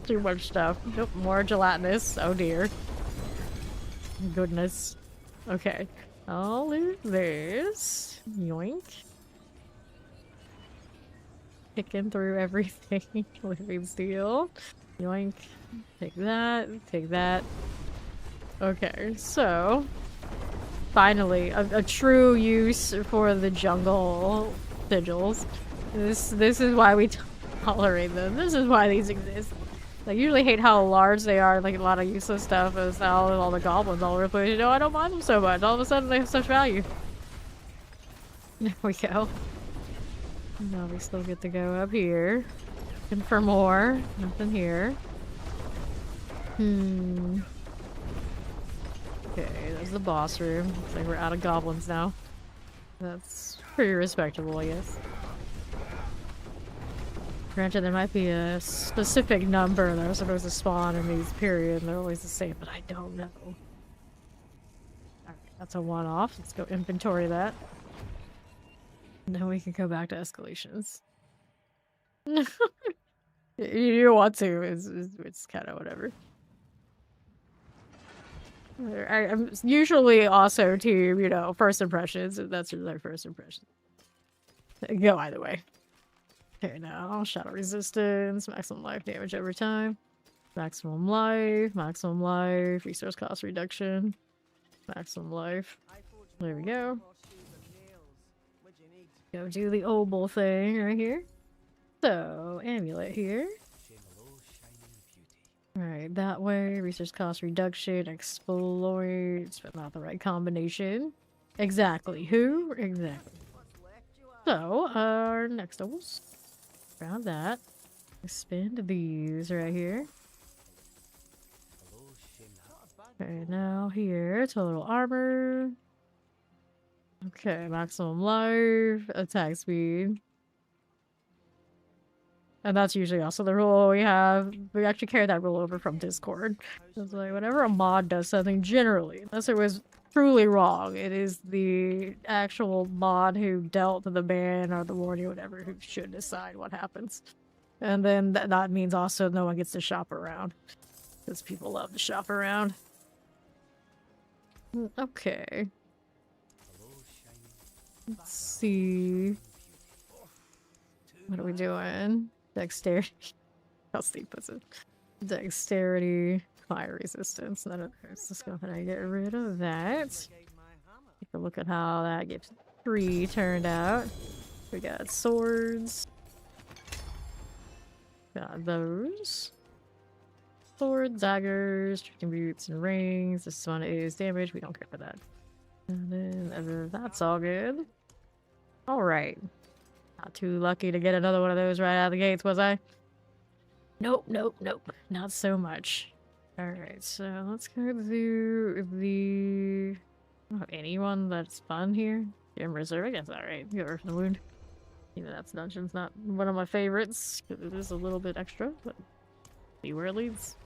Too much stuff. Nope, more gelatinous. Oh dear. Goodness. Okay. I'll loot this. Yoink. Picking through everything. Living steel. Yoink. Take that. Take that. Okay, so finally a true use for the jungle sigils. This is why we tolerate them. This is why these exist. I usually hate how large they are, like a lot of useless stuff, as all the goblins all over the place. You know, I don't mind them so much. All of a sudden they have such value. There we go. Now we still get to go up here. Looking for more. Nothing here. Okay, there's the boss room. Looks like we're out of goblins now. That's pretty respectable, I guess. Granted, there might be a specific number that are supposed to spawn in these periods, and they're always the same, but I don't know. Alright, that's a one-off. Let's go inventory that. Then we can go back to escalations. You want to, it's kind of whatever. I'm usually also team, you know, first impressions, if that's my first impression. Go either way. Okay, now shadow resistance, maximum life damage over time, maximum life, resource cost reduction, maximum life. There we go. Go do the oboe thing right here. So, amulet here. Alright, that way, resource cost reduction, exploit, but not the right combination. Exactly. Who? Exactly. So, our next doubles. Grab that. Expand these right here. Okay, now here, total armor. Okay, maximum life, attack speed. And that's usually also the rule we have. We actually carry that rule over from Discord. It's like, whenever a mod does something, generally, unless it was truly wrong, it is the actual mod who dealt the ban or the warning or whatever who should decide what happens. And then that means also no one gets to shop around. Because people love to shop around. Okay. Let's see. What are we doing? Dexterity. How Steve puts it. Dexterity. Fire resistance. None of those. Let's go ahead and get rid of that. Take a look at how that gets 3 turned out. We got swords. Got those. Swords, daggers, chicken boots, and rings. This one is damage. We don't care for that. And then that's all good. Alright. Not too lucky to get another one of those right out of the gates, was I? Nope, nope, nope. Not so much. Alright, so let's go do the... I don't have anyone that's fun here. Gem Reserve, I guess alright. Go Earth and Wound. Even that's dungeon's not one of my favorites, because it is a little bit extra, but see where it leads.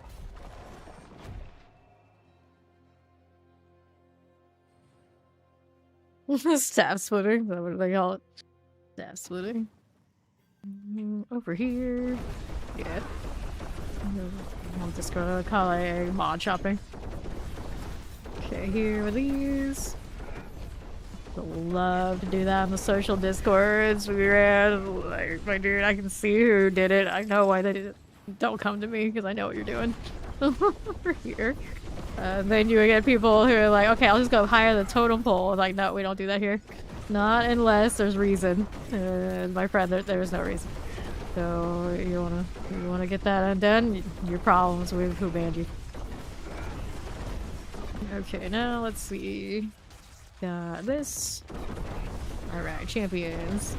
Staff splitting, is that what they call it? Staff splitting. Over here. Yeah. I'm just gonna call it mod shopping. Okay, here are these. Love to do that on the social discords. We ran, like, my dude, I can see who did it. I know why they did it. Don't come to me, because I know what you're doing. Over here. Then you would get people who are like, okay, I'll just go higher the totem pole. Like, no, we don't do that here. Not unless there's reason. My friend, there was no reason. So you wanna get that undone? Your problems with who banned you. Okay, now let's see. Got this. Alright, champions.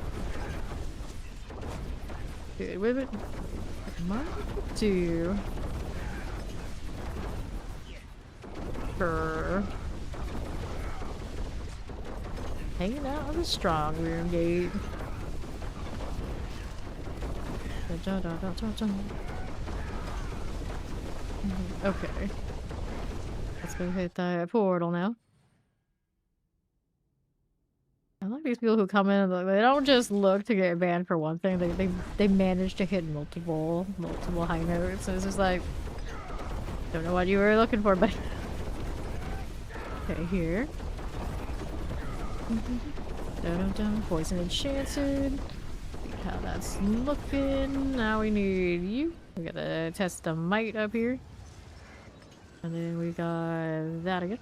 Good with it. Might do. Hanging out on the strong room gate. Okay. Let's go hit that portal now. I like these people who come in and they don't just look to get banned for one thing, they manage to hit multiple high notes. So it's just like, don't know what you were looking for, but okay, here. Poison enchanted. See how that's looking. Now we need you. We gotta test the might up here. And then we got that again.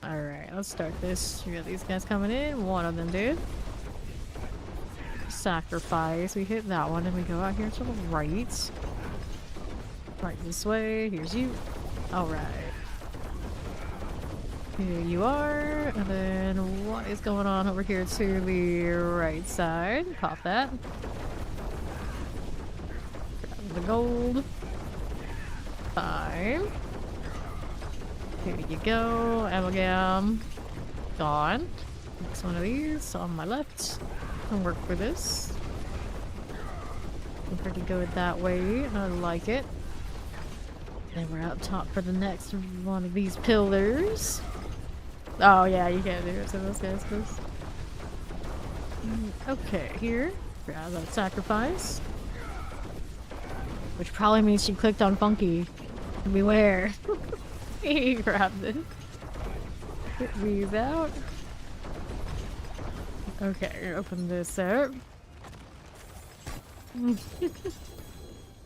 Alright, let's start this. We got these guys coming in. One of them did. Sacrifice. We hit that one and we go out here to the right. Right this way. Here's you. Alright. Here you are. And then what is going on over here to the right side? Pop that. Grab the gold. Fine. Here you go, amalgam. Gone. Next one of these on my left. Can work for this. I'm pretty good that way. I like it. Then we're out top for the next one of these pillars. Oh yeah, you can't do it to those guys, please. Okay, here. Grab that sacrifice. Which probably means she clicked on Funky. Beware. He grabbed it. Get these out. Okay, open this up.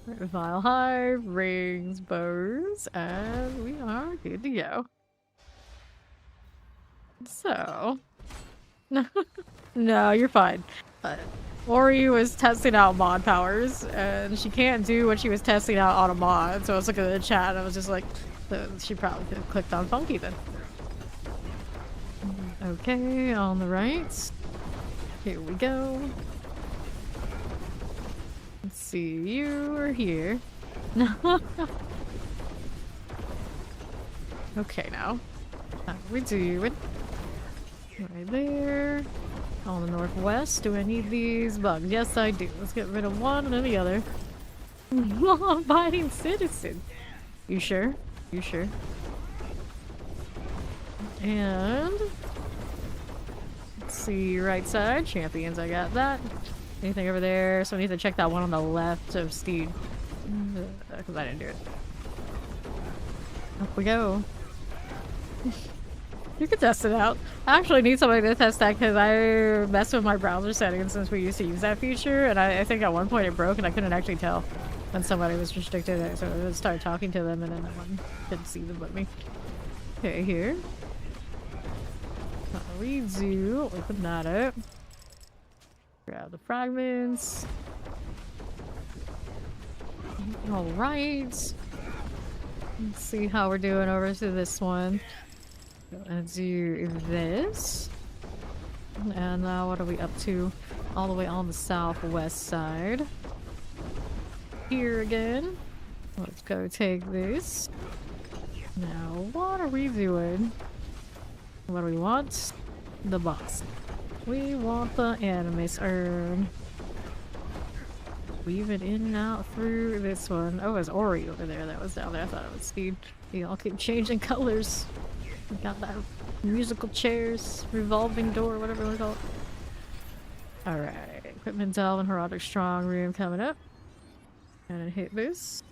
Vile Hive, rings, bows, and we are good to go. So... No, you're fine. Ori was testing out mod powers, and she can't do what she was testing out on a mod, so I was looking at the chat and I was just like, she probably could have clicked on Funky then. Okay, on the right. Here we go. Let's see, you are here. Okay, now. How we doing? Right there. On the northwest. Do I need these bugs? Yes, I do. Let's get rid of one and then the other. Law-abiding citizen. You sure? You sure? And... let's see, right side. Champions, I got that. Anything over there? So I need to check that one on the left of Steed. Because I didn't do it. Up we go. You can test it out. I actually need somebody to test that because I messed with my browser settings since we used to use that feature, and I think at one point it broke and I couldn't actually tell when somebody was restricted it, so I started talking to them and then one couldn't see them but me. Okay, here. We do open that up. Grab the fragments. Alright. Let's see how we're doing over to this one. Gonna do this. And now what are we up to? All the way on the southwest side. Here again. Let's go take this. Now, what are we doing? What do we want? The boss. We want the animus urn. Weave it in and out through this one. Oh, it's Ori over there that was down there. I thought it was Steed. They all keep changing colors. We got that musical chairs, revolving door, whatever we call it. Alright, equipment delve and heraldic strong room coming up. And hit this.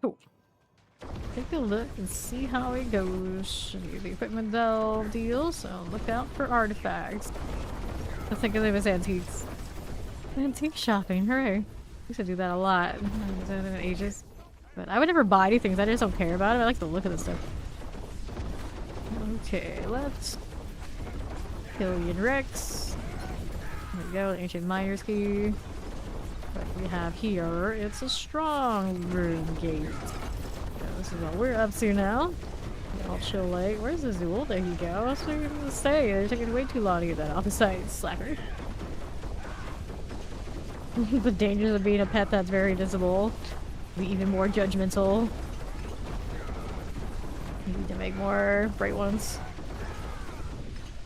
Cool. Take a look and see how it goes. The equipment delve deal, so look out for artifacts. I think of them as antiques. Antique shopping, hooray. I used to do that a lot. I haven't done it in ages. But I would never buy anything because I just don't care about it. I like the look of the stuff. Okay, left. Killian Rex. There we go, the ancient miner's key. What we have here, it's a strong room gate. So this is what we're up to now. I'll chill late. Where's the Zool? There you go. I was going to say, they're taking way too long to get that off the site, slacker. The dangers of being a pet that's very visible. Be even more judgmental. You need to make more bright ones.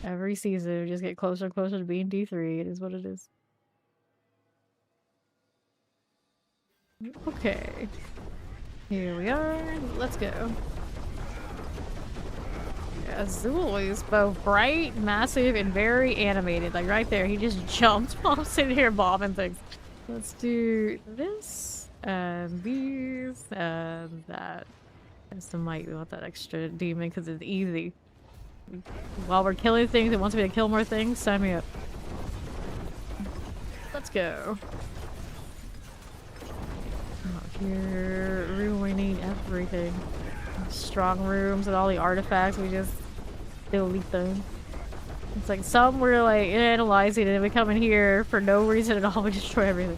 Every season, we just get closer and closer to being D3. It is what it is. Okay. Here we are. Let's go. Yeah, Zool is both bright, massive, and very animated. Like right there, he just jumped while I'm sitting here bobbing things. Let's do this, and these, and that. Just might we want that extra demon because it's easy. While we're killing things, it wants me to kill more things. Sign me up. Let's go. Out here, ruining everything. Strong rooms and all the artifacts, we just delete them. It's like some we're like analyzing and then we come in here for no reason at all, we destroy everything.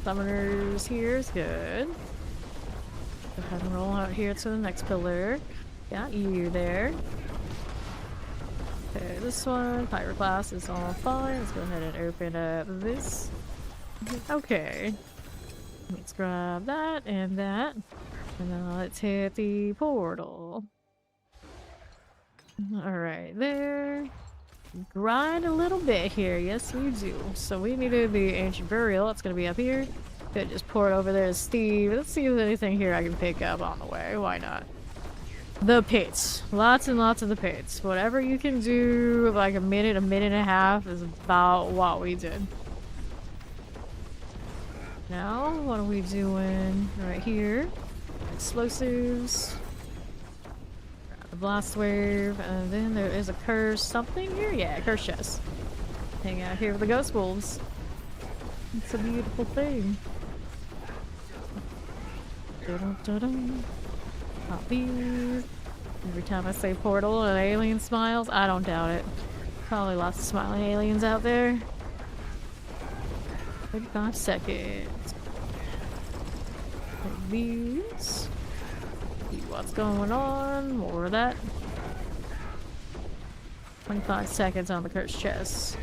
Summoners here is good. Go ahead and roll out here to the next pillar. Got you there. Okay, this one, Pyroclast is all fine. Let's go ahead and open up this. Okay. Let's grab that and that. And then let's hit the portal. Alright, there. grind a little bit here. Yes, we do. So we needed the ancient burial. It's gonna be up here. Could just pour it over there to Steve. Let's see if there's anything here I can pick up on the way. Why not? The pits. Lots and lots of the pits. Whatever you can do, like a minute and a half is about what we did. Now, what are we doing right here? Explosives. Grab the blast wave, and then there is a curse something here? Yeah, curse chest. Hang out here with the ghost wolves. It's a beautiful thing. Dun-dun-dun-dun. Pop these. Every time I say portal, an alien smiles. I don't doubt it. Probably lots of smiling aliens out there. 35 seconds. Take these. See what's going on. More of that. 25 seconds on the cursed chest.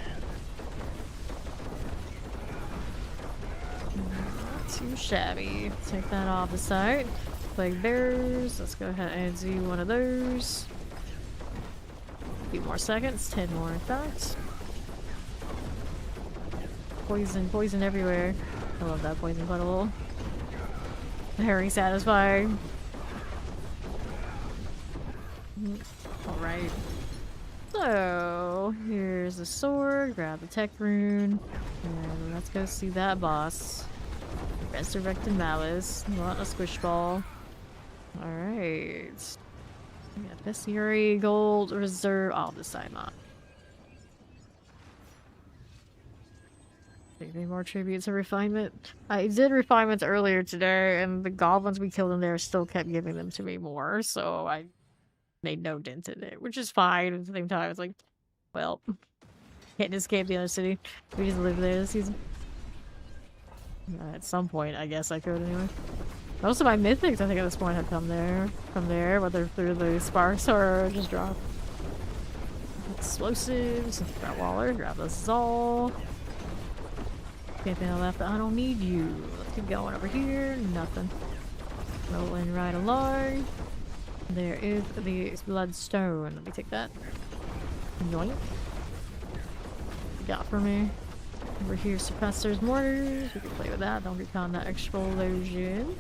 Not too shabby. Take that off the side. Like theirs. Let's go ahead and do one of those. A few more seconds. 10 more in fact. Poison, poison everywhere. I love that poison puddle. Very satisfying. Alright. So, here's the sword. Grab the tech rune. And let's go see that boss. Resurrected Malice. Not a squish ball. Alright. Yeah, Bestiary Gold Reserve. Oh, this time not. Any more tributes to refinement? I did refinements earlier today, and the goblins we killed in there still kept giving them to me more, so I made no dent in it, which is fine. At the same time, I was like, well, can't escape the other city. We just live there this season. At some point, I guess I could anyway. Most of my mythics, I think at this point, had come there, from there, whether through the sparks or just drop. Explosives, grab Waller, grab the Zal. Anything left? I don't need you. Let's keep going over here. Nothing. Rolling right along. There is the bloodstone. Let me take that. Yoink. Got for me. Over here, suppressors, mortars. We can play with that. Don't recon that explosion.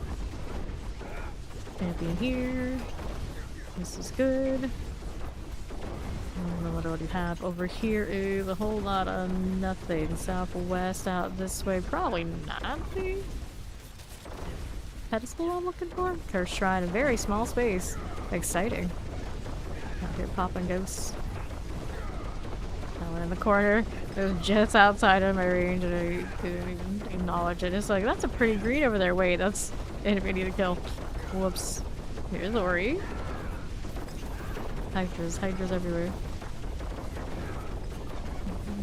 Champion here. This is good. I don't know what I already have. Over here is a whole lot of nothing. Southwest, out this way. Probably nothing. Pedestal I'm looking for? Cursed Shrine, a very small space. Exciting. Out here popping ghosts. That one in the corner. There's jets outside of my range and I didn't even acknowledge it. It's like, that's a pretty green over there. Wait, that's enemy need to kill. Whoops. Here's Ori. Hydras everywhere.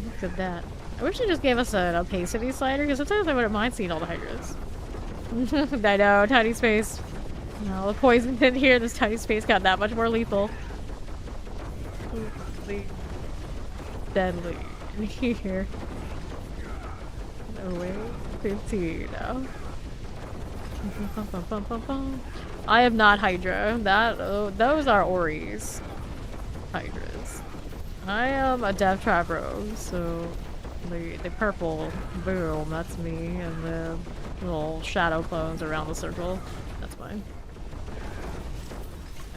Look at that. I wish they just gave us an opacity slider, because sometimes I wouldn't mind seeing all the hydras. I know, tiny space. No, the poison in here, this tiny space got that much more lethal. Deadly in here. No way. 15 now. I am not Hydra. Those are Oris. Hydras. I am a Death Trap rogue, so the purple boom, that's me, and the little shadow clones around the circle, that's mine.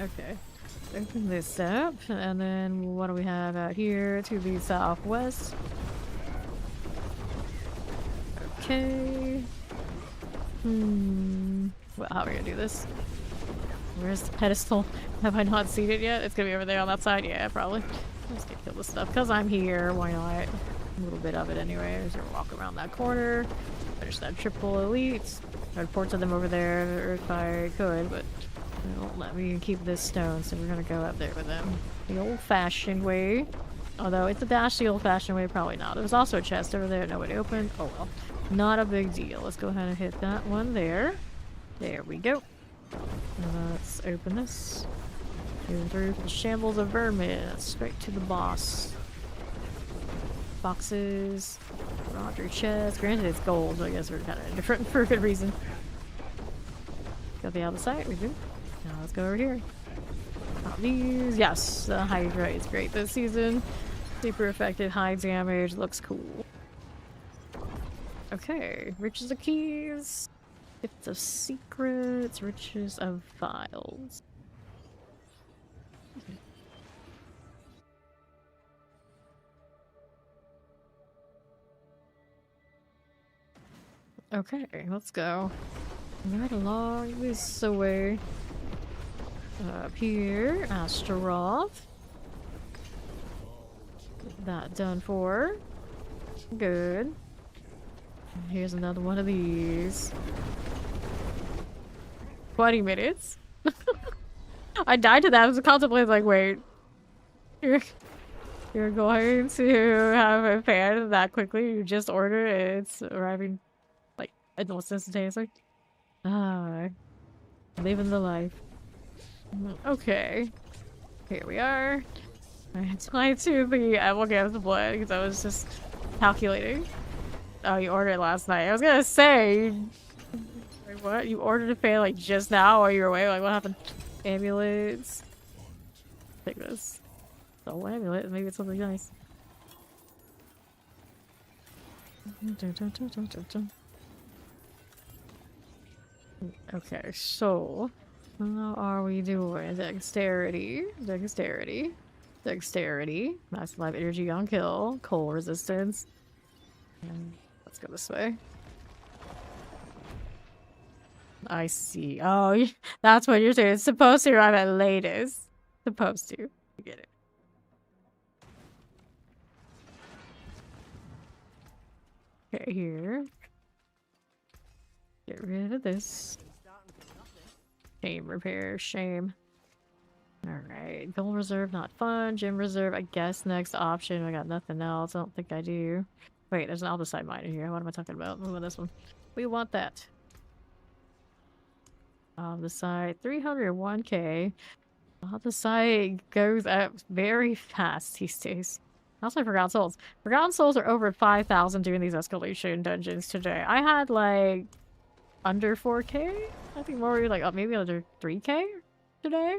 Okay. Open this up, and then what do we have out here to the southwest? Okay. Well, how are we gonna do this? Where's the pedestal? Have I not seen it yet? It's gonna be over there on that side? Yeah, probably. I'm just gonna kill this stuff, because I'm here, why not? A little bit of it anyway. Just gonna walk around that corner, finish that triple elite. I'd report to them over there if I could, but they won't let me keep this stone, so we're gonna go up there with them. The old-fashioned way. Although it's a dash the old-fashioned way, probably not. There was also a chest over there, nobody opened. Oh well. Not a big deal. Let's go ahead and hit that one there. There we go. Let's open this. Go through the shambles of vermin. Straight to the boss. Boxes. Roger chest. Granted it's gold, so I guess we're kind of different for a good reason. Got the other side, we do. Now let's go over here. Pop these. Yes, the Hydra is great this season. Super effective, high damage, looks cool. Okay, riches of keys, gifts of secrets, riches of files. Okay, let's go. Right along this way. Up here, Astaroth. Get that done for. Good. Here's another one of these. 20 minutes? I died to that. I was contemplating, like, wait. You're going to have a fan that quickly? You just ordered it. It's arriving, like, almost instantaneously. Ah. Living the life. Okay. Here we are. I tied to the Amalgam's blood because I was just calculating. Oh, you ordered it last night. I was gonna say, like, what? You ordered a fan like just now while you were away? Like, what happened? Amulets. Take this. The whole amulet. Maybe it's something nice. Okay, so how are we doing? Dexterity, dexterity, dexterity. Max life energy on kill. Cold resistance. And let's go this way. I see. Oh, that's what you're saying. It's supposed to arrive at latest. Supposed to. You get it. Okay, here. Get rid of this. Shame repair. Shame. Alright. Gold reserve, not fun. Gym reserve, I guess next option. I got nothing else. I don't think I do. Wait, there's an Aldecite miner here. What am I talking about? We want this one. We want that. Aldecite, 301k. Aldecite goes up very fast these days. Also, Forgotten Souls. Forgotten Souls are over 5,000 doing these escalation dungeons today. I had like under 4k. I think more like maybe under 3k today.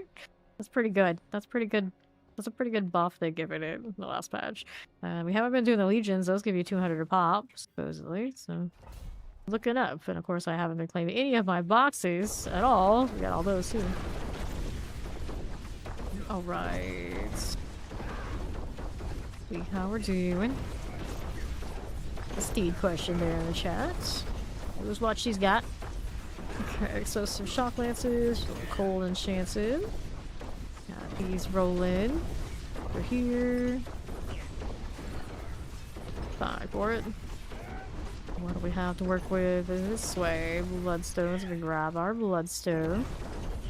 That's pretty good. That's pretty good. That's a pretty good buff they've given it in the last patch. We haven't been doing the legions. Those give you 200 a pop, supposedly. So looking up. And of course, I haven't been claiming any of my boxes at all. We got all those too. All right. See how we're doing. A Steed question there in the chat. Let's watch she's got. Okay, so some shock lances, some cold enchanted. Got these rolling over here. 5 for it. What do we have to work with this way? Bloodstones. We grab our bloodstone.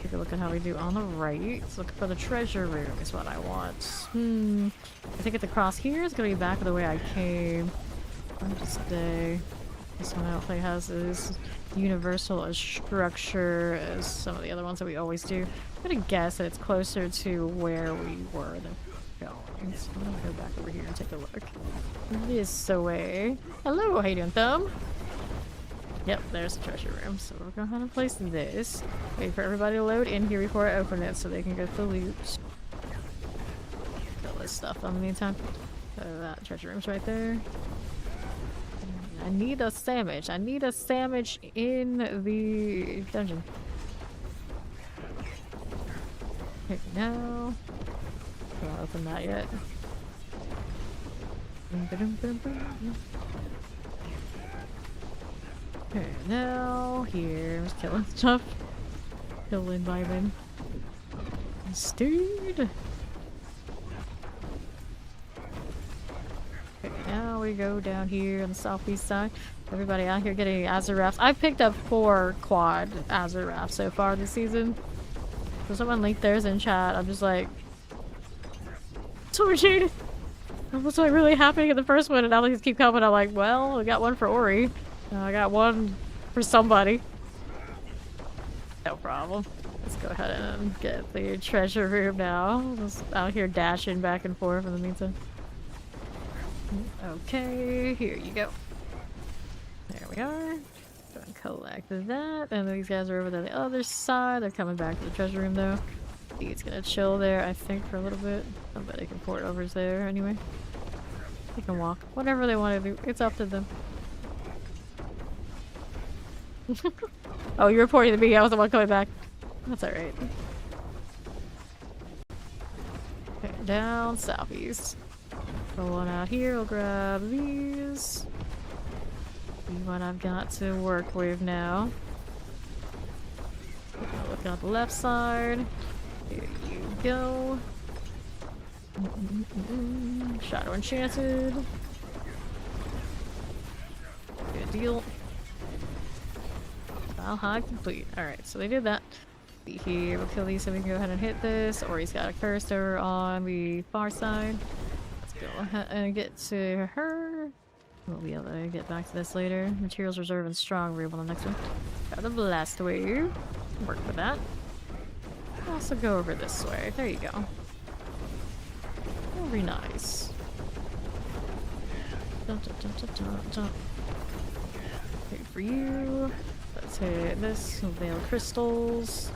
Take a look at how we do on the right. Let's look for the treasure room is what I want. I think at the cross here is gonna be back the way I came. I'll just stay. This one I don't think has this universal as structure as some of the other ones that we always do. I'm gonna guess that it's closer to where we were than going. So I'm gonna go back over here and take a look. This way. Hello, how you doing, Thumb? Yep, there's the treasure room. So we're going to have to place this. Wait for everybody to load in here before I open it so they can get the loot. Fill this stuff in the meantime. So that treasure room's right there. I need a sandwich. I need a sandwich in the dungeon. Okay, no. Don't open that yet. Okay, now here, just killing stuff. Killing vibing. Dude. Okay, now we go down here on the southeast side. Everybody out here getting Azurafs. I've picked up 4 quad Azurafs so far this season. So someone linked theirs in chat. I'm just like, tortured. That was like really happening in the first one, and now they just keep coming. I'm like, well, I got one for Ori. I got one for somebody. No problem. Let's go ahead and get the treasure room now. Just out here dashing back and forth in the meantime. Okay, here you go. There we are. Go and collect that. And these guys are over on the other side. They're coming back to the treasure room though. He's gonna chill there, I think, for a little bit. Somebody can port over there anyway. They can walk. Whatever they want to do. It's up to them. Oh, you're reporting to me. I was the one coming back. That's alright. Okay, down southeast. Go one out here. We'll grab these. See what I've got to work with now. Look on the left side. Here you go. Shadow Enchanted. Good deal. File high complete. Alright, so they did that. Be here, we'll kill these so we can go ahead and hit this. Or he's got a cursor on the far side. Let's go ahead and get to her. We'll be able to get back to this later. Materials reserve and strong room on the next one. Got the blast wave. Work with that. Also go over this way. There you go. Very nice. Dun, dun, dun, dun, dun, dun. Okay, for you. Let's hit this. Veil crystals.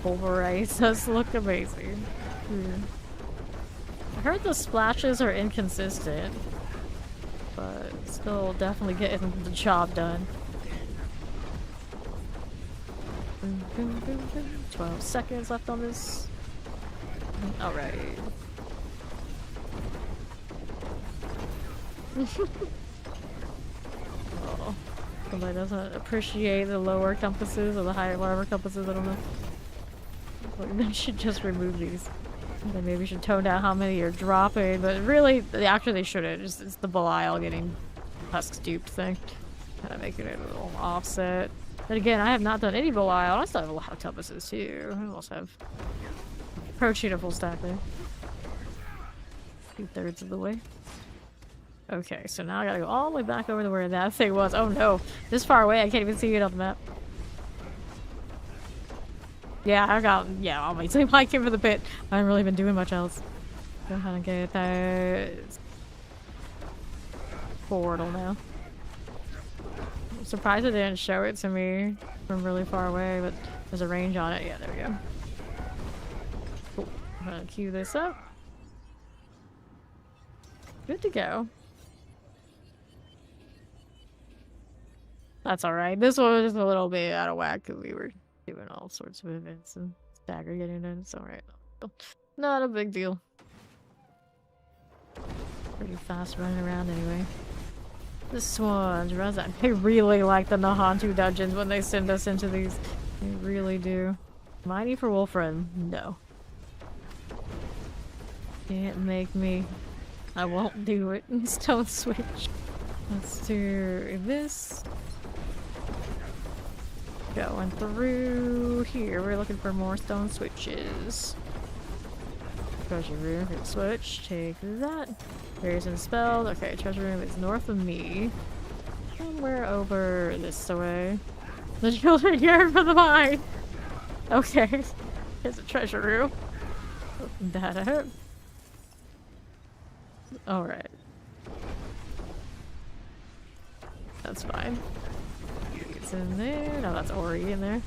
Pulverize does look amazing. I heard the splashes are inconsistent, but still definitely getting the job done. 12 seconds left on this. Alright. Oh, somebody doesn't appreciate the lower compasses or the higher, whatever compasses, I don't know. Like, they should just remove these. They maybe should tone down how many you're dropping, but really, actually they shouldn't. It's the Belial getting husk duped thing. Kind of making it a little offset. But again, I have not done any Belial. I still have a lot of compasses too. I also have approaching a full stack there. 2/3 of the way. Okay, so now I gotta go all the way back over to where that thing was. Oh no, this far away I can't even see it on the map. Yeah, I'll wait till I came for the pit. I haven't really been doing much else. Go ahead and get that portal now. I'm surprised it didn't show it to me from really far away, but there's a range on it. Yeah, there we go. Cool. I'm gonna queue this up. Good to go. That's alright. This one was just a little bit out of whack because we were doing all sorts of events and stagger getting in. It's alright. Not a big deal. Pretty fast running around anyway. This one's Razan. I really like the Nahantu dungeons when they send us into these. They really do. Mighty for Wolfram? No. Can't make me. I won't do it. Stone switch. Let's do this. Going through here. We're looking for more stone switches. Treasure room. Hit switch. Take that. There's a spell. Okay, treasure room is north of me. Somewhere over this way. The children here for the mine. Okay. There's a treasure room. Open that up. Alright. That's fine. It's in there. No, that's Ori in there.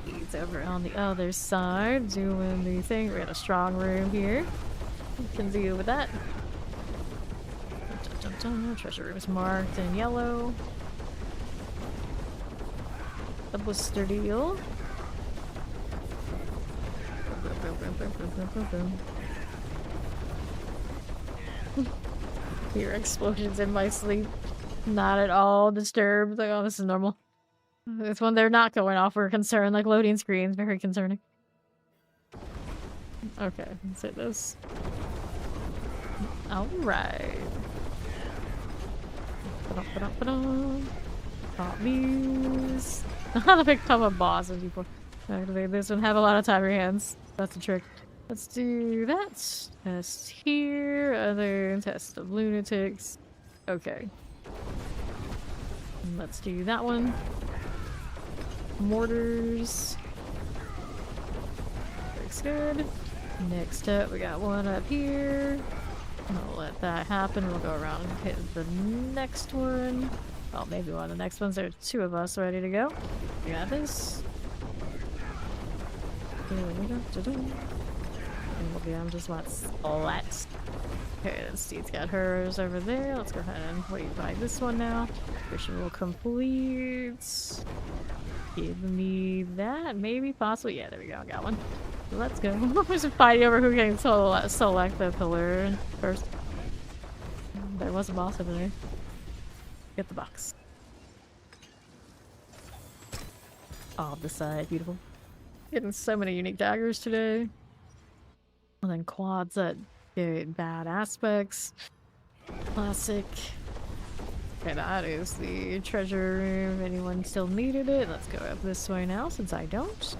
He's over on the other side doing the thing. We got a strong room here. We can deal with that. Dun, dun, dun. Treasure room is marked in yellow. A blister deal. Boom, boom, boom, boom, boom, boom, boom, boom. Hear explosions in my sleep. Not at all disturbed. Like, oh, this is normal. It's when they're not going off, we're concerned. Like loading screens, very concerning. Okay, let's hit this. Alright. Pop these. Not a big ton of bosses before. Activate this one. Have a lot of time on your hands. That's the trick. Let's do that. Test here. Other test of lunatics. Okay. Let's do that one. Mortars. Looks good. Next up, we got one up here. I'll let that happen. We'll go around and hit the next one. Well, maybe one of the next ones. There's two of us ready to go. We got this. And we'll get them just want slats. Okay, then Steve's got hers over there. Let's go ahead and buy this one now. Mission will complete. Give me that, maybe, possibly. Yeah, there we go. I got one. Let's go. We're just fighting over who can select the pillar first. There was a boss over there. Get the box. Off the side, beautiful. Getting so many unique daggers today. And then quads that get bad aspects. Classic. Okay, that is the treasure room. Anyone still needed it? Let's go up this way now since I don't.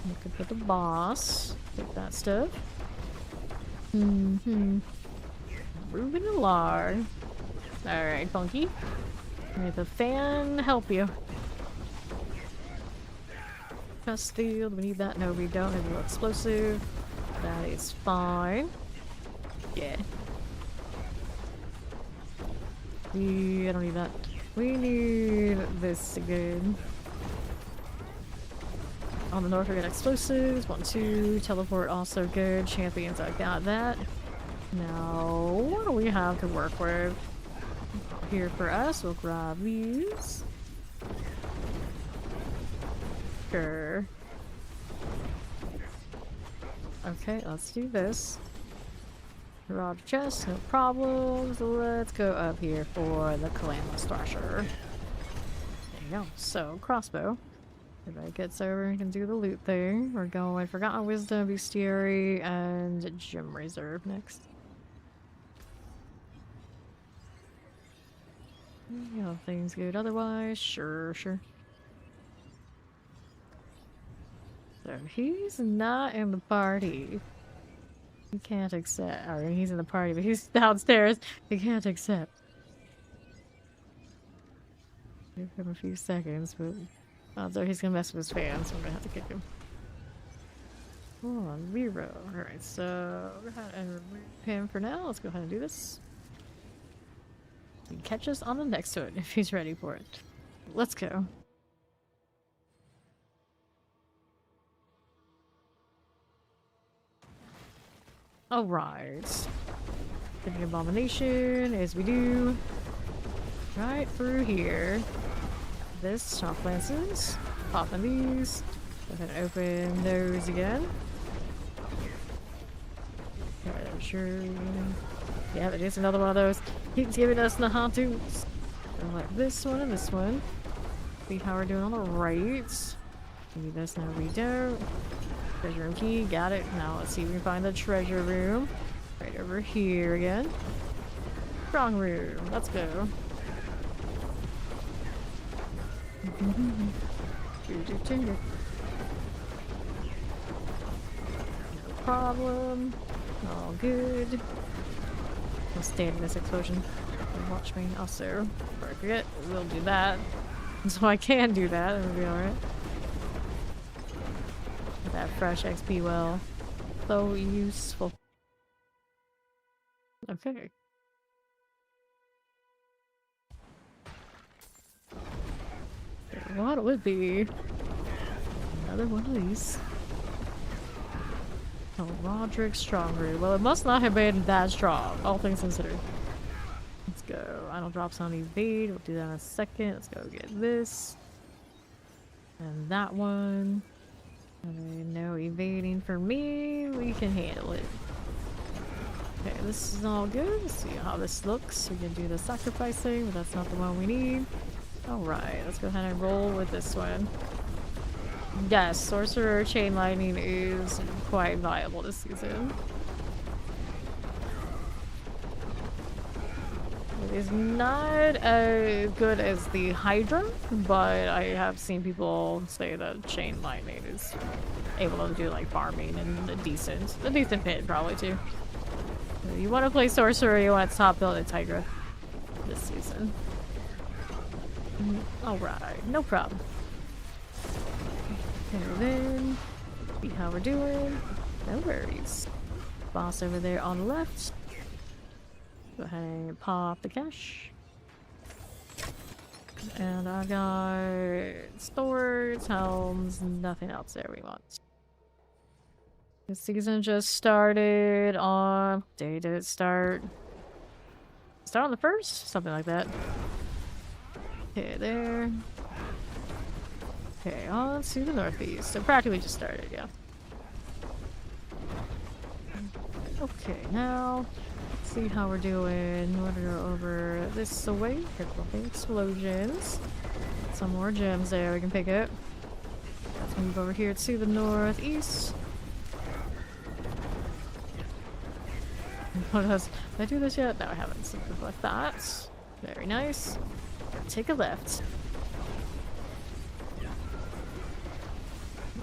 Look at the boss. Take that stuff. Moving along. Alright, Funky. May the fan help you. Test field, we need that. No, we don't. Have no explosive. That is fine. Yeah. I don't need that. We need this again. On the north, we got explosives. 1, 2. Teleport, also good. Champions, I got that. Now, what do we have to work with? Here for us, we'll grab these. Sure. Okay, let's do this. Garage chest, no problems. Let's go up here for the Calamus Thrasher. There you go. So, crossbow. Everybody gets over and can do the loot thing. We're going Forgotten Wisdom, Bestiary, and Gem Reserve next. You know, things good otherwise. Sure. So he's not in the party. He can't accept. Or he's in the party, but he's downstairs. He can't accept. Give him a few seconds, but odds are he's gonna mess with his fans, so I'm gonna have to kick him. Hold on, Vero. Alright, so go ahead and remove him for now. Let's go ahead and do this. He can catch us on the next one if he's ready for it. Let's go. Alright. The abomination, as we do. Right through here. This, chop lances. Popping these. Go ahead and open those again. Sure. Yeah, it is another one of those. Keeps giving us the Hantus. Like this one and this one. See how we're doing on the right. Maybe this now we don't. Treasure room key, got it. Now let's see if we can find the treasure room. Right over here again. Strong room, let's go. No problem. All good. I'll stand in this explosion and watch me. Also, before I forget, we'll do that. So I can do that, it'll be alright. That fresh XP well. So useful. Okay. What would be another one of these? Oh, Roderick Strong Room. Well, it must not have been that strong, all things considered. Let's go. I don't drop on evade. We'll do that in a second. Let's go get this. And that one. No evading for me. We can handle it. Okay, this is all good. Let's see how this looks. We can do the sacrificing, but that's not the one we need. Alright, let's go ahead and roll with this one. Yes, Sorcerer Chain Lightning is quite viable this season. It is not as good as the Hydra, but I have seen people say that Chain Lightning is able to do like farming and a decent pit probably too. If you want to play Sorcerer, you want top build, it's Hydra this season. Alright, no problem. And then, see how we're doing. No worries. Boss over there on the left. Go ahead and pop the cash. And I got swords, helms, nothing else there we want. The season just started on... Day did it start? Start on the 1st? Something like that. Okay, there. Okay, on to the northeast. So practically just started, yeah. Okay, now let's see how we're doing. We're gonna go over this way. Here's explosions. Some more gems there we can pick up. Let's move over here to the northeast. What else? Did I do this yet? No, I haven't. Something like that. Very nice. Take a left.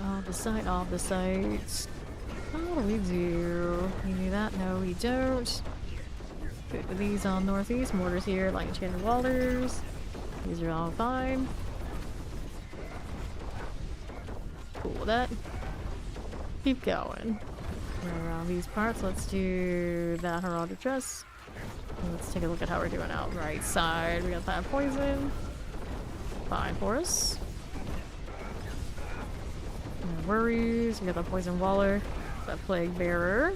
Off the site, off the site. What do we do? We do that? No, we don't. Good with these on northeast. Mortars here, like enchanted walters. These are all fine. Cool with that. Keep going. We're around these parts. Let's do that heraldic dress. Let's take a look at how we're doing out right side. We got that poison. Fine for us. No worries. We got the poison waller. That plague bearer.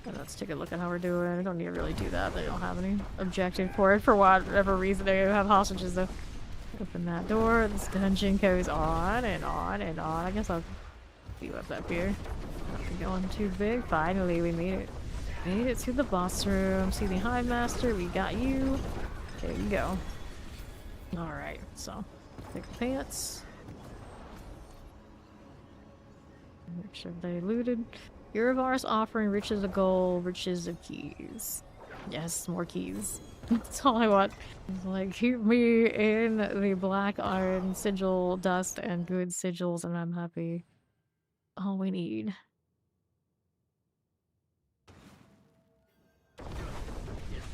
And let's take a look at how we're doing. We don't need to really do that. They don't have any objective for it for whatever reason. They have hostages though. Open that door. This dungeon goes on and on and on. I guess I'll see what's up here. Not going too big. Finally, we made it. Made it to the boss room. See the Hive Master. We got you. There you go. Alright, so pick the pants. Make sure they looted. Urivar's offering riches of gold, riches of keys. Yes, more keys. That's all I want. It's like, keep me in the black iron sigil dust and good sigils, and I'm happy. All we need.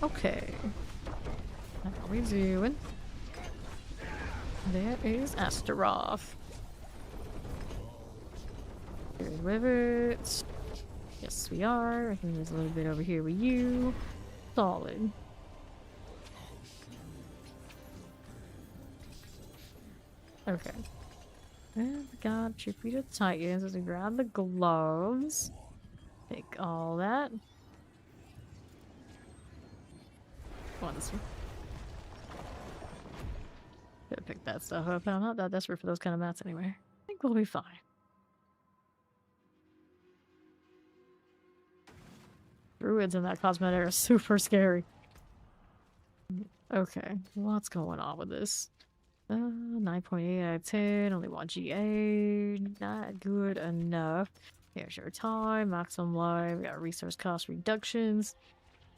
Okay. How are we doing? There is Astaroth. There's rivets. Yes, we are. I think there's a little bit over here with you. Solid. Okay. And we got your feet of Titans as we grab the gloves. Take all that. Come on, this one. Gotta pick that stuff up. I'm not that desperate for those kind of mats anyway. I think we'll be fine. Druids in that cosmetic are super scary. Okay, what's going on with this? 9.8 out of 10, only 1 GA, not good enough. Here's your time, maximum life, we got resource cost reductions,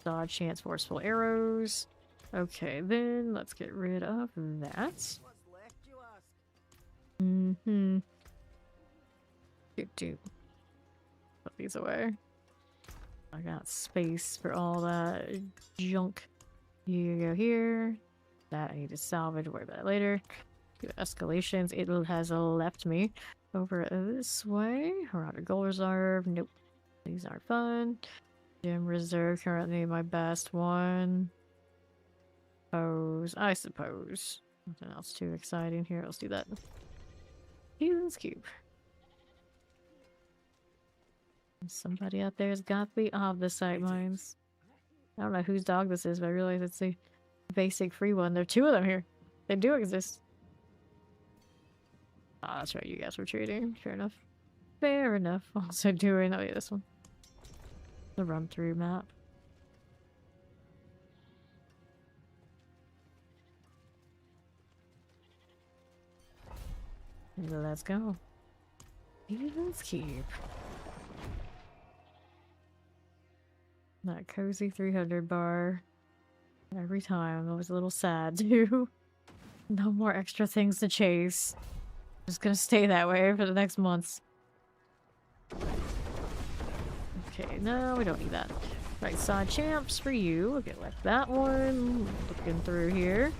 dodge chance forceful arrows. Okay, then let's get rid of that. Mm-hmm. Do. Put these away. I got space for all that junk. You go here. That I need to salvage. Worry about it later. Do escalations. It has left me over this way. Around a gold reserve. Nope. These aren't fun. Gem reserve. Currently my best one. I suppose. Nothing else too exciting here. Let's do that. Heathens Cube. Somebody out there's got the site mines. I don't know whose dog this is, but I realize it's a basic free one. There are 2 of them here. They do exist. Ah, that's right, you guys were trading. Fair enough. Fair enough. Also doing, oh yeah, this one. The run through map. Let's go. Let's keep. That cozy 300 bar. Every time. I was a little sad too. No more extra things to chase. Just gonna stay that way for the next months. Okay, no, we don't need that. Right side champs for you. Okay, left that one. Looking through here.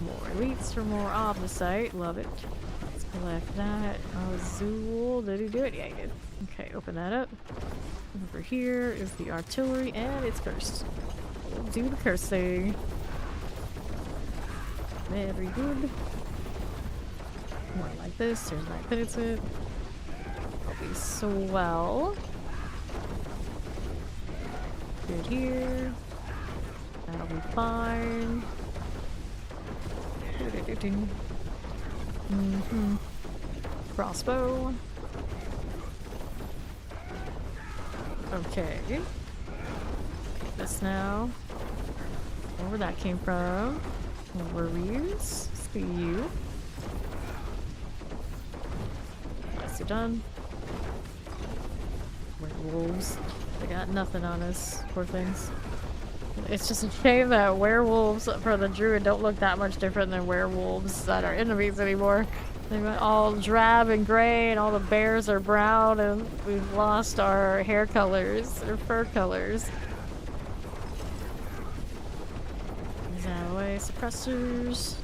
More elites for more off the site. Love it. Let's collect that. Oh, Zool. Did he do it? Yeah, he did. Okay, open that up. Over here is the artillery, and it's cursed. We'll do the curse thing. Very good. More like this. There's my penitent. That'll be swell. Good here. That'll be fine. Crossbow. Okay. This now. Where that came from. Worries. See you. Nicely done. Werewolves. They got nothing on us. Poor things. It's just a shame that werewolves for the druid don't look that much different than werewolves that are enemies anymore. They're all drab and gray, and all the bears are brown, and we've lost our hair colors, or fur colors. These out of the way. Suppressors.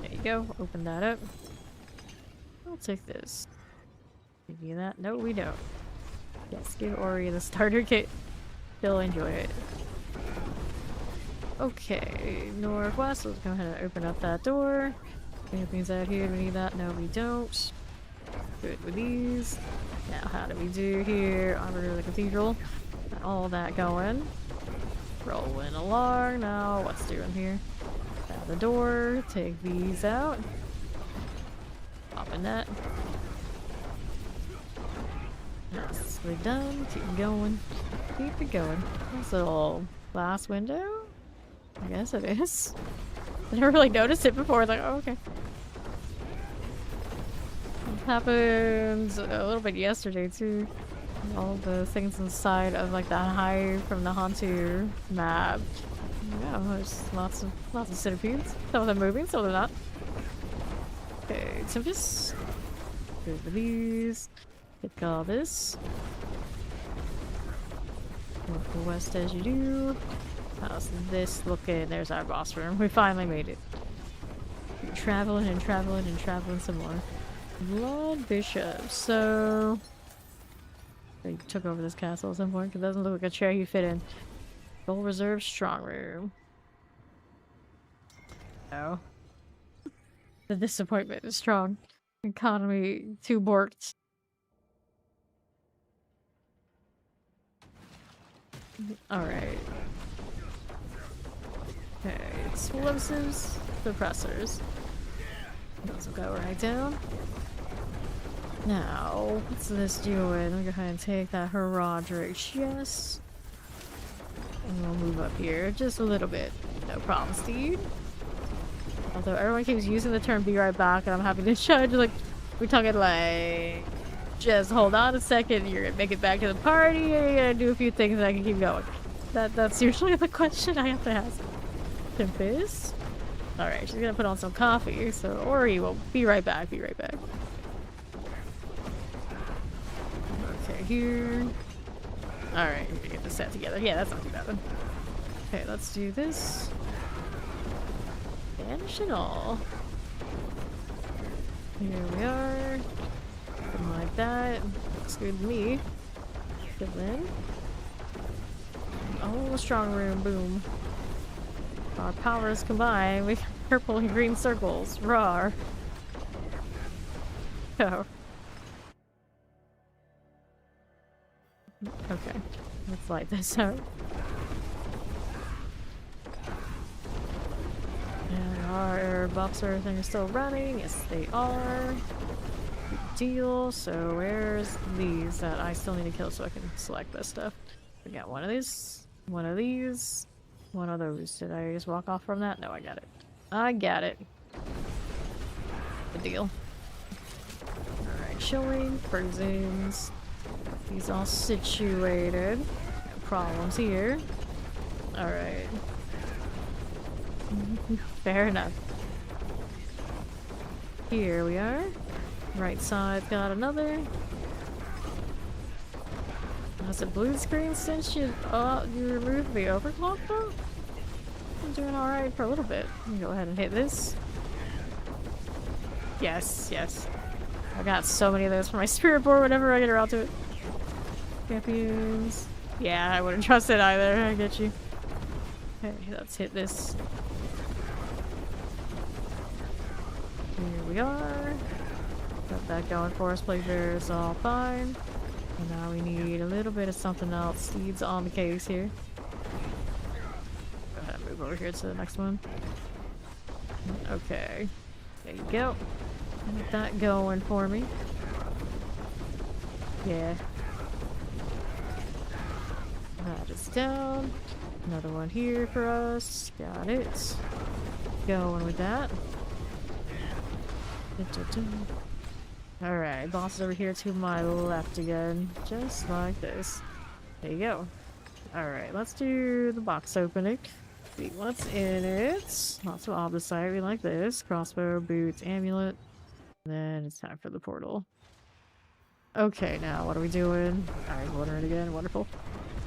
There you go. Open that up. I'll take this. Give you that. No, we don't. Yes, give Ori the starter kit. She'll enjoy it. Okay, northwest. Let's go ahead and open up that door. Anything's out here? We need that? No, we don't. Good with these. Now, how do we do here? Armor of the cathedral. Got all that going. Rolling along. Now, what's doing here? Out the door. Take these out. Popping that. Nicely done. Keep going. Keep it going. This little glass window? I guess it is. I never really noticed it before. Like, oh, okay. It happened a little bit yesterday too. All the things inside of like that hive from the Hantu map. Yeah, there's lots of centipedes. Some of them moving, some of them not. Okay, Tempest. Good for these. Take all this. North to west as you do. How's this looking? There's our boss room. We finally made it. Keep traveling and traveling and traveling some more. Blood Bishop. So they took over this castle at some point because it doesn't look like a chair you fit in. Gold Reserve Strong Room. No. The disappointment is strong. Economy 2 borked. Alright. Okay, explosives, suppressors. Those will go right down. Now, what's this doing? I'll go ahead and take that Herodric chest. And we'll move up here just a little bit. No problem, Steve. Although everyone keeps using the term be right back, and I'm happy to judge. Like, we're talking like, just hold on a second, you're gonna make it back to the party, or you're gonna do a few things and I can keep going. That's usually the question I have to ask. Tempest? Alright, she's gonna put on some coffee, so Ori will be right back, Okay, here. Alright, we're gonna get this set together. Yeah, that's not too bad then. Okay, let's do this. Vanish it all. Here we are. Something like that. Looks good to me. Chillin. Oh, strong room. Boom. Our powers combined with purple and green circles. Rawr. Oh. Okay. Let's light this up. And our buffs or everything are still running. Yes, they are. Good deal. So where's these that I still need to kill so I can select this stuff? We got one of these, one of these, one of those. Did I just walk off from that? No, I got it. I got it. Good deal. Alright, Chillin, prisons. He's all situated. No problems here. Alright. Fair enough. Here we are. Right side got another. Has it blue screen since you removed the overclock though? I'm doing alright for a little bit. Let me go ahead and hit this. Yes, yes. I got so many of those for my spirit board whenever I get around to it. Champions. Yeah, I wouldn't trust it either. I get you. Okay, let's hit this. Here we are. Got that going for us. Pleasure is all fine. And now we need a little bit of something else. Seeds on the case here. Go ahead and move over here to the next one. Okay. There you go. Get that going for me. Yeah. That is down. Another one here for us. Got it. Going with that. Alright, boss is over here to my left again. Just like this. There you go. Alright, let's do the box opening. See what's in it. Lots of oblisite. We like this. Crossbow, boots, amulet. And then it's time for the portal. Okay, now what are we doing? Alright, watering it again. Wonderful.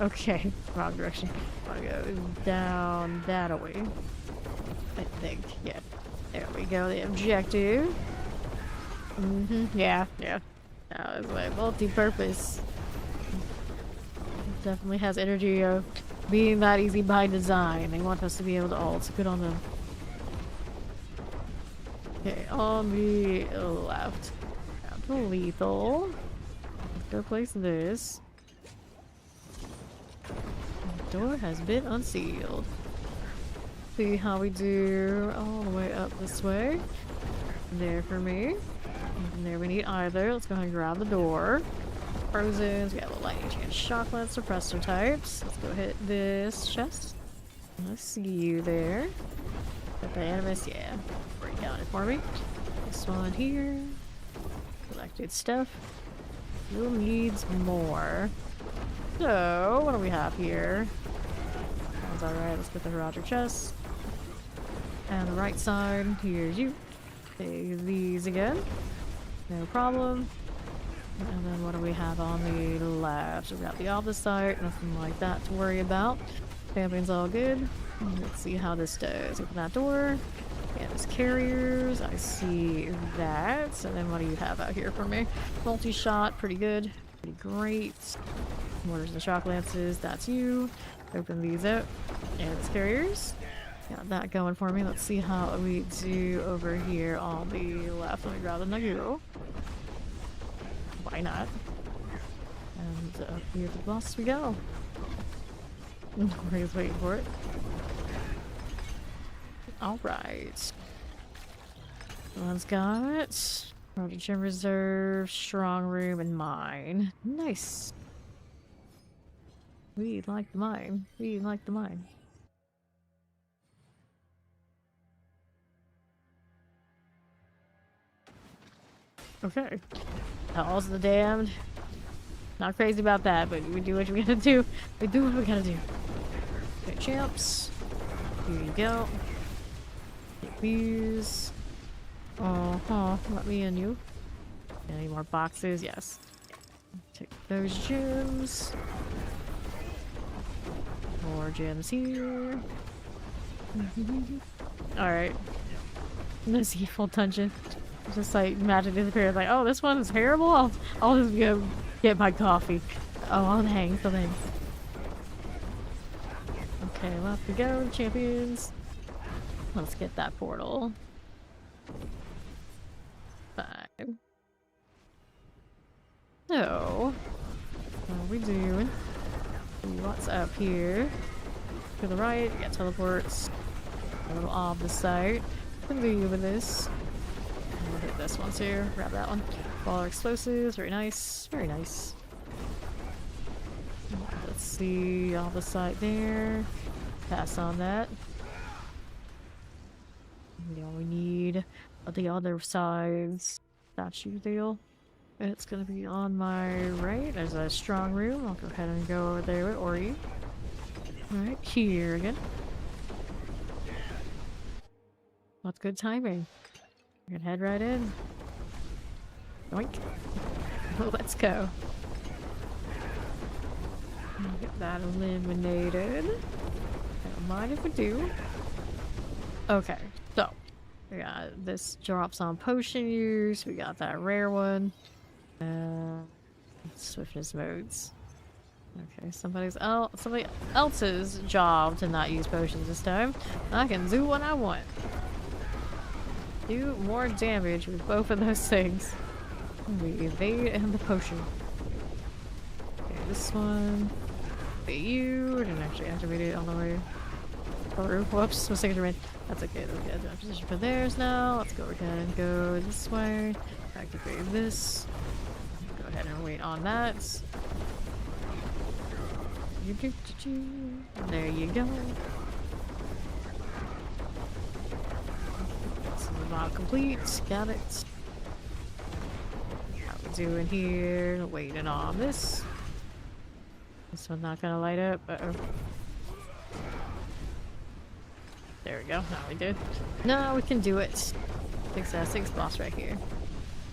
Okay, wrong direction. Wanna go down that way. I think. Yeah. There we go. The objective. Yeah. That was like multi-purpose. Definitely has energy of being that easy by design. They want us to be able to ult. Good on them. Okay, on the left. Down to lethal. Let's go place this. The door has been unsealed. See how we do all the way up this way. There for me. And there we need either. Let's go ahead and grab the door. Frozens, we got a little lightning chance chocolate, suppressor types. Let's go hit this chest. I see you there. Got the animus, yeah. Break down it for me. This one here. Collected stuff. Still needs more. So, what do we have here? Sounds alright, let's get the Roger chest. And the right side, here's you. Take these again. No problem. And then what do we have on the left? So we got the oblisite, nothing like that to worry about. Champion's all good. Let's see how this does. Open that door. Yeah, there's carriers. I see that. And then what do you have out here for me? Multi-shot, pretty good. Pretty great. Mortars and shock lances, that's you. Open these up. And it's carriers. Got that going for me. Let's see how we do over here on the left. Let me grab the Nagu. Why not? And up here to the boss we go. We're just waiting for it. Alright. One's got Project Gym Reserve, Strong Room, and Mine. Nice. We like the mine. We like the mine. Okay. Halls of the Damned. Not crazy about that, but we do what we gotta do. We do what we gotta do. Okay, champs. Here you go. Views. Let me in you. Any more boxes? Yes. Take those gems. More gems here. Alright. This evil dungeon. Just like magic disappears. Like, oh, this one is terrible. I'll just go get my coffee. Oh, thanks. Oh, thanks. Okay, left we go, champions. Let's get that portal. 5. So, what are we doing? What's up here? To the right, we got teleports. A little off the site. What can we do with this? We'll hit this one too. Grab that one. Baller explosives. Very nice. Very nice. Let's see all the site there. Pass on that. We need the other side's statue deal. It's gonna be on my right. There's a strong room. I'll go ahead and go over there with Ori. Right here again. What's good timing? We're gonna head right in. Yoink. Let's go. Get that eliminated. Don't mind if we do. Okay, so we got this drops on potion use. We got that rare one. Swiftness modes. Okay, somebody else's job to not use potions this time. I can do what I want. Do more damage with both of those things. We evade and the potion. Okay, this one. Evade you. I didn't actually activate it on the way through. Whoops, mistake to That's okay. We'll get a position for theirs now. Let's go ahead and go this way. Activate this. Go ahead and wait on that. There you go. This is not complete. Got it. How we doing here? Waiting on this. This one's not gonna light up. Uh-oh. There we go. Now we did. No, we can do it. 6 boss right here.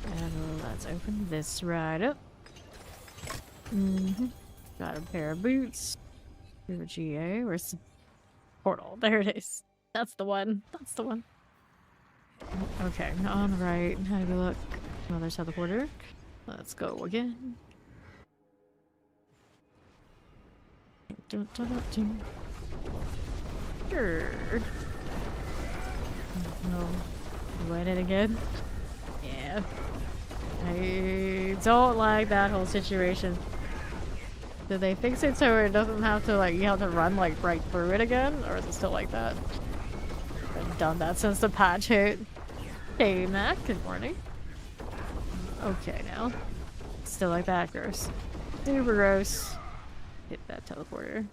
And let's open this right up. Got a pair of boots. We have a GA. Where's the portal? There it is. That's the one. That's the one. Okay, on the right. How do we look? Other side of the border. Let's go again. Sure. No. Wet it again? Yeah. I don't like that whole situation. Did they fix it so it doesn't have to, like, you have to run, like, right through it again? Or is it still like that? I've done that since the patch hit. Hey, Mac, good morning. Okay, now. Still like that, gross. Super gross. Hit that teleporter.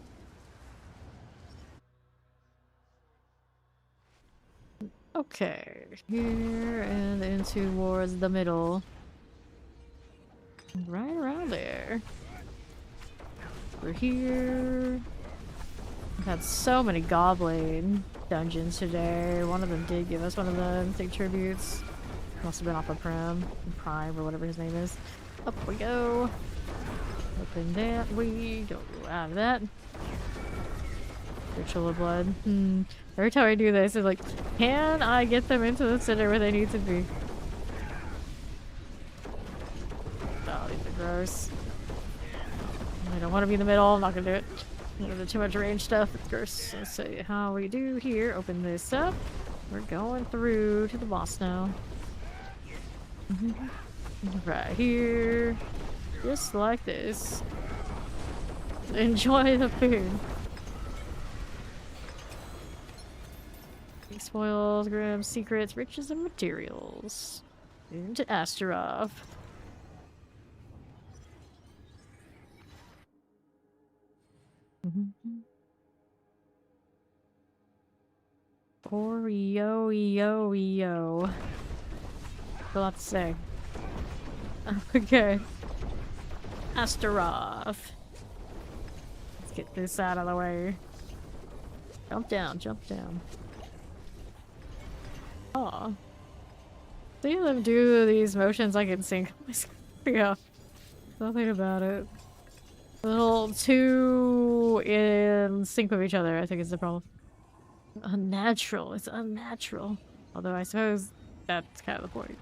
Okay, here and in towards the middle. Right around there. We're here. We've had so many goblin dungeons today. One of them did give us one of the big tributes. Must have been off of Prime or whatever his name is. Up we go. Open that. We go out of that. Ritual of Blood. Every time I do this, it's like, can I get them into the center where they need to be? Oh, these are gross. I don't want to be in the middle. I'm not gonna do it. There's too much range stuff. It's gross. Let's see how we do here. Open this up. We're going through to the boss now. Right here. Just like this. Enjoy the food. Spoils, grams, secrets, riches, and materials. Into Astaroth. Yo. A lot to say. Okay. Astaroth. Let's get this out of the way. Jump down, jump down. Aw. Seeing them do these motions like in sync. Yeah. Nothing about it. A little too in sync with each other, I think is the problem. Unnatural. It's unnatural. Although I suppose that's kind of the point.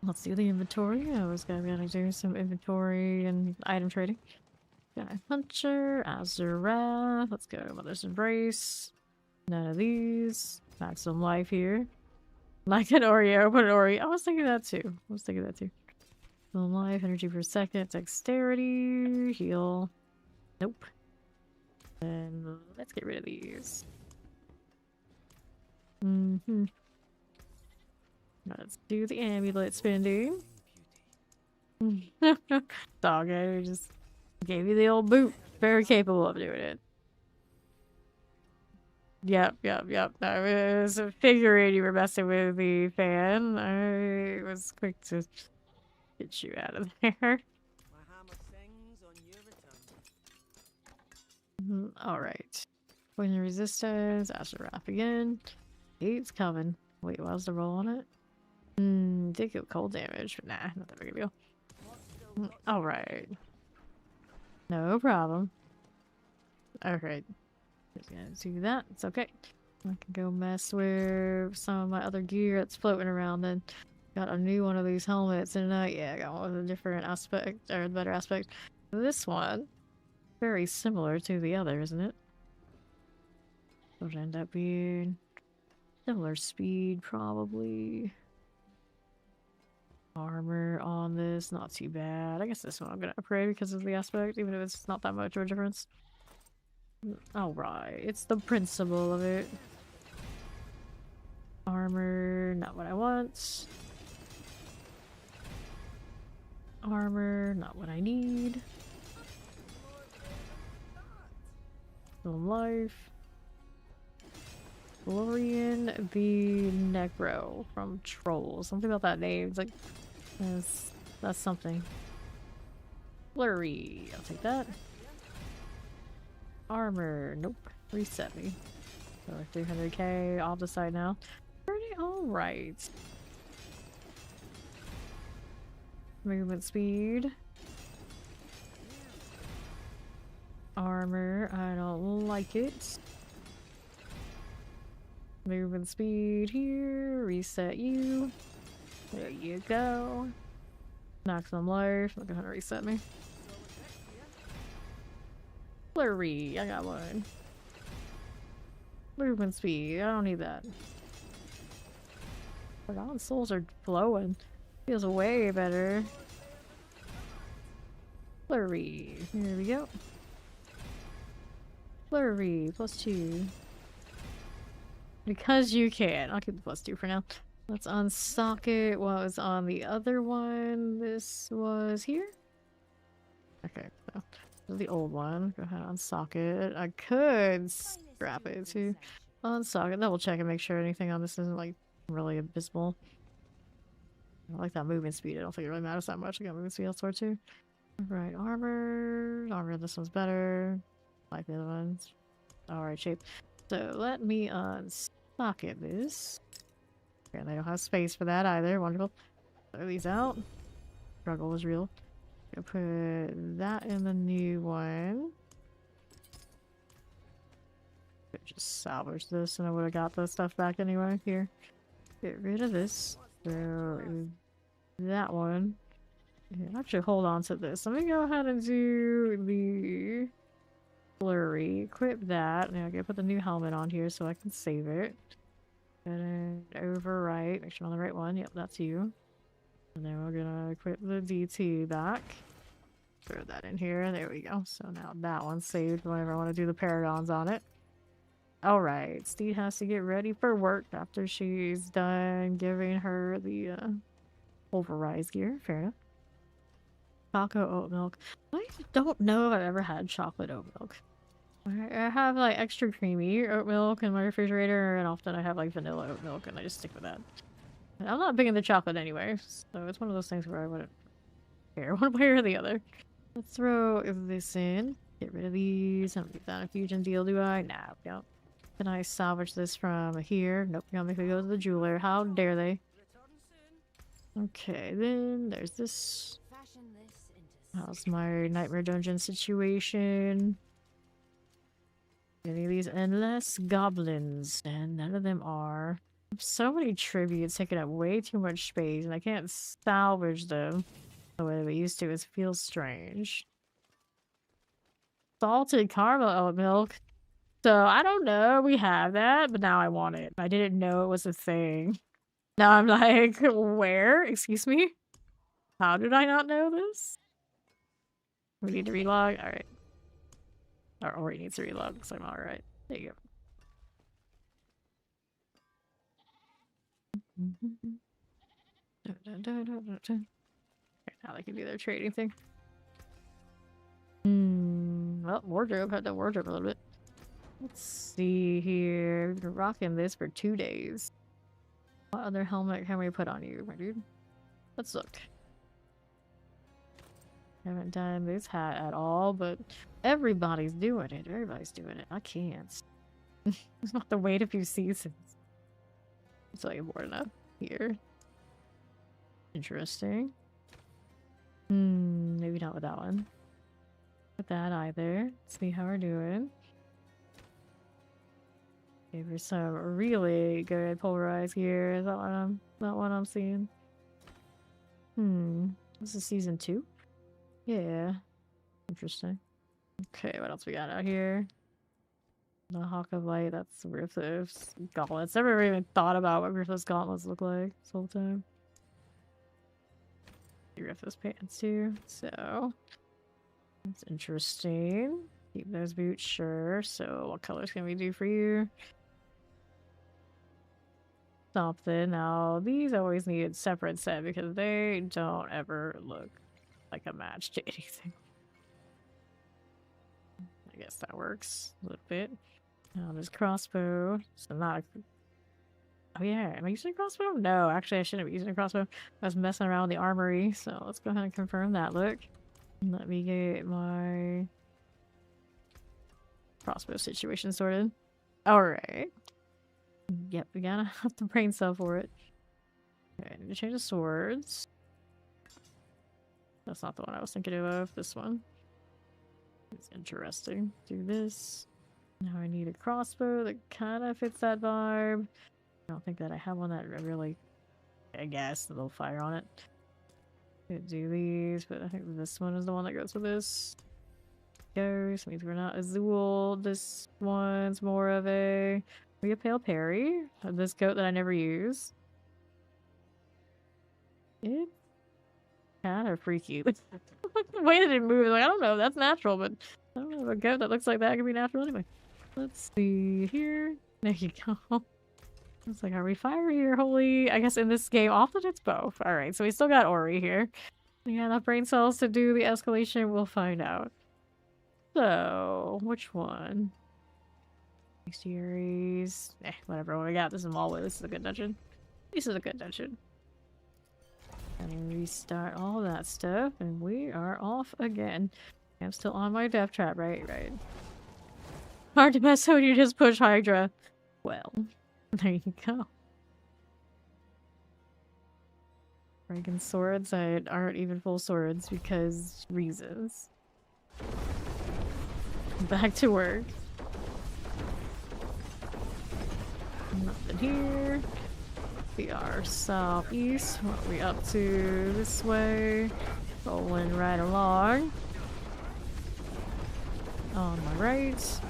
Let's do the inventory. I was gonna do some inventory and item trading. Got a Puncher, Azurath. Let's go. Mother's Embrace. None of these. Maximum life here. Like an Oreo, but an Oreo. I was thinking that too. Maximum life, energy per second, dexterity, heal. Nope. And let's get rid of these. Let's do the amulet spending. Dog, I just gave you the old boot. Very capable of doing it. Yep. I was figuring you were messing with the fan. I was quick to get you out of there. My hammer sings on your return. Alright. Poison resistance, Azurath again. He's coming. Wait, what was the roll on it? Did go cold damage, but nah, not that big a deal. Alright. No problem. Alright. Just gonna do that. It's okay. I can go mess with some of my other gear that's floating around then. Got a new one of these helmets and yeah, I got one with a different aspect, or better aspect. This one very similar to the other, isn't it? Would end up being similar speed, probably. Armor on this, not too bad. I guess this one I'm gonna upgrade because of the aspect, even if it's not that much of a difference. Alright, it's the principle of it. Armor, not what I want. Armor, not what I need. Still life. Florian the Negro from Trolls. Something about that name. It's like that's something. Flurry. I'll take that. Armor. Nope. Reset me. So 300k off the side now. Pretty alright. Movement speed. Armor. I don't like it. Movement speed here. Reset you. There you go. Maximum life. Look at how to reset me. Flurry. I got one. Movement speed. I don't need that. Forgotten souls are flowing. Feels way better. Flurry. Here we go. Flurry. +2. Because you can. I'll keep the +2 for now. Let's unstock it. What was on the other one? This was here? Okay, so this is the old one. Go ahead and unstock it. I could scrap it too. Unstock it. Double check and make sure anything on this isn't like really abysmal. I like that movement speed. I don't think it really matters that much. I got movement speed elsewhere too. Alright, armor. Armor, this one's better. Like the other ones. Alright, shape. So let me unstock it this. And they don't have space for that either. Wonderful. Throw these out. Struggle was real. Gonna put that in the new one. Could just salvage this and I would have got the stuff back anyway. Here. Get rid of this. Throw that one. Yeah, actually hold on to this. Let me go ahead and do the Flurry. Equip that. Now I gotta put the new helmet on here so I can save it. And overwrite. Make sure I'm on the right one. Yep, that's you. And then we're gonna equip the DT back. Throw that in here. There we go. So now that one's saved whenever I want to do the paragons on it. Alright, Steed has to get ready for work after she's done giving her the overrise gear. Fair enough. Chocolate oat milk. I don't know if I've ever had chocolate oat milk. I have like extra creamy oat milk in my refrigerator, and often I have like vanilla oat milk, and I just stick with that. And I'm not big into chocolate anyway, so it's one of those things where I wouldn't care one way or the other. Let's throw this in. Get rid of these. I don't need that infusion deal, do I? Nah, we don't. Can I salvage this from here? Nope, you're gonna make me go to the jeweler. How dare they? Okay, then there's this. How's my nightmare dungeon situation? Any of these endless goblins, and none of them are. So many tributes taking up way too much space, and I can't salvage them the way we used to. It feels strange. Salted caramel oat milk. So I don't know. We have that, but now I want it. I didn't know it was a thing. Now I'm like, where? Excuse me? How did I not know this? We need to relog. All right. Or he needs to relog, so I'm alright. There you go. Okay, now they can do their trading thing. Well, wardrobe. Had that wardrobe a little bit. Let's see here. We've been rocking this for 2 days. What other helmet can we put on you, my dude? Let's look. Haven't done this hat at all, but everybody's doing it. Everybody's doing it. I can't. It's not the wait a few seasons. I'll tell you more enough here. Interesting. Maybe not with that one. With that either. Let's see how we're doing. Give her some really good pulverize here. Is that what I'm seeing? This is season 2? Yeah. Interesting. Okay, what else we got out here? The Hawk of Light, that's Ruthless gauntlets. Never even thought about what Ruthless gauntlets look like this whole time. Ruthless pants too, so that's interesting. Keep those boots, sure. So what colors can we do for you? Something. Now, these always need a separate set because they don't ever look like a match to anything. I guess that works a little bit. Now this crossbow. So not a... Oh yeah, am I using a crossbow? No, actually I shouldn't be using a crossbow. I was messing around with the armory, so let's go ahead and confirm that look. Let me get my crossbow situation sorted. Alright. Yep, we gotta have the brain cell for it. Okay, I need to change the swords. That's not the one I was thinking of. This one. It's interesting. Do this. Now I need a crossbow that kind of fits that vibe. I don't think that I have one that really... I guess a little fire on it. Could do these, but I think this one is the one that goes with this. Goes means we're not Azul. This one's more of a... Maybe a pale Perry. This coat that I never use. It's kind of freaky. The way that it moves, like, I don't know, that's natural, but I don't know, a goat that looks like that could be natural anyway. Let's see here. There you go. It's like, are we fiery or holy? I guess in this game, often it's both. Alright, so we still got Ori here. We got enough brain cells to do the escalation, we'll find out. So, which one? Series. Whatever one we got. This is Malwood. This is a good dungeon. This is a good dungeon. And restart all that stuff, and we are off again. I'm still on my death trap, right? Right. Hard to mess when you just push Hydra. Well, there you go. Dragon swords aren't even full swords because reasons. Back to work. Nothing here. We are southeast. What are we up to this way? Rolling right along. On my right.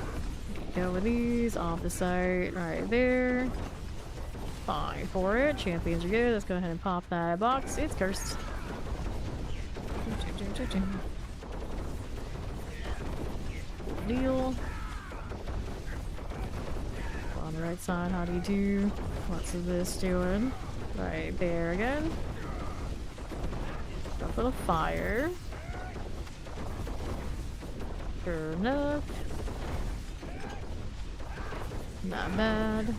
Go with these. Off the site right there. Fine for it. Champions are good. Let's go ahead and pop that box. It's cursed. Deal. On the right side, how do you do? What's this doing? Right there again. Go for the fire. Sure enough. Not bad.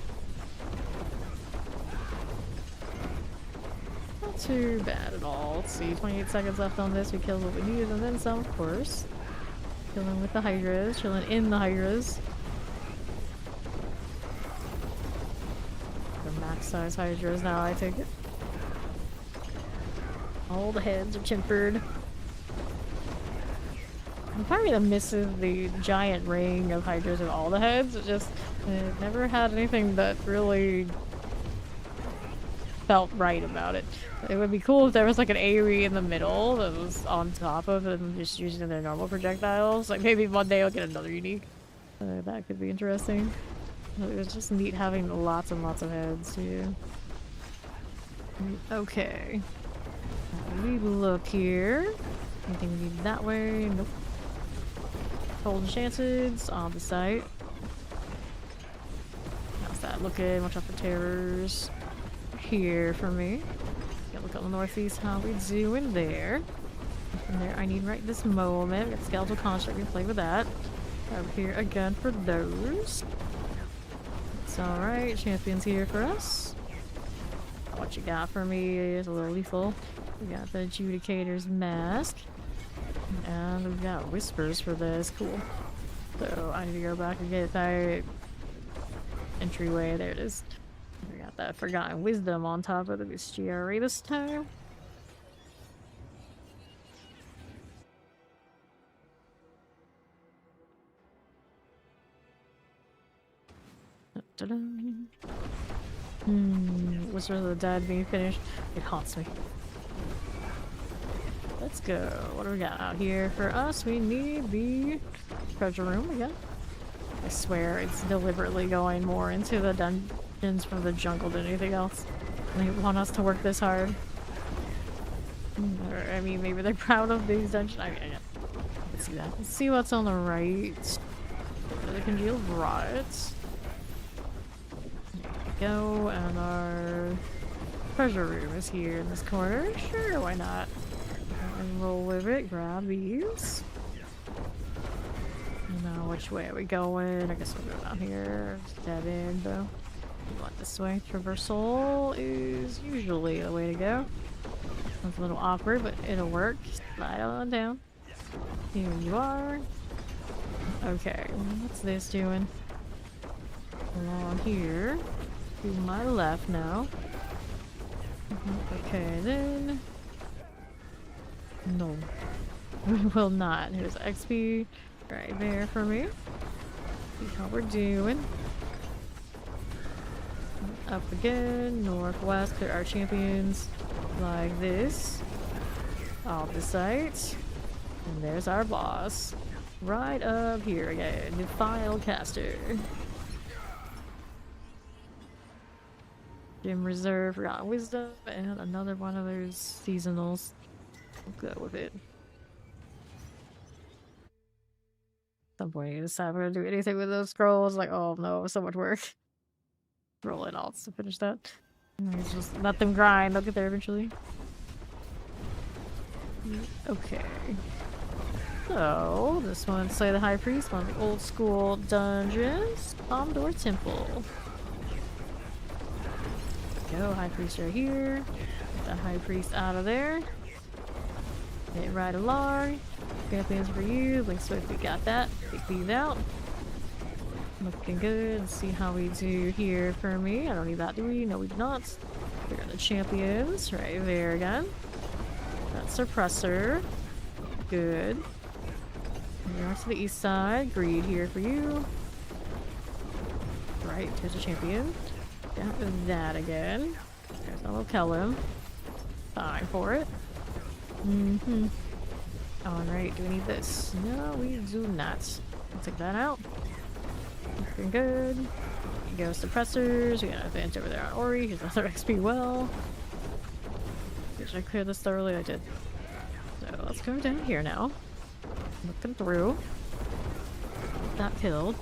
Not too bad at all. Let's see, 28 seconds left on this. We killed what we needed and then some, of course. Chilling with the Hydras, chilling in the Hydras. The max size Hydras now, I take it. All the heads are chimpered. The part that misses the giant ring of Hydras with all the heads. It never had anything that really felt right about it. It would be cool if there was like an AoE in the middle that was on top of them just using their normal projectiles. Like maybe one day I'll get another unique. That could be interesting. But it was just neat having lots and lots of heads too. Okay. We look here. Anything we need that way? Nope. Cold Enchanted on the site. How's that looking? Watch out for terrors. Here for me. Look at the northeast, how we doing there. And there I need right this moment. Got skeletal construct, we can play with that. Over here again for those. It's alright, champions here for us. What you got for me is a little lethal. We got the Adjudicator's mask. And we've got whispers for this, cool. So I need to go back and get that entryway, there it is. We got that Forgotten Wisdom on top of the bestiary this time. Whisper of the Dead being finished. It haunts me. let's go. What do we got out here for us? We need the treasure room again. I swear it's deliberately going more into the dungeons from the jungle than anything else. They want us to work this hard. Or, I mean, maybe they're proud of these dungeons. Let's see that. Let's see what's on the right. The congealed rot. There we go, and our treasure room is here in this corner. Sure, why not? And roll with it. Grab these. Now, which way are we going? I guess we'll go down here. Dead end, though. We want this way. Traversal is usually the way to go. It's a little awkward, but it'll work. Slide on down. Here you are. Okay, what's this doing? Along here. To my left now. Okay, then. No. We will not. Here's XP right there for me. See how we're doing. Up again, northwest, clear our champions like this. Off the site. And there's our boss. Right up here again. Defile Caster. Gym Reserve, Forgotten Wisdom, and another one of those seasonals. We'll go with it. At some point you decide we're gonna do anything with those scrolls, like, oh no, so much work. Roll it all to finish that. Let's just let them grind, they'll get there eventually. Okay. So, this one, Slay the High Priest, one of the old school dungeons. Palmdor Temple. Go, High Priest right here. Get the High Priest out of there. Get right along. Champions for you. Link Swift, we got that. Take these out. Looking good. Let's see how we do here for me. I don't need that, do we? No, we do not. Here are the champions. Right there again. That suppressor. Good. North to the east side. Greed here for you. Right, here's a champion. Got that again. There's a little Kellum. Fine for it. Alright, do we need this? No, we do not. I'll take that out. Looking good. Go suppressors. We got an advantage over there on Ori. Here's another XP well. Did I clear this thoroughly? I did. So let's go down here now. Looking through. Got killed.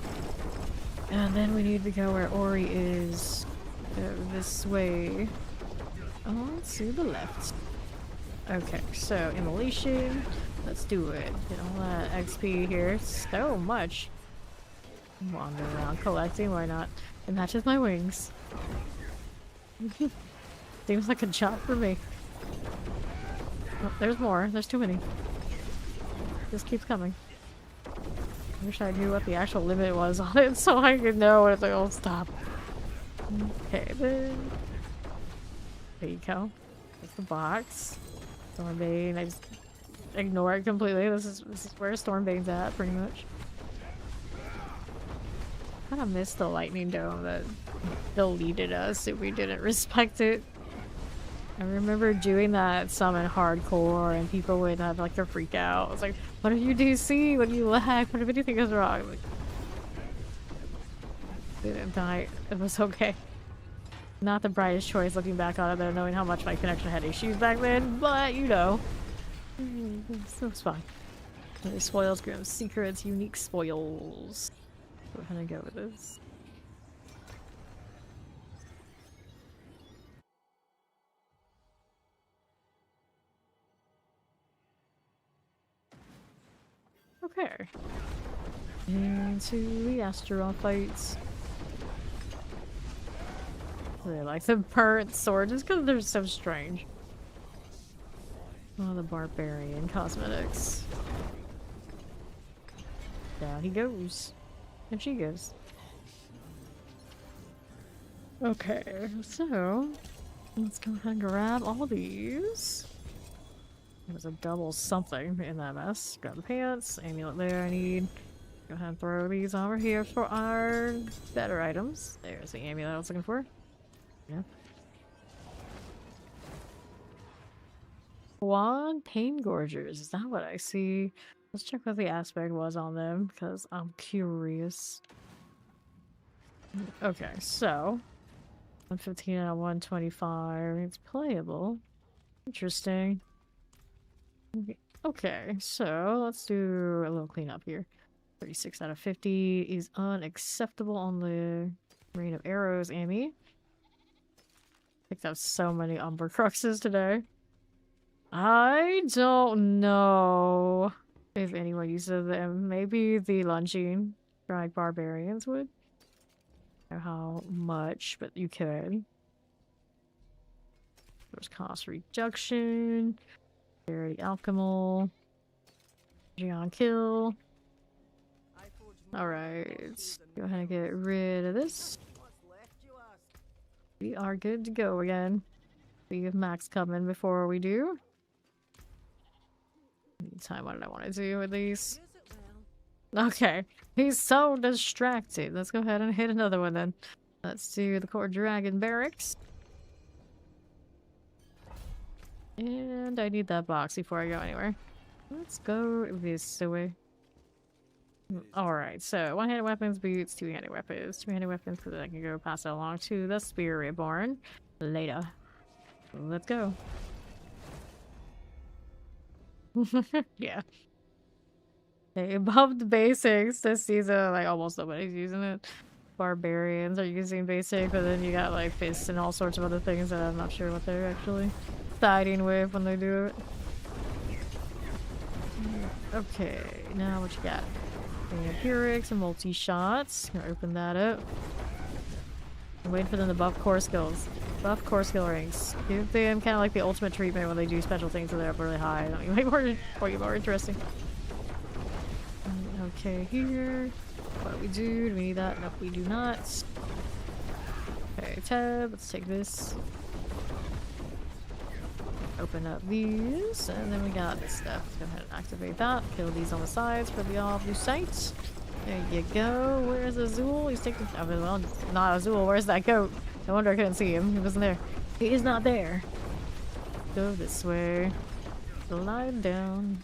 And then we need to go where Ori is. Go this way. On to the left. Okay, so immolation. Let's do it. Get all that XP here. So much. Wander around collecting, why not? It matches my wings. Seems like a job for me. Oh, there's more. There's too many. This keeps coming. I wish I knew what the actual limit was on it so I could know when it's like, oh, stop. Okay, then. There you go. There's the box. Stormbane. I just ignore it completely. This is where Stormbane's at, pretty much. I kind of missed the lightning dome that deleted us if we didn't respect it. I remember doing that summon hardcore and people would have like a freak out. It's like, what if you DC? What if you lag? What if anything goes wrong? Like, didn't die. It was okay. Not the brightest choice looking back on it though, knowing how much my connection had issues back then, but you know. So it's fine. Okay, spoils, grim secrets, unique spoils. Go ahead and go with this. Okay. Into the asteroid fights. They like the burnt sword just because they're so strange. Oh, the barbarian cosmetics. Down he goes. And she goes. Okay, so let's go ahead and grab all these. There's a double something in that mess. Grab the pants, amulet there I need. Go ahead and throw these over here for our better items. There's the amulet I was looking for. Yeah. Quad Pain Gorgers. Is that what I see? Let's check what the aspect was on them, because I'm curious. Okay, so 115 out of 125. It's playable. Interesting. Okay, so let's do a little cleanup here. 36 out of 50 is unacceptable on the Rain of Arrows, Amy. Picked up so many Umber Cruxes today. I don't know if anyone uses them. Maybe the Lungine Drag Barbarians would. I don't know how much, but you could. There's cost reduction. Charity Alchemical. Geon Kill. Alright, let's go ahead and get rid of this. We are good to go again. We have Max coming before we do. Time, what did I want to do with these? Okay, he's so distracted. Let's go ahead and hit another one then. Let's do the Core Dragon Barracks. And I need that box before I go anywhere. Let's go this way. Alright, so one-handed weapons, boots, two-handed weapons. Two-handed weapons so that I can go pass it along to the Spear Reborn later. Let's go. Yeah. They bumped the basics this season, like almost nobody's using it. Barbarians are using basic, but then you got like fists and all sorts of other things that I'm not sure what they're actually siding with when they do it. Okay, now what you got? Empirics and multi-shots. Gonna open that up. I'm waiting for them to buff core skills. Buff core skill ranks. Give them kind of like the ultimate treatment when they do special things so they're up really high. That'll make it more interesting. Okay, here. What do we do? Do we need that? Nope, we do not. Okay, tab. Let's take this. Open up these, and then we got this stuff. Let's go ahead and activate that. Kill these on the sides for the all blue sites. There you go. Where's Azul? He's taking. I mean, well, not Azul. Where's that goat? No wonder I couldn't see him. He wasn't there. He is not there. Go this way. Slide down.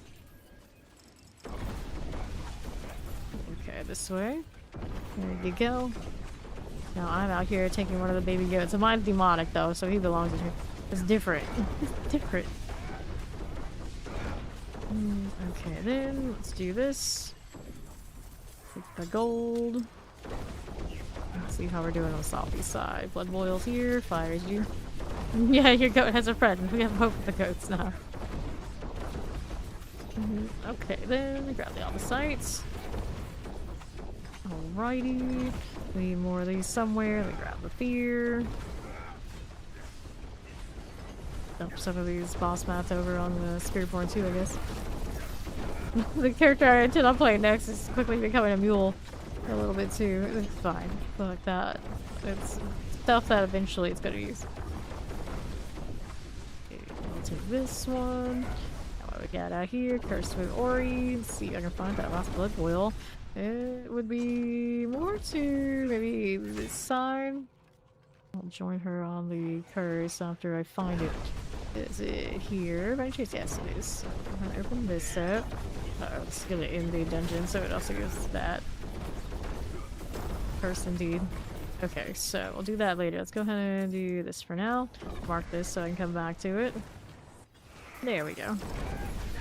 Okay, this way. There you go. Now I'm out here taking one of the baby goats. So mine's demonic though, so he belongs in here. It's different. It's different. Okay, then let's do this. Take the gold. Let's see how we're doing on Salty's side. Blood boils here. Fires you. Yeah, your goat has a friend. We have hope with the goats now. Okay, then grab the all the sites. Alrighty. We need more of these somewhere. Let me grab the fear. Dump some of these boss mats over on the Spiritborn too, I guess. The character I intend on playing next is quickly becoming a mule a little bit too. It's fine. Like that. It's stuff that eventually it's gonna use. Okay, I'll take this one. What we got out here? Cursed with Ori. Let's see if I can find that last blood boil. It would be more to maybe this side. I'll join her on the curse after I find it. Is it here? By any chance? Yes, it is. So I'm gonna open this up. Let's get it in the dungeon, so it also gives that. Curse indeed. Okay, so we'll do that later. Let's go ahead and do this for now. Mark this so I can come back to it. There we go.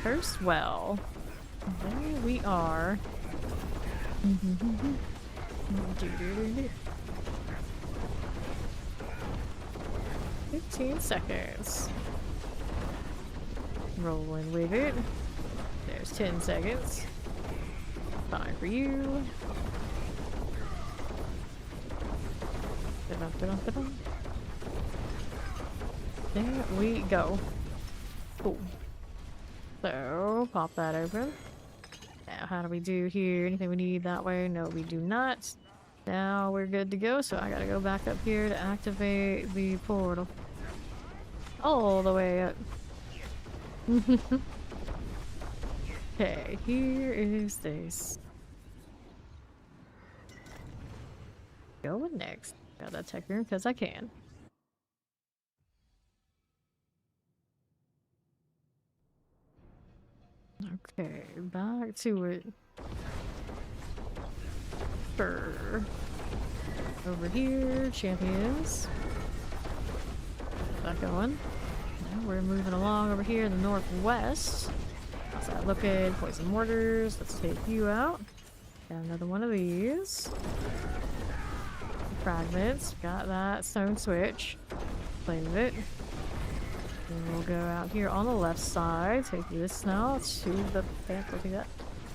Curse well. There we are. 15 seconds. Rolling with it. There's 10 seconds. Fine for you. There we go. Cool. So, pop that open. Now, how do we do here? Anything we need that way? No, we do not. Now we're good to go, so I gotta go back up here to activate the portal. All the way up. Okay, here is this. Going next. Got that tech room, because I can. Okay, back to it. Sure. Over here, champions. Got going. Now we're moving along over here in the northwest. How's that looking? Poison mortars. Let's take you out. Got another one of these. Fragments. Got that stone switch. Play with it. Then we'll go out here on the left side. Take this now to the back. Look at that.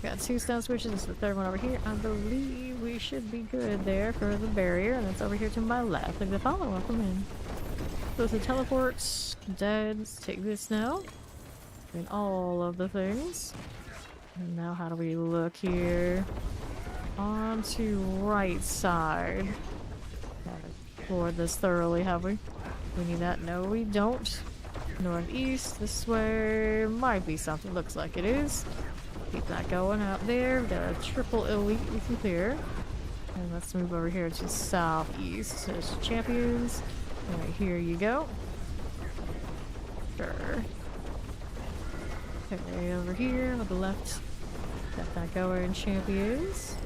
Got 2 stone switches. This is the third one over here. I believe we should be good there for the barrier. And it's over here to my left. Like the follow. Welcome in. Those are teleports. Dead. Let's take this now. And all of the things. And now how do we look here? On to right side. Haven't explored this thoroughly, have we? We need that? No, we don't. Northeast, this way. Might be something. Looks like it is. Keep that going out there. We've got a triple elite we can clear. And let's move over here to southeast. There's champions. Right here you go. Sure. Okay, over here on the left. Got that going. Champions.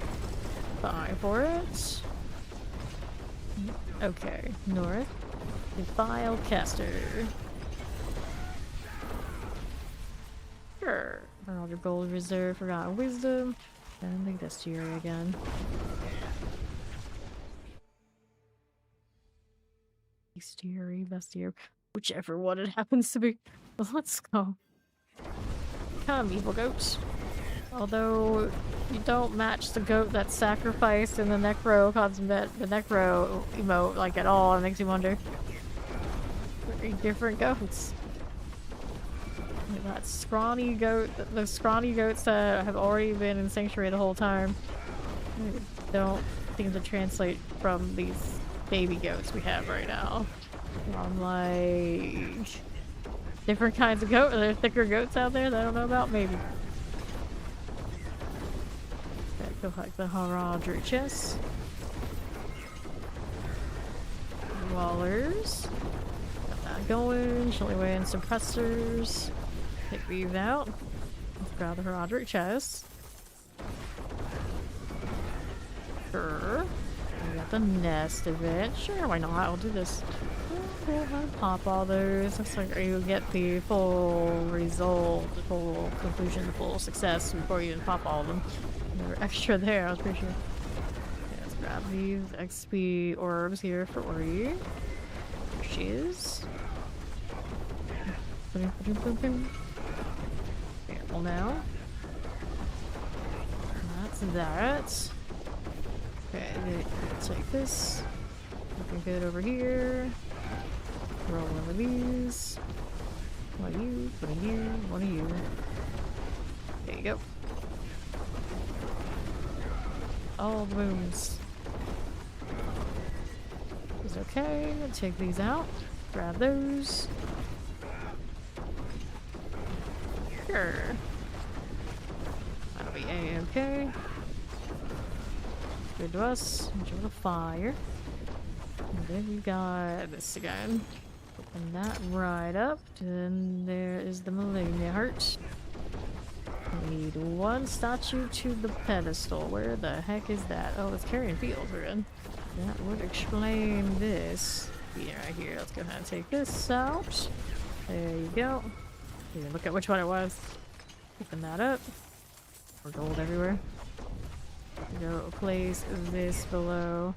Fine for it. Okay, north. Defile caster. Sure. Another gold reserve, forgotten wisdom. And the bestiary again. Bestiary, whichever one it happens to be. Well, let's go. Come, evil goat. Although you don't match the goat that's sacrificed in the necro cosmet, the necro emote like at all. It makes you wonder. Very different goats. That scrawny goat, the scrawny goats that have already been in Sanctuary the whole time, don't seem to translate from these baby goats we have right now. I'm like, different kinds of goat. Are there thicker goats out there that I don't know about? Maybe. Okay, go like the Haradri chest. Wallers. Got that going. Chilling away in suppressors. Take these out. Let's grab the Haradri chest. Sure. We got the nest event. Sure, why not? I'll do this. I'll pop all those. Looks like you get the full result, the full conclusion, the full success before you even pop all of them. They were extra there, I was pretty sure. Okay, let's grab these XP orbs here for Ori. There she is. Careful now. That's that. Okay, take this. Looking good over here. Roll one of these. One of you, one of you, one of you. There you go. All the booms. Is okay. Take these out. Grab those. Sure. That'll be A-okay. Good to us. Enjoy the fire. And then we got this again. Open that right up. Then there is the Millennia Heart. We need one statue to the pedestal. Where the heck is that? Oh, it's carrying fields we're in. That would explain this. Yeah, right here. Let's go ahead and take this out. There you go. Yeah, look at which one it was. Open that up. More gold everywhere. Go place this below.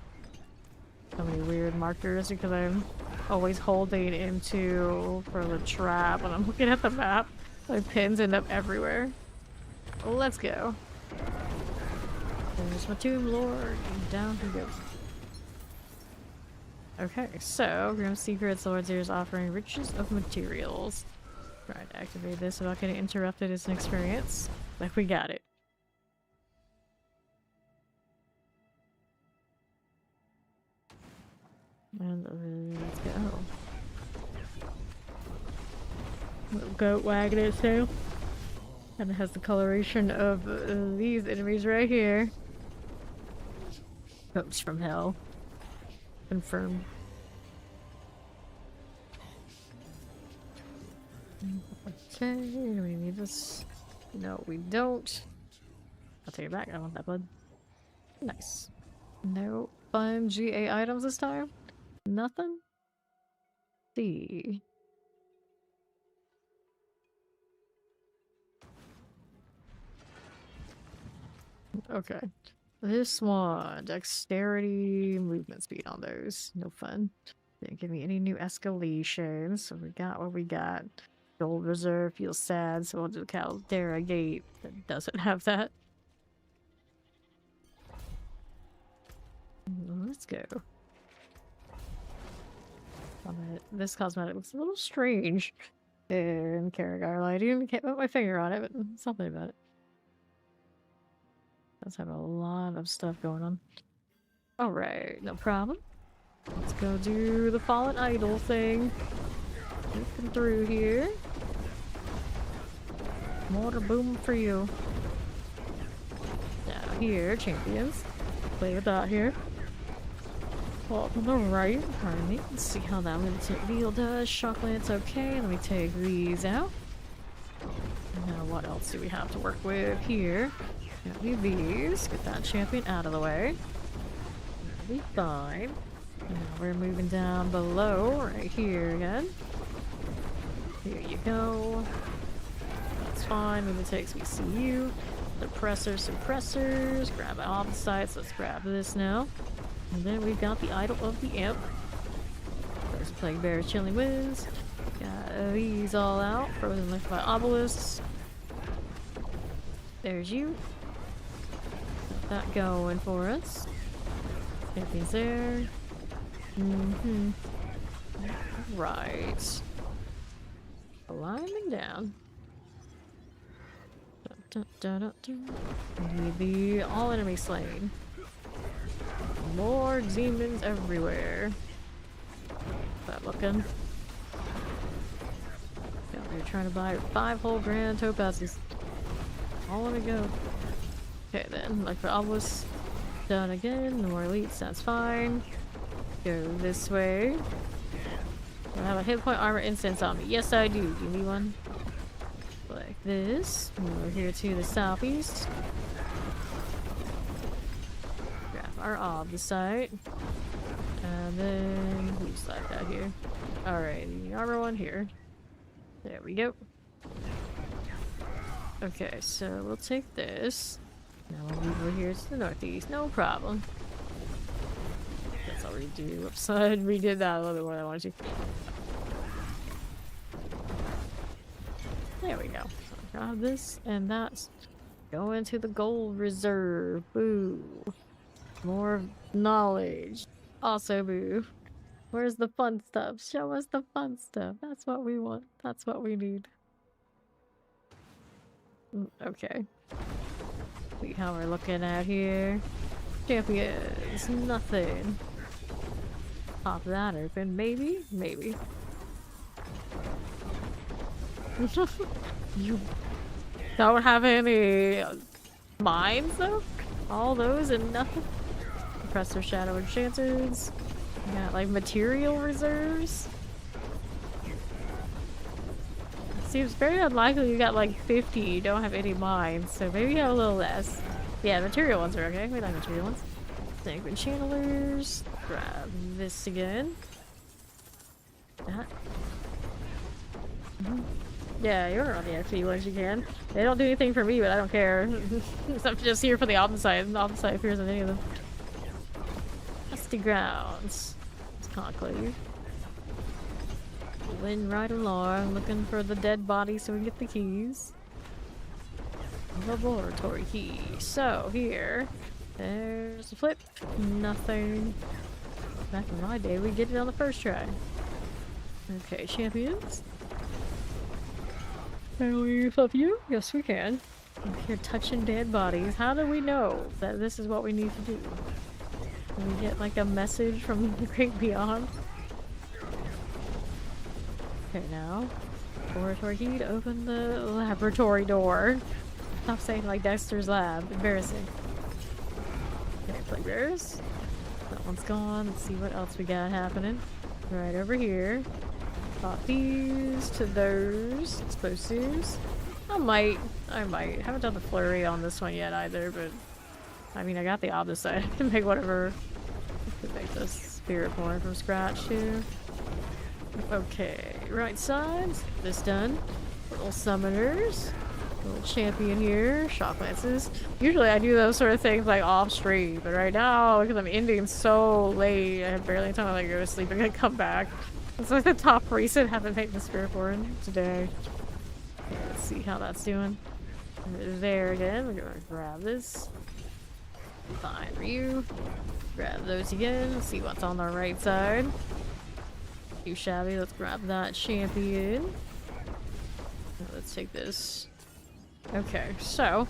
So many weird markers because I'm always holding into for the trap when I'm looking at the map. My pins end up everywhere. Let's go. There's my tomb lord. Down we go. Okay, so Grim Secret Swords here is offering riches of materials. Try to activate this without getting interrupted as an experience. Like we got it. And let's go. Little goat wagging its tail. And it has the coloration of these enemies right here. Goats from hell. Confirmed. Okay, we need this. No, we don't. I'll take it back. I want that blood. Nice. No fun GA items this time? Nothing? See. Okay. This one. Dexterity, movement speed on those. No fun. Didn't give me any new escalation, so we got what we got. Gold reserve feels sad, so we'll do Caldera Gate that doesn't have that. Let's go. This cosmetic looks a little strange. And Karagar lighting. Can't put my finger on it, but something about it. Does have a lot of stuff going on. Alright, no problem. Let's go do the Fallen Idol thing. Looking through here. Water boom for you. Now here, champions. Play with that here. Well, on the right, pardon me. Let's see how that militant deal does. Shock lance, okay. Let me take these out. Now, what else do we have to work with here? Got me these. Get that champion out of the way. That'll be fine. Now we're moving down below, right here again. Here you go. That's fine. Moving takes VCU. Suppressors. Grab it off the sides. Let's grab this now. And then we've got the Idol of the Imp. There's a Plague Bear, Chilling Winds. Got these all out. Frozen Lift by Obelisks. There's you. Got that going for us. Champions there. Right. Climbing down. Need the all enemy slain. More demons everywhere. That looking. Yeah, they're trying to buy 5 whole grand topazes. All in a go. Okay then, like for Obelisk, done again. More elites, that's fine. Go this way. I have a hit point armor instance on me. Yes, I do. Give me one. Like this. Over here to the southeast. Grab our Oblisite. And then we slide that here. Alright, the armor one here. There we go. Okay, so we'll take this. Now we'll move over here to the northeast. No problem. That's all we do. Upside, redid that a little bit more than I wanted to. There we go. So grab this and that's go into the gold reserve. Boo. More knowledge. Also boo. Where's the fun stuff? Show us the fun stuff. That's what we want. That's what we need. Okay. See how we're looking at here. Champions. Nothing. Pop that open. Maybe? Maybe. You don't have any mines though? All those and nothing? Compressor Shadow Enchanters. You got like material reserves. Seems very unlikely you got like 50, you don't have any mines, so maybe you have a little less. Yeah, material ones are okay. We like material ones. Sacred Channelers. Grab this again. That. Yeah, you're on the XP ones you can. They don't do anything for me, but I don't care. I'm just here for the Omnicide, and the Omnicide appears on any of them. Dusty Grounds. It's Conclave. Win right along, looking for the dead body so we can get the keys. Laboratory key. So, here. There's a flip. Nothing. Back in my day, we get it on the first try. Okay, champions. Can we flip you? Yes, we can. I'm here touching dead bodies. How do we know that this is what we need to do? Can we get like a message from the great beyond? Okay, now. Laboratory key to open the laboratory door. Stop saying like Dexter's lab. Embarrassing. Okay, play bears. That one's gone. Let's see what else we got happening. Right over here. Pop these to those explosives. I might. Haven't done the flurry on this one yet either, but I mean, I got the opposite. I can make whatever. I can make this spirit born from scratch too. Okay, right side. This done. Little summoners. Little champion here. Shock lances. Usually I do those sort of things like off stream, but right now because I'm ending so late, I have barely time to like go to sleep and then come back. It's like the top recent haven't made the spirit born today. Okay, let's see how that's doing. There again. We're gonna grab this. Fine for you. Grab those again. See what's on the right side. Too shabby. Let's grab that champion. Now let's take this. Okay, so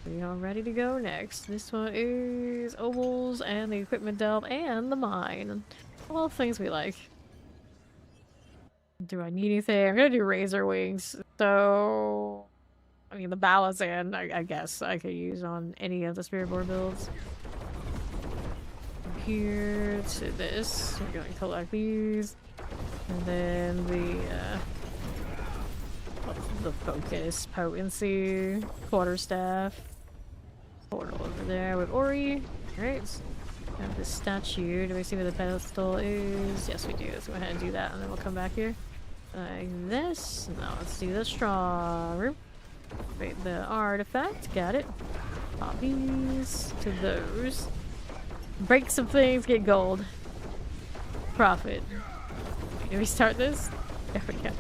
we are ready to go next. This one is ovals and the equipment delve and the mine. All things we like. Do I need anything? I'm gonna do razor wings. So I mean the balance and I guess I could use on any of the spirit board builds. From here to this. We're gonna collect these. And then the focus, potency, quarterstaff, portal over there with Ori. Alright, have this statue. Do we see where the pedestal is? Yes, we do. Let's go ahead and do that, and then we'll come back here. Like this. Now let's do the strong room. Wait, the artifact. Got it. Pop these to those. Break some things, get gold. Profit. Did we start this? There we go.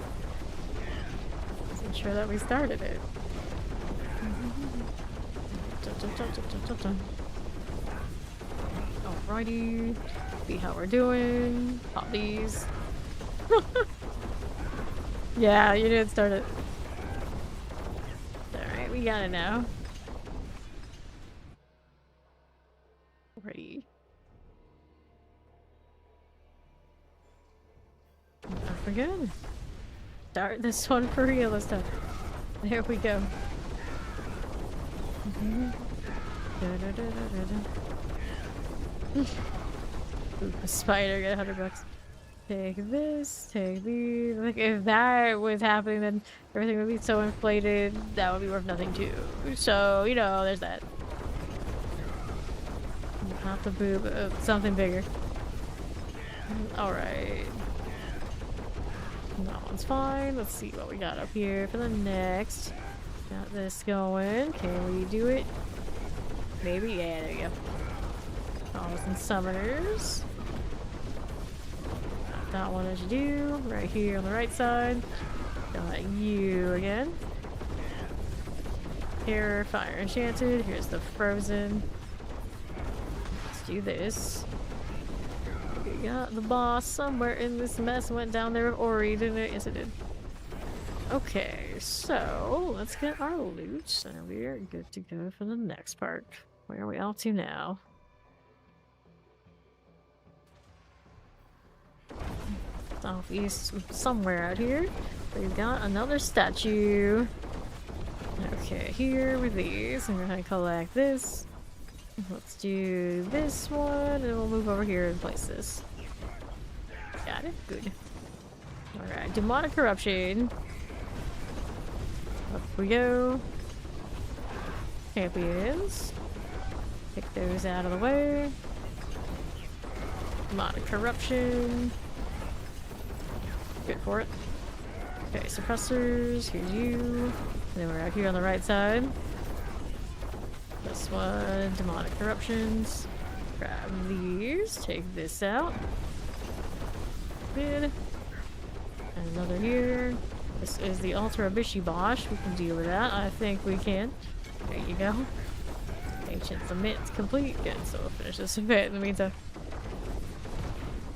Wasn't sure that we started it. Alrighty. See how we're doing. Pop these. Yeah, you didn't start it. Alright, we got it now. Ready. We're good. Start this one for real this time. There we go. Ooh, a spider, get $100. Take this, take these. Like, if that was happening, then everything would be so inflated, that would be worth nothing too. So, you know, there's that. Not the boob, something bigger. Alright. That one's fine. Let's see what we got up here for the next. Got this going. Can we do it? Maybe? Yeah, there you go. Oh, some summoners. Got that one as you do. Right here on the right side. Got you again. Here, fire enchanted. Here's the frozen. Let's do this. We got the boss somewhere in this mess. Went down there with Ori, didn't it? Yes, it did. Okay, so let's get our loot, and we're good to go for the next part. Where are we off to now? Southeast, somewhere out here. We've got another statue. Okay, here with these. I'm gonna collect this. Let's do this one, and we'll move over here and place this. Got it? Good. Alright, demonic corruption. Up we go. Champions. Pick those out of the way. Demonic corruption. Good for it. Okay, suppressors. Here's you. And then we're out here on the right side. This one, demonic corruptions. Grab these, take this out. Good. And another here. This is the Altar of Bishibosh. We can deal with that. I think we can. There you go. Ancient submit's complete. Good, so we'll finish this submit in the meantime.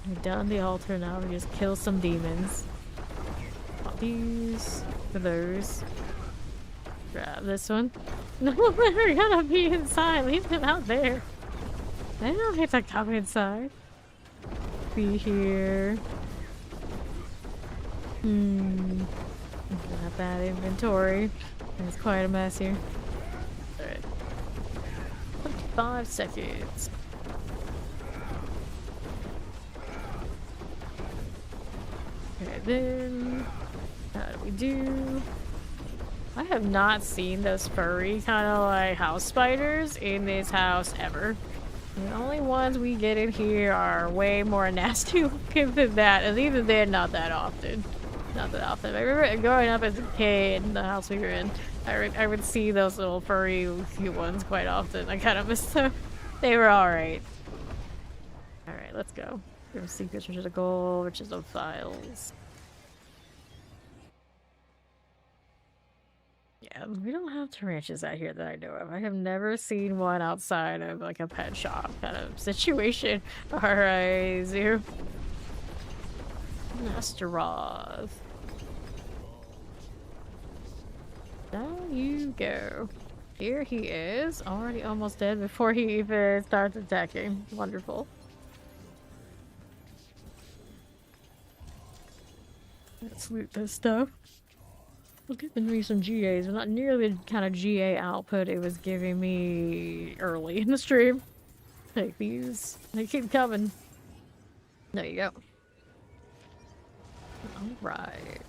We've done the altar, now we just kill some demons. Pop these for those. Grab this one. No, they're gonna be inside. Leave them out there. They don't have to come inside. Be here. Not bad inventory. There's quite a mess here. Alright. 25 seconds. Okay, then how do we do? I have not seen those furry kind of like house spiders in this house ever. The only ones we get in here are way more nasty looking than that, and even then, not that often. Not that often. I remember growing up as a kid in the house we were in, I would see those little furry cute ones quite often. I kind of miss them. They were alright. Alright, let's go. We're secrets, which is a goal, which is of files. Yeah, we don't have tarantulas out here that I know of. I have never seen one outside of like a pet shop kind of situation. Alright, Zoo. Astaroth. Down you go. Here he is, already almost dead before he even starts attacking. Wonderful. Let's loot this stuff. We'll give me some GAs, but not nearly the kind of GA output it was giving me early in the stream. Take these. They keep coming. There you go. Alright.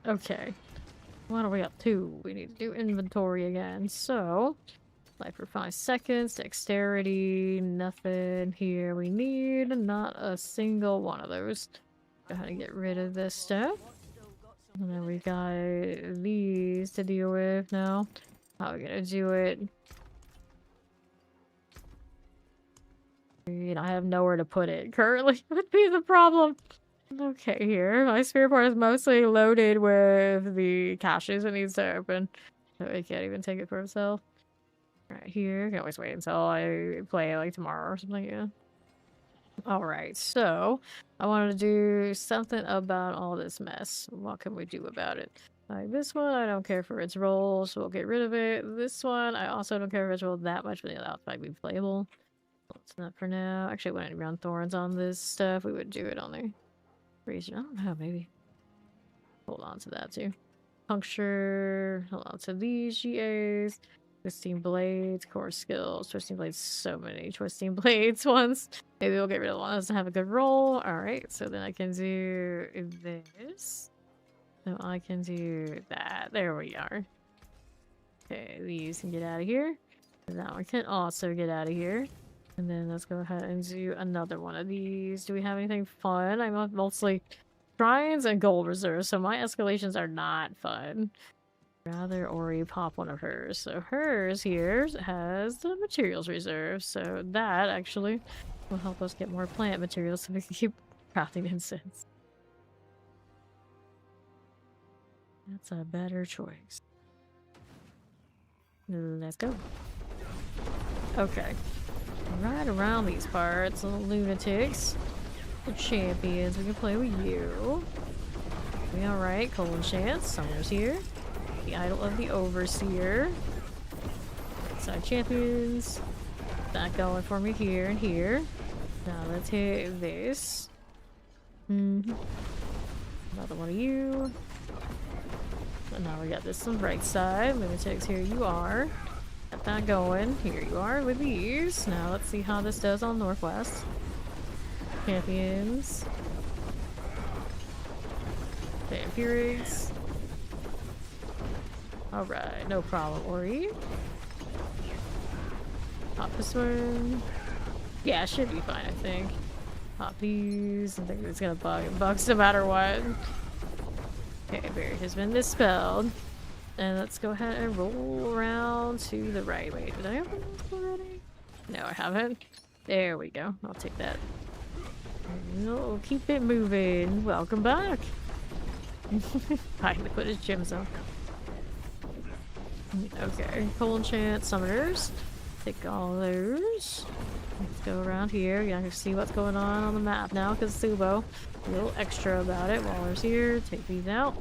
Okay. What are we up to? We need to do inventory again. So, life for 5 seconds, dexterity, nothing here we need. Not a single one of those. Go ahead and get rid of this stuff. And then we got these to deal with now. How are we gonna do it? I have nowhere to put it currently. Would be the problem. Okay, here. My spirit port is mostly loaded with the caches it needs to open. So it can't even take it for himself. Right here. Can always wait until I play like tomorrow or something, yeah. Alright, so I wanted to do something about all this mess. What can we do about it? Like this one, I don't care for its role, so we'll get rid of it. This one, I also don't care for its role that much, but that might be playable. That's not for now. Actually, when I run thorns on this stuff, we would do it on the razor. I don't know, maybe. Hold on to that too. Puncture. Hold on to these GAs. Twisting blades, core skills. Twisting blades, so many twisting blades ones. Maybe we'll get rid of one that doesn't have a good roll. Alright, so then I can do this. So I can do that. There we are. Okay, these can get out of here. And that one can also get out of here. And then let's go ahead and do another one of these. Do we have anything fun? I'm mostly shrines and gold reserves, so my escalations are not fun. Rather Ori pop one of hers. So hers here has the materials reserve, so that actually will help us get more plant materials so we can keep crafting incense. That's a better choice. Let's go. Okay. Right around these parts, little lunatics. The champions, we can play with you. We alright, Colin Chance, Summer's here. The idol of the overseer. Side champions. That going for me here and here. Now let's hit this. Another one of you. And now we got this on the right side. Lunatics, here you are. Got that going. Here you are with these. Now let's see how this does on Northwest. Champions. Vampirics. Alright, no problem, Ori. Pop this one. Yeah, it should be fine, I think. Pop these. I think it's gonna bug. It bugs no matter what. Okay, barrier has been dispelled. And let's go ahead and roll around to the right. Wait, did I open this already? No, I haven't. There we go. I'll take that. We'll keep it moving. Welcome back. Finally put his gems on. Okay, cold chant summoners. Take all those. Let's go around here. You can see what's going on the map now because Subo. A little extra about it. Waller's here. Take these out.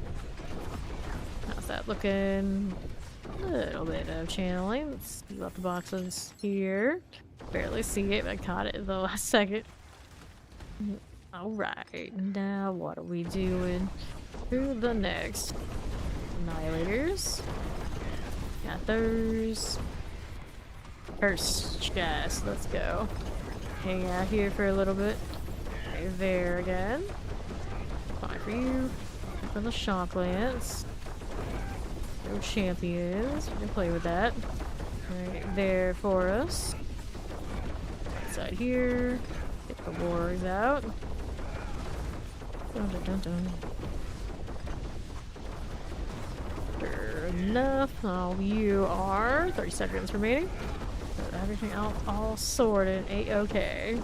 How's that looking? A little bit of channeling. Let's see what the box is here. Barely see it, but I caught it at the last second. Alright, now what are we doing? To the next. Annihilators. Got those. First chest, let's go. Hang out here for a little bit. Right there again. Fine for you. From the shock lance. No champions. We can play with that. Right there for us. Inside here. Get the wars out. Dun dun dun dun. Sure enough. Oh, you are 30 seconds remaining. So everything else all sorted. A-okay.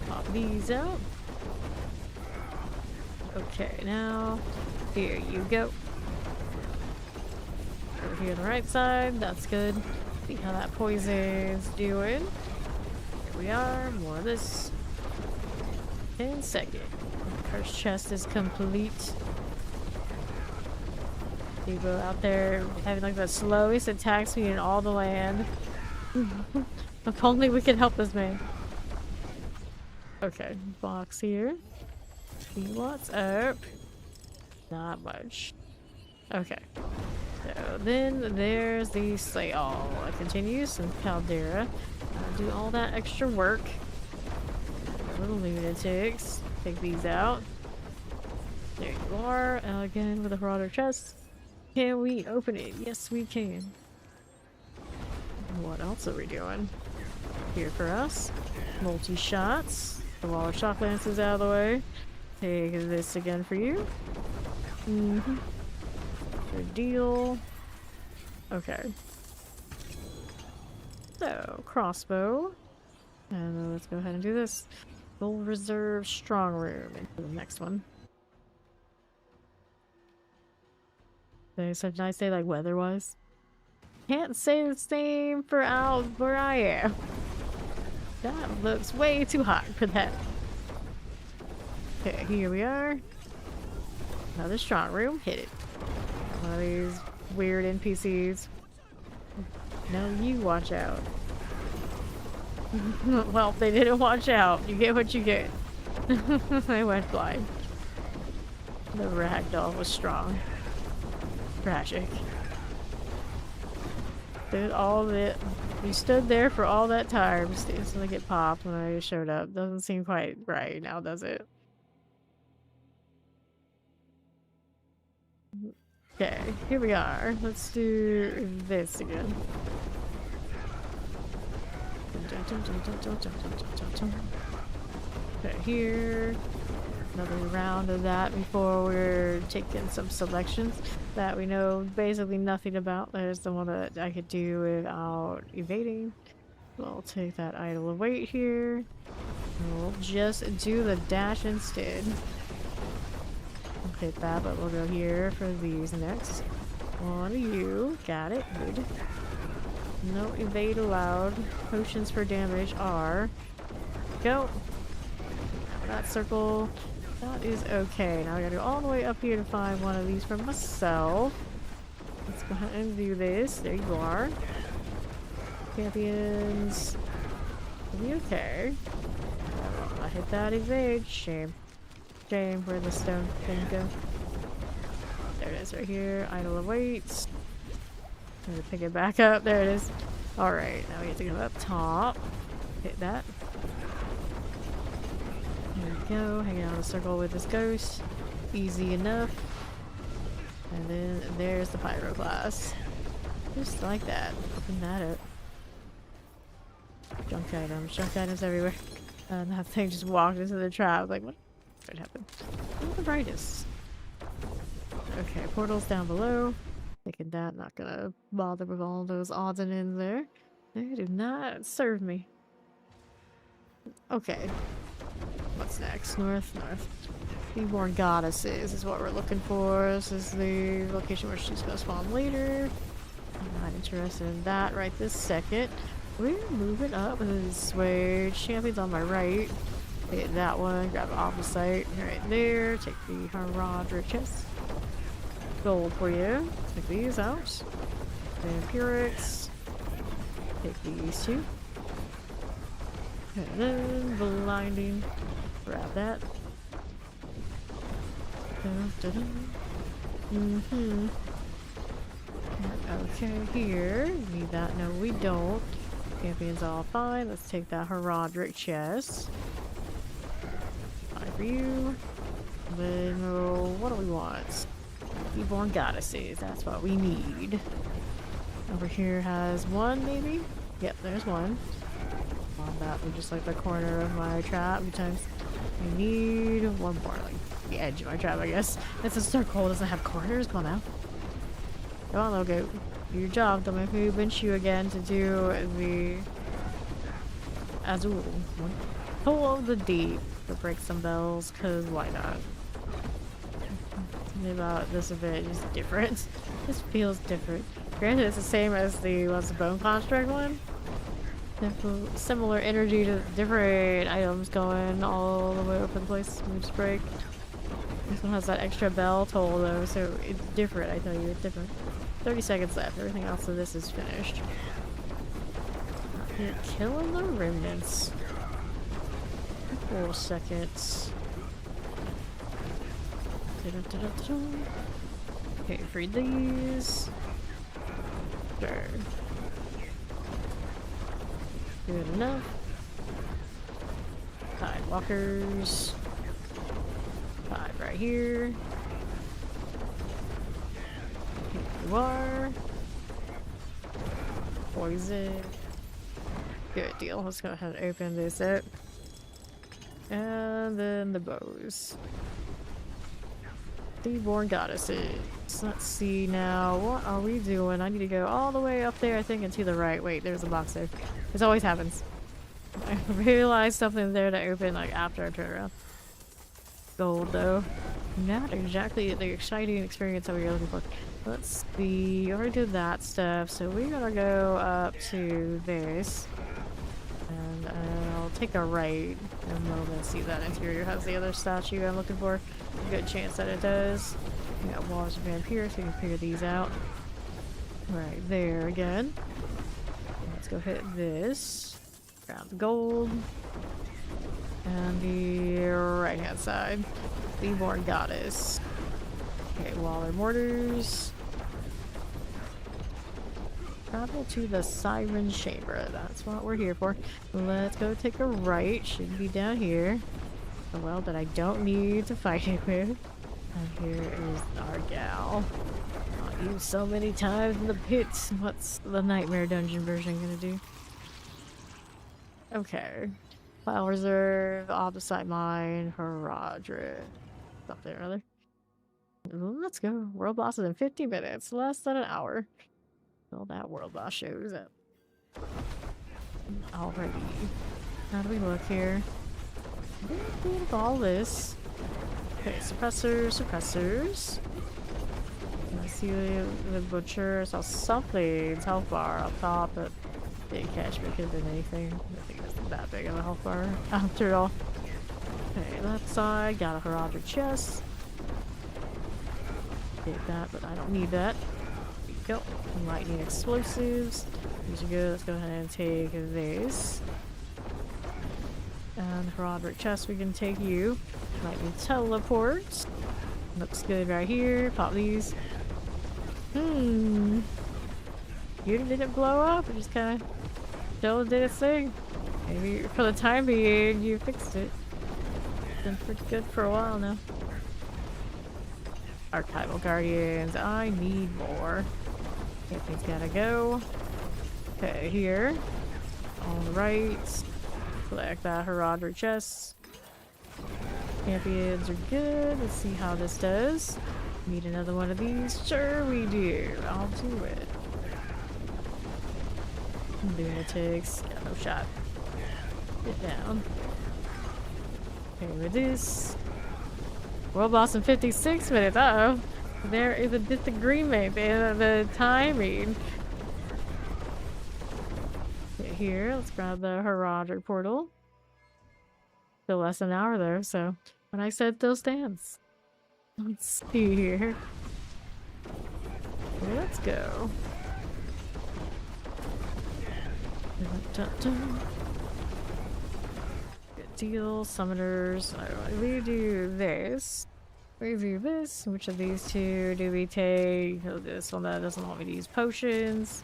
Pop these out. Okay, now here you go. Over here on the right side, that's good. See how that poison's doing. Here we are, more of this. 10 seconds. First chest is complete. People out there having like the slowest attack speed in all the land. If only we could help this man. Okay, box here. See what's up. Not much. Okay. So then there's the Slay All. That continues in Caldera. Do all that extra work. Little lunatics. Take these out. There you are. Again with a broader chest. Can we open it? Yes, we can. What else are we doing? Here for us. Multi-shots. The wall of shock lances out of the way. Take this again for you. Good deal. Okay. So, crossbow. And let's go ahead and do this. Full reserve strong room into the next one. There's such a nice day like weather-wise. Can't say the same for out where I am. That looks way too hot for that. Okay, here we are. Another strong room. Hit it. One of these weird NPCs. No, you watch out. Well, they didn't watch out. You get what you get. I went blind. The ragdoll was strong. Tragic. Did all that. You stood there for all that time just to instantly get popped when I showed up. Doesn't seem quite right now, does it? Okay, here we are. Let's do this again. Okay, here. Another round of that before we're taking some selections that we know basically nothing about. There's the one that I could do without evading. We'll take that idle of weight here. And we'll just do the dash instead. Hit that, but we'll go here for these next. One of you. Got it. Good. No evade allowed. Potions for damage are. Go. That circle. That is okay. Now I gotta go all the way up here to find one of these for myself. Let's go ahead and do this. There you are. Champions. Will be okay. I hit that evade. Shame. Shame. Where'd the stone thing go? There it is right here. Idle awaits. I'm gonna pick it back up. There it is. Alright, now we have to go up top. Hit that. There we go. Hanging out in a circle with this ghost. Easy enough. And then there's the pyro class. Just like that. Open that up. Junk items everywhere. And that thing just walked into the trap. Like, what happened? Look at the brightest. Okay, portals down below. Taking that, not gonna bother with all those odds and ends there. They do not serve me. Okay. What's next? North. Reborn Goddesses is what we're looking for. This is the location where she's gonna spawn later. I'm not interested in that right this second. We're moving up with this way. Champion's on my right. Hit that one, grab opposite right there. Take the Haradra chest. Gold for you. Take these out. Vampirics. Take these two. And then blinding. Grab that. Okay, here. Need that. No, we don't. Champion's all fine. Let's take that Heraldric chest. Fine for you. Then, what do we want? Reborn goddesses. That's what we need. Over here has one, maybe? Yep, there's one. On that one, just like the corner of my trap. Sometimes we need one more, like the edge of my trap, I guess. It's a circle. It doesn't have corners. Come on now. Come on, little goat. Do your job. Don't make me bench you again to do the Azul. Pull of the deep to break some bells, because why not? Something about this event is different. This feels different. Granted, it's the same as the what's the bone construct one. Similar energy to different items going all the way over the place. Moves break. This one has that extra bell toll though, so it's different. I tell you, it's different. 30 seconds left. Everything else of this is finished. You're killing the remnants. 4 seconds. Okay, free these. Sure. Good enough. Tide walkers. 5 right here. Here you are. Poison. Good deal. Let's go ahead and open this up. And then the bows. Reborn goddesses. Let's see now. What are we doing? I need to go all the way up there, I think, and to the right. Wait, there's a box there. This always happens. I realized something there to open like after I turn around. Gold though. Not exactly the exciting experience that we were looking for. Let's see. I already did that stuff, so we're gonna go up to this. And I'll take a right, and we'll then see that interior has the other statue I'm looking for. Good chance that it does. We got walls of vampire, so we can figure these out. Right there again. Let's go hit this. Grab the gold. And the right hand side. Reborn goddess. Okay, Waller mortars. Travel to the Siren Chamber. That's what we're here for. Let's go take a right. Should be down here. A well that I don't need to fight it with. And here is our gal. I'll use so many times in the pits. What's the Nightmare Dungeon version gonna do? Okay. File reserve, opposite mine, Haradra. Something or other. Let's go. World bosses in 50 minutes. Less than an hour. Well, that world boss shows up. Alrighty. How do we look here? With all this. Okay, suppressors. I see the butcher. I saw something. Health bar up top, but didn't catch me. Could have been anything. I think it's that big of a health bar after all. Okay, left side. Got a Heraldric chest. Take that, but I don't need that. There you go. Lightning explosives. These are good. Let's go ahead and take this. And Heraldric chest, we can take you. Lightning teleports. Looks good right here. Pop these. You didn't blow up. It just kind of still did its thing. Maybe for the time being, you fixed it. It's been pretty good for a while now. Archival Guardians. I need more. Everything's gotta go. Okay, here. On the right. Select that Heraldric chest. Champions are good. Let's see how this does. Need another one of these? Sure we do. I'll do it. Lunatics. Got no shot. Get down. Okay, with this. World boss in 56 minutes. Uh-oh. There is a disagreement in the timing. Okay, here. Let's grab the Heraldric portal. Still less than an hour though, so when I said still stands. Let's see here. Let's go. Good deal. Summoners. We do this. We do this. Which of these two do we take? Oh, this one that doesn't want me to use potions.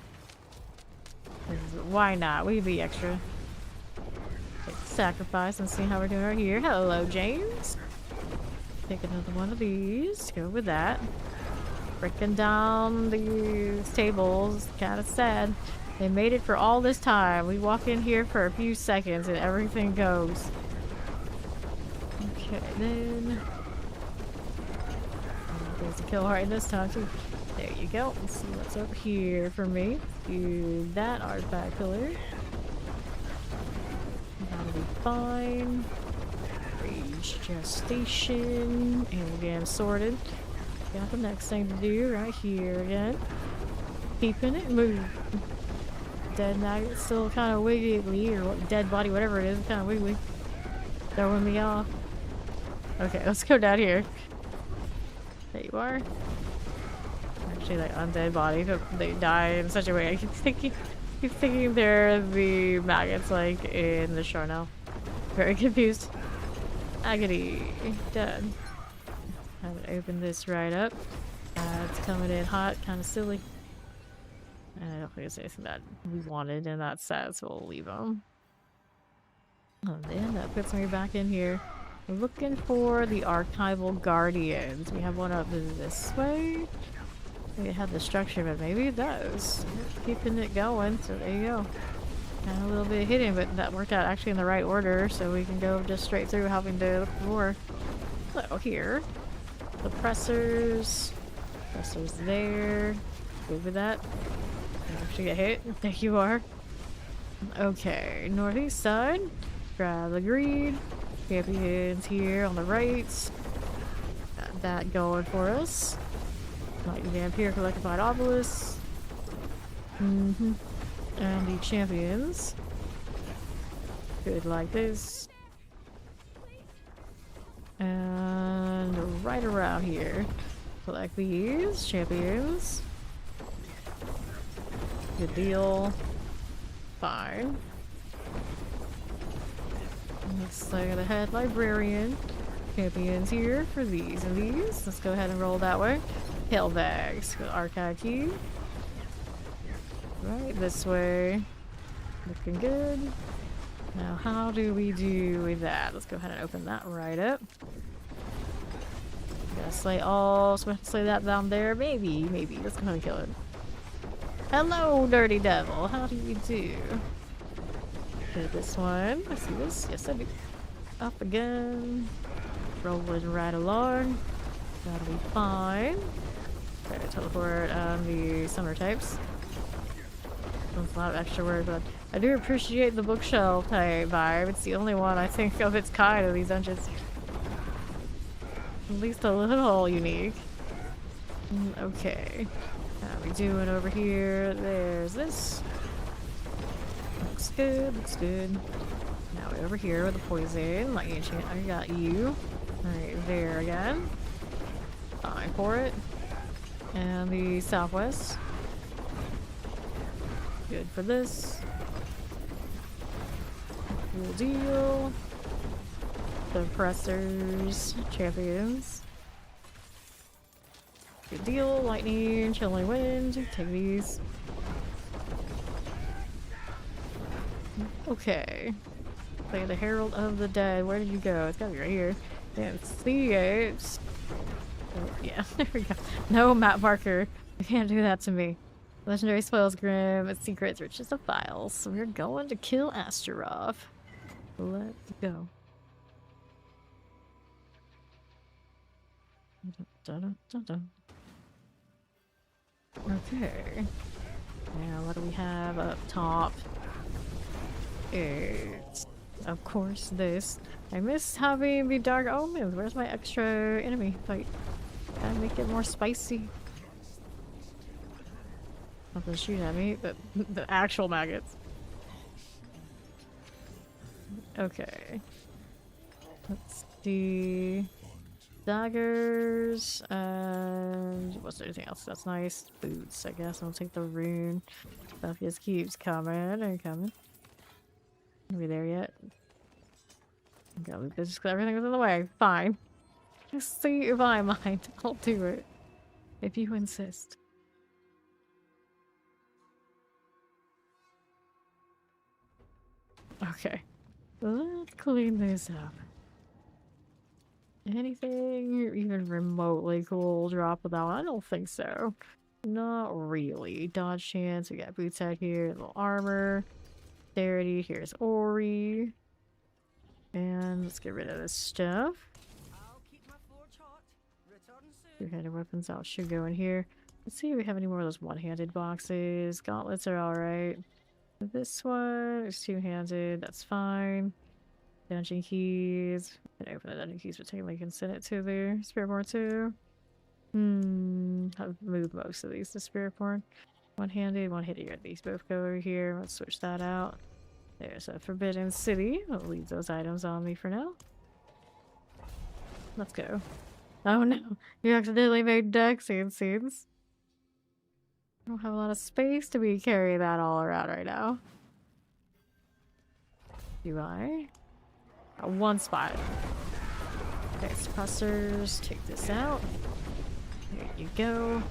Why not? We be extra. Take the sacrifice and see how we're doing right here. Hello, James. Take another one of these. Go with that. Breaking down these tables. Kind of sad. They made it for all this time. We walk in here for a few seconds and everything goes. Okay, then. There's a kill right this time too. There you go. Let's see what's over here for me. Do that artifact pillar. That'll be fine. Rage gestation. And again, sorted. Got the next thing to do right here again. Keeping it moving. Dead nugget still kind of wiggly, or dead body, whatever it is, kind of wiggly. Throwing me off. Okay, let's go down here. There you are. Actually, like undead body, but they die in such a way. I keep thinking they're the maggots, like in the show now. Very confused. Agony. Dead. I'm gonna open this right up. It's coming in hot, kind of silly. I don't think it's anything that we wanted in that set, so we'll leave them. And then that puts me back in here. We're looking for the archival guardians. We have one up this way. I think it had the structure, but maybe it does. Keeping it going, so there you go. Kind of a little bit hidden, but that worked out actually in the right order, so we can go just straight through having to look for. So here, the pressers. Pressers there. Good with that. Actually get hit. There you are. Okay, northeast side. Grab the green. Champions here on the right. Got that going for us. Like Vampire Collectified Obelisk. And the champions. Good like this. And right around here. Collect these champions. Good deal. Fine. Let's look at the head librarian. Champions here for these and these. Let's go ahead and roll that way. Tail bags. Go archive key. Right this way. Looking good. Now how do we do with that? Let's go ahead and open that right up. Gotta slay all. So we have to slay that down there. Maybe. Let's go ahead and kill it. Hello, dirty devil. How do you do? Okay, this one. I see this. Yes, I do. Up again. Rolling right along. That'll be fine. Okay, teleport on the summer types. That's a lot of extra work, but I do appreciate the bookshelf type vibe. It's the only one I think of its kind of these dungeons. At least a little unique. Okay. How we doing over here? There's this. Looks good, looks good. Now we're over here with the poison. Like ancient, I got you. Alright, there again. Fine for it. And the southwest. Good for this. Cool deal. The pressers, champions. Good deal. Lightning, chilling wind. Take these. Okay. Play the Herald of the Dead. Where did you go? It's gotta be right here. Can't see it. Oh, yeah, there we go. No map marker. You can't do that to me. Legendary spoils grim, secrets, riches of files. So we're going to kill Astaroth. Let's go. Okay. Now what do we have up top? It's of course this. I miss having the dark omens. Where's my extra enemy fight? Gotta make it more spicy. Nothing shoot at me, but the actual maggots. Okay. Let's see. Daggers, and what's there anything else? That's nice. Boots, I guess. I'll take the rune. Stuff just keeps coming and coming. Are we there yet? Okay, just everything was in the way. Fine. Just see if I mind. I'll do it. If you insist. Okay. Let's clean this up. Anything even remotely cool drop with that one? I don't think so. Not really. Dodge chance. We got boots out here. A little armor. Dexterity. Here's Ori. And let's get rid of this stuff. I'll keep my forge hot. Return soon. Two-handed weapons out should go in here. Let's see if we have any more of those one-handed boxes. Gauntlets are alright. This one is two-handed. That's fine. Dungeon keys. Can open the dungeon keys, but technically can send it to the Spiritborn too. I've moved most of these to Spiritborn. One-handed, one-handed. These both go over here. Let's switch that out. There's a Forbidden City. I'll leave those items on me for now. Let's go. Oh no, you accidentally made Dexian scenes. I don't have a lot of space to be carrying that all around right now. Do I? One spot. Okay, suppressors. Take this out. There you go.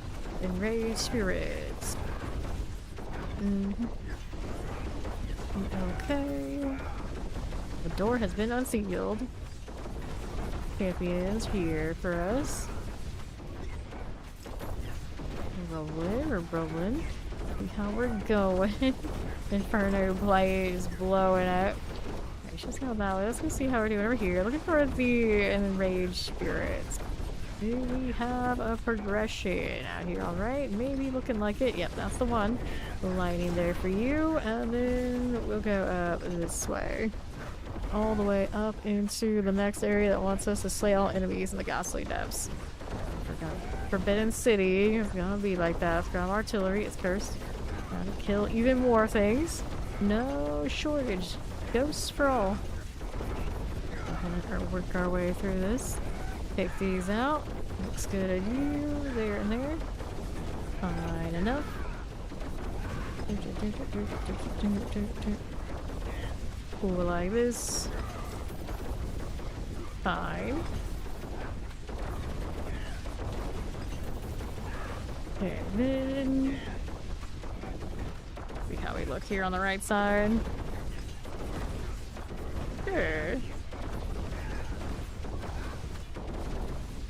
Enraged spirits. Okay. The door has been unsealed. Champions here for us. We're rolling. See how we're going. Inferno plays blowing up. Just go that way. Let's go see how we're doing over here. Looking for the enraged spirits. Do we have a progression out here? Alright, maybe looking like it. Yep, that's the one. Lighting there for you. And then we'll go up this way. All the way up into the next area that wants us to slay all enemies in the ghastly depths. Forbidden City is gonna be like that. It's got artillery. It's cursed. Gotta kill even more things. No shortage. Ghosts for all. We're gonna work our way through this. Take these out. Looks good at you. There and there. Fine enough. Cool like this. Fine. And then see how we look here on the right side. Sure.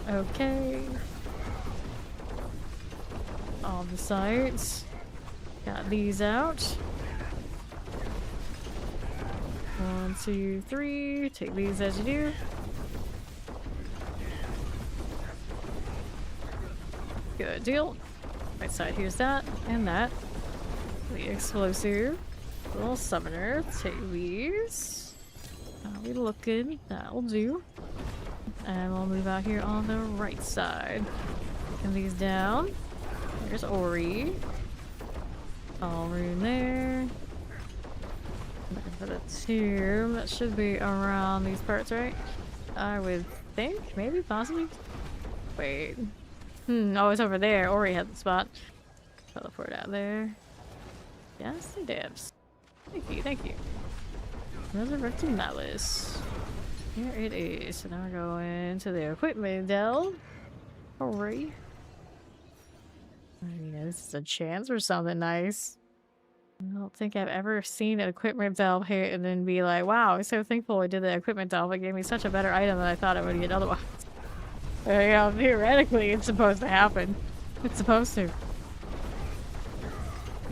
Okay. All the sides. Got these out. 1, 2, 3. Take these as you do. Good deal. Right side, here's that and that. The explosive. Little summoner. Take these. How we looking? That'll do. And we'll move out here on the right side. Taking these down. There's Ori. All room there. Looking for the tomb. That should be around these parts, right? I would think. Maybe, possibly. Wait. Oh, it's over there. Ori had the spot. Teleport out there. Yes, the dibs. Thank you, thank you. Resurrected Malice. Here it is. So now we're going to the equipment delve. Ori. I mean, this is a chance for something nice. I don't think I've ever seen an equipment delve hit and then be like, wow, I'm so thankful I did the equipment delve. It gave me such a better item than I thought it would get otherwise. Yeah, theoretically, it's supposed to happen. It's supposed to.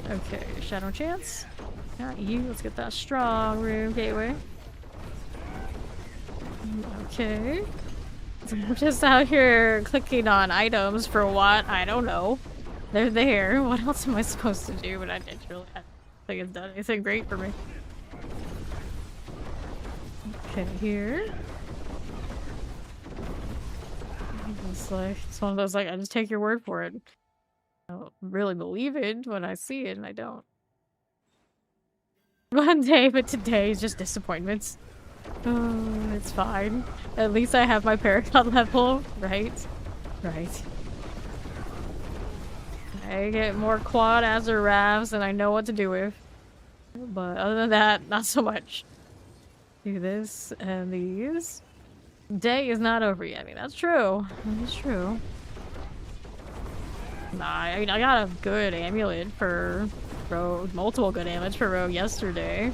Okay, Shadow Chance. Got you. Let's get that strong room gateway. Okay. So I'm just out here clicking on items for what? I don't know. They're there. What else am I supposed to do? But I didn't really think it's done anything great for me. Okay, here. It's one of those, like, I just take your word for it. I don't really believe it when I see it, and I don't. One day, but today is just disappointments. Oh, it's fine. At least I have my Paragon level, right? Right. I get more quad Azure Ravs and I know what to do with. But other than that, not so much. Do this and these. Day is not over yet. I mean, that's true. That's true. Nah, I mean, I got a good amulet for Rogue, multiple good amulets for Rogue yesterday.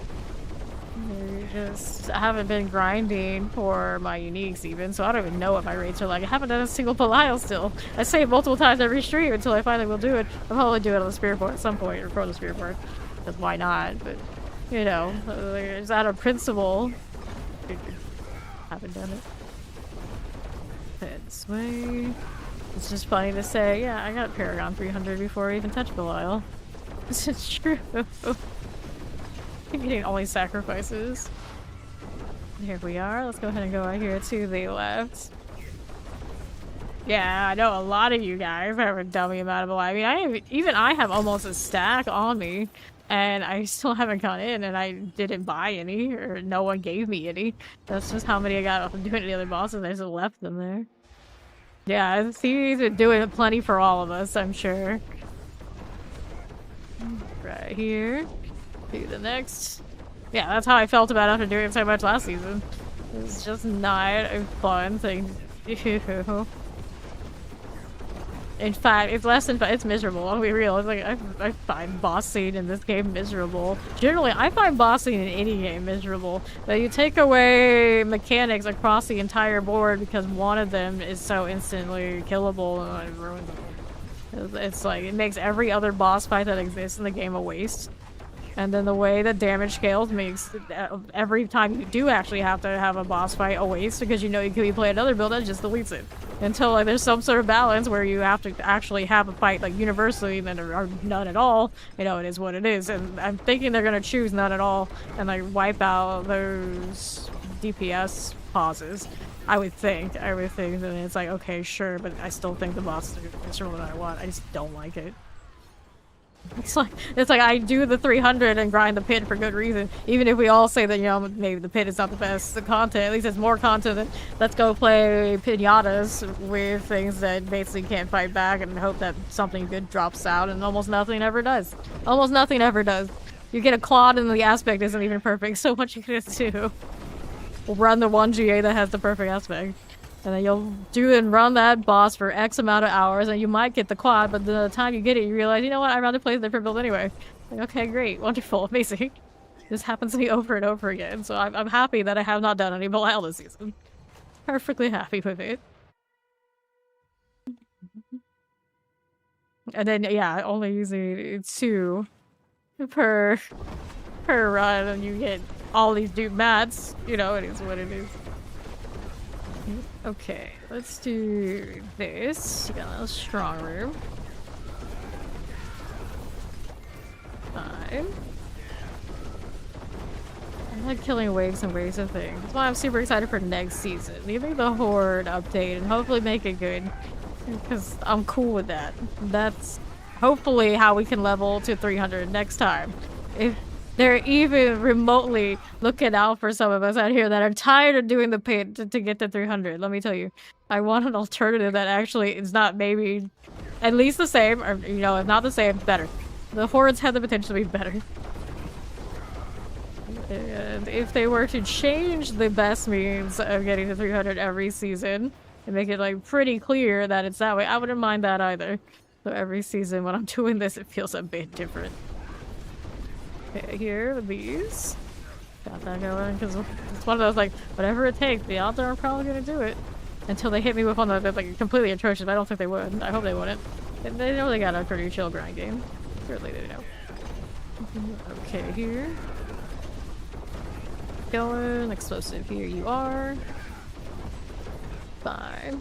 I haven't been grinding for my uniques even, so I don't even know what my rates are like. I haven't done a single Belial still. I say it multiple times every stream until I finally will do it. I'll probably do it on the Spirit Board at some point, or for the Spirit Board. Because why not? But, you know, it's out of principle. Haven't done it. Head this way. It's just funny to say, yeah, I got Paragon 300 before I even touched Belial. This is true. I'm getting all these sacrifices. Here we are. Let's go ahead and go out here to the left. Yeah, I know a lot of you guys have a dummy amount of Belial. I mean, even I have almost a stack on me, and I still haven't gone in, and I didn't buy any, or no one gave me any. That's just how many I got from doing the other bosses. I just left them there. Yeah, he's been doing plenty for all of us, I'm sure. Right here. Do the next. Yeah, that's how I felt about after doing so much last season. It's just not a fun thing to do. In fact, it's less than fun. It's miserable. I'll be real. It's like I find boss scene in this game miserable. Generally, I find boss scene in any game miserable. But you take away mechanics across the entire board because one of them is so instantly killable and it ruins it. It's like it makes every other boss fight that exists in the game a waste. And then the way that damage scales makes every time you do actually have to have a boss fight a waste because you know you can play another build that just deletes it. Until like there's some sort of balance where you have to actually have a fight like universally and then or none at all. You know, it is what it is. And I'm thinking they're gonna choose none at all and like wipe out those DPS pauses. I would think. And it's like, okay, sure, but I still think the boss is what I want. I just don't like it. It's like I do the 300 and grind the pit for good reason. Even if we all say that, you know, maybe the pit is not the best content, at least it's more content than let's go play pinatas with things that basically can't fight back and hope that something good drops out, and almost nothing ever does. Almost nothing ever does. You get a Claude and the aspect isn't even perfect, so what you can do. We'll run the one GA that has the perfect aspect. And then you'll do and run that boss for X amount of hours, and you might get the quad, but the time you get it, you realize, you know what, I'd rather play a different build anyway. Like, okay, great, wonderful, amazing. This happens to me over and over again, so I'm happy that I have not done any Belial this season. Perfectly happy with it. And then, yeah, only using 2 per run, and you get all these dupe mats. You know, it is what it is. Okay, let's do this. You got a little strong room. 5. I like killing waves and waves of things. That's why I'm super excited for next season. Maybe the Horde update and hopefully make it good. Because I'm cool with that. That's hopefully how we can level to 300 next time. If they're even remotely looking out for some of us out here that are tired of doing the pit to get to 300. Let me tell you, I want an alternative that actually is not maybe at least the same, or, you know, if not the same, better. The Hordes have the potential to be better. And if they were to change the best means of getting to 300 every season and make it like pretty clear that it's that way, I wouldn't mind that either. So every season when I'm doing this, it feels a bit different. Okay, here with these. Got that going because it's one of those like whatever it takes. The odds are probably gonna do it until they hit me with one that's like completely atrocious. I don't think they would. I hope they wouldn't. They know they got a pretty chill grind game. Surely they know. Okay, here. Going explosive. Here you are. Fine.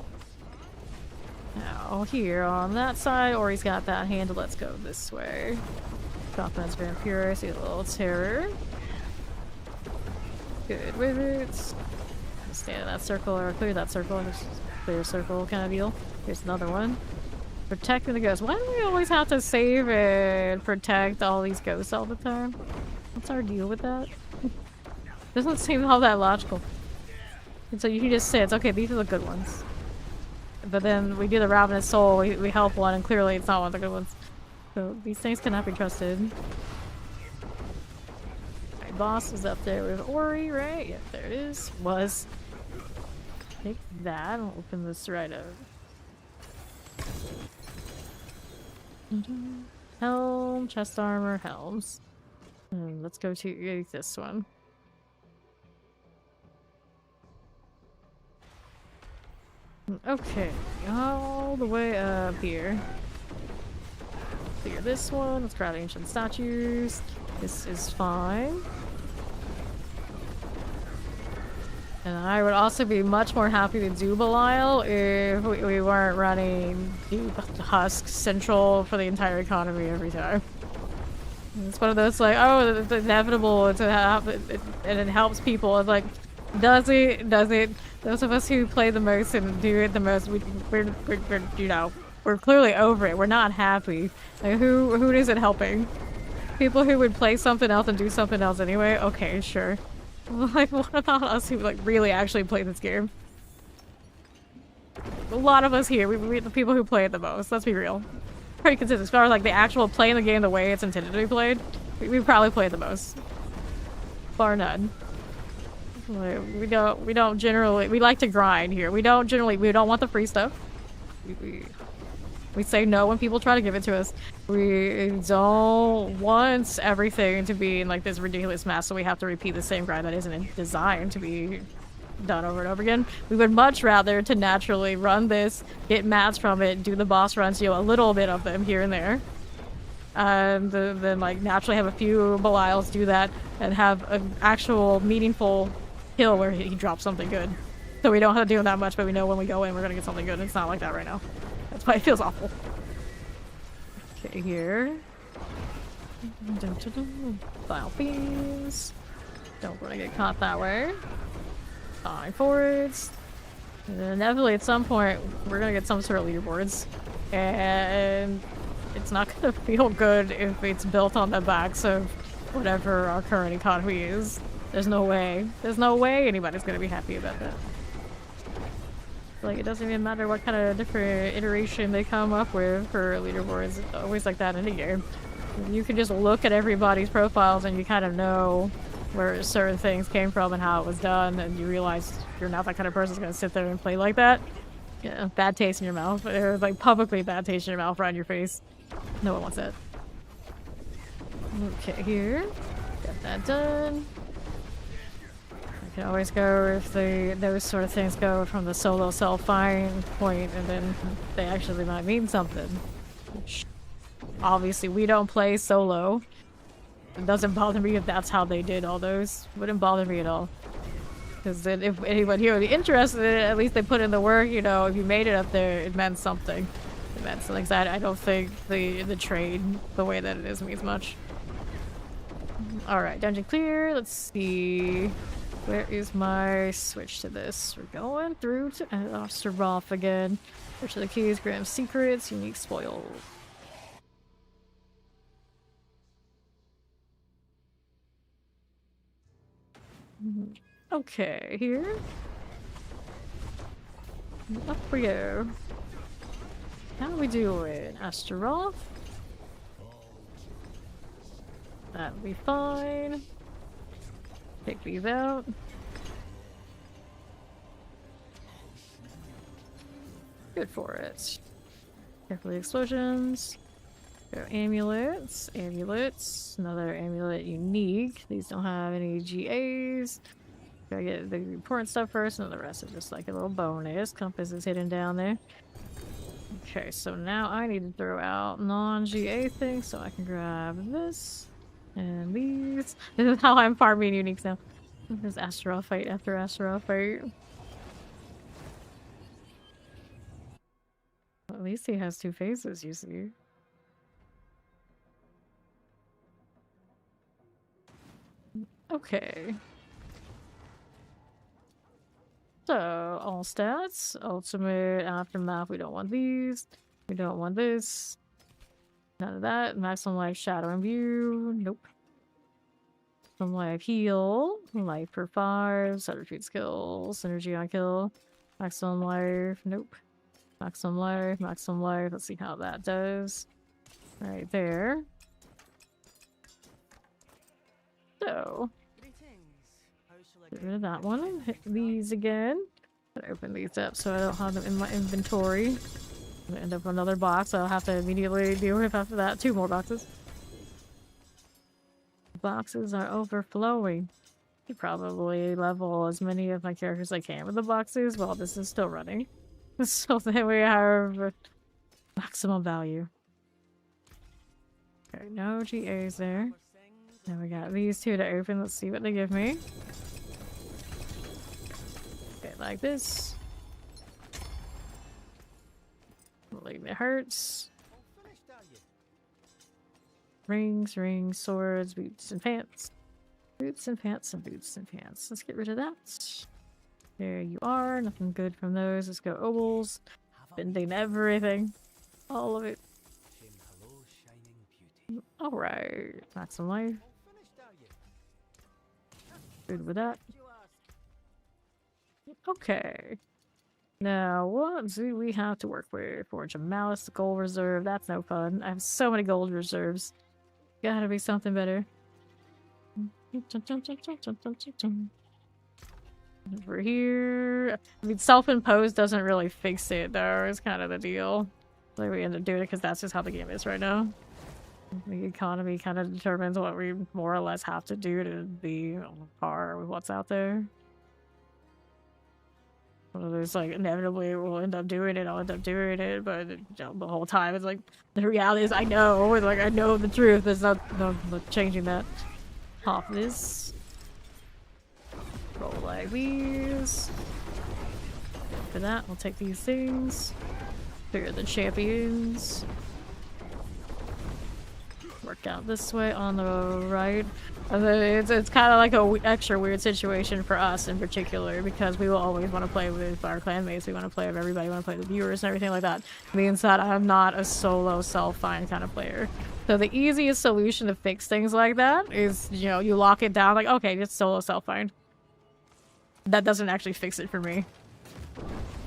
Now here on that side, or he's got that handle. Let's go this way. Confidence Vampire, see a little terror. Good with it. Stand in that circle or clear that circle. Just clear circle kind of deal. Here's another one. Protecting the ghosts. Why do we always have to save and protect all these ghosts all the time? What's our deal with that? Doesn't seem all that logical. And so you can just say, it's okay, these are the good ones. But then we do the Ravenous Soul, we help one, and clearly it's not one of the good ones. So these things cannot be trusted. My boss is up there with Ori, right? Yep, there it is. Was. Take that and open this right up. Helm, chest armor, helms. Let's go to this one. Okay, all the way up here. Clear this one. Let's grab ancient statues. This is fine. And I would also be much more happy to do Belial if we weren't running the Husk Central for the entire economy every time. It's one of those like, oh, it's inevitable to have it, and it helps people. It's like, does it? Does it? Those of us who play the most and do it the most, we're you know, we're clearly over it. We're not happy. Like, who is it helping? People who would play something else and do something else anyway? Okay, sure. Like, what about us who like really actually play this game? A lot of us here, we the people who play it the most. Let's be real. Pretty consistent as far as like the actual playing the game the way it's intended to be played. We probably play it the most, bar none. Like, we don't generally, we like to grind here. We don't want the free stuff. We say no when people try to give it to us. We don't want everything to be in like this ridiculous mess, so we have to repeat the same grind that isn't designed to be done over and over again. We would much rather to naturally run this, get mats from it, do the boss runs, you know, a little bit of them here and there. And then like naturally have a few Belials do that and have an actual meaningful kill where he drops something good. So we don't have to do that much, but we know when we go in we're gonna get something good. It's not like that right now. That's why it feels awful. Okay, here. File beams. Don't want to get caught that way. Fine forwards. And then inevitably at some point we're gonna get some sort of leaderboards. And it's not gonna feel good if it's built on the backs of whatever our current economy is. There's no way. There's no way anybody's gonna be happy about that. Like, it doesn't even matter what kind of different iteration they come up with for leaderboards. It's always like that in any game. You can just look at everybody's profiles and you kind of know where certain things came from and how it was done, and you realize you're not that kind of person who's gonna sit there and play like that. Yeah, bad taste in your mouth. Like, publicly bad taste in your mouth, right in your face. No one wants that. Okay, here. Got that done. I can always go if those sort of things go from the solo self-find point, and then they actually might mean something. Which, obviously, we don't play solo. It doesn't bother me if that's how they did all those. Wouldn't bother me at all. Because then if anyone here would be interested in it, at least they put in the work, you know, if you made it up there, it meant something. It meant something. I don't think the trade, the way that it is, means much. Alright, dungeon clear. Let's see. Where is my switch to this? We're going through to Osteroth again. Search the keys, Graham's secrets, unique spoil. Okay, here. Up we go. How are we doing? Asteroth? That'll be fine. Take these out. Good for it. Carefully explosions. Go amulets. Amulets. Another amulet unique. These don't have any GAs. Gotta get the important stuff first, and the rest is just like a little bonus. Compass is hidden down there. Okay, so now I need to throw out non-GA things so I can grab this. And these. This is how I'm farming uniques now. There's Asteroth fight after Asteroth fight. At least he has two faces, you see. Okay. So, all stats. Ultimate, aftermath, we don't want these. We don't want this. None of that. Maximum life, shadow and view. Nope. Maximum life, heal. Life for 5. Subterfuge skill. Synergy on kill. Maximum life. Nope. Maximum life. Maximum life. Let's see how that does. Right there. So. Get rid of that one. Hit these again. Gotta open these up so I don't have them in my inventory. I'm gonna end up with another box I'll have to immediately deal with after that. 2 more boxes. Boxes are overflowing. I probably level as many of my characters as I can with the boxes while this is still running. So then we have maximum value. Okay, no GAs there. Then we got these two to open. Let's see what they give me. Okay, like this. Leave it hurts. Rings, rings, swords, boots and pants. Boots and pants and boots and pants. Let's get rid of that. There you are. Nothing good from those. Let's go ovals. Bending everything. All of it. Alright. That's some life. Good with that. Okay. Now, what do we have to work with? Forge of Malice, gold reserve. That's no fun. I have so many gold reserves. Gotta be something better. Over here. I mean, self-imposed doesn't really fix it, though. It's kind of the deal. Like, we end up doing it because that's just how the game is right now. The economy kind of determines what we more or less have to do to be on par with what's out there. Well, there's like inevitably we'll end up doing it, I'll end up doing it, but you know, the whole time it's like the reality is I know, it's like I know the truth. There's no changing that. Pop this. Roll like these. For that, we'll take these things. Figure the champions. Work out this way on the right. It's kind of like a extra weird situation for us in particular because we will always want to play with our clanmates. We want to play with everybody. We want to play with the viewers and everything like that. It means that I'm not a solo self-find kind of player. So the easiest solution to fix things like that is, you know, you lock it down like, okay, just solo self-find. That doesn't actually fix it for me.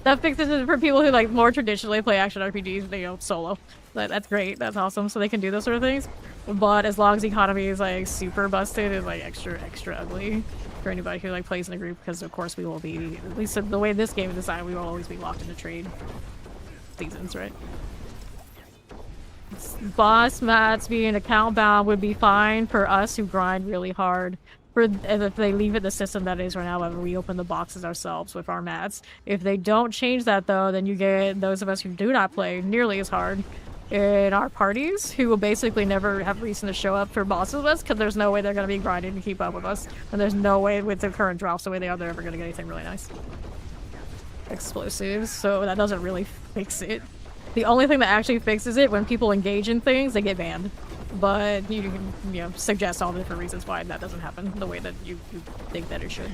That fixes it for people who like more traditionally play action RPGs, you know, solo. That's great. That's awesome. So they can do those sort of things. But as long as the economy is like super busted, it's like extra ugly for anybody who like plays in a group because of course we will be, at least the way this game is designed, we will always be locked into trade seasons, right? Boss mats being account bound would be fine for us who grind really hard. If they leave it the system that is right now, whether we open the boxes ourselves with our mats. If they don't change that though, then you get those of us who do not play nearly as hard in our parties who will basically never have reason to show up for bosses with us because there's no way they're going to be grinding to keep up with us. And there's no way with the current drops the way they are, they're ever going to get anything really nice. Explosives, so that doesn't really fix it. The only thing that actually fixes it, when people engage in things, they get banned. But you can, you know, suggest all the different reasons why that doesn't happen the way that you think that it should.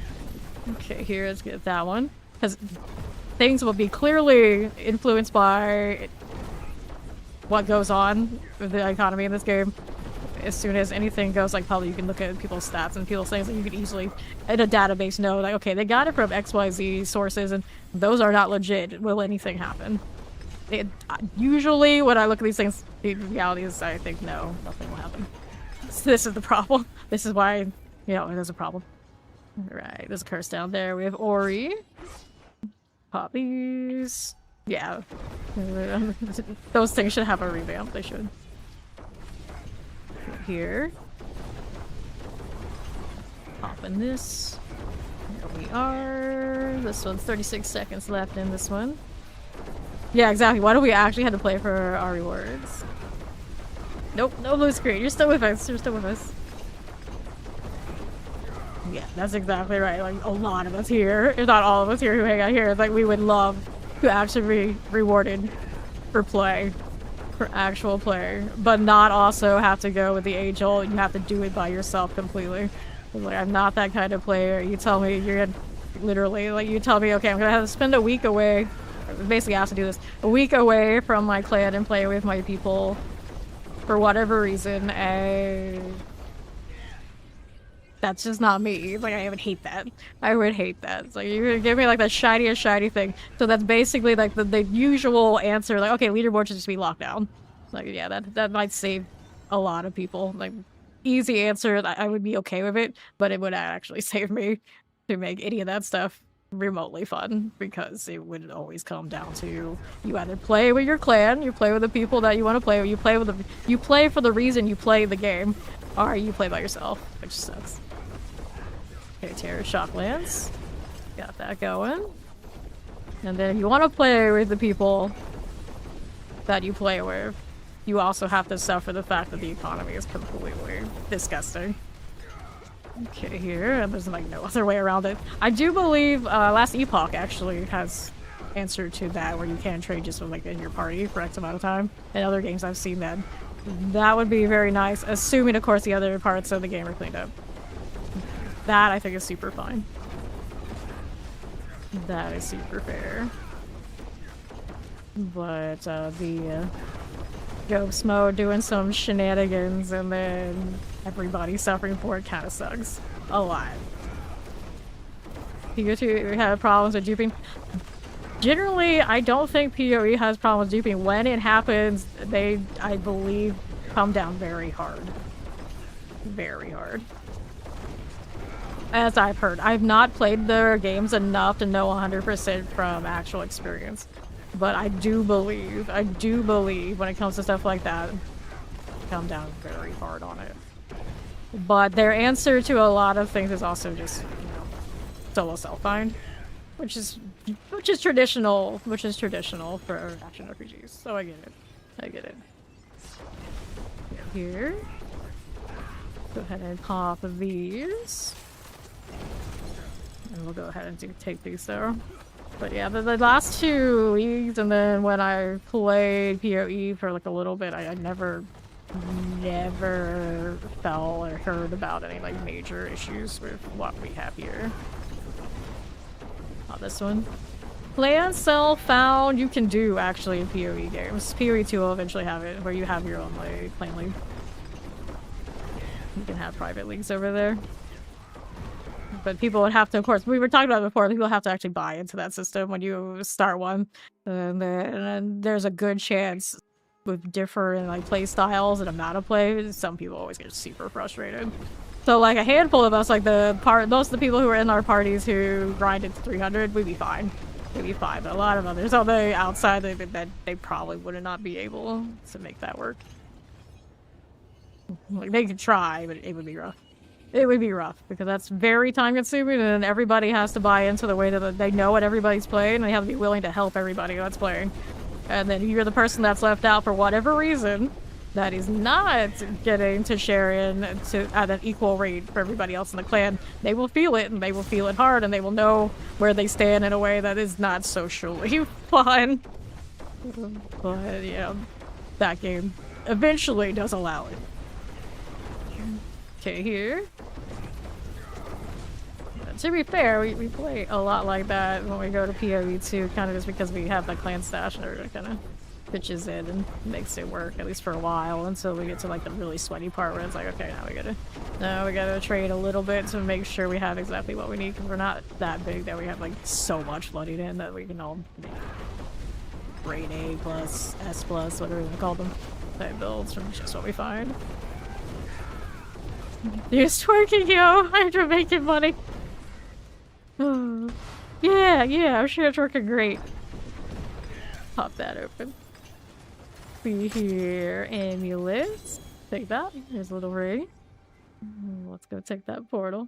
Okay, here, let's get that one. Because things will be clearly influenced by what goes on with the economy in this game. As soon as anything goes like public, you can look at people's stats and people's things, and you can easily, in a database, know, like, okay, they got it from XYZ sources, and those are not legit. Will anything happen? Usually, when I look at these things, the reality is I think, no, nothing will happen. So this is the problem. This is why, you know, there's a problem. Alright, there's a curse down there. We have Ori. Pop these. Yeah. Those things should have a revamp. They should. Here. Pop in this. Here we are. This one's 36 seconds left in this one. Yeah, exactly. Why do we actually have to play for our rewards? Nope, no blue screen. You're still with us. You're still with us. Yeah, that's exactly right. Like, a lot of us here, if not all of us here who hang out here, like, we would love to actually be rewarded for play. For actual play. But not also have to go with the age-old, you have to do it by yourself completely. Like, I'm not that kind of player. You tell me, you're gonna, literally, like, you tell me, okay, I'm gonna have to spend a week away. Basically, I have to do this a week away from my clan and play with my people for whatever reason, and that's just not me. Like, I would hate that. I would hate that. It's like, you give me like that shiny thing. So that's basically like the usual answer. Like, okay, leaderboard should just be locked down. Like, yeah, that might save a lot of people. Like, easy answer. I would be okay with it, but it would actually save me to make any of that stuff remotely fun, because it would always come down to you either play with your clan, you play with the people that you want to play with, you play for the reason you play the game, or you play by yourself, which sucks. Okay, Terror Shock Lance. Got that going. And then if you want to play with the people that you play with, you also have to suffer the fact that the economy is completely disgusting. Okay, here, and there's like no other way around it. I do believe Last Epoch actually has answer to that, where you can trade just with like in your party for X amount of time. In other games I've seen that. That would be very nice, assuming of course the other parts of the game are cleaned up. That I think is super fine. That is super fair. But the ghost mode doing some shenanigans and then everybody suffering for it kind of sucks a lot. You two have problems with duping. Generally, I don't think PoE has problems duping. When it happens, they, I believe, come down very hard. Very hard. As I've heard. I've not played their games enough to know 100% from actual experience. But I do believe when it comes to stuff like that, come down very hard on it. But their answer to a lot of things is also just, you know, solo self-find. Which is traditional for action RPGs. So I get it. I get it. Here. Go ahead and pop these. And we'll go ahead and take these there. But yeah, the last two leagues, and then when I played PoE for like a little bit, I never felt or heard about any like major issues with what we have here. Not this one. Plan, sell, found, you can do actually in PoE games. PoE 2 will eventually have it, where you have your own like clan league. You can have private leagues over there. But people would have to, of course, we were talking about it before, people have to actually buy into that system when you start one. And then there's a good chance with different like play styles and amount of play, some people always get super frustrated. So like a handful of us, like most of the people who were in our parties who grinded to 300, we'd be fine. We'd be fine. But a lot of others on the outside, they probably would not be able to make that work. Like they could try, but it would be rough. It would be rough because that's very time consuming, and everybody has to buy into the way that they know what everybody's playing, and they have to be willing to help everybody that's playing. And then you're the person that's left out for whatever reason that is not getting to share in at an equal rate for everybody else in the clan. They will feel it, and they will feel it hard, and they will know where they stand in a way that is not socially fun. But yeah, that game eventually does allow it. Okay, here. To be fair, we play a lot like that when we go to PoE 2, kind of just because we have the clan stash and everything kind of pitches in and makes it work, at least for a while, until we get to like the really sweaty part where it's like, okay, now we gotta trade a little bit to make sure we have exactly what we need, because we're not that big that we have like so much flooding in that we can all make grade A plus, S plus, whatever you call them, type builds from just what we find. You're twerking, yo! I'm making money! Oh. Yeah, I'm sure it's working great. Pop that open. See here, amulets. Take that. Here's a little ring. Let's go take that portal.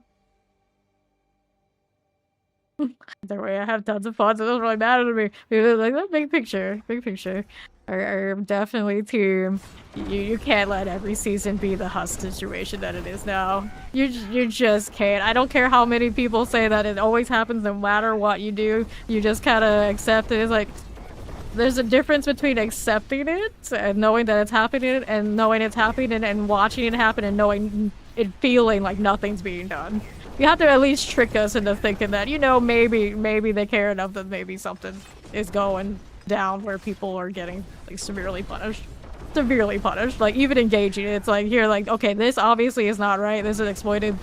Either way, I have tons of fun, so it doesn't really matter to me. Like that big picture. I'm definitely team. You can't let every season be the Husk situation that it is now. You just can't. I don't care how many people say that it always happens no matter what you do. You just kind of accept it. It's like there's a difference between accepting it and knowing that it's happening, and knowing it's happening and watching it happen and knowing it feeling like nothing's being done. You have to at least trick us into thinking that, you know, maybe they care enough that maybe something is going down where people are getting like severely punished. Like even engaging, it's like you're like, okay, this obviously is not right, this is exploited.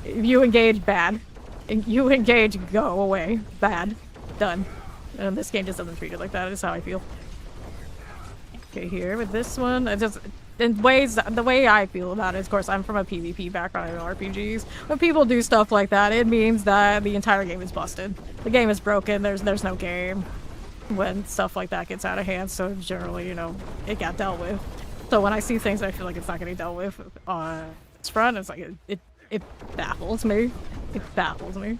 If you engage, bad. If you engage, go away, bad, done. And this game just doesn't treat it like that. Is how I feel. Okay, here with this one, it just in ways, the way I feel about it, of course, I'm from a PvP background in RPGs. When people do stuff like that, it means that the entire game is busted. The game is broken. There's no game when stuff like that gets out of hand. So generally, you know, it got dealt with. So when I see things I feel like it's not getting dealt with on its front, it's like it baffles me. It baffles me.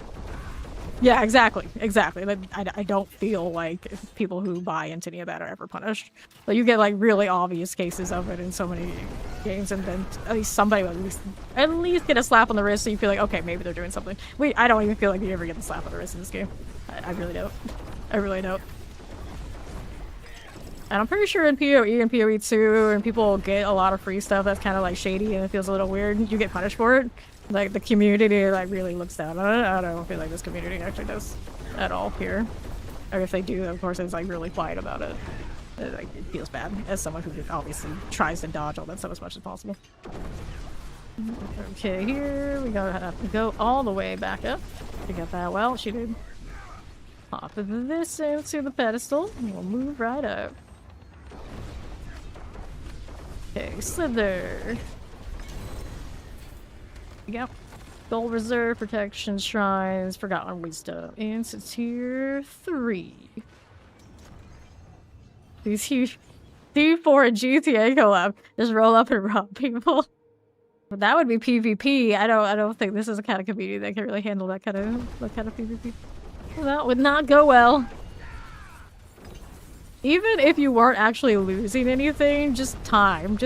Yeah, exactly, exactly. Like, I don't feel like people who buy into any of that are ever punished. But you get like really obvious cases of it in so many games, and then at least somebody will at least get a slap on the wrist, so you feel like, okay, maybe they're doing something. I don't even feel like you ever get the slap on the wrist in this game. I really don't. I really don't. And I'm pretty sure in PoE and PoE 2, and people get a lot of free stuff that's kind of like shady and it feels a little weird, you get punished for it. Like the community like really looks down on it. I don't feel like this community actually does at all here. Or if they do, of course, it's like really quiet about it. Like, it feels bad as someone who obviously tries to dodge all that stuff as much as possible. Okay, here we gotta have to go all the way back up to get that. Well, she did. Pop this into the pedestal, and we'll move right up. Okay, Slither. Yep. Gold Reserve, Protection, Shrines, Forgotten Wisdom. And it's tier 3. These huge D4 and GTA collab. Just roll up and rob people. But that would be PvP. I don't think this is a kind of community that can really handle that kind of PvP. That would not go well. Even if you weren't actually losing anything, just time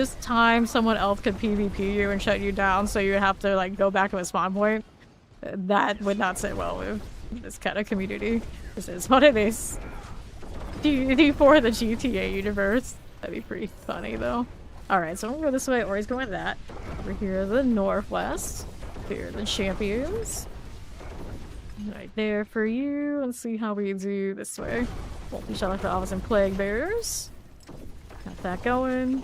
someone else could PvP you and shut you down, so you have to like go back to a spawn point. That would not sit well with this kind of community. This is what it is. D4 the GTA universe. That'd be pretty funny though. Alright, so I'm gonna go this way, or he's going that. Over here, the northwest. Here are the champions. Right there for you. Let's see how we do this way. Multi-shot for Office and Plague Bearers. Got that going.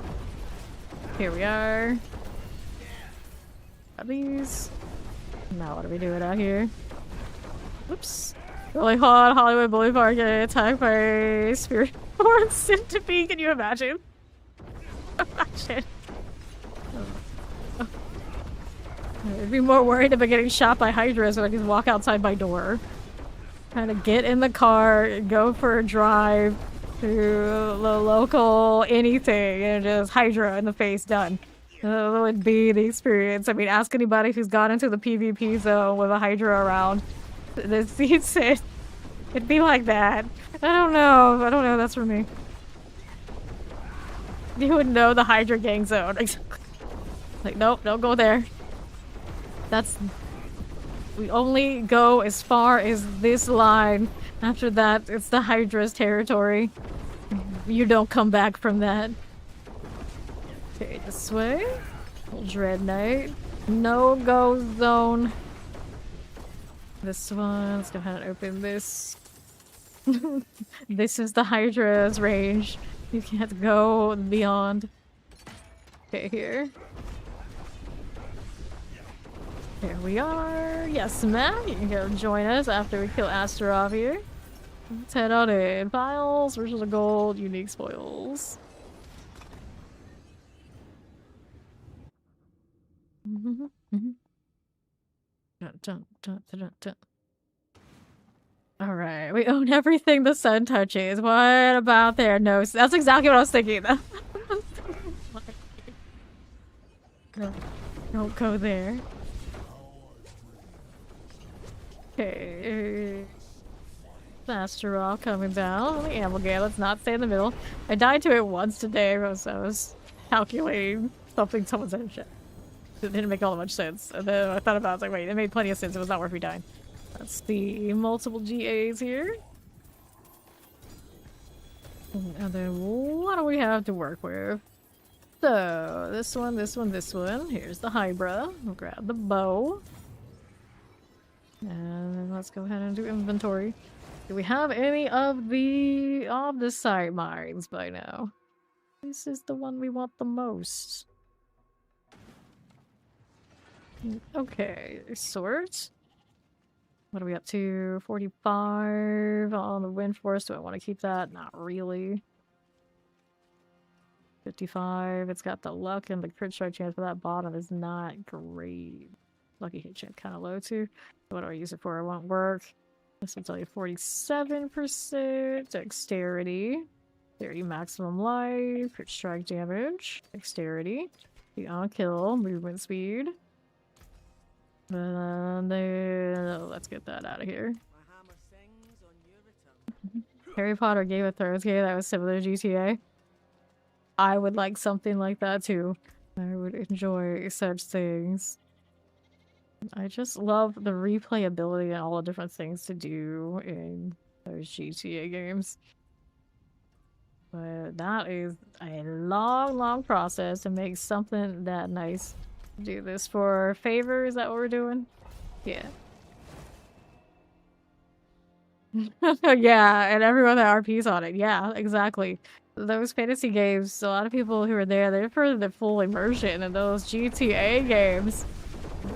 Here we are. Got these. Now what are we doing out here? Whoops. Really hot Hollywood Boulevard getting attacked by Spirit Born Centipede. Can you imagine? Imagine. I'd be more worried about getting shot by Hydra so I can walk outside my door. Kind of get in the car, go for a drive to the local anything, and just Hydra in the face, done. That would be the experience. I mean, ask anybody who's gone into the PvP zone with a Hydra around. It'd be like that. I don't know, that's for me. You would know the Hydra gang zone. Like, nope, don't go there. We only go as far as this line. After that, it's the Hydra's territory. You don't come back from that. Okay, this way. Dread Knight. No-go zone. This one. Let's go ahead and open this. This is the Hydra's range. You can't go beyond. Okay, here. Here we are. Yes, Matt. You can go join us after we kill Astaroth here. Let's head on in. Files, versions of gold, unique spoils. Alright, we own everything the sun touches. What about there? No, that's exactly what I was thinking. No, don't go there. Okay. Astaroth coming down. The Amalgam, let's not stay in the middle. I died to it once today because I was calculating something someone said. Shit. It didn't make all that much sense. And then I thought about it, I was like, wait, it made plenty of sense. It was not worth me dying. That's the multiple GAs here. And then what do we have to work with? So, this one, this one, this one. Here's the Hybra. We'll grab the bow. And then let's go ahead and do inventory. Do we have any of the side mines by now? This is the one we want the most. Okay, swords. What are we up to? 45 on the wind force. Do I want to keep that? Not really. 55. It's got the luck and the crit strike chance for that bottom is not great. Lucky hit chance kind of low too. What do I use it for? It won't work. This will tell you 47%. Dexterity. 30 maximum life. Crit strike damage. Dexterity. The on kill. Movement speed. And then let's get that out of here. Harry Potter Game of Thrones game that was similar to GTA. I would like something like that too. I would enjoy such things. I just love the replayability and all the different things to do in those GTA games. But that is a long, long process to make something that nice. Do this for favor, is that what we're doing? Yeah. Yeah, and everyone that RP's on it. Yeah, exactly. Those fantasy games, a lot of people who are there, they're for the full immersion, and those GTA games,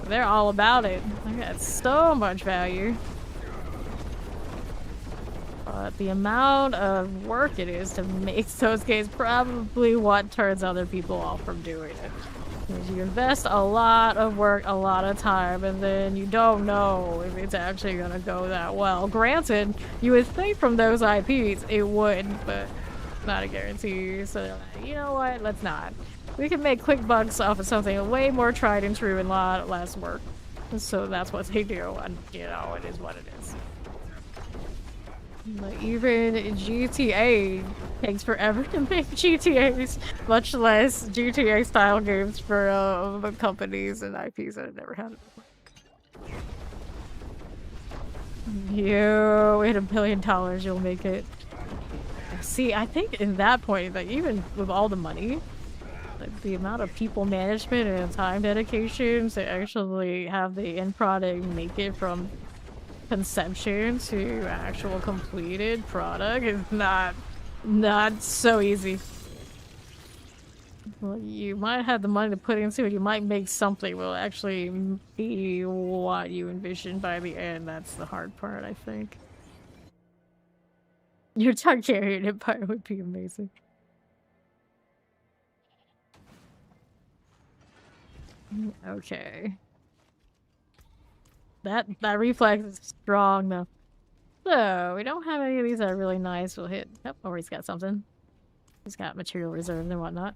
they're all about it. They got so much value. But the amount of work it is to make those games probably what turns other people off from doing it. Because you invest a lot of work, a lot of time, and then you don't know if it's actually gonna go that well. Granted, you would think from those IPs it would, but not a guarantee. So they're like, you know what, let's not. We can make quick bucks off of something way more tried and true and a lot less work. So that's what they do, and you know, it is what it is. Like, even GTA takes forever to make GTAs, much less GTA style games for companies and IPs that have never had it before. You hit $1 billion, you'll make it. See, I think in that point, like, even with all the money, like, the amount of people management and time dedication to actually have the end product make it from conception to actual completed product is not so easy. Well, you might have the money to put into it, you might make something will actually be what you envision by the end. That's the hard part, I think. Your Targaryen Empire would be amazing. Okay. That reflex is strong though. So we don't have any of these that are really nice. We'll hit. Oh, he's got something. He's got material reserves and whatnot.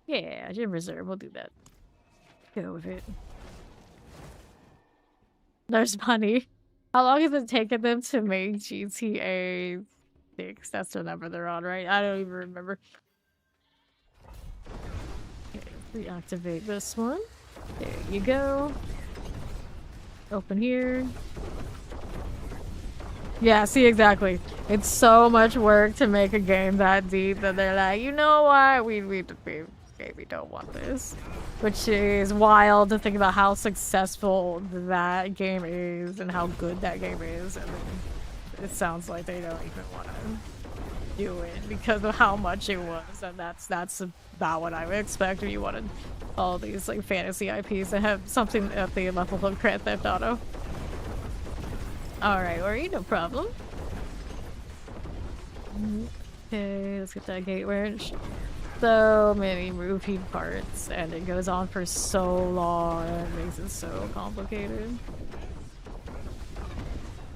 Yeah, gym reserve. We'll do that. Go with it. There's money. How long has it taken them to make GTA 6? That's the number they're on, right? I don't even remember. Okay, reactivate this one. There you go. Open here. Yeah, see, exactly. It's so much work to make a game that deep that they're like, you know what? We don't want this. Which is wild to think about how successful that game is and how good that game is. And then it sounds like they don't even want to do it because of how much it was. And that's about what I would expect if you wanted all these like fantasy IPs that have something at the level of Grand Theft Auto. Alright, Ori, no problem. Okay, let's get that gate wrench. So many moving parts, and it goes on for so long, and it makes it so complicated.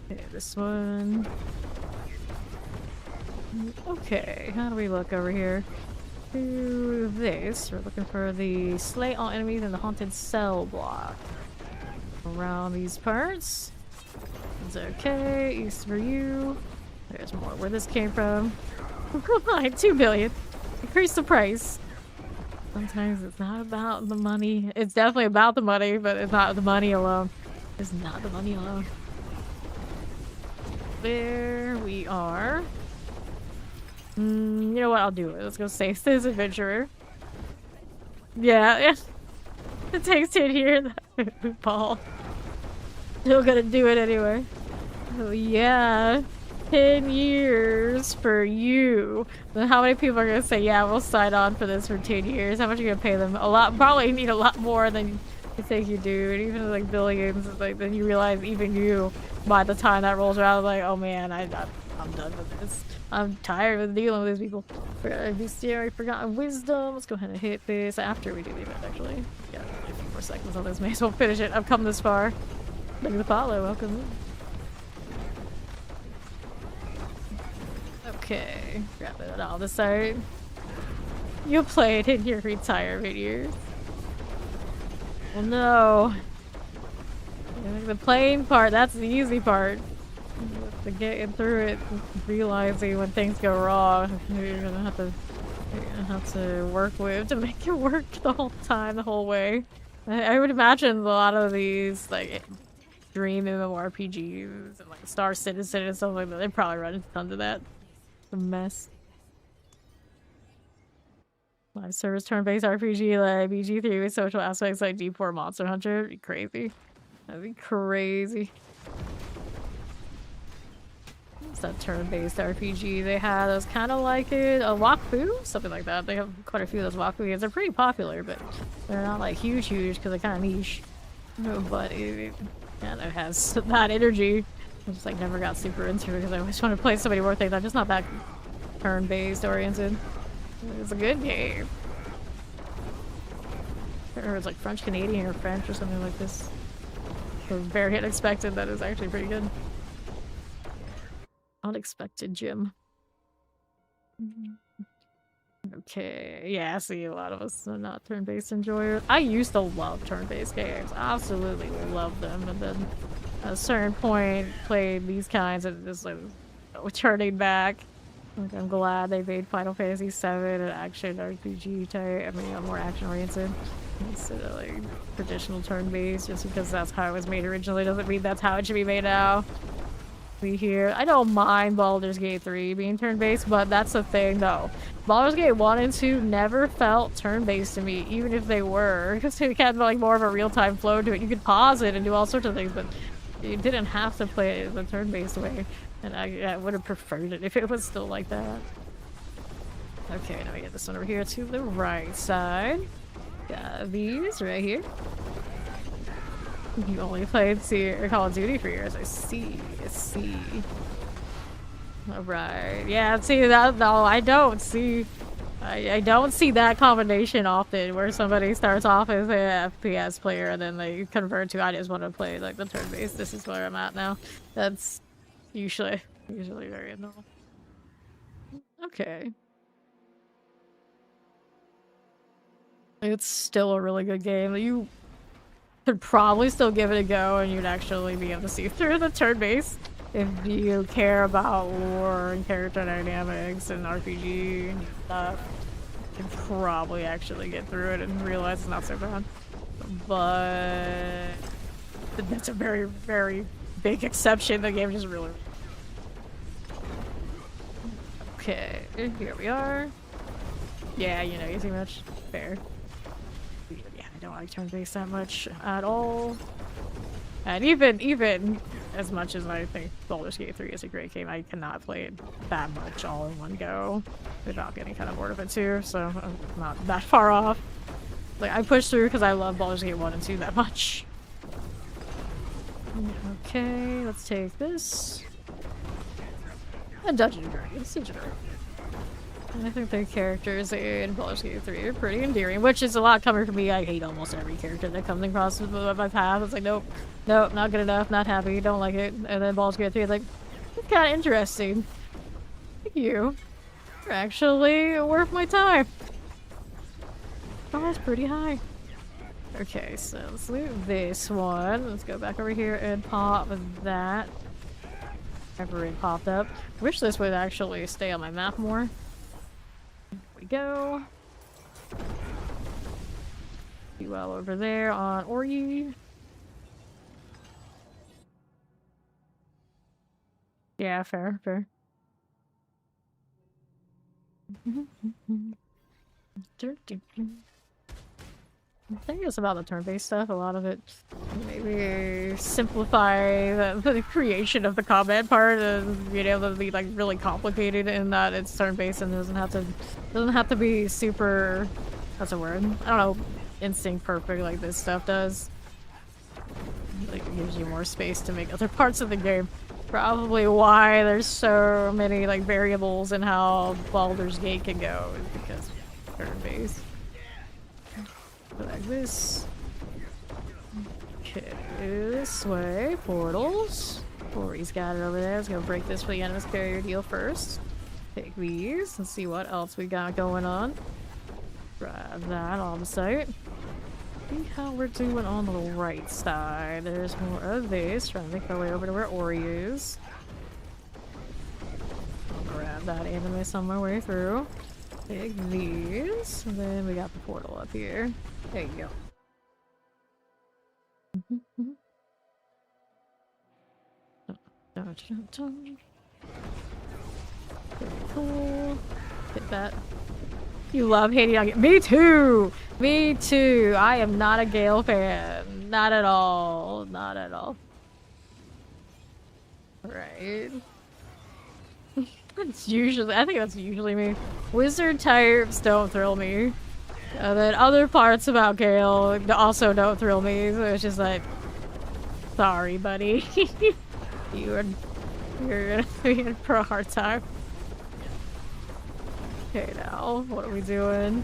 Okay, this one. Okay, how do we look over here? Do this. We're looking for the slay all enemies in the haunted cell block. Around these parts. It's okay. East for you. There's more where this came from. Like 2 billion. Increase the price. Sometimes it's not about the money. It's definitely about the money, but it's not the money alone. It's not the money alone. There we are. You know what? I'll do it. Let's go save this adventurer. Yeah. It takes 10 here. Paul. Still gonna do it anyway. Oh yeah. 10 years for you. Then how many people are gonna say, yeah, we'll sign on for this for 10 years? How much are you gonna pay them? A lot. Probably need a lot more than you think you do. And even like billions, like then you realize even you, by the time that rolls around, like, oh man, I'm done with this. I'm tired of dealing with these people. Forgotten wisdom. Let's go ahead and hit this after we do the event, actually. Yeah, a few more seconds on this. May as well finish it. I've come this far. Thank you, Apollo. Welcome. Okay. Grab it on the side. You played in your retirement years. Oh no. The playing part, that's the easy part. to getting through it, realizing when things go wrong, you're gonna have to work with to make it work the whole time, the whole way. I would imagine a lot of these like dream MMORPGs and like Star Citizen and stuff like that, they probably run into tons of that. It's a mess. Live service turn-based RPG like BG3 with social aspects like D4 Monster Hunter. That'd be crazy. That'd be crazy. It's that turn-based RPG they had. It was kind of like it. A Wakfu? Something like that. They have quite a few of those Wakfu games. They're pretty popular, but they're not like huge because they're kind of niche. But it kind of has that energy. I just like never got super into it because I always wanted to play so many more things. I'm just not that turn-based oriented. It's a good game. Or it's like French Canadian or French or something like this. It was very unexpected. That is actually pretty good. Unexpected gym. Okay, yeah, I see a lot of us are not turn-based enjoyers. I used to love turn-based games. Absolutely love them. And then at a certain point, played these kinds and just like turning back. Like, I'm glad they made Final Fantasy VII an action RPG type. I mean, more action-oriented instead of like traditional turn-based. Just because that's how it was made originally doesn't mean that's how it should be made now. We here. I don't mind Baldur's Gate 3 being turn-based, but that's the thing, though. Baldur's Gate 1 and 2 never felt turn-based to me, even if they were. Because they had like more of a real-time flow to it. You could pause it and do all sorts of things, but you didn't have to play it the turn-based way. And I would have preferred it if it was still like that. Okay, now we get this one over here to the right side. Got these right here. You only played Call of Duty for years. I see. I see. Alright. Yeah, see that? No, I don't see. I don't see that combination often where somebody starts off as an FPS player and then they convert to I just want to play like the turn-based. This is where I'm at now. That's usually very annoying. Okay. It's still a really good game. You could probably still give it a go and you'd actually be able to see through the turn-based if you care about lore and character dynamics and RPG and stuff. You can probably actually get through it and realize it's not so bad. But that's a very, very big exception. The game just really... Okay, here we are. Yeah, you know, easy much. Fair. Yeah, I don't like turn-based that much at all. And even as much as I think Baldur's Gate 3 is a great game, I cannot play it that much all in one go without getting kind of bored of it too, so I'm not that far off. Like, I pushed through because I love Baldur's Gate 1 and 2 that much. Okay, let's take this. And Dungeon & Dragons. I think the characters in Baldur's Gate 3 are pretty endearing, which is a lot coming from me. I hate almost every character that comes across my path. It's like, nope, not good enough, not happy, don't like it. And then Baldur's Gate 3 is like, it's kind of interesting. Thank you. You're actually worth my time. Oh, that's pretty high. Okay, so let's leave this one. Let's go back over here and pop that. Never it popped up. Wish this would actually stay on my map more. There we go. Be well over there on Oryi. Yeah, fair. I think it's about the turn-based stuff. A lot of it maybe simplify the creation of the combat part and being able to be like really complicated in that it's turn-based and doesn't have to be super, that's a word, I don't know, instinct perfect like this stuff does. Like it gives you more space to make other parts of the game. Probably why there's so many like variables in how Baldur's Gate can go is because turn-based. Like this. Okay, this way. Portals. Ori's got it over there. Let's go break this for the Animus Carrier deal first. Take these and see what else we got going on. Grab that on the site. See how we're doing on the right side. There's more of this. Trying to make our way over to where Ori is. that animus on my way through. Take these, and then we got the portal up here. There you go. Very cool. Hit that. You love hating on Gale. Me too! Me too! I am not a Gale fan. Not at all. Not at all. Right. That's usually, I think that's usually me. Wizard types don't thrill me. And then other parts about Gale also don't thrill me, so it's just like, sorry, buddy. you're gonna be in for a hard time. Okay, now, what are we doing?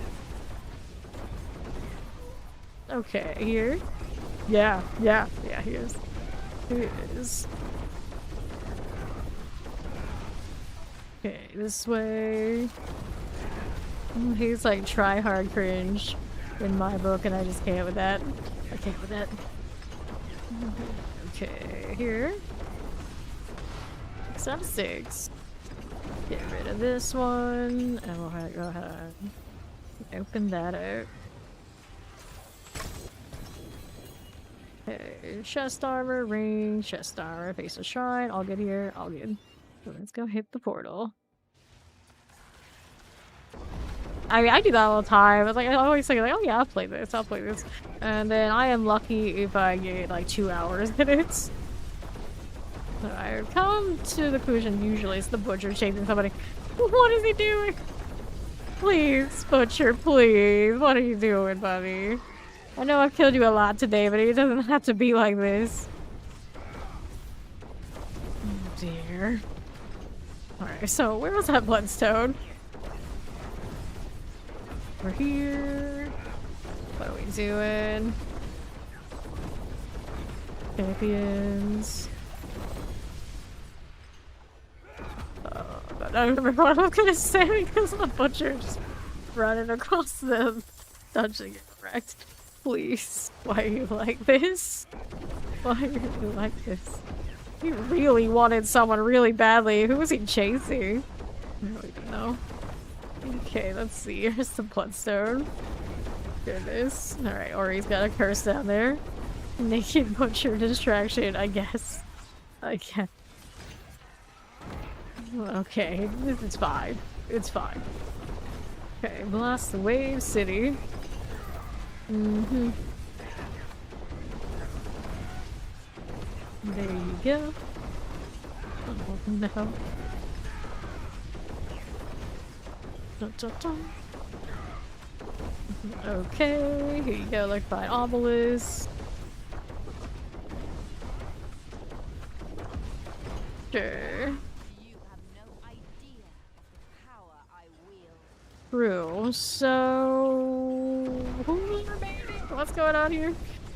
Okay, here. Yeah, here's. Here it is. Okay, this way. He's like try hard cringe in my book, and I just can't with that. I can't with that. Okay, here. 6 out of 6. Get rid of this one, and we'll go ahead and open that out. Okay, chest armor, ring, chest armor, face of shrine, all good here, all good. So let's go hit the portal. I mean, I do that all the time. It's like, I always say, like, oh yeah, I'll play this. And then I am lucky if I get like 2 hours in it. So I've come to the conclusion usually it's the butcher chasing somebody. What is he doing? Please, butcher, please. What are you doing, buddy? I know I've killed you a lot today, but it doesn't have to be like this. Oh dear. Alright, so where was that bloodstone? We're here. What are we doing? Champions. I don't remember what I was gonna say because the butcher just running across the dungeon get wrecked. Please, why are you like this? Why are you like this? He really wanted someone really badly. Who was he chasing? I don't even know. Okay, let's see. Here's the bloodstone. Goodness. Alright, Ori's got a curse down there. Naked butcher distraction, I guess. I guess. Okay, it's fine. It's fine. Okay, blast the wave city. There you go. Oh no. Dun, dun, dun. Okay, here you go, like by obelisk. Sure. True. So, who's remaining? What's going on here?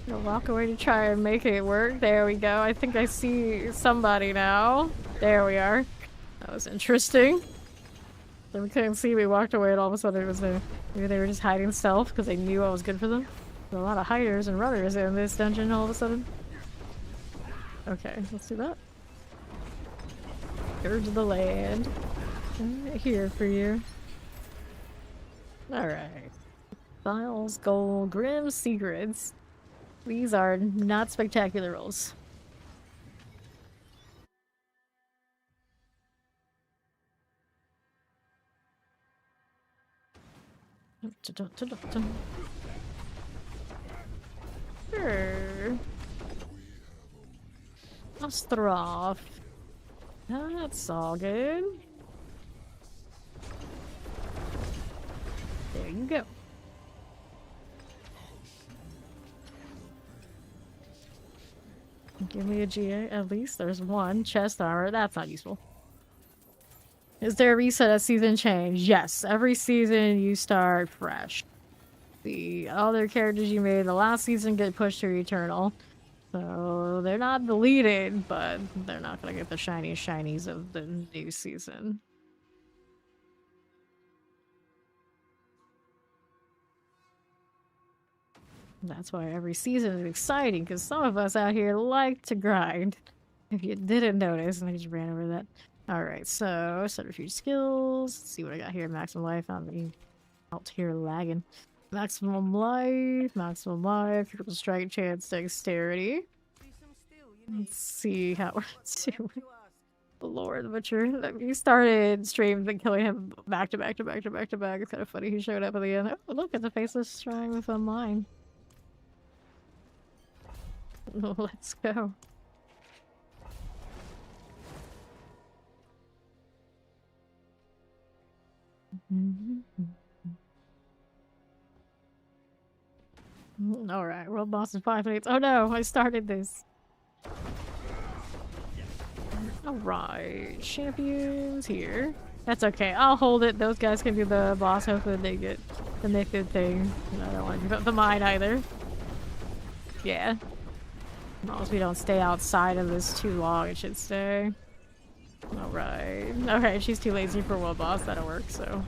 I'll walk away to try and make it work. There we go. I think I see somebody now. There we are. That was interesting. So we couldn't see. We walked away, and all of a sudden it was a. Maybe they were just hiding stealth because they knew I was good for them. There's a lot of hiders and runners in this dungeon all of a sudden. Okay, let's do that. Urge the land. I'm here for you. Alright. Files, gold, grim secrets. These are not spectacular rolls. Sure. Ostroff. That's all good. There you go. Give me a GA at least. There's one. Chest armor. That's not useful. Is there a reset at season change? Yes. Every season you start fresh. The other characters you made the last season get pushed to Eternal. So they're not deleted, but they're not gonna get the shinies of the new season. That's why every season is exciting, because some of us out here like to grind. If you didn't notice, and I just ran over that. Alright, so subterfuge skills. Let's see what I got here. Maximum life on the out here lagging. Maximum life, critical strike chance, dexterity. See some steel you need. Let's see how we're What's left doing. to ask? Lord, the Butcher. Like, he started streams and killing him back to back to back to back to back. It's kind of funny. He showed up at the end. Oh, look, it's a faceless shrine with online. Let's go. Alright, world boss in 5 minutes. Oh no, I started this. Alright, champions here. That's okay, I'll hold it. Those guys can do the boss. Hopefully they get the naked thing. I don't want to give up the mine either. Yeah. As long as we don't stay outside of this too long, it should stay. Alright. Okay, she's too lazy for world boss. That'll work, so.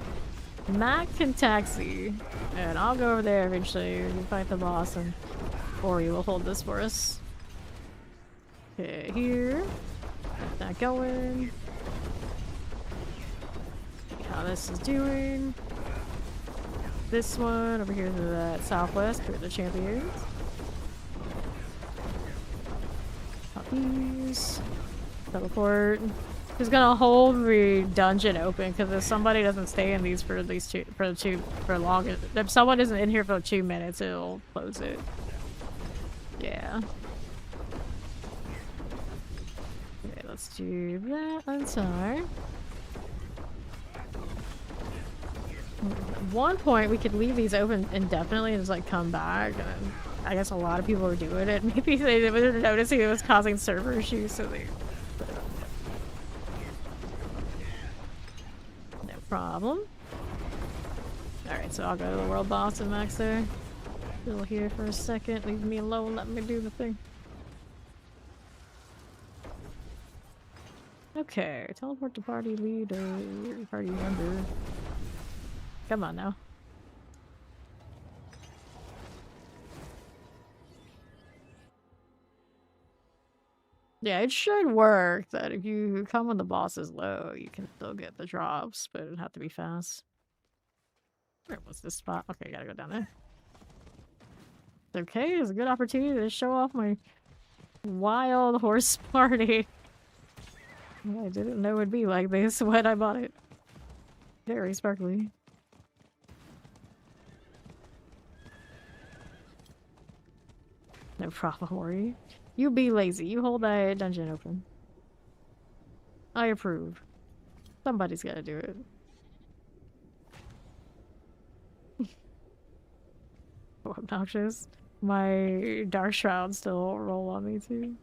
Mac can taxi. And I'll go over there eventually. We can fight the boss, and Ori will hold this for us. Okay, here. Get that going. See how this is doing. This one over here to the southwest for the champions. Puppies. Teleport. Who's gonna hold the dungeon open, because if somebody doesn't stay in these for at least for long, if someone isn't in here for 2 minutes, it'll close it. Yeah. Okay, let's do that inside. At one point, we could leave these open indefinitely and just like come back. And I guess a lot of people were doing it. Maybe they were noticing it was causing server issues, so they. Problem. Alright, so I'll go to the world boss and max there. Still here for a second. Leave me alone. Let me do the thing. Okay. Teleport to party leader. Party member. Come on now. Yeah, it should work that if you come when the boss is low, you can still get the drops, but it'd have to be fast. Where was this spot? Okay, gotta go down there. Okay, it's a good opportunity to show off my wild horse party. I didn't know it'd be like this when I bought it. Very sparkly. No problem, Ori. You be lazy. You hold that dungeon open. I approve. Somebody's gotta do it. So obnoxious. My Dark Shroud still roll on me too.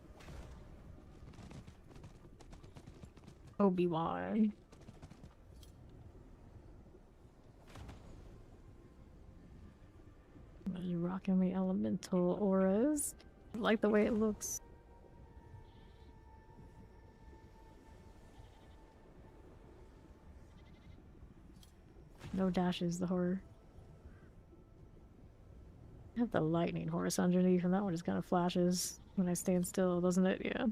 Obi-Wan. You rocking me elemental auras. I like the way it looks. No dashes, the horror. I have the lightning horse underneath, and that one just kind of flashes when I stand still, doesn't it? Yeah.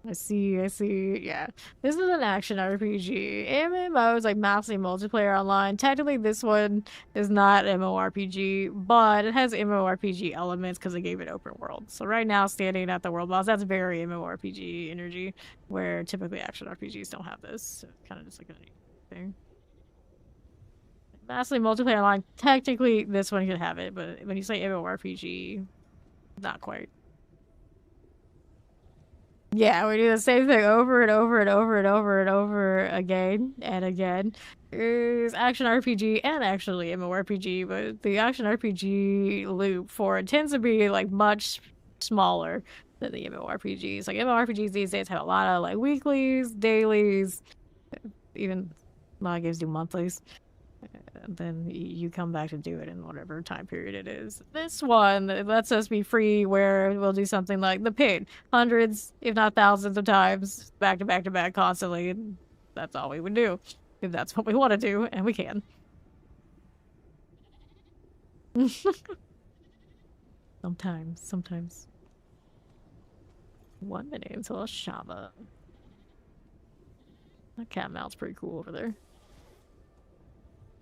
I see, yeah. This is an action RPG. MMOs, like massively multiplayer online. Technically, this one is not MMORPG, but it has MMORPG elements because they gave it open world. So right now, standing at the world boss, that's very MMORPG energy, where typically action RPGs don't have this. So it's kind of just like a neat thing. Massively multiplayer online, technically this one could have it, but when you say MMORPG, not quite. Yeah, we do the same thing over and over and over and over and over again and again. There's action RPG and actually MMORPG, but the action RPG loop for it tends to be like much smaller than the MMORPGs. Like MMORPGs these days have a lot of like weeklies, dailies, even a lot of games do monthlies. And then you come back to do it in whatever time period it is. This one lets us be free, where we'll do something like the pit, hundreds, if not thousands of times, back to back to back constantly, and that's all we would do. If that's what we want to do, and we can. Sometimes. 1 minute until Shava. That cat mount's pretty cool over there.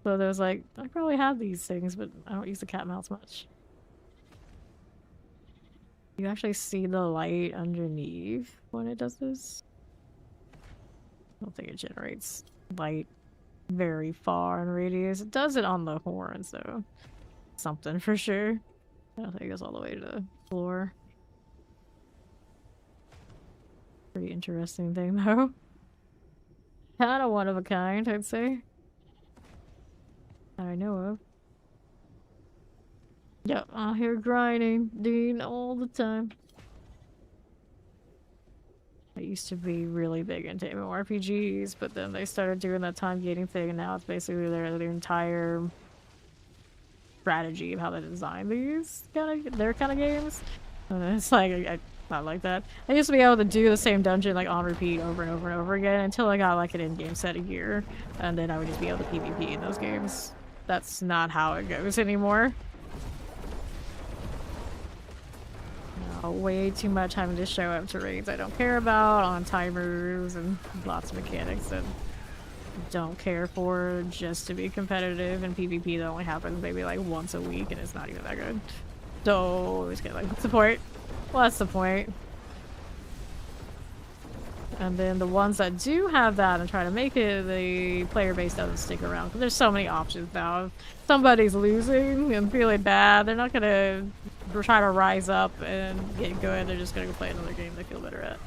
So there's like, I probably have these things, but I don't use the cat mounts much. You actually see the light underneath when it does this? I don't think it generates light very far in radius. It does it on the horns, though. Something for sure. I don't think it goes all the way to the floor. Pretty interesting thing, though. Kinda one of a kind, I'd say. That I know of. Yep, I hear grinding, Dean, all the time. I used to be really big into MMORPGs, but then they started doing that time gating thing, and now it's basically their entire strategy of how they design their kind of games. And it's like I not like that. I used to be able to do the same dungeon like on repeat over and over and over again until I got like an in-game set of gear, and then I would just be able to PvP in those games. That's not how it goes anymore. Way too much having to show up to raids I don't care about, on timers, and lots of mechanics that I don't care for just to be competitive, and PvP that only happens maybe like once a week and it's not even that good. So just get like, what's the point? Well, that's the point. And then the ones that do have that and try to make it, the player base doesn't stick around because there's so many options now. If somebody's losing and feeling bad, they're not gonna try to rise up and get good. They're just gonna go play another game they feel better at.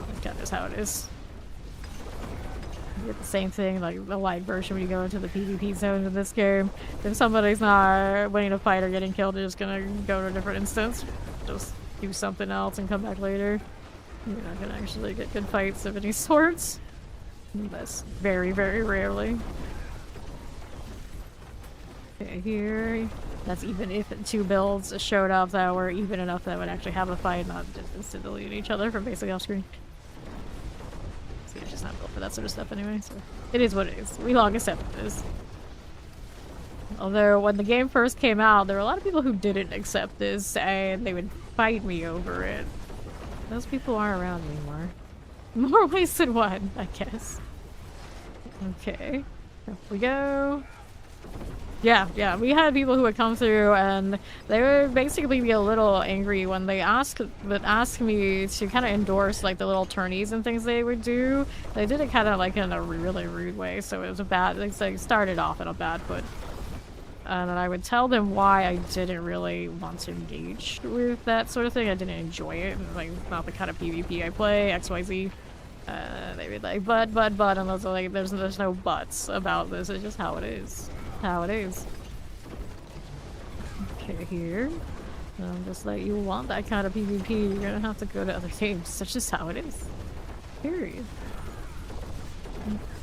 That's kind of just how it is. You get the same thing, like the light version when you go into the PvP zones in this game. If somebody's not winning a fight or getting killed, they're just gonna go to a different instance. Just do something else and come back later. You're not gonna actually get good fights of any sorts. That's very, very rarely. Okay, here. That's even if 2 builds showed up that were even enough that would actually have a fight, not just instantly delete each other from basically off screen. See, it's just not built for that sort of stuff anyway, so it is what it is. We long accept this. Although, when the game first came out, there were a lot of people who didn't accept this, and they would fight me over it. Those people aren't around anymore. More ways than one, I guess. Okay. Here we go. Yeah, we had people who would come through and they would basically be a little angry when they ask me to kind of endorse like the little tourneys and things they would do. They did it kind of like in a really rude way, so it was a bad, they started off in a bad foot. And I would tell them why I didn't really want to engage with that sort of thing. I didn't enjoy it. Like, not the kind of PvP I play, XYZ. They would like, but, and I was like, there's no buts about this. It's just how it is. How it is. Okay, here. Just like you want that kind of PvP, you're gonna have to go to other games. That's just how it is. Period.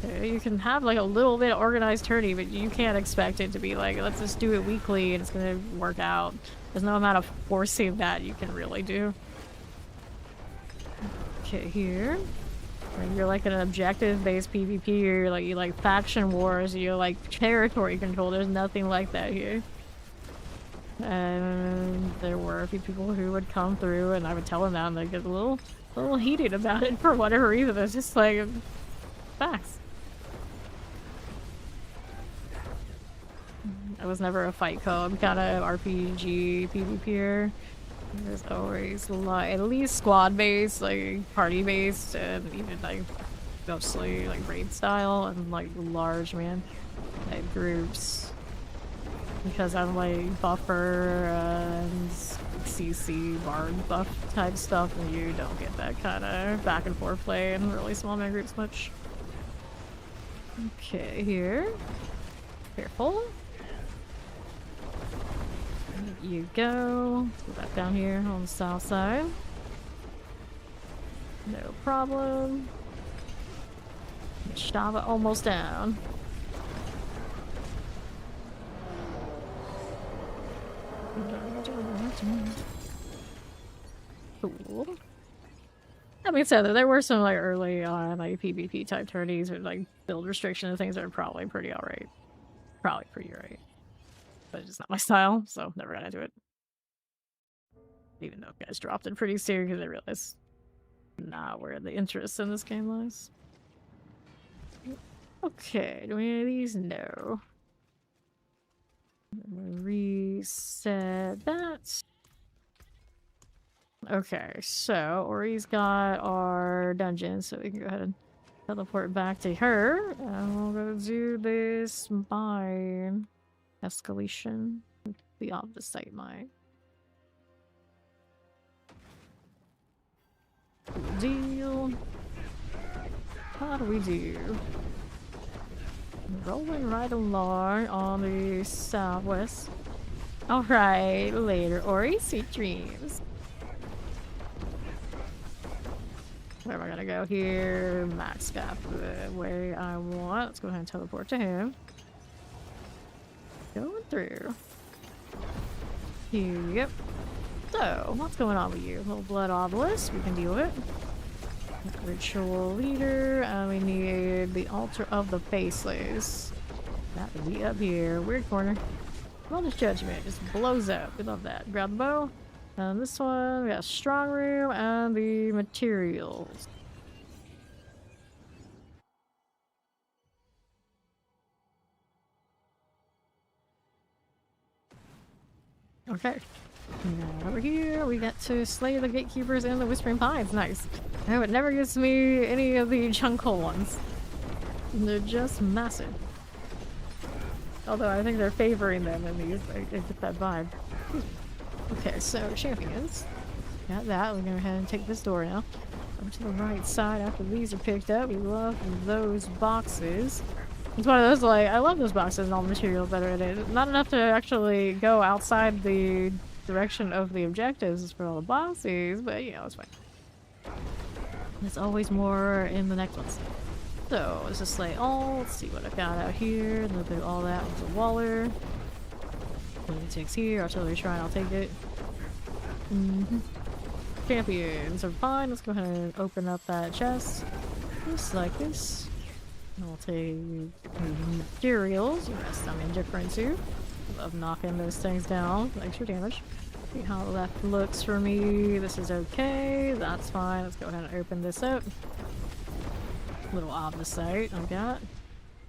Okay, you can have like a little bit of organized tourney, but you can't expect it to be like, let's just do it weekly and it's gonna work out. There's no amount of forcing that you can really do. Okay, here. You're like an objective-based PvP, or you like faction wars, you like territory control. There's nothing like that here. And there were a few people who would come through, and I would tell them that, and they'd get a little heated about it for whatever reason. It's just like facts. I was never a fight club kind of RPG PvPer. There's always at least squad based, like party based, and even like mostly like raid style and like large type groups. Because I'm like buffer and CC bard buff type stuff, and you don't get that kind of back and forth play in really small man groups much. Okay, here. Careful. You go. Put that down here on the south side. No problem. Shava almost down. Cool. That being said, there were some like early on like PvP type tourneys with like build restriction and things that are probably pretty alright. Probably pretty alright. But it's just not my style, so never got into it. Even though guys dropped it pretty soon because I realized Not where the interest in this game lies. Okay, do any of these? No. Reset that. Okay, so Ori's got our dungeon, so we can go ahead and teleport back to her. And we'll go do this mine. Escalation. The opposite mine. Deal. How do we do? Rolling right along on the southwest. Alright, later, Ori. Sweet dreams. Where am I gonna go here? Max got the way I want. Let's go ahead and teleport to him. Going through. Yep. So, what's going on with you? Little blood obelisk, we can deal with. Ritual leader, and we need the altar of the faceless. That would be up here. Weird corner. Wellness judgment just blows up. We love that. Grab the bow. And this one, we got strong room and the materials. Okay. Now over here, we get to slay the gatekeepers and the whispering pines. Nice. Oh, it never gives me any of the chunk hole ones. They're just massive. Although I think they're favoring them in these. I get that vibe. Okay, so champions. Got that. We're gonna go ahead and take this door now. Over to the right side after these are picked up. We love those boxes. It's one of those, like, I love those boxes and all the materials that are in it. Not enough to actually go outside the direction of the objectives for all the boxes, but you know, it's fine. There's always more in the next ones. So, let's just slay all. Let's see what I've got out here. A little bit of all that with the Waller. What it takes here. Artillery Shrine, I'll take it. Champions are fine. Let's go ahead and open up that chest. Just like this. I'll take materials. The rest I'm indifferent to. Love knocking those things down for extra damage. See how the left looks for me. This is okay. That's fine. Let's go ahead and open this up. Little obfuscite I've got.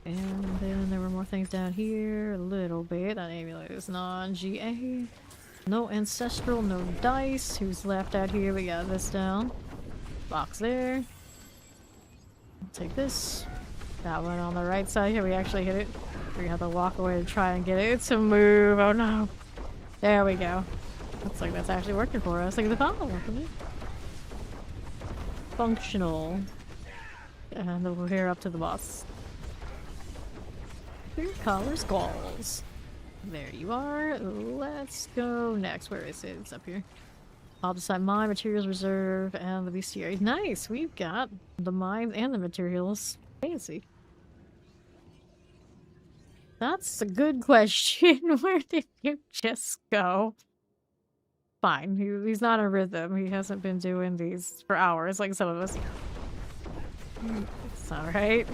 And then there were more things down here. A little bit. That amulet is non-GA. No ancestral, no dice. Who's left out here? We got this down. Box there. I'll take this. That one on the right side here. We actually hit it. We have to walk away to try and get it to move. Oh no. There we go. Looks like that's actually working for us. Look at the funnel. Functional. And then we'll hear up to the boss. Clear color squalls. There you are. Let's go next. Where is it? It's up here. I'll decide mine, materials reserve, and the bestiary. Nice! We've got the mines and the materials. Fancy. That's a good question. Where did you just go? Fine. He's not in rhythm. He hasn't been doing these for hours like some of us. It's alright.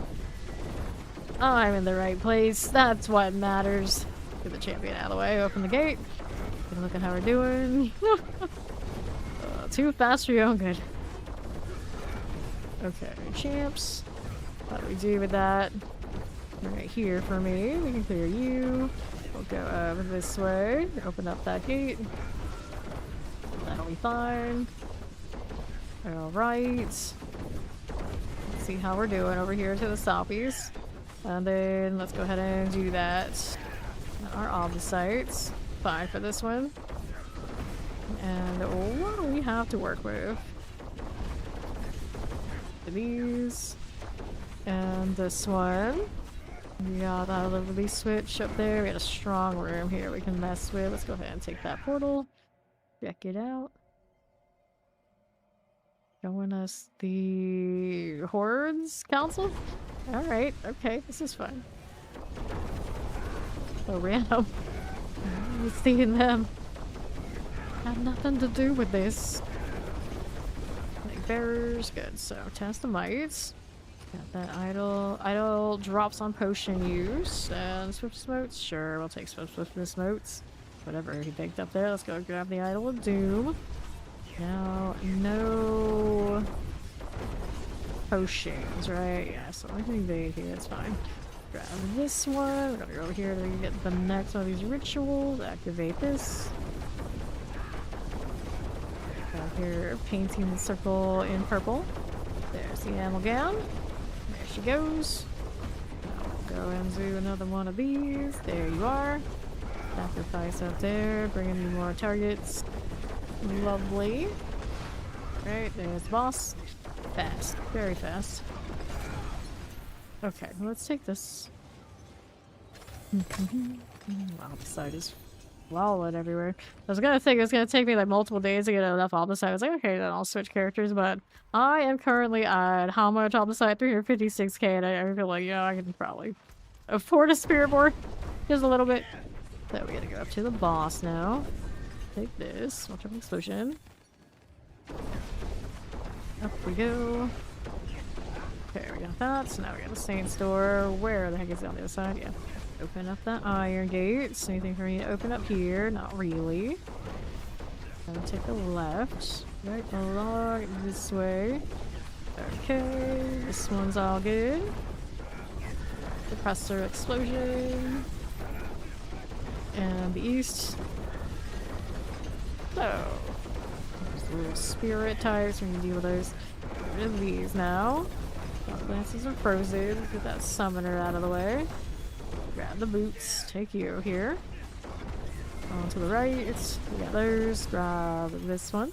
I'm in the right place. That's what matters. Get the champion out of the way. Open the gate. Take a look at how we're doing. Too fast for your own good. Okay, champs. What do we do with that? Right here for me. We can clear you. We'll go over this way. Open up that gate. That'll be fine. Alright. Let's see how we're doing over here to the southeast. And then let's go ahead and do that. Our obfuscites. Fine for this one. And what do we have to work with? These. And this one. We got that lovely switch up there. We got a strong room here we can mess with. Let's go ahead and take that portal. Check it out. Showing us the Hordes Council? Alright, okay, this is fun. So random. Seeing them. Had nothing to do with this. Like bearers, good. So test the mites. Got that idle drops on potion use. And swift smotes, sure, we'll take swift smotes. Whatever he picked up there, let's go grab the idol of doom. Now, no potions, right? Yeah, so I can evade here, it's fine. Grab this one, we're gonna go over here to get the next one of these rituals, activate this. Out here, painting the circle in purple. There's the amalgam. There she goes. Now we'll go and do another one of these. There you are. Sacrifice up there, bringing me more targets. Lovely. Right, there's the boss. Fast. Very fast. Okay, let's take this. Wow, the side is flawed everywhere. I was gonna think it was gonna take me like multiple days to get enough Omnicide. I was like, okay, then I'll switch characters, but I am currently at how much Omnicide? 356k, and I feel like, yeah, I can probably afford a spirit board. Just a little bit. So we gotta go up to the boss now. Take this. Watch out for explosion. Up we go. Okay, we got that. So now we got the Saint's door. Where the heck is it on the other side? Yeah. Open up that iron gate. Anything for me to open up here? Not really. Gonna take the left. Right along this way. Okay, this one's all good. Suppressor explosion. And the east. So, there's the little spirit types. We're gonna deal with those. Get rid of these now. Lances are frozen. Get that summoner out of the way. Grab the boots. Take you here. On to the right. We got those. Grab this one.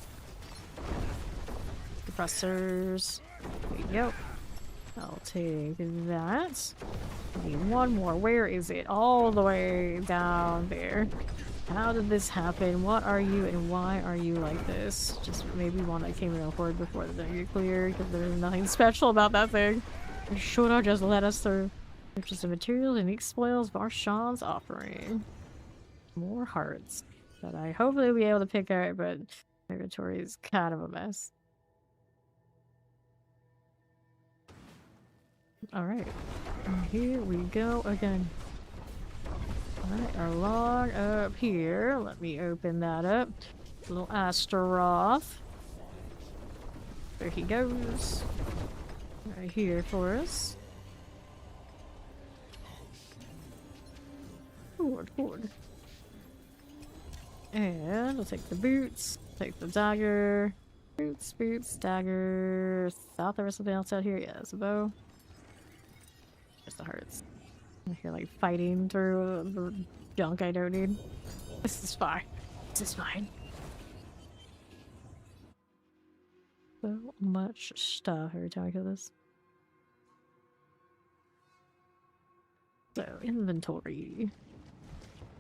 Suppressors. There you go. I'll take that. I need one more. Where is it? All the way down there. How did this happen? What are you and why are you like this? Just maybe one that came in a horde before the thing get cleared, because there's nothing special about that thing. You should have just let us through. Purchase the materials and unique spoils Varshan's offering. More hearts. That I hopefully will be able to pick out, but inventory is kind of a mess. Alright. Here we go again. Alright, along up here. Let me open that up. Little Astaroth. There he goes. Right here for us. Forward, forward. And we'll take the boots. Take the dagger. Boots, boots, dagger. Thought there was something else out here. Yeah, there's a bow. Just the hearts. I'm here like fighting through the junk I don't need. This is fine. This is fine. So much stuff every time I kill this. So, inventory.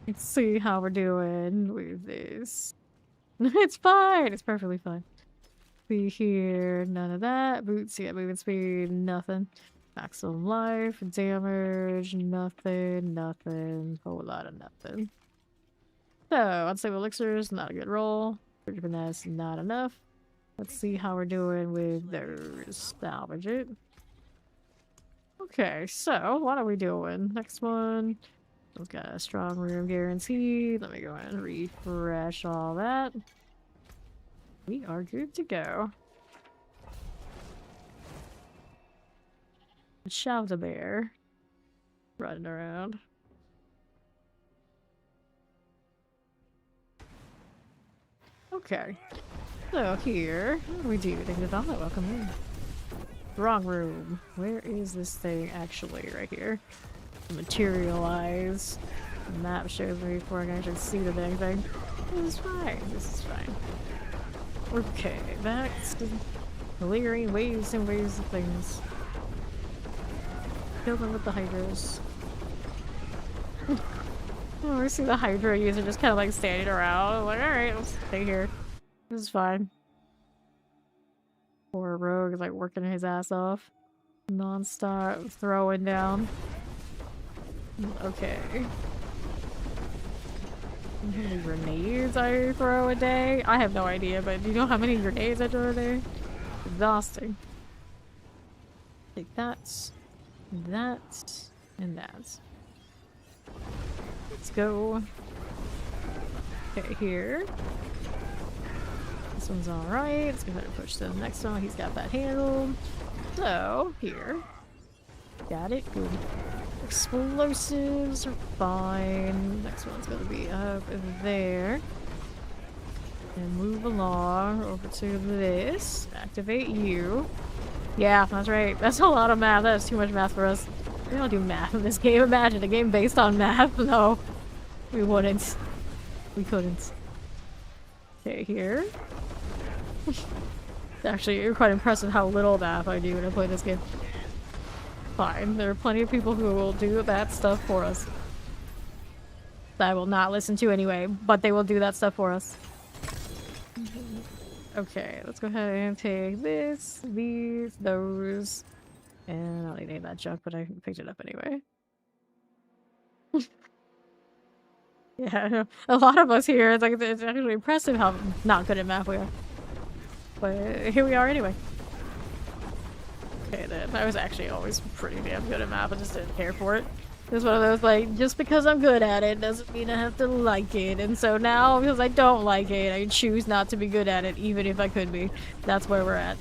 Let's see how we're doing with this. It's fine! It's perfectly fine. See here, none of that. Boots, yeah, movement speed, nothing. Maximum life, damage, nothing, nothing, whole lot of nothing. So, unstable elixirs, not a good roll. Finesse, not enough. Let's see how we're doing with those. Salvage it. Okay, so what are we doing? Next one. We've got a strong room guarantee. Let me go ahead and refresh all that. We are good to go. Shout a bear running around. Okay, so here, what do we do? Development, welcome in. Wrong room. Where is this thing actually? Right here. Materialize. The map shows me before I can actually see the dang thing. This is fine. This is fine. Okay, back to clearing waves and waves of things. Kill them with the hydras. Oh, we see the hydra user just kind of like standing around. I'm like, alright, let's stay here. This is fine. Poor rogue is like working his ass off. Non-stop throwing down. Okay. How many grenades I throw a day? I have no idea, but do you know how many grenades I throw a day? Exhausting. Take that, that, and that. Let's go. Okay, here. This one's alright. Let's go ahead and push to the next one. He's got that handled. So, here. Got it. Good. Explosives are fine. Next one's gonna be up there. And move along over to this. Activate you. Yeah, that's right. That's a lot of math. That is too much math for us. We don't do math in this game. Imagine a game based on math. No. We wouldn't. We couldn't. Okay, here. Actually, you're quite impressive how little math I do when I play this game. Fine. There are plenty of people who will do that stuff for us. That I will not listen to anyway, but they will do that stuff for us. Okay, let's go ahead and take this, these, those, and I don't need that junk, but I picked it up anyway. Yeah, I know. A lot of us here, it's like it's actually impressive how not good at math we are. But here we are anyway. Okay, then I was actually always pretty damn good at math, I just didn't care for it. It was one of those, like, just because I'm good at it doesn't mean I have to like it. And so now, because I don't like it, I choose not to be good at it, even if I could be. That's where we're at.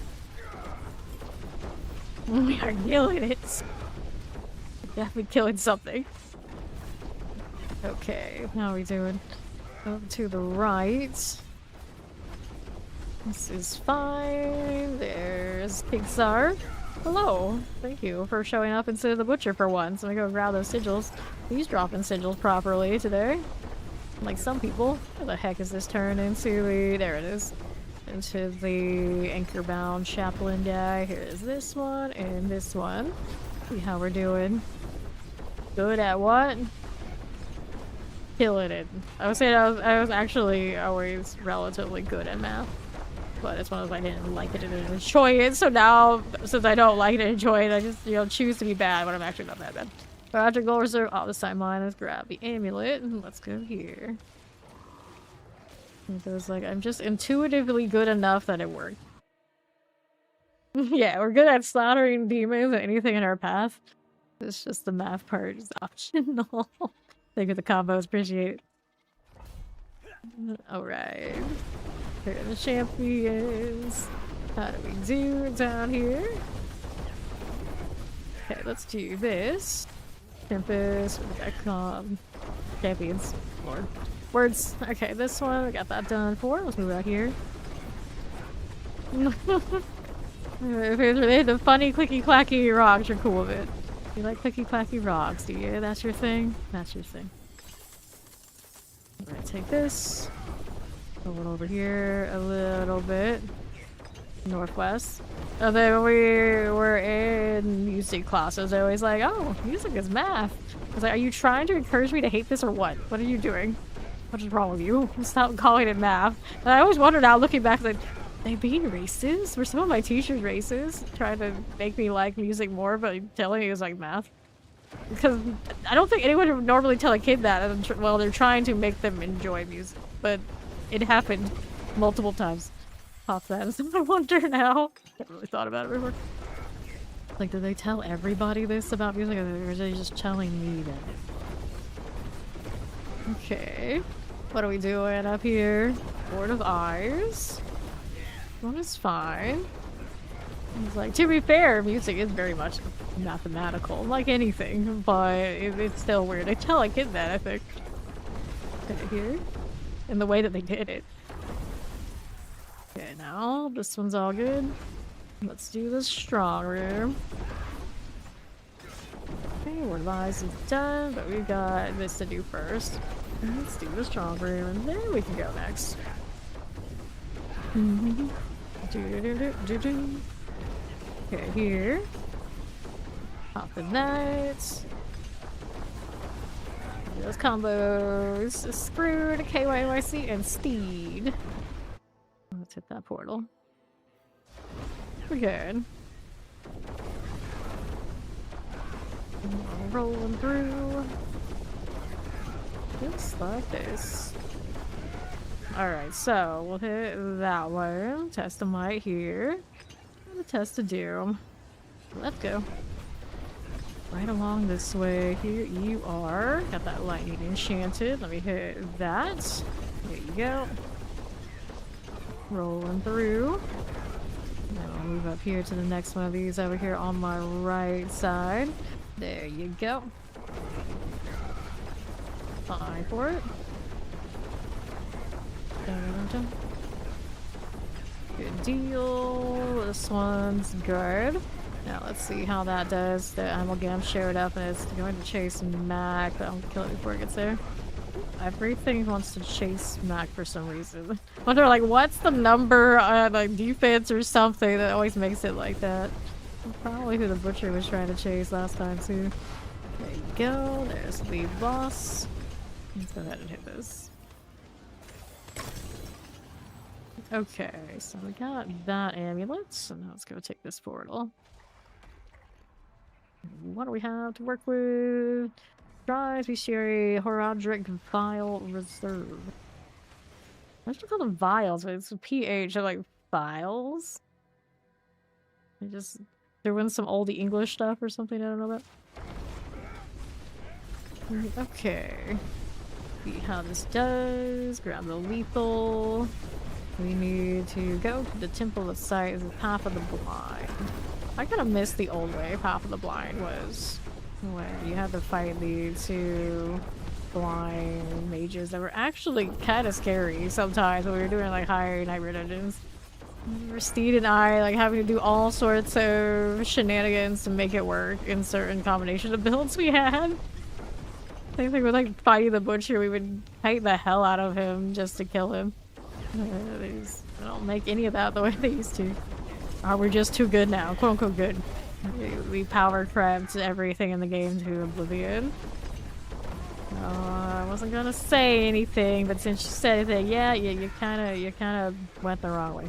We are killing it. Definitely killing something. Okay, how are we doing? Up to the right. This is fine. There's Pixar. Hello. Thank you for showing up instead of the butcher for once. Let me go grab those sigils. He's dropping sigils properly today. Like some people. What the heck is this turned into? There it is. Into the anchor-bound chaplain guy. Here is this one and this one. See how we're doing. Good at what? Killing it. I would say I was actually always relatively good at math. But it's one of those I didn't like it and didn't enjoy it, so now, since I don't like it and enjoy it, I just, you know, choose to be bad when I'm actually not that bad. Project goal reserve, oh, this timeline, let's grab the amulet, and let's go here. It was like, I'm just intuitively good enough that it worked. Yeah, we're good at slaughtering demons and anything in our path. It's just the math part is optional. Thank you for the combos, appreciate it. Alright. Here are the champions. How do we do down here? Okay, let's do this. Tempest, champions. Lord. Words. Okay, this one, we got that done for. Let's move out here. If it's related to funny clicky clacky rocks, you're cool with it. You like clicky clacky rocks, do you? That's your thing? That's your thing. I'm gonna take this. Go over here a little bit. Northwest. And then when we were in music classes, I was like, oh, music is math. I was like, are you trying to encourage me to hate this or what? What are you doing? What is wrong with you? Stop calling it math. And I always wonder now, looking back, like, they being racist? Were some of my teachers racist? Trying to make me like music more, but telling me it was like math? Because I don't think anyone would normally tell a kid that. Well, they're trying to make them enjoy music. But it happened multiple times. Pop that. So I wonder now. I haven't really thought about it before. Like, do they tell everybody this about music, or are they just telling me that? Okay. What are we doing up here? Board of Eyes. One is fine. It's like, to be fair, music is very much mathematical, like anything, but it's still weird. I tell a kid that, I think. Okay, here. In the way that they did it. Okay, now this one's all good. Let's do the strong room. Okay, Word of Eyes is done, but we got this to do first. Let's do the strong room, and then we can go next. Okay, here. Pop the nuts. Those combos. Screwed, KYYC, and Steed. Let's hit that portal. We're good. Rolling through. Just like this. Alright, so we'll hit that one. Test of Might here. And the Test of Doom. Let's go. Right along this way. Here you are. Got that lightning enchanted. Let me hit that. There you go. Rolling through. Now move up here to the next one of these over here on my right side. There you go. Fine for it. Dun-dun-dun-dun. Good deal. This one's good. Now let's see how that does. The amalgam showed up and it's going to chase Mac, but I'll kill it before it gets there. Everything wants to chase Mac for some reason. I wonder, like, what's the number on, like, defense or something that always makes it like that? Probably who the butcher was trying to chase last time, too. There you go. There's the boss. Let's go ahead and hit this. Okay, so we got that amulet, so now let's go take this portal. What do we have to work with? Drive, Bestiary, Horadric, Vial, Reserve. I should call them vials, but it's a PH, they're like vials. I just threw in some oldie English stuff or something I don't know about. Okay. See how this does. Grab the lethal. We need to go to the Temple of Sight as the Path of the Blind. I kind of missed the old way Path of the Blind was. Where you had to fight the two blind mages that were actually kind of scary sometimes when we were doing like higher nightmare dungeons. Steed and I like having to do all sorts of shenanigans to make it work in certain combination of builds we had. Same thing with like fighting the butcher, we would fight the hell out of him just to kill him. They don't make any of that the way they used to. We're just too good now, quote unquote good. We power crept everything in the game to oblivion. I wasn't gonna say anything, but since you said anything, yeah, you kind of went the wrong way.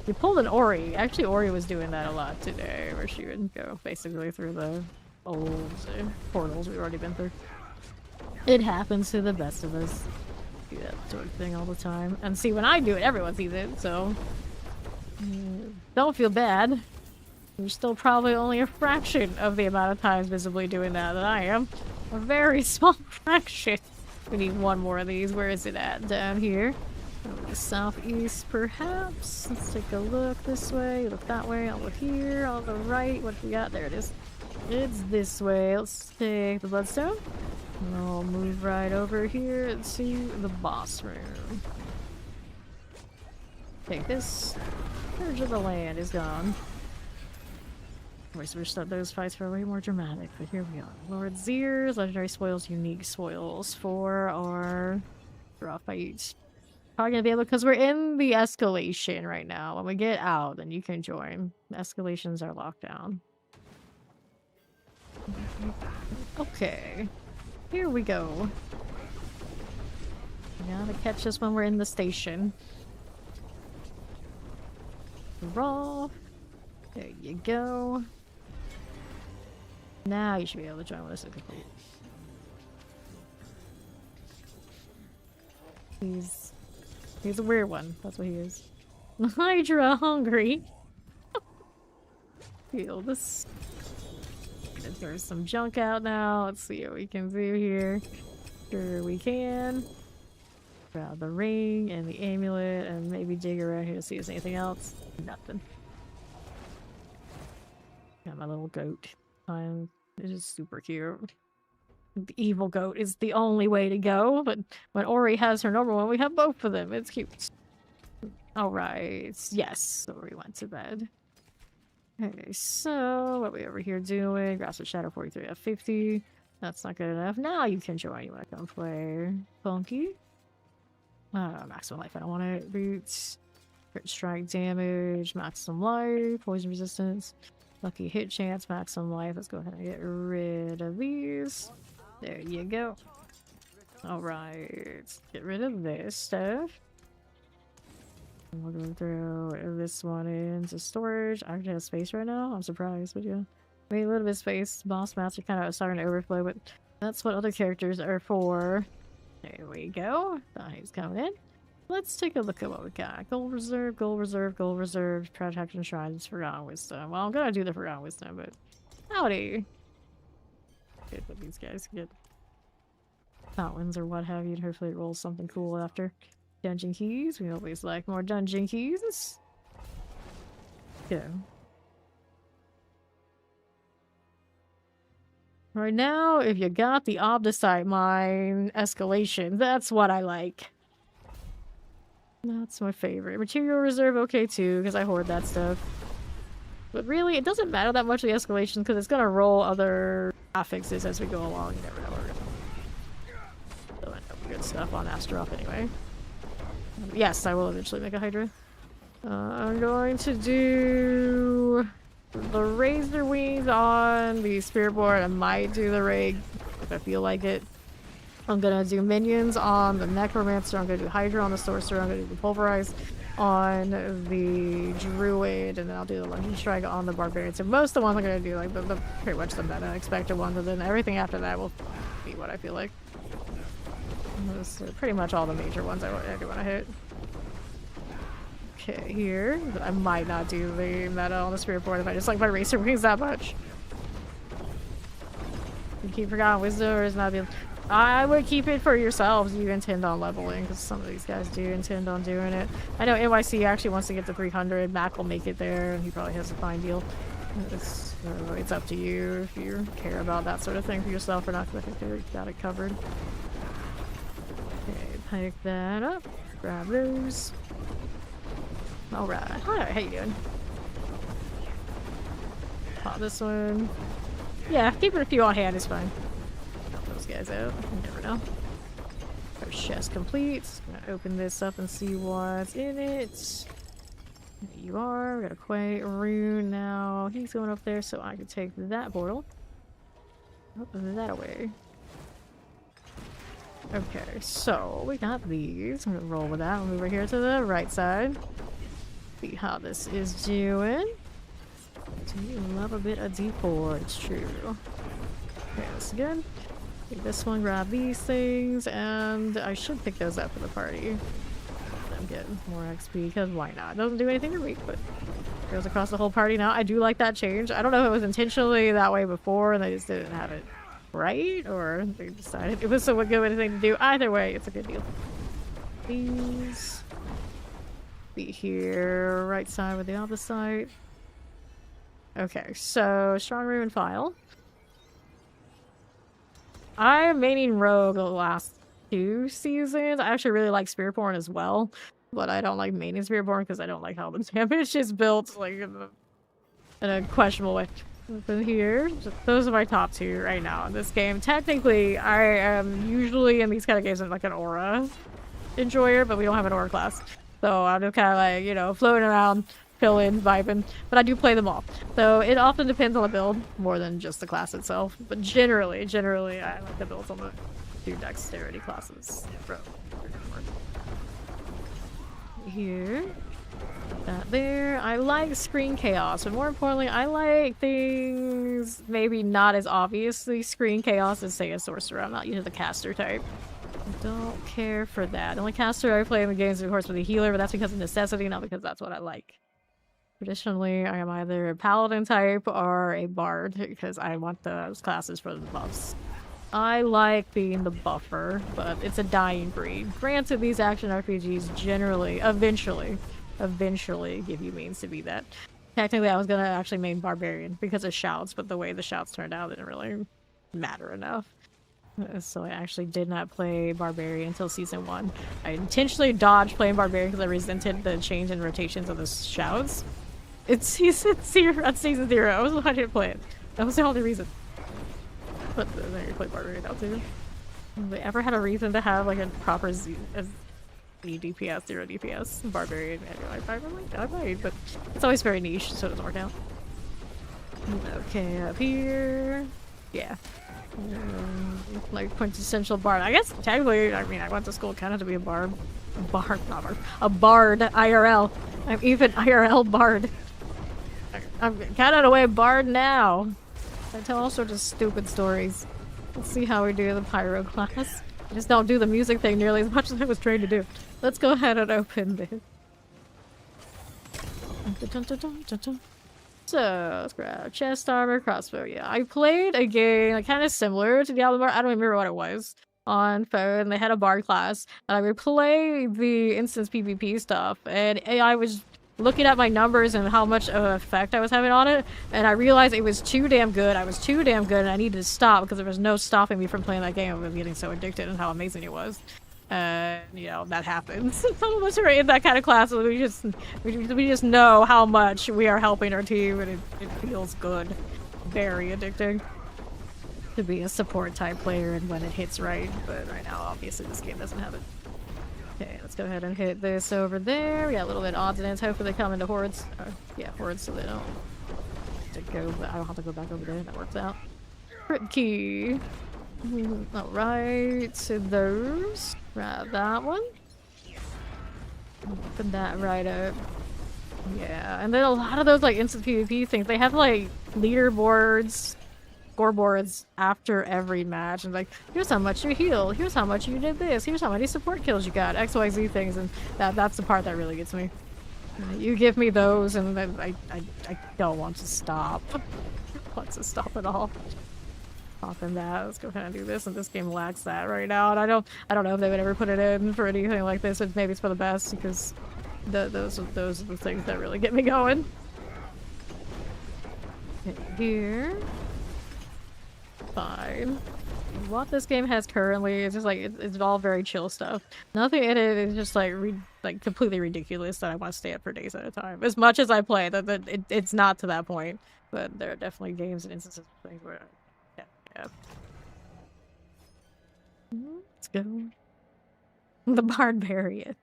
You pulled an Ori. Actually, Ori was doing that a lot today, where she would go basically through the old portals we've already been through. It happens to the best of us. Do that sort of thing all the time. And see, when I do it, everyone sees it, so don't feel bad. You're still probably only a fraction of the amount of times visibly doing that I am. A very small fraction. We need one more of these. Where is it at? Down here. Over the southeast, perhaps. Let's take a look this way. Look that way. I'll look here. On the right. What do we got? There it is. It's this way. Let's take the bloodstone. And I'll move right over here to the boss room. Take this. Purge of the land is gone. We switched up those fights for way more dramatic, but here we are. Lord Zier's legendary spoils, unique spoils for our draw fight. Probably gonna be able, because we're in the escalation right now. When we get out, then you can join. The escalations are locked down. Okay. Here we go. You gotta catch us when we're in the station. Raw. There you go. Now you should be able to join with us at complete. He's a weird one. That's what he is. Hydra hungry. Feel this. There's some junk out now. Let's see what we can do here. Sure we can. Grab the ring and the amulet and maybe dig around here to see if there's anything else. Nothing. Got my little goat. It is super cute. The evil goat is the only way to go, but when Ori has her normal one, we have both of them. It's cute. Alright. Yes, Ori went to bed. Okay, so what are we over here doing? Grasp of Shadow 43 at 50. That's not good enough. Now you can join. You want to come play Funky? Maximum life. I don't want it. Boots. Crit strike damage. Maximum life. Poison resistance. Lucky hit chance, maximum life. Let's go ahead and get rid of these. There you go. Alright. Get rid of this stuff. And we'll go throw this one into storage. I actually have space right now. I'm surprised, but yeah. I mean, a little bit of space. Boss mats are kind of starting to overflow, but that's what other characters are for. There we go. He's coming in. Let's take a look at what we got. Gold reserve, gold reserve, gold reserve, protection shrines, forgotten wisdom. Well, I'm gonna do the forgotten wisdom, but howdy. Good that these guys can get fountains or what have you, and hopefully it rolls something cool after. Dungeon keys. We always like more dungeon keys. Okay. Right now, if you got the Obdicite Mine Escalation, that's what I like. That's my favorite. Material Reserve, okay too, because I hoard that stuff. But really, it doesn't matter that much the Escalation, because it's going to roll other affixes as we go along. You never know. We'll end up with good stuff on Astaroth anyway. Yes, I will eventually make a Hydra. I'm going to do the Razor Wings on the Spirit Board. I might do the Rig if I feel like it. I'm gonna do Minions on the Necromancer. I'm gonna do Hydra on the Sorcerer. I'm gonna do the Pulverize on the Druid, and then I'll do the Lunge Strike on the Barbarian. So most of the ones I'm gonna do, like the pretty much the meta expected ones, and then everything after that will be what I feel like. Those are pretty much all the major ones I do want to hit. Okay, here. But I might not do the meta on the Spirit Board if I just like my Racer Wings that much. You keep Forgotten Wisdom or is not being... I would keep it for yourselves. You intend on leveling, because some of these guys do intend on doing it. I know NYC actually wants to get to 300. Mac will make it there, and he probably has a fine deal. It's up to you if you care about that sort of thing for yourself or not, because I think they've got it covered. Okay, pick that up. Grab those. Alright. Hi, how you doing? Pop this one. Yeah, keeping a few on hand is fine. Help those guys out. You never know. Our chest complete. I'm gonna open this up and see what's in it. There you are. We got a Quay rune now. He's going up there, so I can take that portal. Open that away. Okay, so we got these. I'm gonna roll with that. I'll move over here to the right side. See how this is doing. Do you love a bit of D4? It's true. Okay, that's good. Take this one, grab these things, and I should pick those up for the party. I'm getting more XP, because why not? It doesn't do anything for me, but it goes across the whole party now. I do like that change. I don't know if it was intentionally that way before and they just didn't have it right, or they decided it was so good anything to do. Either way, it's a good deal. These be here, right side with the opposite. Okay, so strong room and file. I'm maining Rogue the last 2 seasons. I actually really like Spiritborn as well, but I don't like maining Spiritborn because I don't like how the damage is built like in a questionable way. Open here. Those are my top 2 right now in this game. Technically, I am usually in these kind of games I'm like an aura enjoyer, but we don't have an aura class. So I'm just kind of like, you know, floating around, chilling, vibing. But I do play them all. So it often depends on the build more than just the class itself. But generally, I like the builds on the 2 dexterity classes. Here. That there. I like screen chaos, but more importantly, I like things maybe not as obviously screen chaos as, say, a sorcerer. I'm not usually the caster type. I don't care for that. The only caster I play in the games is, of course, with a healer, but that's because of necessity, not because that's what I like. Traditionally, I am either a paladin type or a bard, because I want those classes for the buffs. I like being the buffer, but it's a dying breed. Granted, these action RPGs generally, eventually give you means to be that. Technically, I was gonna actually main barbarian because of shouts, but the way the shouts turned out didn't really matter enough. So I actually did not play barbarian until season 1. I intentionally dodged playing barbarian because I resented the change in rotations of the shouts. It's season 0 at season 0. I was why I didn't play it. That was the only reason. But then you play barbarian now too. Have they ever had a reason to have like a proper DPS, 0 DPS, barbarian, I might, but it's always very niche, so it doesn't work out. Okay, up here. Yeah. Like quintessential bard. I guess technically, I mean, I went to school kind of to be a bard. A bard, IRL. I'm even IRL bard. I'm kind of in a way bard now. I tell all sorts of stupid stories. Let's see how we do in the pyro class. I just don't do the music thing nearly as much as I was trained to do. Let's go ahead and open this. So, let's grab chest armor, crossbow. Yeah, I played a game like, kind of similar to Diablo. I don't remember what it was. On phone, they had a bard class, and I would play the instance PvP stuff, and AI was looking at my numbers and how much of an effect I was having on it, and I realized it was too damn good. I was too damn good, and I needed to stop because there was no stopping me from playing that game. I was getting so addicted and how amazing it was. You know, that happens. Some of us are in that kind of class, and we just know how much we are helping our team, and it feels good. Very addicting to be a support type player, and when it hits right. But right now, obviously, this game doesn't have it. Okay, let's go ahead and hit this over there. We got a little bit of odds and ends. Hopefully they come into hordes. Yeah, hordes, so they don't have to go. But I don't have to go back over there. That works out. Crit key. Alright, so those. Grab that one. Put that right up. Yeah, and then a lot of those like instant PvP things, they have like leaderboards, scoreboards after every match, and like, here's how much you healed, here's how much you did this, here's how many support kills you got, XYZ things, and that's the part that really gets me. You give me those, and then I don't want to stop. I don't want to stop at all. Popping that. Let's go ahead and do this, and this game lacks that right now, and I don't know if they would ever put it in for anything like this, but maybe it's for the best, because those are the things that really get me going. Here. Fine. What this game has currently is just like it's all very chill stuff. Nothing in it is just like completely ridiculous that I want to stay up for days at a time. As much as I play, it's not to that point. But there are definitely games and instances of things where yeah. Let's go. The Barbarian.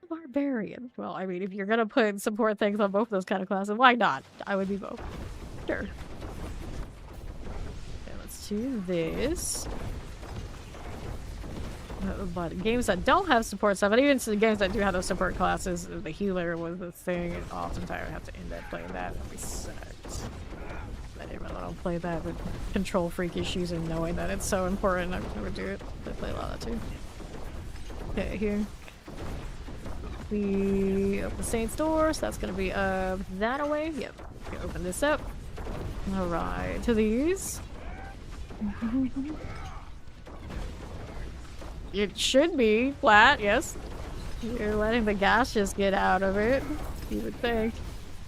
The Barbarian. Well, I mean, if you're gonna put support things on both those kind of classes, why not? I would be both. Sure. Okay, let's do this. But games that don't have support stuff, and even the games that do have those support classes, the healer was the thing, and oftentimes I have to end up playing that, and we sucked. I didn't really want to play that with control freak issues and knowing that it's so important. I would never do it. I play a lot of that too. Okay, here. We open the Saint's door, so that's gonna be that away. Yep. Okay, open this up. Alright, to these. It should be flat, yes. You're letting the gas just get out of it, you would think.